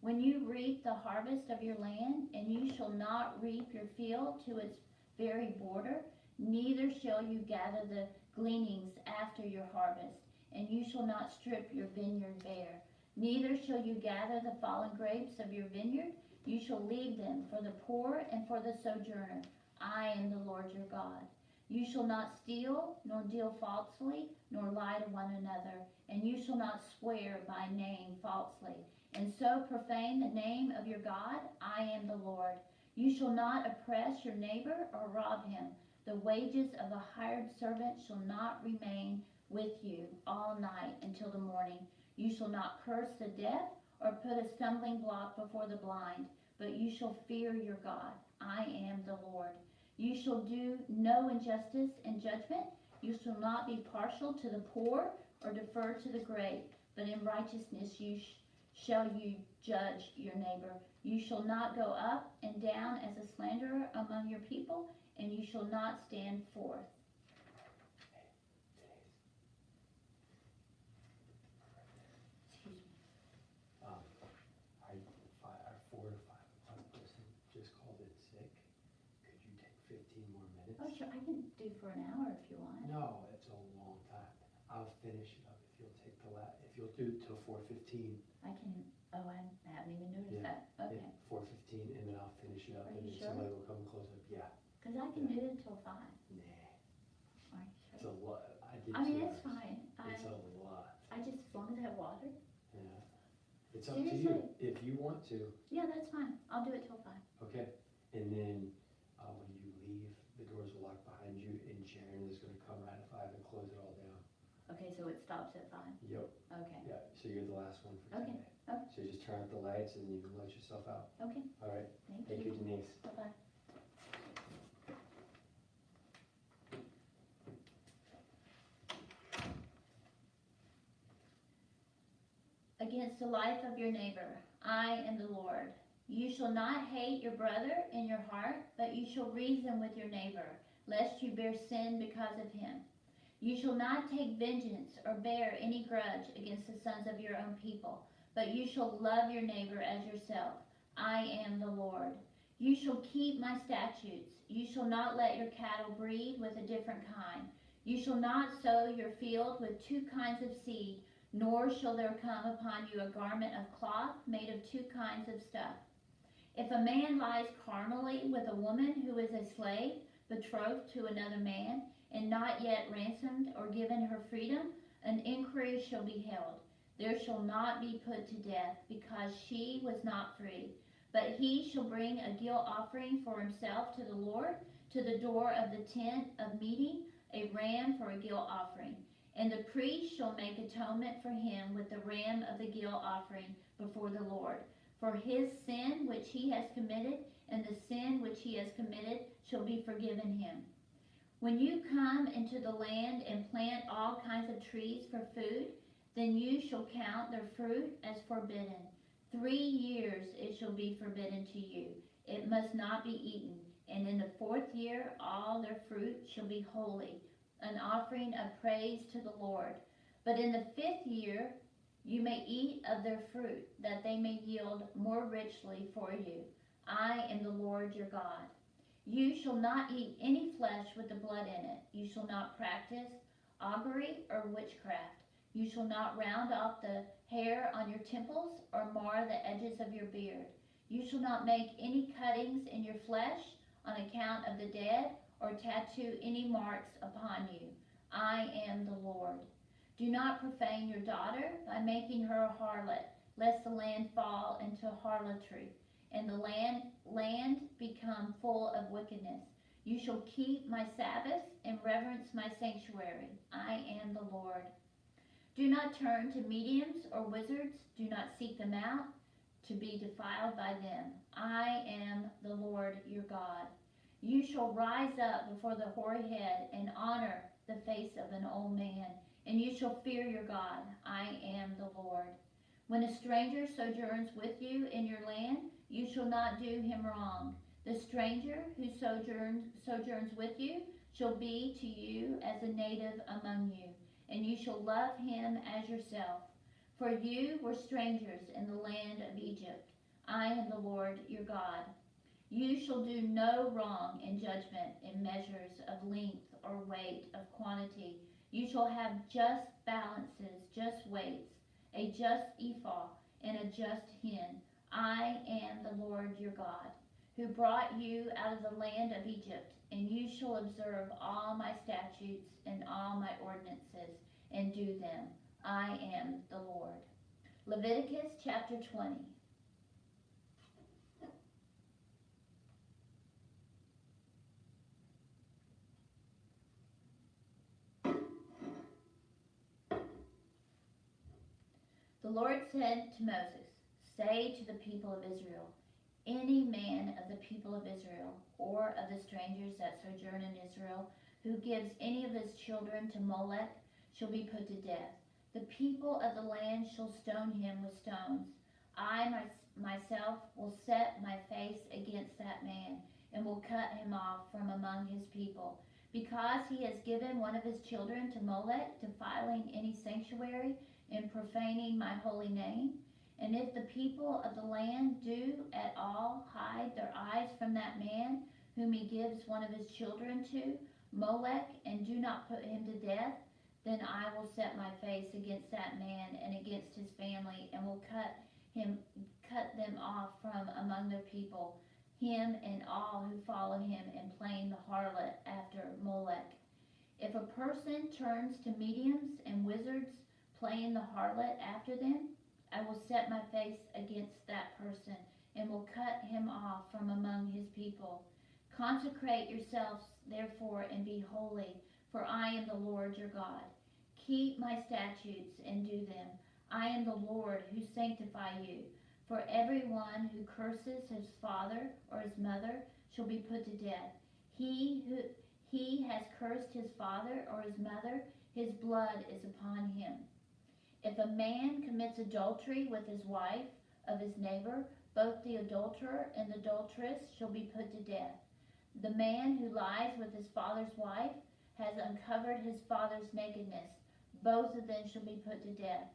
When you reap the harvest of your land, and you shall not reap your field to its very border, neither shall you gather the gleanings after your harvest, and you shall not strip your vineyard bare. Neither shall you gather the fallen grapes of your vineyard. You shall leave them for the poor and for the sojourner. I am the Lord your God. You shall not steal, nor deal falsely, nor lie to one another, and you shall not swear by name falsely, and so profane the name of your God. I am the Lord. You shall not oppress your neighbor or rob him. The wages of a hired servant shall not remain with you all night until the morning. You shall not curse the deaf or put a stumbling block before the blind, but you shall fear your God. I am the Lord. You shall do no injustice in judgment. You shall not be partial to the poor or defer to the great, but in righteousness shall you judge your neighbor. You shall not go up and down as a slanderer among your people, and you shall not stand forth. Our 4 to 5 o'clock person just called in sick. Could you take 15 more minutes? Oh, sure, I can do for an hour if you want. No, it's a long time. I'll finish it up if you'll take if you'll do till 4:15. I can, oh, I haven't even noticed Yeah, that. Okay. 4:15, and then I'll finish it up, Are and you then sure? somebody will come and close up. Yeah, Because I can do it until 5. nah, Are you it's sure? a lot. I did I mean, 2 it's hours. fine. It's a lot. I just, as long as I have water. Yeah, it's up to you Seriously? if you want to. Yeah, that's fine. I'll do it till 5. Okay, and then when you leave, the doors will lock behind you, and Sharon is gonna come right at 5 and close it all down. Okay, so it stops at 5. Yep, Okay. yeah, so you're the last one for Okay, today. okay. So you just turn out the lights and you can let yourself out. Okay. All right, Thank thank you, you. Denise. Bye-bye. Against the life of your neighbor, I am the Lord. You shall not hate your brother in your heart, but you shall reason with your neighbor, lest you bear sin because of him. You shall not take vengeance or bear any grudge against the sons of your own people, but you shall love your neighbor as yourself. I am the Lord. You shall keep my statutes. You shall not let your cattle breed with a different kind. You shall not sow your field with 2 kinds of seed, nor shall there come upon you a garment of cloth made of 2 kinds of stuff. If a man lies carnally with a woman who is a slave, betrothed to another man, and not yet ransomed or given her freedom, an inquiry shall be held. There shall not be put to death, because she was not free. But he shall bring a guilt offering for himself to the Lord, to the door of the tent of meeting, a ram for a guilt offering. And the priest shall make atonement for him with the ram of the guilt offering before the Lord. For his sin which he has committed, and the sin which he has committed shall be forgiven him. When you come into the land and plant all kinds of trees for food, then you shall count their fruit as forbidden. 3 years it shall be forbidden to you. It must not be eaten. And in the 4th year all their fruit shall be holy, an offering of praise to the Lord. But in the 5th year you may eat of their fruit, that they may yield more richly for you. I am the Lord your God. You shall not eat any flesh with the blood in it. You shall not practice augury or witchcraft. You shall not round off the hair on your temples or mar the edges of your beard. You shall not make any cuttings in your flesh on account of the dead, or tattoo any marks upon you. I am the Lord. Do not profane your daughter by making her a harlot, lest the land fall into harlotry, and the land become full of wickedness. You shall keep my Sabbaths and reverence my sanctuary. I am the Lord. Do not turn to mediums or wizards. Do not seek them out to be defiled by them. I am the Lord your God. You shall rise up before the hoary head and honor the face of an old man, and you shall fear your God. I am the Lord. When a stranger sojourns with you in your land, you shall not do him wrong. The stranger who sojourns with you shall be to you as a native among you, and you shall love him as yourself. For you were strangers in the land of Egypt. I am the Lord your God. You shall do no wrong in judgment, in measures of length or weight of quantity. You shall have just balances, just weights, a just ephah and a just hin. I am the Lord your God, who brought you out of the land of Egypt, and you shall observe all my statutes and all my ordinances, and do them. I am the Lord. Leviticus chapter 20. The Lord said to Moses, say to the people of Israel, any man of the people of Israel, or of the strangers that sojourn in Israel, who gives any of his children to Molech, shall be put to death. The people of the land shall stone him with stones. I myself will set my face against that man, and will cut him off from among his people, because he has given one of his children to Molech, defiling any sanctuary, and profaning my holy name. And if the people of the land do at all hide their eyes from that man, whom he gives one of his children to, Molech, and do not put him to death, then I will set my face against that man and against his family, and will cut them off from among their people, him and all who follow him in playing the harlot after Molech. If a person turns to mediums and wizards, playing the harlot after them, I will set my face against that person, and will cut him off from among his people. Consecrate yourselves, therefore, and be holy, for I am the Lord your God. Keep my statutes and do them. I am the Lord who sanctify you. For everyone who curses his father or his mother shall be put to death. He has cursed his father or his mother, his blood is upon him. If a man commits adultery with his wife of his neighbor, both the adulterer and the adulteress shall be put to death. The man who lies with his father's wife has uncovered his father's nakedness. Both of them shall be put to death.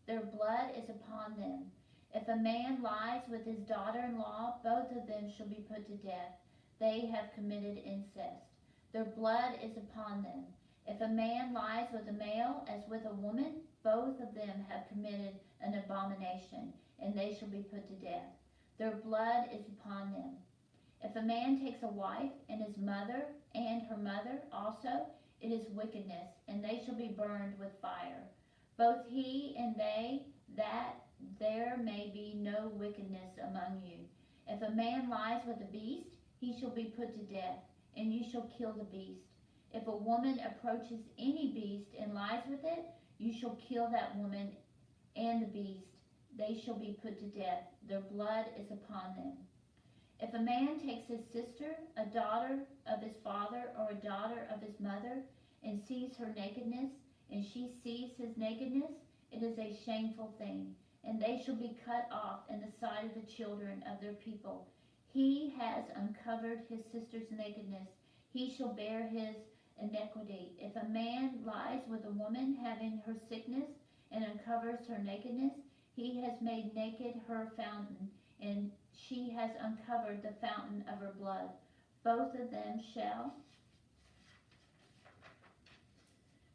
Their blood is upon them. If a man lies with his daughter-in-law, both of them shall be put to death. They have committed incest. Their blood is upon them. If a man lies with a male as with a woman, both of them have committed an abomination, and they shall be put to death. Their blood is upon them. If a man takes a wife, and his mother and her mother also, it is wickedness, and they shall be burned with fire. Both he and they, that there may be no wickedness among you. If a man lies with a beast, he shall be put to death, and you shall kill the beast. If a woman approaches any beast and lies with it, you shall kill that woman and the beast. They shall be put to death. Their blood is upon them. If a man takes his sister, a daughter of his father, or a daughter of his mother, and sees her nakedness, and she sees his nakedness, it is a shameful thing, and they shall be cut off in the sight of the children of their people. He has uncovered his sister's nakedness. He shall bear his iniquity. If a man lies with a woman having her sickness and uncovers her nakedness, he has made naked her fountain, and she has uncovered the fountain of her blood. Both of them shall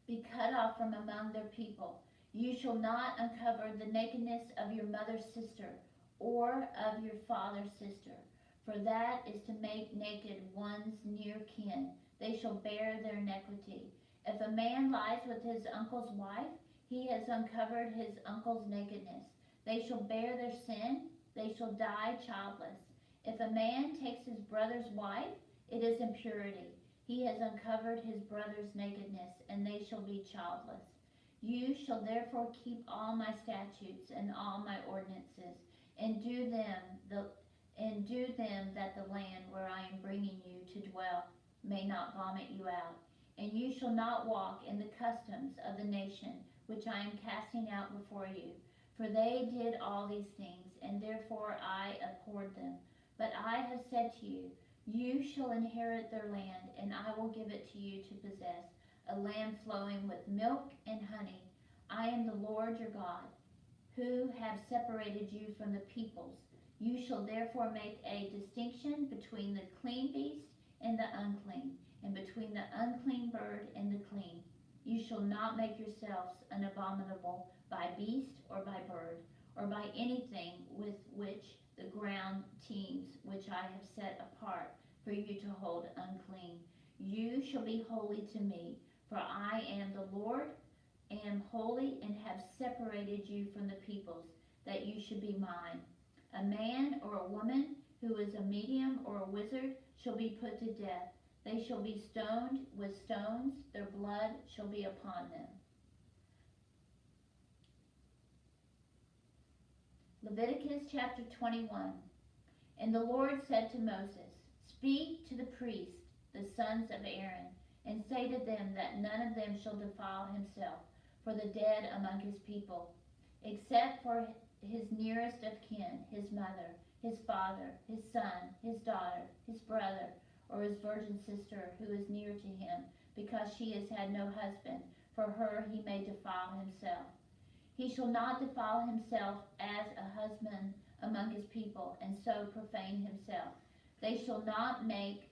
be cut off from among their people. You shall not uncover the nakedness of your mother's sister, or of your father's sister, for that is to make naked one's near kin. They shall bear their iniquity. If a man lies with his uncle's wife, he has uncovered his uncle's nakedness. They shall bear their sin. They shall die childless. If a man takes his brother's wife, it is impurity. He has uncovered his brother's nakedness, and they shall be childless. You shall therefore keep all my statutes and all my ordinances, and do them that the land where I am bringing you to dwell may not vomit you out. And you shall not walk in the customs of the nation which I am casting out before you. For they did all these things, and therefore I abhorred them. But I have said to you, you shall inherit their land, and I will give it to you to possess, a land flowing with milk and honey. I am the Lord your God, who have separated you from the peoples. You shall therefore make a distinction between the clean beast and the unclean, and between the unclean bird and the clean. You shall not make yourselves an abominable by beast or by bird, or by anything with which the ground teems, which I have set apart for you to hold unclean. You shall be holy to me, for I am the Lord, am holy, and have separated you from the peoples, that you should be mine. A man or a woman who is a medium or a wizard shall be put to death. They shall be stoned with stones, their blood shall be upon them. Leviticus chapter 21. And the Lord said to Moses, speak to the priests, the sons of Aaron, and say to them that none of them shall defile himself for the dead among his people, except for his nearest of kin, his mother, his father, his son, his daughter, his brother, or his virgin sister who is near to him, because she has had no husband. For her he may defile himself. He shall not defile himself as a husband among his people, and so profane himself. They shall not make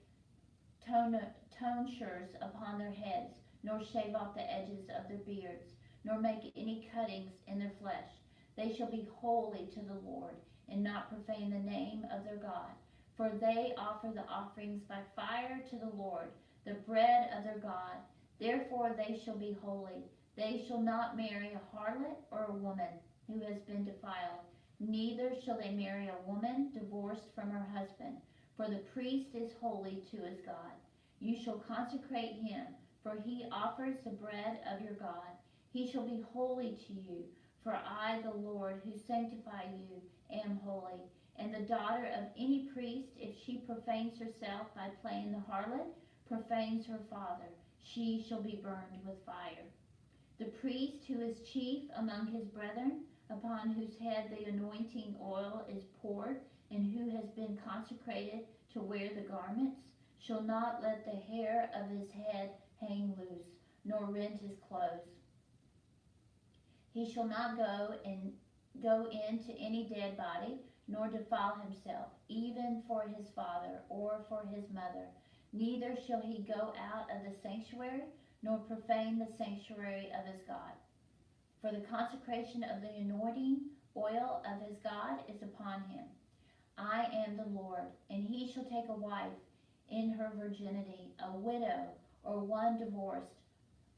tonsures upon their heads, nor shave off the edges of their beards, nor make any cuttings in their flesh. They shall be holy to the Lord, and not profane the name of their God. For they offer the offerings by fire to the Lord, the bread of their God. Therefore they shall be holy. They shall not marry a harlot or a woman who has been defiled. Neither shall they marry a woman divorced from her husband, for the priest is holy to his God. You shall consecrate him, for he offers the bread of your God. He shall be holy to you, for I, the Lord, who sanctify you, am holy. And the daughter of any priest, if she profanes herself by playing the harlot, profanes her father. She shall be burned with fire. The priest who is chief among his brethren, upon whose head the anointing oil is poured, and who has been consecrated to wear the garments, shall not let the hair of his head hang loose, nor rend his clothes. He shall not go into any dead body, nor defile himself, even for his father or for his mother. Neither shall he go out of the sanctuary, nor profane the sanctuary of his God. For the consecration of the anointing oil of his God is upon him. I am the Lord, and he shall take a wife in her virginity, a widow, or one divorced,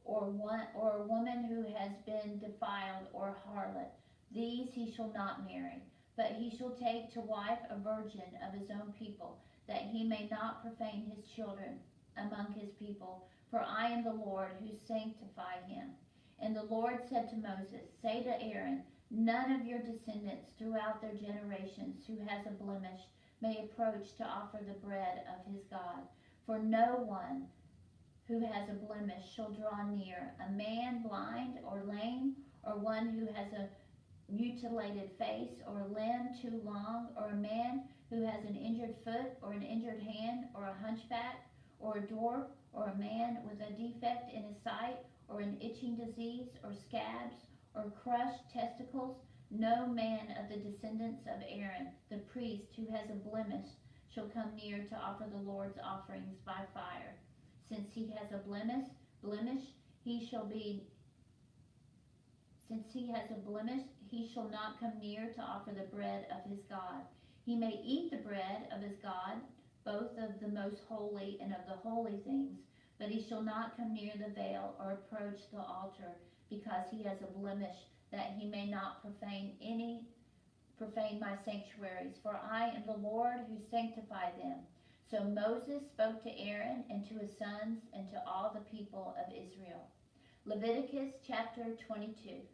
or a woman who has been defiled, or harlot. These he shall not marry, but he shall take to wife a virgin of his own people, that he may not profane his children among his people. for I am the Lord who sanctify him. And the Lord said to Moses, say to Aaron, none of your descendants throughout their generations who has a blemish may approach to offer the bread of his God. For no one who has a blemish shall draw near, a man blind or lame, or one who has a mutilated face, or a limb too long, or a man who has an injured foot, or an injured hand, or a hunchback, or a dwarf, or a man with a defect in his sight, or an itching disease, or scabs, or crushed testicles. No man of the descendants of Aaron, the priest, who has a blemish, shall come near to offer the Lord's offerings by fire. Since he has a blemish, he shall not come near to offer the bread of his God. He may eat the bread of his God, both of the most holy and of the holy things, but he shall not come near the veil or approach the altar, because he has a blemish, that he may not profane my sanctuaries, for I am the Lord who sanctify them. So Moses spoke to Aaron and to his sons and to all the people of Israel. Leviticus chapter 22.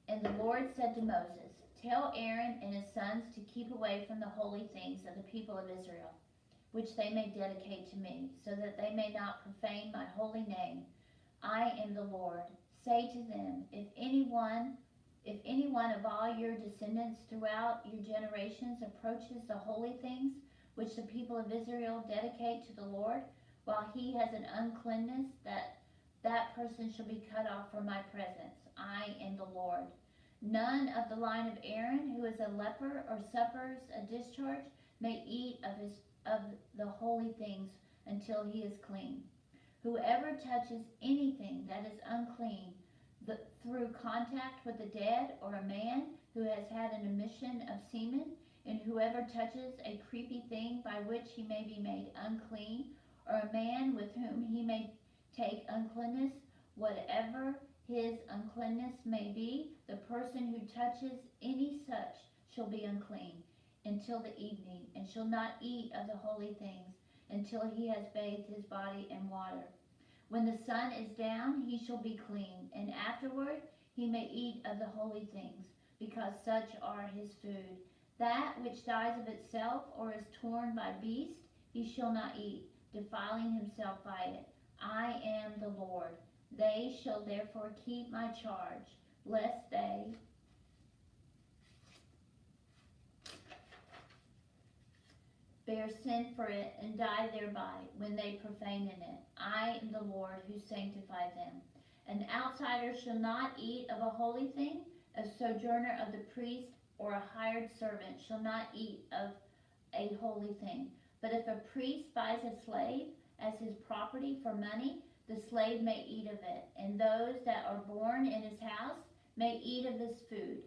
And the Lord said to Moses, tell Aaron and his sons to keep away from the holy things of the people of Israel, which they may dedicate to me, so that they may not profane my holy name. I am the Lord. Say to them, if any one of all your descendants throughout your generations approaches the holy things which the people of Israel dedicate to the Lord, while he has an uncleanness, that person shall be cut off from my presence. I am the Lord. None of the line of Aaron who is a leper or suffers a discharge may eat of the holy things until he is clean. Whoever touches anything that is unclean through contact with the dead, or a man who has had an emission of semen, and whoever touches a creepy thing by which he may be made unclean, or a man with whom he may take uncleanness, whatever his uncleanness may be, the person who touches any such shall be unclean until the evening, and shall not eat of the holy things until he has bathed his body in water. When the sun is down, he shall be clean, and afterward he may eat of the holy things, because such are his food. That which dies of itself, or is torn by beast, he shall not eat, defiling himself by it. I am the Lord. They shall therefore keep my charge, lest they bear sin for it and die thereby when they profane in it. I am the Lord who sanctify them. An outsider shall not eat of a holy thing. A sojourner of the priest or a hired servant shall not eat of a holy thing. But if a priest buys a slave as his property for money, the slave may eat of it, and those that are born in his house may eat of his food.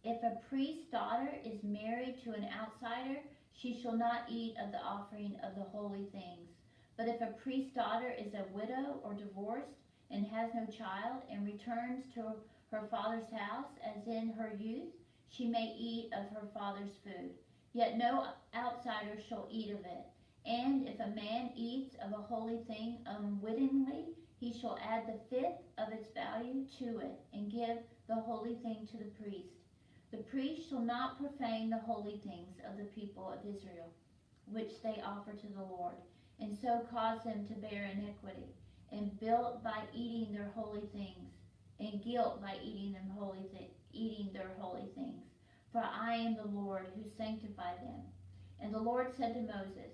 If a priest's daughter is married to an outsider, she shall not eat of the offering of the holy things. But if a priest's daughter is a widow or divorced and has no child and returns to her father's house as in her youth, she may eat of her father's food. Yet no outsider shall eat of it. And if a man eats of a holy thing unwittingly, he shall add the fifth of its value to it and give the holy thing to the priest. The priest shall not profane the holy things of the people of Israel, which they offer to the Lord, and so cause them to bear iniquity, and guilt by eating their holy things, eating their holy things. For I am the Lord who sanctify them. And the Lord said to Moses,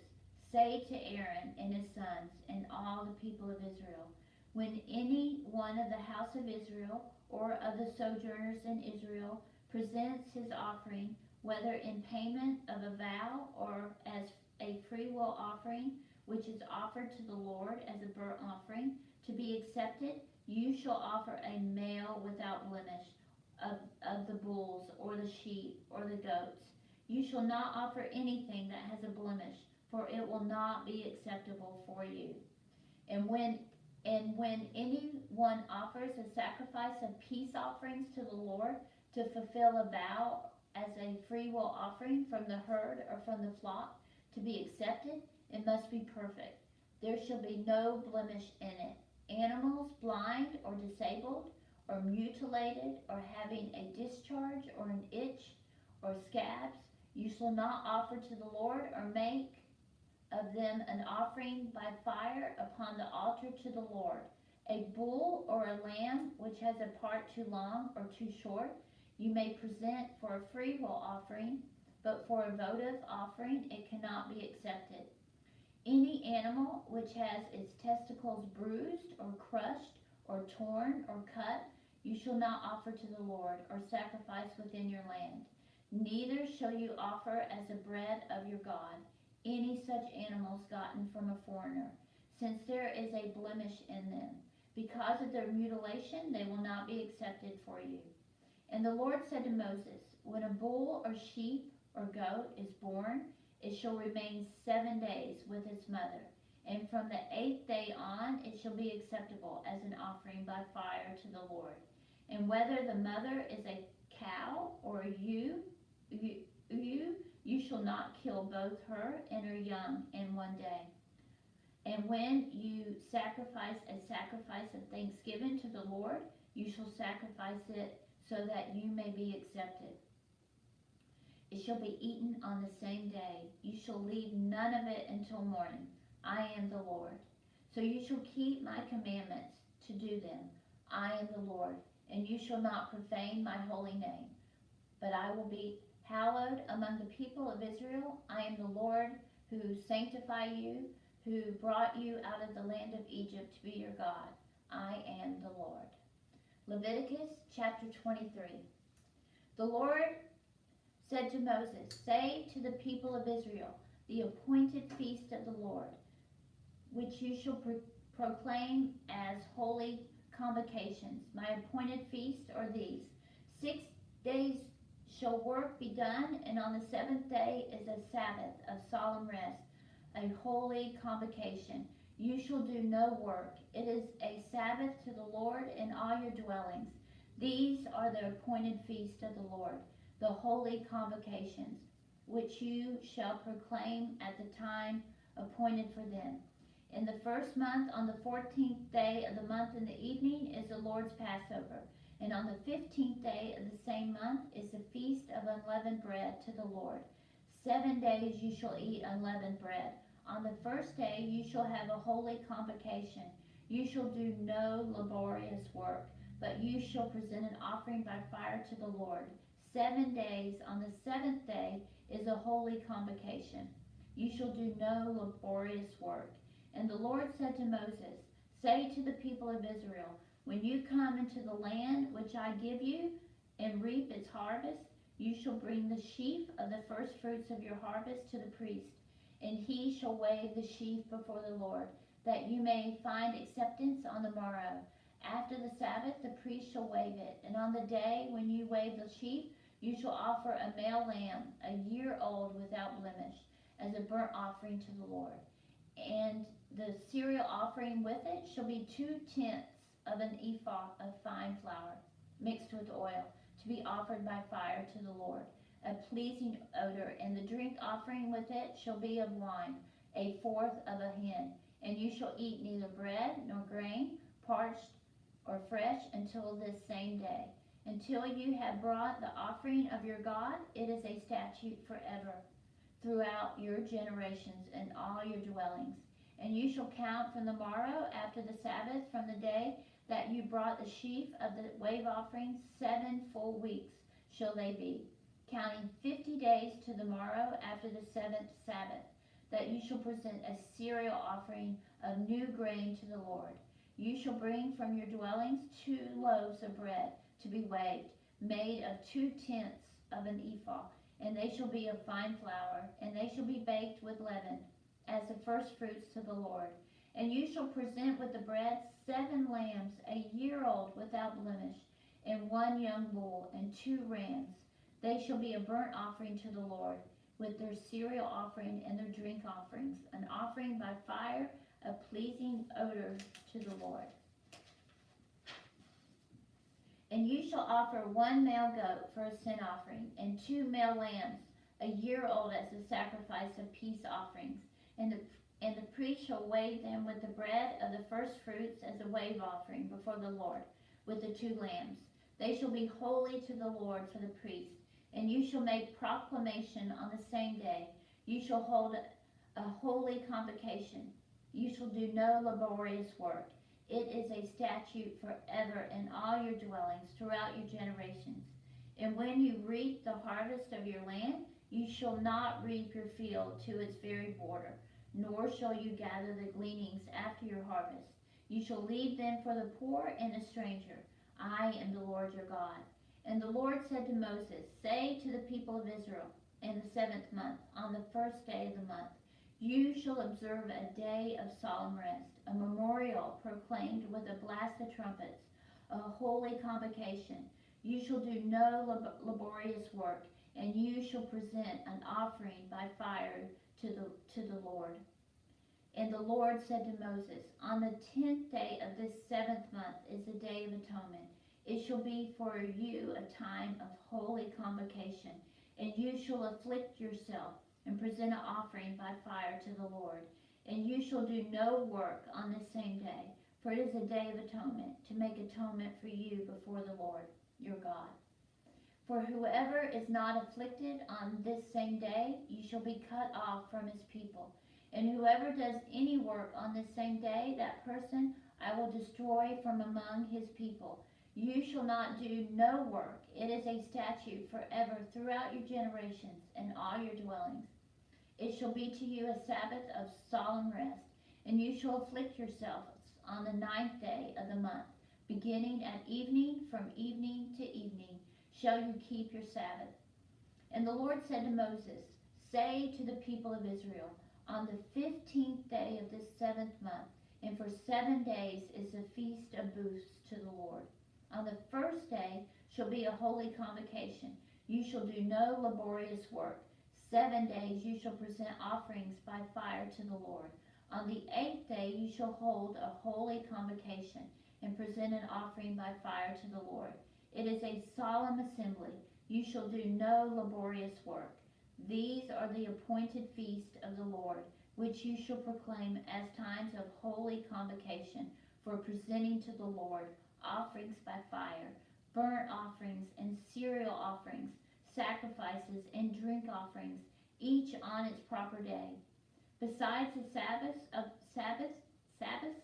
say to Aaron and his sons and all the people of Israel, when any one of the house of Israel or of the sojourners in Israel presents his offering, whether in payment of a vow or as a freewill offering, which is offered to the Lord as a burnt offering, to be accepted, you shall offer a male without blemish of the bulls or the sheep or the goats. You shall not offer anything that has a blemish, for it will not be acceptable for you. And when anyone offers a sacrifice of peace offerings to the Lord to fulfill a vow as a freewill offering from the herd or from the flock to be accepted, it must be perfect. There shall be no blemish in it. Animals blind or disabled or mutilated or having a discharge or an itch or scabs, you shall not offer to the Lord or make of them an offering by fire upon the altar to the Lord. A bull or a lamb which has a part too long or too short, you may present for a freewill offering, but for a votive offering it cannot be accepted. Any animal which has its testicles bruised or crushed or torn or cut, you shall not offer to the Lord or sacrifice within your land. Neither shall you offer as the bread of your God any such animals gotten from a foreigner, since there is a blemish in them. Because of their mutilation, they will not be accepted for you. And the Lord said to Moses, when a bull or sheep or goat is born, it shall remain 7 days with its mother. And from the 8th day on, it shall be acceptable as an offering by fire to the Lord. And whether the mother is a cow or a ewe, you shall not kill both her and her young in 1 day. And when you sacrifice a sacrifice of thanksgiving to the Lord, you shall sacrifice it so that you may be accepted. It shall be eaten on the same day. You shall leave none of it until morning. I am the Lord. So you shall keep my commandments to do them. I am the Lord, and you shall not profane my holy name. But I will be hallowed among the people of Israel. I am the Lord who sanctify you, who brought you out of the land of Egypt to be your God. I am the Lord. Leviticus chapter 23. The Lord said to Moses, say to the people of Israel, the appointed feast of the Lord, which you shall proclaim as holy convocations. My appointed feasts are these. 6 days shall work be done, and on the 7th day is a Sabbath of solemn rest, a holy convocation. You shall do no work. It is a Sabbath to the Lord in all your dwellings. These are the appointed feasts of the Lord, the holy convocations, which you shall proclaim at the time appointed for them. In the 1st month, on the 14th day of the month in the evening, is the Lord's Passover. And on the 15th day of the same month is the feast of unleavened bread to the Lord. 7 days you shall eat unleavened bread. On the 1st day you shall have a holy convocation. You shall do no laborious work, but you shall present an offering by fire to the Lord. 7 days. On the 7th day is a holy convocation. You shall do no laborious work. And the Lord said to Moses, say to the people of Israel, when you come into the land which I give you and reap its harvest, you shall bring the sheaf of the first fruits of your harvest to the priest, and he shall wave the sheaf before the Lord, that you may find acceptance on the morrow. After the Sabbath the priest shall wave it, and on the day when you wave the sheaf, you shall offer a male lamb, a year old without blemish, as a burnt offering to the Lord. And the cereal offering with it shall be 2/10 of an ephah of fine flour, mixed with oil, to be offered by fire to the Lord, a pleasing odor. And the drink offering with it shall be of wine, 1/4 of a hin. And you shall eat neither bread nor grain, parched or fresh, until this same day. Until you have brought the offering of your God, it is a statute forever, throughout your generations and all your dwellings. And you shall count from the morrow after the Sabbath, from the day that you brought the sheaf of the wave offering, 7 full weeks shall they be, counting 50 days to the morrow after the 7th Sabbath, that you shall present a cereal offering of new grain to the Lord. You shall bring from your dwellings 2 loaves of bread to be waved, made of 2/10 of an ephah, and they shall be of fine flour, and they shall be baked with leaven, as the first fruits to the Lord. And you shall present with the bread 7 lambs, a year old without blemish, and 1 young bull, and 2 rams. They shall be a burnt offering to the Lord, with their cereal offering and their drink offerings, an offering by fire, a pleasing odor to the Lord. And you shall offer 1 male goat for a sin offering, and 2 male lambs, a year old, as a sacrifice of peace offerings. And the priest shall wave them with the bread of the first fruits as a wave offering before the Lord, with the 2 lambs. They shall be holy to the Lord for the priest. And you shall make proclamation on the same day. You shall hold a holy convocation. You shall do no laborious work. It is a statute forever in all your dwellings throughout your generations. And when you reap the harvest of your land, you shall not reap your field to its very border, nor shall you gather the gleanings after your harvest. You shall leave them for the poor and the stranger. I am the Lord your God. And the Lord said to Moses, say to the people of Israel, in the 7th month, on the 1st day of the month, you shall observe a day of solemn rest, a memorial proclaimed with a blast of trumpets, a holy convocation. You shall do no laborious work, and you shall present an offering by fire to the Lord. And the Lord said to Moses, on the 10th day of this 7th month is the Day of Atonement. It shall be for you a time of holy convocation, and you shall afflict yourself and present an offering by fire to the Lord. And you shall do no work on this same day, for it is a day of atonement, to make atonement for you before the Lord your God. For whoever is not afflicted on this same day, you shall be cut off from his people. And whoever does any work on this same day, that person I will destroy from among his people. You shall not do no work. It is a statute forever throughout your generations and all your dwellings. It shall be to you a Sabbath of solemn rest, and you shall afflict yourselves on the 9th day of the month, beginning at evening, from evening to evening, shall you keep your Sabbath. And the Lord said to Moses, say to the people of Israel, on the 15th day of this 7th month, and for 7 days is the feast of booths to the Lord. On the 1st day shall be a holy convocation. You shall do no laborious work. 7 days you shall present offerings by fire to the Lord. On the 8th day you shall hold a holy convocation and present an offering by fire to the Lord. It is a solemn assembly. You shall do no laborious work. These are the appointed feasts of the Lord, which you shall proclaim as times of holy convocation for presenting to the Lord offerings by fire, burnt offerings and cereal offerings, sacrifices and drink offerings, each on its proper day. Besides the Sabbaths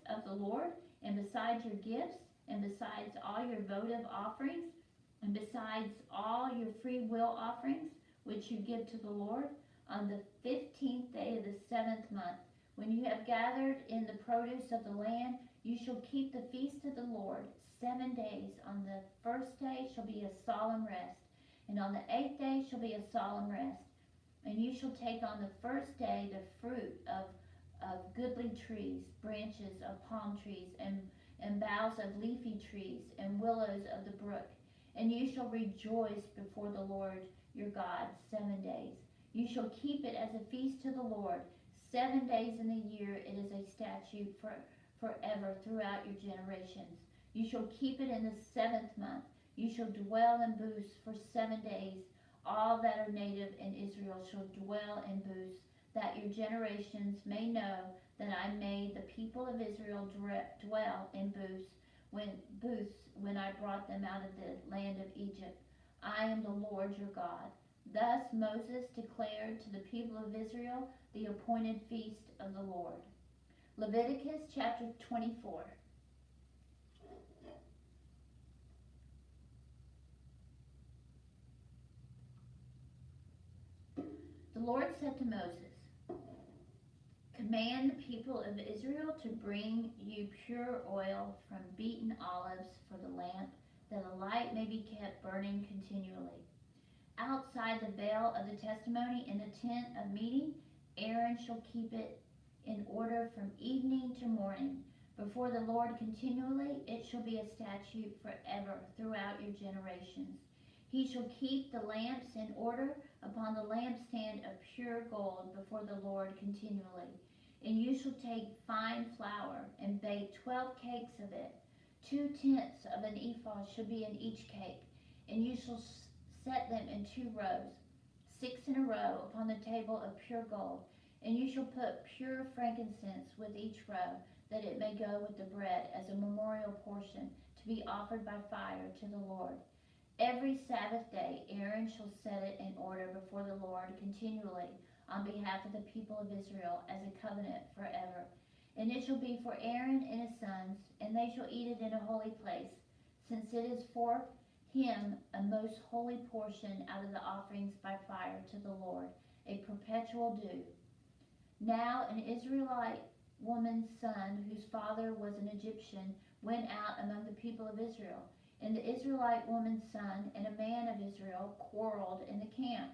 of the Lord, and besides your gifts, and besides all your votive offerings, and besides all your free will offerings, which you give to the Lord, on the 15th day of the 7th month, when you have gathered in the produce of the land, you shall keep the feast of the Lord 7 days. On the 1st day shall be a solemn rest, and on the 8th day shall be a solemn rest. And you shall take on the 1st day the fruit of goodly trees, branches of palm trees, and boughs of leafy trees, and willows of the brook. And you shall rejoice before the Lord your God 7 days. You shall keep it as a feast to the Lord. 7 days in the year it is a statute forever throughout your generations. You shall keep it in the 7th month. You shall dwell in booths for 7 days. All that are native in Israel shall dwell in booths, that your generations may know that I made the people of Israel dwell in booths when I brought them out of the land of Egypt. I am the Lord your God. Thus Moses declared to the people of Israel the appointed feast of the Lord. Leviticus chapter 24. The Lord said to Moses, command the people of Israel to bring you pure oil from beaten olives for the lamp, that a light may be kept burning continually. Outside the veil of the testimony in the tent of meeting, Aaron shall keep it in order from evening to morning. Before the Lord continually, it shall be a statute forever throughout your generations. He shall keep the lamps in order upon the lampstand of pure gold before the Lord continually. And you shall take fine flour and bake 12 cakes of it. 2/10 of an ephah shall be in each cake, and you shall set them in 2 rows, 6 in a row, upon the table of pure gold. And you shall put pure frankincense with each row, that it may go with the bread as a memorial portion, to be offered by fire to the Lord. Every Sabbath day Aaron shall set it in order before the Lord continually, on behalf of the people of Israel, as a covenant forever. And it shall be for Aaron and his sons, and they shall eat it in a holy place, since it is for him a most holy portion out of the offerings by fire to the Lord, a perpetual due. Now an Israelite woman's son, whose father was an Egyptian, went out among the people of Israel. And the Israelite woman's son and a man of Israel quarreled in the camp.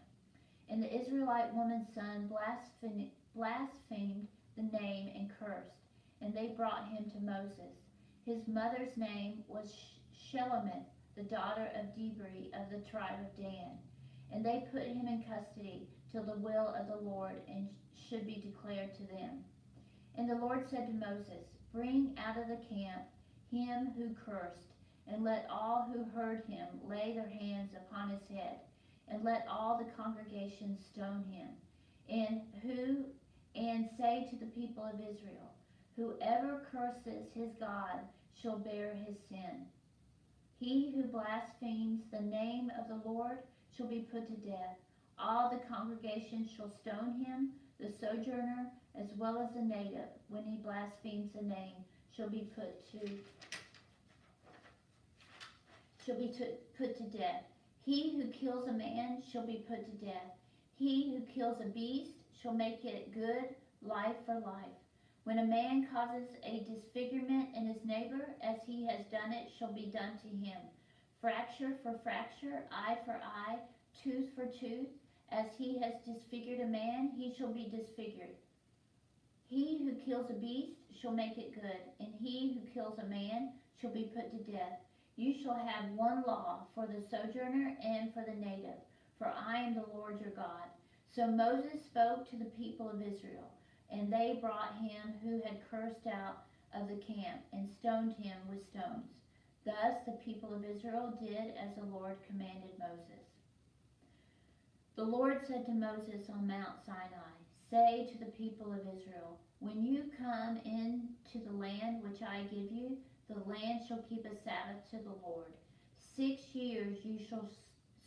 And the Israelite woman's son blasphemed the name and cursed. And they brought him to Moses. His mother's name was Shelomith, the daughter of Dibri of the tribe of Dan. And they put him in custody till the will of the Lord and should be declared to them. And the Lord said to Moses, Bring out of the camp him who cursed, and let all who heard him lay their hands upon his head, and let all the congregation stone him. And say to the people of Israel, Whoever curses his God shall bear his sin. He who blasphemes the name of the Lord shall be put to death. All the congregation shall stone him, the sojourner as well as the native, when he blasphemes the name, shall be put to death. He who kills a man shall be put to death. He who kills a beast shall make it good, life for life. When a man causes a disfigurement in his neighbor, as he has done it shall be done to him. Fracture for fracture, eye for eye, tooth for tooth. As he has disfigured a man, he shall be disfigured. He who kills a beast shall make it good, and he who kills a man shall be put to death. You shall have one law for the sojourner and for the native, for I am the Lord your God. So Moses spoke to the people of Israel, and they brought him who had cursed out of the camp, and stoned him with stones. Thus the people of Israel did as the Lord commanded Moses. The Lord said to Moses on Mount Sinai, Say to the people of Israel, When you come into the land which I give you, the land shall keep a Sabbath to the Lord. 6 years you shall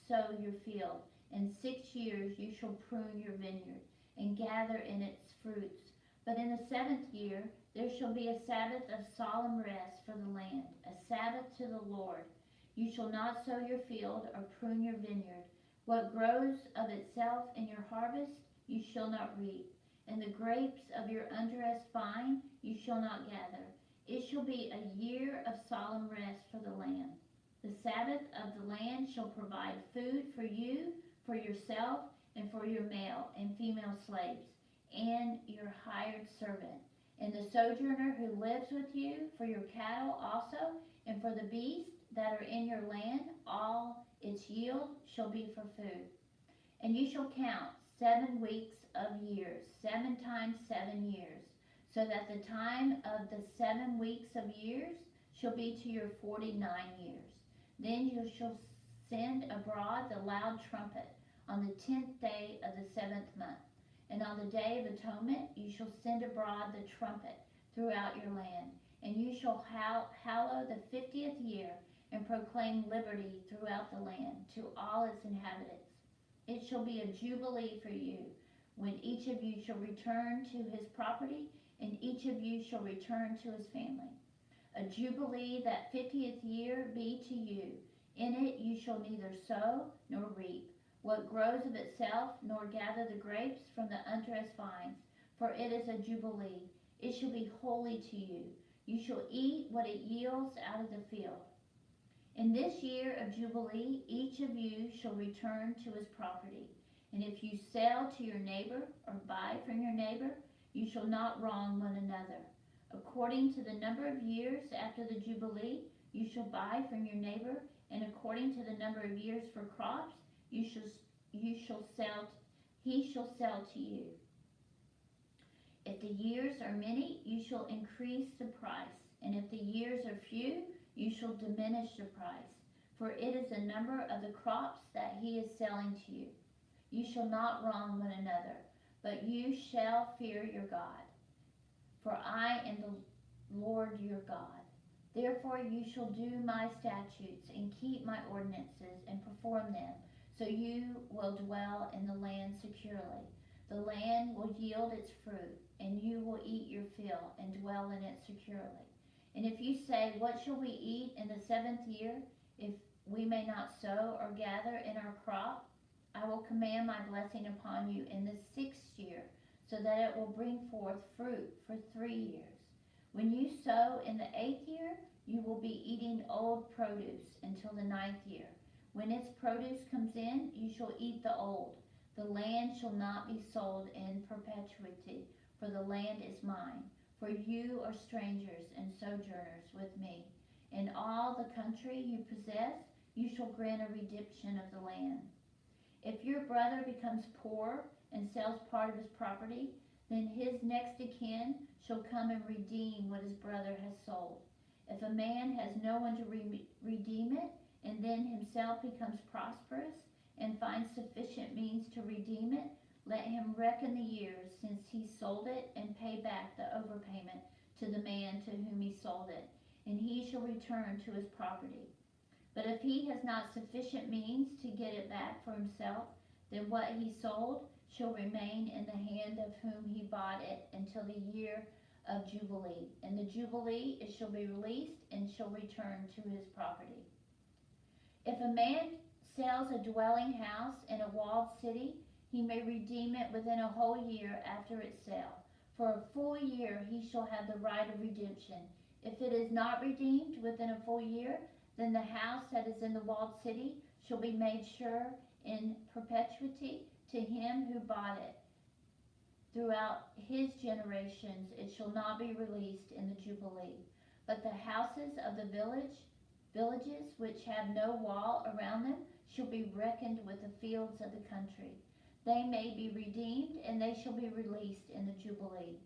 sow your field, and 6 years you shall prune your vineyard, and gather in its fruits. But in the 7th year there shall be a Sabbath of solemn rest for the land, a Sabbath to the Lord. You shall not sow your field or prune your vineyard. What grows of itself in your harvest you shall not reap, and the grapes of your undressed vine you shall not gather. It shall be a year of solemn rest for the land. The Sabbath of the land shall provide food for you, for yourself, and for your male and female slaves, and your hired servant, and the sojourner who lives with you, for your cattle also, and for the beasts that are in your land. All its yield shall be for food. And you shall count 7 weeks of years, 7 times 7 years, so that the time of the 7 weeks of years shall be to your 49 years. Then you shall send abroad the loud trumpet on the 10th day of the 7th month. And on the day of atonement you shall send abroad the trumpet throughout your land. And you shall hallow the 50th year, and proclaim liberty throughout the land to all its inhabitants. It shall be a jubilee for you, when each of you shall return to his property, and each of you shall return to his family. A jubilee that 50th year be to you. In it you shall neither sow nor reap what grows of itself, nor gather the grapes from the undressed vines, for it is a jubilee. It shall be holy to you. You shall eat what it yields out of the field. In this year of Jubilee, each of you shall return to his property. And if you sell to your neighbor or buy from your neighbor, you shall not wrong one another. According to the number of years after the Jubilee, you shall buy from your neighbor, and according to the number of years for crops, he shall sell to you. If the years are many, you shall increase the price, and if the years are few, you shall diminish the price, for it is the number of the crops that he is selling to you. You shall not wrong one another, but you shall fear your God. For I am the Lord your God. Therefore you shall do my statutes and keep my ordinances and perform them, so you will dwell in the land securely. The land will yield its fruit, and you will eat your fill and dwell in it securely. And if you say, what shall we eat in the 7th year, if we may not sow or gather in our crop? I will command my blessing upon you in the 6th year, so that it will bring forth fruit for 3 years. When you sow in the 8th year, you will be eating old produce until the 9th year. When its produce comes in, you shall eat the old. The land shall not be sold in perpetuity, for the land is mine. For you are strangers and sojourners with me. In all the country you possess, you shall grant a redemption of the land. If your brother becomes poor and sells part of his property, then his next of kin shall come and redeem what his brother has sold. If a man has no one to redeem it, and then himself becomes prosperous and finds sufficient means to redeem it, let him reckon the years since he sold it and pay back the overpayment to the man to whom he sold it, and he shall return to his property. But if he has not sufficient means to get it back for himself, then what he sold shall remain in the hand of whom he bought it until the year of Jubilee. In the Jubilee it shall be released and shall return to his property. If a man sells a dwelling house in a walled city, he may redeem it within a whole year after its sale. For a full year he shall have the right of redemption. If it is not redeemed within a full year, then the house that is in the walled city shall be made sure in perpetuity to him who bought it. Throughout his generations it shall not be released in the Jubilee. But the houses of the villages which have no wall around them shall be reckoned with the fields of the country. They may be redeemed, and they shall be released in the Jubilee.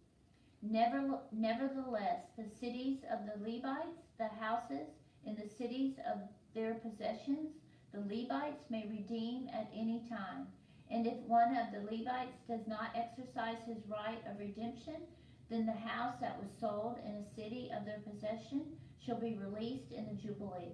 Nevertheless, the cities of the Levites, the houses in the cities of their possessions, the Levites may redeem at any time. And if one of the Levites does not exercise his right of redemption, then the house that was sold in a city of their possession shall be released in the Jubilee.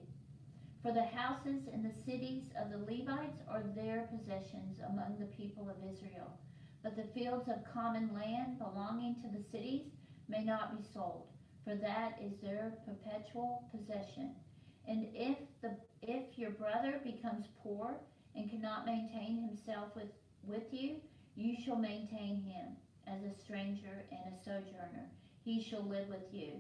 For the houses and the cities of the Levites are their possessions among the people of Israel. But the fields of common land belonging to the cities may not be sold, for that is their perpetual possession. And if your brother becomes poor and cannot maintain himself with you, you shall maintain him as a stranger and a sojourner. He shall live with you.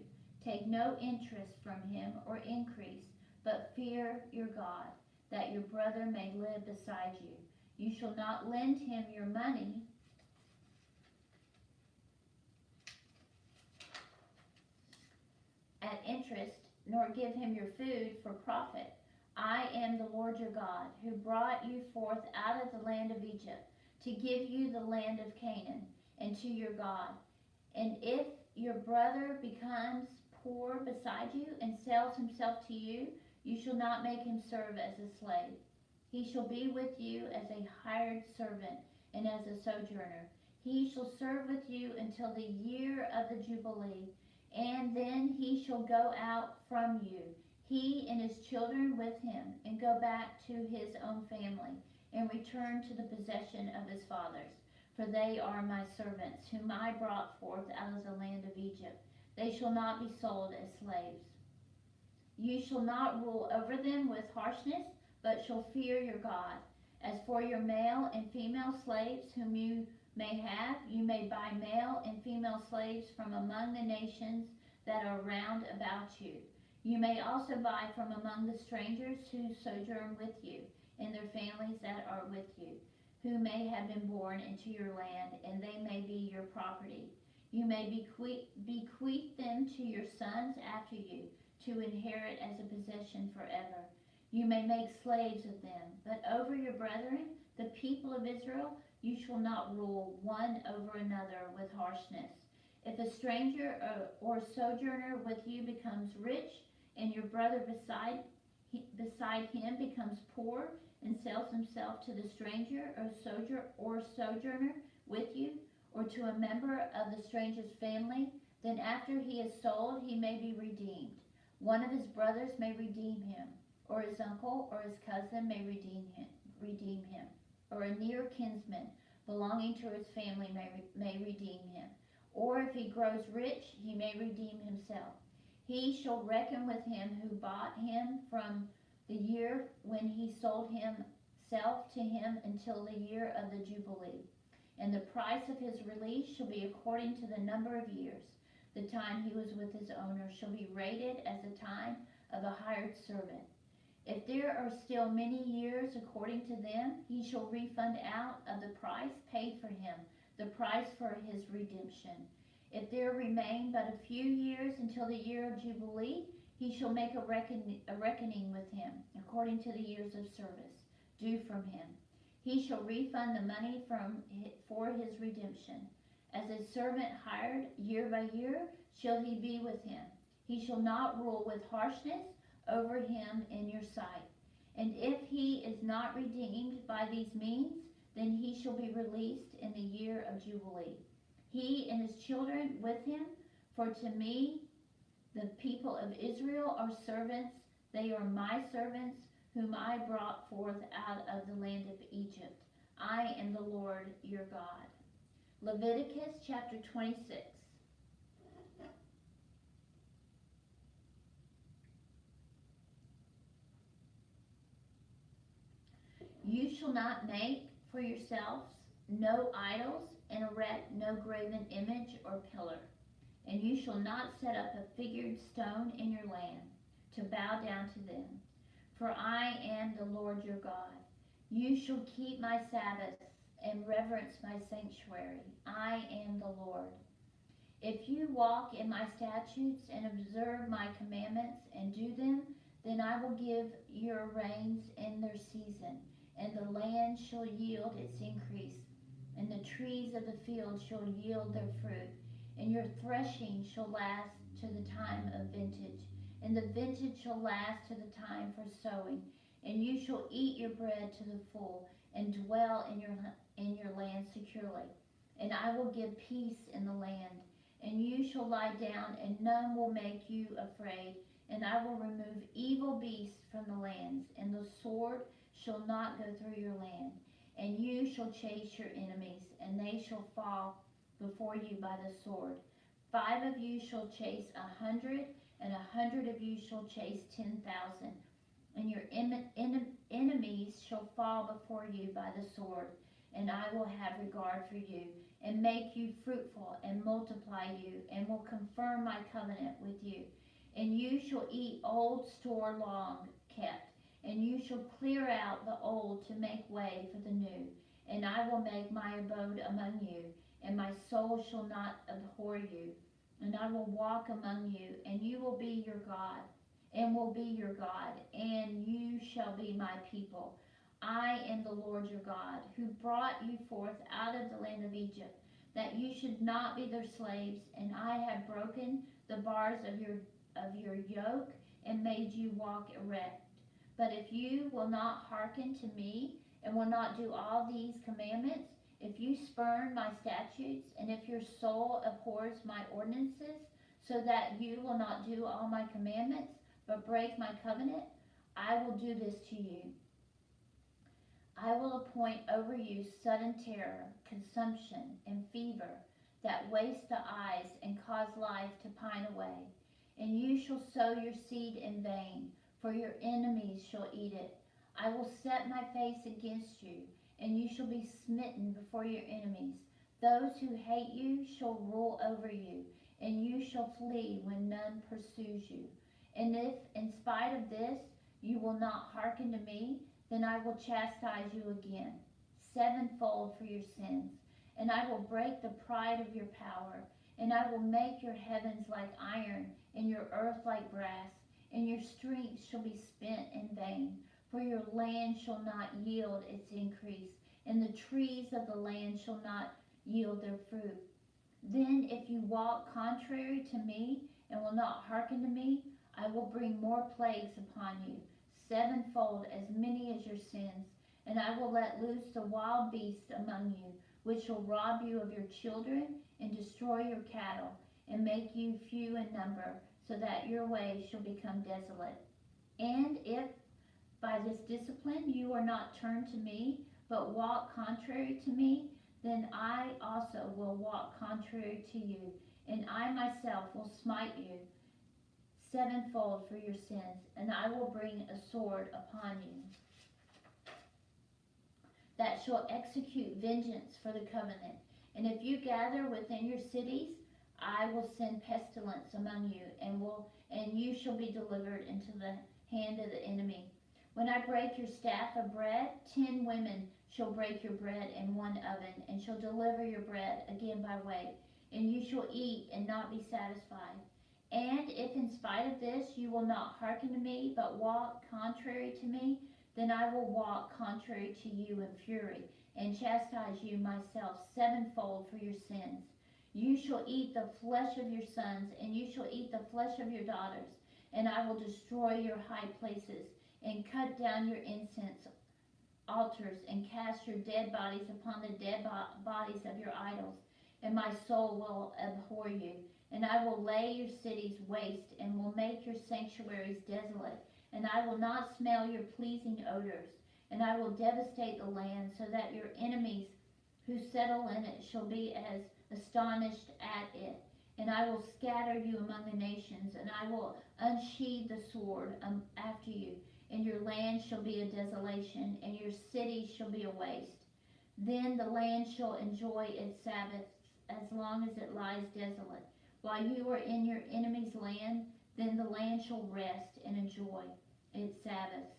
Take no interest from him or increase, but fear your God, that your brother may live beside you. You shall not lend him your money at interest, nor give him your food for profit. I am the Lord your God, who brought you forth out of the land of Egypt, to give you the land of Canaan, and to your God. And if your brother becomes poor beside you, and sells himself to you, you shall not make him serve as a slave. He shall be with you as a hired servant, and as a sojourner. He shall serve with you until the year of the Jubilee, and then he shall go out from you, he and his children with him, and go back to his own family, and return to the possession of his fathers. For they are my servants, whom I brought forth out of the land of Egypt. They shall not be sold as slaves. You shall not rule over them with harshness, but shall fear your God. As for your male and female slaves whom you may have, you may buy male and female slaves from among the nations that are round about you. You may also buy from among the strangers who sojourn with you, and their families that are with you, who may have been born into your land, and they may be your property. You may bequeath them to your sons after you, to inherit as a possession forever. You may make slaves of them, but over your brethren, the people of Israel, you shall not rule one over another with harshness. If a stranger or sojourner with you becomes rich and your brother beside him becomes poor and sells himself to the stranger or sojourner with you, or to a member of the stranger's family, then after he is sold, he may be redeemed. One of his brothers may redeem him, or his uncle or his cousin may redeem him, or a near kinsman belonging to his family may redeem him. Or if he grows rich, he may redeem himself. He shall reckon with him who bought him from the year when he sold himself to him until the year of the Jubilee. And the price of his release shall be according to the number of years. The time he was with his owner shall be rated as the time of a hired servant. If there are still many years according to them, he shall refund out of the price paid for him, the price for his redemption. If there remain but a few years until the year of Jubilee, he shall make a reckoning with him, according to the years of service due from him. He shall refund the money for his redemption. As a servant hired year by year shall he be with him. He shall not rule with harshness over him in your sight. And if he is not redeemed by these means, then he shall be released in the year of Jubilee, he and his children with him. For to me, the people of Israel are servants. They are my servants, whom I brought forth out of the land of Egypt. I am the Lord your God. Leviticus chapter 26. You shall not make for yourselves no idols, and erect no graven image or pillar. And you shall not set up a figured stone in your land, to bow down to them. For I am the Lord your God. You shall keep my Sabbaths and reverence my sanctuary. I am the Lord. If you walk in my statutes and observe my commandments and do them, then I will give your rains in their season, and the land shall yield its increase, and the trees of the field shall yield their fruit, and your threshing shall last to the time of vintage, and the vintage shall last to the time for sowing, and you shall eat your bread to the full, and dwell in your land securely. And I will give peace in the land, and you shall lie down, and none will make you afraid. And I will remove evil beasts from the lands, and the sword shall not go through your land. And you shall chase your enemies, and they shall fall before you by the sword. 5 of you shall chase 100, and 100 of you shall chase 10,000. And your enemies shall fall before you by the sword. And I will have regard for you, and make you fruitful, and multiply you, and will confirm my covenant with you. And you shall eat old store long kept, and you shall clear out the old to make way for the new. And I will make my abode among you, and my soul shall not abhor you. And I will walk among you, and you will be your God, and will be your God, and you shall be my people. I am the Lord your God, who brought you forth out of the land of Egypt, that you should not be their slaves. And I have broken the bars of your yoke, and made you walk erect. But if you will not hearken to me, and will not do all these commandments, if you spurn my statutes, and if your soul abhors my ordinances, so that you will not do all my commandments, but break my covenant, I will do this to you. I will appoint over you sudden terror, consumption, and fever, that waste the eyes and cause life to pine away. And you shall sow your seed in vain, for your enemies shall eat it. I will set my face against you, and you shall be smitten before your enemies. Those who hate you shall rule over you, and you shall flee when none pursues you. And if, in spite of this, you will not hearken to me, then I will chastise you again, sevenfold for your sins. And I will break the pride of your power, and I will make your heavens like iron, and your earth like brass, and your strength shall be spent in vain. For your land shall not yield its increase, and the trees of the land shall not yield their fruit. Then if you walk contrary to me, and will not hearken to me, I will bring more plagues upon you, sevenfold as many as your sins, and I will let loose the wild beast among you, which will rob you of your children and destroy your cattle, and make you few in number, so that your way shall become desolate. And if by this discipline you are not turned to me, but walk contrary to me, then I also will walk contrary to you, and I myself will smite you sevenfold for your sins, and I will bring a sword upon you that shall execute vengeance for the covenant. And if you gather within your cities, I will send pestilence among you, and you shall be delivered into the hand of the enemy. When I break your staff of bread, 10 women shall break your bread in one oven, and shall deliver your bread again by weight, and you shall eat and not be satisfied. And if in spite of this you will not hearken to me, but walk contrary to me, then I will walk contrary to you in fury, and chastise you myself sevenfold for your sins. You shall eat the flesh of your sons, and you shall eat the flesh of your daughters, and I will destroy your high places, and cut down your incense altars, and cast your dead bodies upon the dead bodies of your idols, and my soul will abhor you. And I will lay your cities waste, and will make your sanctuaries desolate, and I will not smell your pleasing odors, and I will devastate the land, so that your enemies who settle in it shall be as astonished at it. And I will scatter you among the nations, and I will unsheathe the sword after you, and your land shall be a desolation, and your cities shall be a waste. Then the land shall enjoy its Sabbaths as long as it lies desolate. While you are in your enemy's land, then the land shall rest and enjoy its Sabbaths.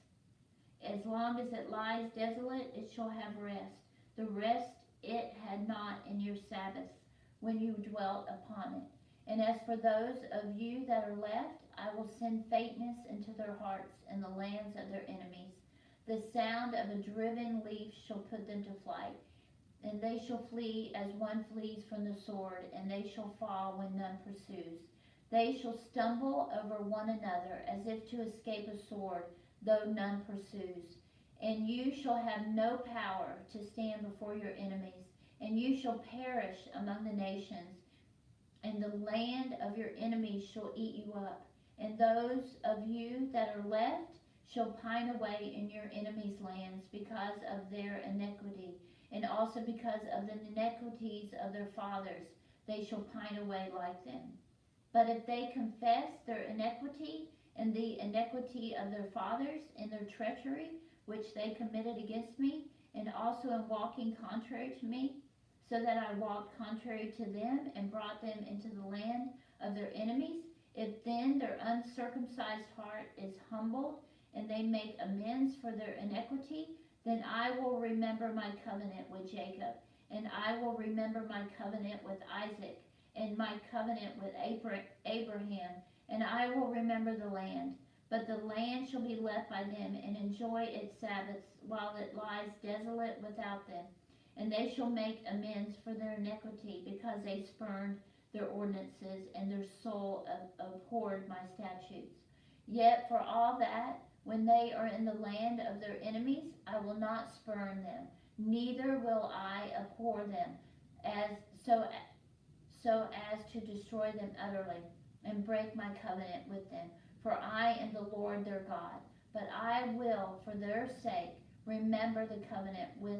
As long as it lies desolate, it shall have rest. The rest it had not in your Sabbaths, when you dwelt upon it. And as for those of you that are left, I will send faintness into their hearts in the lands of their enemies. The sound of a driven leaf shall put them to flight, and they shall flee as one flees from the sword, and they shall fall when none pursues. They shall stumble over one another as if to escape a sword, though none pursues. And you shall have no power to stand before your enemies, and you shall perish among the nations, and the land of your enemies shall eat you up. And those of you that are left shall pine away in your enemies' lands because of their iniquity, and also because of the iniquities of their fathers, they shall pine away like them. But if they confess their iniquity and the iniquity of their fathers and their treachery, which they committed against me, and also in walking contrary to me, so that I walked contrary to them and brought them into the land of their enemies, if then their uncircumcised heart is humbled, and they make amends for their iniquity, then I will remember my covenant with Jacob, and I will remember my covenant with Isaac, and my covenant with Abraham, and I will remember the land. But the land shall be left by them, and enjoy its Sabbaths, while it lies desolate without them. And they shall make amends for their iniquity, because they spurned their ordinances, and their soul abhorred my statutes. Yet for all that, when they are in the land of their enemies, I will not spurn them, neither will I abhor them, so as to destroy them utterly, and break my covenant with them. For I am the Lord their God. But I will, for their sake, remember the covenant with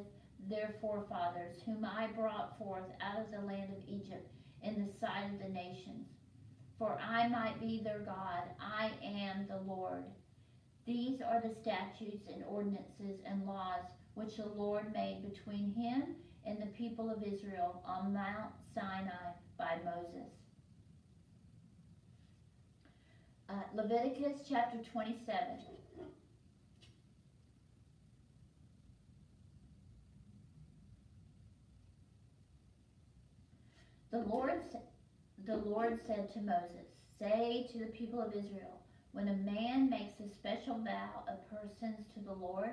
their forefathers, whom I brought forth out of the land of Egypt in the sight of the nations. For I might be their God. I am the Lord. These are the statutes and ordinances and laws which the Lord made between him and the people of Israel on Mount Sinai by Moses. Leviticus chapter 27. The Lord said to Moses, "Say to the people of Israel, when a man makes a special vow of persons to the Lord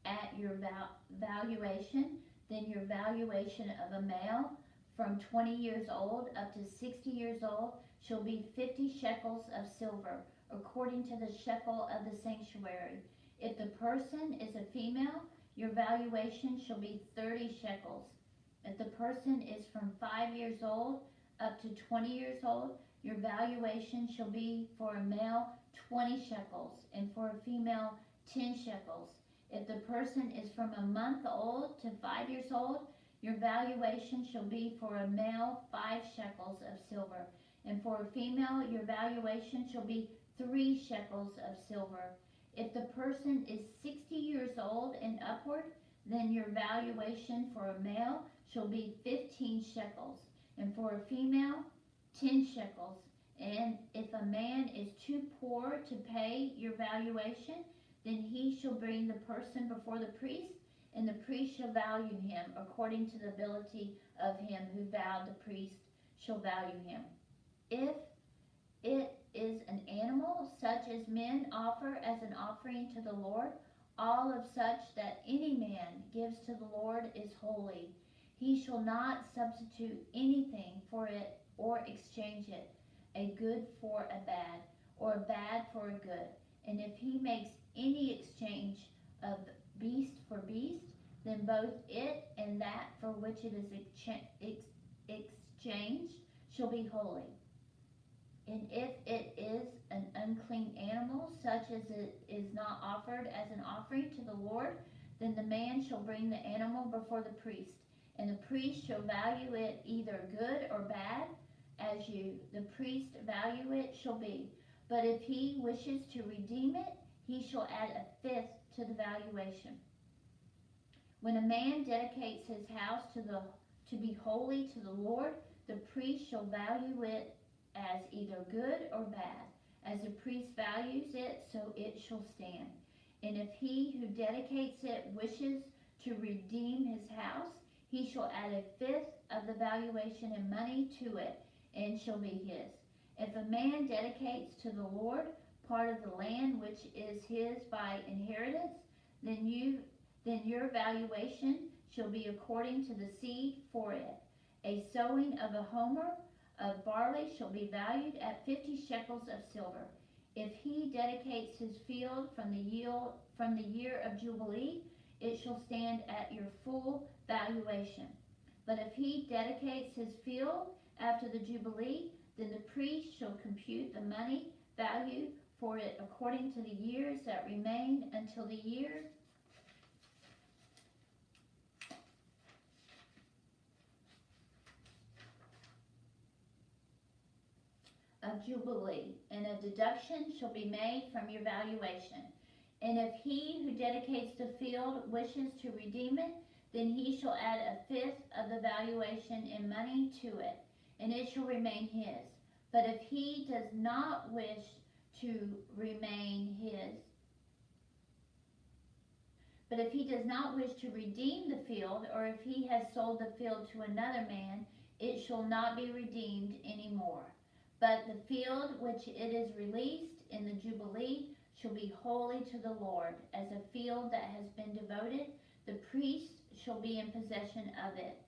at your valuation, then your valuation of a male from 20 years old up to 60 years old shall be 50 shekels of silver, according to the shekel of the sanctuary. If the person is a female, your valuation shall be 30 shekels. If the person is from 5 years old up to 20 years old, your valuation shall be for a male 20 shekels, and for a female 10 shekels. If the person is from a month old to 5 years old, your valuation shall be for a male 5 shekels of silver, and for a female your valuation shall be 3 shekels of silver. If the person is 60 years old and upward, then your valuation for a male shall be 15 shekels, and for a female 10 shekels. And if a man is too poor to pay your valuation, then he shall bring the person before the priest, and the priest shall value him according to the ability of him who vowed. The priest shall value him. If it is an animal such as men offer as an offering to the Lord, all of such that any man gives to the Lord is holy. He shall not substitute anything for it or exchange it, a good for a bad, or a bad for a good. And if he makes any exchange of beast for beast, then both it and that for which it is exchanged shall be holy. And if it is an unclean animal, such as it is not offered as an offering to the Lord, then the man shall bring the animal before the priest, and the priest shall value it either good or bad, as the priest value it shall be. But if he wishes to redeem it, he shall add a fifth to the valuation. When a man dedicates his house to be holy to the Lord, the priest shall value it as either good or bad. As the priest values it, so it shall stand. And if he who dedicates it wishes to redeem his house, he shall add a fifth of the valuation in money to it, and shall be his. If a man dedicates to the Lord part of the land which is his by inheritance, then your valuation shall be according to the seed for it. A sowing of a homer of barley shall be valued at 50 shekels of silver. If he dedicates his field from the year of Jubilee, it shall stand at your full valuation. But if he dedicates his field after the Jubilee, then the priest shall compute the money value for it according to the years that remain until the year of Jubilee, and a deduction shall be made from your valuation. And if he who dedicates the field wishes to redeem it, then he shall add a fifth of the valuation in money to it, and it shall remain his. But if he does not wish to redeem the field, or if he has sold the field to another man, it shall not be redeemed any more. But the field which it is released in the Jubilee shall be holy to the Lord, as a field that has been devoted. The priest shall be in possession of it.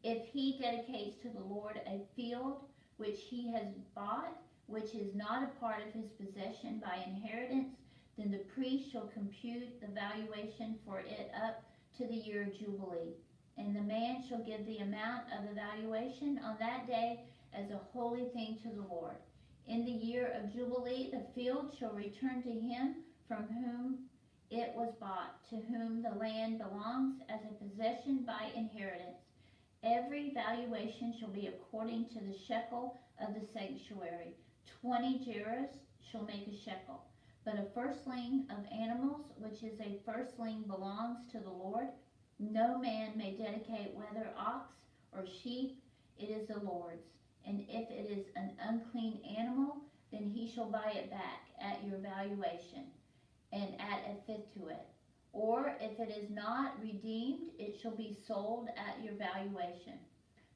If he dedicates to the Lord a field which he has bought, which is not a part of his possession by inheritance, then the priest shall compute the valuation for it up to the year of Jubilee. And the man shall give the amount of the valuation on that day as a holy thing to the Lord. In the year of Jubilee, the field shall return to him from whom it was bought, to whom the land belongs as a possession by inheritance. Every valuation shall be according to the shekel of the sanctuary. 20 gerahs shall make a shekel. But a firstling of animals, which is a firstling, belongs to the Lord. No man may dedicate whether ox or sheep, it is the Lord's. And if it is an unclean animal, then he shall buy it back at your valuation, and add a fifth to it. Or if it is not redeemed, it shall be sold at your valuation.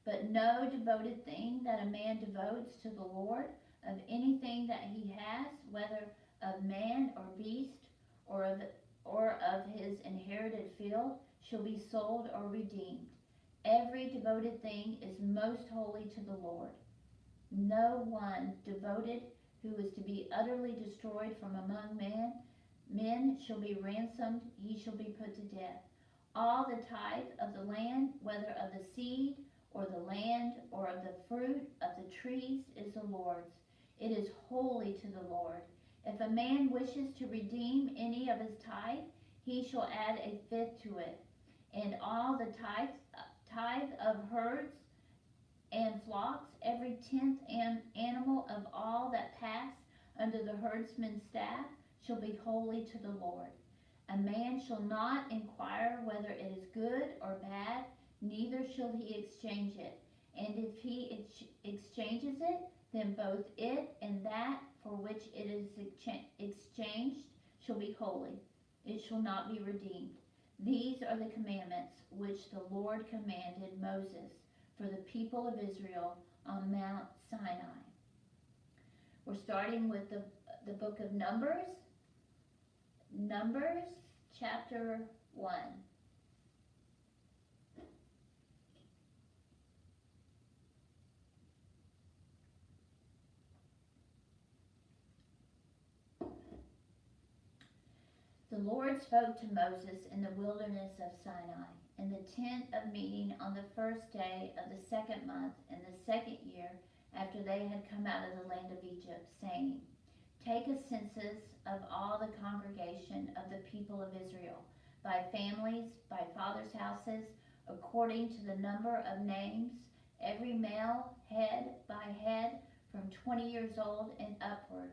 But no devoted thing that a man devotes to the Lord, of anything that he has, whether of man or beast, or of his inherited field, shall be sold or redeemed. every devoted thing is most holy to the Lord. No one devoted who is to be utterly destroyed from among men shall be ransomed, he shall be put to death. All the tithe of the land, whether of the seed or the land or of the fruit of the trees, is the Lord's. It is holy to the Lord. If a man wishes to redeem any of his tithe, he shall add a fifth to it. And all the tithe of herds and flocks, every 10th animal of all that pass under the herdsman's staff, shall be holy to the Lord. A man shall not inquire whether it is good or bad, neither shall he exchange it. And if he exchanges it, then both it and that for which it is exchanged shall be holy. It shall not be redeemed. These are the commandments which the Lord commanded Moses for the people of Israel on Mount Sinai. We're starting with the book of Numbers. Numbers chapter 1. The Lord spoke to Moses in the wilderness of Sinai, in the tent of meeting on the first day of the second month in the second year after they had come out of the land of Egypt, saying, Take a census of all the congregation of the people of Israel, by families, by fathers' houses, according to the number of names, every male, head by head, from 20 years old and upward,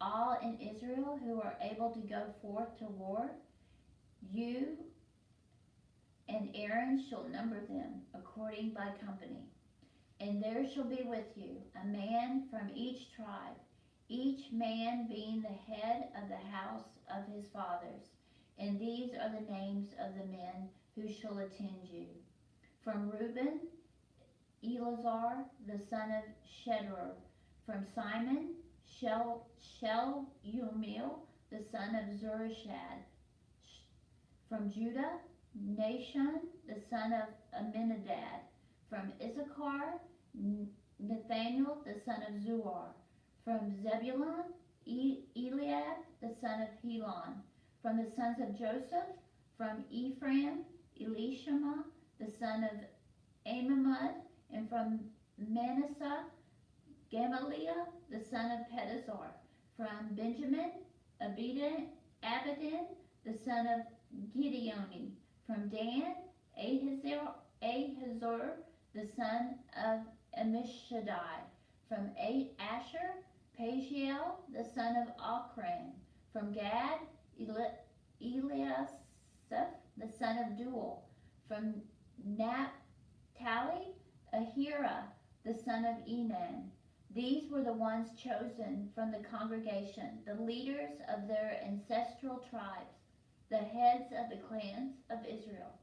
all in Israel who are able to go forth to war. You and Aaron shall number them according by company. And there shall be with you a man from each tribe, each man being the head of the house of his fathers. And these are the names of the men who shall attend you. From Reuben, Eleazar, the son of Shedeur. From Simon, Shelumiel, the son of Zurishad. From Judah, Nahshon, the son of Amminadab. From Issachar, Nathaniel, the son of Zuar. From Zebulun, Eliab, the son of Helon. From the sons of Joseph, from Ephraim, Elishama, the son of Amamud. And from Manasseh, Gamaliel, the son of Pedazar. From Benjamin, Abidin, the son of Gideoni. From Dan, Ahazor, the son of Ammishaddai. From Asher, Pagiel, the son of Ochran. From Gad, Eliasaph, the son of Duel. From Naphtali, Ahira, the son of Enan. These were the ones chosen from the congregation, the leaders of their ancestral tribes, the heads of the clans of Israel.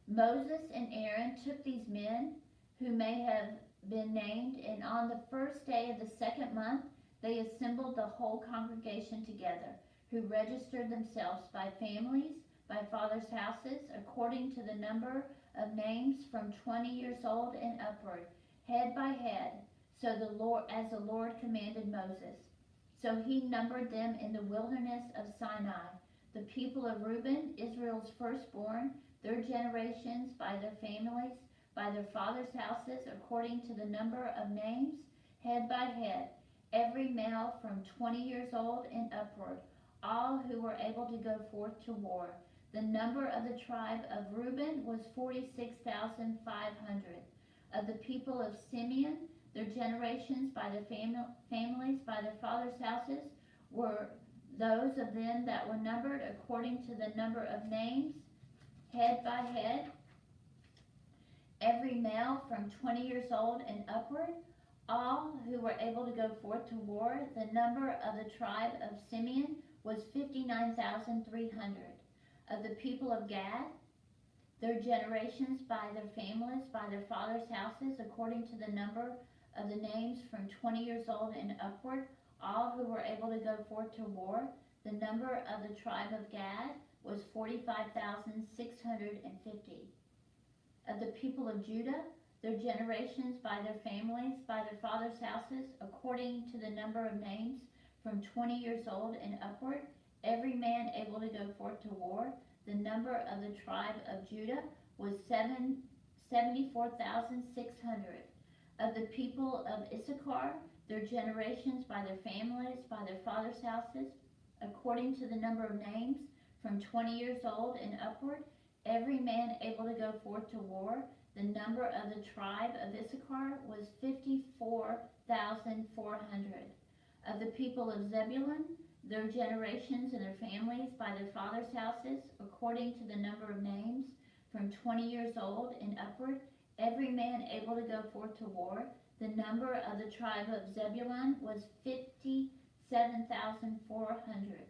Moses and Aaron took these men, who may have been named, and on the first day of the second month they assembled the whole congregation together, who registered themselves by families, by fathers' houses, according to the number of names from 20 years old and upward, head by head, so as the Lord commanded Moses. So he numbered them in the wilderness of Sinai, the people of Reuben, Israel's firstborn, their generations by their families, by their fathers' houses, according to the number of names, head by head, every male from 20 years old and upward, all who were able to go forth to war. The number of the tribe of Reuben was 46,500. Of the people of Simeon, their generations by their families, by their fathers' houses, were those of them that were numbered according to the number of names, head by head, every male from 20 years old and upward, all who were able to go forth to war. The number of the tribe of Simeon was 59,300. Of the people of Gad, their generations by their families, by their fathers' houses, according to the number of the names from 20 years old and upward, all who were able to go forth to war. The number of the tribe of Gad was 45,650. Of the people of Judah, their generations by their families, by their fathers' houses, according to the number of names, from 20 years old and upward, every man able to go forth to war. The number of the tribe of Judah was 74,600. Of the people of Issachar, their generations by their families, by their fathers' houses, according to the number of names, from 20 years old and upward, every man able to go forth to war. The number of the tribe of Issachar was 54,400. Of the people of Zebulun, their generations and their families by their fathers' houses, according to the number of names, from 20 years old and upward, every man able to go forth to war. The number of the tribe of Zebulun was 57,400.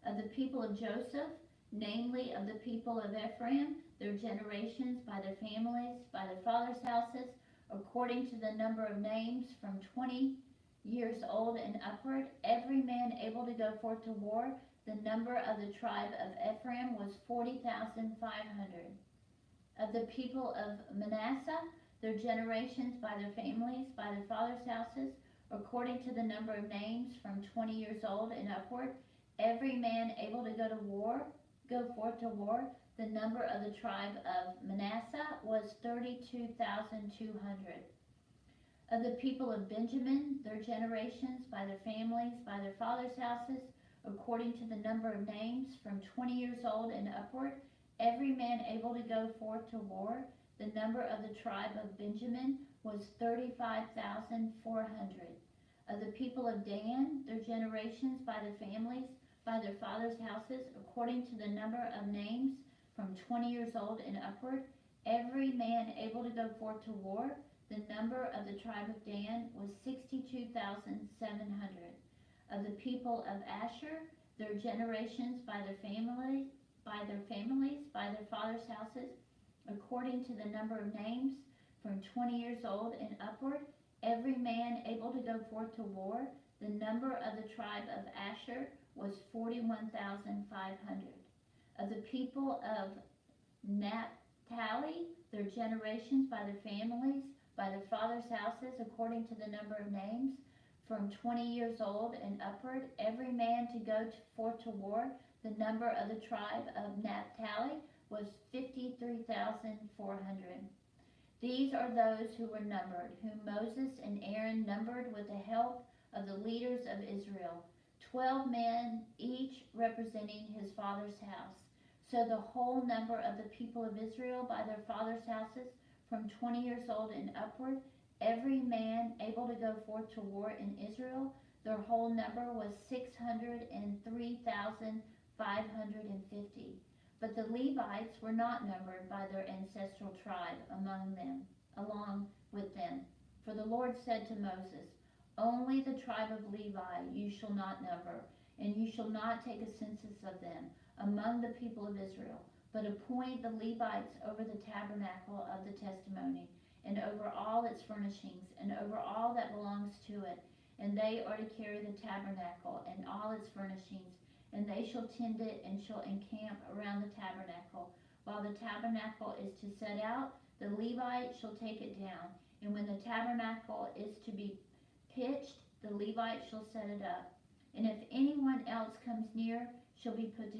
Of the people of Joseph, namely of the people of Ephraim, their generations by their families, by their fathers' houses, according to the number of names, from 20 years old and upward, every man able to go forth to war. The number of the tribe of Ephraim was 40,500. Of the people of Manasseh, their generations by their families, by their fathers' houses, according to the number of names, from 20 years old and upward, every man able to go forth to war. The number of the tribe of Manasseh was 32,200. Of the people of Benjamin, their generations by their families, by their fathers' houses, according to the number of names, from 20 years old and upward, every man able to go forth to war. The number of the tribe of Benjamin was 35,400. Of the people of Dan, their generations by their families, by their fathers' houses, according to the number of names, from 20 years old and upward, every man able to go forth to war. The number of the tribe of Dan was 62,700. Of the people of Asher, their generations by their families, by their fathers' houses, according to the number of names, from 20 years old and upward, every man able to go forth to war. The number of the tribe of Asher was 41,500. Of the people of Naphtali, their generations by their families, by their fathers' houses, according to the number of names, from 20 years old and upward, every man to go forth to war. The number of the tribe of Naphtali was 53,400. These are those who were numbered, whom Moses and Aaron numbered with the help of the leaders of Israel, 12 men, each representing his father's house. So the whole number of the people of Israel by their fathers' houses, from 20 years old and upward, every man able to go forth to war in Israel, their whole number was 603,550. But the Levites were not numbered by their ancestral tribe along with them. For the Lord said to Moses, only the tribe of Levi you shall not number, and you shall not take a census of them among the people of Israel, but appoint the Levites over the tabernacle of the testimony, and over all its furnishings, and over all that belongs to it. And they are to carry the tabernacle and all its furnishings, and they shall tend it, and shall encamp around the tabernacle. While the tabernacle is to set out, the Levites shall take it down. And when the tabernacle is to be pitched, the Levites shall set it up. And if anyone else comes near, shall be put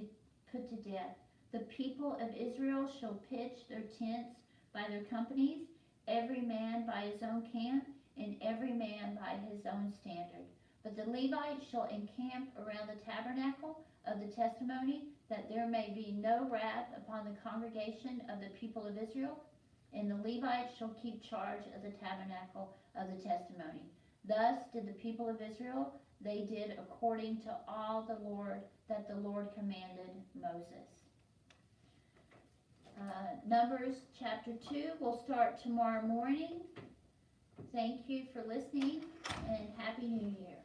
to death. The people of Israel shall pitch their tents by their companies, every man by his own camp, and every man by his own standard. But the Levites shall encamp around the tabernacle of the testimony, that there may be no wrath upon the congregation of the people of Israel. And the Levites shall keep charge of the tabernacle of the testimony. Thus did the people of Israel, they did according to all the Lord commanded Moses. Numbers chapter 2 will start tomorrow morning. Thank you for listening, and Happy New Year.